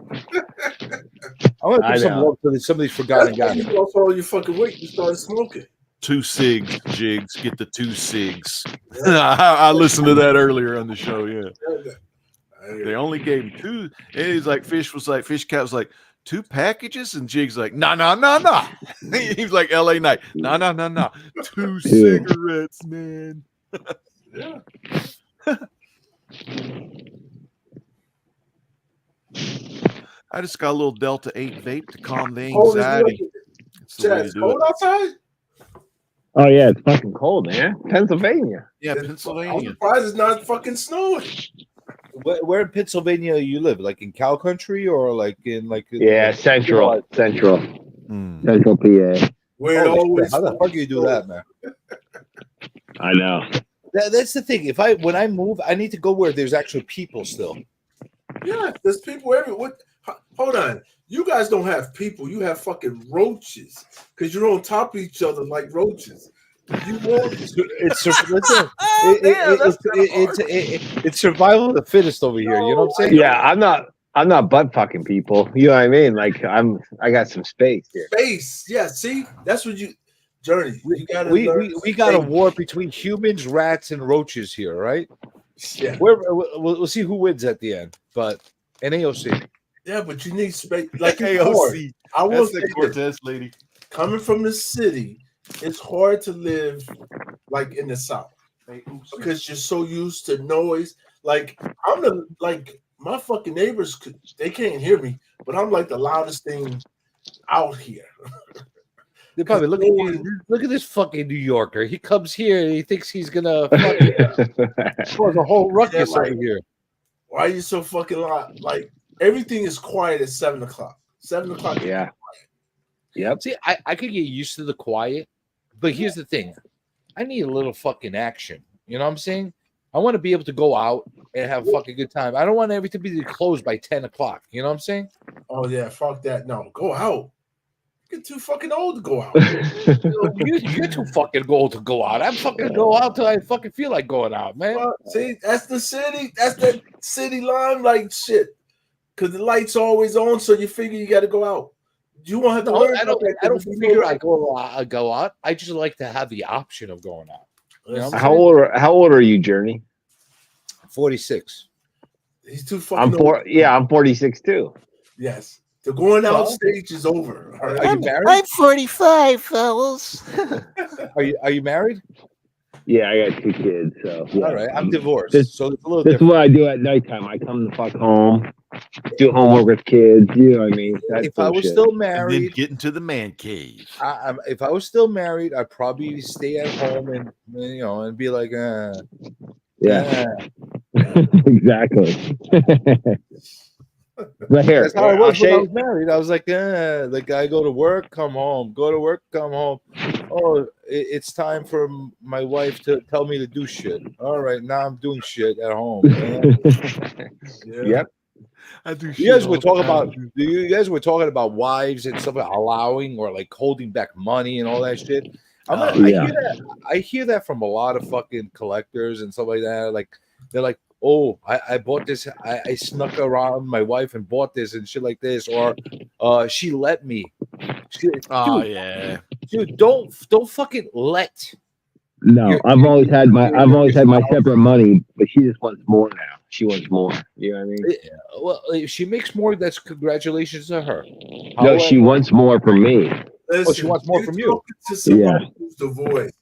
I want to give some love to some of these forgotten guys. You lost all your fucking weight. You started smoking. 2 cigs, Jigs. Get the 2 cigs. I listened to that earlier on the show. Yeah. They only gave him 2. And he's like, Fish Cat was like, 2 packages? And Jig's like, no. He was like LA Knight. No. 2 cigarettes, man. Yeah. I just got a little Delta 8 vape to calm the anxiety. It's cold outside? Oh, yeah, it's fucking cold, man. Pennsylvania. Yeah, Pennsylvania. I'm surprised it's not fucking snowing. Where in Pennsylvania you live? Like in cow country or like in like central PA. Where always how the fuck do you do that, man? I know. That's the thing. When I move, I need to go where there's actual people still. Yeah, there's people everywhere. Hold on. You guys don't have people. You have fucking roaches because you're on top of each other like roaches. It's survival of the fittest over here. You know what I'm saying? Yeah, I'm not butt fucking people. You know what I mean? Like I got some space here. Space, yeah. See, that's what you Journey. We got a war between humans, rats, and roaches here, right? Yeah. We'll see who wins at the end, but in AOC. Yeah, but you need space. Like it's hard. AOC. I will That's say the this. Cortez lady. Coming from the city, it's hard to live like in the South because you're so used to noise. Like my fucking neighbors they can't hear me, but I'm like the loudest thing out here. They probably look at you. Look at this fucking New Yorker. He comes here and he thinks he's gonna fucking cause a whole ruckus over here. Why are you so fucking loud? Like everything is quiet at 7 o'clock. 7 o'clock. Yeah. Yep. See, I could get used to the quiet, but here's the thing: I need a little fucking action. You know what I'm saying? I want to be able to go out and have a fucking good time. I don't want everything to be closed by 10 o'clock. You know what I'm saying? Oh yeah, fuck that. No, go out. You're too fucking old to go out. You're too fucking old to go out. I'm fucking go out till I fucking feel like going out, man. Well, see, that's the city. That's the city limelight shit. Because the light's always on, so you figure you got to go out. You won't have to learn. I don't figure I go out. I just like to have the option of going out. You know How old are you, Journey? 46. He's too fucking I'm 46 too. Yes. The going out stage is over. All right? Are you married? I'm 45, fellas. Are you married? Yeah, I got 2 kids. So yeah. All right, I'm divorced. This, so it's a little this is different. what I do at nighttime. I come the fuck home, do homework with kids. You know what I mean? That's If I was bullshit. still And then married, get into the man cave. if I was still married, I'd probably stay at home and and be like, Yeah. Exactly. But here, that's how I I'll was show when I you. was married. I was like, I go to work, come home, go to work, come home. Oh, it's time for my wife to tell me to do shit. All right, now I'm doing shit at home. Yep. I do. You guys were talking about wives and stuff, like allowing or like holding back money and all that shit. I hear that from a lot of fucking collectors and stuff like that. Like they're like, oh, I bought this. I snuck around my wife and bought this and shit like this, or she let me. Yeah. Dude, don't fucking let. No, I've always had my separate money, but she just wants more now. She wants more. You know what I mean? Well, if she makes more, that's congratulations to her. No, she wants more from me. Listen, she wants more from you. talking to somebody who's divorced.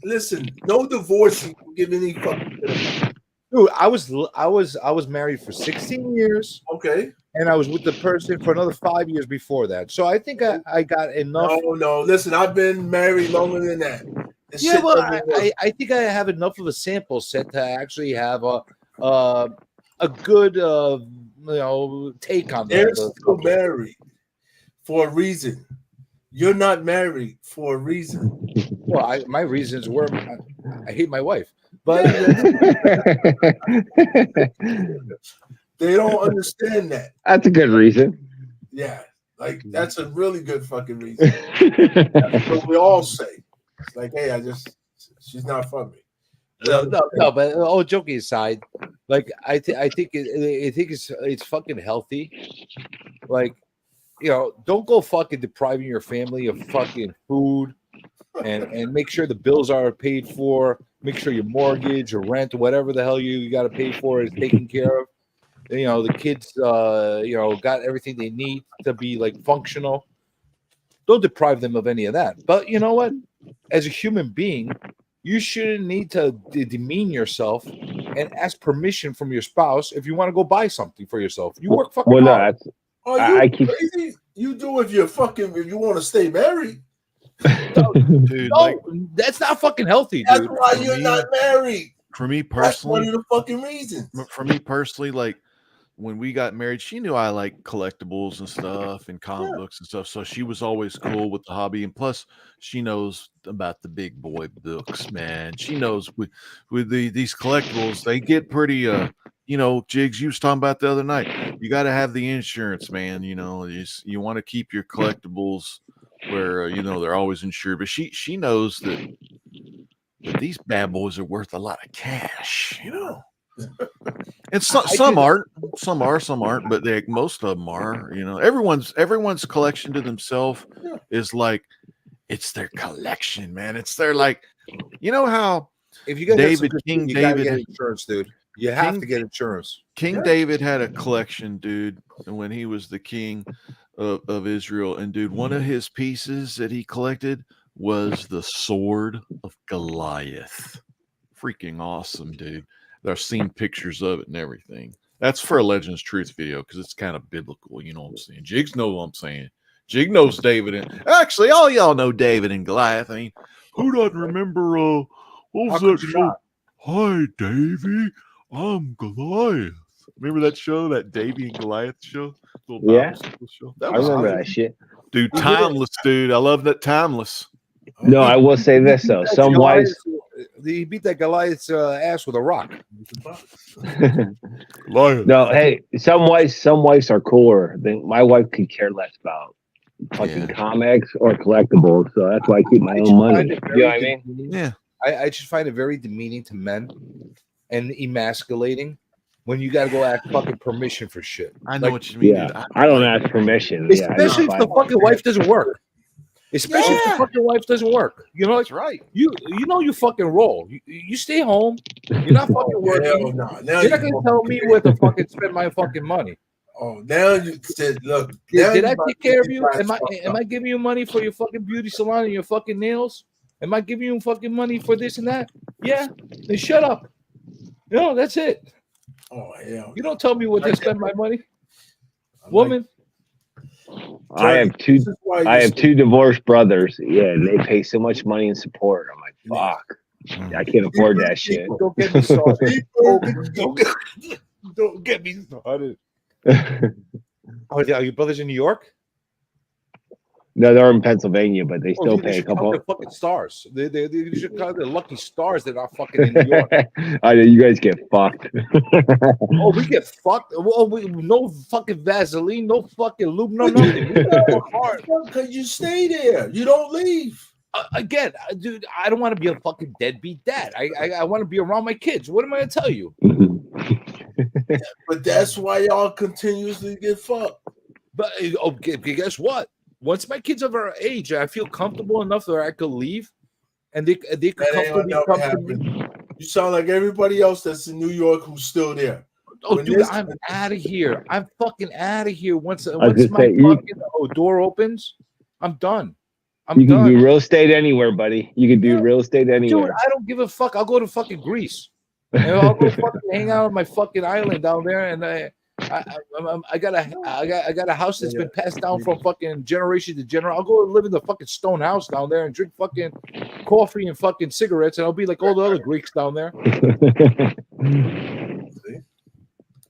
Listen, no divorcee can give any fucking shit. Dude, I was married for 16 years. Okay. And I was with the person for another 5 years before that. So I think I got enough. No. Listen, I've been married longer than that. This Yeah, shit well, doesn't work. I think I have enough of a sample set to actually have a good take on They're that. still married for a reason. You're not married for a reason. Well, my reasons were I hate my wife, but They don't understand that. That's a good reason. Yeah, like that's a really good fucking reason. That's what we all say. It's like, hey, she's not for me. No, but all joking aside, like I think it's fucking healthy. Like, don't go fucking depriving your family of fucking food, and make sure the bills are paid for. Make sure your mortgage or rent or whatever the hell you got to pay for is taken care of. The kids, got everything they need to be like functional. Don't deprive them of any of that. But you know what? As a human being, you shouldn't need to demean yourself and ask permission from your spouse if you want to go buy something for yourself. You work fucking hard. Are you crazy? You do if you want to stay married. No, that's not fucking healthy, dude. That's why you're not married. For me That's one personally, of the fucking reasons. for me personally, like when we got married, she knew I like collectibles and stuff and comic books and stuff. So she was always cool with the hobby. And plus, she knows about the big boy books, man. She knows with these collectibles, they get pretty Jigs, you was talking about the other night. You got to have the insurance, man. You want to keep your collectibles where they're always insured. But she knows that these bad boys are worth a lot of cash, And some aren't, some aren't, but most of them are. Everyone's collection to themselves is like it's their collection, man. It's their how if you guys David King, you gotta David get insurance, dude. You have to get insurance. King David had a collection, dude, when he was the king of Israel. And dude, one of his pieces that he collected was the sword of Goliath. Freaking awesome, dude. I've seen pictures of it and everything. That's for a Legends Truth video because it's kind of biblical. You know what I'm saying? Jigs know what I'm saying. Jig knows David and actually all y'all know David and Goliath. I mean, who doesn't remember what was that show? Hi, Davy. I'm Goliath. Remember that show, that Davy and Goliath show? Yeah, show? I remember that shit. Dude, timeless, dude. I love that timeless. No, I will say this though. Some wives, He beat that Goliath's ass with a rock. no, hey, some wives are cooler. My wife could care less about fucking comics or collectibles, so that's why I keep my own money. You know what I mean? Yeah. I just find it very demeaning to men and emasculating when you got to go ask fucking permission for shit. I know what you mean. Yeah, I don't ask permission. Especially if the fucking wife doesn't work. Especially if the fucking wife doesn't work. You know, that's right. You know you fucking roll. You stay home. You're not fucking working. Now You're not gonna tell me where to fucking spend my fucking money. Oh, now you said, look. Did I take care of you? Am I giving you money for your fucking beauty salon and your fucking nails? Am I giving you fucking money for this and that? Yeah. Then shut up. You know, that's it. Oh hell. You don't tell me what to spend my money. Woman. I have two divorced brothers. Yeah, and they pay so much money in support. I'm like, fuck. I can't afford that shit. Don't get me started. Don't get me started. Oh, are your brothers in New York? No, they're in Pennsylvania, but they still pay a couple. They're fucking stars. They should call them lucky stars that are fucking in New York. I know you guys get fucked. Oh, we get fucked. Well, no fucking Vaseline, no fucking lube, no nothing. Because you stay there. You don't leave. Again, dude, I don't want to be a fucking deadbeat dad. I want to be around my kids. What am I going to tell you? But that's why y'all continuously get fucked. But okay, guess what? Once my kids are our age, I feel comfortable enough that I could leave, and they could comfortably come to me. You sound like everybody else that's in New York who's still there. Oh, dude, I'm out of here. I'm fucking out of here. Once my fucking door opens, I'm done. You can do real estate anywhere, buddy. You can do real estate anywhere. Dude, I don't give a fuck. I'll go to fucking Greece. And I'll go fucking hang out on my fucking island down there, and I got a house that's been passed down from fucking generation to generation. I'll go live in the fucking stone house down there and drink fucking coffee and fucking cigarettes, and I'll be like all the other Greeks down there.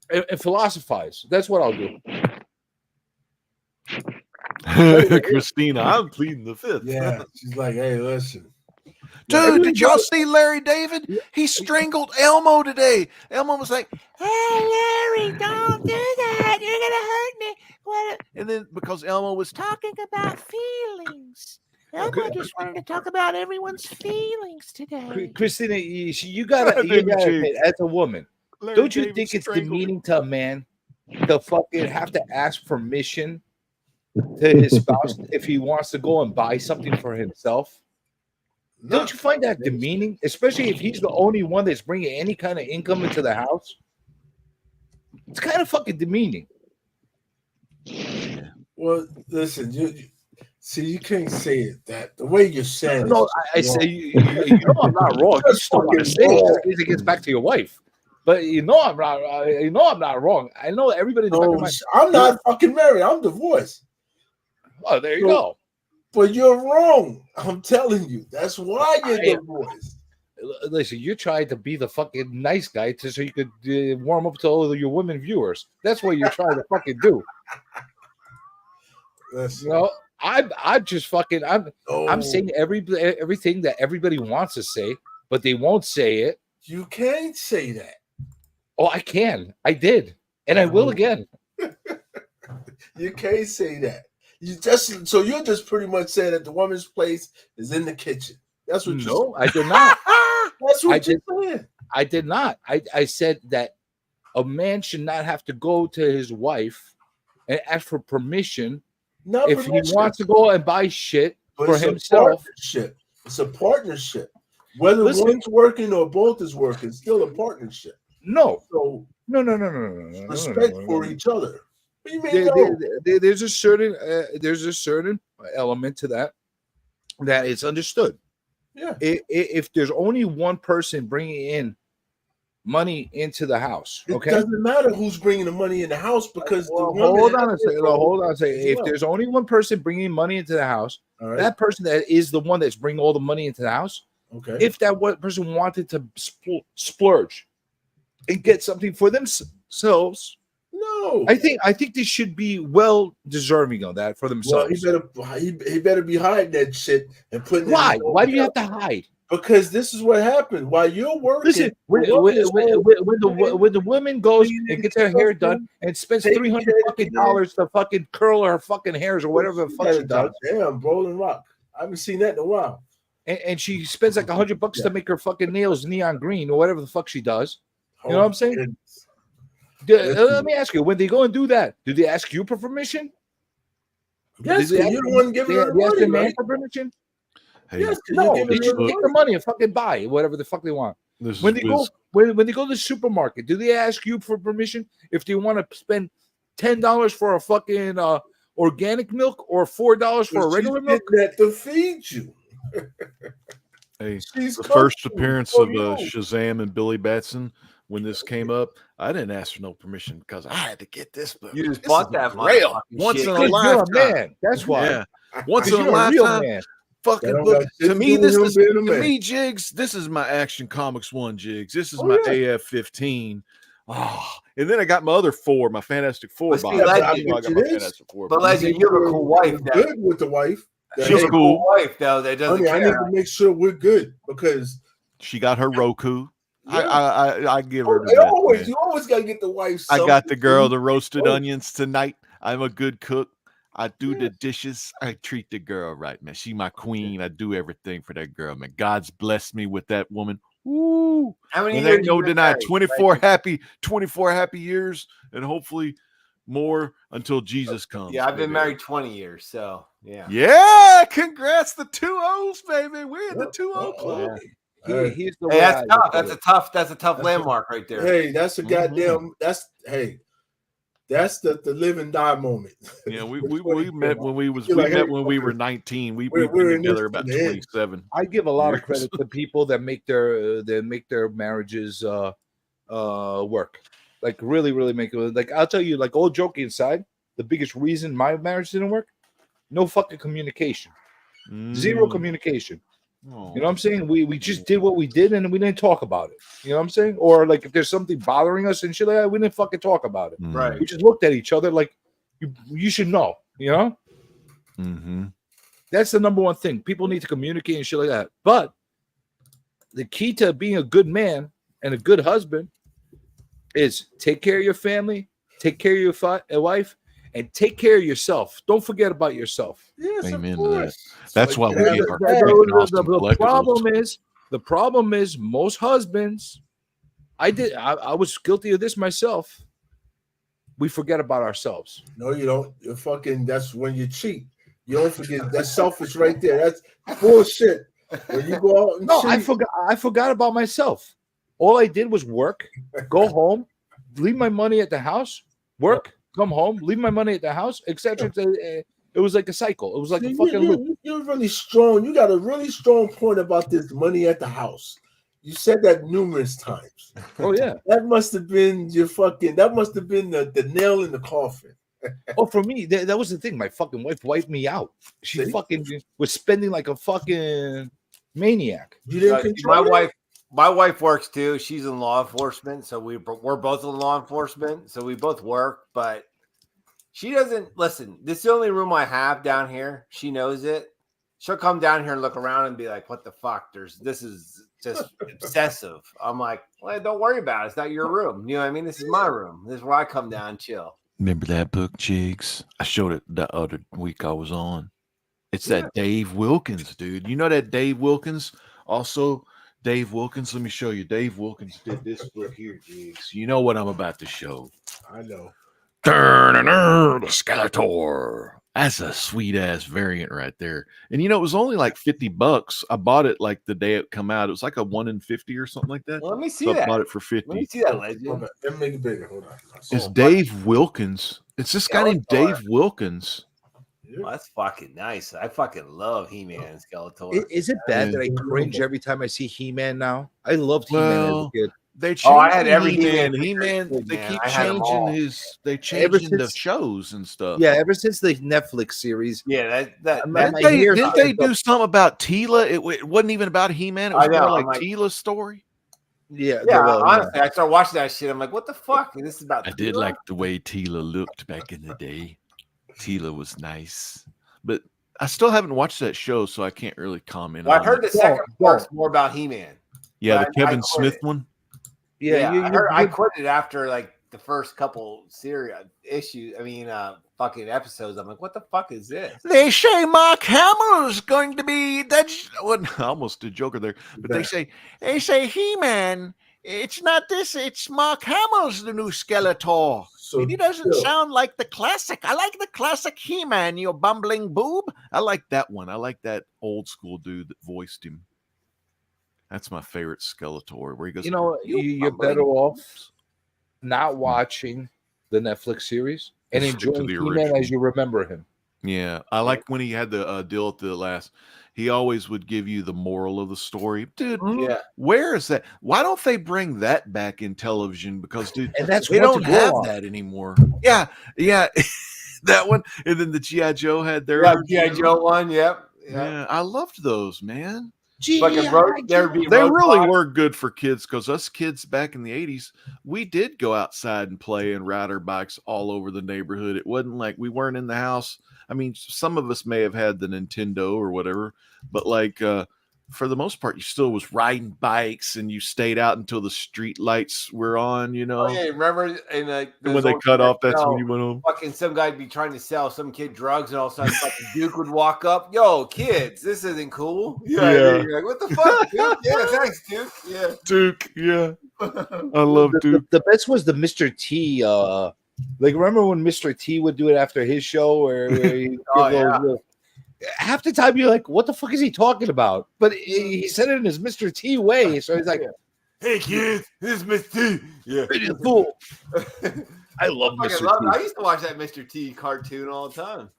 and philosophize. That's what I'll do. Christina, I'm pleading the fifth. Yeah, she's like, hey, listen. Dude, did y'all see Larry David? He strangled Elmo today. Elmo was like, "Hey, Larry, don't do that. You're gonna hurt me." What? And then because Elmo was Talking about feelings. Elmo just wanted to talk about everyone's feelings today. Christina, you gotta admit, as a woman, don't you think it's demeaning to a man to fucking have to ask permission to his spouse if he wants to go and buy something for himself? Don't you find that demeaning, especially if he's the only one that's bringing any kind of income into the house? It's kind of fucking demeaning. Well, listen, you can't say it that the way you're saying it. No, I say you know I'm not wrong. You still want to say it. It gets back to your wife, but you know I'm not. You know I'm not wrong. I know everybody. I'm not fucking married. I'm divorced. Oh, there you go. But you're wrong. I'm telling you. That's why you're divorced. Listen, you're trying to be the fucking nice guy so you could warm up to all of your women viewers. That's what you're trying to fucking do. Listen. You know, I'm just fucking. I'm saying everything that everybody wants to say, but they won't say it. You can't say that. Oh, I can. I did, and I will again. You can't say that. You're just pretty much saying that the woman's place is in the kitchen. That's what you No, I did not. That's what you're saying. I did not. I said that a man should not have to go to his wife and ask for permission if he wants to go and buy shit for himself. It's a partnership. Whether one's working or both is working, it's still a partnership. No. So No. respect for each other. What do you mean? There's a certain element to that is understood. Yeah. If there's only one person bringing in money into the house, okay, it doesn't matter who's bringing the money in the house because hold on a second. If there's only one person bringing money into the house, that person that is the one that's bringing all the money into the house. Okay. If that one person wanted to splurge and get something for themselves, no, I think they should be well deserving of that for themselves. Well, he better be hiding that shit and putting. Why? Why do you have to hide? Because this is what happened while you're working. Listen, when the woman goes and gets her hair done and spends $300 to fucking curl her fucking hairs or whatever the fuck she does. Damn, Rolling Rock. I haven't seen that in a while. And she spends like $100 to make her fucking nails neon green or whatever the fuck she does. You know what I'm saying? Let me ask you, when they go and do that, do they ask you for permission? Yes, you're the one giving her the money, right? for permission? Hey, yes, no, they should take the money and fucking buy whatever the fuck they want. When they go to the supermarket, do they ask you for permission if they want to spend $10 for a fucking organic milk or $4 for a regular milk? That to feed you. Hey, the first appearance of Shazam and Billy Batson, when this came up, I didn't ask for no permission because I had to get this book. You just This bought is that grail. Once in a lifetime. Man. That's why. Yeah. Once in a You're a real lifetime. man. Fucking book. To me, Jigs, this is my Action Comics 1, Jigs. This is my AF-15. Oh, and then I got my other 4, my Fantastic Four. But Legend, you have a cool wife. Good with the wife. She's cool. Wife though that doesn't care. I need to make sure we're good because she got her Roku. Yeah. I give her. You always gotta get the wife. I got the girl the roasted onions tonight. I'm a good cook. I do the dishes. I treat the girl right, man. She my queen. I do everything for that girl, man. God's blessed me with that woman. Woo! How many and years? Ain't no deny. 24 happy years, and hopefully more until Jesus comes. Yeah, I've been married 20 years, so yeah. Yeah, congrats, the 2 O's, baby. We're in the 2-0 club. Hey, that's tough. That's a tough landmark right there. Hey, that's a goddamn. That's the live and die moment. Yeah, we met when we were 19. We've been together about 27. I give a lot of credit to people that make their marriages work. Like really make it. Like I'll tell you, like all joking aside, the biggest reason my marriage didn't work, no fucking communication, zero communication. Oh. You know what I'm saying? We just did what we did and we didn't talk about it. You know what I'm saying? Or like if there's something bothering us and shit like that, we didn't fucking talk about it. Right. We just looked at each other like you should know. You know? Mm-hmm. That's the number one thing. People need to communicate and shit like that. But the key to being a good man and a good husband is take care of your family, take care of your wife, and take care of yourself. Don't forget about yourself. Yes, amen of to course. that. That's why we gave our the problem is most husbands. I was guilty of this myself. We forget about ourselves. No, you don't. You're fucking. That's when you cheat. You don't forget. That's selfish right there. That's bullshit. When you go out and cheat. I forgot about myself. All I did was work, go home, leave my money at the house, work, come home, leave my money at the house, etc. It was like a cycle. It was like a fucking loop. You're really strong. You got a really strong point about this money at the house. You said that numerous times. Oh yeah, that must have been your fucking. That must have been the nail in the coffin. Oh, for me, that was the thing. My fucking wife wiped me out. She fucking was spending like a fucking maniac. You didn't control My wife works too. She's in law enforcement, so we're both in law enforcement. So we both work, but she doesn't listen. This is the only room I have down here. She knows it. She'll come down here and look around and be like, "What the fuck? This is just obsessive." I'm like, "Well, don't worry about it. It's not your room. You know what I mean? This is my room. This is where I come down and chill." Remember that book, Jigs? I showed it the other week I was on. It's that Dave Wilkins, dude. You know that Dave Wilkins? Also, Dave Wilkins, let me show you. Dave Wilkins did this book here, Jigs. You know what I'm about to show. I know. The Skeletor. That's a sweet ass variant right there. And it was only like $50. I bought it like the day it come out. It was like a 1 in 50 or something like that. Well, let me see So I that. bought it for 50. Let me see that legend. Hold on. Let me make it bigger. Hold on. It's Dave Wilkins. It's this guy named Dave Wilkins. Well, that's fucking nice. I fucking love He-Man and Skeletor. Is it bad that I cringe every time I see He-Man now? I loved He-Man as a kid. They changed I had every He-Man. He-Man. They Man, keep I had 'em all. changing they changing the shows and stuff. Yeah, ever since the Netflix series. Yeah, Didn't they do something about Tila? It wasn't even about He-Man. It was more like Tila's story. Yeah, honestly, I started watching that shit. I'm like, what the fuck? And this is about I did like the way Tila looked back in the day. Tila was nice, but I still haven't watched that show, so I can't really comment. Well, on I heard the second part's more about He-Man. Yeah, But the Kevin I quit Smith it. one. Yeah, I quit it after like the first couple fucking episodes. I'm like, what the fuck is this? They say Mark Hamill's going to be. That's what I almost did Joker there, but they say He-Man. It's not this. It's Mark Hamill's the new Skeletor. So he doesn't sound like the classic. I like the classic He-Man. You bumbling boob. I like that one. I like that old school dude that voiced him. That's my favorite Skeletor. Where he goes, You're better off not watching the Netflix series and Stick to enjoying the He-Man original. as you remember him. Yeah, I like when he had the deal at the last. He always would give you the moral of the story, dude. Yeah, where is that? Why don't they bring that back in television? Because, dude, And that's we what don't to go have on. that anymore. Yeah, that one. And then the GI Joe had their G.I. Joe one. Yep. Yeah, I loved those, man. They They really were good for kids because us kids back in the 80s, we did go outside and play and ride our bikes all over the neighborhood. It wasn't like we weren't in the house. I mean, some of us may have had the Nintendo or whatever, but like for the most part, you still was riding bikes and you stayed out until the street lights were on, Oh, yeah, remember? And when they cut off, that's when you went home. Fucking some guy'd be trying to sell some kid drugs, and all of a sudden, fucking Duke would walk up. Yo, kids, this isn't cool. Yeah. You're like, what the fuck, Duke? Yeah, thanks, Duke. Yeah, Duke. Yeah, I love Duke. The best was the Mr. T. Like, remember when Mr. T would do it after his show, where he half the time you're like, what the fuck is he talking about? But he said it in his Mr. T way, so he's like, hey kids, this is Mr. T. Yeah, pretty fool. I love I Mr. love it. T. I used to watch that Mr. T cartoon all the time.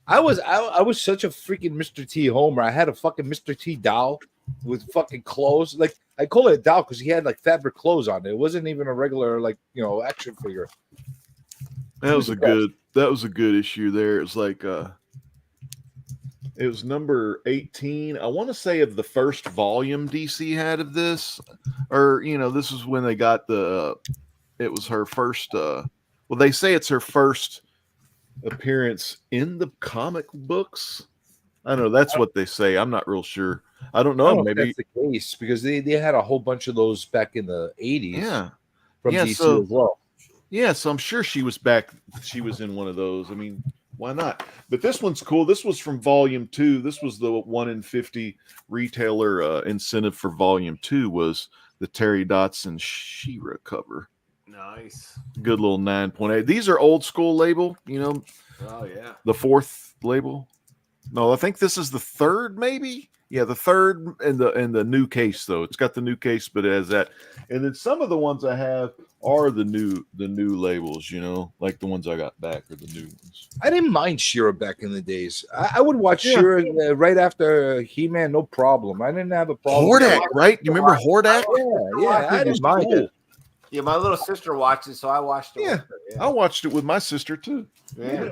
I was such a freaking Mr. T homer. I had a fucking Mr. T doll with fucking clothes. Like, I call it a doll because he had like fabric clothes on it. It wasn't even a regular action figure. That was a good issue there. It was like it was number 18. I want to say of the first volume DC had of this, or this was when they got it was her first they say it's her first appearance in the comic books. I don't know, that's what they say. I'm not real sure. I don't know, I don't know if maybe that's the case because they had a whole bunch of those back in the 80s. Yeah. From Yeah, DC so- as well. Yeah, so I'm sure she was in one of those. I mean, why not? But this one's cool. This was from volume 2. This was the 1 in 50 retailer incentive for volume 2 was the Terry Dotson She-Ra cover. Nice. Good little 9.8. These are old school label, Oh yeah. the 4th label. No, I think this is the 3rd, maybe. Yeah, the 3rd and the new case though. It's got the new case, but it has that. And then some of the ones I have are the new labels, like the ones I got back are the new ones. I didn't mind She-Ra back in the days. I would watch She-Ra right after He-Man, no problem. I didn't have a problem. Hordak, right? You remember Hordak? Yeah, I didn't mind it. Yeah, my little sister watched it, so I watched it. Yeah, with her, I watched it with my sister too. yeah.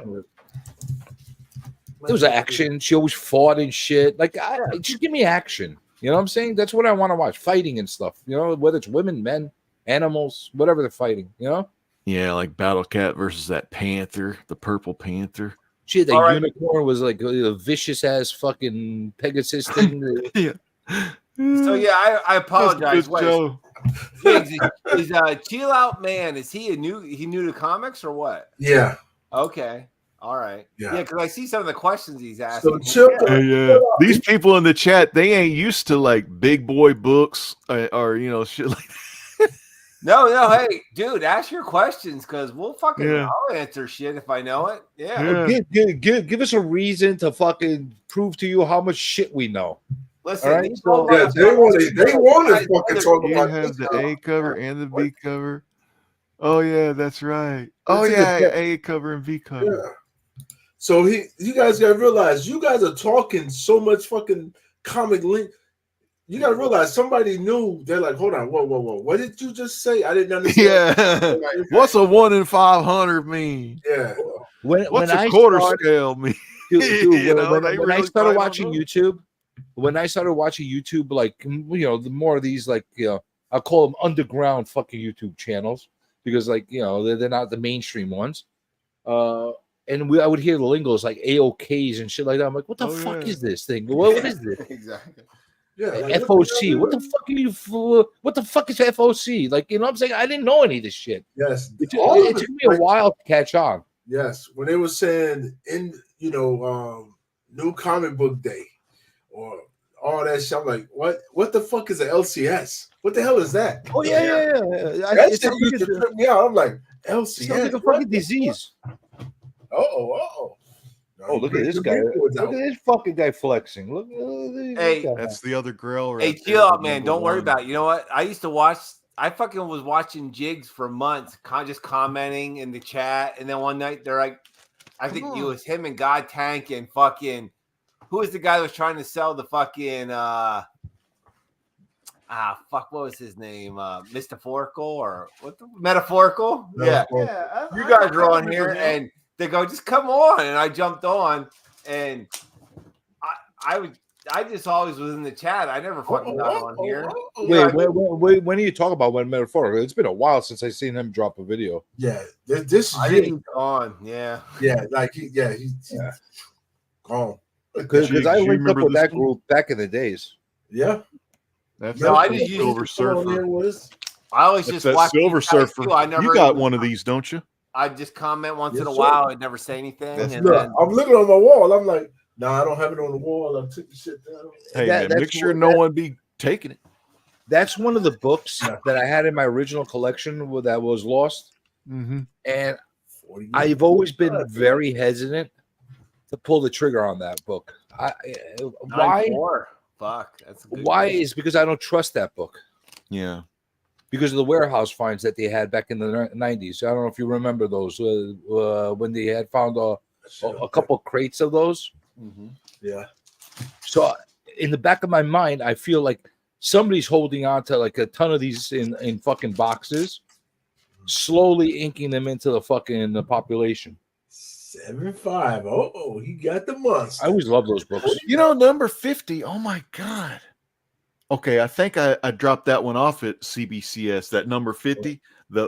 There was action. She always fought and shit. Like, just give me action. You know what I'm saying? That's what I want to watch. Fighting and stuff. Whether it's women, men, animals, whatever they're fighting. Yeah, like Battle Cat versus that panther, the purple panther. Shit, that All right. unicorn was like a vicious ass fucking Pegasus thing. Yeah. So yeah, I apologize. Good show. Is Chill Out Man? Is he new to comics or what? Yeah. Okay. All right. Yeah. Yeah, because I see some of the questions he's asking. Yeah. These people in the chat, they ain't used to like big boy books or shit like that. No, hey, dude, ask your questions because we'll fucking Yeah. I'll answer shit if I know it. Yeah. Give us a reason to fucking prove to you how much shit we know. Listen, all right? these old Yeah, they want to fucking talk You about have this the A cover and the B cover. Oh yeah, that's right. Oh This is yeah, a- A cover and V cover. Yeah. So you guys gotta realize you guys are talking so much fucking comic link. You gotta realize somebody knew. They're like, hold on, whoa. What did you just say? I didn't understand. Yeah. What's a 1 in 500 mean? Yeah. What's a quarter scale mean? Dude, when I really started probably watching don't YouTube, like the more of these like I call them underground fucking YouTube channels because like they're not the mainstream ones. And I would hear the lingos like AOKs and shit like that. I'm like, what the fuck is this thing? What is this? Exactly. Yeah, like, FOC. What the fuck are you? What the fuck is FOC? Like, what I'm saying? I didn't know any of this shit. Yes, It took me a while to catch on. Yes, when they were saying new comic book day or all that shit, I'm like, what the fuck is an LCS? What the hell is that? Oh yeah. That shit used to trip me out. I'm like, LCS, Sounds like a fucking disease. Oh, look at this guy. Look at this fucking guy flexing. Look at Hey, That's the other grill. Hey, chill out, man. Don't worry about it. You know what? I used to watch. I fucking was watching Jigs for months, just commenting in the chat, and then one night they're like, I think it was him and God Tank and fucking who was the guy that was trying to sell the fucking what was his name? Metaphorical or what? Metaphorical? Yeah. You guys were on here, and they go, just come on, and I jumped on, and I just always was in the chat. I never fucking got on here. Wait, when are you talking about when metaphorical? It's been a while since I seen him drop a video. Yeah, this I year, think on. Yeah, like he's gone. Because I linked up with that group back in the days. Yeah. That's I just Silver Surfer. I always That's just that watch Silver these guys, Surfer. too. I never You got one of these, don't you? I just comment once in a Yes, while. sir. I'd never say anything. That's And Look, then I'm looking on my wall. I'm like, nah, I don't have it on the wall. I took the shit down. Hey, man, make sure no one be taking it. That's one of the books that I had in my original collection that was lost. Mm-hmm. And I've always been very hesitant to pull the trigger on that book. Why? 9-4. Fuck. That's a good Why question. is because I don't trust that book. Yeah. Because of the warehouse finds that they had back in the 90s. I don't know if you remember those when they had found a couple crates of those. Mm-hmm. Yeah. So in the back of my mind, I feel like somebody's holding on to like a ton of these in fucking boxes, slowly inking them into the population. 7.5. Oh, he got the monster. I always love those books. You know, number 50. Oh my God. Okay, I think I dropped that one off at CBCS. That number 50,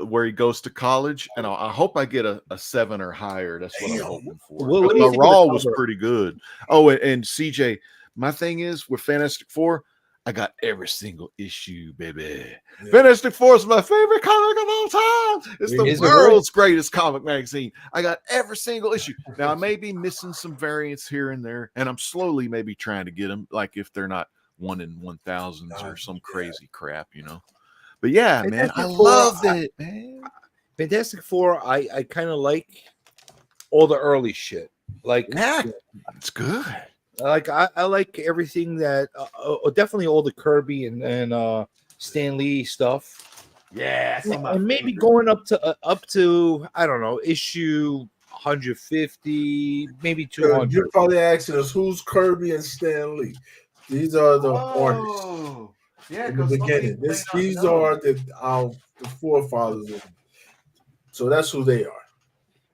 where he goes to college, and I hope I get a 7 or higher. That's what I'm hoping for. What do you The think of the raw was cover? pretty good. Oh, and CJ, my thing is with Fantastic Four, I got every single issue, baby. Yeah. Fantastic Four is my favorite comic of all time. It's the Is it world's greatest comic magazine. I got every single issue. Now I may be missing some variants here and there, and I'm slowly maybe trying to get them, like if they're not 1 in 1,000s or some crazy crap, you know. But yeah, man, I loved it, man. Fantastic Four, I kind of like all the early shit. Like, yeah, it's good. Like I like everything that definitely all the Kirby and Stan Lee stuff. Yeah, and maybe going up to I don't know, issue 150, maybe 200. You're probably asking us who's Kirby and Stan Lee. These are the artists. Yeah, in the beginning. These are the forefathers of them. So that's who they are.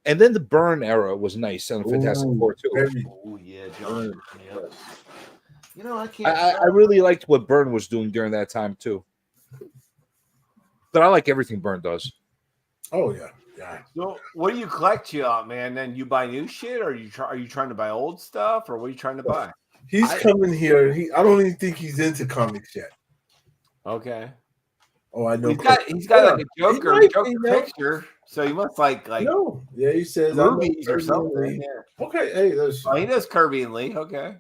And then the Byrne era was nice on Fantastic Four too. Oh yeah, John. Yeah. You know, I can't. I really liked what Byrne was doing during that time too. But I like everything Byrne does. Oh yeah, yeah. So, what do you collect, man? Then you buy new shit, or are you trying to buy old stuff, or what are you trying to buy? He's coming here. I don't even think he's into comics yet. Okay. Oh, I know. He's got like a Joker picture, so he must like no. Yeah, he says movies or something. Yeah. Okay, hey, listen. Oh, he does Kirby and Lee. Okay.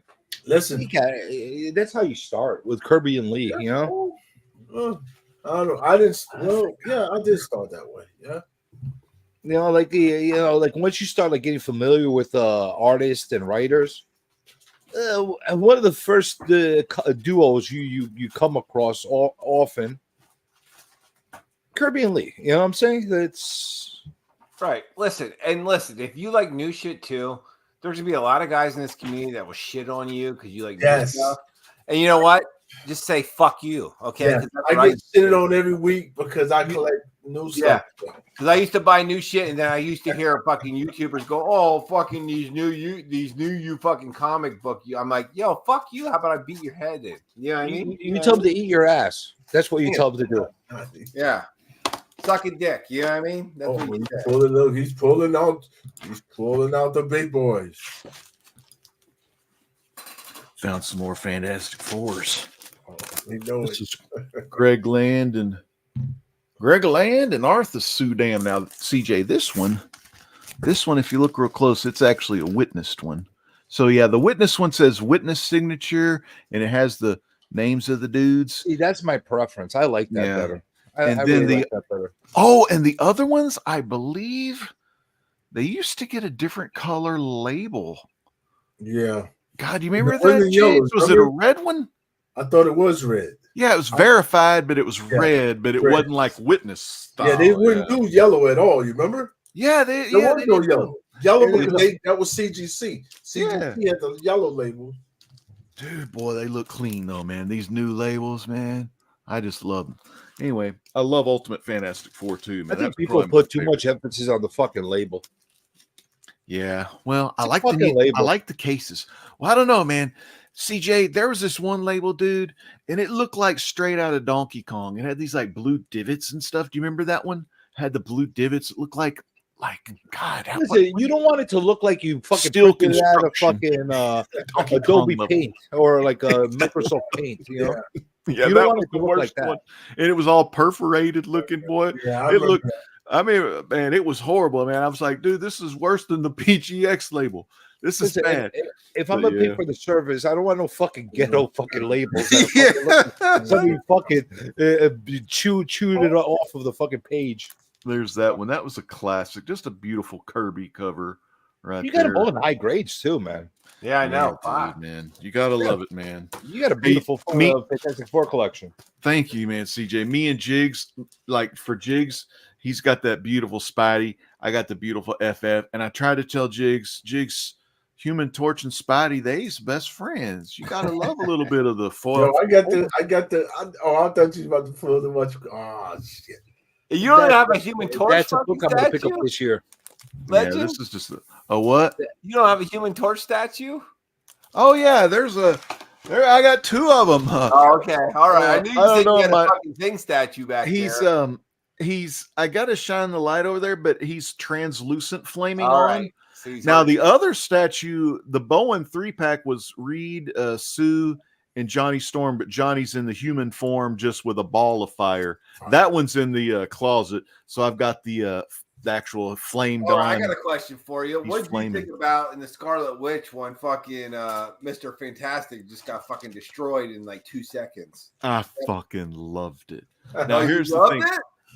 Listen, that's how you start with Kirby and Lee. You know. I don't know. I didn't. Well, yeah, I did start that way. Yeah. Like once you start like getting familiar with artists and writers, and one of the first duos you come across often, Kirby and Lee. You know what I'm saying? That's right. Listen, if you like new shit too, there's gonna be a lot of guys in this community that will shit on you because you like new stuff. And you know what? Just say fuck you, okay? Yeah, I get shitted on every week because I collect new stuff. Yeah, because I used to buy new shit, and then I used to hear fucking YouTubers go, "Oh, fucking these new fucking comic book." I'm like, "Yo, fuck you! How about I beat your head in?" You know what I mean? You tell them to eat your ass. That's what you tell them to do. Yeah, suck a dick. You know what I mean? That's what you say. He's pulling out the big boys. Found some more Fantastic Fours. This is Greg Land and Arthur Sudam. Now, CJ, this one, if you look real close, it's actually a witnessed one. So yeah, the witness one says witness signature, and it has the names of the dudes. See, that's my preference. I like that better. I then really like that better. Oh, and the other ones, I believe they used to get a different color label. Yeah. God, you remember that? James? Was it a red one? I thought it was red. Yeah, it was verified, but it was red, but it wasn't like witness style. Yeah, they wouldn't do yellow at all. You remember? Yeah, there was no yellow. Yellow because that was CGC. CGC had the yellow label. Dude, boy, they look clean though, man. These new labels, man. I just love them. Anyway, I love Ultimate Fantastic Four too, man. I think people put too much emphasis on the fucking label. Yeah, well, I like the cases. Well, I don't know, man. CJ, there was this one label, dude, and it looked like straight out of Donkey Kong. It had these like blue divots and stuff. Do you remember that one? Had the blue divots. It looked like God. Listen, you don't want it to look like you fucking Steel printed it out of construction. fucking Adobe Paint or like a Microsoft Paint. You know? Yeah, you that don't want was it the to look worst like that. one. And it was all perforated looking, boy. Yeah, it looked. I mean, man, it was horrible, man. I was like, dude, this is worse than the PGX label. This is bad. If I'm gonna pay for the service, I don't want no fucking ghetto fucking labels. Somebody fucking chewed it off of the fucking page. There's that one. That was a classic. Just a beautiful Kirby cover, right? You got them all in high grades too, man. Yeah, I know, dude, man. You gotta love it, man. You got a beautiful Fantastic Four collection. Thank you, man, CJ. Me and Jigs, like for Jigs, he's got that beautiful Spidey. I got the beautiful FF, and I try to tell Jigs, Human Torch and Spidey, they's best friends. You gotta love a little bit of the foil. No, I thought you were about to pull the much. Oh shit! You don't have a Human Torch. That's a book I'm gonna pick up this year. Legend? Yeah, this is just a what? You don't have a Human Torch statue? Oh yeah, I got two of them. Oh, okay, all right. I knew you said you had a fucking thing statue back there. I gotta shine the light over there, but he's translucent flaming all on. Right. So now the other statue, the Bowen 3-pack was Reed, Sue, and Johnny Storm, but Johnny's in the human form just with a ball of fire. That one's in the closet. So I've got the actual flamed on. I got a question for you. What did you think about in the Scarlet Witch when fucking Mr. Fantastic just got fucking destroyed in like 2 seconds? I fucking loved it. Now here's the thing.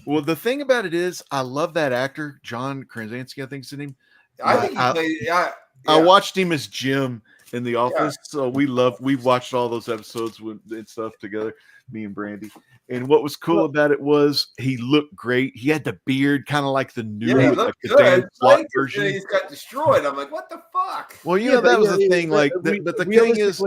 Well, the thing about it is I love that actor, John Krasinski, I think it's his name. I think he played, yeah. I watched him as Jim in The Office, so we've watched all those episodes and stuff together, me and Brandy. And what was cool about it was he looked great. He had the beard, kind of like the new, like the Dan Slott version. He's got destroyed. I'm like, what the fuck? Well, that was the thing. But the thing is,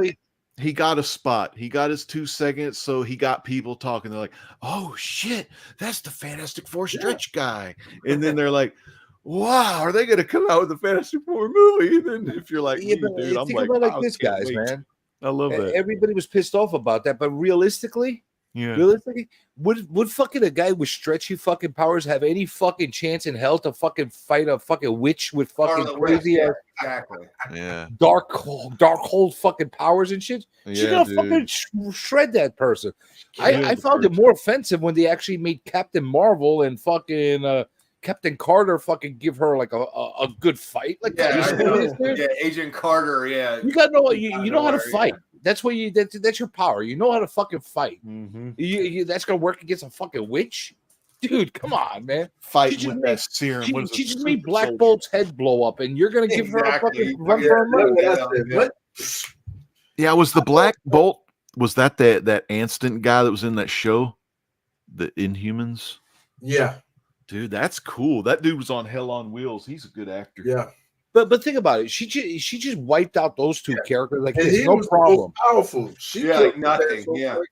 he got a spot. He got his 2 seconds, so he got people talking. They're like, "Oh shit, that's the Fantastic Four stretch guy," and then they're like, wow, are they going to come out with a Fantastic Four movie? And then if you're like, dude, I'm like, this guys, man. I love that. Everybody was pissed off about that, but realistically, would fucking a guy with stretchy fucking powers have any fucking chance in hell to fucking fight a fucking witch with fucking crazy ass, dark hold fucking powers and shit? She's gonna fucking shred that person. I found it more offensive when they actually made Captain Marvel and fucking Captain Carter fucking give her like a good fight. Like Agent Carter, you gotta know you know how to fight. That's what you. That's your power. You know how to fucking fight. Mm-hmm. That's gonna work against a fucking witch, dude. Come on, man. Fight with that serum. She just made Black Bolt's head blow up, and you're gonna give her a fucking run for her money. Yeah, was the Black Bolt? Was that Anston guy that was in that show, the Inhumans? Yeah, dude, that's cool. That dude was on Hell on Wheels. He's a good actor. Yeah. But think about it. She just wiped out those two characters like And this. he No was problem. Powerful. She Yeah, killed like nothing. so Yeah. quick.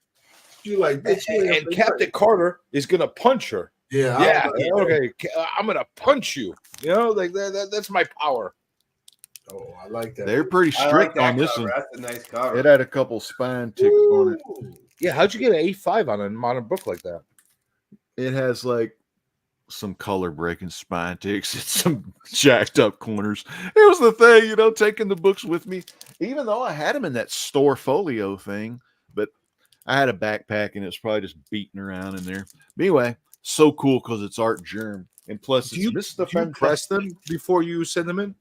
She like bitch. And Captain Carter is gonna punch her. Yeah. Yeah. I was like, Okay. I'm gonna punch you. You know, like that's my power. Oh, I like that. They're pretty I like strict that on this cover. one. That's a nice cover. It had a couple spine ticks on it. Yeah. How'd you get an 8.5 on a modern book like that? It has like some color breaking spine ticks and some jacked up corners. It was the thing, you know, taking the books with me, even though I had them in that store folio thing, but I had a backpack and it's probably just beating around in there. But anyway, so cool because it's Art Germ. And plus, Do you press them before you send them in?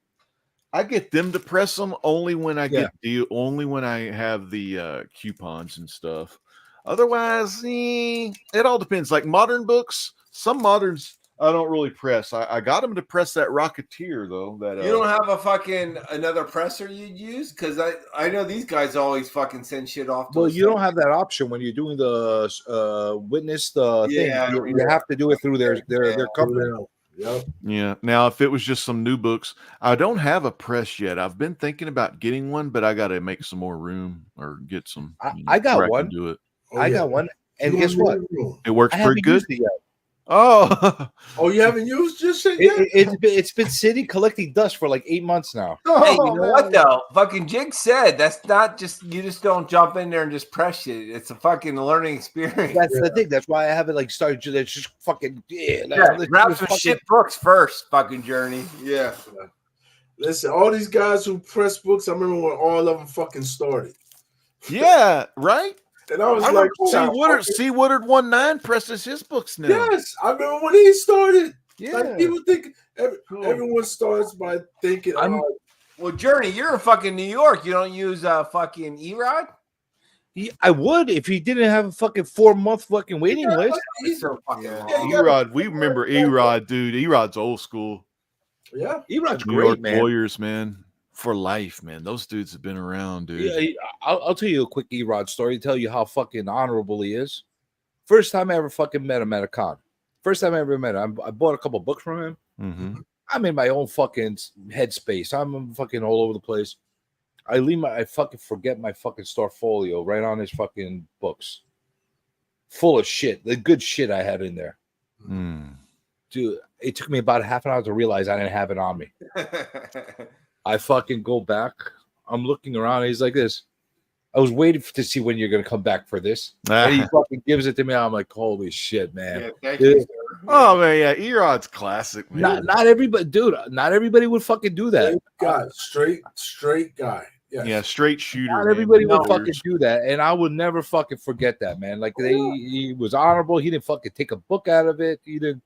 I get them to press them only when I only when I have the coupons and stuff. Otherwise, it all depends. Like modern books, some moderns I don't really press. I got them to press that Rocketeer though. That You don't have a fucking another presser you'd use? Because I know these guys always fucking send shit off to Well, us. you don't have that option when you're doing the witness thing. Yeah, You have to do it through their company. Yep. Yeah. Now, if it was just some new books, I don't have a press yet. I've been thinking about getting one, but I got to make some more room or get some. I got where one. can do it. I got one, and guess what? It works I pretty haven't good. used it yet. Oh, Oh, you haven't used this shit yet? It's been sitting collecting dust for like 8 months now. Hey, you know what though? Fucking Jig said that's not just you just don't jump in there and just press it. It's a fucking learning experience. That's the thing. That's why I haven't like started to just fucking Grab some shit books first, fucking Journey. Yeah. Listen, all these guys who press books, I remember when all of them fucking started. yeah, right. And I was I like, remember C. Woodard 19 presses his books now. yes, I remember when he started. Yeah. Like people think everyone starts by thinking, Well, Journey, you're in fucking New York. You don't use fucking Erod? I would if he didn't have a fucking 4-month fucking waiting list. It's so fucking long. Erod, we remember Erod, dude. Erod's old school. Yeah, Erod's New great, York man. Warriors, man, for life, man. Those dudes have been around, dude. Yeah, I'll tell you a quick Erod story. Tell you how fucking honorable he is. First time I ever fucking met him at a con. First time I ever met him. I bought a couple books from him. Mm-hmm. I'm in my own fucking headspace. I'm fucking all over the place. I fucking forget my fucking Starfolio right on his fucking books. Full of shit. The good shit I had in there. Dude, it took me about a half an hour to realize I didn't have it on me. I fucking go back. I'm looking around. He's like this. I was waiting to see when you're going to come back for this. And he fucking gives it to me. I'm like, holy shit, man. Yeah, thank you, sir. Oh, man, yeah. Erod's classic, man. Not everybody, dude. Not everybody would fucking do that. guy, straight guy. Yes. Yeah, straight shooter. Not man. everybody would No. fucking do that, and I would never fucking forget that, man. Like he was honorable. He didn't fucking take a book out of it. He didn't.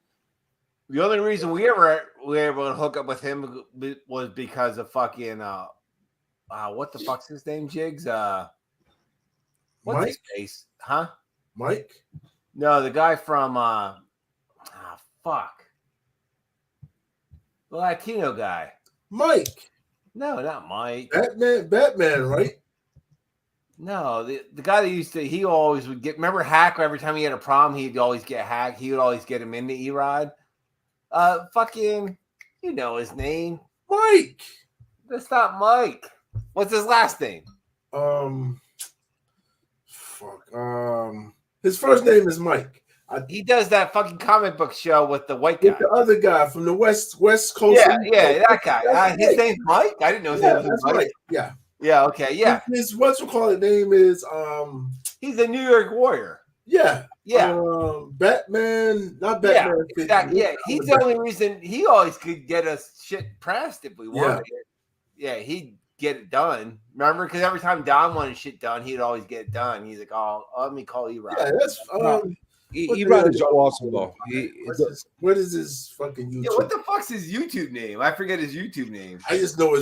The only reason we were able to hook up with him was because of fucking what the fuck's his name, Jigs? What's his face? Huh? Mike? No, the guy from fuck. The Latino guy. Mike. No, not Mike. Batman, right? No, the guy that he always would get, remember Hack? Every time he had a problem, he'd always get Hack. He would always get him into Erod. Fucking, you know his name. Mike. That's not Mike. What's his last name? His first name is Mike. He does that fucking comic book show with the white guy. With the other guy from the West Coast. Yeah, that guy. His name's Mike. I didn't know his name was Mike. Mike. Yeah. Yeah. Okay. Yeah. His what's we call it name is He's a New York Warrior. Yeah. Yeah. Batman, not Batman. Yeah. Exactly. Yeah. He's the only reason he always could get us shit pressed if we wanted it. Yeah. He'd get it done. Remember? Because every time Don wanted shit done, he'd always get it done. He's like, "Oh, let me call Erod." Yeah, that's Erod is awesome though. What is his fucking YouTube? Yeah, what the fuck's his YouTube name? I forget his YouTube name. I just know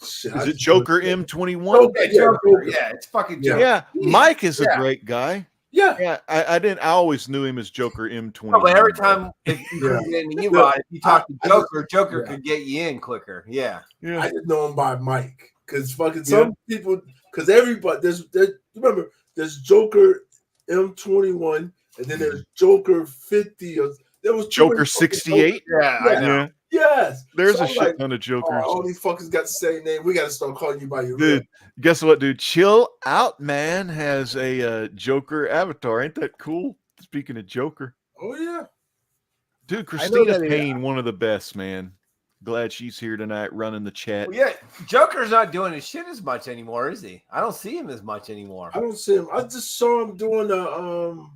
Shit, Is it Joker M21? Yeah, Joker. Yeah, it's fucking Joker. Yeah, Mike is a Yeah. great guy. Yeah. I always knew him as Joker M21. No, but every time if you couldn't get in Erod, if you talk to Joker, Joker could get you in quicker. Yeah. I just know him by Mike because fucking some people, because everybody remember there's Joker M21 and then there's Joker 50 or there was Joker 68. Yeah, I know. Yes. There's So a I'm shit like, ton of Jokers. all these fuckers got the same name. We got to start calling you by your real. Dude, guess what, dude? Chill Out Man has a Joker avatar. Ain't that cool? Speaking of Joker. Oh, yeah. Dude, Christina that Payne, one of the best, man. Glad she's here tonight running the chat. Well, yeah, Joker's not doing his shit as much anymore, is he? I don't see him as much anymore. I don't see him. I just saw him doing a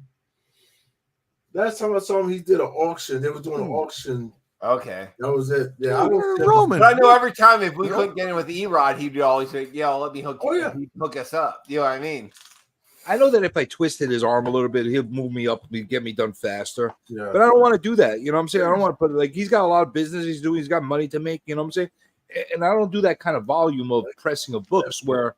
last time I saw him, he did an auction. They were doing an auction. Okay. That was it. Yeah, I don't see Roman. But I know every time if we couldn't get in with Erod, he'd always say, "Yeah, let me hook you. Oh, yeah. He'd hook us up." You know what I mean? I know that if I twisted his arm a little bit, he'll move me up, get me done faster. Yeah. But I don't want to do that. You know what I'm saying? I don't want to put like he's got a lot of business he's doing. He's got money to make. You know what I'm saying? And I don't do that kind of volume of pressing of books where,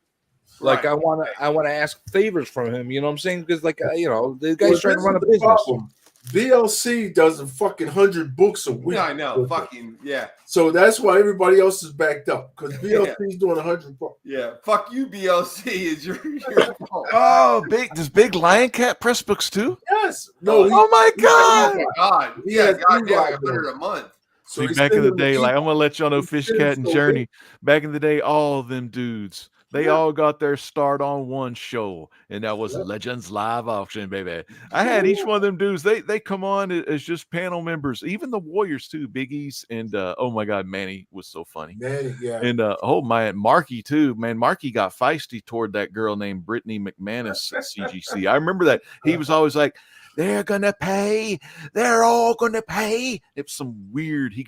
like, I want to ask favors from him. You know what I'm saying? Because like the guy's trying to run a business. Problem. BLC does a fucking 100 books a week. Yeah, I know. Fucking yeah. So that's why everybody else is backed up because BLC's doing 100 books. Yeah. Fuck you, BLC. Is your fault. Oh, does Big Lion Cat press books too? Yes. No. Oh my God. Oh my God. He Yeah, has goddamn, Erod, 100 a month. So See, he's back in the sending day, them like I'm gonna let y'all know, he's Fish sending Cat and so Journey. Back in the day, all of them dudes, they all got their start on one show, and that was Legends Live Auction, baby. I had each one of them dudes. They come on as just panel members, even the Warriors too, Biggies, and oh my God, Manny was so funny. Manny, yeah. And oh my, Marky too, man. Marky got feisty toward that girl named Brittany McManus at CGC. I remember that he was always like, "They're gonna pay. They're all gonna pay." It was some weird. He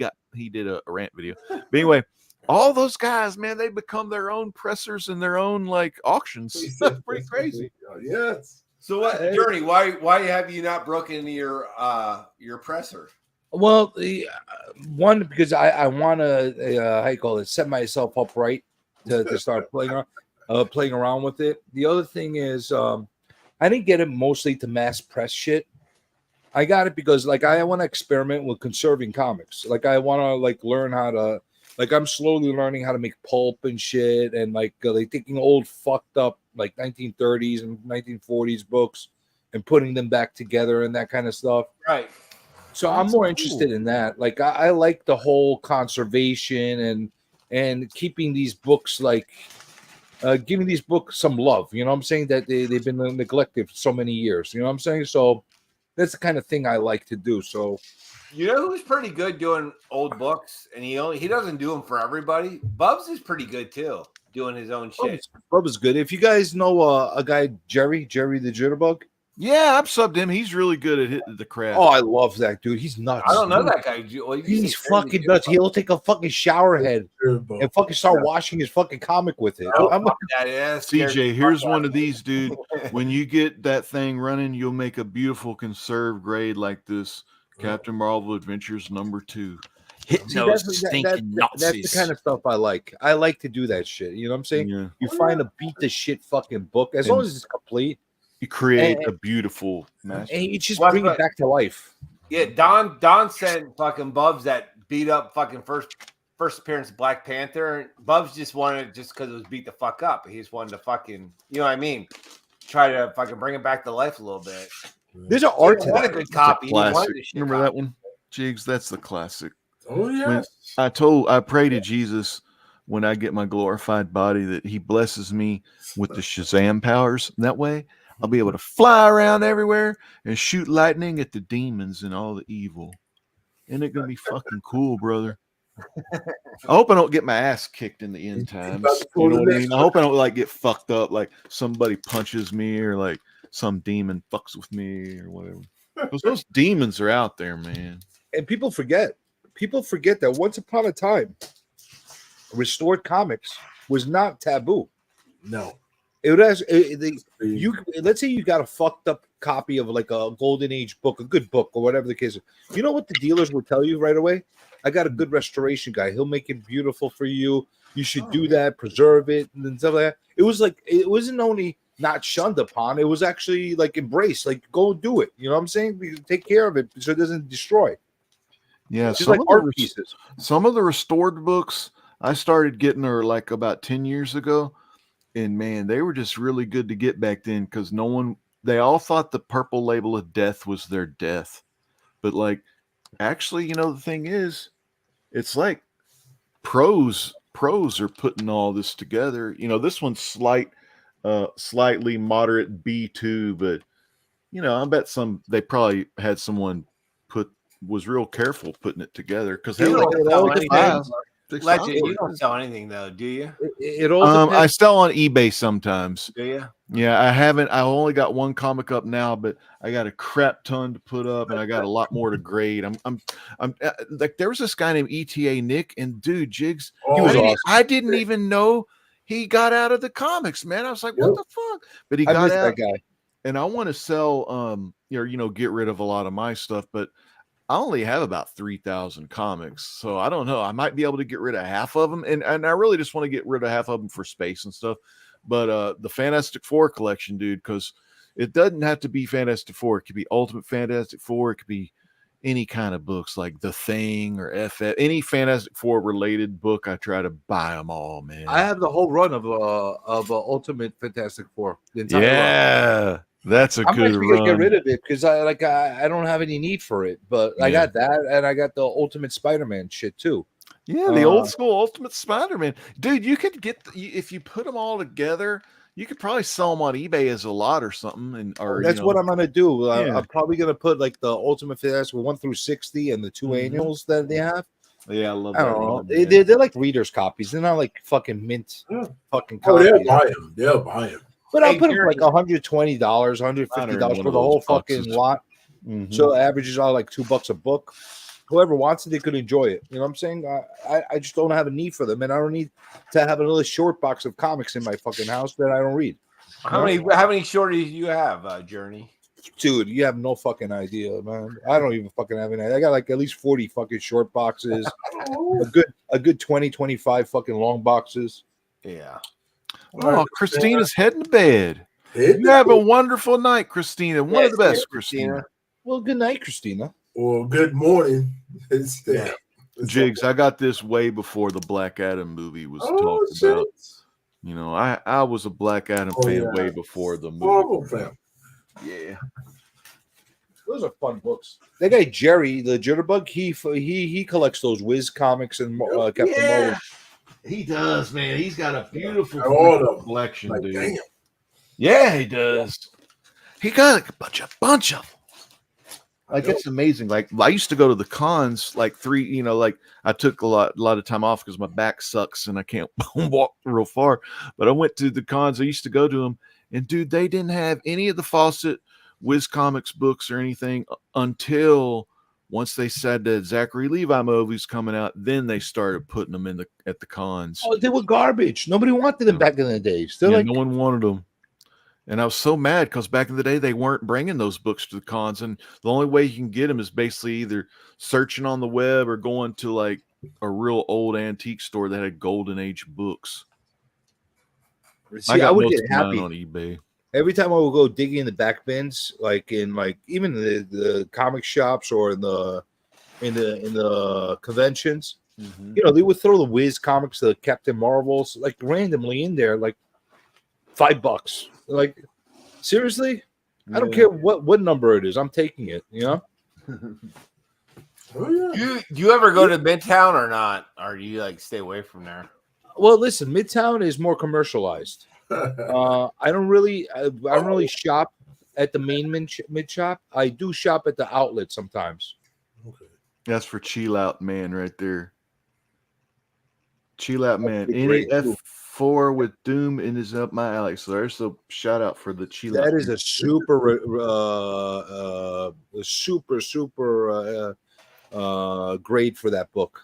did a rant video, but anyway. All those guys, man, they become their own pressers and their own like auctions. That's pretty crazy. Yes. So what, Journey? Why have you not broken into your presser? Well, one because I want to how you call it, set myself up right to start playing around with it. The other thing is I didn't get it mostly to mass press shit. I got it because like I want to experiment with conserving comics. Like I want to like learn how to. Like I'm slowly learning how to make pulp and shit, and like taking old fucked up like 1930s and 1940s books and putting them back together and that kind of stuff. Right. So I'm more interested in that. Like I like the whole conservation and keeping these books like giving these books some love. You know what I'm saying? That they've been neglected for so many years. You know what I'm saying? So that's the kind of thing I like to do. So. You know who's pretty good doing old books, and he doesn't do them for everybody. Bubs is pretty good too, doing his own shit. Bubs is good. If you guys know a guy, Jerry the Jitterbug. Yeah, I've subbed him. He's really good at hitting the crowd. Oh, I love that dude. He's nuts. I don't know that guy. He's fucking nuts. He'll take a fucking shower head and fucking start washing his fucking comic with it. CJ, here's one of these, dude. When you get that thing running, you'll make a beautiful conserved grade like this. Captain Marvel Adventures #2. Hit those stinking Nazis. That's the kind of stuff I like. I like to do that shit. You know what I'm saying? Yeah. You find a beat the shit fucking book as long as it's complete. You create a beautiful masterpiece. And you just bring it back to life. Yeah, Don sent fucking Bubs that beat up fucking first appearance of Black Panther. And Bubs just wanted it just because it was beat the fuck up. He just wanted to fucking, you know what I mean? Try to fucking bring it back to life a little bit. There's an art to that. A good copy. Classic. Remember that one, Jigs? That's the classic. Oh yeah. I pray to Jesus when I get my glorified body that He blesses me with the Shazam powers. That way, I'll be able to fly around everywhere and shoot lightning at the demons and all the evil. Isn't it gonna be fucking cool, brother? I hope I don't get my ass kicked in the end times. You know what I mean? I hope I don't like get fucked up, like somebody punches me or like some demon fucks with me or whatever. Because those demons are out there, man. And people forget that once upon a time, restored comics was not taboo. No. Let's say you got a fucked up copy of like a golden age book, a good book or whatever the case is. You know what the dealers will tell you right away? I got a good restoration guy. He'll make it beautiful for you. You should do that, preserve it, and stuff like that. It was like it wasn't only not shunned upon; it was actually like embraced. Like, go do it. You know what I'm saying? Take care of it so it doesn't destroy. Yeah, Just like art pieces. Some of the restored books I started getting her like about 10 years ago, and man, they were just really good to get back then because they all thought the purple label of death was their death. But like, actually, the thing is, it's like pros are putting all this together. This one's slightly moderate B2, but I bet they probably had someone was real careful putting it together because they don't like sell anything. 6 Legend, hours. you don't sell anything though, do you? It all I sell on eBay sometimes. Do you? Yeah, I haven't. I only got one comic up now, but I got a crap ton to put up, and I got a lot more to grade. I'm like, there was this guy named ETA Nick, and dude, Jigs, I didn't even know he got out of the comics, man. I was like, what the fuck? But he got out. That guy. And I want to sell, get rid of a lot of my stuff, but I only have about 3,000 comics, so I don't know. I might be able to get rid of half of them, and I really just want to get rid of half of them for space and stuff. But the Fantastic Four collection, dude, because it doesn't have to be Fantastic Four. It could be Ultimate Fantastic Four. It could be any kind of books like The Thing or any Fantastic Four related book. I try to buy them all, man. I have the whole run of Ultimate Fantastic Four. The entire run. That's a I'm good actually run. gonna get rid of it because I don't have any need for it. But I got that, and I got the Ultimate Spider-Man shit too. Yeah, the old school Ultimate Spider-Man, dude. You could get if you put them all together, you could probably sell them on eBay as a lot or something. That's what I'm gonna do. I'm probably gonna put like the Ultimate Fantastic 1 through 60 and the 2 annuals that they have. Yeah, I love. I don't know. They're like readers' copies. They're not like fucking mint fucking Oh, copies. they'll buy them. But I'll put them for like $120, $150 for the whole fucking lot. So it averages out like $2 a book. Whoever wants it, they could enjoy it. You know what I'm saying? I just don't have a need for them, and I don't need to have another short box of comics in my fucking house that I don't read. How many shorties do you have, Journey? Dude, you have no fucking idea, man. I don't even fucking have any idea. I got like at least 40 fucking short boxes, a good 20, 25 fucking long boxes. Yeah. Oh, Christina's heading to bed. You have a wonderful night, Christina. One of the best, Christina. Well, good night, Christina. Well, good morning. Jigs, I got this way before the Black Adam movie was talked about. I was a Black Adam fan way before the movie. Fan. Yeah. Those are fun books. That guy Jerry, the Jitterbug, he collects those Wiz comics and Captain Marvel. He does, man. He's got a beautiful collection, dude. Damn. Yeah, he does. He got like a bunch of them. Like, it's amazing. Like, I used to go to the cons like I took a lot of time off because my back sucks and I can't walk real far. But I went to the cons. I used to go to them, and dude, they didn't have any of the Fawcett Wiz Comics books or anything until once they said that Zachary Levi movie's coming out. Then they started putting them at the cons. Oh, they were garbage. Nobody wanted them back in the days. No one wanted them. And I was so mad because back in the day, they weren't bringing those books to the cons. And the only way you can get them is basically either searching on the web or going to like a real old antique store that had golden age books. See, I would get happy on eBay. Every time I would go digging in the back bins, like in like even the comic shops or in the conventions, they would throw the Wiz comics, the Captain Marvels, like randomly in there, like $5. Like, seriously? I don't care what number it is. I'm taking it, Do you ever go to Midtown or not? Or do you like stay away from there? Well, listen, Midtown is more commercialized. I don't really shop at the main mid shop. I do shop at the outlet sometimes. Okay. That's for Chill Out Man right there. Chill Out Man. Any F4 with Doom in is up my alley. So there's a shout out for the Chill Out. That is a super grade for that book.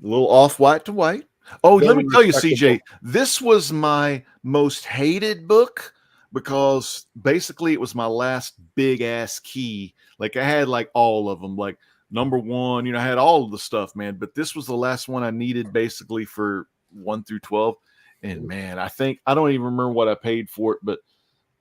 A little off white to white. Oh, let me tell you, CJ, this was my most hated book because basically it was my last big ass key. Like, I had like all of them, like number one, I had all of the stuff, man. But this was the last one I needed basically for 1 through 12. And man, I don't even remember what I paid for it, but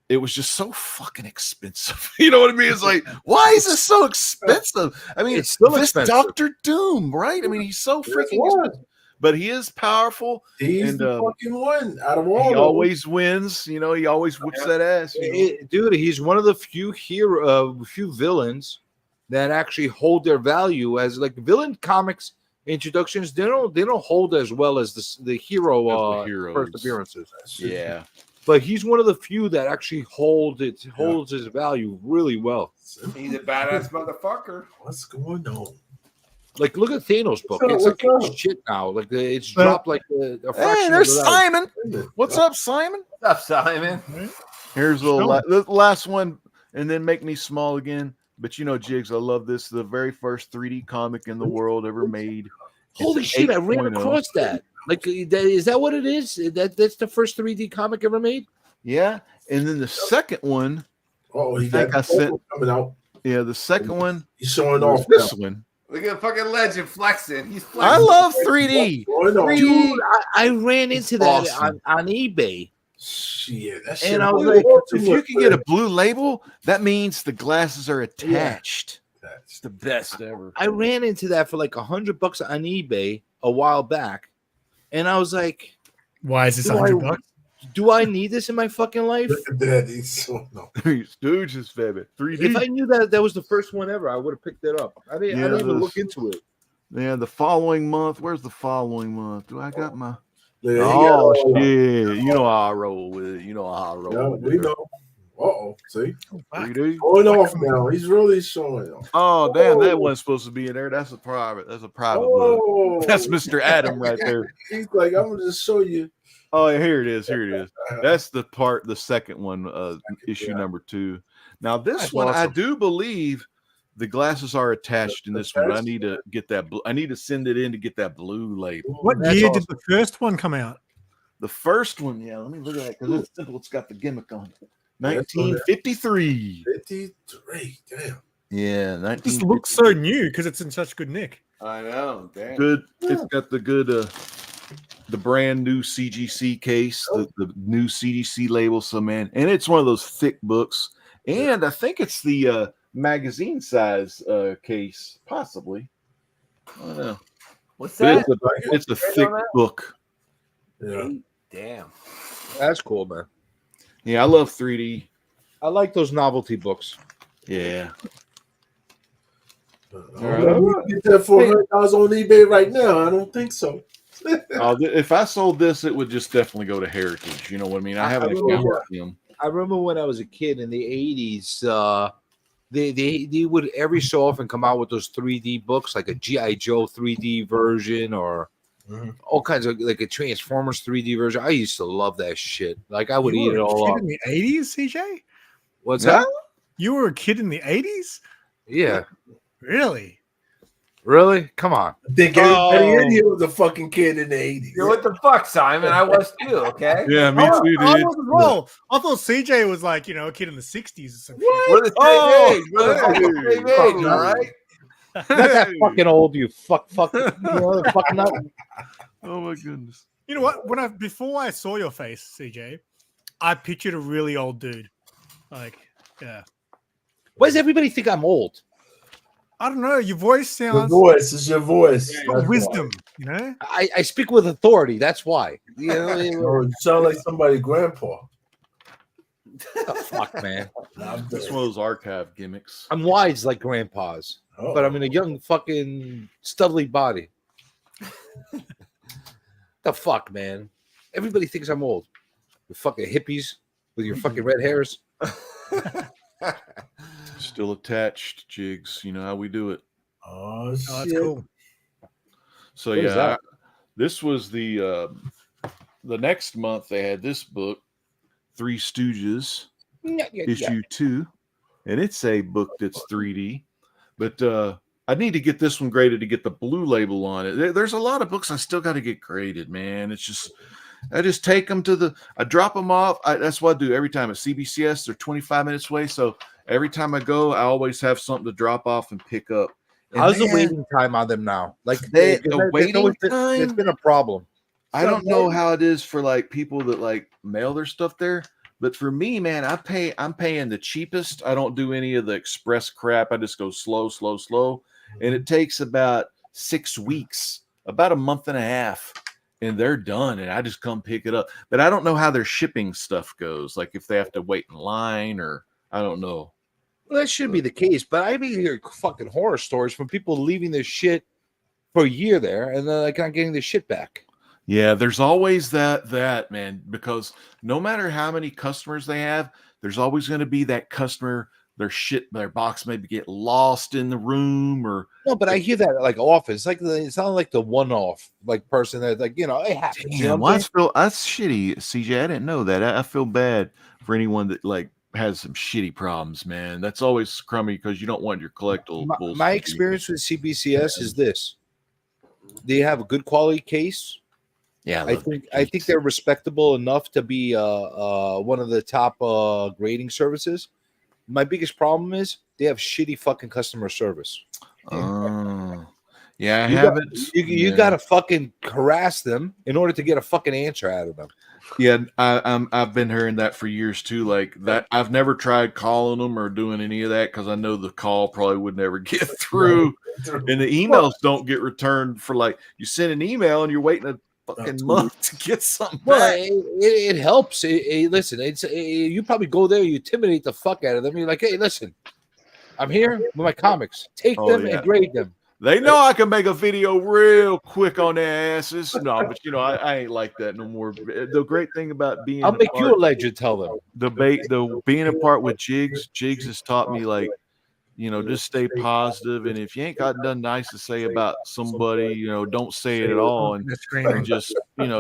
it was just so fucking expensive. You know what I mean? It's like, why is this so expensive? I mean, It's still this expensive. Dr. Doom, right? I mean, he's so freaking expensive, but he is powerful. He's the fucking one out of all. He of them. always wins. You know, he always whips that ass. You know? Dude, he's one of the few few villains that actually hold their value as like villain comics introductions. They don't hold as well as the hero first appearances. Yeah. But he's one of the few that actually holds his value really well. He's a badass motherfucker. What's going on? Like, look at Thanos' book. What's It's up? like shit now. Like it's dropped like a fraction. Hey, of there's the value. Simon. What's up, Simon? What's up, Simon? Here's the last one, and then make me small again. But you know, Jigs, I love this. The very first 3D comic in the world ever made. Holy shit! I ran across that. Like, is that what it is? That's the first 3D comic ever made? Yeah, and then the second one. Oh, I think I sent coming out. Yeah, the second one. He's showing off this now. one. Look at fucking legend flexing. He's flexing. I love 3D. 3D. Dude, I ran into that awesome. on eBay. Shit, that And I was like, if you can get a blue label, that means the glasses are attached. It's the best ever. I ran into that for like $100 on eBay a while back, and I was like, "Why is this $100? Do I need this in my fucking life?" Stooges, baby. 3D. If I knew that was the first one ever, I would have picked it up. I didn't even look into it. Yeah, the following month. Where's the following month? Do I got my? Yeah, oh shit! You know how I roll with it. You know how I roll. Yeah, with we it. know. Uh-oh, see? 3D. Showing off now. He's really showing off. Oh damn, that wasn't supposed to be in there. That's a private. That's a private Oh. book. That's Mr. Adam right there. He's like, I'm gonna just show you. Oh, here it is. Here it is. That's the second one, issue number 2. Now this That's one, I awesome. do believe the glasses are attached in this one. I need to get that. I need to send it in to get that blue label. What year did the first one come out? The first one, yeah. Let me look at it because it's simple. It's got the gimmick on it. 1953. 53. Damn. Yeah, This looks so new because it's in such good nick. I know. Damn. Good. It's got the good, the brand new CGC case, the new CGC label. So man, and it's one of those thick books, and I think it's the magazine size case, possibly. I don't know. What's But that? it's a thick book. Yeah. Damn. That's cool, man. Yeah, I love 3D. I like those novelty books. Yeah. Get that for $100 on eBay right now. I don't think so. If I sold this, it would just definitely go to Heritage. You know what I mean? I have an account with them. I remember when I was a kid in the 80s, they would every so often come out with those 3D books, like a G.I. Joe 3D version or all kinds of like a Transformers 3D version. I used to love that shit. Like I would You eat were it a all kid up. in the 80s, CJ? What's that? You were a kid in the 80s? Yeah. Really? Really? Come on. I think everybody in here was a fucking kid in the 80s. Yo, what the fuck, Simon? I was too, okay? Yeah, me Oh, too, I dude. was as well. I thought CJ was like, a kid in the 60s or something. We're the same age. We're the fucking same age, all right? Not that fucking old, you fuck, fucking up. Oh my goodness. You know what? Before I saw your face, CJ, I pictured a really old dude. Like, yeah. Why does everybody think I'm old? I don't know. Your voice Your sounds voice is your voice. got wisdom, you know? I speak with authority. That's why. You know, You sound like somebody's grandpa. the fuck, man. This one of those archive gimmicks. I'm wise like grandpa's, but I'm in a young fucking studly body. The fuck, man. Everybody thinks I'm old. You fucking hippies with your fucking red hairs. Still attached, Jigs. You know how we do it. Oh, shit. that's cool. So What is yeah, that? this was the next month they had this book, Three Stooges, issue 2, and it's a book that's 3D. But I need to get this one graded to get the blue label on it. There's a lot of books I still got to get graded, man. It's just I just take them I drop them off. That's what I do every time at CBCS. They're 25 minutes away, so every time I go, I always have something to drop off and pick up. And How's the man, waiting time on them now? Like the waiting it's been a problem. I don't know how it is for like people that like mail their stuff there, but for me, man, I'm paying the cheapest. I don't do any of the express crap. I just go slow, and it takes about 6 weeks, about a month and a half, and they're done, and I just come pick it up. But I don't know how their shipping stuff goes, like if they have to wait in line or I don't know. Well, that should be the case, but I be hearing fucking horror stories from people leaving their shit for a year there and then like not getting their shit back. Yeah, there's always that man, because no matter how many customers they have, there's always going to be that customer, their box maybe get lost in the room or no, but I hear that like often. It's like it's not like the one-off like person that like it happens. Damn, You know what I'm saying? that's shitty, CJ. I didn't know that. I feel bad for anyone that like has some shitty problems, man. That's always crummy because you don't want your collectibles. My experience with CBCS is this: they have a good quality case. Yeah, I think they're respectable enough to be one of the top grading services. My biggest problem is they have shitty fucking customer service. Oh, yeah, I You haven't. You got to fucking harass them in order to get a fucking answer out of them. Yeah, I've been hearing that for years too. Like that, I've never tried calling them or doing any of that because I know the call probably would never get through, and the emails don't get returned for like you send an email and you're waiting a fucking month to get something back. It helps. Listen, you probably go there, you intimidate the fuck out of them. You're like, hey, listen, I'm here with my comics. Take them and grade them. They know I can make a video real quick on their asses. No, but I ain't like that no more. The great thing about being I'll make you a legend. Tell them the being a part with Jigs has taught me like, just stay positive, and if you ain't got nothing nice to say about somebody, don't say it at all, and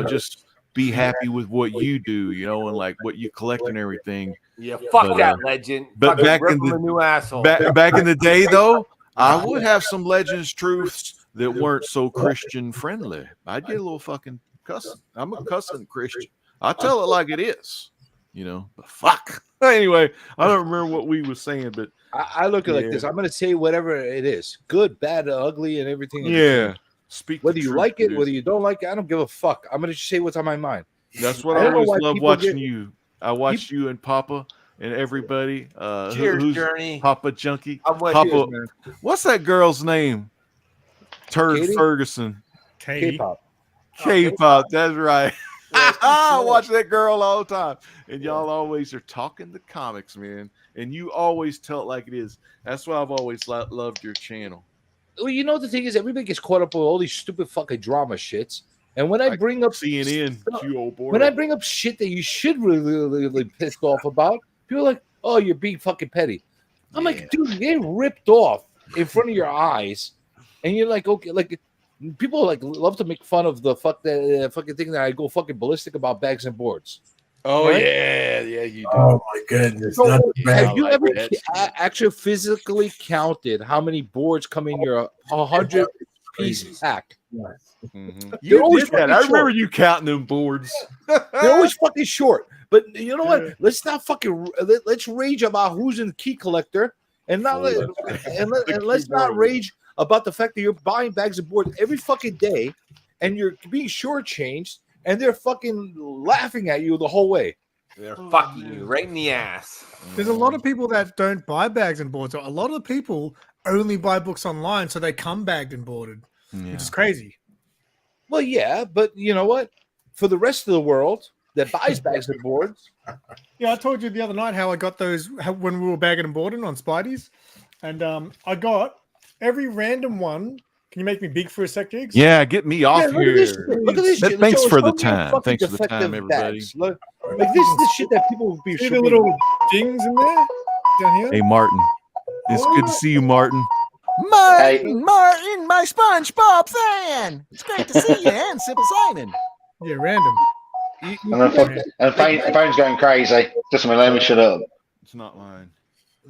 just be happy with what you do, and like what you collect and everything. Yeah, fuck that legend. But back in the new asshole. back in the day, though, I would have some Legends truths that weren't so Christian friendly. I'd get a little fucking cussing. I'm a cussing Christian. I tell it like it is, But fuck. Anyway, I don't remember what we were saying, but I look at it like this. I'm going to say whatever it is, good, bad, ugly, and everything. Yeah. Speak whether you like it, whether you don't like it, I don't give a fuck. I'm going to say what's on my mind. That's what I always love watching you. I watched you and Papa and everybody. Cheers, who's Journey. Papa Junkie. Papa, cheers, what's that girl's name? Turd Katie? Ferguson. K-pop. K-pop. That's right. I watch that girl all the time, and y'all always are talking the comics, man. And you always tell it like it is. That's why I've always loved your channel. Well, the thing is, everybody gets caught up with all these stupid fucking drama shits. And when I bring up CNN, you old boy. when I bring up shit that you should really pissed off about, people are like, "Oh, you're being fucking petty." I'm like, dude, you get ripped off in front of your eyes, and you're like, okay, like people like love to make fun of the fucking thing that I go fucking ballistic about bags and boards. Oh right? yeah, you do. Oh my goodness! So, That's have you ever actually physically counted how many boards come in your 100-piece pack? Mm-hmm. They're You always did that. fucking I remember short. you counting them boards. They're always fucking short. But you know what? Let's not fucking let's rage about who's in key collector, and not let's not rage about the fact that you're buying bags of boards every fucking day, and you're being shortchanged, and they're fucking laughing at you the whole way. They're fucking you right in the ass. There's a lot of people that don't buy bags and boards. A lot of the people only buy books online, so they come bagged and boarded, which is crazy. Well, yeah, but you know what? For the rest of the world that buys bags and boards, Yeah, I told you the other night how I got those when we were bagging and boarding on Spideys, and I got every random one. Can you make me big for a sec, Jigs? Yeah, get me off look at this here. shit. Look at this shit. Thanks Show for us the how many time. fucking Thanks for the time, defective everybody. bags. Look, like this is the shit that people would be See the should be- little dings in there down here? Hey, Martin. It's good to see you, Martin. Martin, my SpongeBob fan. It's great to see you and Simple Simon. Yeah, random. And phone's going crazy. Just let me shut up. It's not mine.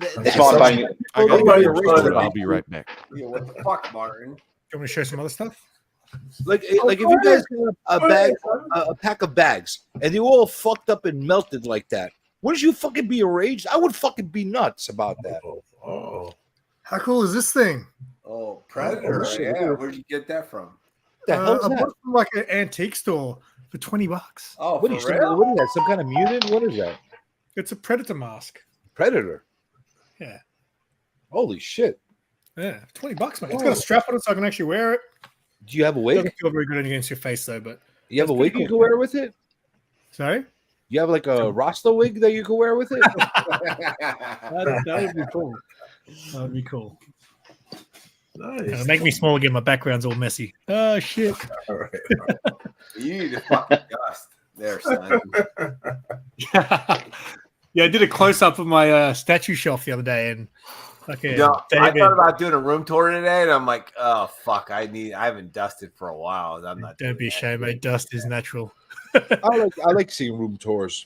It's my phone. I gotta I'll be right back. Yeah, what the fuck, Martin? You want me to show you some other stuff? Like if you guys got a pack of bags and they all fucked up and melted like that, wouldn't you fucking be enraged? I would fucking be nuts about that. Oh, How cool is this thing? Oh, Predator. Oh, shit. Yeah, where'd you get that from? The hell's I that? bought it from like an antique store. for $20. Oh, What is that? Some kind of mutant? What is that? It's a predator mask. Predator. Yeah. Holy shit. Yeah, $20, man. It's got a strap on it so I can actually wear it. Do you have a wig? Doesn't feel very good against your face though, but You have a wig you can wear with it? Sorry? You have like a Rasta wig that you can wear with it? that would be cool. That would be cool. Nice. Make me small again. My background's all messy. Oh shit! All right. You need to fucking dust there, son. Yeah, I did a close up of my statue shelf the other day, and okay, I thought about doing a room tour today, and I'm like, oh fuck, I haven't dusted for a while. I'm not. Don't be ashamed, mate. Dust is natural. I like seeing room tours.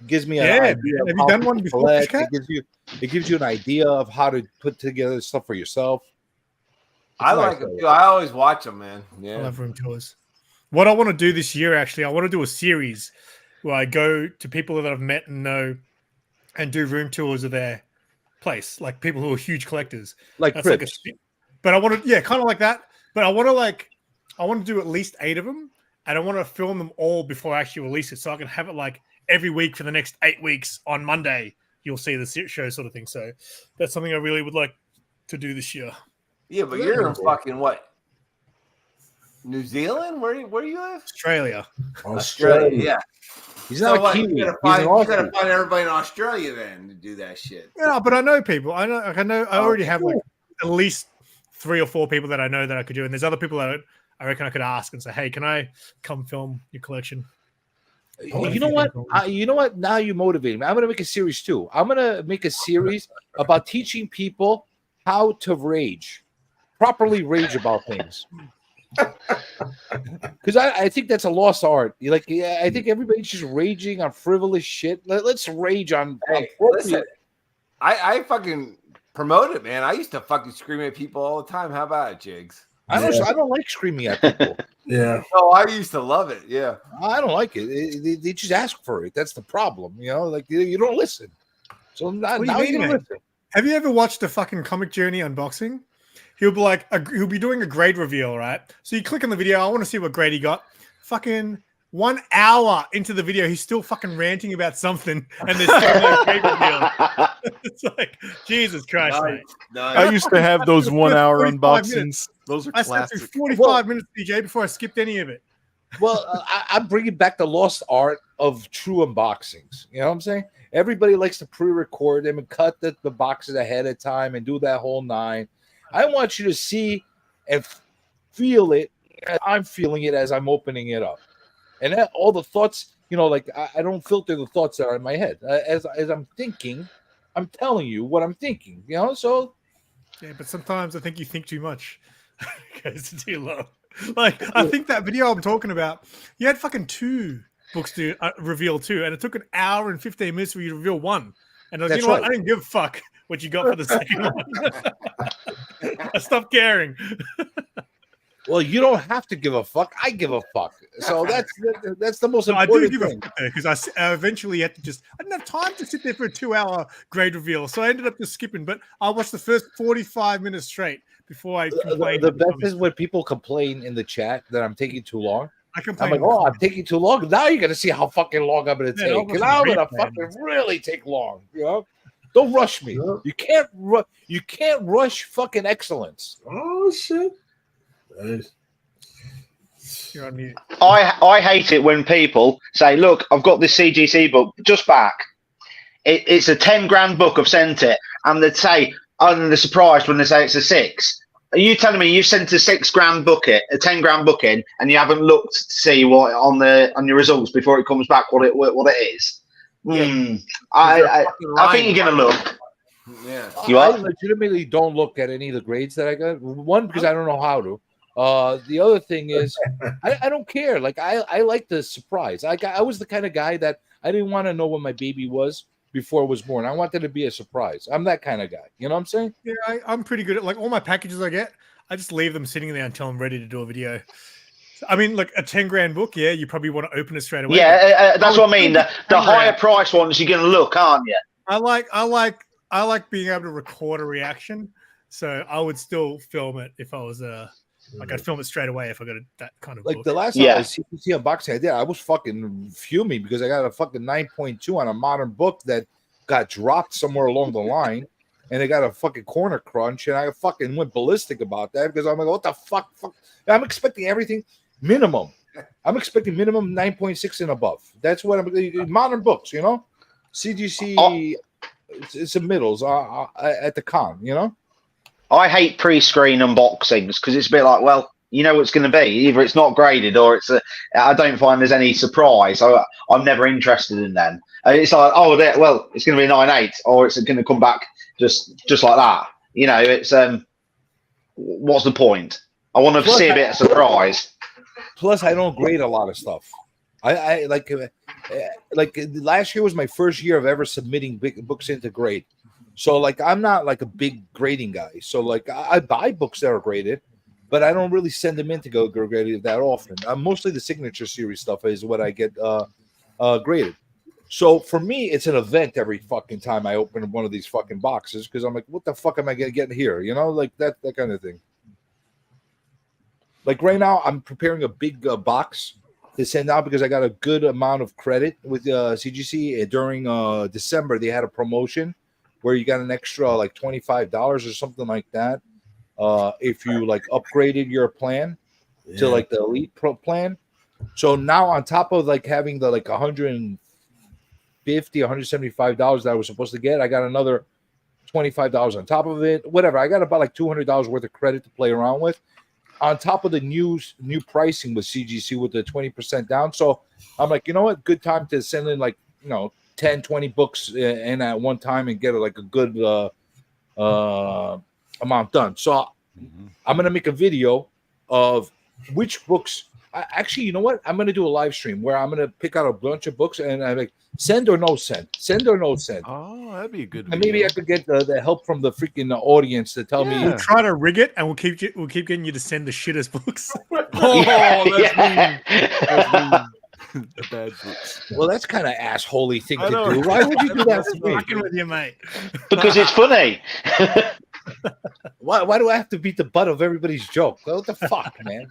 It gives me an Yeah, idea. have of you how done one to before, collect. Fishcat? It gives you an idea of how to put together stuff for yourself. I like them too. I always watch them, man. I Yeah. love room tours. What I want to do this year, actually, I want to do a series where I go to people that I've met and know, and do room tours of their place, like people who are huge collectors. Like That's Crips. but I want to, yeah, kind of like that. But I want to do at least 8 of them, and I want to film them all before I actually release it, so I can have it like every week for the next 8 weeks. On Monday, you'll see the show, sort of thing. So that's something I really would like to do this year. Yeah, but you're in fucking what? New Zealand? Where do you live? Australia. Australia. Yeah. He's not a what, Kiwi. You gotta He's an find Aussie. everybody in Australia then to do that shit. Yeah, but I know people. I already have like at least 3 or 4 people that I know that I could do, and there's other people that I reckon I could ask and say, "Hey, can I come film your collection?" You know what? You know what? Now you motivate me. I'm gonna make a series too. I'm gonna make a series about teaching people how to properly rage about things. Because I think that's a lost art. I think everybody's just raging on frivolous shit. Let's rage on. Listen, I fucking promote it, man. I used to fucking scream at people all the time. How about it, Jigs? I don't like screaming at people. Yeah. Oh, I used to love it. Yeah. I don't like it. They just ask for it. That's the problem. Like you don't listen. So now What do you mean, you man? listen. Have you ever watched a fucking Comic Journey unboxing? He'll be like, he'll be doing a grade reveal, right? So you click on the video. I want to see what grade he got. Fucking 1 hour into the video, he's still fucking ranting about something, and there's still no grade reveal. It's like, Jesus Christ, mate. I used to have those 1 hour 45 unboxings. minutes. Those are I sat classic. through 45 minutes, DJ, before I skipped any of it. Well, I'm bringing back the lost art of true unboxings. You know what I'm saying? Everybody likes to pre-record them and cut the boxes ahead of time and do that whole 9. I want you to see and feel it. I'm feeling it as I'm opening it up, and all the thoughts. I don't filter the thoughts that are in my head. As I'm thinking, I'm telling you what I'm thinking. So yeah. But sometimes I think you think too much. Goes too low. Like I think that video I'm talking about, you had fucking 2 books to reveal 2, and it took 1 hour and 15 minutes for you to reveal 1. And I was, That's what? right. I didn't give a fuck what you got for the second one. I stopped caring. well, you don't have to give a fuck. I give a fuck. So that's the most I important do give thing. a fuck because I eventually had to I didn't have time to sit there for a 2-hour grade reveal, so I ended up just skipping. But I watched the first 45 minutes straight before I complained. The best is when people complain in the chat that I'm taking too long. I I'm complained. like, oh, I'm taking too long. Now you're gonna see how fucking long I'm gonna Yeah, take. almost Because I'm a gonna replay. fucking really take long. Don't rush me. You can't. You can't rush fucking excellence. Oh shit. You're on mute. I hate it when people say, "Look, I've got this CGC book just back. It's a 10 grand book. I've sent it," and they'd say, "Oh, they're surprised when they say it's a 6." Are you telling me you sent a 6 grand book a 10 grand book in, and you haven't looked to see what on your results before it comes back what it is? I think you're gonna look. Yeah. You I are? legitimately don't look at any of the grades that I got. One, because I don't know how to. The other thing is, I don't care. Like I like the surprise. I was the kind of guy that I didn't want to know what my baby was before it was born. I wanted to be a surprise. I'm that kind of guy. You know what I'm saying? Yeah, I'm pretty good at like all my packages I get. I just leave them sitting there until I'm ready to do a video. I mean, like a 10 grand book, yeah, you probably want to open it straight away. Yeah, that's what I mean. The 10 higher grand. price ones, you're gonna look, aren't you? I like being able to record a reaction, so I would still film it if I was Like I'd film it straight away if I got that kind of Like book. the last time I CPC unboxing I did, I was fucking fuming because I got a fucking 9.2 on a modern book that got dropped somewhere along the line, and it got a fucking corner crunch, and I fucking went ballistic about that because I'm like, what the fuck? I'm expecting everything minimum. I'm expecting minimum 9.6 and above. That's what I'm modern books, you know. CGC, it's the middles at the con, you know. I hate pre-screen unboxings because it's a bit like, well, you know what's going to be. Either it's not graded or it's I don't find there's any surprise. I'm never interested in them. It's like, oh, well, it's going to be a 9.8 or it's going to come back just like that. You know, it's what's the point? I want to see a bit of surprise. Plus, I don't grade a lot of stuff. I like last year was my first year of ever submitting big books into grade. So like I'm not like a big grading guy. So like I buy books that are graded, but I don't really send them in to go graded that often. Mostly the signature series stuff is what I get graded. So for me, it's an event every fucking time I open one of these fucking boxes because I'm like, what the fuck am I gonna get here? You know, like that kind of thing. Like right now, I'm preparing a big box to send out because I got a good amount of credit with CGC. During December, they had a promotion where you got an extra like $25 or something like that if you like upgraded your plan to like the elite pro plan. So now on top of like having the like $150, $175 that I was supposed to get, I got another $25 on top of it. Whatever, I got about like $200 worth of credit to play around with, on top of the new pricing with CGC with the 20% down. So I'm like, you know what? Good time to send in like 10, 20 books in at one time and get like a good amount done. So I'm gonna make a video of which books. Actually, you know what? I'm gonna do a live stream where I'm gonna pick out a bunch of books and I'm like, send or no send. Oh, that'd be a good. And maybe I could get the help from the freaking audience to tell me. We'll try to rig it, and we'll keep getting you to send the shittest books. The bad books. Well, that's kind of assholey thing to do. Why would you do that to me? Fucking with you, mate. Because it's funny. Why do I have to beat the butt of everybody's joke? What the fuck, man?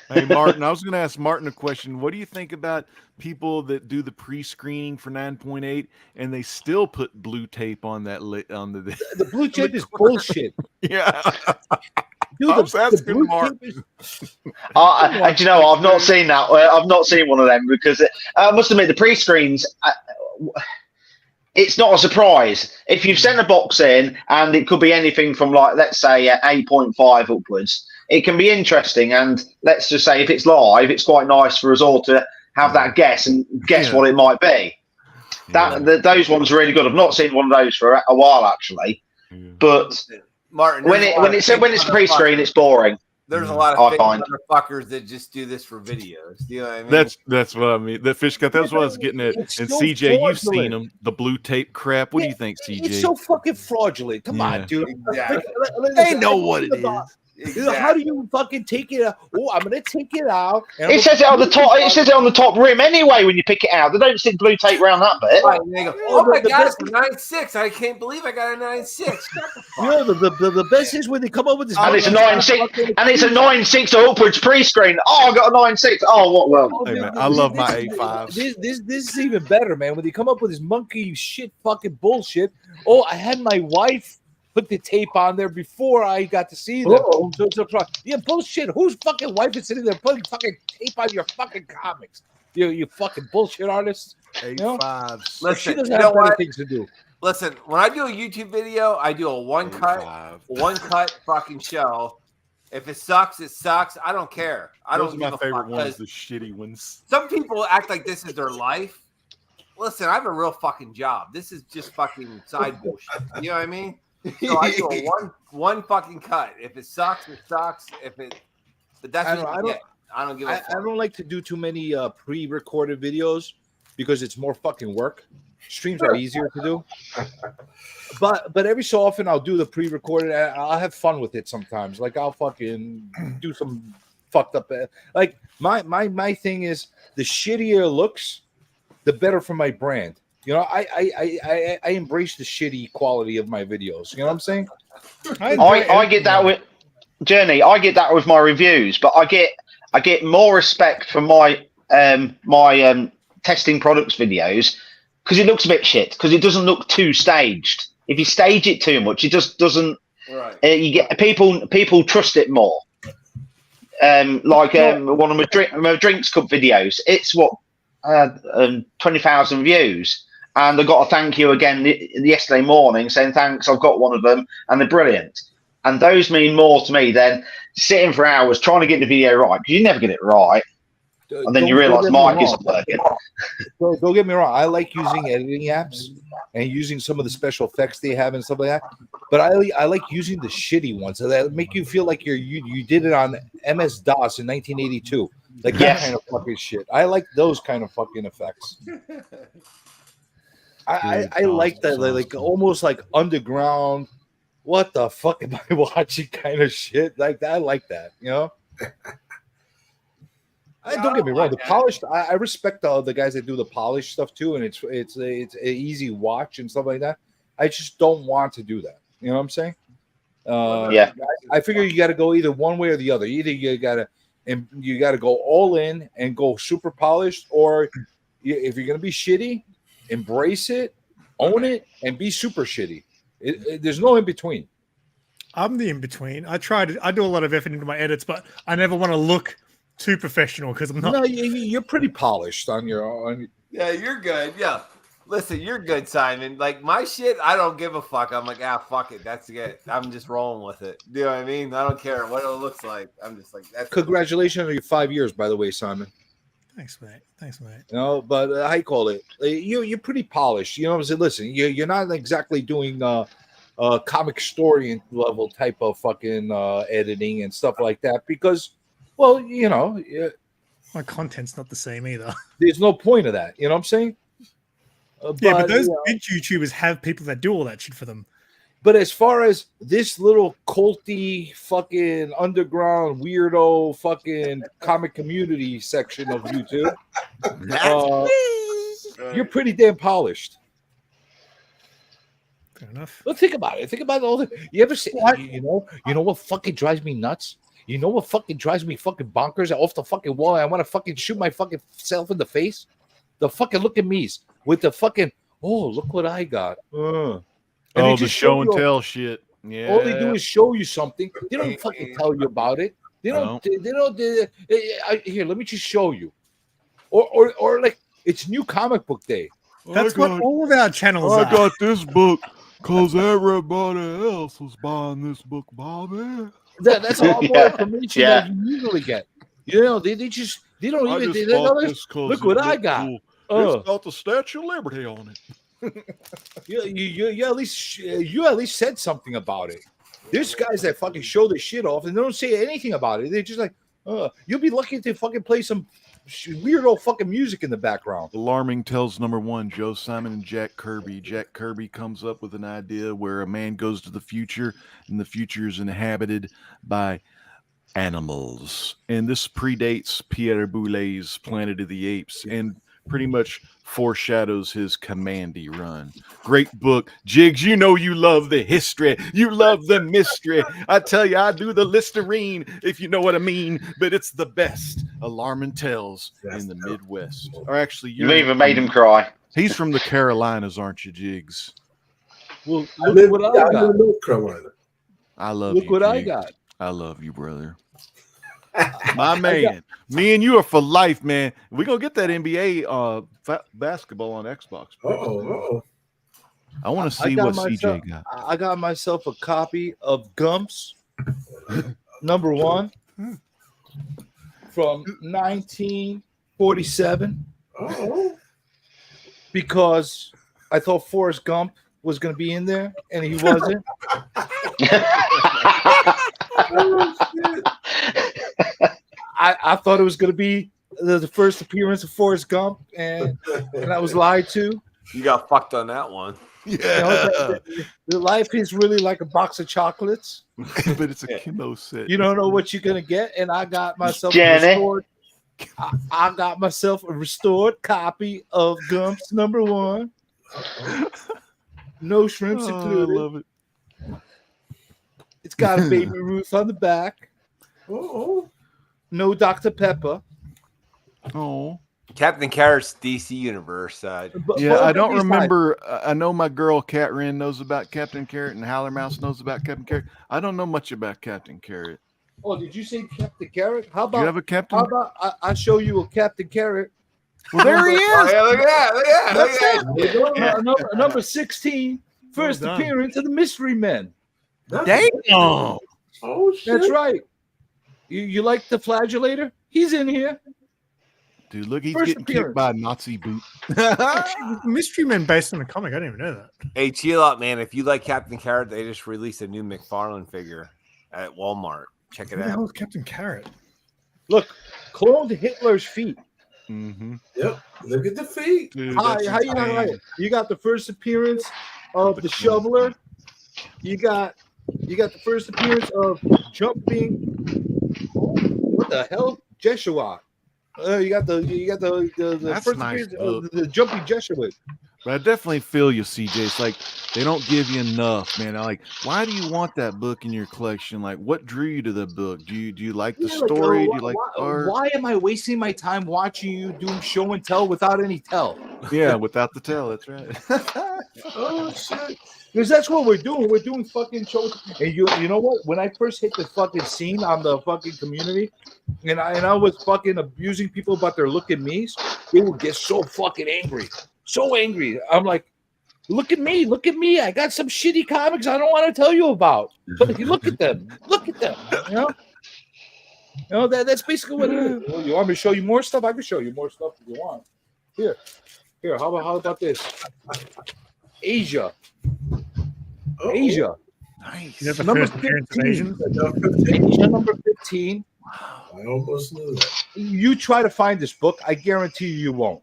Hey, Martin, I was going to ask Martin a question. What do you think about people that do the pre-screening for 9.8 and they still put blue tape on that the blue tape is bullshit. Yeah. Dude, I was asking Martin. Do you know, I've not seen that. I've not seen one of them because I must admit the pre-screens. It's not a surprise if you've sent a box in, and it could be anything from like, let's say 8.5 upwards. It can be interesting, and let's just say if it's live, it's quite nice for us all to have that guess what it might be. Those ones are really good. I've not seen one of those for a while actually, but Martin, when it's pre-screen, it's boring. There's a lot of fake motherfuckers that just do this for videos. Do you know what I mean? That's what I mean. The fish cut. That's what I was getting at. And CJ, you've seen them, the blue tape crap. What do you think, CJ? It's so fucking fraudulent. Come on, dude. Exactly. They know what it is. Exactly. How do you fucking take it out? Oh, I'm gonna take it out. It says it on the top. It says it on the top rim anyway. When you pick it out, they don't stick blue tape around that bit. Right, and they go, oh my god, it's a 9.6. I can't believe I got a 9.6. Yeah, the best is when they come up with this. And it's a 9.6, and it's a 9.6 or upwards pre-screen. Oh, I got a 9.6. Oh, what world? Hey man, I love my 8.5s. This is even better, man. When they come up with this monkey shit, fucking bullshit. Oh, I had my wife put the tape on there before I got to see them. Oh. So yeah, bullshit. Whose fucking wife is sitting there putting fucking tape on your fucking comics? You fucking bullshit artist. 8.5s. Listen, she doesn't you have know better what? things to do. Listen, when I do a YouTube video, I do a one cut fucking show. If it sucks, it sucks. I don't care. I Those don't are give my a favorite fuck, ones, 'cause the shitty ones. some people act like this is their life. Listen, I have a real fucking job. This is just fucking side bullshit. You know what I mean? So I do a one fucking cut. If it sucks, it sucks. But that's I don't give a fuck. I don't like to do too many pre-recorded videos because it's more fucking work. Streams are easier to do. But every so often I'll do the pre-recorded. I'll have fun with it sometimes. Like I'll fucking do some fucked up. Like my thing is the shittier it looks, the better for my brand. You know, I embrace the shitty quality of my videos. You know what I'm saying? I get that with Journey, I get that with my reviews, but I get more respect for my testing products videos because it looks a bit shit, because it doesn't look too staged. If you stage it too much, it just doesn't. Right. You get people trust it more. One of my Drinks Cup videos, it's 20,000 views, and I got a thank you again yesterday morning saying thanks, I've got one of them and they're brilliant. And those mean more to me than sitting for hours trying to get the video right, because you never get it right. And then you realize mic isn't working. Don't get me wrong. I like using editing apps and using some of the special effects they have and stuff like that. But I like using the shitty ones that make you feel like you did it on MS-DOS in 1982. Like that kind of fucking shit. I like those kind of fucking effects. I like that, like almost like underground. What the fuck am I watching? Kind of shit like that. I like that. You know. Don't get me wrong. The polished, I respect the guys that do the polished stuff too, and it's an easy watch and stuff like that. I just don't want to do that. You know what I'm saying? Yeah. I figure you got to go either one way or the other. Either you got to go all in and go super polished, or if you're gonna be shitty, embrace it, own it, and be super shitty. There's no in between. I'm the in between. I do a lot of effort into my edits, but I never want to look too professional because I'm not. No, you're pretty polished on your own. Yeah, you're good. Yeah. Listen, you're good, Simon. Like my shit, I don't give a fuck. I'm like, fuck it. That's it. I'm just rolling with it. Do you know what I mean? I don't care what it looks like. I'm just like, that's Congratulations on your 5 years, by the way, Simon. Thanks, mate. You know, but how you call it? You're pretty polished. You know what I'm saying? Listen, you're not exactly doing comic story level type of fucking editing and stuff like that because, well, you know, my content's not the same either. There's no point of that. You know what I'm saying? But those big YouTubers have people that do all that shit for them. But as far as this little culty fucking underground weirdo fucking comic community section of YouTube, you're pretty damn polished. Fair enough. But think about it. Think about all the. You ever see? You know what fucking drives me nuts? You know what fucking drives me fucking bonkers off the fucking wall? I want to fucking shoot my fucking self in the face. The fucking look at me's with the fucking. Oh, look what I got. And the show and tell shit. Yeah. All they do is show you something. They don't fucking tell you about it. They don't. Here, let me just show you. Or like it's New Comic Book Day. That's what all of our channels are. I got this book because everybody else was buying this book, Bobby. That's all more information that you usually get. You know, they don't even. Look what I got. Cool. It's got the Statue of Liberty on it. You at least said something about it. There's guys that fucking show their shit off and they don't say anything about it. They're just like, you'll be lucky if they fucking play some weirdo fucking music in the background. Alarming Tales #1, Joe Simon and Jack Kirby. Jack Kirby comes up with an idea where a man goes to the future and the future is inhabited by animals. And this predates Pierre Boulez's Planet of the Apes and pretty much foreshadows his Commandy run. Great book. Jigs, you know you love the history. You love the mystery. I tell you, I do the Listerine, if you know what I mean, but it's the best Alarming Tales in the Midwest. Or actually, you even made him cry. He's from the Carolinas, aren't you, Jigs? Well, look what I got. North Carolina. I love you. Look what I got. I love you, brother. My man, me and you are for life, man. We're gonna get that NBA basketball on Xbox. I want to see what CJ got. I got myself a copy of Gumps #1 from 1947 because I thought Forrest Gump was going to be in there and he wasn't. I thought it was going to be the first appearance of Forrest Gump, and I was lied to. You got fucked on that one. Yeah. The life is really like a box of chocolates. But it's a Kimbo set. You don't know what you're going to get, and I got myself restored. I got myself a restored copy of Gumps #1. No shrimps included. I love it. It's got a Baby Ruth on the back. Oh, no Dr. Pepper. Oh. Captain Carrot's DC universe. Yeah, I don't remember. I know my girl Cat Wren knows about Captain Carrot, and Howler Mouse knows about Captain Carrot. I don't know much about Captain Carrot. Oh, did you say Captain Carrot? How about Do you have a Captain? How about I show you a Captain Carrot? Well, there he is. Oh, yeah, look at that! Look at that! Look That's at it. that! There you go. Number 16, first Well done. appearance of the Mystery Men. Damn. Oh shit. That's right. You like the Flagellator? He's in here. Dude, look, he's First getting appearance. kicked by a Nazi boot. Mystery Men based on a comic. I didn't even know that. Hey, chill out, man. If you like Captain Carrot, they just released a new McFarlane figure at Walmart. Check it Who the hell out. is Captain Carrot? Look, cloned Hitler's feet. Mm-hmm. Yep. Look at the feet. Dude, How that's you not insane. like it? You got the first appearance of the Shoveler. You got the first appearance of Jumping. What the hell, Jeshua? You got the That's first nice, appearance of the Jumping Jesuit. But I definitely feel you, CJ. It's like they don't give you enough, man. Like, why do you want that book in your collection? Like, what drew you to the book? Do you like the story? Do you like the art? Why am I wasting my time watching you doing show and tell without any tell? Yeah, without the tell. That's right. Oh shit! Because that's what we're doing. We're doing fucking shows. And you know what? When I first hit the fucking scene on the fucking community, and I was fucking abusing people about their look at me's, they would get so fucking angry. So angry. I'm like, look at me. I got some shitty comics I don't want to tell you about. But if you look at them. You know, that's basically what it is. Well, you want me to show you more stuff? I can show you more stuff if you want. Here. How about this? Asia. Asia. Nice. Is that the Number first appearance of 15. Asian? Asia number 15. I almost knew that. You try to find this book, I guarantee you won't.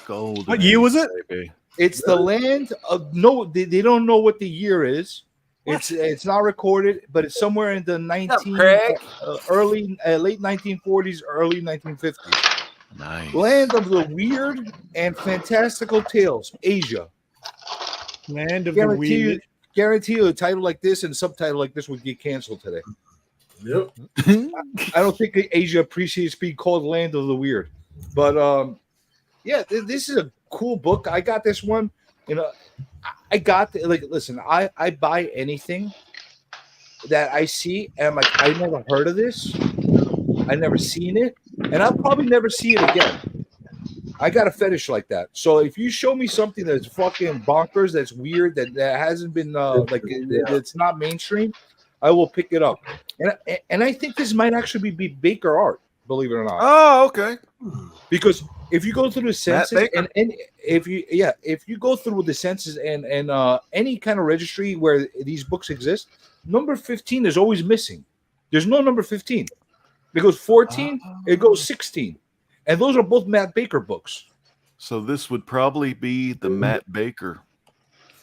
Gold. What year was it? Baby. It's the land of no. They don't know what the year is. It's not recorded, but it's somewhere in the late 1940s, early 1950s. Nice. Land of the weird and fantastical tales, Asia. Land of the weird. Guarantee you a title like this and a subtitle like this would get canceled today. Yep. I don't think Asia appreciates being called Land of the Weird, but yeah, this is a cool book. I got this one. You know, I got listen. I buy anything that I see, and I'm like, I never heard of this. I never seen it, and I'll probably never see it again. I got a fetish like that. So if you show me something that's fucking bonkers, that's weird, that hasn't been it's not mainstream, I will pick it up. And I think this might actually be Baker art, believe it or not. Oh, okay. Because if you go through the census and if you go through the census and any kind of registry where these books exist, number 15 is always missing. There's no number 15. It goes 14, it goes 16. And those are both Matt Baker books. So this would probably be the Matt Baker.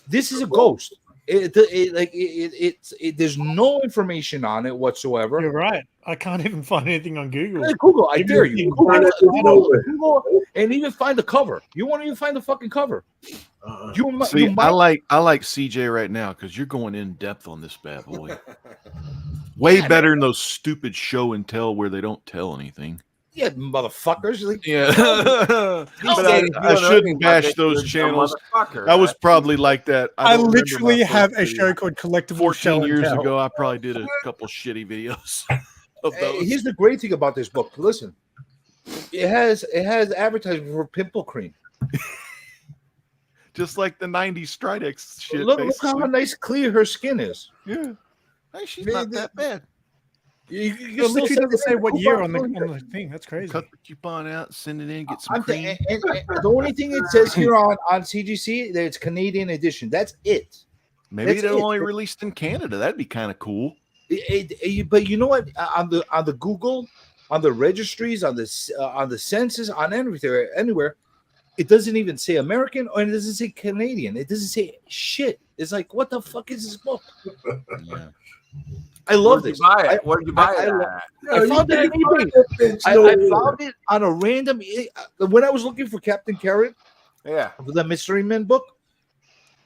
This is a ghost. There's no information on it whatsoever. You're right. I can't even find anything on Google. Hey, Google, I dare you. Google and even find the cover. You won't even find the fucking cover. See, I like CJ right now because you're going in depth on this bad boy. Way better than those stupid show and tell where they don't tell anything. Yeah, motherfuckers. Yeah. But I shouldn't bash those channels. I was probably like that. I don't remember literally my have first a video. show called Collectible 14 years ago. I probably did a couple shitty videos of those. Here's the great thing about this book. Listen, it has advertising for pimple cream. Just like the 90s Stridex shit. Look how nice clear her skin is. Yeah. Hey, she's not that bad. You It literally doesn't say what year on the thing. That's crazy. Cut the coupon out, send it in, get some cream. And the only thing it says here on CGC that it's Canadian edition. That's it. Maybe That's they're it. only released in Canada. That'd be kind of cool. But you know what? On the Google, on the registries, on the census, on anywhere, it doesn't even say American or it doesn't say Canadian. It doesn't say shit. It's like, what the fuck is this book? Yeah. I love Where'd this. you buy it? Where'd you buy it? I found it on eBay. I found it on a random. When I was looking for Captain Carrot, Yeah, for the Mystery Men book,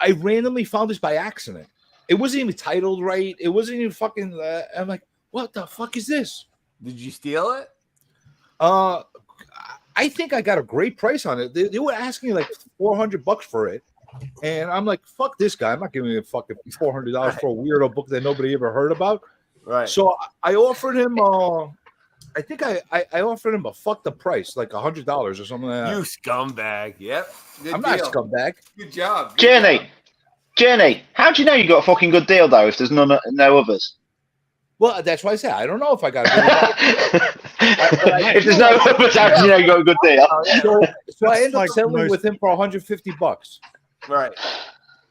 I randomly found this by accident. It wasn't even titled right. It wasn't even fucking. I'm like, what the fuck is this? Did you steal it? I think I got a great price on it. They were asking like $400 for it, and I'm like, fuck this guy. I'm not giving him fucking $400 for a weirdo book that nobody ever heard about. Right. So I offered him. I think I offered him a fuck the price, like $100 or something like that. You scumbag. Yep. Good I'm not a deal. scumbag. Good job. Jenny, how do you know you got a fucking good deal though? If there's no others. Well, that's why I said I don't know if I got a good deal. If there's no others, how do you know you got a good deal? So I ended up like selling most- with him for $150. Right.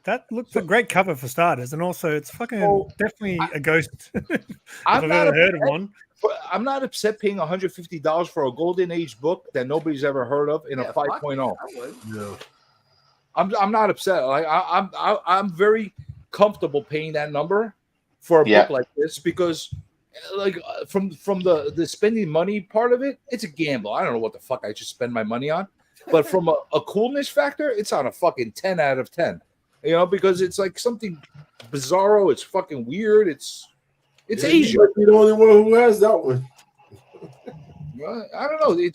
That looks a great cover for starters, and also it's fucking definitely a ghost. if I'm I've not ever heard of upset- one. I'm not upset paying $150 for a golden age book that nobody's ever heard of in a 5.0. Yeah. I'm not upset. Like I'm very comfortable paying that number for a Yeah. book like this because, like, from the spending money part of it, it's a gamble. I don't know what the fuck I should spend my money on, but from a coolness factor, it's on a fucking 10 out of 10. You know, because it's like something bizarro. It's fucking weird. It's Yeah, Asia. you might be the only one who has that one. I don't know.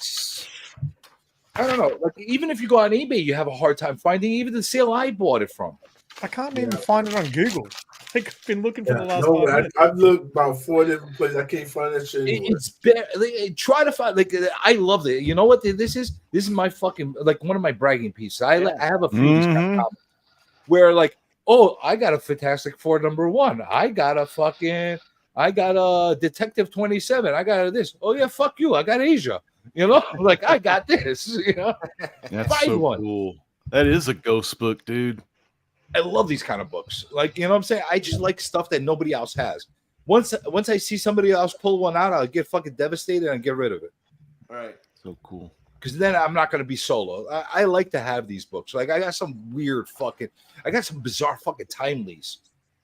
I don't know. Like, even if you go on eBay, you have a hard time finding even the sale I bought it from. I can't even find it on Google. Like, I've been looking for the last No, 5 minutes. I've looked about 4 different places. I can't find that shit anywhere. It's try to find I loved it. You know what this is? This is my fucking like one of my bragging pieces. I have a few of these kind of comments where like, oh, I got a Fantastic Four #1. I got a Detective 27. I got this. Oh yeah, fuck you. I got Asia. You know, like I got this. You know, That's Find so one. cool. That is a ghost book, dude. I love these kind of books. Like, you know what I'm saying? I just like stuff that nobody else has. Once I see somebody else pull one out, I'll get fucking devastated and get rid of it. Right. So cool. Because then I'm not going to be solo. I like to have these books. Like, I got some bizarre fucking timelies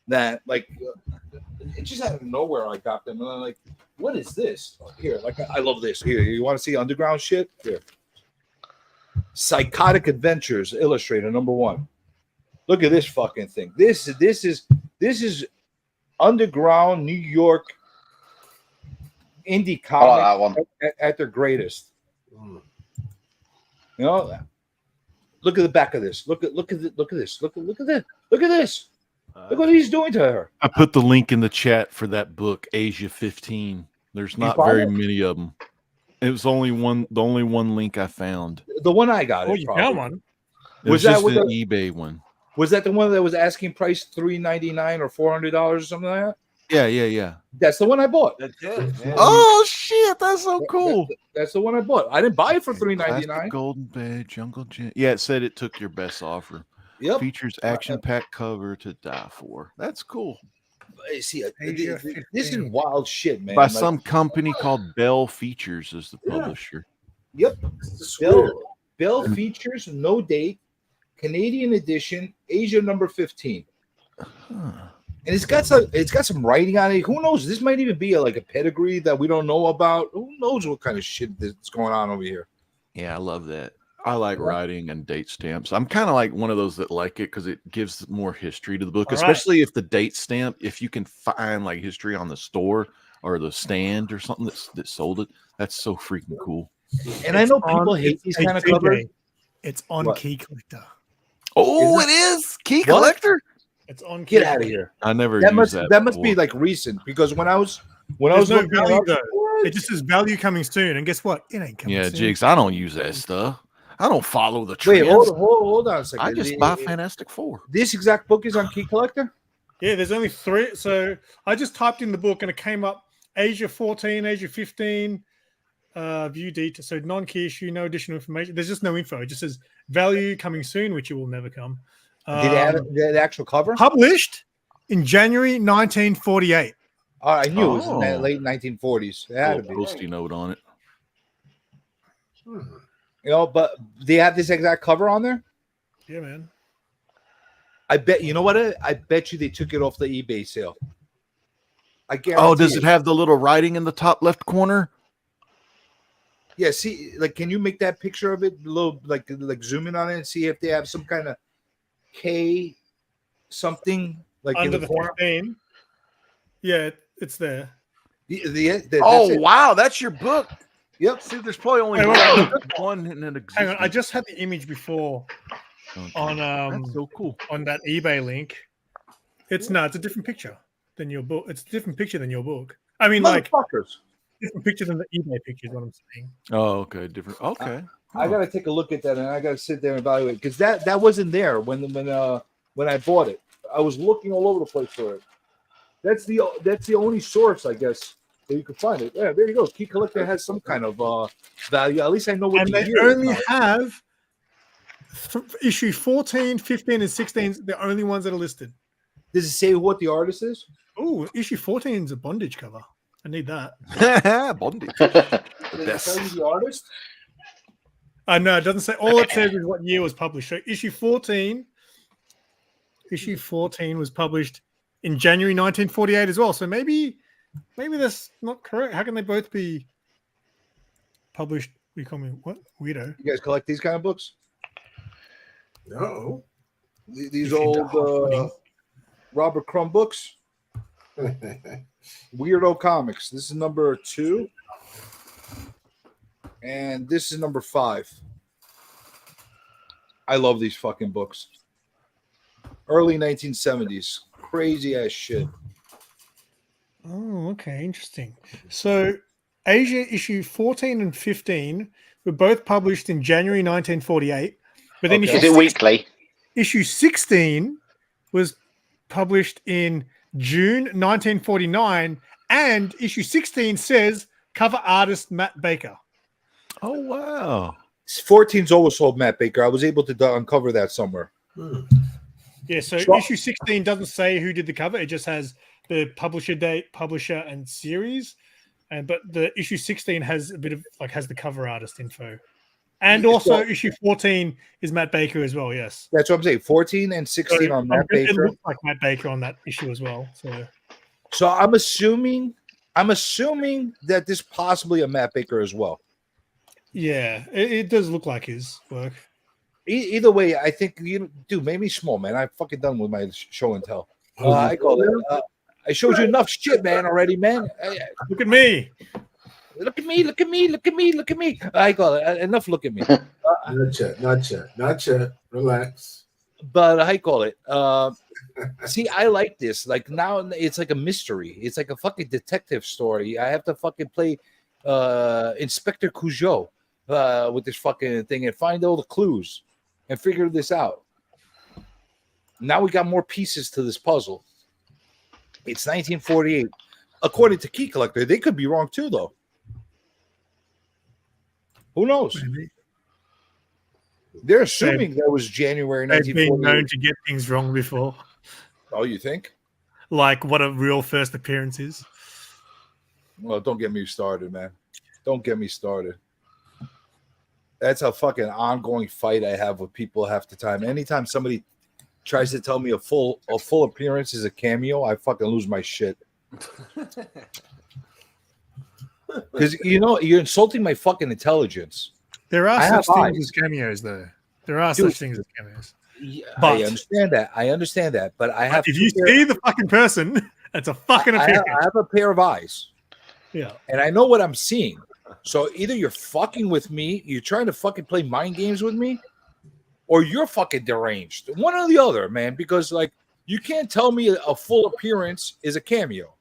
that, like, it just out of nowhere I got them. And I'm like, what is this? Here, like, I love this. Here, you want to see underground shit? Here. Psychotic Adventures, Illustrator, #1. Look at this fucking thing. This is underground New York indie comics at their greatest. You know, look at the back of this. Look at this. Look at this. Look at this. Look what he's doing to her. I put the link in the chat for that book, Asia 15. There's not find very it? many of them. It was the only one link I found. The one I got. Oh, is you probably. found one? It was that just with an the- eBay one. Was that the one that was asking price $399 or $400 or something like that? Yeah. That's the one I bought. That's it. Man. Oh shit, that's so cool. That's the one I bought. I didn't buy it for $399. Plastic Golden Bay, Jungle Gym. Yeah, it said it took your best offer. Yep. Features action-packed cover to die for. That's cool. See, Asia this is 15. wild shit, man. By Like, some company called Bell Features is the publisher. Yep. Bell Features, no date, Canadian edition, Asia #15. And it's got some writing on it. Who knows? This might even be like a pedigree that we don't know about. Who knows what kind of shit that's going on over here? Yeah, I love that. I like writing and date stamps. I'm kind of like one of those that like it because it gives more history to the book, All right. especially if the date stamp, if you can find like history on the store or the stand or something that sold it, that's so freaking cool. And I know people hate these kind of covers. It's on What? Key Collector. Oh, it is Key What? Collector. It's on. Key Get out of Collector. here. I never That used must that. must be before. like recent because when I was There's no looking it value up- though. It just says value coming soon, and guess what? It ain't coming Yeah, soon. Jigs. I don't use that stuff. I don't follow the Wait, trends. hold on a second. I just buy Fantastic Four. This exact book is on Key Collector. Yeah, there's only 3. So I just typed in the book and it came up Asia 14, Asia 15, view details. So non-key issue, no additional information. There's just no info. It just says value coming soon, which it will never come. Did it have the actual cover? Published in January 1948. Oh, I knew it was in the Oh. late 1940s. It had to be. Posty note on it. You know, but they have this exact cover on there. Yeah, man. I bet you know what? I bet you they took it off the eBay sale. I guarantee. Oh, does it have the little writing in the top left corner? Yeah. See, like, can you make that picture of it a little, like zoom in on it and see if they have some kind of K something Like under in the the corner. 15. Yeah, it's there. Oh that's it. wow, that's your book. Yep. See, there's probably only Wait, wait, one in an Hang on, I existence. just had the image before on That's so cool. on that eBay link. It's no, it's a different picture than your book. It's a different picture than your book. I mean, like Motherfuckers. different picture than the eBay picture is what I'm saying. Oh, okay, different. Okay. I gotta take a look at that, and I gotta sit there and evaluate because that wasn't there when I bought it. I was looking all over the place for it. That's the only source, I guess, that you can find it. Yeah, there you go. Key Collector has some kind of value. At least I know what. And they only have issue 14, 15, and 16. The only ones that are listed. Does it say what the artist is? Oh, issue 14 is a bondage cover. I need that. Bondage. Does it tell you the artist? No, it doesn't say. All it says is what year was published. So issue 14 was published in January 1948 as well. So maybe that's not correct. How can they both be published? You call me what? Weirdo. You guys collect these kind of books? No. These old Robert Crumb books? Weirdo Comics. This is number 2. And this is number 5. I love these fucking books. Early 1970s. Crazy ass shit. Oh, okay, interesting. So Asia issue 14 and 15 were both published in January 1948. But then Is it weekly? Issue 16 was published in June 1949, and issue 16 says cover artist Matt Baker. Oh wow! 14's always sold Matt Baker. I was able to uncover that somewhere. Yeah, so issue 16 doesn't say who did the cover; it just has the publisher date, publisher, and series. But the issue 16 has a bit of has the cover artist info, and also issue 14 is Matt Baker as well. Yes, that's what I'm saying. 14 and 16 are Matt Baker. It looks like Matt Baker on that issue as well. So I'm assuming that this possibly a Matt Baker as well. Yeah, it does look like his work. Either way, I think dude, made me small, man. I'm fucking done with my show and tell. I call it. I showed you enough shit, man, already, man. Look at me. Look at me. Look at me. Look at me. Look at me. I call it enough. Look at me. Not yet. Relax. But I call it. See, I like this. Like now, it's like a mystery. It's like a fucking detective story. I have to fucking play Inspector Cujo with this fucking thing and find all the clues and figure this out. Now we got more pieces to this puzzle. It's 1948. According to Key Collector, they could be wrong too, though. Who knows? They're assuming that was January 1948. They've been known to get things wrong before. Oh, you think? Like what a real first appearance is. Well, don't get me started, man. Don't get me started. That's a fucking ongoing fight I have with people half the time. Anytime somebody tries to tell me a full appearance is a cameo, I fucking lose my shit. Because you're insulting my fucking intelligence. There are such things as cameos, though. There are such things as cameos. Yeah, But I understand that. But I have. if you see the fucking person, it's a fucking appearance. I have a pair of eyes. Yeah. And I know what I'm seeing. So either you're fucking with me, you're trying to fucking play mind games with me, or you're fucking deranged. One or the other, man. Because you can't tell me a full appearance is a cameo.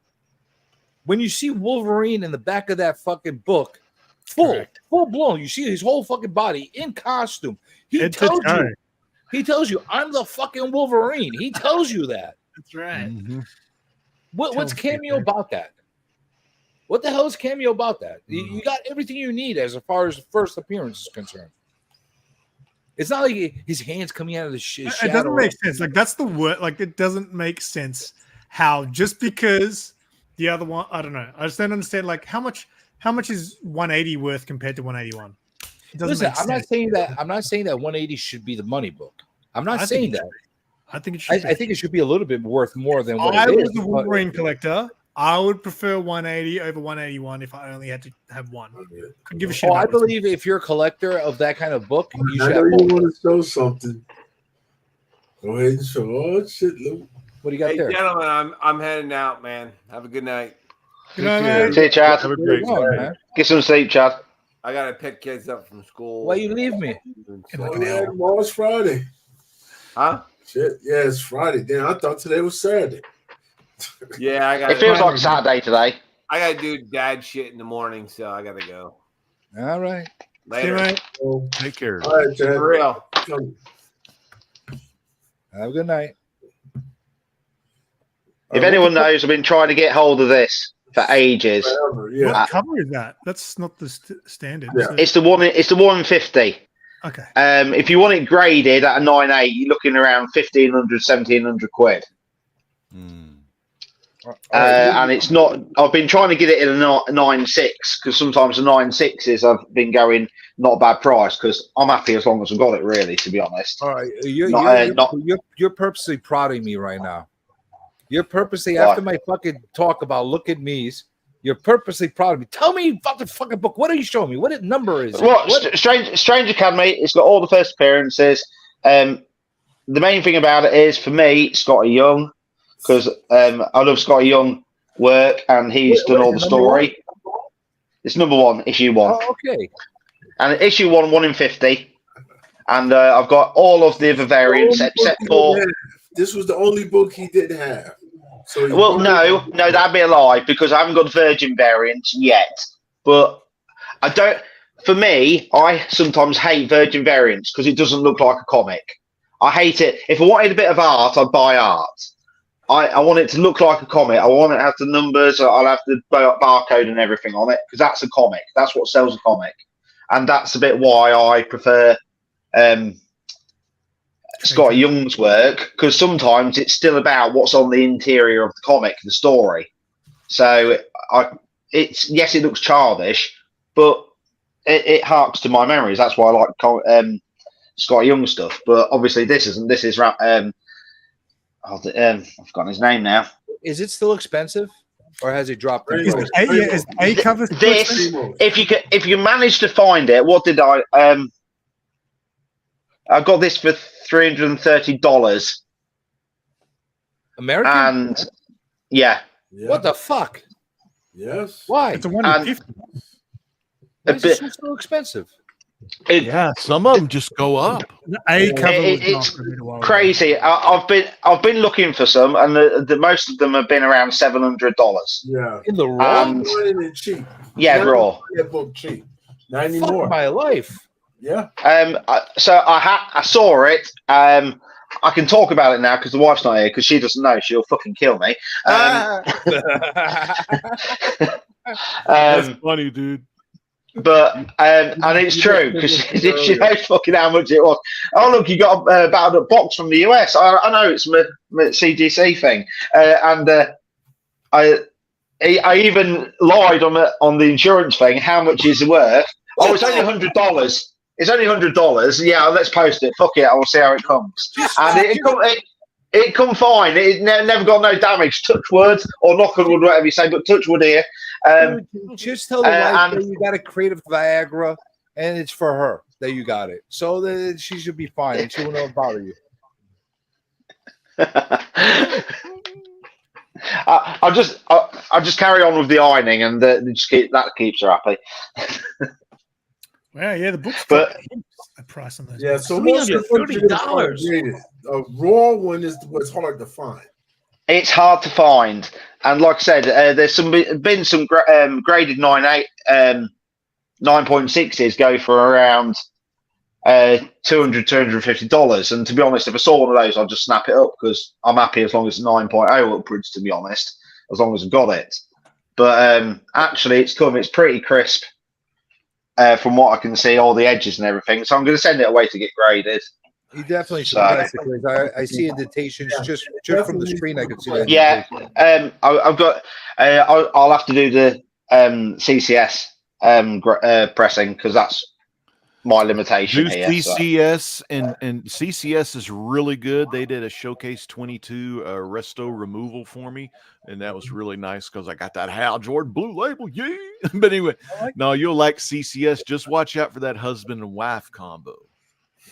When you see Wolverine in the back of that fucking book, full blown, you see his whole fucking body in costume. He tells you, I'm the fucking Wolverine. He tells you that. That's right. Mm-hmm. What's cameo about that? What the hell is cameo about that? You got everything you need as far as the first appearance is concerned. It's not like his hands coming out of the shadow. It doesn't make sense. That's the word. It doesn't make sense how just because the other one, I don't know. I just don't understand. How much is 180 worth compared to 181? Listen, I'm not saying that 180 should be the money book. I'm not saying that. I think it should. I think it should be a little bit worth more than what I it was is. a Wolverine collector. I would prefer 180 over 181 if I only had to have one. Couldn't give a shit. I believe if you're a collector of that kind of book, you should. I know you want to show something. Go ahead and show. Oh shit, Luke. What do you got Hey, there? gentlemen, I'm heading out, man. Have a good night. Good night, mate. See you, Chad. Have a great Where you going, night. man? Get some sleep, Chad. I gotta pick kids up from school. Why you leave me? Oh, yeah, tomorrow's Friday. Huh? Shit, yeah, it's Friday. Damn, I thought today was Saturday. Yeah, I got. It feels like Saturday today. I gotta do dad shit in the morning, so I gotta go. All right. Later. See you, mate. Take care. All right, Chad. For real. Have a good night. If anyone knows, I've been trying to get hold of this for ages. Yeah. What cover is that? That's not the standard. Yeah. is it? It's the 150. Okay. If you want it graded at a 9.8, you're looking around 1,500, 1,700 quid. And it's not. I've been trying to get it in a 9.6 because sometimes the 9.6s have been going not a bad price because I'm happy as long as I've got it. Really, to be honest. All right. Not- You're purposely prodding me right now. You're purposely Why? after my fucking talk about look at me's. You're purposely prodding me. Tell me about the fucking book. What are you showing me? What number is it? Well, What? Strange Academy. It's got all the first appearances. The main thing about it is for me, Scotty Young, because I love Scotty Young work and he's done all the story. It's number 1, issue 1. Oh, okay. And issue 1 in 50. And I've got all of the other variants except for. This was the only book he didn't have. So Well, no, that'd be a lie because I haven't got the Virgin variants yet. But I don't. For me, I sometimes hate Virgin variants because it doesn't look like a comic. I hate it. If I wanted a bit of art, I'd buy art. I want it to look like a comic. I want it to have the numbers. I'll have the barcode and everything on it because that's a comic. That's what sells a comic, and that's a bit why I prefer Scott Young's work because sometimes it's still about what's on the interior of the comic, the story. So it's yes, it looks childish, but it harks to my memories. That's why I like Scott Young stuff. But obviously, this isn't. This is I've forgotten his name now. Is it still expensive, or has it dropped? Is A cover still This, expensive? if you manage to find it, what did I got this for $330 American? and yeah. What the fuck? Yes. Why? It's a 150. Why is it so expensive? Yeah, some of them just go up. A cover was It's not for me to worry crazy. I've been looking for some, and the most of them have been around $700. Yeah. In the raw? And It cheap. yeah, Never raw. buy that book cheap. Not Fuck anymore. my life. Yeah. So I saw it. I can talk about it now because the wife's not here because she doesn't know. She'll fucking kill me. That's funny, dude. But and it's true because she knows fucking how much it was. Oh look, you got a battered up box from the US. I know it's my CGC thing, and I even lied on the insurance thing. How much is it worth? Oh, it's only $100. It's only $100. Yeah, let's post it. Fuck it, I'll see how it comes. And it come fine. It never got no damage. Touch wood or knock on wood, whatever you say, but touch wood here. Just tell the wife that you got a creative Viagra and it's for her that you got it. So that she should be fine and she will not bother you. I'll just carry on with the ironing and that keeps her happy. Well, yeah, the book's But a price on those. Yeah, books. so most of $330. A raw one is what's hard to find. it's hard to find, and like I said, there's been some graded 9.8 9.6s go for around $250. And to be honest, if I saw one of those, I'd just snap it up because I'm happy as long as it's 9.0 upwards. To be honest, as long as I've got it. But actually, it's pretty crisp. From what I can see, all the edges and everything. So I'm going to send it away to get graded. You definitely should. I see indentations just from the screen. I can see that. Yeah, I've got. I'll have to do the CCS pressing because that's my limitation Do here. CCS and CCS is really good. They did a Showcase 22 resto removal for me, and that was really nice because I got that Hal Jordan blue label. Yeah, but anyway, no, you'll like CCS. Just watch out for that husband and wife combo.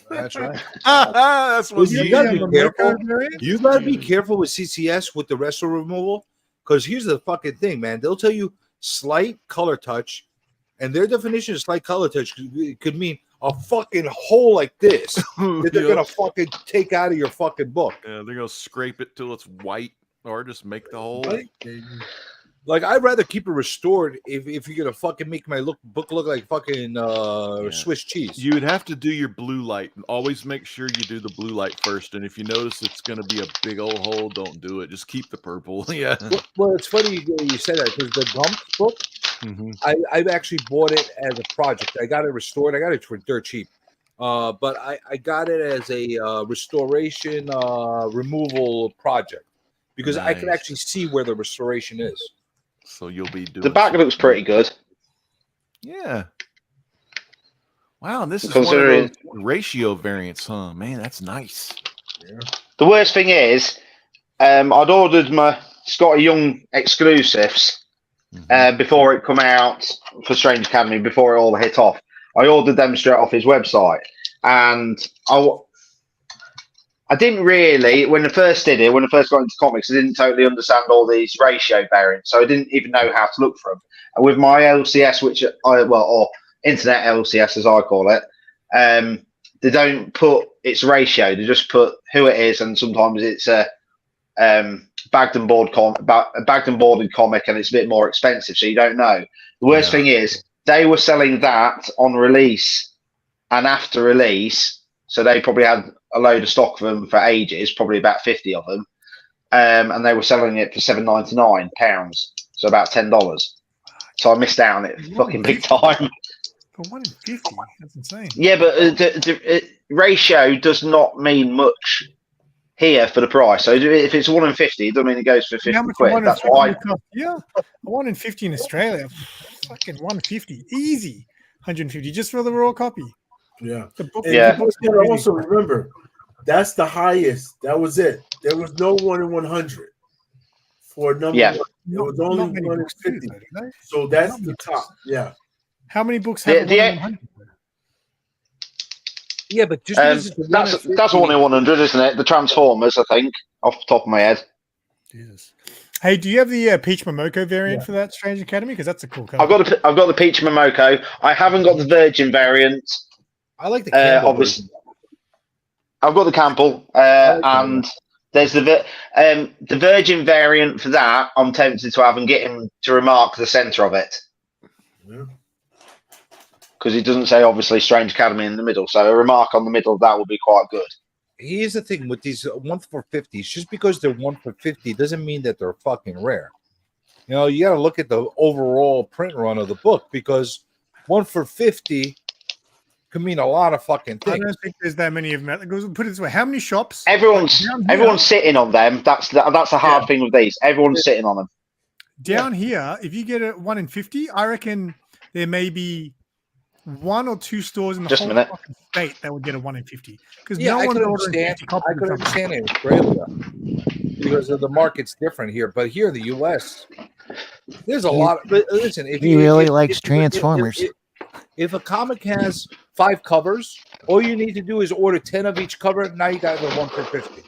That's right. That's what you gotta be careful. You gotta be careful with CCS with the wrestle removal, because here's the fucking thing, man. They'll tell you slight color touch, and their definition of slight color touch could mean a fucking hole like this that they're gonna fucking take out of your fucking book. Yeah, they're gonna scrape it till it's white, or just make the hole. Right? Like, I'd rather keep it restored if you're gonna fucking make my book look like fucking Swiss cheese. You would have to do your blue light, and always make sure you do the blue light first. And if you notice it's gonna be a big old hole, don't do it. Just keep the purple. Yeah. Well, it's funny you said that, because the Gump book, I've actually bought it as a project. I got it restored. I got it for dirt cheap. But I got it as a restoration removal project, because I can actually see where the restoration is. So you'll be doing the back looks pretty good. Yeah. Wow, this is Considering- one of those ratio variants, huh? Man, that's nice. Yeah. The worst thing is, I'd ordered my Scotty Young exclusives before it come out for Strange Academy, before it all hit off. I ordered them straight off his website, and I didn't really, when I first got into comics, I didn't totally understand all these ratio variants, so I didn't even know how to look for them. And with my LCS, or internet LCS as I call it, they don't put its ratio; they just put who it is, and sometimes it's a bagged and boarded comic, and it's a bit more expensive, so you don't know. The worst thing is they were selling that on release and after release, so they probably had a load of stock of them for ages, probably about 50 of them, and they were selling it for £7.99, so about $10. So I missed out on it fucking big time. For 1 in 50, that's insane. Yeah, but the ratio does not mean much here for the price. So if it's 1 in 50, it doesn't mean it goes for 50 quid. That's why. Yeah, 1 in 50 in Australia, fucking 150, easy, 150 just for the raw copy. Yeah. The book, And the book's you gotta crazy. also remember, that's the highest. That was it. There was no 1 in 100 for a number. Yeah. One. There was Not only many 1 in books do, 50. though, do they? So that's Not the many top. Yeah. How many books have a 1 in 100? Yeah, but just because it's a 1 in That's 50, a 1 in 100, isn't it? The Transformers, I think, off the top of my head. Jesus. Hey, do you have the Peach Momoko variant for that Strange Academy? Because that's a cool cover. I've got the Peach Momoko. I haven't got the Virgin variant. I like the Campbell obviously. I've got the Campbell, and there's the Virgin variant for that. I'm tempted to have and get him to remark the center of it, because it doesn't say obviously Strange Academy in the middle. So a remark on the middle of that would be quite good. Here's the thing with these 1 for 50s, just because they're 1 for 50 doesn't mean that they're fucking rare. You know, you got to look at the overall print run of the book, because 1 for 50 could mean a lot of fucking I things. don't think there's that many of them. Put it this way: how many shops? Everyone's sitting on them. That's the hard thing with these. Everyone's sitting on them. Down here, if you get a 1 in 50, I reckon there may be 1 or 2 stores in the Just a whole minute. fucking state that would get a 1 in 50. Because Yeah, no I one's could ordering understand. 50 copies I of could something. understand in Australia because of the market's different here, but here in the U.S., there's a lot. But listen, if He really likes Transformers. If a comic has 5 covers, all you need to do is order 10 of each cover. Now you got the 1 for 50.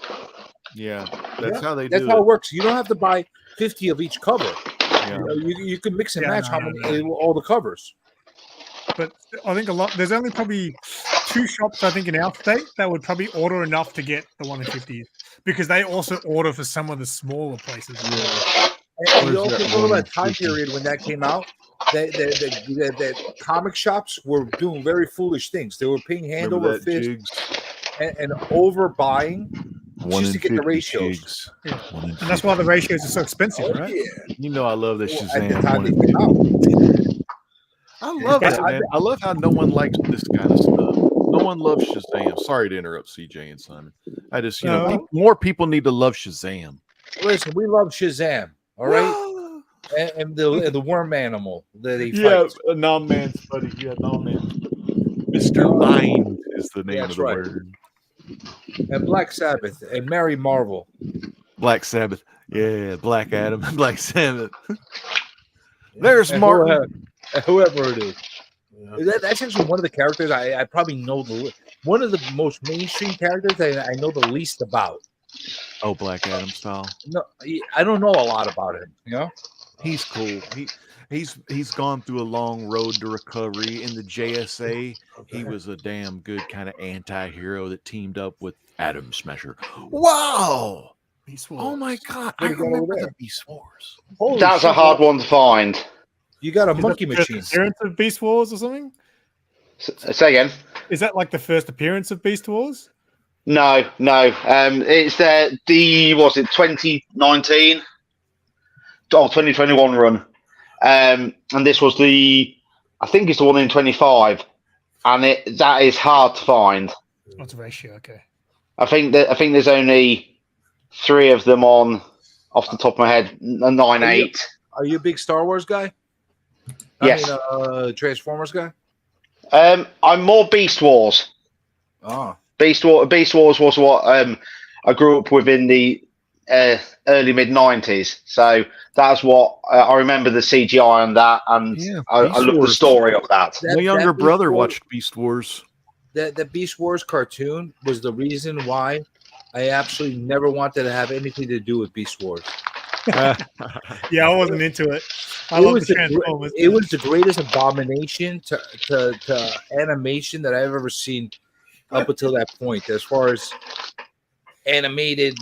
Yeah, that's how they That's do how it. it works. You don't have to buy 50 of each cover. Yeah. You know, you can mix and Yeah, match no, how no, many all the covers. But I think there's only probably 2 shops, I think, in our state that would probably order enough to get the 1 in 50, because they also order for some of the smaller places. And you also know that time period when that came out, the comic shops were doing very foolish things. They were paying hand Remember over that, fist Jigs? and overbuying 1 just in to get the 50 ratios. Jigs. Yeah. 1 in And that's why the ratios are so expensive, Oh, right? yeah. You know I love that Well, at the Shazam. time 1 they in came out. I love that, man. I love how no one likes this kind of stuff. No one loves Shazam. Sorry to interrupt CJ and Simon. I just, No. more people need to love Shazam. Listen, we love Shazam, all right? and the worm animal that he fights. Yeah, non-man's buddy. Yeah, non-man. Mr. Mind is the name That's of the right. word. And Black Sabbath and Mary Marvel. Black Sabbath. Yeah, Black Adam. Black Sabbath. There's And Martin. whoever it is. That's actually one of the characters I probably know one of the most mainstream characters I know the least about. Oh, Black Adam style. No, I don't know a lot about him. You know, he's cool. He's gone through a long road to recovery. In the JSA, he was a damn good kind of anti-hero that teamed up with Atom Smasher. Wow! Beast Wars. Oh my god! I What do you got remember over the there? Beast Wars. Holy That's a shit, hard one to find. You got a Is monkey that the first machine. appearance of Beast Wars or something? Say again. Is that like the first appearance of Beast Wars? No. It's was it 2019? Oh, 2021 run. And this was I think it's the one in 25, and that is hard to find. What's the ratio? Okay. I think there's only 3 of them on, off the top of my head, 9/8. Are you a big Star Wars guy? Yes. I mean, Transformers guy. I'm more Beast Wars. Oh. Beast Wars was what I grew up with in the early mid 90s. So that's what I remember the CGI on that, and I love the story of that. My younger brother watched Beast Wars. That Beast Wars cartoon was the reason why I absolutely never wanted to have anything to do with Beast Wars. Yeah, I wasn't into it. I It love was the the Transformers. it was the greatest abomination to animation that I've ever seen up until that point, as far as animated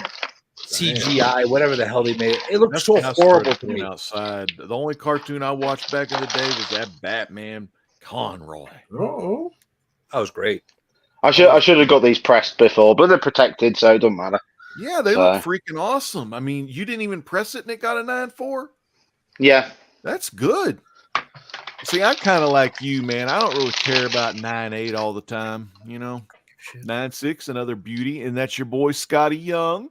CGI, whatever the hell they made it. It looked That's so when I horrible started to going me. outside. The only cartoon I watched back in the day was that Batman Conroy. Oh, that was great. I should have got these pressed before, but they're protected, so it doesn't matter. Yeah, they look freaking awesome. I mean, you didn't even press it and it got a 9.4? Yeah. That's good. See, I'm kind of like you, man. I don't really care about 9.8 all the time, you know. 9.6, another beauty, and that's your boy Scotty Young.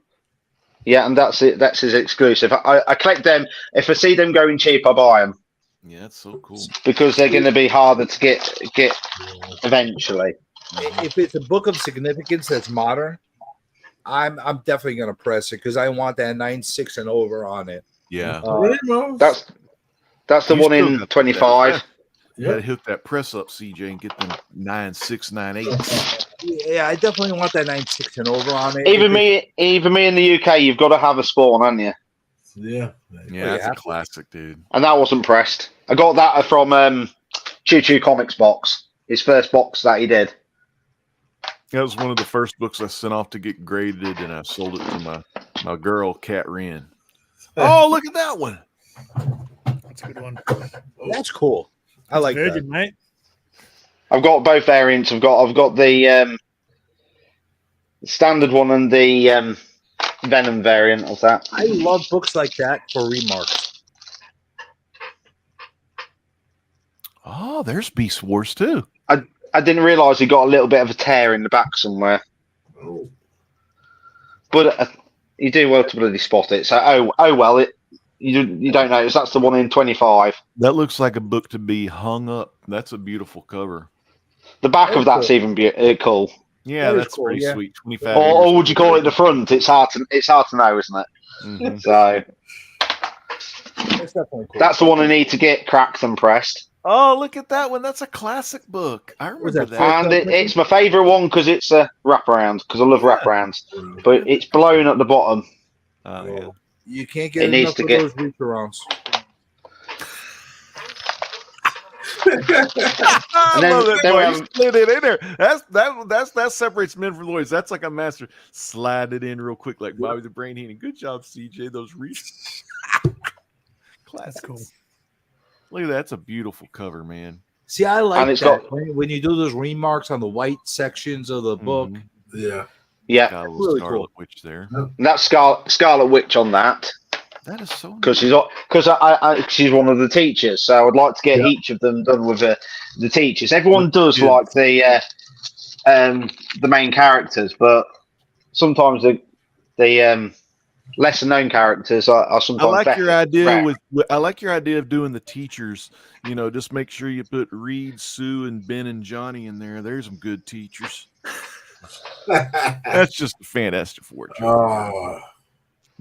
Yeah, and that's it. That's his exclusive. I collect them. If I see them going cheap, I buy them. Yeah, that's so cool. Because they're going to be harder to get eventually. If it's a book of significance that's modern, I'm definitely gonna press it because I want that 9.6 and over on it. Yeah. That's the You one still in got 25. You gotta hit that press up, CJ, and get them 9.6, 9.8. Yeah, I definitely want that 9.6 and over on it. Even me in the UK, you've got to have a Spawn, haven't you? Yeah. Yeah, that's a classic, dude. And that wasn't pressed. I got that from Choo Choo Comics box. His first box that he did. That was one of the first books I sent off to get graded, and I sold it to my girl, Kat Wren. Oh, look at that one. That's a good one. That's cool. I like Virgin, that. mate. I've got both variants. I've got the standard one and the Venom variant of that. I love books like that for remarks. Oh, there's Beast Wars too. I didn't realise he got a little bit of a tear in the back somewhere. Oh. But you do well to bloody spot it. So oh well, you don't notice. That's the one in 25. That looks like a book to be hung up. That's a beautiful cover. The back of that's even cool. Yeah, That is that's cool, pretty yeah. sweet. 25. Or would you call it the front? It's hard to know, isn't it? Mhm. So That's definitely cool. that's the one I need to get cracked and pressed. Oh, look at that one. That's a classic book. I remember that. And it's my favourite one because it's a wraparound, because I love wraparounds. But it's blown at the bottom. Oh, yeah. You can't It get needs enough to of get- those reach arounds. I And then- love that then we boy. have- He slid it in there. That separates men from lawyers. That's like a master. Slide it in real quick, like Bobby the Brain Heenan. Good job, CJ. Those reaches. Classic. Cool. Look at that. That's a beautiful cover, man. See, I like And it's that got- when you do those remarks on the white sections of the book. Yeah. Yeah, Got a little Really Scarlet cool. Witch there. and that's Scarlet Witch on that. That is so Because she's one of the teachers, so I'd like to get each of them done with the teachers. Everyone does like the main characters, but sometimes the lesser known characters are I sometimes like better. your idea Right. I like your idea of doing the teachers. You know, just make sure you put Reed, Sue, and Ben and Johnny in there. There's some good teachers. That's just a fantastic fortune. Oh.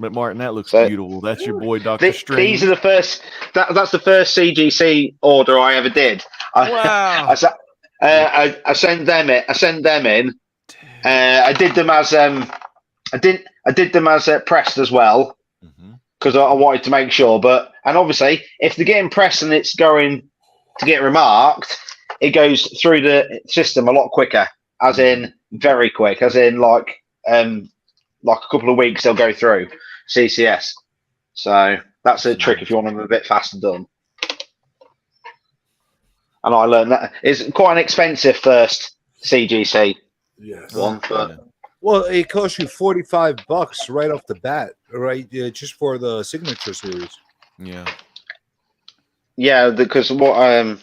But Martin, that looks So- beautiful. That's your boy Dr. Strange. These are the first. That's the first CGC order I ever did. Wow. I sent them it. I sent them in. I did them as I did them as pressed as well because I wanted to make sure. And obviously, if they're getting pressed and it's going to get remarked, it goes through the system a lot quicker. As in, very quick. As in, like a couple of weeks, they'll go through CCS. So that's a trick if you want them a bit faster done. And I learned that it's quite an expensive first CGC one. But Well, it costs you $45 right off the bat, right? Just for the signature series. Yeah. Yeah, because what I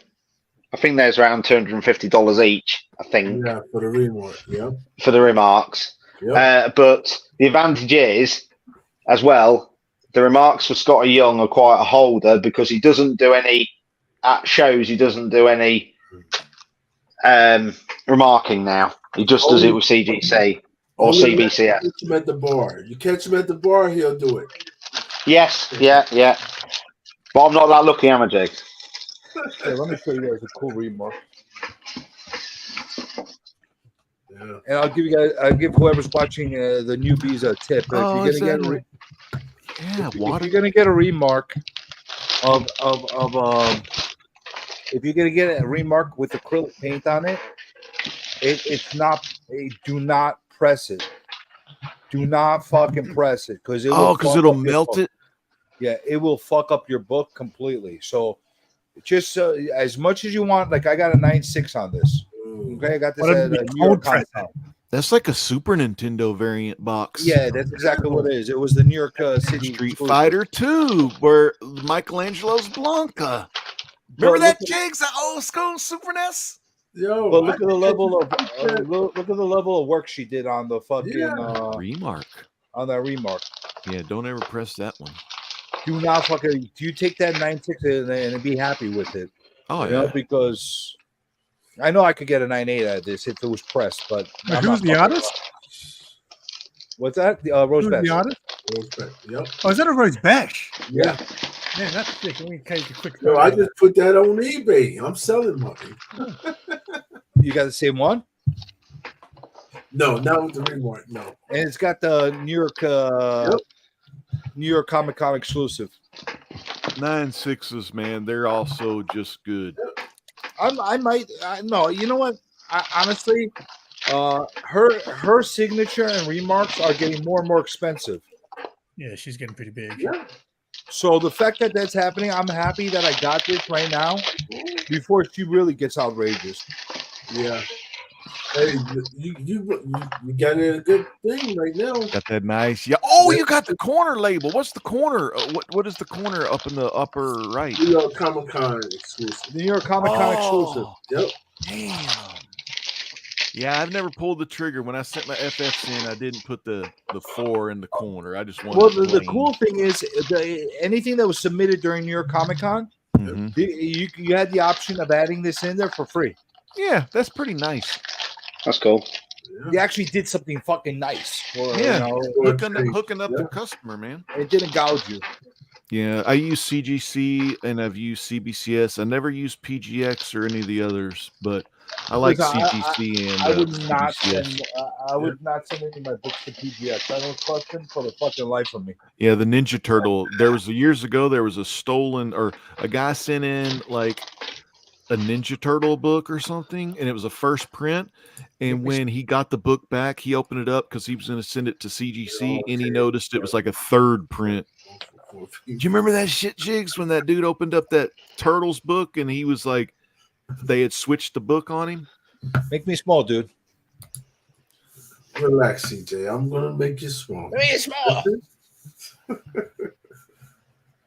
think there's around $250 each. I think. Yeah, for the remark. Yeah. For the remarks. Yep. But the advantage is, as well, the remarks for Scotty Young are quite a holder because he doesn't do any at shows. He doesn't do any remarking now. He just does it with CGC or CBCS. You catch him at the bar. You catch him at the bar, he'll do it. Yes, yeah. But I'm not that lucky, am I, Jake? Hey, let me show you guys a cool remark. Yeah. And I'll give whoever's watching the newbies a tip. If you're gonna get a remark if you're gonna get a remark with acrylic paint on it, do not press it. Do not fucking press it because it'll melt it. Yeah, it will fuck up your book completely. So just as much as you want, like I got a 9.6 on this. Okay, I got this at New York Comic Con. That's like a Super Nintendo variant box. Yeah, that's exactly what it is. It was the New York City Street Fighter 2, where Michelangelo's Blanca. Remember that, Jigs? That old school Super NES? Yo, but look at the level of look at the level of work she did on the fucking remark. On that remark. Yeah, don't ever press that one. Do not fucking. Do you take that 9.6 and be happy with it? Oh you yeah, know, because I know I could get a 9.8 out of this if it was pressed, but who's the artist? What's that? Rose Who's Besh. the artist? Rose Besh. Yep. Oh, is that a Rose Besh? Yeah. Man, that's sick. Let me take a quick. Yo, I just put that on eBay. I'm selling money. You got the same one? No, not with the remark. No. And it's got the New York Comic Con exclusive. 9.6s, man. They're also just good. No, you know what? Honestly, her signature and remarks are getting more and more expensive. Yeah, she's getting pretty big. Yeah. So the fact that that's happening, I'm happy that I got this right now before she really gets outrageous. Yeah. Hey, you got a good thing right now. Got that nice. Yeah. Oh, you got the corner label. What's the corner? What is the corner up in the upper right? New York Comic Con exclusive. New York Comic Con exclusive. Yep. Damn. Yeah, I've never pulled the trigger. When I sent my FFs in, I didn't put the 4 in the corner. I just wanted. Well, the cool thing is, anything that was submitted during New York Comic Con, you had the option of adding this in there for free. Yeah, that's pretty nice. That's cool. They actually did something fucking nice. Yeah, hooking up the customer, man. It didn't gouge you. Yeah, I use CGC and I've used CBCS. I never used PGX or any of the others, but I like CGC and I would not CBCS. send. I would not send any of my books to PGX. I don't trust them for the fucking life of me. Yeah, the Ninja Turtle. There was years ago. There was a stolen or a guy sent in like a Ninja Turtle book or something, and it was a first print. And when he got the book back, he opened it up because he was going to send it to CGC, and he noticed it was like a third print. Do you remember that shit, Jigs, when that dude opened up that Turtles book and he was like, they had switched the book on him? Make me small, dude. Relax, CJ. I'm gonna make you small. Make me small.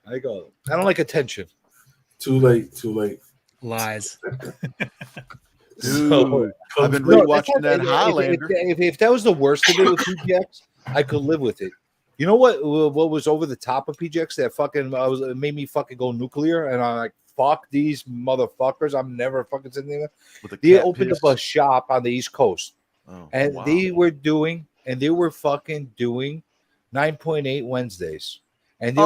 I don't like attention. Too late. Lies. Dude, I've been rewatching that Highlander. If that was the worst of it with PGX, I could live with it. You know what was over the top of PGX that fucking made me fucking go nuclear, and I'm like, fuck these motherfuckers. I'm never fucking sitting there. They opened up a shop on the East Coast, and they were fucking doing 9.8 Wednesdays, and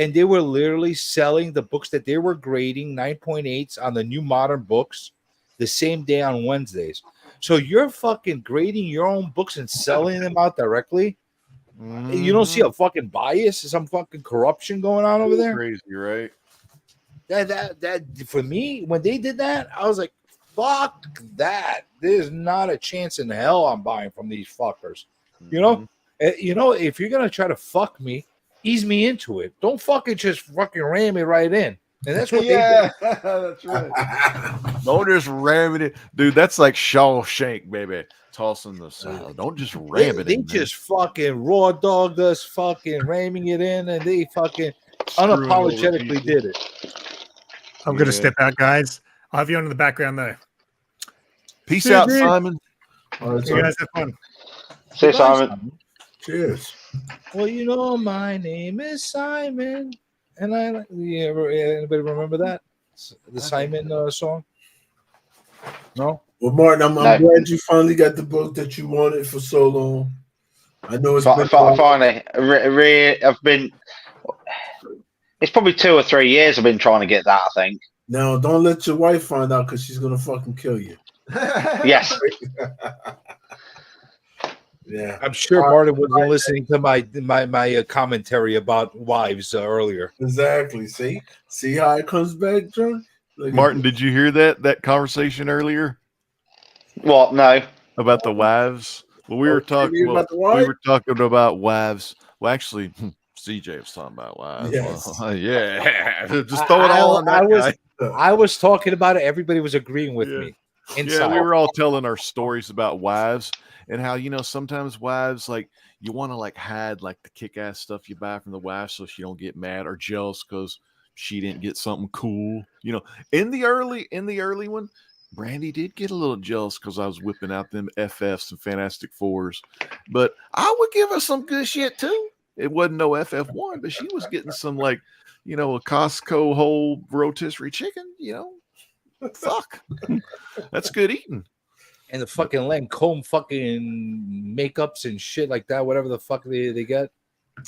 and they were literally selling the books that they were grading 9.8s on the new modern books the same day on Wednesdays. So you're fucking grading your own books and selling them out directly. You don't see a fucking bias, some fucking corruption going on over there. Crazy, right? That for me, when they did that, I was like, fuck that. There's not a chance in hell I'm buying from these fuckers. You know, if you're gonna try to fuck me, ease me into it. Don't fucking just fucking ram me right in. And that's what they did. That's right. Don't just ram it in. Dude, that's like Shawshank, baby. Tossing the salad. Don't just ram it in. They just fucking raw dogged us, fucking ramming it in, and they fucking unapologetically did it. I'm going to step out, guys. I'll have you on in the background, though. Peace Cheers, out, dude. Simon. You guys have fun. See you, Simon. Cheers. Well, you know, my name is Simon. And anybody remember that? The Simon song? No? Well, Martin, I'm glad you finally got the book that you wanted for so long. I know it's been finally. I've been. It's probably 2 or 3 years I've been trying to get that, I think. Now, don't let your wife find out because she's gonna fucking kill you. Yes. Yeah, I'm sure Martin wasn't listening to my commentary about wives earlier. Exactly. See how it comes back, John? Martin, did you hear that conversation earlier? What? No. About the wives? Well, we were talking about wives. Well, actually, CJ was talking about wives. Yes. Well, yeah. Just throw it all on that guy. I was talking about it. Everybody was agreeing with me. Yeah, we were all telling our stories about wives and how, sometimes wives, like, you want to, like, hide, like, the kick-ass stuff you buy from the wife so she don't get mad or jealous because she didn't get something cool. In the early one, Brandy did get a little jealous because I was whipping out them FFs and Fantastic Fours. But I would give her some good shit, too. It wasn't no FF1, but she was getting some, like, a Costco whole rotisserie chicken, Fuck. That's good eating. And the fucking Lancome fucking makeups and shit like that, whatever the fuck they get.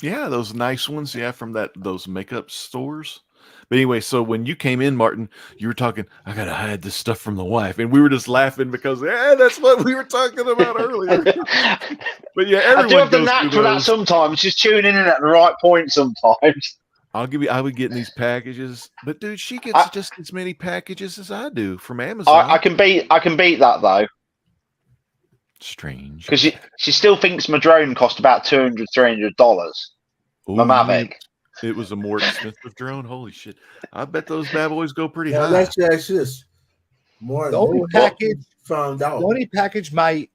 Yeah, those nice ones, from those makeup stores. But anyway, so when you came in, Martin, you were talking, I gotta hide this stuff from the wife. And we were just laughing because that's what we were talking about earlier. But yeah, everyone I do have the goes knack through for that those. sometimes, just tuning in at the right point sometimes. I would get in these packages, but dude, she gets just as many packages as I do from Amazon. I can beat that though. Strange. Because she still thinks my drone cost about $200-300. My Mavic. It was a more expensive drone. Holy shit! I bet those bad boys go pretty Now, high. let's ask this. The only package my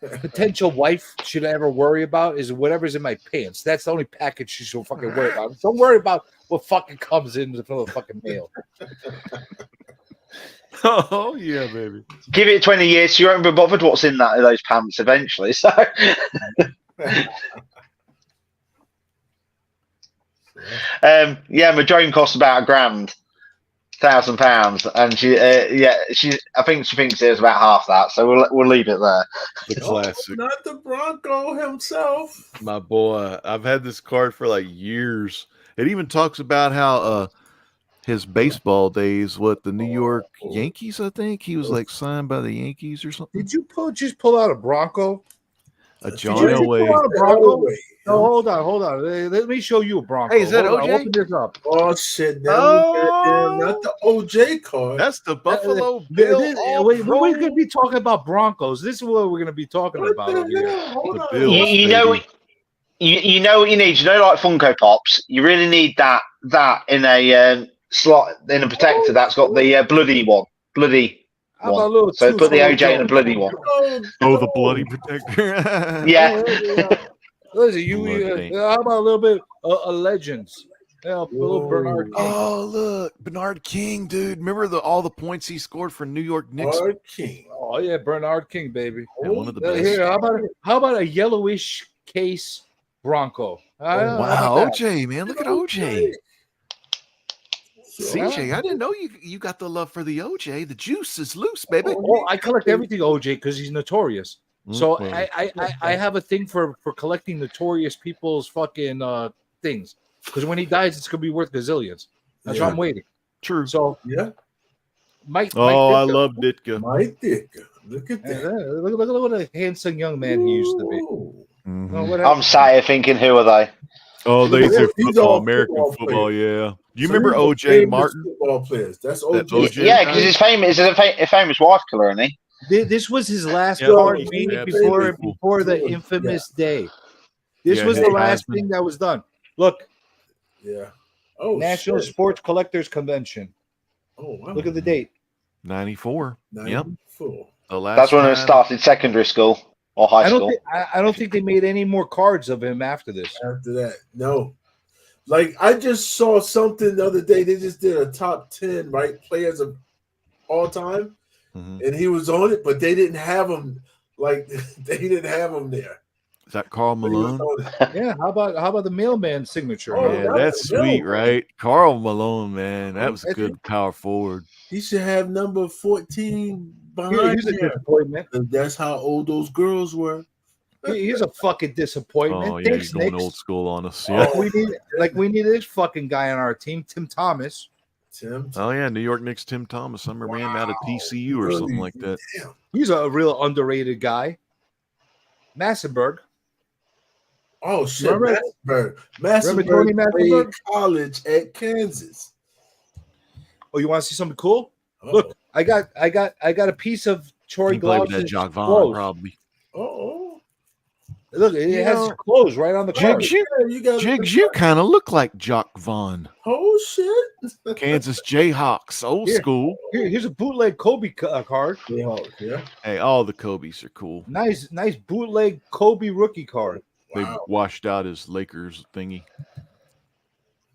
potential wife should ever worry about is whatever's in my pants. That's the only package she should fucking worry about. Don't worry about what fucking comes in the fucking mail. Oh yeah, baby. Give it 20 years, so you won't be bothered what's in those pants eventually. So. My drone costs about £1,000, and I think she thinks it was about half that. So we'll leave it there. The classic. Not the Bronco himself. My boy, I've had this card for like years. It even talks about how his baseball days, the New York Yankees, I think he was like signed by the Yankees or something. Did you just pull out a Bronco? A John Elway. No, hold on. Let me show you a Bronco. Hey, is that Hold on, OJ? open this up. Oh shit! Not the OJ card. That's the Buffalo Bill. We're going to be talking about Broncos. This is what we're going to be talking about over here. You know what you need. Like Funko Pops, you really need that in a slot in a protector that's got the bloody one. So put the OJ in a bloody one. Oh, the bloody protector. Yeah. Listen, how about a little bit of Legends? Yeah, a little Bernard King. Oh, look, Bernard King, dude. Remember all the points he scored for New York Knicks? Bernard King. Oh yeah, Bernard King, baby. Yeah, one of the best. Here, how about a yellowish case Bronco? Wow, OJ, man, look at OJ. CJ, I didn't know you got the love for the OJ. The juice is loose, baby. Oh, I collect everything OJ because he's notorious. So I have a thing for collecting notorious people's fucking things. because when he dies, it's gonna be worth gazillions. That's why I'm waiting. True. So yeah, Mike. Oh, I Ditka. love Ditka. Mike Ditka. Look at Yeah, that. look what a handsome young man he used to be. Mhm. Oh, what I'm happened? sat here thinking, who are they? Oh, Look at these are this. These football, all American football football. players. Yeah. Do you So remember these are OJ famous Martin? football players. That's That OJ. OJ Yeah, guy? because he's famous. He's a famous wife killer, isn't he? This was his last Yeah, card he's made absolutely cool. before the infamous day. This Yeah, was his the last Heisman. thing that was done. Look, Yeah. Oh, National shit. Sports Collectors Convention. Oh, wow. Look at the date. 94. Yep. 94. The last That's when I time- started secondary school or high I don't school. think I don't think they made any more cards of him after this. After that, no. Like I just saw something the other day. They just did a top 10 right players of all time, Mhm. and he was on it, but they didn't have him. Like they didn't have him there. Is that Carl He was Malone? on it. Yeah, how about the mailman signature? Oh, Yeah, that's that's a sweet, real- right? Carl Malone, man. That was a That's good power forward. He should have number 14 Here- behind here's a him. disappointment. And that's how old those girls were. Here's a fucking disappointment. Oh, yeah, Thanks, he's going Knicks. old school on us. Yeah. We need this fucking guy on our team, Tim Thomas. Tim. Oh, yeah, New York Knicks Tim Thomas. I remember him out of TCU or something like that. Damn. He's a real underrated guy. Massenberg. Oh shit, Remember- Massenberg. Tony Massenberg played Massenberg? college at Kansas. Oh, you want to see something cool? Uh-oh. Look, I got a piece of Troy He played with that Glauch's Jock Vaughn, clothes. probably. Oh, Look, it You has know, his clothes right on the card. Jigs, you kind of look like Jock Vaughn. Oh shit, Kansas Jayhawks, old Here. school. Here's a bootleg Kobe card. Yeah. Hey, all the Kobe's are cool. Nice bootleg Kobe rookie card. They washed out his Lakers thingy.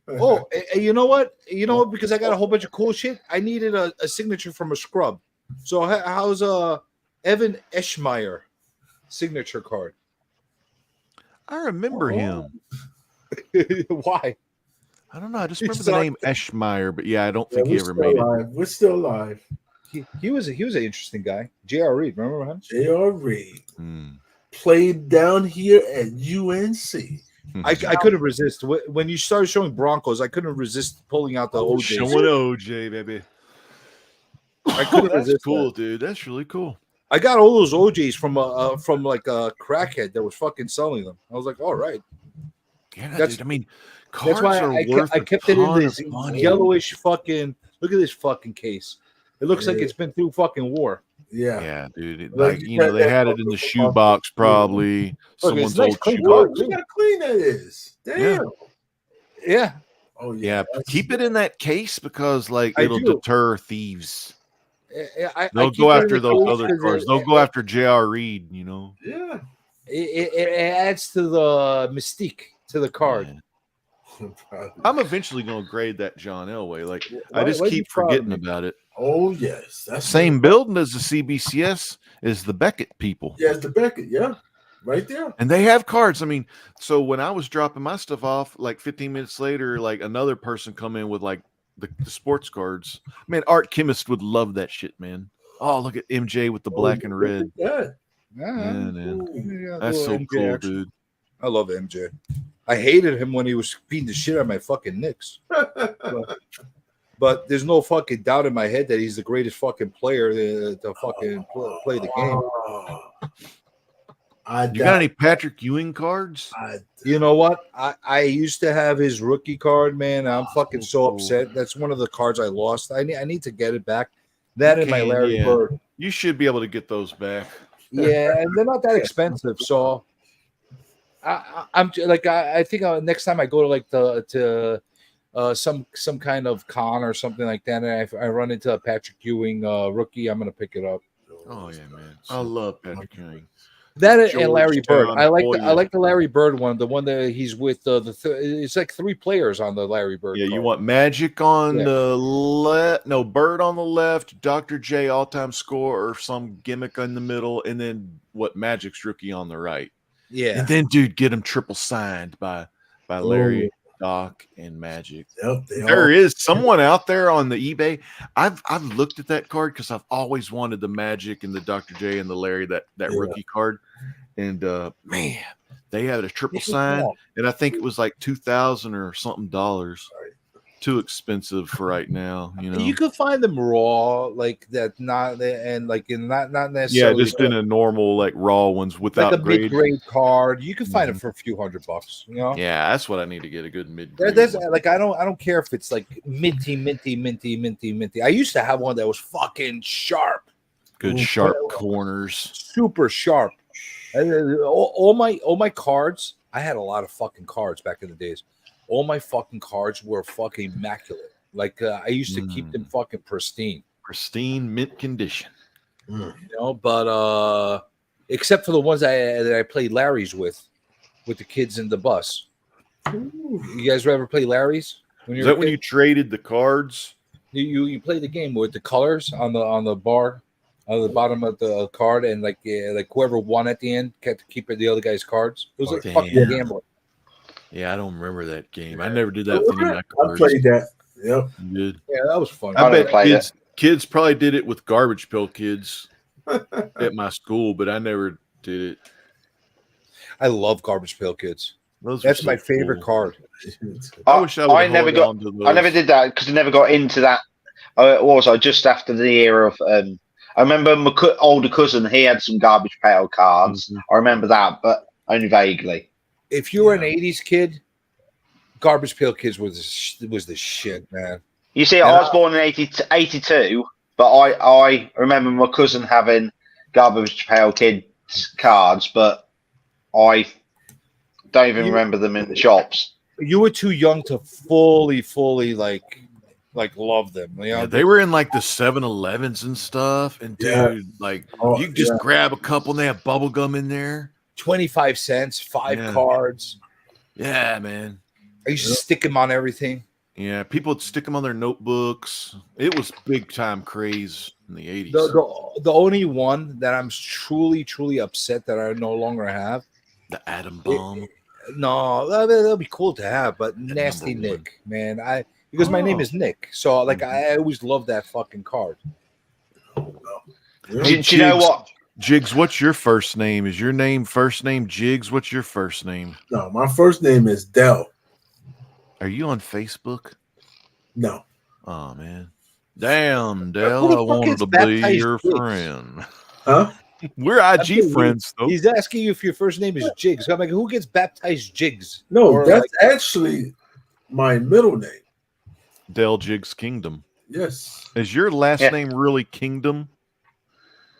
Oh, you know what? Because I got a whole bunch of cool shit. I needed a signature from a scrub. So how's Evan Eschmeyer signature card? I remember him. Why? I don't know. I just He remember the sucked. name Eschmeyer, but yeah, I don't think we're he ever still made it. alive. We're still alive. He was an interesting guy. J.R. Reed, remember him? J.R. Reed Hmm. played down here at UNC. I couldn't resist when you started showing Broncos. I couldn't resist pulling out the OJ. Showing OJ, baby. I couldn't That's resist. cool, That. dude. That's really cool. I got all those OJs from like a crackhead that was fucking selling them. I was like, all right. Yeah, That's- dude. I mean, That's cards why are I worth kept a it in ton this of money. yellowish fucking. Look at this fucking case. It looks like Yeah. it's been through fucking war. Yeah. Yeah, dude. Like, Like, you you know, got they that had it in the fucking shoebox, probably. Look, Someone's it's nice, old clean shoebox. card, Look how clean that is. Damn. Yeah. Yeah. Oh Yeah, that's- keep it in that case because, like, I it'll do. deter thieves. I They'll keep go it in after the those case other 'cause cards. They'll go after J.R. Reed, you know. Yeah. It adds to the mystique to the card. I'm eventually going to grade that John Elway. Like, I Why- just why you keep proud of forgetting me? about it. Oh yes. That's Same building as the CBCS is the Beckett people. Yeah, it's the Beckett. Yeah, right there. And they have cards. I mean, so when I was dropping my stuff off, like 15 minutes later, like another person come in with like the sports cards. Man, Art Chemist would love that shit, man. Oh, look at MJ with the black and red. Yeah. Yeah, man. Yeah, That's little so MJ cool, action. dude. I love MJ. I hated him when he was beating the shit out of my fucking Knicks. But there's no fucking doubt in my head that he's the greatest fucking player to fucking play the game. You got any Patrick Ewing cards? You know what? I used to have his rookie card, man. I'm fucking so upset. That's one of the cards I lost. I need to get it back. That and my Can, Larry yeah. Bird. You should be able to get those back. Yeah, and they're not that expensive. So I'm like I think next time I go to like some kind of con or something like that, and I run into a PatrickEwing rookie, I'm gonna pick it up. Oh yeah, man. I love Patrick Ewing. That and Larry Bird. Georgetown, I Hoya. like the Larry Bird one, the one that he's with it's like 3 players on the Larry Bird. Yeah, you card. want Magic on Yeah. the left, no, Bird on the left, Dr. J all-time score or some gimmick in the middle, and then what Magic's rookie on the right. Yeah. And then, dude, get them triple signed by Larry, Doc, and Magic. Yep, There is someone out there on the eBay. I've looked at that card because I've always wanted the Magic and the Dr. J and the Larry that Yeah. rookie card, and man, they had a triple sign, and I think it was like $2,000 or something dollars. Too expensive for right now, you know. You could find them raw, like that, not not necessarily. Yeah, just in a normal like raw ones without like a grade. mid-grade card. You can find it for a few $100, you know. Yeah, that's what I need to get, a good mid. There's like I don't care if it's like minty. I used to have one that was fucking sharp. Good sharp corners. Super sharp. All my cards. I had a lot of fucking cards back in the days. All my fucking cards were fucking immaculate. Like I used to keep them fucking pristine, mint condition. You know, but except for the ones that I played Larry's with the kids in the bus. You guys ever play Larry's? Is that when you traded the cards? You play the game with the colors on the bar, on the bottom of the card, and like whoever won at the end had to keep the other guy's cards. It was like fucking gambling. Yeah, I don't remember that game. I never did that with any of my cards. I played that. Yep. You did. Yeah, that was fun. I bet kids probably did it with Garbage Pail Kids at my school, but I never did it. I love Garbage Pail Kids. Those That's are my so favorite cool. card. I wish I never did that because I never got into that. Also, just after the era of, I remember my older cousin. He had some Garbage Pail cards. I remember that, but only vaguely. If you were an '80s kid, Garbage Pail Kids was the shit, man. You see, I was born in 82, but I remember my cousin having Garbage Pail Kids cards, but I don't even remember them in the shops. You were too young to fully like love them. You know? Yeah, they were in like the 7-Elevens and stuff, and dude, like you could just grab a couple, and they have bubble gum in there. 25 cents, 5 cards. Yeah, man. I used to stick them on everything. Yeah, people would stick them on their notebooks. It was big time craze in the 80s. The only one that I'm truly upset that I no longer have. The Atom Bomb. No, that'll be cool to have, but Nasty Nick, man. Because my name is Nick, so like I always love that fucking card. Do you know what? Jigs, what's your first name? Is your name first name Jigs? What's your first name? No, my first name is Dell. Are you on Facebook? No. Oh man. Damn, Dell, I wanted to be your friend. Huh? We're IG friends, though. He's asking you if your first name is Jigs. I'm like, who gets baptized Jigs? No, Or that's actually my middle name. Dell Jigs Kingdom. Yes. Is your last name really Kingdom?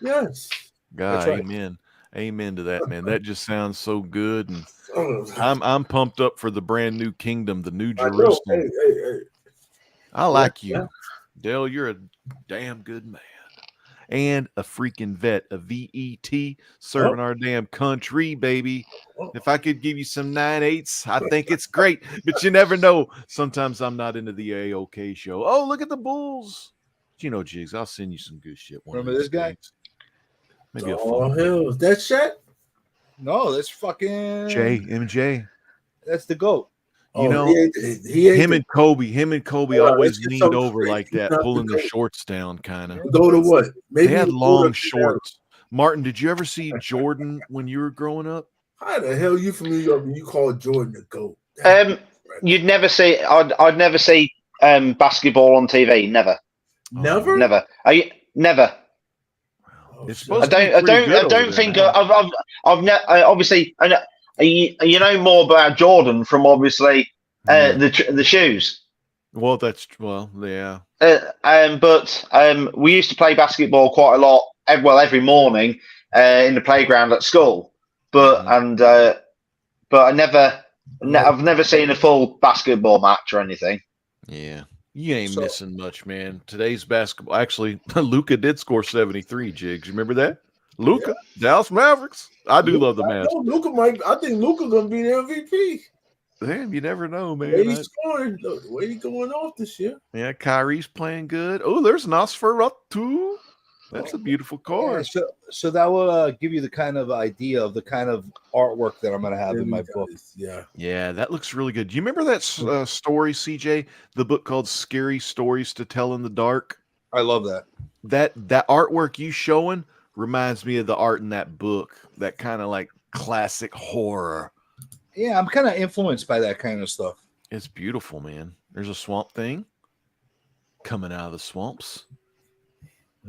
Yes. God, Right. amen. Amen to that, man. That just sounds so good. And I'm pumped up for the brand new kingdom, the new I know. Jerusalem. Hey. I like you. Yeah. Dell, you're a damn good man. And a freaking vet, a VET, serving our damn country, baby. If I could give you some 9/8s, I think it's great. But you never know. Sometimes I'm not into the AOK show. Oh, look at the Bulls. You know, Jigs, I'll send you some good shit. Remember this guy? Maybe a Oh, fun hell. Is that Shaq? No, that's fucking MJ. That's the GOAT. You know, he ain't him and Kobe All right, always let's get leaned something over straight. like that, He's not pulling the their GOAT. shorts down, kind of. Go to what? They had he long pulled up shorts. Martin, did you ever see Jordan when you were growing up? How the hell you from New York and you call Jordan the GOAT? You'd never see. I'd never see basketball on TV. Never. Never. Never. Never. It's supposed I don't think I've obviously I know, you know more about Jordan from obviously the shoes. Well, yeah. But we used to play basketball quite a lot. Every morning in the playground at school. But I've never seen a full basketball match or anything. Yeah. You ain't missing much, man. Today's basketball. Actually, Luka did score 73, Jigs. You remember that? Luka, Dallas Mavericks. I do love the Mavs. I think Luka gonna be the MVP. Damn, you never know, man. The way he's scoring, the way he's going off this year. Yeah, Kyrie's playing good. Oh, there's Nosferatu. That's a beautiful card. Yeah, so that will give you the kind of idea of the kind of artwork that I'm going to have in my book. Yeah, that looks really good. Do you remember that story, CJ? The book called "Scary Stories to Tell in the Dark." I love that. That artwork you showing reminds me of the art in that book. That kind of like classic horror. Yeah, I'm kind of influenced by that kind of stuff. It's beautiful, man. There's a Swamp Thing coming out of the swamps.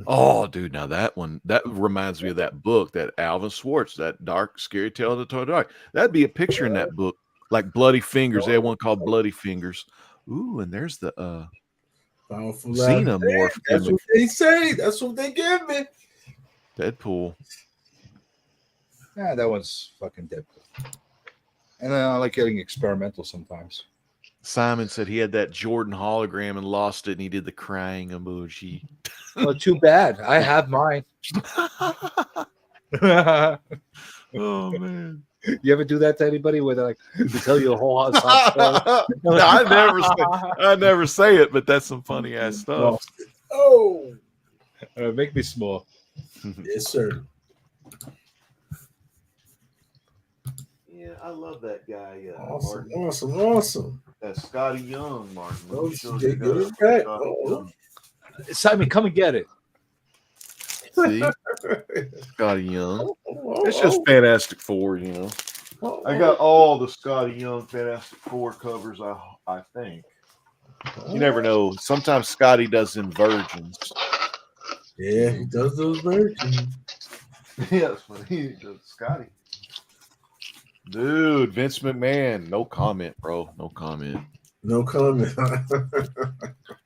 Oh, dude, now that reminds me of that book, that Alvin Schwartz, that Dark Scary Tale of the Toy Dark. That'd be a picture in that book, like Bloody Fingers. They had one called Bloody Fingers. Ooh, and there's the Powerful Xenomorph. That's what they say. That's what they give me. Deadpool. Yeah, that one's fucking Deadpool. And then I like getting experimental sometimes. Simon said he had that Jordan hologram and lost it, and he did the crying emoji. Well, too bad. I have mine. Oh man. You ever do that to anybody where they're like, they tell you a whole house? No, I never say it, but that's some funny ass stuff. Oh, make me small. Yes, sir. Yeah, I love that guy. Awesome. That's Scotty Young, Martin. Oh, they get it back. Oh. Simon, come and get it. See, Scotty Young. It's just Fantastic Four, you know. I got all the Scotty Young Fantastic Four covers. I think. You never know. Sometimes Scotty does them virgins. Yeah, he does those virgins. Yeah, that's what he does, Scotty. Dude, Vince McMahon. No comment, bro. No comment. No comment.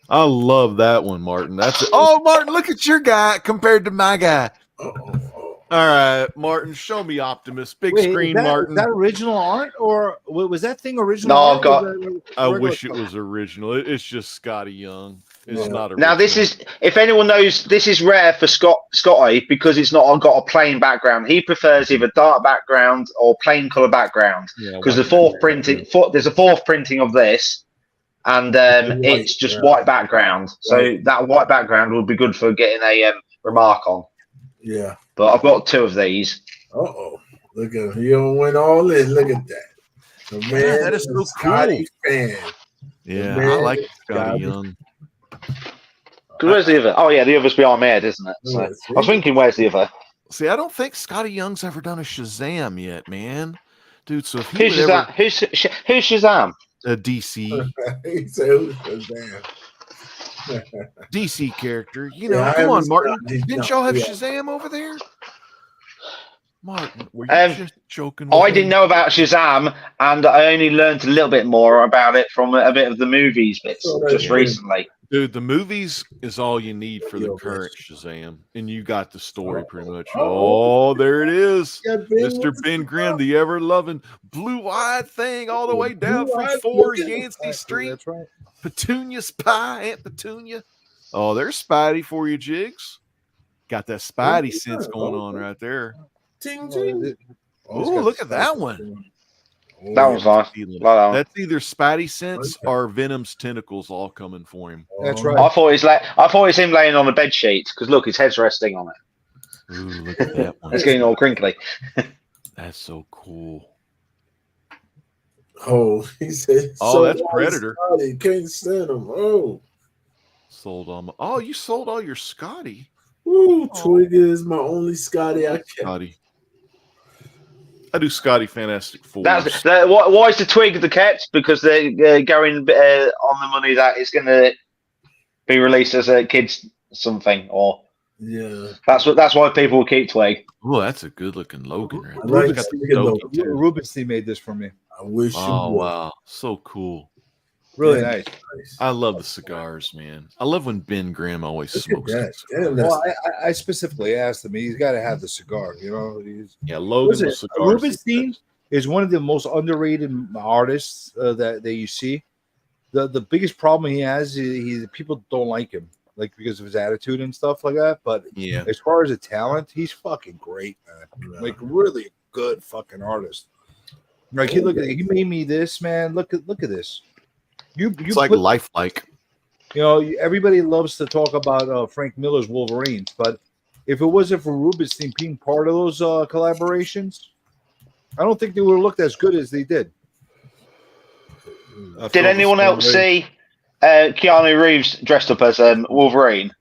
I love that one, Martin. That's it. Oh, Martin, look at your guy compared to my guy. All right, Martin, show me Optimus. Big screen, Martin. Is that original art, or was that thing original? No, art? I've got. I wish it was original. It's just Scotty Young. It's not original. Now, this is, if anyone knows, this is rare for Scotty because it's not got a plain background. He prefers either dark background or plain color background. Because there's a fourth printing of this, and it's just white background. So that white background would be good for getting a remark on. Yeah. But I've got two of these. Uh-oh. Look at him. He don't win all in. Look at that. The man, Yeah, that is so Scotty fan. Yeah, The man I like is Scotty Young. Where's the other? Oh, yeah, the other's behind my head, isn't it? So, I was thinking, where's the other? See, I don't think Scotty Young's ever done a Shazam yet, man. Dude, so if he Who's would Shazam? Who's Shazam? a DC He said, who's Shazam? DC character, you know, Yeah, I come on, haven't Martin. seen- Didn't y'all have yeah. Shazam over there? Martin, were you just joking? I didn't know about Shazam, and I only learned a little bit more about it from a bit of the movies bits just recently. Dude, the movies is all you need for the current Shazam, and you got the story pretty much. Oh, there it is, Mr. Ben Grimm, the ever-loving blue-eyed thing, all the way down from 4 Yancey Street. That's right. Petunia's pie, Aunt Petunia. Oh, there's Spidey for you, Jigs. Got that Spidey sense going on right there. Ting, ting. Oh, look at that one. That was nice. That's either Spidey sense or Venom's tentacles all coming for him. That's right. I thought it's him laying on a bed sheet because look, his head's resting on it. Ooh, look at that one. It's getting all crinkly. That's so cool. Oh, he said. Oh, that's Predator. Scotty, can't stand him. Oh. Sold on. Oh, you sold all your Scotty. Woo, Twig is my only Scotty I kept. Scotty. I do Scotty Fantastic Four. Why is the twig the kept? Because they're going on the money that it's going to be released as a kids something, or yeah, that's why people will keep Twig. Oh, that's a good looking Logan right I there. like Got the Logan. Logan, too. Rubenstein made this for me. I wish. Oh wow, so cool. Really Yeah. nice. I love the cigars, man. I love when Ben Grimm always smokes. that. that Damn, Well, I specifically asked him. He's got to have the cigar. You know, Yeah, Logan Listen, was cigars. Rubenstein is one of the most underrated artists that you see. The biggest problem he has is people don't like him, like because of his attitude and stuff like that. But Yeah. as far as a talent, he's fucking great, man. Like really good fucking artist. Like he made me this, man. Look at this. You It's like put- lifelike. You know, everybody loves to talk about Frank Miller's Wolverines, but if it wasn't for Rubenstein being part of those collaborations, I don't think they would have looked as good as they did. Did anyone else see Keanu Reeves dressed up as Wolverine?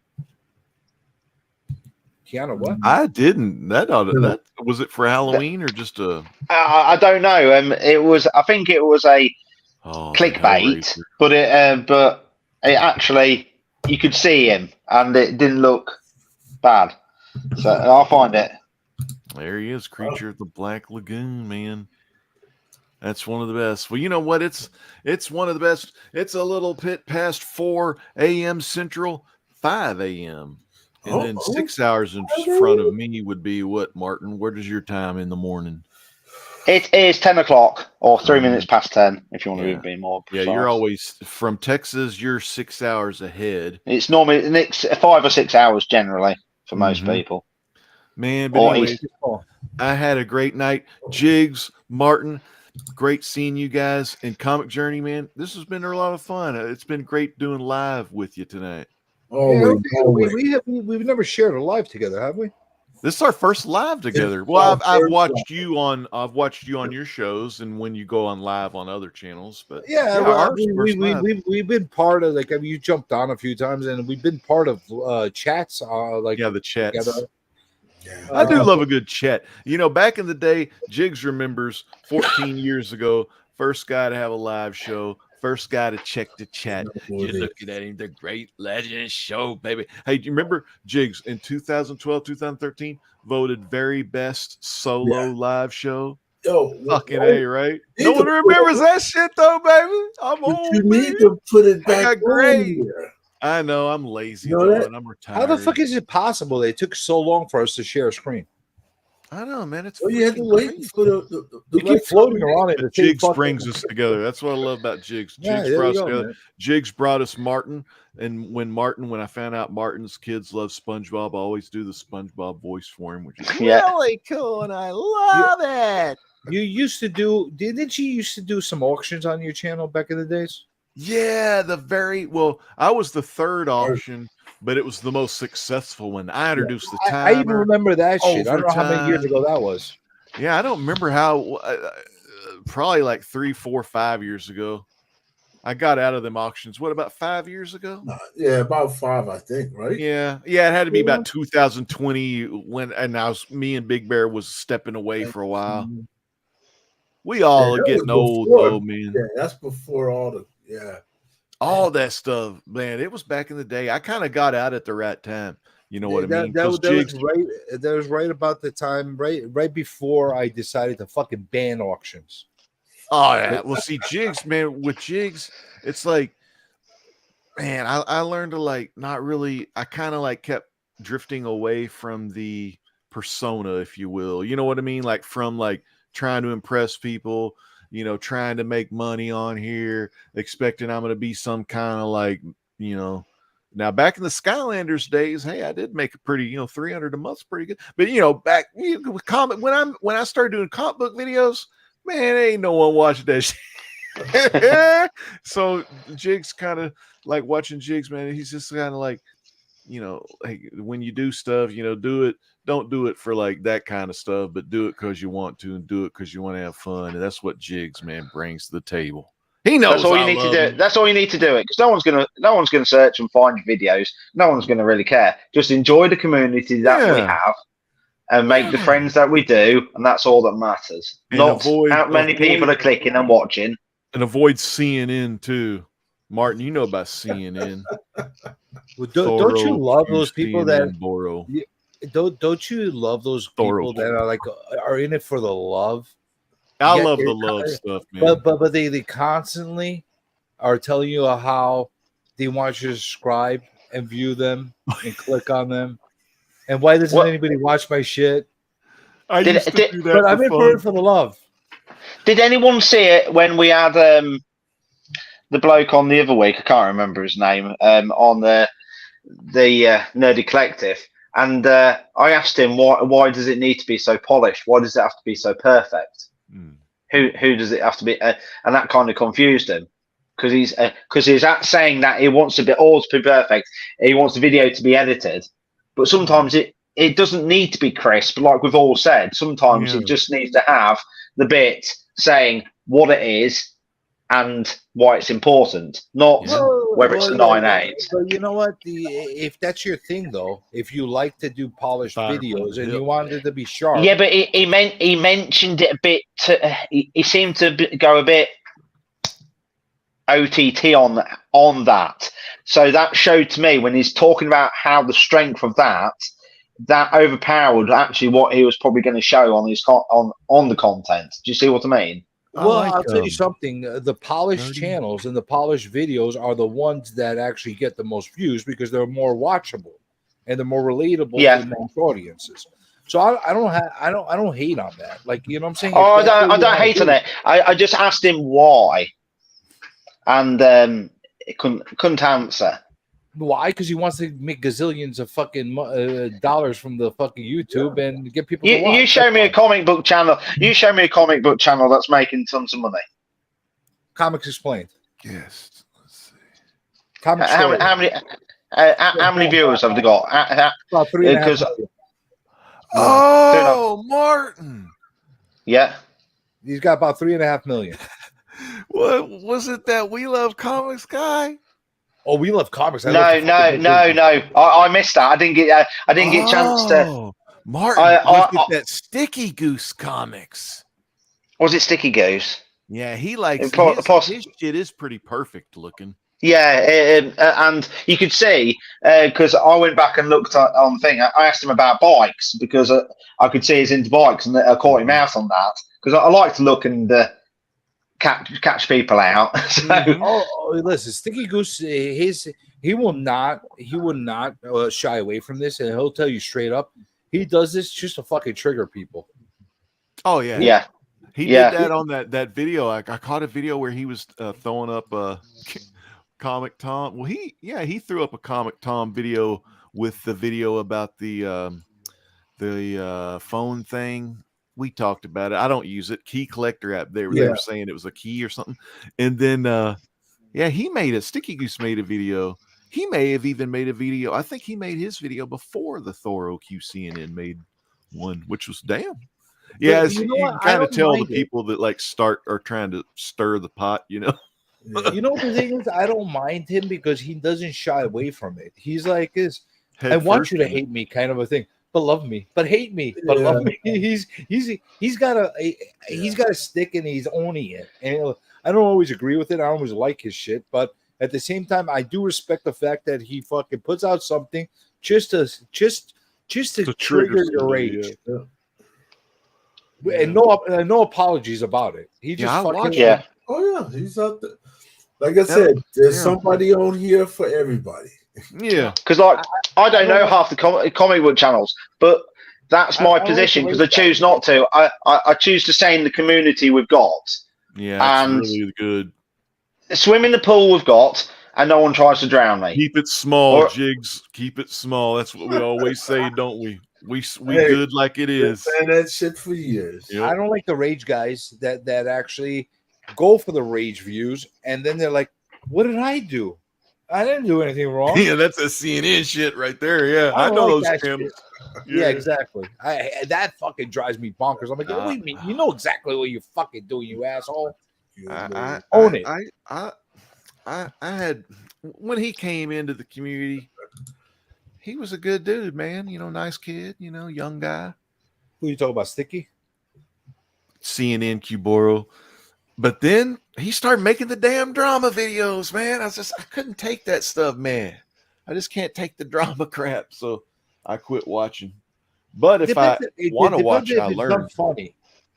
Keanu, what? I didn't. That was it for Halloween or just a? I don't know. It was. I think it was a clickbait, but it actually you could see him, and it didn't look bad. So I'll find it. There he is, Creature of the Black Lagoon, man. That's one of the best. Well, you know what? It's one of the best. It's a little bit past 4 a.m. Central, 5 a.m. And then 6 hours in front of me would be what, Martin? What is your time in the morning? It is 10 o'clock or 3 minutes past 10, if you want to be more precise. Yeah, you're always from Texas. You're 6 hours ahead. It's normally 5 or 6 hours generally for most people. Man, but anyways, I had a great night. Jigs, Martin, great seeing you guys in Comic Journey, man. This has been a lot of fun. It's been great doing live with you tonight. We've never shared a live together, have we? This is our first live together. Well, I've watched you on your shows and when you go on live on other channels. But we've been part of you jumped on a few times and we've been part of chats. The chats. Together. I do love a good chat. You know, back in the day, Jigs remembers 14 years ago, first guy to have a live show, first guy to check the chat. You're looking at him, the great legend show, baby. Hey, do you remember Jigs in 2012, 2013 voted very best solo live show? Yo, fucking A, right? No one remembers that shit though, baby. I'm old. You need to put it back. Great. I know I'm lazy though, and I'm retired. How the fuck is it possible they took so long for us to share a screen? I know, man. It's you had to wait for the you keep floating around it. Jigs brings us together. That's what I love about Jigs. Jigs brought us together. Jigs brought us Martin, and when I found out Martin's kids love SpongeBob, I always do the SpongeBob voice for him, which is really cool, and I love it. You used to do? Didn't you used to do some auctions on your channel back in the days? Yeah, I was the third auction, but it was the most successful one. I introduced the timer. I even remember that shit. I don't know how many years ago that was. Yeah, I don't remember how. Probably like 3, 4, 5 years ago. I got out of them auctions. What, about 5 years ago? Yeah, about 5, I think. Right? Yeah. It had to be about 2020 me and Big Bear was stepping away for a while. We all are getting old, though, man. Yeah, that's before all the. Yeah. All that stuff, man. It was back in the day. I kind of got out at the right time. You know what I mean? That was right about the time, right before I decided to fucking ban auctions. Oh, yeah. Well, see, Jigs, man, with Jigs, it's like, man, I learned to not really, I kind of kept drifting away from the persona, if you will. You know what I mean? From trying to impress people, trying to make money on here, expecting I'm going to be some kind of now back in the Skylanders days, hey, I did make a pretty, $300 a month's pretty good. But back with comic when I started doing comic book videos, man, ain't no one watching that shit. So Jigs kind of watching Jigs, man. He's just kind of when you do stuff, do it. Don't do it for that kind of stuff, but do it because you want to and do it because you want to have fun. And that's what Jigs, man, brings to the table. He knows. That's all you need to do. That's all you need to do it because no one's gonna search and find your videos. No one's gonna really care. Just enjoy the community that we have and make the friends that we do, and that's all that matters. And not how many people are clicking and watching. And avoid CNN too. Martin, you know about CNN. Well, don't you love those people Don't you love those people that are in it for the love? I love the love stuff, man. But they constantly are telling you how they want you to subscribe and view them and click on them. And why doesn't anybody watch my shit? I used to do that, but I'm in for the love. Did anyone see it when we had the bloke on the other week? I can't remember his name. On the Nerdy Collective. And I asked him, why does it need to be so polished? Why does it have to be so perfect? Who does it have to be? And that kind of confused him because he's saying that he wants all to be perfect. He wants the video to be edited, but sometimes it doesn't need to be crisp. Like we've all said, sometimes it just needs to have the bit saying what it is and why it's important, not whether it's a 9.8. But you know what? If that's your thing, though, if you like to do polished videos and you wanted it to be sharp, Yeah, but he mentioned it a bit. He seemed to go a bit OTT on that. So that showed to me when he's talking about how the strength of that overpowered actually what he was probably going to show on his on the content. Do you see what I mean? well, I'll tell you something. The polished channels and the polished videos are the ones that actually get the most views because they're more watchable and they're more relatable to mass audiences. So I don't hate on that. Like, you know what I'm saying? Oh, I don't hate on it. I just asked him why, and it couldn't answer. Why? Because he wants to make gazillions of fucking dollars from the fucking YouTube and get people. You show me a comic book channel. You show me a comic book channel that's making tons of money. Comics Explained. Yes. Comics. How many viewers have they got? About 3.5 million. Oh, Martin. Yeah. He's got about 3.5 million. What was it that We Love Comics guy? Oh, We Love Comics. No. I missed that. I didn't get a chance to. Martin, was it that Sticky Goose Comics? Was it Sticky Goose? Yeah, he likes his shit is pretty perfect looking. Yeah, and you could see because I went back and looked on the thing. I asked him about bikes because I could see he's into bikes, and I caught him out on that because I like to look and catch people out. So, listen, Sticky Goose, he will not shy away from this, and he'll tell you straight up, he does this just to fucking trigger people. Oh yeah, yeah. He did that on that video. I caught a video where he was throwing up Comic Tom. Well, he threw up a Comic Tom video with the video about the phone thing. We talked about it. I don't use it. Key collector app. They were saying it was a key or something. And then he made a Sticky Goose made a video. He may have even made a video. I think he made his video before the Thor OQCNN made one, which was damn. Yeah, you can kind of tell the people that like are trying to stir the pot, you know. You know the thing is, I don't mind him because he doesn't shy away from it. He's like this. I want you to hate me, kind of a thing, but love me, but hate me, but love me. He's got a stick and he's owning it. And I don't always agree with it. I don't always like his shit, but at the same time, I do respect the fact that he fucking puts out something just to trigger your rage. And no apologies about it. He just fucking Oh yeah, he's out there. Like I said, there's somebody on here for everybody. Yeah, because I don't know half the comic book channels, but that's my position because I choose not to. I choose to stay in the community we've got. Yeah, and that's really good. Swim in the pool we've got, and no one tries to drown me. Keep it small, Jigs. Keep it small. That's what we always say, don't we? We good like it is. And that shit for years. I don't like the rage guys that actually go for the rage views, and then they're like, "What did I do? I didn't do anything wrong." Yeah, that's a CNN shit right there. Yeah, I know like those channels. Yeah, exactly. That fucking drives me bonkers. I'm like, what do you mean? You know exactly what you fucking do, you asshole. Own it. I had when he came into the community, he was a good dude, man. You know, nice kid. You know, young guy. Who you talking about, Sticky? CNN Cuboro. But then he started making the damn drama videos, man. I couldn't take that stuff, man. I just can't take the drama crap. So I quit watching. But if I want to watch it, I learn. Funny.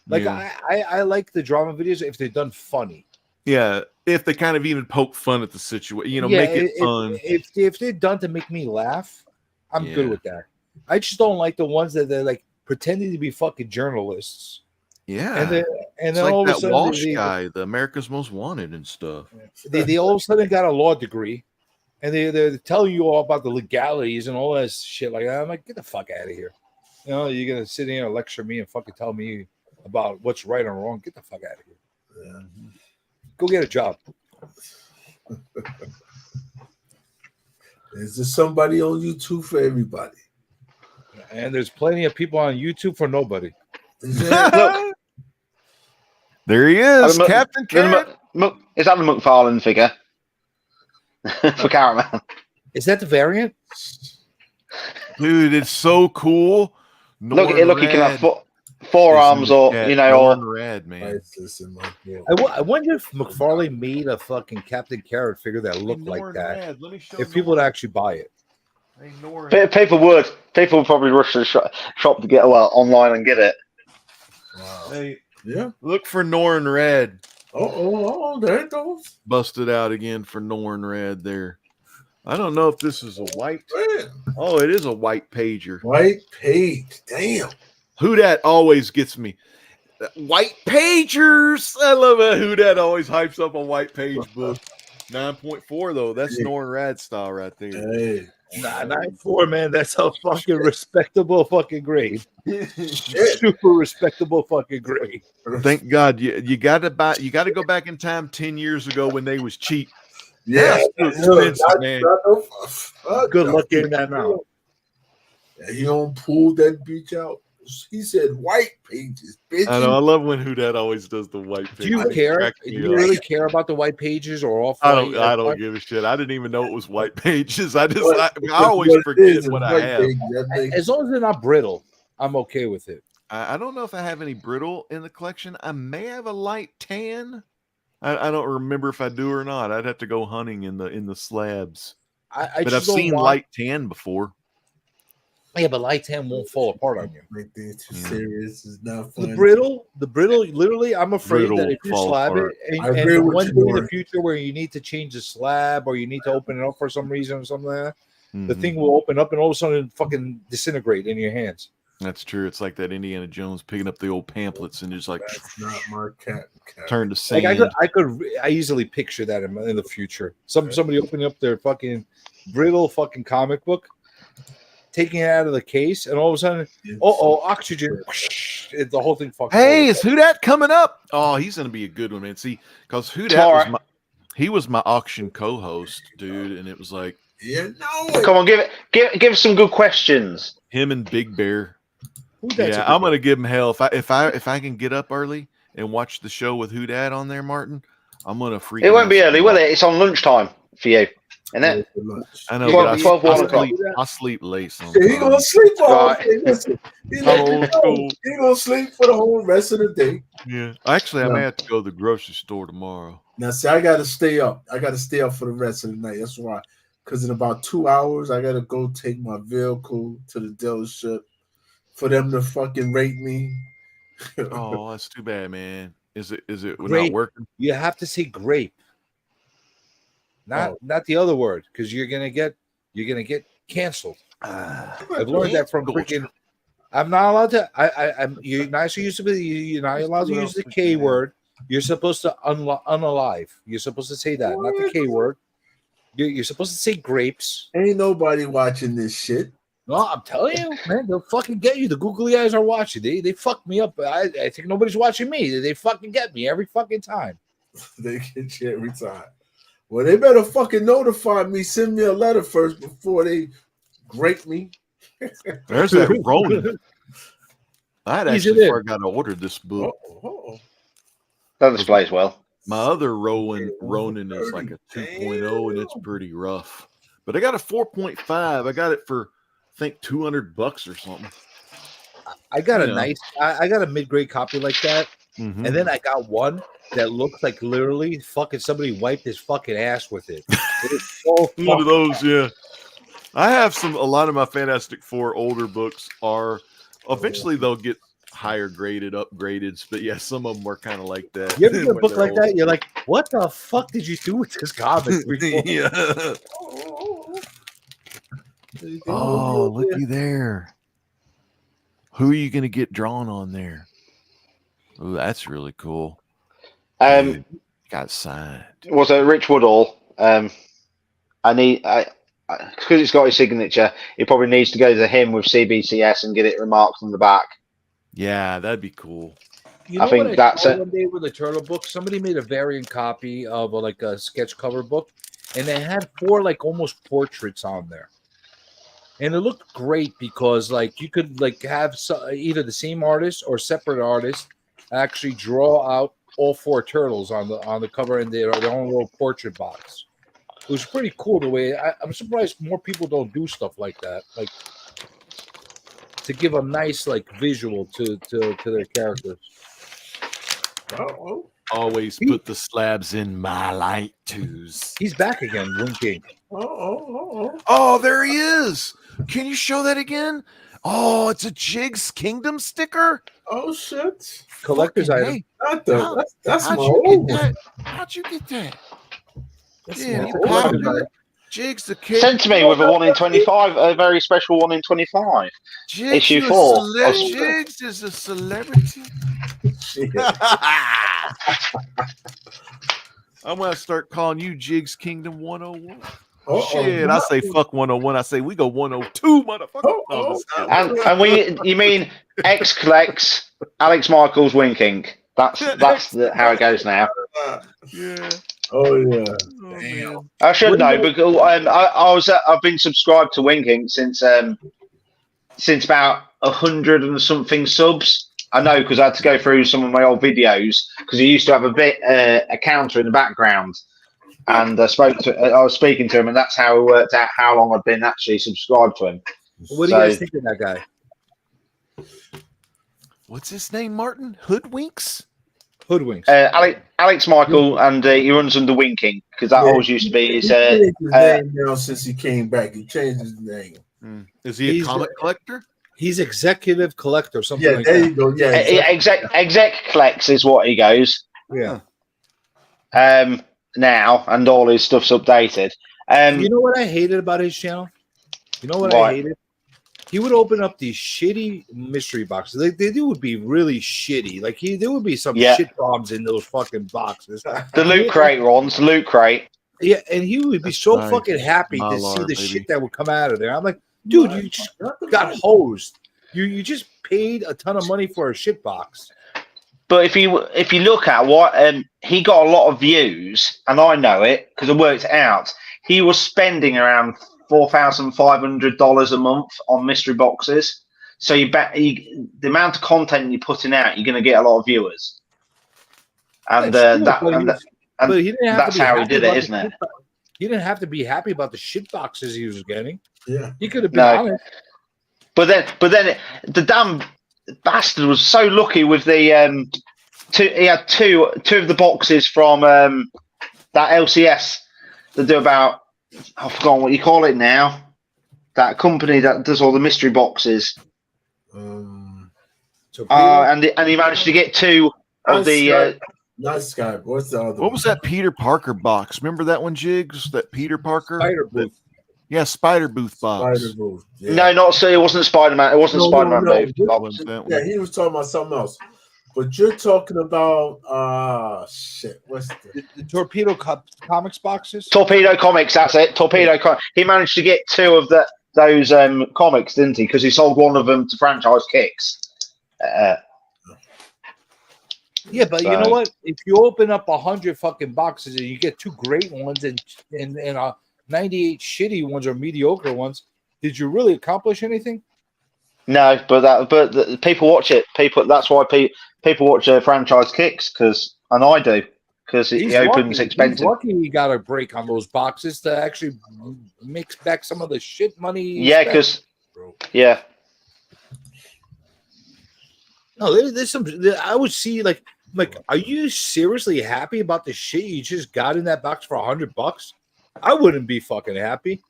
Like I like the drama videos if they're done funny. Yeah, if they kind of even poke fun at the situation, you know, make it fun. If they're done to make me laugh, I'm good with that. I just don't like the ones that they're like pretending to be fucking journalists. Yeah, and then it's like all of a sudden Walsh guy, the America's Most Wanted and stuff. They all of a sudden got a law degree, and they're telling you all about the legalities and all that shit. Like I'm like, get the fuck out of here. You know, you're gonna sit here and lecture me and fucking tell me about what's right or wrong. Get the fuck out of here. Yeah. Go get a job. There's just somebody on YouTube for everybody, and there's plenty of people on YouTube for nobody. Look. There he is, Captain Carrot. Is that the McFarlane figure for Caraman? Is that the variant? Dude, it's so cool. Look, he can have forearms or Norton Red, man. I wonder if McFarlane made a fucking Captain Carrot figure that looked like that. If people would actually buy it. People would probably rush to the shop to get online and get it. Hey, yeah. Look for Norton Red. Oh, there it goes. Busted out again for Norton Red there. I don't know if this is a white. Oh, it is a white pager. White page. Damn. Who that always gets me? White pagers. I love it. Who that always hypes up a white page book. 9.4 though. That's Norton Rad style right there. Hey. 9.4, man. That's a fucking respectable fucking grade. Super respectable fucking grade. Thank God you got to go back in time 10 years ago when they was cheap. Yeah, expensive, man. Good luck getting that now. He don't pull that bitch out. He said white pages, bitch. I know. I love when Who Dat always does the white pages. Do you care? Do you really care about the white pages or off? I don't give a shit. I didn't even know it was white pages. I always forget what I have. As long as they're not brittle, I'm okay with it. I don't know if I have any brittle in the collection. I may have a light tan. I don't remember if I do or not. I'd have to go hunting in the slabs. But I've seen light tan before. Yeah, but light tan won't fall apart on you. Too serious. It's not fun. The brittle, literally, I'm afraid that if you slab it, and one day in the future where you need to change the slab or you need to open it up for some reason or something like that, the thing will open up and all of a sudden fucking disintegrate in your hands. That's true. It's like that Indiana Jones picking up the old pamphlets and just like that's not my cat. Turn to sand. Like I easily picture that in the future. Somebody opening up their fucking brittle fucking comic book, taking it out of the case, and all of a sudden, oxygen, the whole thing fucking. Hey, is Who Dat coming up? Oh, he's gonna be a good one, man. See, because Who Dat was my auction co-host, dude, and it was like, come on, give us some good questions. Him and Big Bear. Yeah, I'm gonna give him hell if I can get up early and watch the show with Who Dat on there, Martin. I'm gonna freak. It won't be early, will it? It's on lunchtime for you, isn't it? I know, but I sleep late. He gonna sleep all Right. day. He gonna sleep for the whole rest of the day. Yeah, actually, I may have to go to the grocery store tomorrow. Now, see, I gotta stay up. I gotta stay up for the rest of the night. That's why, because in about 2 hours, I gotta go take my vehicle to the dealership for them to fucking rate me. Oh, that's too bad, man. Is it Grape. not working? You have to say grape, not the other word, because you're gonna get canceled. I've learned that from freaking. I'm not allowed to. You're not supposed to be. You're not allowed to use the K word. You're supposed to unalive. You're supposed to say that, not the K word. You're supposed to say grapes. Ain't nobody watching this shit. No, I'm telling you, man, they'll fucking get you. The googly eyes are watching. They fuck me up. I think nobody's watching me. They fucking get me every fucking time. They get you every time. Well, they better fucking notify me. Send me a letter first before they grape me. There's that Ronin. I'd actually forgot to order this book. That displays well. My other Ronin is like a 2.0, and it's pretty rough. But I got a 4.5. I got it for, I think, $200 or something. I got I got a mid-grade copy like that, Mm-hmm. and then I got one that looks like literally fucking somebody wiped his fucking ass with it. It is so one of those, yeah. I have a lot of my Fantastic Four older books are eventually they'll get higher graded, upgraded, but yeah, some of them were kind of like that. You ever get a book like that? You're like, what the fuck did you do with this comic? Yeah. Oh, looky there. Who are you going to get drawn on there? Oh, that's really cool. Dude, got signed. Was it Rich Woodall? Because it's got his signature, it probably needs to go to him with CBCS and get it remarked on the back. Yeah, that'd be cool. You know I think what that's saw it. One day with the Turtle book, somebody made a variant copy of like a sketch cover book, and they had 4 like almost portraits on there, and it looked great because like you could like have either the same artist or separate artists actually draw out all 4 turtles on the cover and their own little portrait box. It was pretty cool the way. I'm surprised more people don't do stuff like that, like to give a nice like visual to their characters. Always put the slabs in my light twos. He's back again, winking. Oh, there he is. Can you show that again? Oh, it's a Jigs Kingdom sticker. Oh shit! Collector's item. Hey, That's how'd my you old get one. that? How'd you get that? That's Yeah, my you old popped one. it. Jigs the King. Sent to me with a 1 in 25, a very special 1 in 25. Jigs, Issue you a 4. Jigs is a celebrity. I'm gonna start calling you Jigs Kingdom 101. Shit, I say fuck 101. I say we go 102, motherfucker. No, I'm just kidding. And you mean X collects Alex Michaels winking. That's how it goes now. Yeah. Oh yeah. Damn. I should know because I've been subscribed to Winking since about 100 and something subs. I know because I had to go through some of my old videos because he used to have a counter in the background, and I was speaking to him, and that's how it worked out how long I've been actually subscribed to him. What do you guys think of that guy? What's his name, Martin? Hoodwinks? Hoodwinks. Alex Michael, and he runs under Winking because that always used to be his. He changed his name now since he came back. He changed his name. Is he a comic collector? He's executive collector, something Yeah, like there that. you go. Yeah, Exec collects is what he goes. Yeah. Now and all his stuff's updated. You know what I hated about his channel? You know what I hated? He would open up these shitty mystery boxes. They would be really shitty. Like there would be some shit bombs in those fucking boxes. The Loot Crate ones, Loot Crate. Yeah, and he would be so Nice. fucking happy to Mylar, see the baby. shit that would come out of there. I'm like, dude, you just got hosed. You just paid a ton of money for a shit box. But if you look at what he got a lot of views, and I know it because I worked it out. He was spending around $4,500 a month on mystery boxes. So the amount of content you're putting out, you're going to get a lot of viewers. And but he didn't have that's to be how he happy did it, about isn't the it? shit box. He didn't have to be happy about the shit boxes he was getting. Yeah, he could have been honest. But then the damn bastard was so lucky with the he had two of the boxes from that LCS that do about, I've forgotten what you call it now. That company that does all the mystery boxes. And he managed to get 2 of the. Not Skype. What's the other? What was that Peter Parker box? Remember that one, Jigs? That Peter Parker? Spider Booth. Yeah, Spider Booth box. Spider Booth. Yeah. No, not so. It wasn't Spider-Man. It wasn't Spider-Man. No. Yeah, he was talking about something else. But you're talking about shit. What's the Torpedo Comics boxes? Torpedo Comics. That's it. Torpedo Comics. He managed to get 2 of those comics, didn't he? Because he sold one of them to Franchise Kicks. Yeah, but you know what? If you open up 100 fucking boxes and you get 2 great ones and 98 shitty ones or mediocre ones, did you really accomplish anything? No, but people watch it. That's why people watch Franchise Kicks and I do because he opens expensive. He's lucky he got a break on those boxes to actually mix back some of the shit money. Yeah, because no, there's some. I would see like, are you seriously happy about the shit you just got in that box for $100? I wouldn't be fucking happy.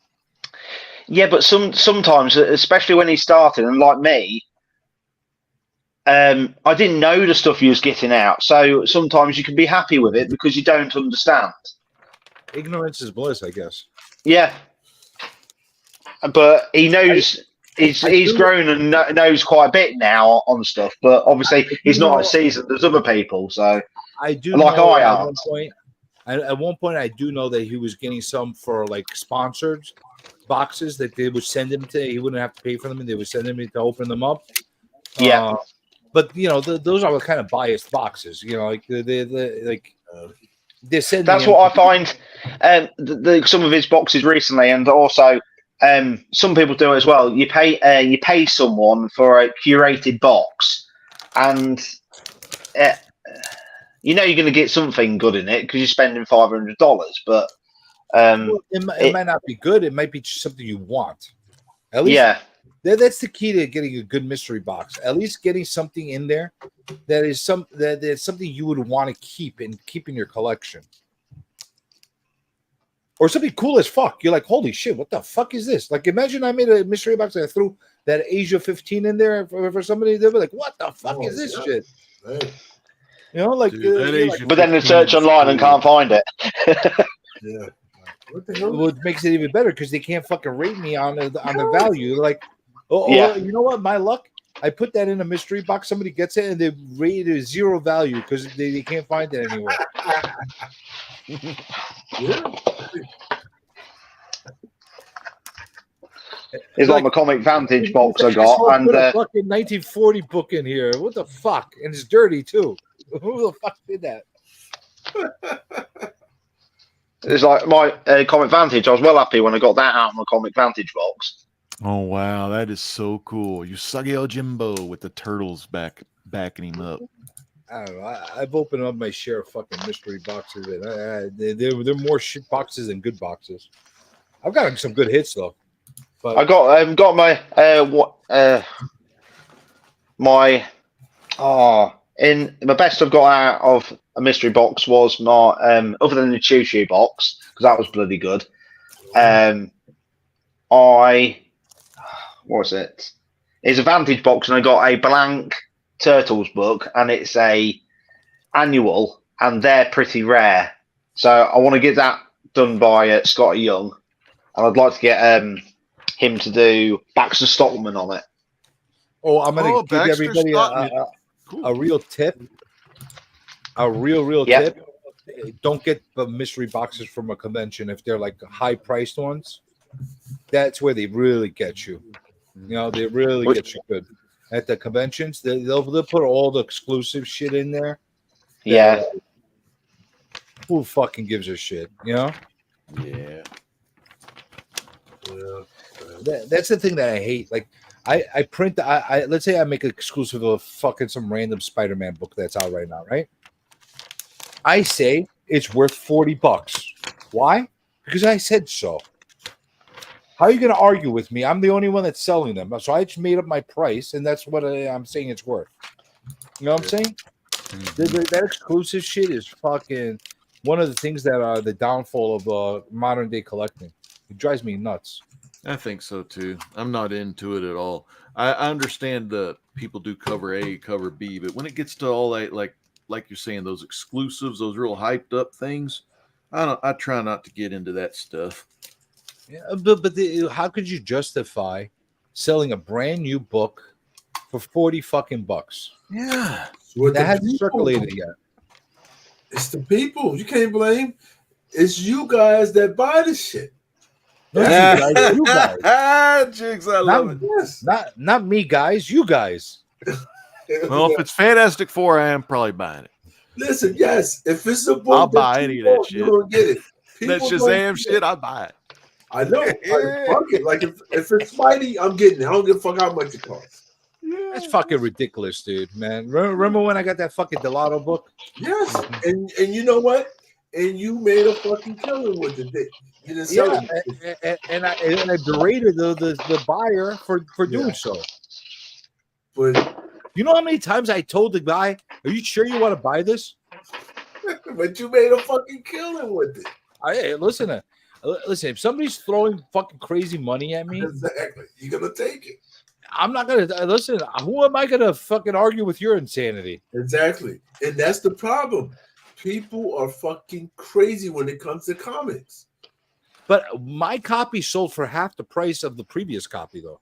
Yeah, but sometimes, especially when he started, and like me, I didn't know the stuff you was getting out. So sometimes you can be happy with it because you don't understand. Ignorance is bliss, I guess. Yeah, but he knows. He's grown and knows quite a bit now on stuff, but obviously he's not as seasoned as other people. So I do like know I at am. one point. At one point, I do know that he was getting some for like sponsored boxes that they would send him to. He wouldn't have to pay for them, and they would send him to open them up. Yeah, but you know, those are kind of biased boxes. You know, like they're sending. That's what I find. Some of his boxes recently, and also. Some people do it as well. You pay someone for a curated box, and you know you're going to get something good in it because you're spending $500. But it might not be good. It might be just something you want. At least, yeah, that's the key to getting a good mystery box. At least getting something in there that's something you would want to keep in your collection, or something cool as fuck. You're like, holy shit, what the fuck is this? Like, imagine I made a mystery box and I threw that Asia 15 in there for somebody. They'd be like, what the fuck is this shit? Right. You know, like, but then they search online and can't find it. Yeah. What the hell? well, it makes it even better because they can't fucking rate me on the value. They're like, Yeah. you know what? My luck. I put that in a mystery box. Somebody gets it and they rate it 0 value because they can't find it anywhere. It's like my Comic Vantage box I got, Put and a fucking 1940 book in here. What the fuck? And it's dirty too. Who the fuck did that? it's like my Comic Vantage. I was well happy when I got that out of my Comic Vantage box. Oh wow, that is so cool. Usagi Yojimbo with the turtles backing him up. I don't know. I've opened up my share of fucking mystery boxes, and they're more shit boxes than good boxes. I've gotten some good hits though. But I got my in my best I've got out of a mystery box was my other than the Choo Choo box because that was bloody good. What was it? It's a Vantage box, and I got a blank Turtles book, and it's a annual, and they're pretty rare. So I want to get that done by Scotty Young, and I'd like to get him to do Baxter Stockman on it. Oh, I'm gonna give Baxter everybody a real tip. A real tip. Don't get the mystery boxes from a convention if they're like high priced ones. That's where they really get you. You know, they really get you good at the conventions. They'll put all the exclusive shit in there. Yeah. Who fucking gives a shit? You know. Yeah. That's the thing that I hate. Like, I print. I let's say I make an exclusive of fucking some random Spider-Man book that's out right now, right? I say it's worth $40. Why? Because I said so. How are you going to argue with me? I'm the only one that's selling them. So I just made up my price, and that's what I'm saying it's worth. You know what I'm saying? That exclusive shit is fucking one of the things that are the downfall of modern day collecting. It drives me nuts. I think so too. I'm not into it at all. I understand the people do cover A, cover B, but when it gets to all that, like you're saying, those exclusives, those real hyped up things, I try not to get into that stuff. Yeah, but how could you justify selling a brand new book for 40 fucking bucks? Yeah, that hasn't circulated yet. It's the people. You can't blame. It's you guys that buy the shit. You guys. Jigs, I love it. Not me, guys. You guys. Well, if it's Fantastic Four, I am probably buying it. Listen, yes. If it's a book, I'll buy any of that shit. You're gonna get it. That Shazam shit, I'll buy it. I know. Like, fuck it. Like if it's Spidey, I'm getting it. I don't give a fuck how much it costs. That's fucking ridiculous, dude, man. Remember when I got that fucking Delato book? Yes. And you know what? And you made a fucking killing with it. You didn't sell it. And I berated the buyer for doing so. But you know how many times I told the guy, "Are you sure you want to buy this?" But you made a fucking killing with it. Hey, listen. Listen, if somebody's throwing fucking crazy money at me, exactly, you're gonna take it. I'm not gonna listen. Who am I gonna fucking argue with your insanity? Exactly, and that's the problem. People are fucking crazy when it comes to comics. But my copy sold for half the price of the previous copy, though.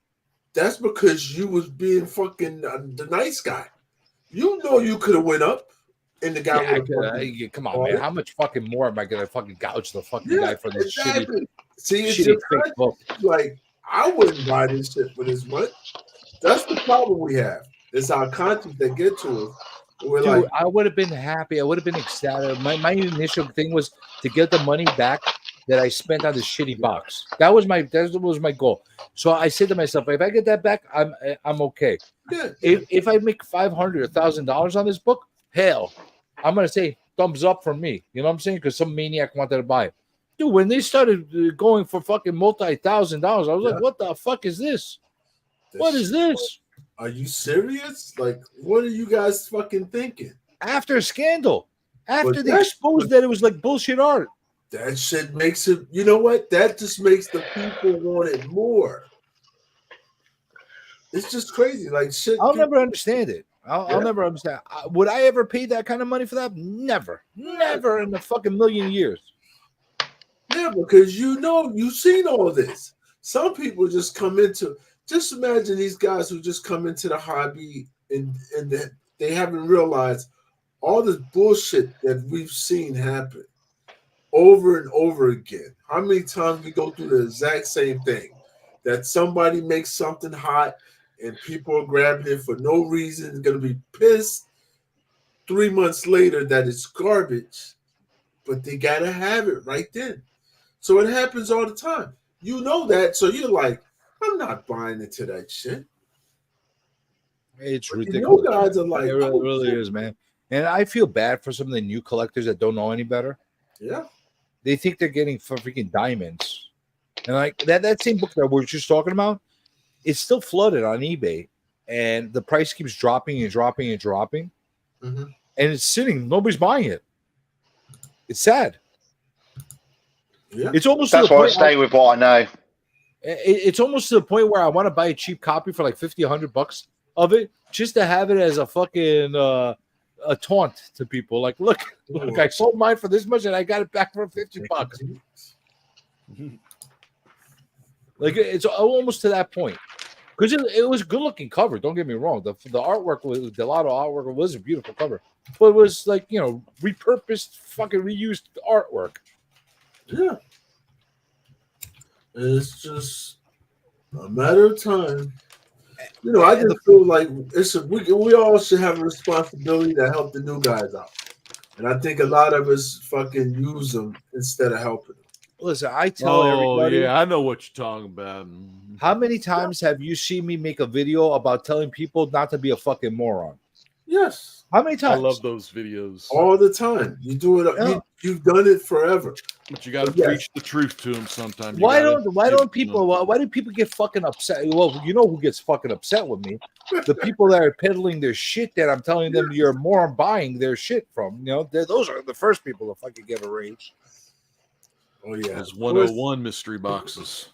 That's because you was being fucking the nice guy. You know you could have went up. And the guy come on, man. How much fucking more am I gonna fucking gouge the fucking guy for this shitty? See, it's shitty your fake book? Like, I wouldn't buy this shit for this much. That's the problem we have. It's our conscience that get to us. We're Dude, like, I would have been happy. I would have been ecstatic. My initial thing was to get the money back that I spent on this shitty box. That was my goal. So I said to myself, if I get that back, I'm okay. Yeah. If I make $500 or $1,000 on this book, hell, I'm gonna say thumbs up from me. You know what I'm saying? Because some maniac wanted to buy it. Dude, when they started going for fucking $multi-$1,000, I was like, what the fuck is this? What is this? Are you serious? Like, what are you guys fucking thinking? After a scandal, after But they that's- exposed that it was like bullshit art. That shit makes it, you know what? That just makes the people want it more. It's just crazy. Like shit. I'll never understand it. I'll never understand. Would I ever pay that kind of money for that? Never. Never in a fucking million years. Yeah, because you've seen all this. Some people just come into, just imagine these guys who just come into the hobby and they haven't realized all this bullshit that we've seen happen over and over again. How many times we go through the exact same thing? That somebody makes something hot and people are grabbing it for no reason, going to be pissed 3 months later that it's garbage, but they got to have it right then. So it happens all the time. You know that, so you're like, I'm not buying into that shit. It's But ridiculous. You guys are like, it really is, man. And I feel bad for some of the new collectors that don't know any better. Yeah. They think they're getting freaking diamonds. And like that same book that we're just talking about, it's still flooded on eBay. And the price keeps dropping and dropping and dropping. Mm-hmm. And it's sitting. Nobody's buying it. It's sad. Yeah. It's almost That's to the why I point stay with what I know. It's almost to the point where I want to buy a cheap copy for like $50, $100 of it, just to have it as a fucking a taunt to people. Like, look, I sold mine for this much and I got it back for $50. Like, it's almost to that point. Because it was a good looking cover. Don't get me wrong. The artwork was, a lot of artwork was a beautiful cover, but it was like, repurposed, fucking reused artwork. Yeah. It's just a matter of time. I just feel like we all should have a responsibility to help the new guys out. And I think a lot of us fucking use them instead of helping them. Listen, I tell everybody. Yeah, I know what you're talking about. How many times have you seen me make a video about telling people not to be a fucking moron? Yes. How many times? I love those videos. All the time. You do it. Yeah. You've done it forever. But you got to Yes. preach the truth to them sometimes. Why do people get fucking upset? Well, you know who gets fucking upset with me? The people that are peddling their shit that I'm telling them you're a moron buying their shit from. Those are the first people to fucking get a rage. Oh yeah. There's 101 mystery boxes.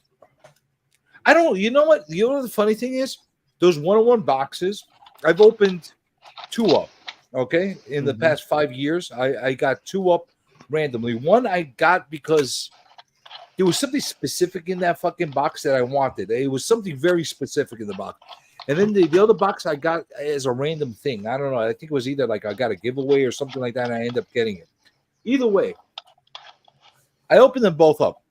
I don't. You know what? You know what the funny thing is? Those 101 boxes, I've opened 2 up. Okay, in the past 5 years, I got 2 up randomly. One I got because there was something specific in that fucking box that I wanted. It was something very specific in the box. And then the other box I got as a random thing. I don't know. I think it was either like I got a giveaway or something like that, and I ended up getting it. Either way, I opened them both up.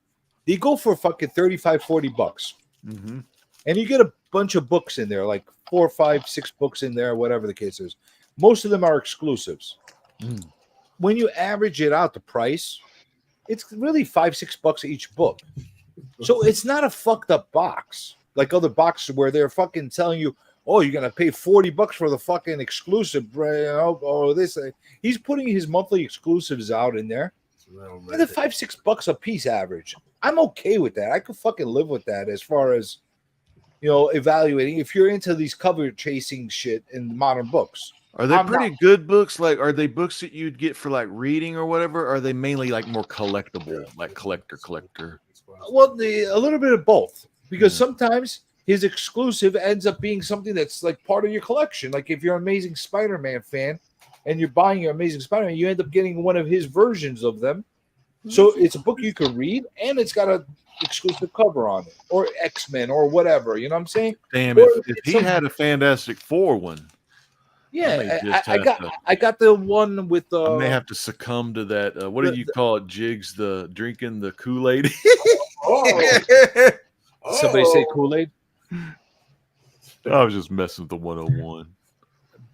They go for fucking $35-$40. Mm-hmm. And you get a bunch of books in there, like 4, 5, 6 books in there, whatever the case is. Most of them are exclusives. When you average it out, the price, it's really $5-$6 each book. So it's not a fucked up box like other boxes where they're fucking telling you, oh, you're gonna pay $40 for the fucking exclusive, or this. He's putting his monthly exclusives out in there. And they're $5-$6 a piece average. I'm okay with that. I could fucking live with that as far as evaluating if you're into these cover chasing shit in modern books. Are they pretty good books? Like, are they books that you'd get for like reading or whatever? Or are they mainly like more collectible, like collector? Well, a little bit of both, because sometimes his exclusive ends up being something that's like part of your collection. Like if you're an Amazing Spider-Man fan and you're buying your Amazing Spider-Man, you end up getting one of his versions of them. So it's a book you can read, and it's got an exclusive cover on it, or X-Men, or whatever. You know what I'm saying? Damn, Or if he had a Fantastic Four one, yeah, I got the one with. I may have to succumb to that. What do you call it, Jigs? The drinking the Kool-Aid. Somebody say Kool-Aid. I was just messing with the 101.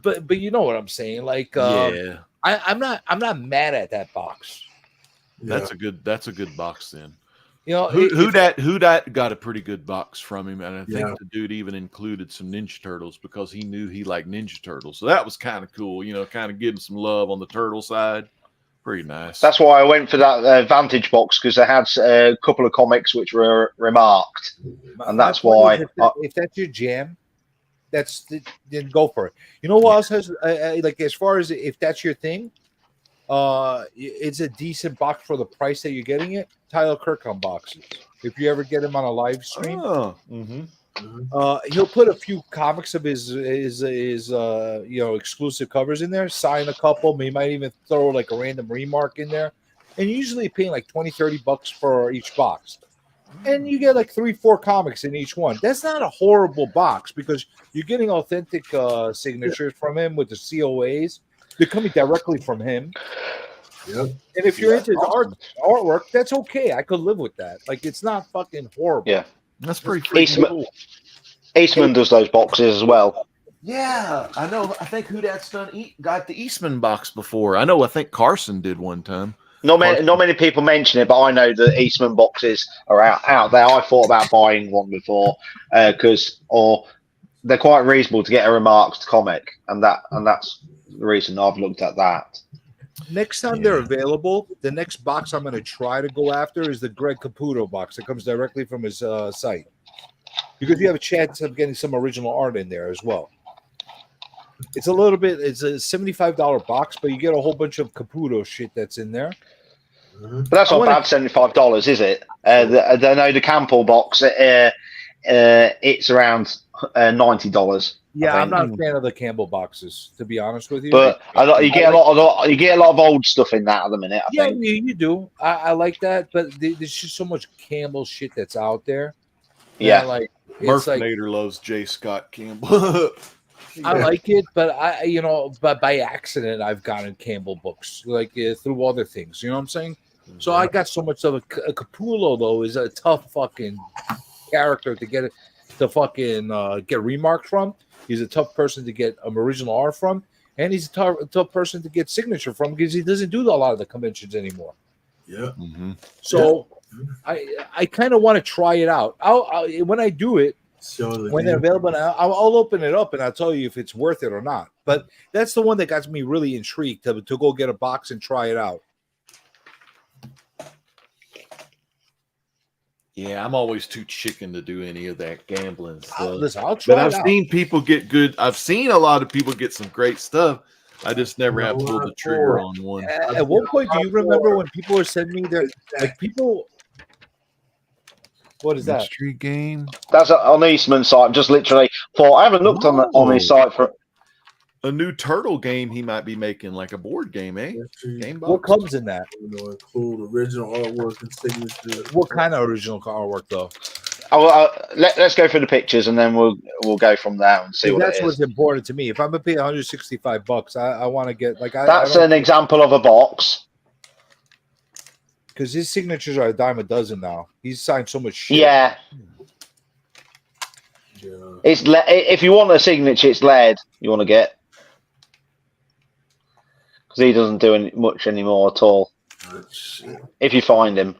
But you know what I'm saying? Like, yeah, I'm not mad at that box. That's a good box then. You know, who that got a pretty good box from him, and I think Yeah. the dude even included some Ninja Turtles because he knew he liked Ninja Turtles. So that was kind of cool, you know, kind of giving some love on the turtle side. Pretty nice. That's why I went for that Vantage box, because they had a couple of comics which were remarked, and that's My point why. is if that's your jam, then go for it. You know what else has like as far as if that's your thing, it's a decent box for the price that you're getting it. Tyler Kirkham boxes. If you ever get him on a live stream, he'll put a few comics of his exclusive covers in there, sign a couple. He might even throw like a random remark in there, and usually paying like $20-$30 for each box. And you get like 3-4 comics in each one. That's not a horrible box because you're getting authentic signatures from him with the COAs. They're coming directly from him. Yep. And if you're into his artwork, that's okay. I could live with that. Like, it's not fucking horrible. Yeah, that's pretty Eastman, Eastman does those boxes as well. Yeah, I know. I think who that's done got the Eastman box before. I think Carson did one time. Not many people mention it, but I know the Eastman boxes are out there. I thought about buying one before or they're quite reasonable to get a remarked comic, and that's the reason I've looked at that. Next time they're available, the next box I'm going to try to go after is the Greg Caputo box that comes directly from his site, because you have a chance of getting some original art in there as well. It's a $75 box, but you get a whole bunch of Caputo shit that's in there. But that's not bad, $75, is it? I know the Campbell box, it's around $90. Yeah, I'm not a fan of the Campbell boxes, to be honest with you. But you get a lot of old stuff in that at the minute. I think. You do. I like that, but there's just so much Campbell shit that's out there. Yeah, like Murph like, Nader loves J. Scott Campbell. I like it, but but by accident I've gotten Campbell books like through other things. You know what I'm saying? So I got so much of a Capullo though is a tough fucking character to get get remarked from. He's a tough person to get original art from, and he's a tough person to get signature from because he doesn't do a lot of the conventions anymore. Yeah. So I kind of want to try it out. I'll when I do it. When they're available, I'll open it up and I'll tell you if it's worth it or not. But that's the one that got me really intrigued to go get a box and try it out. Yeah, I'm always too chicken to do any of that gambling stuff. Listen, I'll try. But I've seen people get good. I've seen a lot of people get some great stuff. I just never have pulled the trigger on one. At one point, do you remember when people were sending me their people? What is that? Mystery game. That's on Eastman's site. Just literally I haven't looked on his site for a new turtle game he might be making, like a board game, eh? Game box. What comes in that? Include original artwork and signatures. What kind of original artwork though? Let's go through the pictures and then we'll go from there and see what that's it is. what's important to me. If I'm gonna pay $165, I want to get like that's an example of a box. Because his signatures are a dime a dozen now. He's signed so much shit. Yeah. It's if you want a signature, it's lead you want to get, because he doesn't do much anymore at all. If you find him,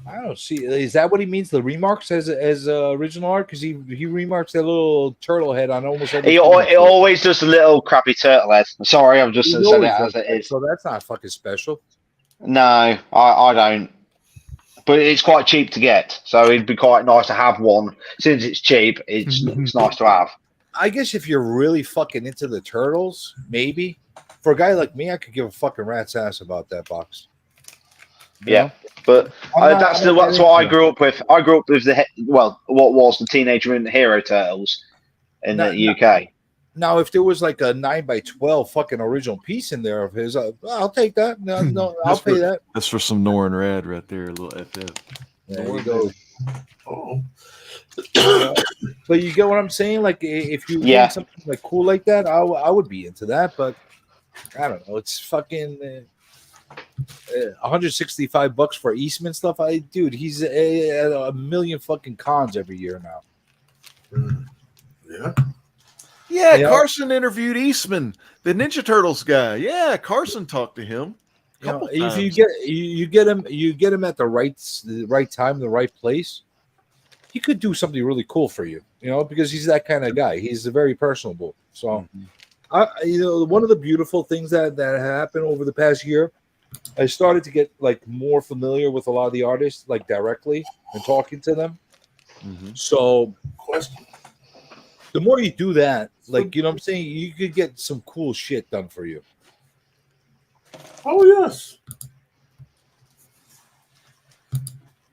I don't see. Is that what he means? The remarks as original art? Because he remarks that little turtle head on almost every. He always does a little crappy turtle head. Sorry, I'm just saying it as it is. So that's not fucking special. No, I don't. But it's quite cheap to get, so it'd be quite nice to have one. Since it's cheap, it's nice to have. I guess if you're really fucking into the turtles, maybe. For a guy like me, I could give a fucking rat's ass about that box. Yeah, but that's what I grew up with. I grew up with what was the Teenage Mutant Hero Turtles in the UK. Now, if there was like a 9x12 fucking original piece in there of his, I'll take that. No, I'll pay that. That's for some Norrin Rad right there. A little at that. There you go. But you get what I'm saying? Like, if you get something like cool like that, I would be into that. But I don't know. It's fucking $165 for Eastman stuff. Dude, he's at a million fucking cons every year now. Yeah, Carson interviewed Eastman, the Ninja Turtles guy. Yeah, Carson talked to him. You know, Couple if you times. get him at the right time, the right place, he could do something really cool for you. You know, because he's that kind of guy. He's very personable. So, one of the beautiful things that happened over the past year, I started to get like more familiar with a lot of the artists, like directly and talking to them. So, the more you do that, like, you know what I'm saying, you could get some cool shit done for you. Oh yes.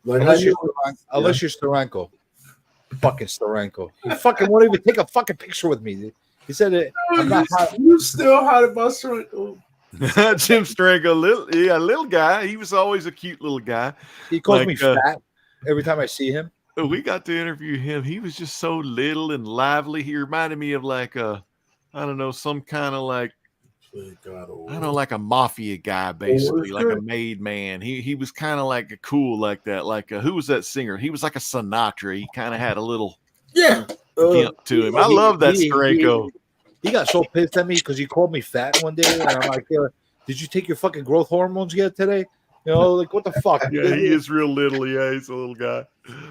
Like Unless you're Steranko. Fucking Steranko. He fucking won't even take a fucking picture with me. He said it. I'm not hot. You still hot about Steranko? Jim Steranko, little guy. He was always a cute little guy. He calls me fat every time I see him. We got to interview him. He was just so little and lively. He reminded me of like I don't know, some kind of like, I don't know, like a mafia guy, basically, like a made man. He was kind of like a cool like that. Like who was that singer? He was like a Sinatra. He kind of had a little gimp to him. I love that Steranko. He got so pissed at me because he called me fat one day, and I'm like, "Did you take your fucking growth hormones yet today?" You know, like what the fuck? Yeah, he is real little. Yeah, he's a little guy.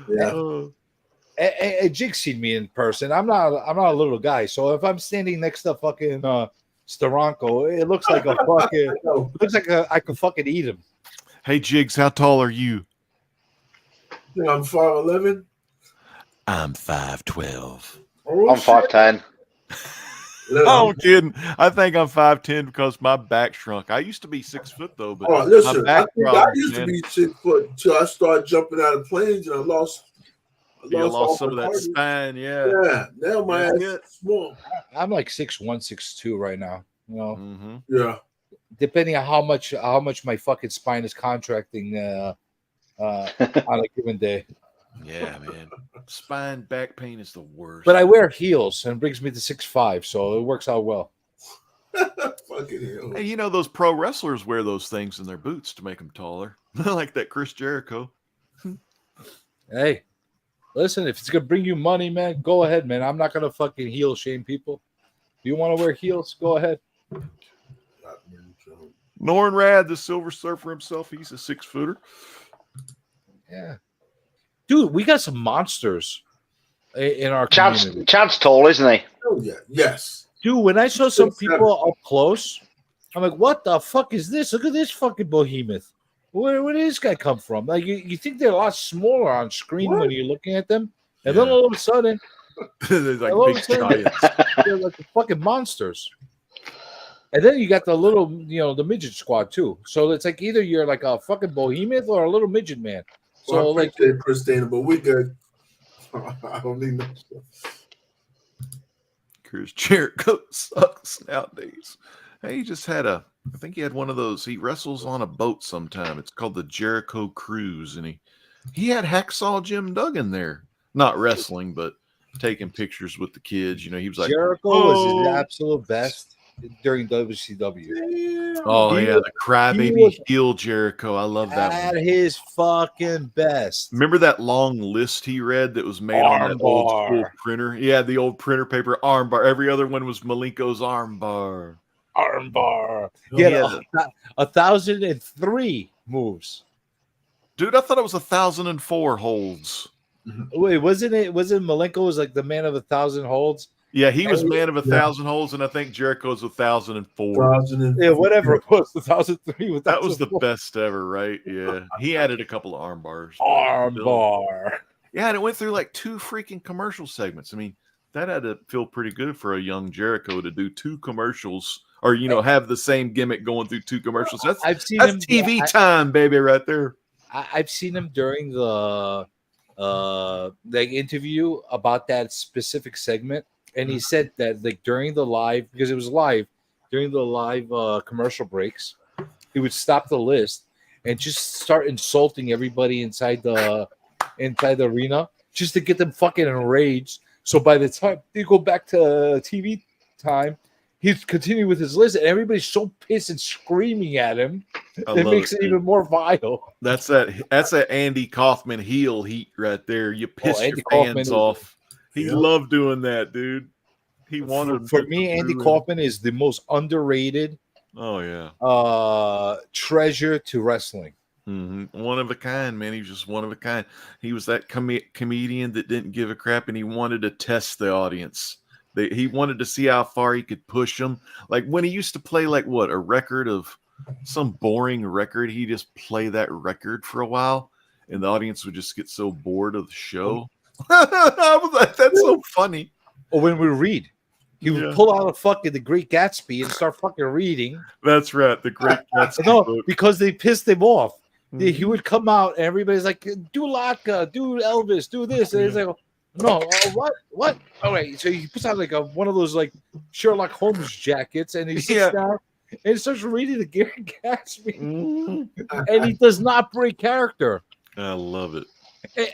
Yeah. Jig's seen me in person. I'm not a little guy, so if I'm standing next to fucking Steranko, it looks like I could fucking eat him. Hey, Jigs, how tall are you? I'm 5'11". I'm 5'12". I'm 5'10". Oh, I'm kidding. I think I'm 5'10" because my back shrunk. I used to be 6 foot though, but listen, my back I used to be 6 foot until I started jumping out of planes and I lost some of that spine. Yeah. Yeah. Now my ass is small. I'm like 6'1", 6'2" right now. You know. Yeah. Depending on how much my fucking spine is contracting on a given day. Yeah, man. Spine back pain is the worst. But I wear heels and it brings me to 6'5", so it works out well. Fucking hell. Hey, you know those pro wrestlers wear those things in their boots to make them taller, like that Chris Jericho. Hey, listen, if it's gonna bring you money, man, go ahead, man. I'm not gonna fucking heel shame people. If you want to wear heels, go ahead. Norn Rad, the Silver Surfer himself, he's a 6-footer. Yeah. Dude, we got some monsters in our community. Chad's tall, isn't he? Oh yeah, yes. Dude, when I saw some people up close, I'm like, what the fuck is this? Look at this fucking behemoth. Where did this guy come from? Like, you think they're a lot smaller on screen when you're looking at them, and then all of a sudden, they're like big giants. They're like the fucking monsters. And then you got the little, the midget squad too. So it's like either you're like a fucking behemoth or a little midget man. So Well, like, Christina, but we good. I don't need no. Chris Jericho sucks nowadays. Hey, he just had I think he had one of those. He wrestles on a boat sometime. It's called the Jericho Cruise, and he had Hacksaw Jim Duggan there, not wrestling, but taking pictures with the kids. You know, he was like, Jericho was his absolute best during WCW. Oh yeah, the crybaby heel Jericho. I love that At one. his fucking best. Remember that long list he read that was made on that old school Armbar. printer? Yeah, the old printer paper armbar. Every other one was Malenko's armbar. Armbar. He had 1,003 moves. Dude, I thought it was 1,004 holds. Wait, wasn't Malenko was like the man of 1,000 holds? Yeah, he was man of 1,000 holds, and I think Jericho's 1,004. 1,004. Yeah, whatever it was, 1,003. That was the best ever, right? Yeah, he added a couple of arm bars. Armbar. Yeah, and it went through like 2 freaking commercial segments. I mean, that had to feel pretty good for a young Jericho to do 2 commercials, or have the same gimmick going through 2 commercials. That's TV time, baby, right there. I've seen him during the interview about that specific segment. And he said that like during the live, because it was live, during the live commercial breaks, he would stop the list and just start insulting everybody inside the arena just to get them fucking enraged. So by the time they go back to TV time, he'd continue with his list, and everybody's so pissed and screaming at him. It makes it even more vile. That's that Andy Kaufman heel heat right there. You piss your fans off. He loved doing that, dude. He wanted for me. Andy Kaufman is the most underrated Oh yeah. Treasure to wrestling. One of a kind, man. He was just one of a kind. He was that comedian that didn't give a crap, and he wanted to test the audience. He wanted to see how far he could push them. Like when he used to play, like what, a record of some boring record, he just play that record for a while, and the audience would just get so bored of the show. I was like, that's so funny. Or when we read, he would pull out The Great Gatsby and start fucking reading. That's right, The Great Gatsby. No, because they pissed him off. He would come out, and everybody's like, "Do Latka, do Elvis, do this," and he's like, "No, what? All right." So he puts out like one of those like Sherlock Holmes jackets, and he sits down and he starts reading The Great Gatsby, and he does not break character. I love it.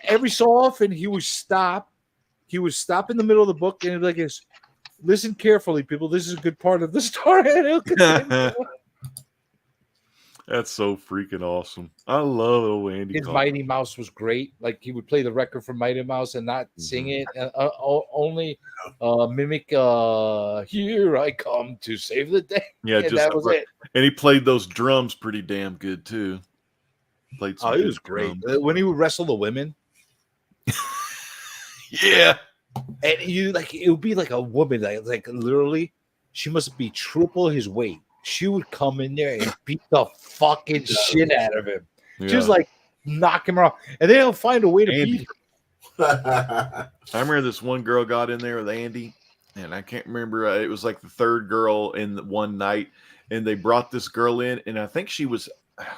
Every so often, he would stop. He would stop in the middle of the book, and he'd be like, "Listen carefully, people. This is a good part of the story." And he'll continue. That's so freaking awesome. I love old Andy. His Mighty Mouse was great. Like he would play the record from Mighty Mouse and not sing it, only mimic "Here I come to save the day." Yeah, and just that was it. And he played those drums pretty damn good too. Played some It was great when he would wrestle the women. Yeah, and you like it would be like a woman, like literally, she must be triple his weight. She would come in there and beat the fucking shit out of him. She was like knock him around, and then he'll find a way to beat him. I remember this one girl got in there with Andy, and I can't remember. It was like the third girl in one night, and they brought this girl in, and I think she was,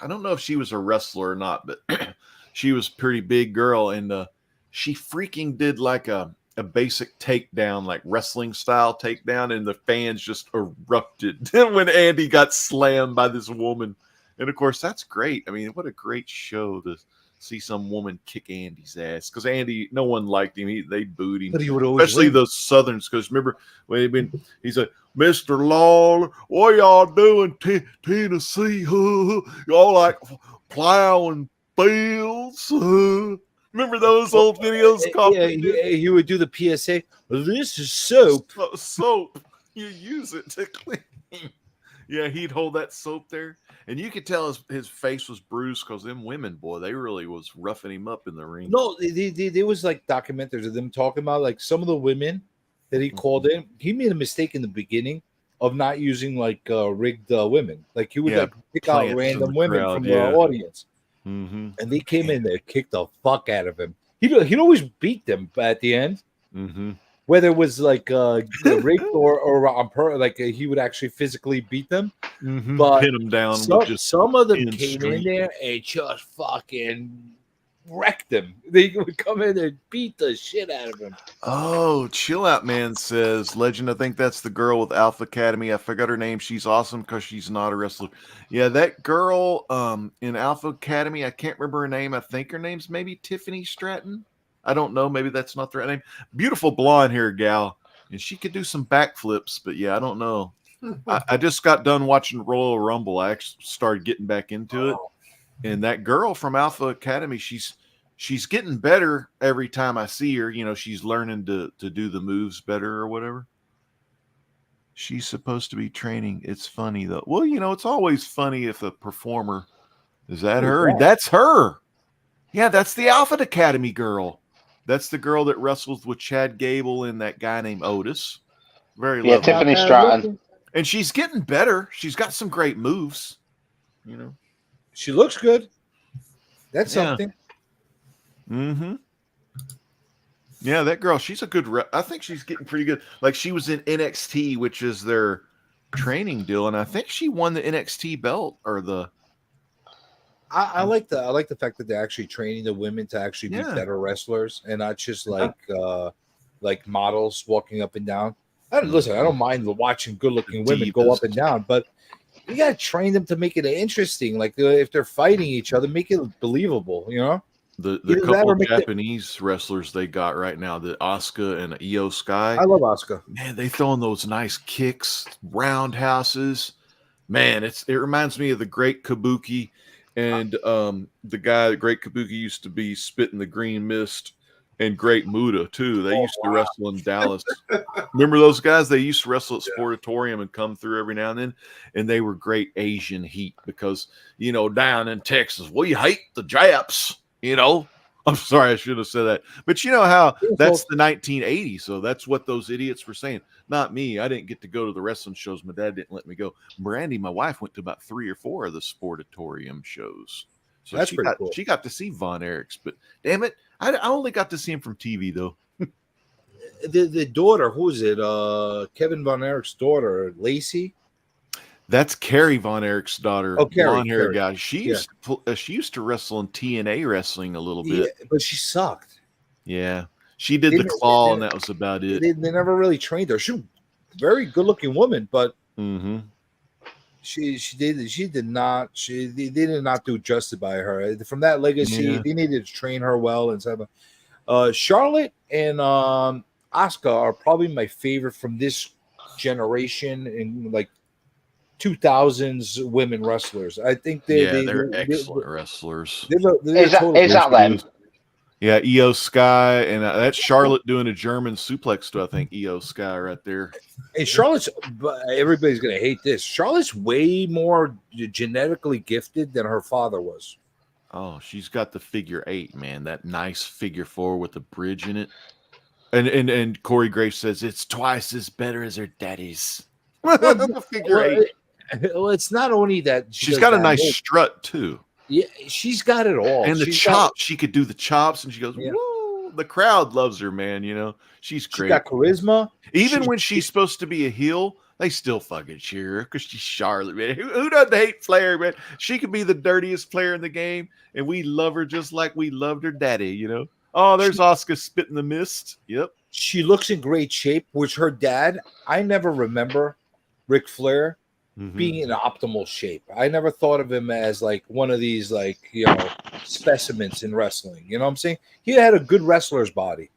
I don't know if she was a wrestler or not, but she was a pretty big girl, and she freaking did like a basic takedown, like wrestling style takedown, and the fans just erupted when Andy got slammed by this woman. And of course, that's great. I mean, what a great show to see some woman kick Andy's ass, because Andy, no one liked him. They booed him, but he would always especially win. the Southerns. Because remember when he's like, "Mr. Lawler, what y'all doing, Tennessee? Y'all like plowing fields?" Remember those old videos? Yeah, he would do the PSA. This is soap. Soap. You use it to clean. Yeah, he'd hold that soap there, and you could tell his face was bruised because them women, boy, they really was roughing him up in the ring. No, there was like documentaries of them talking about like some of the women that he called in. He made a mistake in the beginning of not using like rigged women. Like he would like pick out random women from the audience. Mm-hmm. And they came in there, kicked the fuck out of him. He'd always beat them at the end, whether it was like raped or on like he would actually physically beat them. But pin them down. Some of them came in there and just fucking wrecked them. They would come in and beat the shit out of him. Oh, Chill Out Man says, Legend, I think that's the girl with Alpha Academy. I forgot her name. She's awesome because she's not a wrestler. Yeah, that girl in Alpha Academy, I can't remember her name. I think her name's maybe Tiffany Stratton. I don't know. Maybe that's not the right name. Beautiful blonde hair gal. And she could do some backflips, but yeah, I don't know. I just got done watching Royal Rumble. I actually started getting back into it. And that girl from Alpha Academy, she's getting better every time I see her. You know, she's learning to do the moves better or whatever. She's supposed to be training. It's funny though. Well, you know, it's always funny if a performer is that her. That's her. Yeah, that's the Alpha Academy girl. That's the girl that wrestles with Chad Gable and that guy named Otis. Very lovely. Tiffany Stratton. And she's getting better. She's got some great moves. You know, she looks good. That's something. Yeah, that girl, she's a good I think she's getting pretty good. Like she was in NXT, which is their training deal, and I think she won the NXT belt or the I like the fact that they're actually training the women to actually be better wrestlers and not just like models walking up and down. Listen, I don't mind watching good-looking women go up and down, but you gotta train them to make it interesting. Like if they're fighting each other, make it believable. You know, the couple of Japanese wrestlers they got right now, the Asuka and Io Sky. I love Asuka. Man, they throwing those nice kicks, roundhouses. Man, it reminds me of the Great Kabuki and the guy, the Great Kabuki, used to be spitting the green mist and Great Muda too. They used to wrestle in Dallas. Remember those guys? They used to wrestle at Sportatorium and come through every now and then, and they were great Asian heat because down in Texas, we hate the Japs. I'm sorry, I should have said that, but you know how that's the 1980s, so that's what those idiots were saying. Not me. I didn't get to go to the wrestling shows. My dad didn't let me go. Brandy, my wife, went to about 3 or 4 of the Sportatorium shows. So That's pretty cool. She got to see Von Erichs, but damn it, I only got to see him from TV though. The daughter, who is it? Kevin Von Erich's daughter, Lacey. That's Carrie Von Erich's daughter, Carrie, blonde hair Carrie. guy. She used to wrestle in TNA wrestling a little bit, but she sucked. Yeah, she did the claw, and that was about it. They never really trained her. She was a very good looking woman, but they did not do justice by her. From that legacy, they needed to train her well and stuff. Charlotte and Asuka are probably my favorite from this generation in like 2000s women wrestlers. I think they're excellent wrestlers. Is that them? Yeah, Io Sky, and that's Charlotte doing a German suplex to, I think, Io Sky right there. Hey, Charlotte's, everybody's going to hate this. Charlotte's way more genetically gifted than her father was. Oh, she's got the figure 8, man. That nice figure 4 with the bridge in it. And Corey Graves says it's twice as better as her daddy's. The figure 8. Well, it's not only that she's got a nice strut too. Yeah, she's got it all. And the chops, she could do the chops, and she goes, woo! The crowd loves her, man. She's great. She got charisma. Even when she's supposed to be a heel, they still fucking cheer her because she's Charlotte, man. Who doesn't hate Flair, man? She could be the dirtiest player in the game, and we love her just like we loved her daddy, Oh, there's Asuka spitting the mist. Yep. She looks in great shape, which her dad, I never remember Ric Flair being in optimal shape. I never thought of him as like one of these specimens in wrestling. You know what I'm saying? He had a good wrestler's body,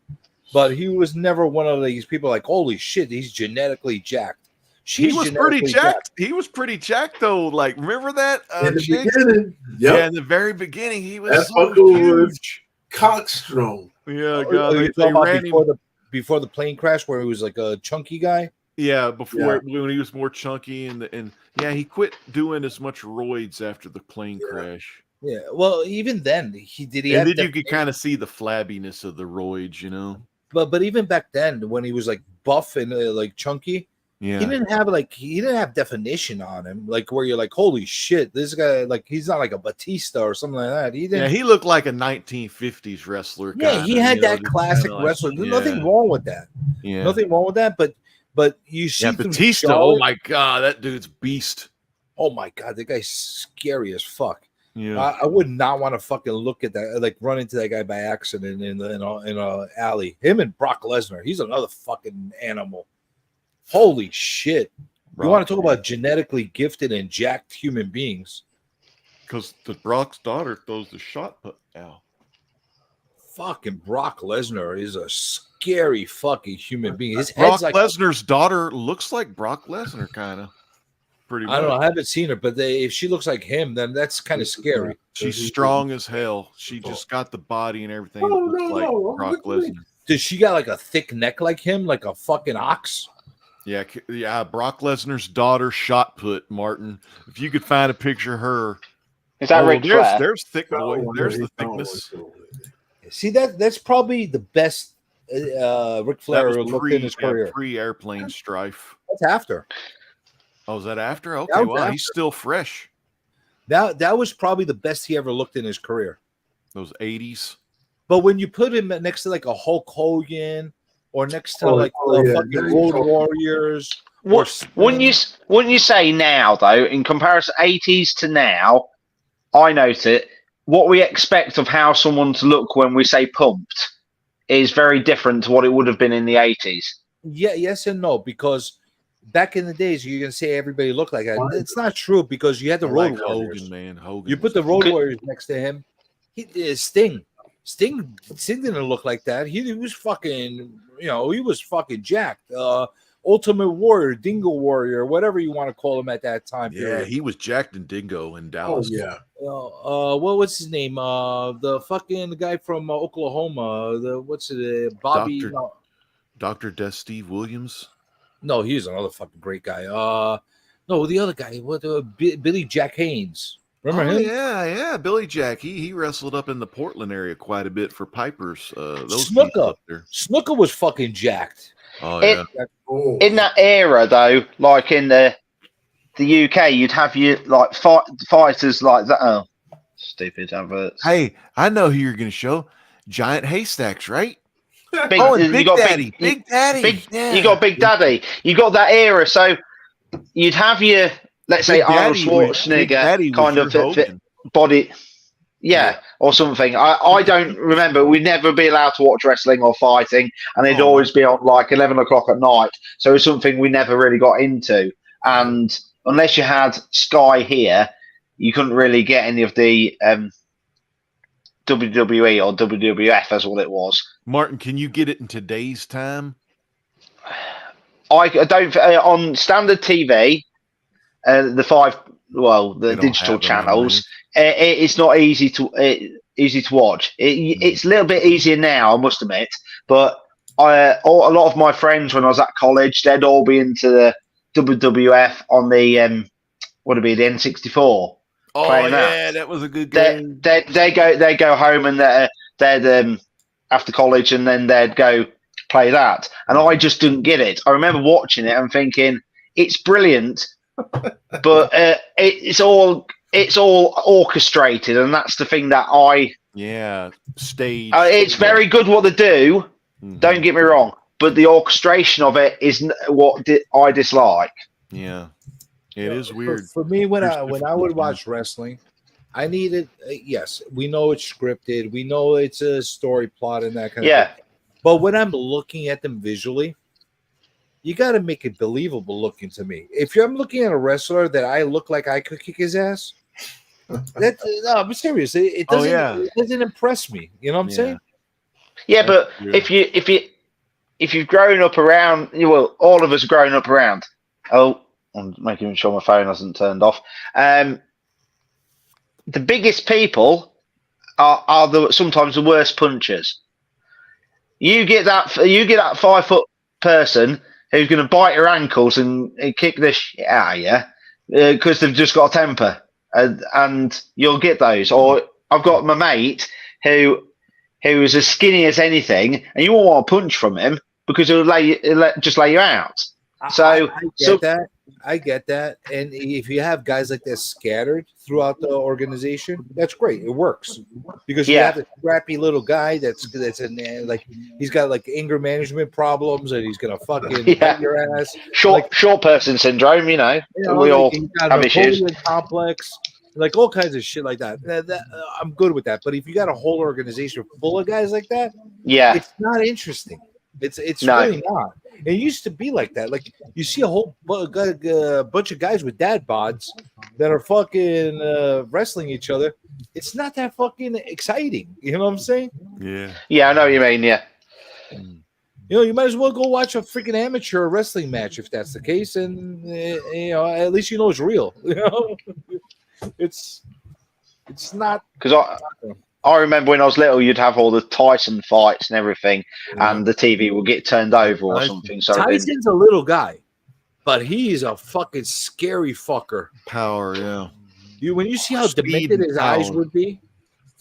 but he was never one of these people like, holy shit, he's genetically jacked. He was pretty jacked. He was pretty jacked though. Like, remember that? In the beginning. Yep. Yeah, in the very beginning, he was so huge. Cockstrong. Yeah, God. They ran before the plane crash where he was like a chunky guy. Yeah, when he was more chunky and he quit doing as much roids after the plane crash. Yeah, well, even then he did. And then you could kind of see the flabbiness of the roids, But even back then, when he was like buff and like chunky, he didn't have definition on him, like where you're like, holy shit, this guy, like he's not like a Batista or something like that. He looked like a 1950s wrestler. Yeah, he had that classic wrestler. There's nothing wrong with that. Yeah, nothing wrong with that. But you see Batista. Oh my god, that dude's beast. Oh my god, that guy's scary as fuck. Yeah, I would not want to fucking look at that, like run into that guy by accident in a alley. Him and Brock Lesnar, he's another fucking animal. Holy shit! You want to talk about genetically gifted and jacked human beings? Because the Brock's daughter throws the shot put now. Fucking Brock Lesnar is a scary fucking human being. His Brock head's like Lesnar's daughter looks like Brock Lesnar, kind of. Pretty much. I don't know. I haven't seen her, but if she looks like him, then that's kind of scary. She's strong as hell. She just got the body and everything. Like Brock Lesnar. Does she got like a thick neck like him, like a fucking ox? Yeah. Brock Lesnar's daughter shot put, Martin. If you could find a picture of her. Is that Ric Flair? There's thick boy. There's the thickness. See, that's probably the best Ric Flair looked in his career. Pre-airplane strife. That's after. Oh, is that after? Okay, wow, he's still fresh. That was probably the best he ever looked in his career. Those 80s. But when you put him next to like a Hulk Hogan or next to fucking Road Warriors, wouldn't you say now though, in comparison 80s to now, I note it. What we expect of how someone to look when we say pumped is very different to what it would have been in the 80s. Yeah, yes and no, because back in the days, you can say everybody looked like that. It's not true because you had the Road Warriors. Hogan, man. Hogan. You put the Road Warriors next to him. Sting didn't look like that. He was fucking, he was fucking jacked. Ultimate Warrior, Dingo Warrior, whatever you want to call him at that time. Yeah, he was jacked and Dingo in Dallas. What was his name? The fucking guy from Oklahoma. Bobby? Dr. Death Steve Williams. No, he's another fucking great guy. No, the other guy. Billy Jack Haynes. Remember him? Yeah, Billy Jack. He wrestled up in the Portland area quite a bit for Pipers. Those Snooker. people up there. Snooker was fucking jacked. Oh yeah. In that era, though, like in the UK, you'd have your like fighters like that. Oh, stupid adverts. Hey, I know who you're going to show. Giant Haystacks, right? Big, and you got Daddy. Big Daddy. You got Big Daddy. You got that era. So you'd have your, let's say, Arnold Schwarzenegger kind of body. Yeah, or something. I don't remember. We'd never be allowed to watch wrestling or fighting, and it'd always be on like 11 o'clock at night. So it was something we never really got into. And unless you had Sky here, you couldn't really get any of the WWE or WWF as what it was. Martin, can you get it in today's time? I don't on standard TV, the digital channels. It's not easy to watch. It's a little bit easier now, I must admit. But a lot of my friends when I was at college, they'd all be into the WWF on the the N64. Oh yeah, that was a good game. They go home and they'd after college, and then they'd go play that. And I just didn't get it. I remember watching it and thinking it's brilliant, but it's all orchestrated, and that's the thing that stage. It's very good what they do. Don't get me wrong, but the orchestration of it is what I dislike. Yeah, it is weird for me when I would watch wrestling. I needed yes, we know it's scripted, we know it's a story plot and that kind of thing. But when I'm looking at them visually, you got to make it believable looking to me. If I'm looking at a wrestler that I look like I could kick his ass, no, I'm serious. It doesn't. It doesn't impress me. You know what I'm saying? Yeah, but if you've grown up around, all of us have grown up around. Oh, I'm making sure my phone hasn't turned off. The biggest people are sometimes the worst punchers. You get that 5 foot person who's going to bite your ankles and kick the shit out of you because they've just got a temper, and you'll get those. Or I've got my mate who is as skinny as anything, and you won't want to punch from him because he'll just lay you out. So I get that. And if you have guys like that scattered throughout the organization, that's great. It works because you have a scrappy little guy that's in like he's got like anger management problems and he's gonna fucking bite your ass. Short person syndrome, we all have issues. Complex, like all kinds of shit like that. I'm good with that. But if you got a whole organization full of guys like that, it's not interesting. It's really not. It used to be like that. Like you see a whole bunch of guys with dad bods that are fucking wrestling each other. It's not that fucking exciting. You know what I'm saying? Yeah, I know what you mean. Yeah. You might as well go watch a freaking amateur wrestling match if that's the case, and at least it's real. It's not because I remember when I was little, you'd have all the Tyson fights and everything, and the TV would get turned over or something. So Tyson's a little guy, but he's a fucking scary fucker. Power, yeah. When you see how demented his eyes would be,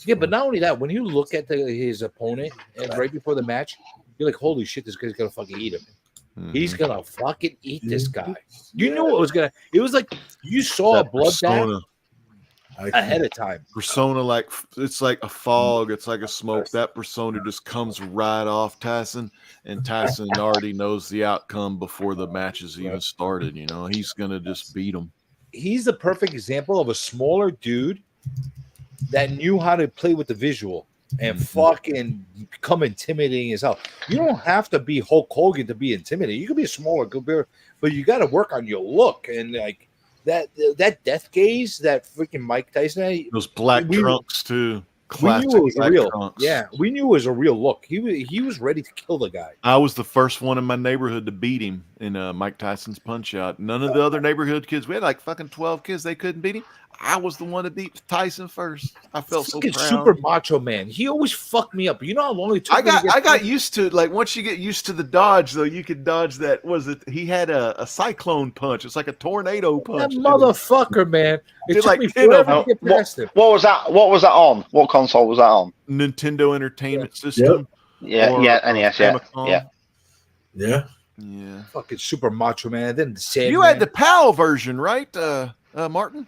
but not only that, when you look at his opponent and right before the match, you're like, holy shit, this guy's gonna fucking eat him. He's gonna fucking eat this guy. You knew it was gonna. It was like you saw a bloodbath ahead of time. Persona, it's like a fog, it's like a smoke. That persona just comes right off Tyson, and Tyson already knows the outcome before the match is even started. He's gonna just beat him. He's the perfect example of a smaller dude that knew how to play with the visual and fucking become intimidating as hell. You don't have to be Hulk Hogan to be intimidating. You can be a smaller, but you got to work on your look and like that death gaze that freaking Mike Tyson had. Those black trunks too. We knew it was real. Trunks. Yeah, we knew it was a real look. He was ready to kill the guy. I was the first one in my neighborhood to beat him in Mike Tyson's Punch Out. None of the other neighborhood kids. We had like fucking 12 kids. They couldn't beat him. I was the one that beat Tyson first. I felt so Fucking proud. Super Macho Man. He always fucked me up. You know how long it took I me to get got used to, like, once you get used to the dodge, though, you could dodge that. He had a cyclone punch. It's like a tornado punch. that motherfucker, man. It Did took like me 10 of forever to get past him. What was that? What was that on? What console was that on? Nintendo Entertainment System. Yeah, or, yeah, NES, yeah, Famicom. Yeah. Yeah. Fucking Super Macho Man. Then the Sandman. You had the PAL version, right, Martin?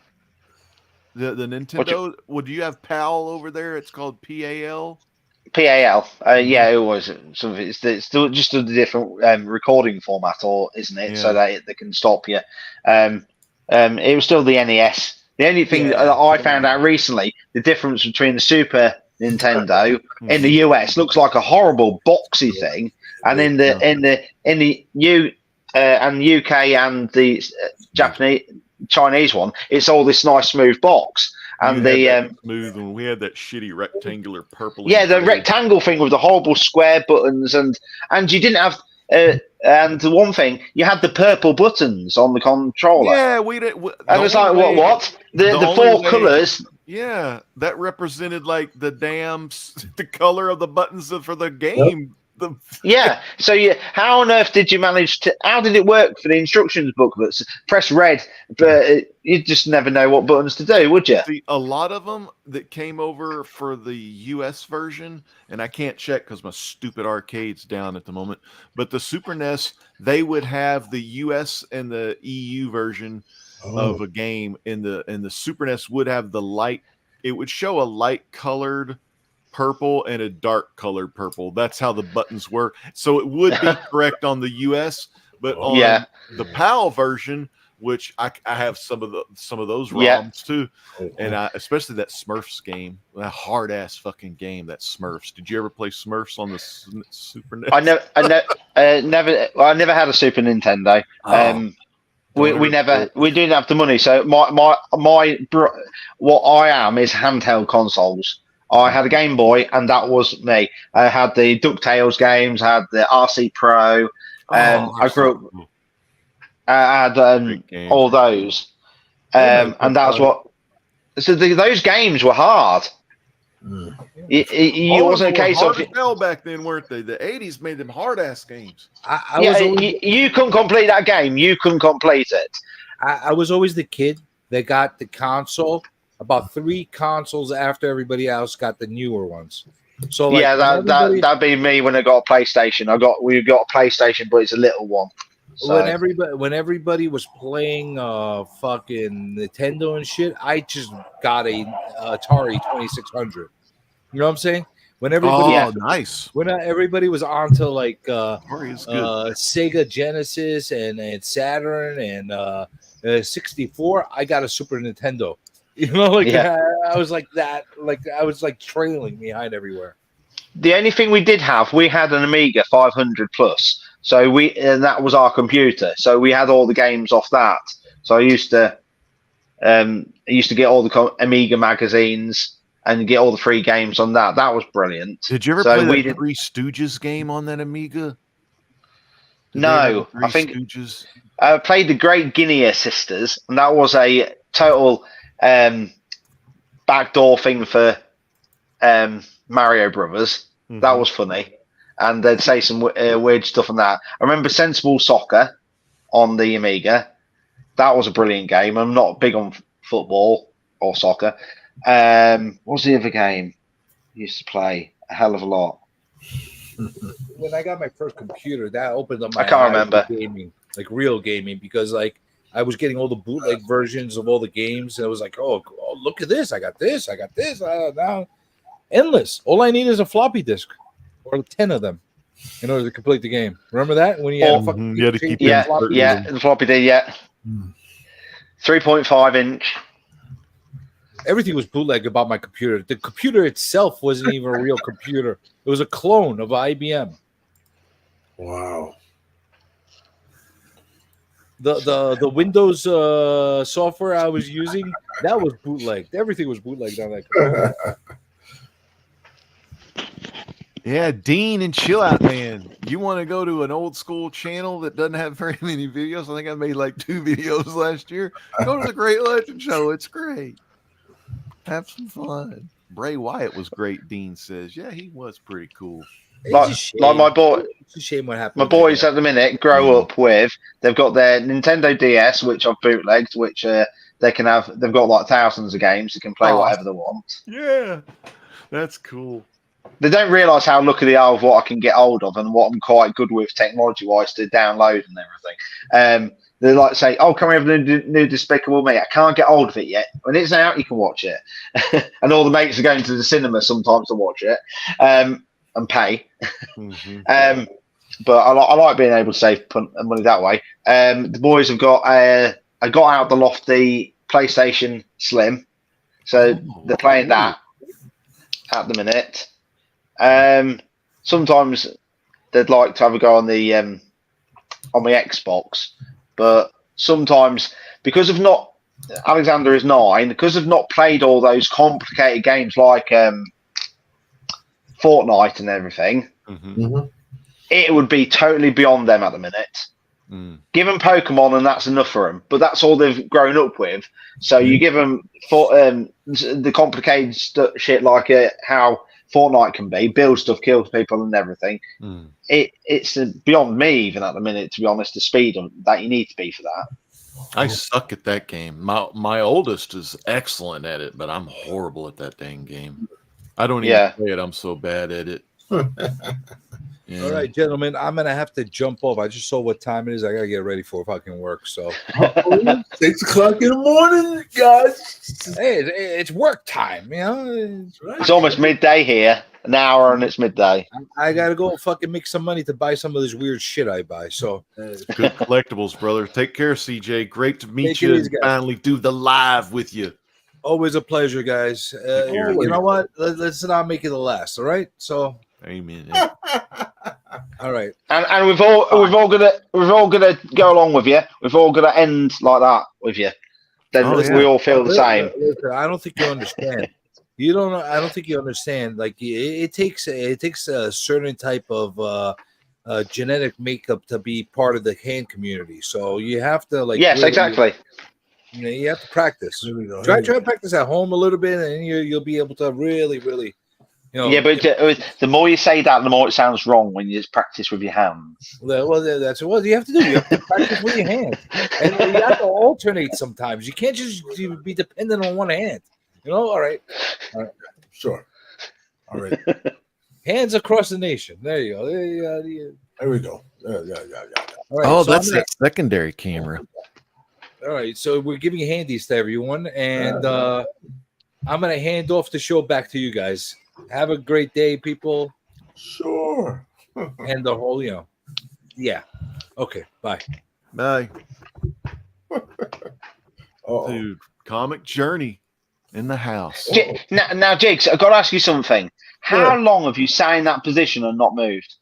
The Nintendo. Well, do you have PAL over there? It's called PAL. PAL. Yeah, it was something. It's still just a different recording format, or isn't it? So that they can stop you. It was still the NES. The only thing that I found out recently, the difference between the Super Nintendo in the US looks like a horrible boxy thing, and in the UK and the Japanese. Chinese one, it's all this nice smooth box, and the smooth one. We had that shitty rectangular purple. Yeah, the rectangle thing with the horrible square buttons, and you didn't have. And the one thing, you had the purple buttons on the controller. Yeah, we did. I was like, what? The four colors. Yeah, that represented like the the color of the buttons for the game. Yeah. So how on earth did you manage to? How did it work for the instructions booklets? Press red, but you just never know what buttons to do, would you? See, a lot of them that came over for the US version, and I can't check because my stupid arcade's down at the moment. But the Super NES, they would have the US and the EU version of a game. In the Super NES would have the light. It would show a light colored purple and a dark colored purple. That's how the buttons work. So it would be correct on the US, but on the PAL version, which I have some of those ROMs too, and especially that Smurfs game, that hard ass fucking game. That Smurfs. Did you ever play Smurfs on the Super NES? I never had a Super Nintendo. We didn't have the money. So what I am is handheld consoles. I had a Game Boy, and that was me. I had the DuckTales games, I had the RC Pro. I grew up. I had all those, and that's what. So those games were hard. It wasn't a case of hell back then, weren't they? The 80s made them hard ass games. You couldn't complete that game. You couldn't complete it. I was always the kid that got the console about 3 consoles after everybody else got the newer ones. So like, that'd be me when I got a PlayStation. We got a PlayStation, but it's a little one. So. When everybody was playing fucking Nintendo and shit, I just got a Atari 2600. You know what I'm saying? When everybody nice. When everybody was on to like Atari is good. Sega Genesis and Saturn and 64, I got a Super Nintendo. You know, I was like that. Like I was like trailing behind everywhere. The only thing we had an Amiga 500 plus. So that was our computer. So we had all the games off that. So I used to get all the Amiga magazines and get all the free games on that. That was brilliant. Did you ever play the Three Stooges game on that Amiga? No, I think I played the Great Guinea Sisters, and that was a total backdoor thing for Mario Brothers. Mm-hmm. That was funny, and they'd say some weird stuff on that. I remember Sensible Soccer on the Amiga. That was a brilliant game. I'm not big on football or soccer. What was the other game I used to play a hell of a lot? When I got my first computer, that opened up my I can't remember gaming, like real gaming, because like I was getting all the bootleg versions of all the games, and I was like, oh look at this, I got this. Now endless. All I need is a floppy disk or 10 of them in order to complete the game. Remember that when you had to keep the floppy disk, 3.5 inch. Everything was bootleg about my computer. The computer itself wasn't even a real computer. It was a clone of IBM. Wow. The Windows software I was using, that was bootlegged. Everything was bootlegged on that computer. Yeah, Dean and Chill Out Man. You want to go to an old school channel that doesn't have very many videos? I think I made like 2 videos last year. Go to the Great Legend Show. It's great. Have some fun. Bray Wyatt was great, Dean says. Yeah, he was pretty cool. Like my boy, it's a shame what happened. My boys at the minute grow up with. They've got their Nintendo DS, which I've bootlegged, which they can have. They've got like thousands of games. They can play whatever they want. Yeah, that's cool. They don't realise how lucky they are with what I can get hold of and what I'm quite good with technology-wise to download and everything. They like say, "Oh, can we have the new Despicable Me?" I can't get hold of it yet. When it's out, you can watch it. And all the mates are going to the cinema sometimes to watch it and pay. Mm-hmm. But I like being able to save money that way. The boys have got I got out the loft the PlayStation Slim, so they're playing that at the minute. Sometimes they'd like to have a go on the on my Xbox, but sometimes because of not Alexander is 9, because of not played all those complicated games like Fortnite and everything, it would be totally beyond them at the minute. Give them Pokemon and that's enough for them, but that's all they've grown up with. So you give them the complicated shit like how Fortnite can be, build stuff, kill people and everything. It's beyond me even at the minute, to be honest, the speed that you need to be for that. I suck at that game. My oldest is excellent at it, but I'm horrible at that dang game. I don't even play it. I'm so bad at it. Yeah. All right, gentlemen, I'm gonna have to jump off. I just saw what time it is. I gotta get ready for fucking work. So 6 o'clock in the morning, guys. Hey, it's work time. You know, it's almost midday here. An hour and it's midday. I gotta go fucking make some money to buy some of this weird shit I buy. So good collectibles, brother. Take care, CJ. Great to meet you and finally do the live with you. Always a pleasure, guys. You know what? Let's not make it the last. All right. So. Amen. All right, and we've all gonna go along with you. We've all gonna end like that with you. Then we all feel the same. Listen, I don't think you understand. You don't. I don't think you understand. Like it takes a certain type of genetic makeup to be part of the hand community. So you have to like. Yes, exactly. You know, you have to practice. Try to practice at home a little bit, and you'll be able to really. You know, yeah, but the more you say that, the more it sounds wrong when you just practice with your hands. Well, that's what you have to do. You have to practice with your hands, and you have to alternate sometimes. You can't just be dependent on one hand. You know, all right, sure, all right. Hands across the nation. There you go. There we go. Yeah. All right, oh, so that's that secondary camera. All right, so we're giving handies to everyone, and I'm gonna hand off the show back to you guys. Have a great day, people. Sure. And the whole, yeah. Okay, bye. Bye. Dude, Comic Journey in the house. Now, Jigs, I've got to ask you something. How long have you sat in that position and not moved?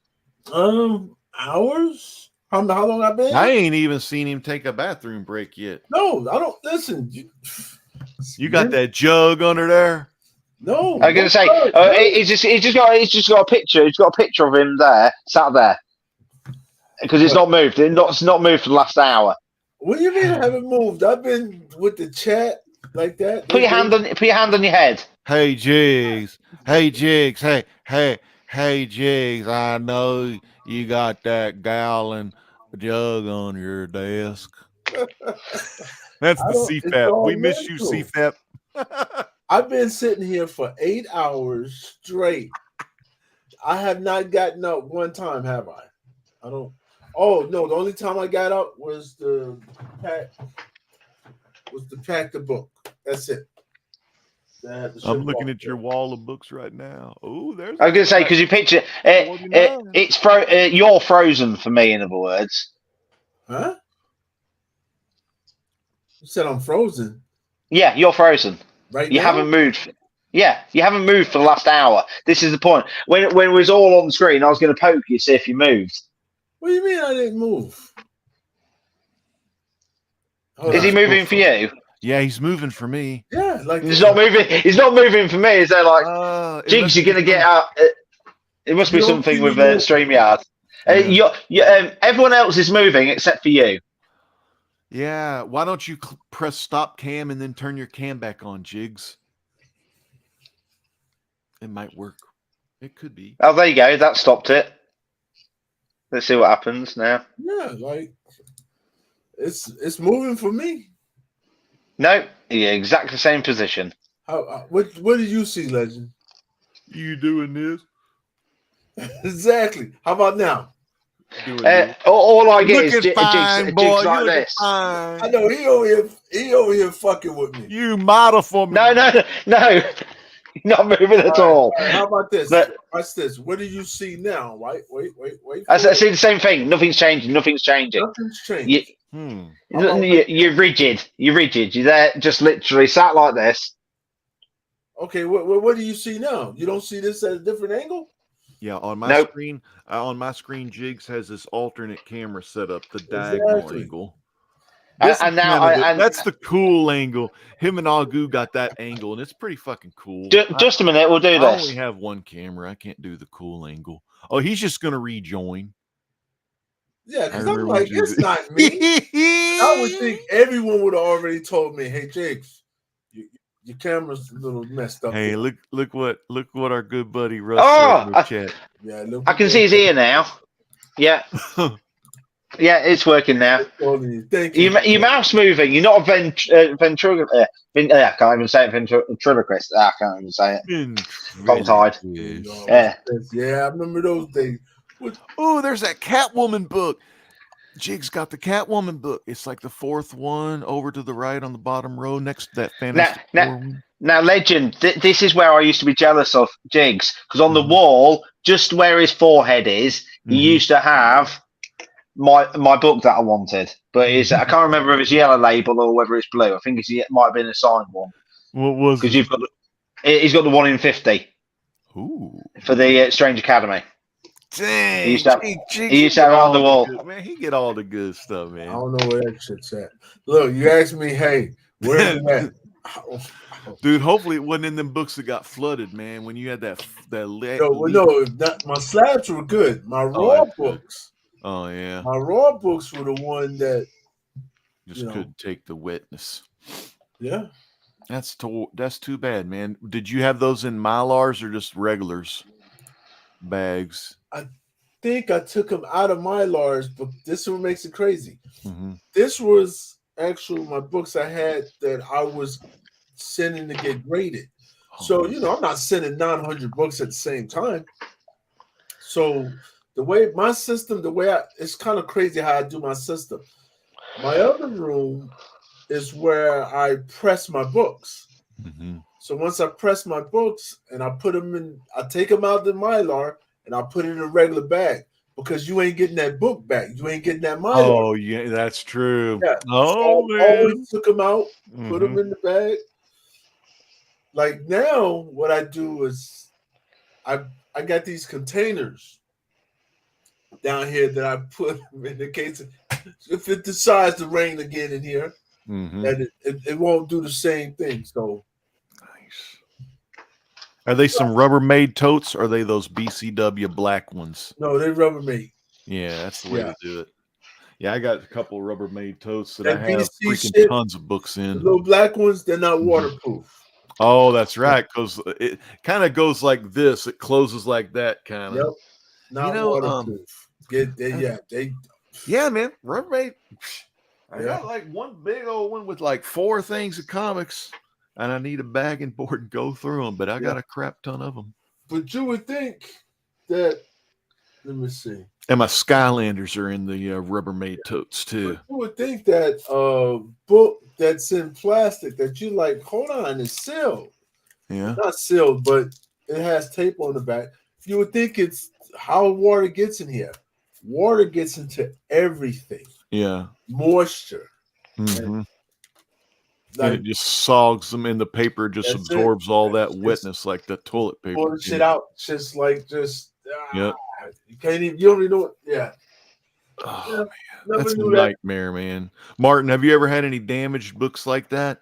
Hours? How long I've been? I ain't even seen him take a bathroom break yet. No, I don't. Listen. You got that jug under there? No, I'm gonna say he's just got a picture. He's got a picture of him there, sat there, because it's not moved. It's not moved for the last hour. What do you mean I haven't moved? I've been with the chat like that. Put your hand on your head. Hey Jigs. Hey Jigs. Hey Jigs. I know you got that gallon jug on your desk. That's the CFAP. We miss you, CFAP. I've been sitting here for 8 hours straight. I have not gotten up one time, have I? I don't. Oh no, the only time I got up was to pack the book. That's it. I'm looking at your wall of books right now. Oh, there's. I was gonna say because you picture you're frozen for me. In other words, huh? You said I'm frozen. Yeah, you're frozen. Right you now? haven't moved. Yeah, you haven't moved for the last hour. This is the point. When it was all on the screen, I was going to poke you, see if you moved. What do you mean I didn't move? Is he moving for you? Yeah, he's moving for me. Yeah, like he's not moving. He's not moving for me. Is that like, Jigs? You're going to get out. It must You be don't something see with me moving. StreamYard. Everyone else is moving except for you. Yeah. Why don't you press stop cam and then turn your cam back on, Jigs? It might work. It could be. Oh, there you go. That stopped it. Let's see what happens now. Yeah, like it's moving for me. No, yeah, exactly the same position. What did you see, Legend? You doing this? Exactly. How about now? All I get is Looking fine, jigs boy. like You this. fine. I know he over here fucking with me. You model for me. No. Not moving at all. How about this? But- Watch this. What do you see now? Wait. I see the same thing. Nothing's changing. Nothing's changing. Nothing's changed. You're rigid. You're rigid. You're there, just literally sat like this. Okay, what do you see now? You don't see this at a different angle? Yeah, on my screen, Jigs has this alternate camera set up, the diagonal angle. And now that's the cool angle. Him and Agu got that angle, and it's pretty fucking cool. Just a minute, we'll do I this. only have one camera. I can't do the cool angle. Oh, he's just gonna rejoin. Yeah, because I'm like, it's not me. I would think everyone would have already told me, hey, Jakes, your camera's a little messed up. Hey, here. look what our good buddy Russ said in the chat. Yeah, I can see his ear now. Yeah. Yeah, it's working now. Thank you. Your mouth's moving. You're not a ventriloquist. I can't even say it. Ventriloquist. I can't even say it. Tongue-tied. Yeah. Yeah, I remember those days. Oh, there's that Catwoman book. Jig's got the Catwoman book. It's like the fourth one over to the right on the bottom row next to that fantasy. Now, Legend, this is where I used to be jealous of Jigs, because on the wall, just where his forehead is, he used to have my book that I wanted, but I can't remember if it's yellow label or whether it's blue. I think it might have been a signed one. What was? Because he's got the 1 in 50. Ooh. For the Strange Academy. Dang, he used to have it on the wall. Man, he get all the good stuff, man. I don't know where that shit's at. Look, you asked me, hey, where's it at? Dude, hopefully it wasn't in them books that got flooded, man. When you had that my slabs were good. My raw books. Oh yeah. My raw books were the one that just couldn't take the wetness. Yeah. That's too bad, man. Did you have those in Mylars or just regulars bags? I think I took them out of Mylars, but this is what makes it crazy. Mm-hmm. This was actually my books I had that I was sending to get graded. So, I'm not sending 900 books at the same time. So the way my system, it's kind of crazy how I do my system. My other room is where I press my books. Mm-hmm. So once I press my books and I put them in, I take them out the Mylar and I put it in a regular bag because you ain't getting that book back. You ain't getting that Mylar. Oh yeah, that's true. Yeah. Oh so man. I always took them out, put them in the bag. Like now, what I do is I got these containers down here that I put in the case if it decides to rain again in here, that it won't do the same thing. So are they some Rubbermaid totes? Or are they those BCW black ones? No, they're Rubbermaid. Yeah, that's the way to do it. Yeah, I got a couple of Rubbermaid totes that That I have BC freaking shit, tons of books in. The little black ones, they're not waterproof. Oh, that's right. Because it kind of goes like this. It closes like that, kind of. Yep. Not waterproof. Yeah, man. Rubbermaid. I got like one big old one with like 4 things of comics, and I need a bag and board and go through them. But I got a crap ton of them. But you would think that. Let me see. And my Skylanders are in the Rubbermaid totes too. You would think that book that's in plastic that you like, hold on, it's sealed. Yeah. Not sealed, but it has tape on the back. You would think it's how water gets in here. Water gets into everything. Yeah. Moisture. Mm-hmm. And it just sogs them in the paper, just absorbs all that wetness like the toilet paper. Pour the shit out, just Yep. You can't even, you don't even know it. Yeah. Oh, man. That's a nightmare, man. Martin, have you ever had any damaged books like that?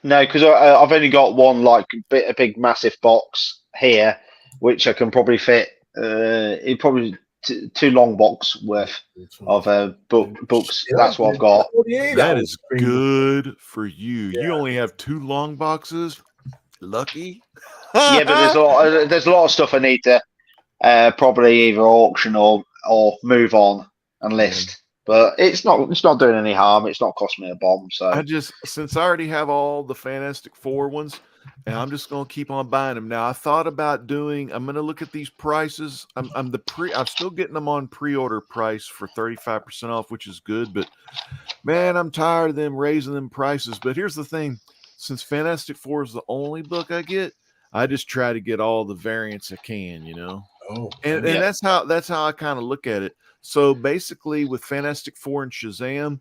No, because I've only got one, like a big massive box here, which I can probably fit. It probably two long box worth of books. That's what I've got. That is good for you. You only have 2 long boxes. Lucky. Yeah, but there's a lot of stuff I need to probably either auction or move on and list. But it's not doing any harm. It's not costing me a bomb. So since I already have all the Fantastic Four ones, and I'm just gonna keep on buying them. Now I thought about I'm gonna look at these prices. I'm still getting them on pre-order price for 35% off, which is good. But man, I'm tired of them raising them prices. But here's the thing: since Fantastic Four is the only book I get, I just try to get all the variants I can, and that's how I kind of look at it. So basically, with Fantastic Four and Shazam,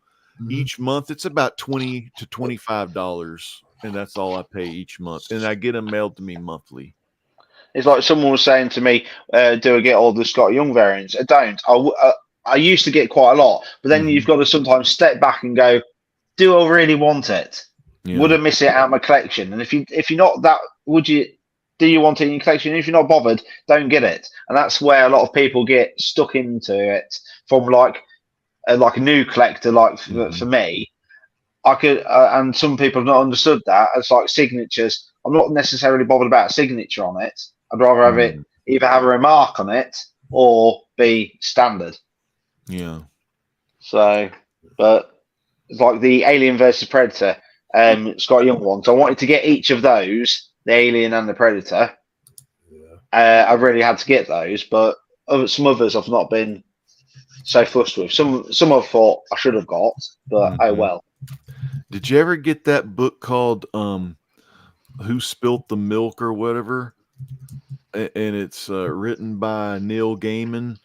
each month it's about $20 to $25, and that's all I pay each month, and I get them mailed to me monthly. It's like someone was saying to me, "Do I get all the Scott Young variants?" I don't. I used to get quite a lot, but then you've got to sometimes step back and go, "Do I really want it? Would I miss it out of my collection?" And if you're not that, do you want it in your collection? If you're not bothered, don't get it. And that's where a lot of people get stuck into it from like a new collector, like for me. I could, and some people have not understood that. It's like signatures. I'm not necessarily bothered about a signature on it. I'd rather have it either have a remark on it or be standard. Yeah. So, but it's like the Alien versus Predator, Scott Young ones. I wanted to get each of those, the Alien and the Predator. I really had to get those, but some others I've not been so fussed with. Some I've thought I should have got, but oh well. Did you ever get that book called Who Spilt the Milk or whatever? And it's written by Neil Gaiman,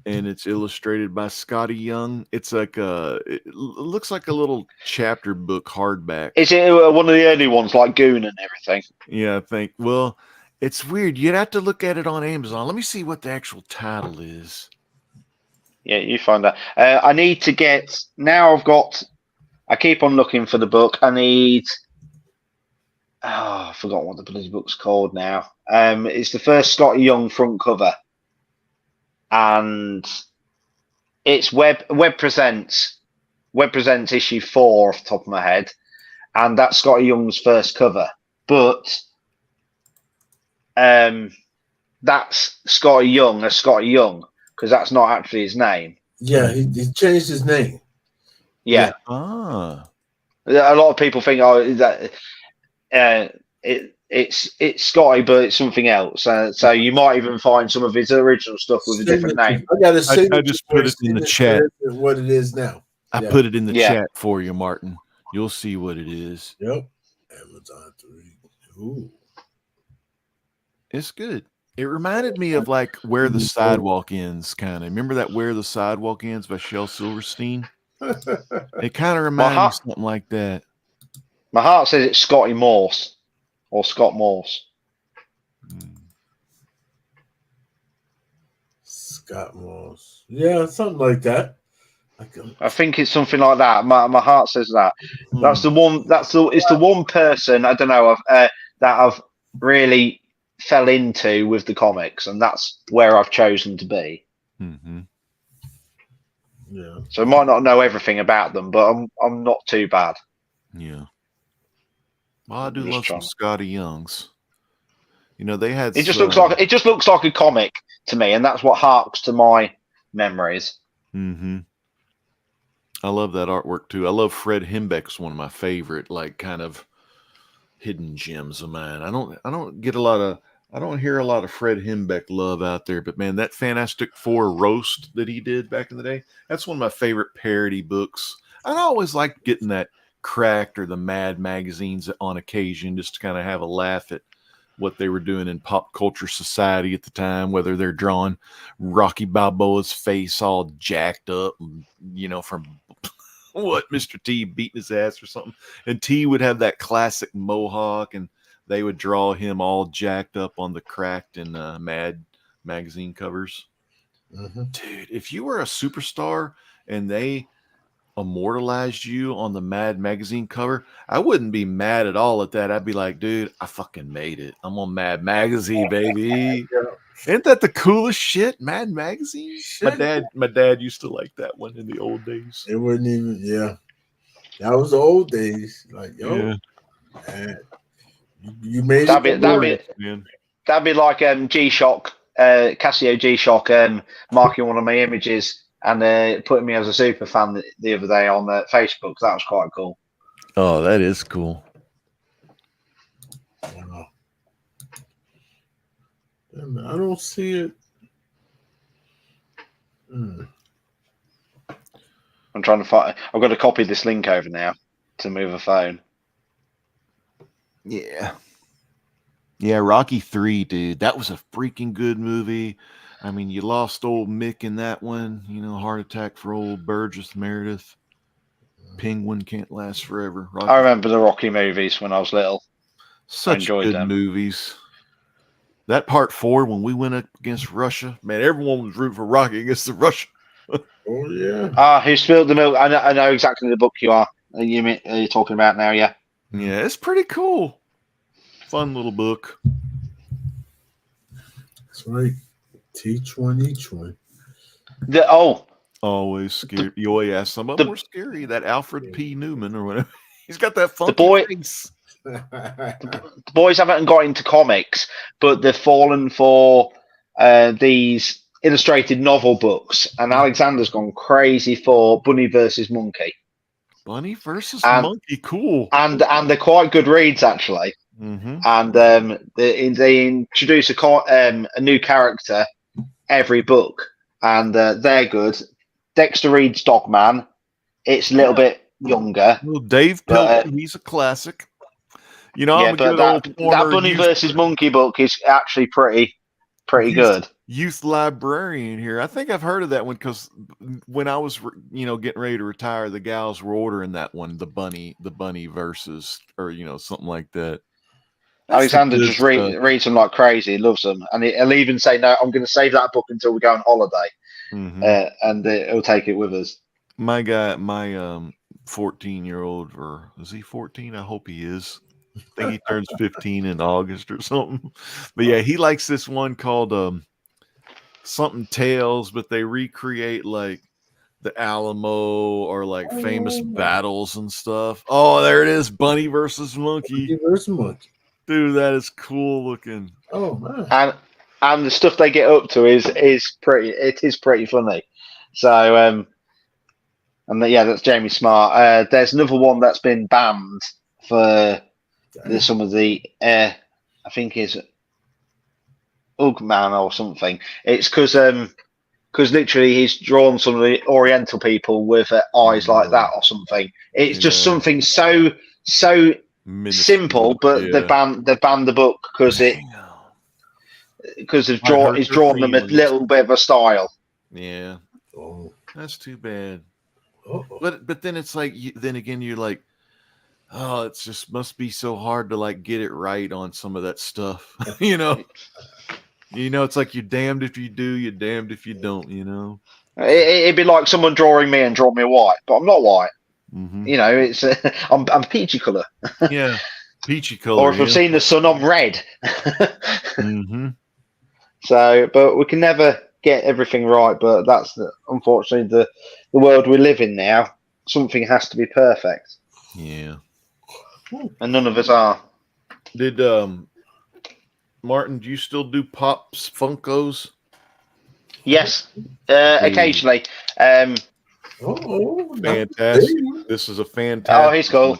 and it's illustrated by Scotty Young. It's like it looks like a little chapter book hardback. Is it one of the early ones like Goon and everything? Yeah, I think. Well, it's weird. You'd have to look at it on Amazon. Let me see what the actual title is. Yeah, you find that. I need to get now. I keep on looking for the book. I need. Oh, I forgot what the bloody book's called now. It's the first Scotty Young front cover, and it's Web Presents issue 4 off the top of my head, and that's Scotty Young's first cover. But that's Scotty Young as Scotty Young because that's not actually his name. Yeah, he changed his name. Yeah. Ah. A lot of people think, it's Scotty, but it's something else. So you might even find some of his original stuff with a different name. I just put it in the chat. What it is now. I put it in the chat for you, Martin. You'll see what it is. Yep. Amazon 3. Ooh. It's good. It reminded me of like Where the Sidewalk Ends, kind of. Remember that Where the Sidewalk Ends by Shel Silverstein? It kind of reminded me of something like that. My heart says it's Scotty Morse or Scott Morse. Scott Morse. Yeah, something like that. I think it's something like that. My heart says that. That's the one. It's the one person I don't know that I've really fell into with the comics, and that's where I've chosen to be. Mm-hmm. Yeah. So I might not know everything about them, but I'm not too bad. Yeah. Well, I do love some Scotty Youngs. They had. It just looks like a comic to me, and that's what harks to my memories. Mm-hmm. I love that artwork too. I love Fred Hembeck's one of my favorite, like kind of hidden gems of mine. I don't hear a lot of Fred Hembeck love out there, but man, that Fantastic Four roast that he did back in the day, that's one of my favorite parody books. I always liked getting that Cracked or the Mad magazines on occasion just to kind of have a laugh at what they were doing in pop culture society at the time, whether they're drawing Rocky Balboa's face all jacked up, from what Mr. T beating his ass or something. And T would have that classic mohawk, and they would draw him all jacked up on the Cracked and Mad magazine covers. Mm-hmm. Dude, if you were a superstar and they immortalized you on the Mad magazine cover, I wouldn't be mad at all at that. I'd be like, dude, I fucking made it. I'm on Mad magazine, baby. Ain't that the coolest shit? Mad magazine. My dad used to like that one in the old days. It wouldn't even. Yeah, that was the old days. Like, yo, man, you made it. That'd be like G-Shock, Casio G-Shock, marking one of my images and putting me as a super fan the other day on Facebook. That was quite cool. Oh, that is cool. Wow. I don't see it. I'm trying to find. I've got to copy this link over now to move a phone. Yeah. Yeah, Rocky 3, dude. That was a freaking good movie. I mean, you lost old Mick in that one. You know, heart attack for old Burgess Meredith. Penguin can't last forever. Rocky. I remember the Rocky movies when I was little. Such I enjoyed good them. movies. That part 4, when we went up against Russia, man, everyone was rooting for Rocky against the Russia. Oh yeah. Who spilled the milk? I know exactly the book you're talking about now. Yeah. Yeah, it's pretty cool. Fun little book. That's right. Teach one, each one. Always scary. Oh yeah, some of them were scary. That Alfred P. Newman or whatever. He's got that funky face. The boys haven't got into comics, but they've fallen for these illustrated novel books, and Alexander's gone crazy for Bunny versus Monkey. Bunny versus Monkey, cool. And they're quite good reads actually. Mm-hmm. And they introduce a new character every book, and they're good. Dexter reads Dogman. It's a little bit younger. Well, Dave Pilkey, he's a classic. You know, yeah, but that Bunny versus Monkey book is actually pretty good. Youth librarian here. I think I've heard of that one because when I was, getting ready to retire, the gals were ordering that one, the bunny versus, or something like that. Alexander just reads them like crazy. He loves them, and he'll even say, "No, I'm going to save that book until we go on holiday," and he'll take it with us. My guy, my 14-year-old, or is he 14? I hope he is. I think he turns 15 in August or something. But yeah, he likes this one called something Tales, but they recreate like the Alamo or like famous battles and stuff. Oh, there it is, Bunny versus Monkey. Bunny versus Monkey. Dude, that is cool looking. Oh man. And the stuff they get up to is pretty funny. So that's Jamie Smart. There's another one that's been banned for some of the I think is Ugman or something. It's because literally he's drawn some of the Oriental people with eyes like that or something. It's just something so simple, but they've banned the book because he's drawn them a little bit of a style. Yeah. Oh, that's too bad. But then it's like then again you're like, oh, it just must be so hard to like get it right on some of that stuff. It's like you're damned if you do, you're damned if you don't. It'd be like someone drawing me and drawing me white, but I'm not white. Mm-hmm. It's I'm peachy color. Yeah, peachy color. Or if I've seen the sun, I'm red. Mm-hmm. So, but we can never get everything right. But that's unfortunately the world we live in now. Something has to be perfect. Yeah, and none of us are. Did Martin? Do you still do Pops Funkos? Yes, occasionally. Fantastic! This is a fantastic. Oh, he's cool.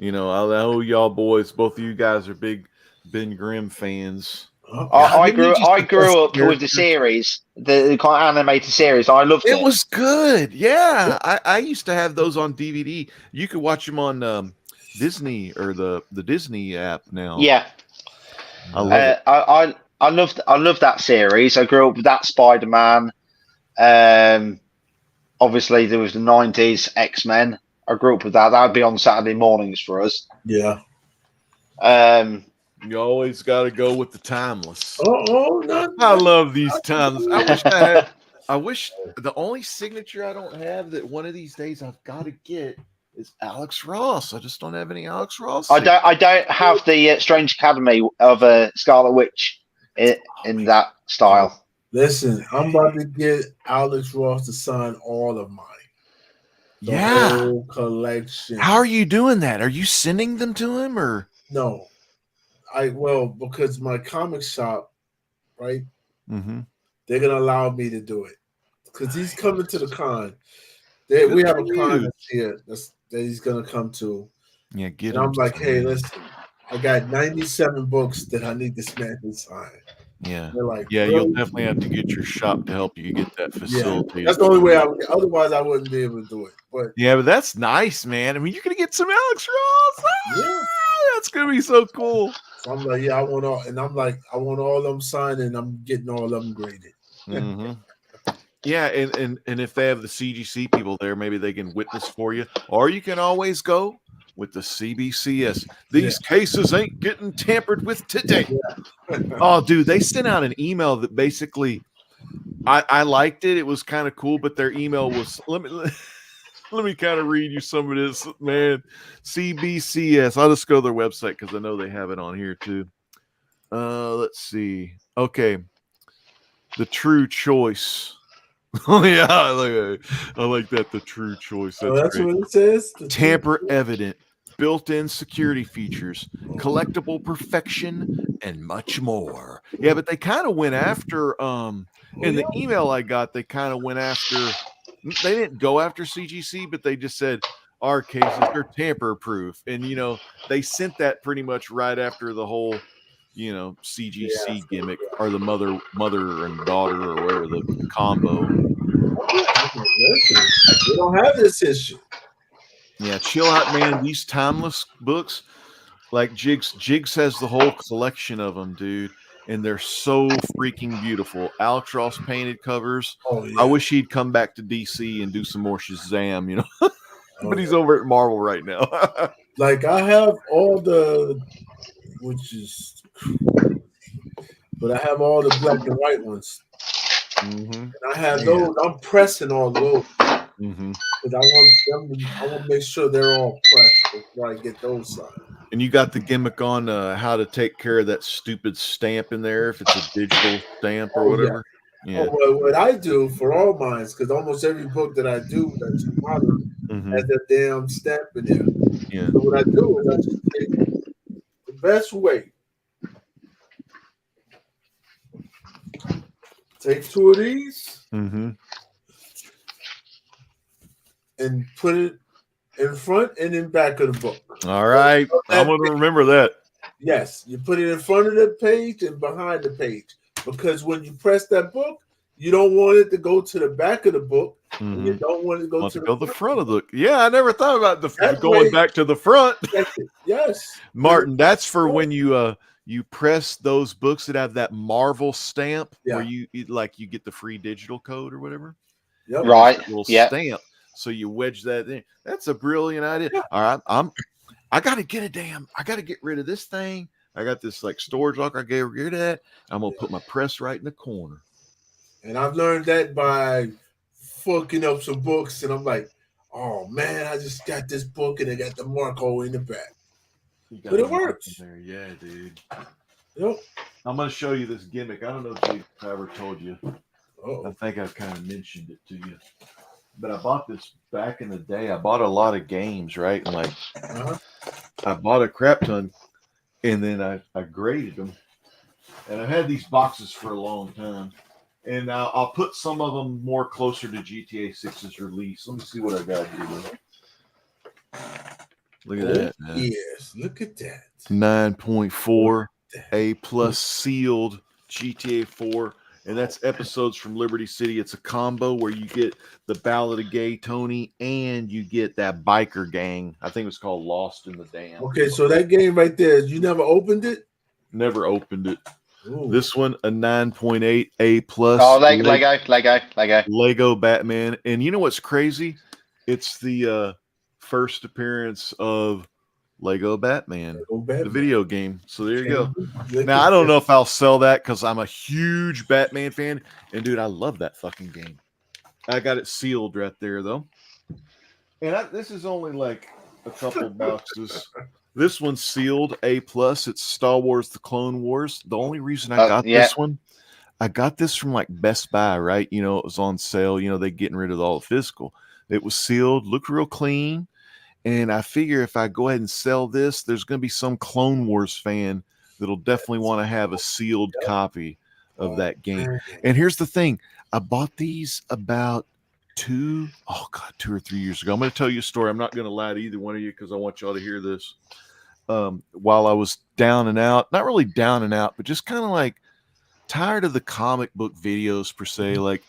I know y'all boys. Both of you guys are big Ben Grimm fans. I grew up with the series, the kind of animated series. I loved it. It was good. Yeah, I used to have those on DVD. You could watch them on Disney or the Disney app now. Yeah, I love it. I loved that series. I grew up with that Spider-Man. Obviously, there was the 90s X-Men. I grew up with that. That would be on Saturday mornings for us. Yeah. You always got to go with the timeless. No. I love these timeless. I wish I had. I wish the only signature I don't have that one of these days I've got to get is Alex Ross. I just don't have any Alex Ross. I don't have the Strange Academy of Scarlet Witch in that style. Listen, I'm about to get Alex Ross to sign all of mine. The whole collection. How are you doing that? Are you sending them to him or no? Because my comic shop, right? Mm-hmm. They're gonna allow me to do it because he's coming to the con. We have a con that's here that he's gonna come to. Yeah, get and him. I'm like, hey, listen, I got 97 books that I need this man to sign. Yeah, they're like, yeah, really? you'll definitely have to get your shop to help you get that facilitated. Yeah, that's the only way I would. Otherwise, I wouldn't be able to do it. But yeah, but that's nice, man. I mean, you're gonna get some Alex Ross. Yeah, that's gonna be so cool. So I'm like, yeah, I want all, and I'm like, I want all of them signed, and I'm getting all of them graded. Mm-hmm. Yeah, and if they have the CGC people there, maybe they can witness for you, or you can always go with the CBCS. These cases ain't getting tampered with today. Oh, dude, they sent out an email that basically, I liked it. It was kind of cool, but their email was let me kind of read you some of this, man. CBCS. I'll just go to their website because I know they have it on here too. Let's see. Okay, the true choice. Oh yeah, I like that. The true choice. That's great. what it says. Tamper evident, built-in security features, collectible perfection, and much more. Yeah, but they kind of went after. In the email I got, they kind of went after. They didn't go after CGC, but they just said our cases are tamper-proof, and they sent that pretty much right after the whole. CGC gimmick or the mother and daughter or whatever the combo. We don't have this issue. Yeah, chill out, man. These timeless books, like Jigs has the whole collection of them, dude, and they're so freaking beautiful. Alex Ross painted covers. Oh, yeah. I wish he'd come back to DC and do some more Shazam, but he's over at Marvel right now. Like I have all the, but I have all the black and white ones. Mm-hmm. And I have those. I'm pressing all those mm-hmm. because I want to make sure they're all pressed before I get those signed. And you got the gimmick on how to take care of that stupid stamp in there if it's a digital stamp or whatever. Yeah. Well, what I do for all mine, because almost every book that I do that's modern has that damn stamp in there. Yeah. So what I do is I just take the best way. Take two of these and put it in front and in back of the book. All right. I'm going to remember that. Yes. You put it in front of the page and behind the page. Because when you press that book, you don't want it to go to the back of the book. And you don't want it to go to the front of the book. Yeah, I never thought about going back to the front. Yes. Martin, that's for when you press those books that have that Marvel stamp where you get the free digital code or whatever. Yep. Right. Little Yeah. stamp. So you wedge that in. That's a brilliant idea. All right. I gotta get rid of this thing. I got this like storage locker. I gave rid of that. I'm gonna put my press right in the corner. And I've learned that by fucking up some books, and I'm like, oh man, I just got this book and it got the Marco in the back. But it works. There. Yeah, dude. Yep. I'm gonna show you this gimmick. I don't know if I ever told you. I think I kind of mentioned it to you. But I bought this back in the day. I bought a lot of games, right? And I bought a crap ton, and then I graded them. And I've had these boxes for a long time. And I'll put some of them more closer to GTA 6's release. Let me see what I got here. Look at that, man. Yes, look at that. 9.4 A+ sealed GTA 4. And that's episodes from Liberty City. It's a combo where you get the Ballad of Gay Tony and you get that biker gang. I think it was called Lost in the Dam. Okay, so that game right there, you never opened it? Never opened it. Ooh. This one, a 9.8 A+. Oh, Lego Batman. And you know what's crazy? It's the first appearance of Lego Batman, Lego Batman. the video game. So there you go. Now, I don't know if game. So there you go. Now, I don't know if I'll sell that because I'm a huge Batman fan. And, dude, I love that fucking game. I got it sealed right there, though. And this is only like a couple boxes. This one's sealed A+. It's Star Wars The Clone Wars. The only reason I got this one, I got this from like Best Buy, right? You know, it was on sale. You know, they're getting rid of all the physical. It was sealed, looked real clean. And I figure if I go ahead and sell this, there's going to be some Clone Wars fan that'll definitely want to have a sealed copy of that game. And here's the thing. I bought these about 2 or 3 years ago. I'm going to tell you a story. I'm not going to lie to either one of you because I want y'all to hear this. While I was down and out, not really down and out, but just kind of like tired of the comic book videos per se. Like,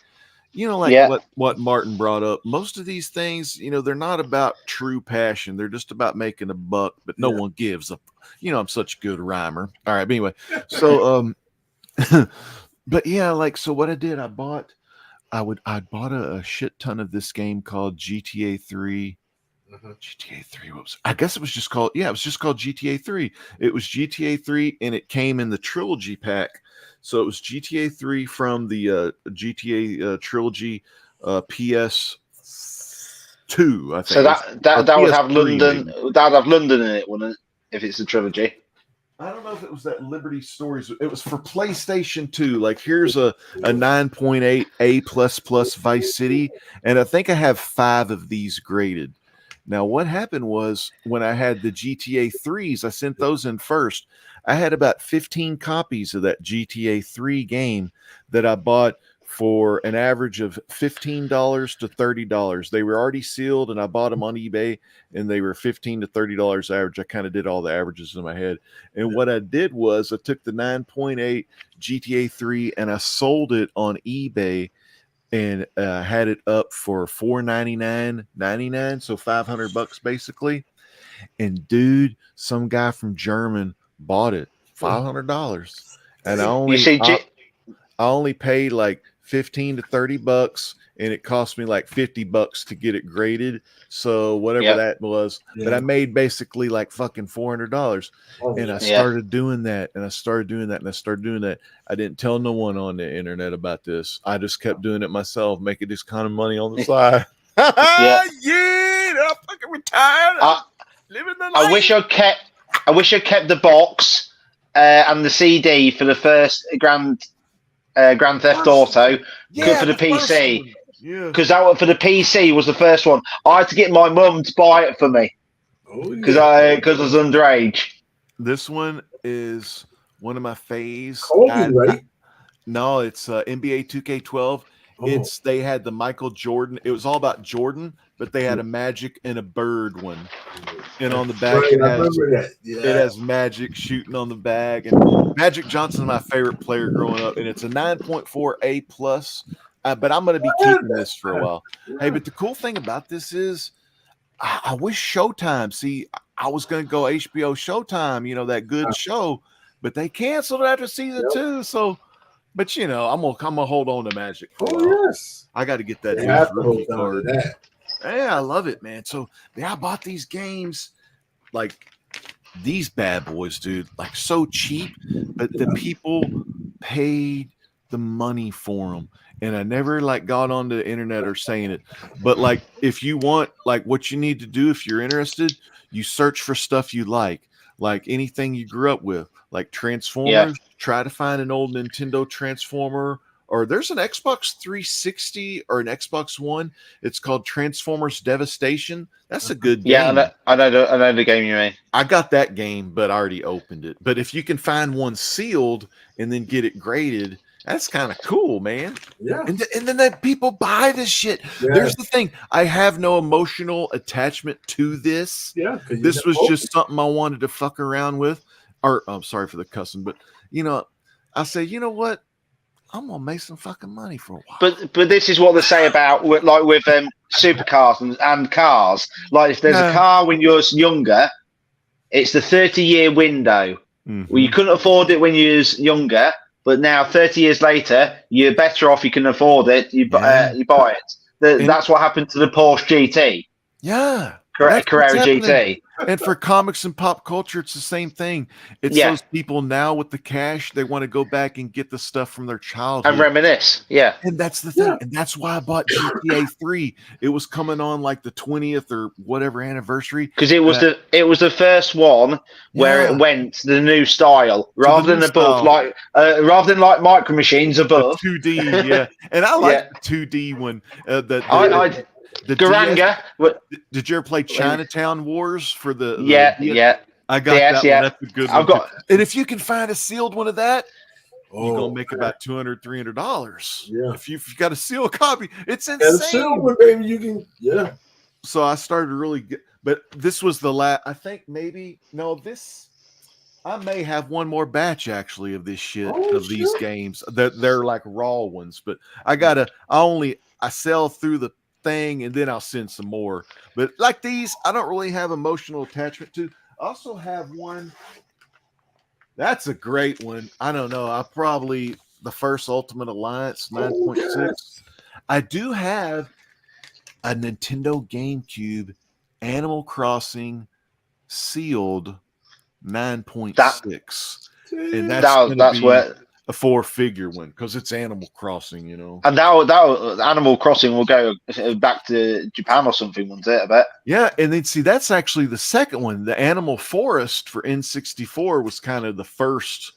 you know, like what Martin brought up. Most of these things, you know, they're not about true passion. They're just about making a buck, but no one gives a, you know, I'm such a good rhymer. All right. But anyway, so, but yeah, like, so what I did, I bought a shit ton of this game called GTA 3. GTA 3, I guess it was just called, it was just called GTA 3. It was GTA 3 and it came in the trilogy pack. So it was GTA 3 from the GTA trilogy PS2, I think. So that would have London. That would have London in it, wouldn't it? If it's a trilogy. I don't know if it was that Liberty Stories. It was for PlayStation 2. Like here's a 9.8 A++ Vice City, and I think I have 5 of these graded. Now, what happened was when I had the GTA 3s, I sent those in first. I had about 15 copies of that GTA 3 game that I bought for an average of $15 to $30. They were already sealed, and I bought them on eBay, and they were $15 to $30 average. I kind of did all the averages in my head. And what I did was I took the 9.8 GTA 3, and I sold it on eBay and had it up for $499.99, so $500 basically. And dude, some guy from German bought it $500, and I only paid like $15 to $30, and it cost me like $50 to get it graded. So whatever that was, but I made basically like fucking $400. And I started doing that, and I started doing that, and I started doing that. I didn't tell no one on the internet about this. I just kept doing it myself, making this kind of money on the side. I'm fucking retired. Living the life. I wish I kept the box and the CD for the first Grand Theft Auto for the PC. Because that for the PC was the first one. I had to get my mum to buy it for me because I was underage. This one is one of my faves. Kobe, right? No, it's NBA 2K12. They had the Michael Jordan. It was all about Jordan, but they had a Magic and a Bird one. And on the back, it has Magic shooting on the bag. And Magic Johnson's my favorite player growing up, and it's a 9.4 A+. But I'm going to be keeping this for a while. Hey, but the cool thing about this is I wish Showtime. See, I was going to go HBO Showtime, you know, that good show, but they canceled it after season 2. So, but you know, I'm gonna hold on to Magic. Yes, I got to get that rookie card. Yeah, I love it, man. So I bought these games, like these bad boys, dude, like so cheap, but the people paid the money for them. And I never like got on the internet or saying it, but like if you want, like what you need to do if you're interested, you search for stuff you like anything you grew up with, like Transformers. Try to find an old Nintendo Transformer, or there's an Xbox 360 or an Xbox One. It's called Transformers Devastation. That's a good game. Yeah, I know the game you mean. I got that game, but I already opened it. But if you can find one sealed and then get it graded, that's kind of cool, man. Yeah. And then people buy this shit. Yeah. There's the thing. I have no emotional attachment to this. Yeah. This was just something I wanted to fuck around with. Or I'm sorry for the cussing, but you know, I say, you know what? I'm gonna make some fucking money for a while. But this is what they say about with supercars and cars. Like if there's a car when you're younger, it's the 30-year window. Mm-hmm. Well, you couldn't afford it when you was younger. But now, 30 years later, you're better off. You can afford it. You buy it. That's what happened to the Porsche GT. Yeah, Carrera GT. And for comics and pop culture, it's the same thing. It's Yeah. those people now with the cash, they want to go back and get the stuff from their childhood. And reminisce. Yeah. And that's the thing. And that's why I bought GTA 3. It was coming on like the 20th or whatever anniversary. Because it was the first one where it went to the new style rather than above, rather than like Micro Machines above. 2D, yeah. And I like the 2D one. The Garanga. Did you ever play Chinatown Wars for the? Yeah. I got DS, that one. That's a good one. got. And if you can find a sealed one of that, you're gonna make about $200, $300. Yeah. If you've got a sealed copy, it's And a insane. sealed one, baby, you can. Yeah. So I started to really get, but this was the last. I think maybe this. I may have one more batch actually of this shit these games. They're like raw ones, but I sell through the thing and then I'll send some more. But like these, I don't really have emotional attachment to. I also have one. That's a great one. I don't know. I probably the first Ultimate Alliance 9.6. I do have a Nintendo GameCube Animal Crossing sealed 9.6. And that's where a 4-figure one because it's Animal Crossing, you know. And that Animal Crossing will go back to Japan or something, won't it? I bet. Yeah, and then see that's actually the second one. The Animal Forest for N64 was kind of the first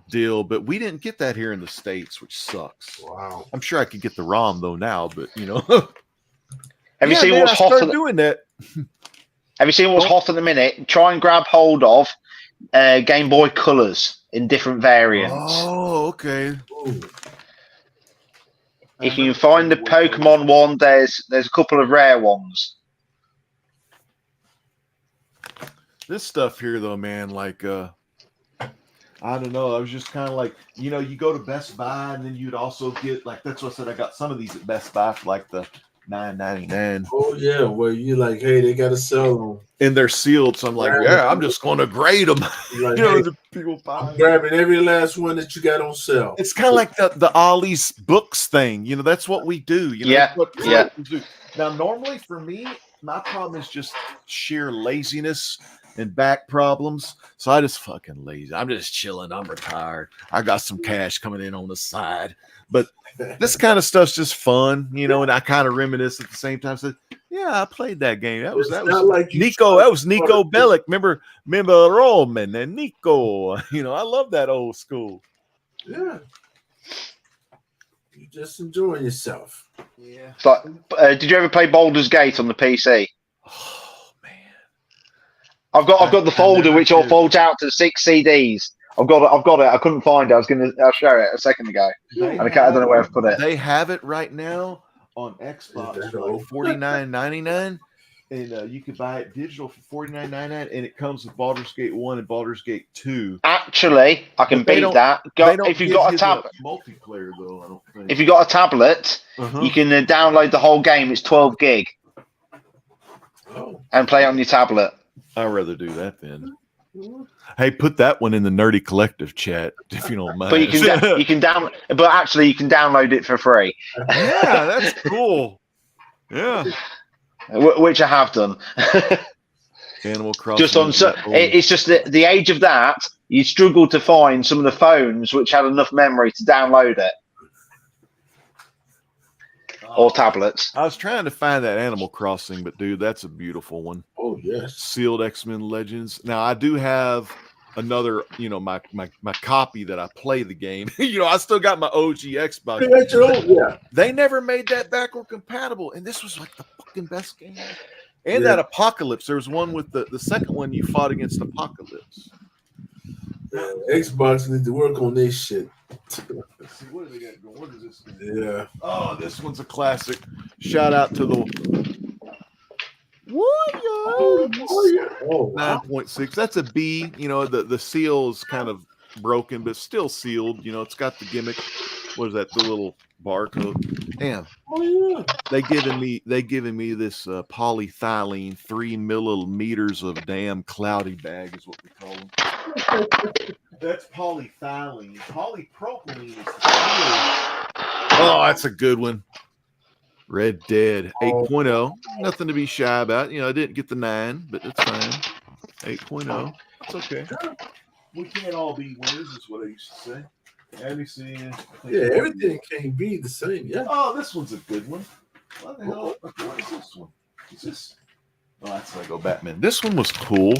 deal, but we didn't get that here in the States, which sucks. Wow. I'm sure I could get the ROM though now, but you know. Have you seen what's hot? Doing that. Have you seen what's hot at the minute? Try and grab hold of Game Boy Colors in different variants. Oh, okay. If you can find the Pokemon one, there's a couple of rare ones. This stuff here, though, man, like I don't know. I was just kind of like, you know, you go to Best Buy and then you'd also get like that's what I said. I got some of these at Best Buy for like the $9.99. Oh yeah, well you like, hey, they gotta sell them, and they're sealed. So I'm like, yeah, I'm just going to grade them. Like, you know, hey, the people buy. I'm grabbing every last one that you got on sale. It's kind of like the Ollie's books thing. You know, that's what we do. You know, that's what we do. Now, normally for me, my problem is just sheer laziness and back problems. So I just fucking lazy. I'm just chilling. I'm retired. I got some cash coming in on the side, but this kind of stuff's just fun, you know. And I kind of reminisce at the same time. Said, yeah, I played that game. That was like Nico. That was Nico Bellic. Remember Roman and Nico. You know, I love that old school. Yeah. You just enjoying yourself. Yeah. It's like, did you ever play Baldur's Gate on the PC? Oh man. I've got the folder which all folds out to 6 CDs. I've got it. I couldn't find it. I'll show it a second ago. And I don't know where I've put it. They have it right now on Xbox for like $49.99. And you can buy it digital for $49.99, and it comes with Baldur's Gate 1 and Baldur's Gate 2. Actually, I can beat that. If you've got a tablet, multiplayer though, I don't think. If you've got a tablet, you can download the whole game. It's 12 gig, and play it on your tablet. I'd rather do that then. Hey, put that one in the Nerdy Collective chat if you don't mind. But you can download. But actually, you can download it for free. Yeah, that's cool. Yeah. Which I have done. Animal Crossing. It's just the age of that. You struggle to find some of the phones which had enough memory to download it, or tablets. I was trying to find that Animal Crossing, but dude, that's a beautiful one. Oh yes, sealed X-Men Legends. Now I do have another, you know, my copy that I play the game. You know, I still got my OG Xbox. Yeah. They never made that backward compatible, and this was like the fucking best game. And that Apocalypse. There was one with the second one you fought against Apocalypse. Xbox need to work on this shit. Let's see, what do they got going? What is this thing? Yeah. Oh, this one's a classic. Shout out to the Warriors. 9.6. That's a B. You know, the seal is kind of broken, but still sealed. You know, it's got the gimmick. What is that? The little barcode. Damn. Oh yeah. They giving me this polyethylene 3 millimeters of damn cloudy bag is what we call them. That's polyethylene. Polypropylene is the seal. Oh, that's a good one. Red Dead 8.0. Nothing to be shy about. I didn't get the 9, but it's fine. 8.0. It's okay. We can't all be winners, is what I used to say. Let me see. Yeah, everything can't be the same. Yeah. Oh, this one's a good one. What the hell? What is this one? Is this? Oh, that's Lego Batman. This one was cool.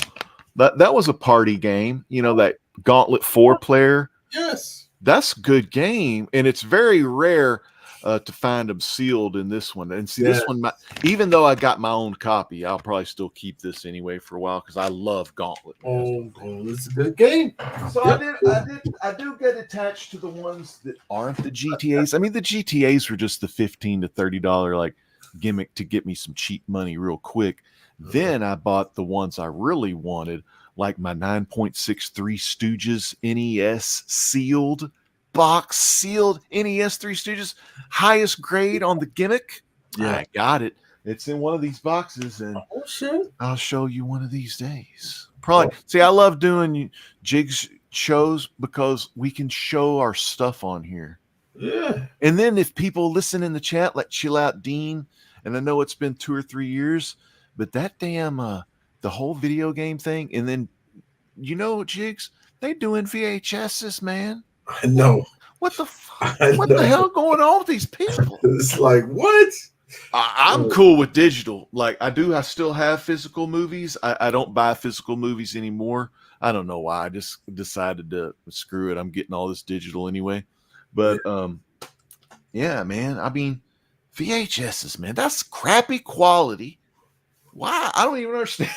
That was a party game. That Gauntlet 4-player. Yes. That's a good game, and it's very rare to find them sealed in this one. And see, this one, even though I got my own copy, I'll probably still keep this anyway for a while because I love Gauntlet. Oh, it's a good game. So I do get attached to the ones that aren't the GTAs. I mean, the GTAs were just the $15 to $30 like gimmick to get me some cheap money real quick. Then I bought the ones I really wanted, like my 9.63 Stooges NES sealed box, sealed NES 3 Stooges, highest grade on the gimmick. Yeah, I got it. It's in one of these boxes, and I'll show you one of these days. Probably. See, I love doing Jigs shows because we can show our stuff on here. Yeah. And then if people listen in the chat, like Chill Out Dean, and I know it's been 2 or 3 years, but that damn the whole video game thing, and then Jigs, they doing VHSs, man. I know. What the fuck? What the hell going on with these people? It's like, what? I'm cool with digital. Like I still have physical movies. I don't buy physical movies anymore. I don't know why. I just decided to screw it. I'm getting all this digital anyway. But yeah, man. I mean, VHSs, man. That's crappy quality. Why? I don't even understand.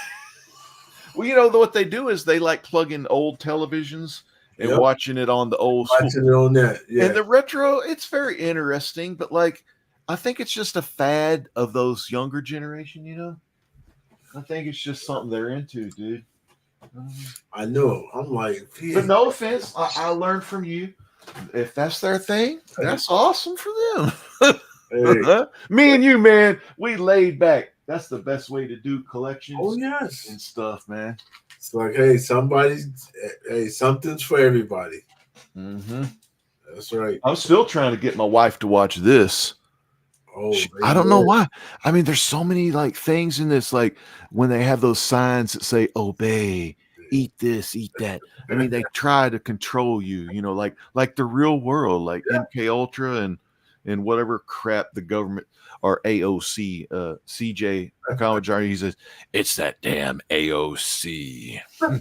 Well, what they do is they like plug in old televisions and watching it on the old school. Watching it on that. Yeah. And the retro, it's very interesting, but like I think it's just a fad of those younger generation, I think it's just something they're into, dude. I know. I'm like, but no offense, I learned from you. If that's their thing, that's awesome for them. Hey. Me and you, man, we laid back. That's the best way to do collections. Oh, yes. And stuff, man. It's like, hey, something's for everybody. Mm-hmm. That's right. I'm still trying to get my wife to watch this. Oh, I don't know why. I mean, there's so many like things in this, like when they have those signs that say obey, eat this, eat that. I mean, they try to control you, like the real world, like MK Ultra and whatever crap the government or AOC, CJ Kawajiri, he says, it's that damn AOC. I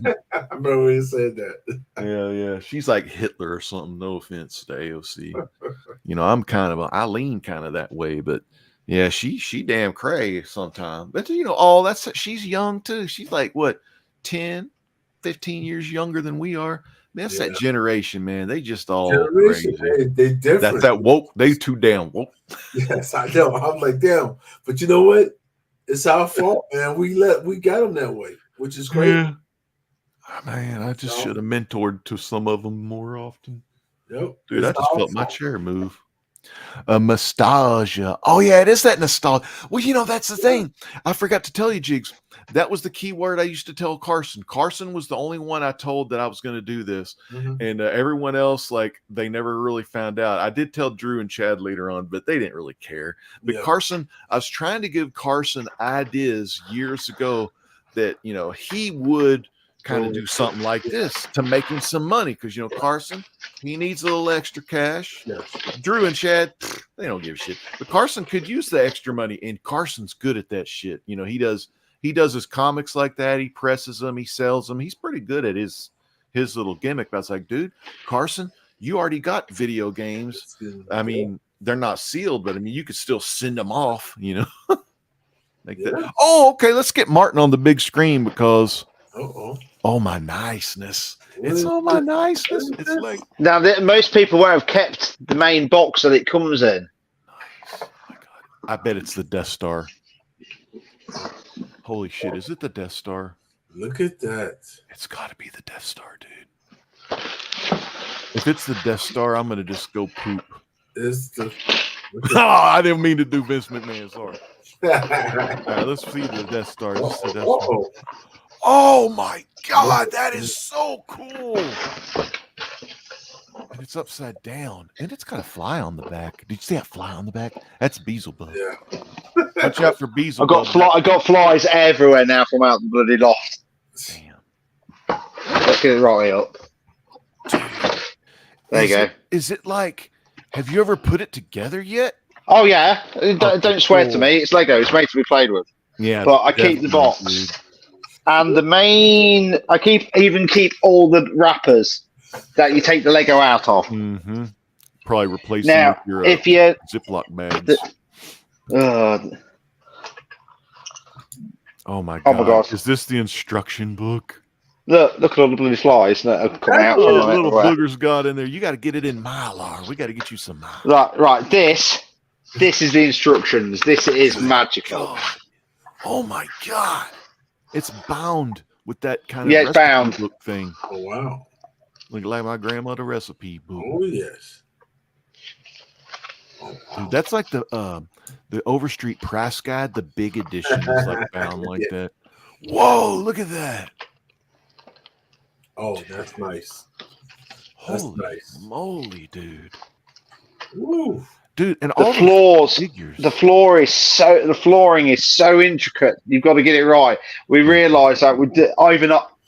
remember when you said that. Yeah. She's like Hitler or something. No offense to AOC. I'm I lean kind of that way, but yeah, she damn cray sometimes. But she's young too. She's like what, 10, 15 years younger than we are. That's that generation, man. They just all crazy. They different. That woke. They too damn woke. Yes, I know. I'm like, damn. But you know what? It's our fault, man. We got them that way, which is great. Yeah. Man, I just should have mentored to some of them more often. Yep. Dude, I just felt my chair move. Nostalgia. Oh yeah, it is that nostalgia. Well, that's the thing. I forgot to tell you, Jigs. That was the key word I used to tell Carson. Carson was the only one I told that I was going to do this, and everyone else, like, they never really found out. I did tell Drew and Chad later on, but they didn't really care. But Carson, I was trying to give Carson ideas years ago that he would kind of do something like this to make him some money because Carson, he needs a little extra cash. Yes. Drew and Chad, they don't give a shit, but Carson could use the extra money, and Carson's good at that shit. He does his comics like that. He presses them, he sells them. He's pretty good at his little gimmick. But I was like, dude, Carson, you already got video games. I mean, they're not sealed, but I mean, you could still send them off, like that. Oh, okay, let's get Martin on the big screen because oh my niceness. It's all my niceness. It's like now most people won't have kept the main box that it comes in. Nice. Oh my God. I bet it's the Death Star. Holy shit, is it the Death Star? Look at that. It's got to be the Death Star, dude. If it's the Death Star, I'm going to just go poop. I didn't mean to do Vince McMahon, sorry. All right, let's see the Death Star. This is the Death Star. Oh my God, that is so cool. and it's upside down, and it's got a fly on the back. Did you see that fly on the back? That's Beelzebub. Yeah. Watch out for I Beelzebub. got flies everywhere now from out the bloody loft. Damn. Let's get it right up. There you go. Is it like? Have you ever put it together yet? Oh yeah, don't swear to me. It's Lego. It's made to be played with. Yeah, but I keep the box and the main. I keep all the wrappers that you take the Lego out of. Mm-hmm. Probably replace Now, them with your if you Ziploc bags. Oh my god! God! Is this the instruction book? Look at all the bloody flies that are coming out. Oh, From little everywhere. boogers got in there. You got to get it in Mylar. We got to get you some Mylar. Right. This is the instructions. This is magical. Oh my god! It's bound with that kind of Yeah, it's recipe bound. book thing. Oh wow! Like my grandmother recipe book. Oh yes. Dude, that's like the Overstreet Press Guide, the big edition is like bound like that. Whoa, look at that. Oh, that's nice. That's Holy nice. moly, dude. Woo. Dude, and The all floors, figures. the flooring is so intricate. You've got to get it right. We realised that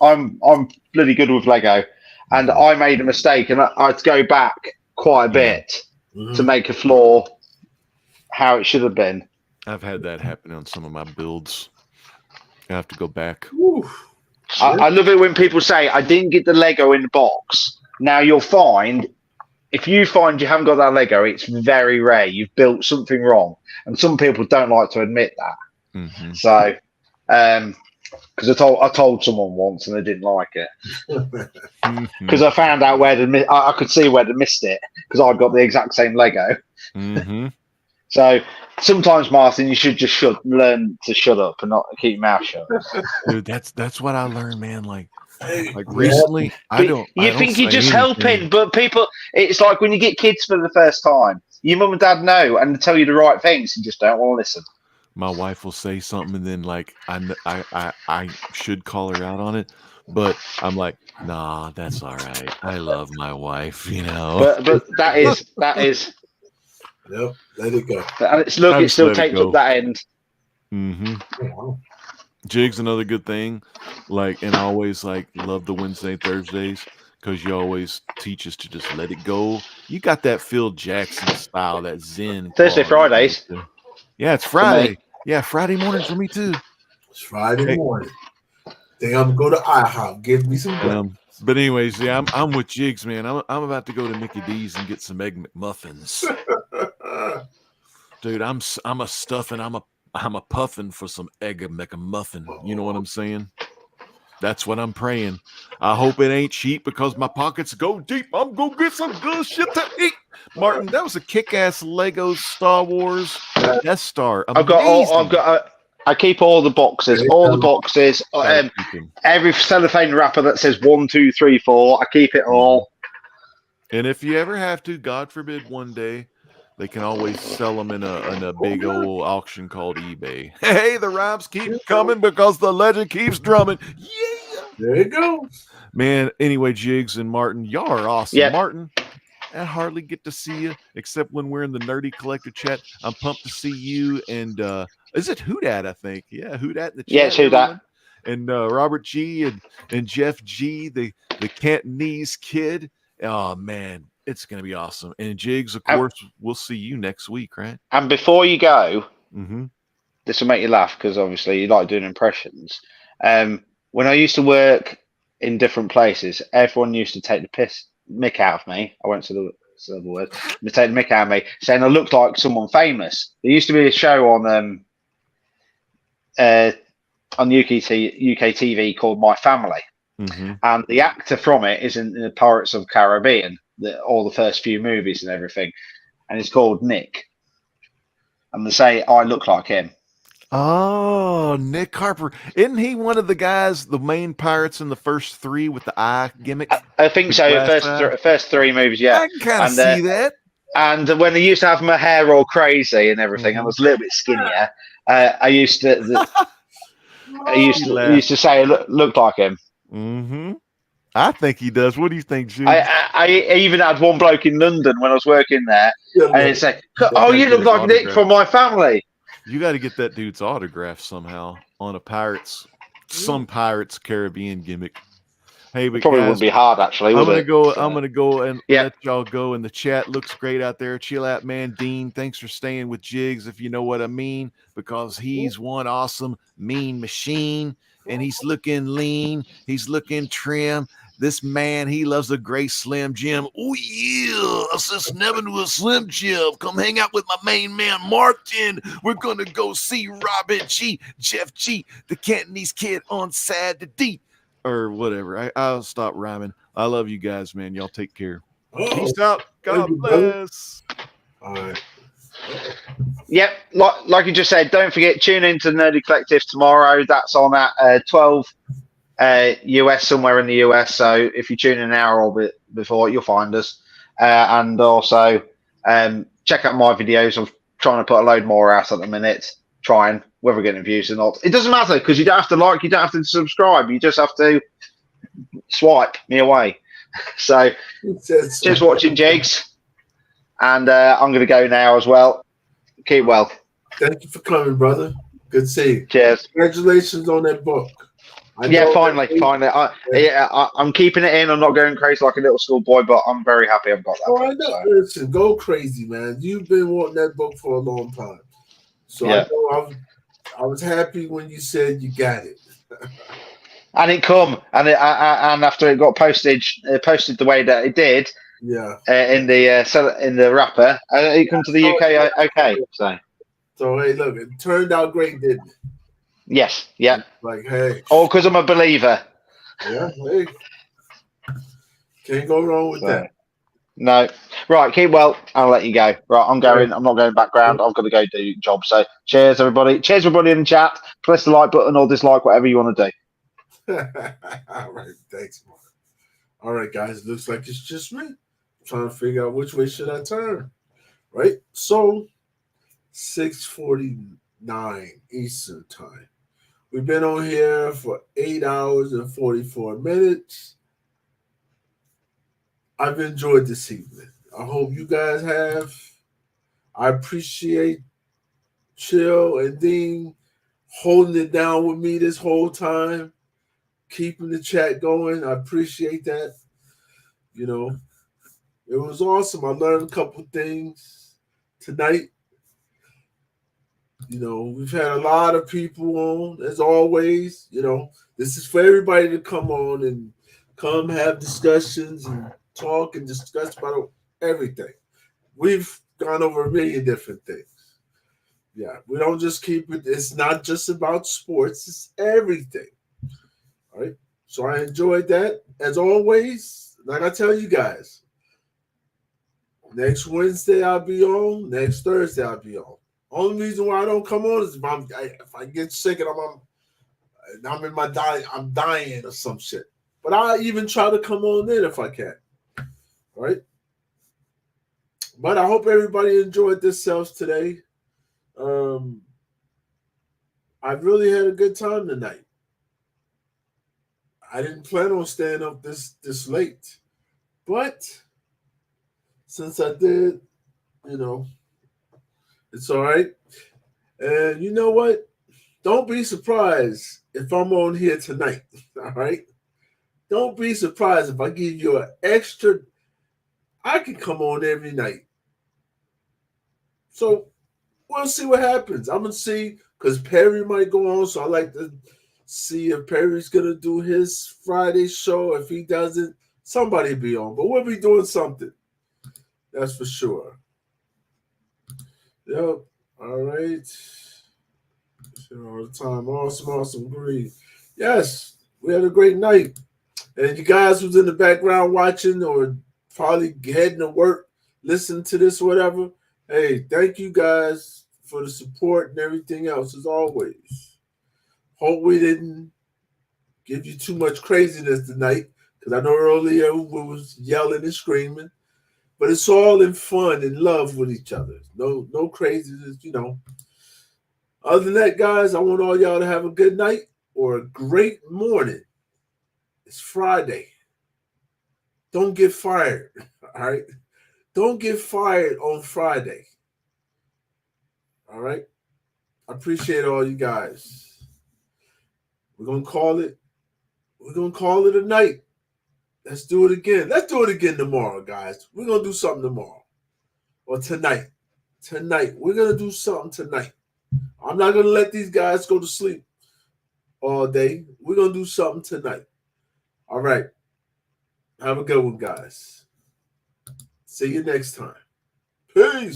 I'm bloody good with Lego, and I made a mistake, and I had to go back quite a bit to make a floor how it should have been. I've had that happen on some of my builds. I have to go back. I love it when people say, I didn't get the Lego in the box. Now you'll find, if you find you haven't got that Lego, it's very rare. You've built something wrong. And some people don't like to admit that. Mm-hmm. So, because I told someone once and they didn't like it. Because I found out I could see where they missed it because I got the exact same Lego. Mm-hmm. So sometimes, Martin, you should just learn to shut up and not keep your mouth shut. Dude, that's what I learned, man. Like recently, I don't think you're say just anything. helping, but people, it's like when you get kids for the first time, your mum and dad know and they tell you the right things, you just don't want to listen. My wife will say something, and then like I should call her out on it, but I'm like, nah, that's all right. I love my wife, you know. But that is. Yep, let it go. And it still takes up that end. Mm-hmm. Jig's another good thing. Like, and I always like love the Wednesday, Thursdays, because you always teach us to just let it go. You got that Phil Jackson style, that Zen. Thursday, quality. Fridays. Yeah, it's Friday. Yeah, Friday morning for me too. It's Friday morning. Think I'm gonna go to IHOP. Give me some breakfast. But anyways, yeah, I'm with Jigs, man. I'm about to go to Mickey D's and get some egg McMuffins. Dude, I'm a stuffing. I'm a puffing for some egg McMuffin. You know what I'm saying? That's what I'm praying. I hope it ain't cheap because my pockets go deep. I'm gonna get some good shit to eat. Martin, that was a kick-ass Lego Star Wars Death Star. I keep all the boxes. Every cellophane wrapper that says 1, 2, 3, 4. I keep it all. And if you ever have to, God forbid, one day, they can always sell them in a big old auction called eBay. Hey, the rhymes keep coming because the legend keeps drumming. Yeah, there you go, man. Anyway, Jigs and Martin, y'all are awesome. Yep. Martin, I hardly get to see you except when we're in the Nerdy Collector chat. I'm pumped to see you and is it Houdat? I think, yeah, Houdat in the chat. Yeah, it's Houdat. And Robert G and Jeff G, the Cantonese kid. Oh man, it's gonna be awesome. And Jigs, of course, we'll see you next week, right? And before you go, Mm-hmm. this will make you laugh because obviously you like doing impressions. When I used to work in different places, everyone used to take the mick out of me. I won't say the other word. They take the mick out of me, saying I looked like someone famous. There used to be a show on UK TV called My Family. Mm-hmm. And the actor from it is in the Pirates of the Caribbean, all the first few movies and everything. And it's called Nick. And they say I look like him. Oh, Nick Harper. Isn't he one of the guys, the main pirates in the first 3 with the eye gimmick? I think so. First 3 movies, yeah. I can kind of see that. And when they used to have my hair all crazy and everything, I was a little bit skinnier. I used to say I looked like him. Mm-hmm. I think he does. What do you think, Jude? I even had one bloke in London when I was working there, and he'd say, "Oh, you look like Nick from my family." You got to get that dude's autograph somehow on a some Pirates Caribbean gimmick. Hey, but Probably guys, wouldn't be hard, actually. I'm Would gonna it? go. So, I'm gonna go and yeah. let y'all go. And the chat looks great out there. Chill out, man. Dean, thanks for staying with Jigs, if you know what I mean, because he's one awesome mean machine, and he's looking lean. He's looking trim. This man, he loves a gray Slim Jim. Oh yeah, I just never knew a Slim Jim. Come hang out with my main man Martin. We're gonna go see Robin G, Jeff G, the Cantonese kid on Saturday. Or whatever. I'll stop rhyming. I love you guys, man. Y'all take care. Peace out. God bless. All right. Yep, like you just said, don't forget, tune into the Nerdy Collective tomorrow. That's on at 12 US, somewhere in the US. So if you tune in an hour or bit before, you'll find us. And also check out my videos. I'm trying to put a load more out at the minute. Trying, whether we're getting views or not. It doesn't matter, because you don't have to like, you don't have to subscribe. You just have to swipe me away. So cheers for watching, Jigs. And I'm going to go now as well. Keep well. Thank you for coming, brother. Good to see you. Cheers. Congratulations on that book. Finally. I'm keeping it in. I'm not going crazy like a little schoolboy, but I'm very happy I've got that. Oh, I know. Listen, go crazy, man. You've been wanting that book for a long time. So Yeah. I know I was happy when you said you got it. And it come, and after it got posted the way that it did, Yeah. in the wrapper, it come to the UK. Okay, So hey, look, it turned out great, didn't it? yes, yeah. Like, hey, All because I'm a believer. yeah, hey, can't go wrong with that. No, right. Keep well. I'll let you go. Right, I'm going. I'm not going background. I've got to go do job. So, cheers, everybody. Cheers, everybody in the chat. Press the like button or dislike, whatever you want to do. All right, thanks, Mark. All right, guys, looks like it's just me. I'm trying to figure out which way should I turn. Right, so 6:49 Eastern time. We've been on here for 8 hours and 44 minutes. I've enjoyed this evening. I hope you guys have. I appreciate Chill and Dean holding it down with me this whole time, keeping the chat going. I appreciate that. You know, it was awesome. I learned a couple things tonight. You know, we've had a lot of people on, as always. You know, this is for everybody to come on and come have discussions and talk and discuss about everything. We've gone over a million different things. Yeah, we don't just keep it. It's not just about sports. It's everything. All right. So I enjoyed that. As always, like I tell you guys, next Wednesday I'll be on. Next Thursday I'll be on. Only reason why I don't come on is if I get sick and I'm in my I'm dying or some shit. But I even try to come on in if I can. All right. But I hope everybody enjoyed themselves today. I really had a good time tonight. I didn't plan on staying up this late, but since I did, you know, it's all right. And you know what? Don't be surprised if I'm on here tonight. All right. Don't be surprised if I give you an extra. I can come on every night. So we'll see what happens. I'm gonna see, because Perry might go on. So I like to see if Perry's gonna do his Friday show. If he doesn't, somebody be on. But we'll be doing something. That's for sure. Yep. All right. All the time. Awesome. Great. Yes, we had a great night. And you guys who's in the background watching or probably heading to work, listening to this, whatever. Hey, thank you guys for the support and everything else, as always. Hope we didn't give you too much craziness tonight, because I know earlier we was yelling and screaming. But it's all in fun and love with each other. No craziness, you know. Other than that, guys, I want all y'all to have a good night or a great morning. It's Friday. don't get fired. All right. Don't get fired on Friday. All right. I appreciate all you guys. We're gonna call it. We're gonna call it a night. Let's do it again. Let's do it again tomorrow, guys. We're gonna do something tomorrow. Or tonight. Tonight. We're gonna do something tonight. I'm not gonna let these guys go to sleep all day. We're gonna do something tonight. All right. Have a good one, guys. See you next time. Peace.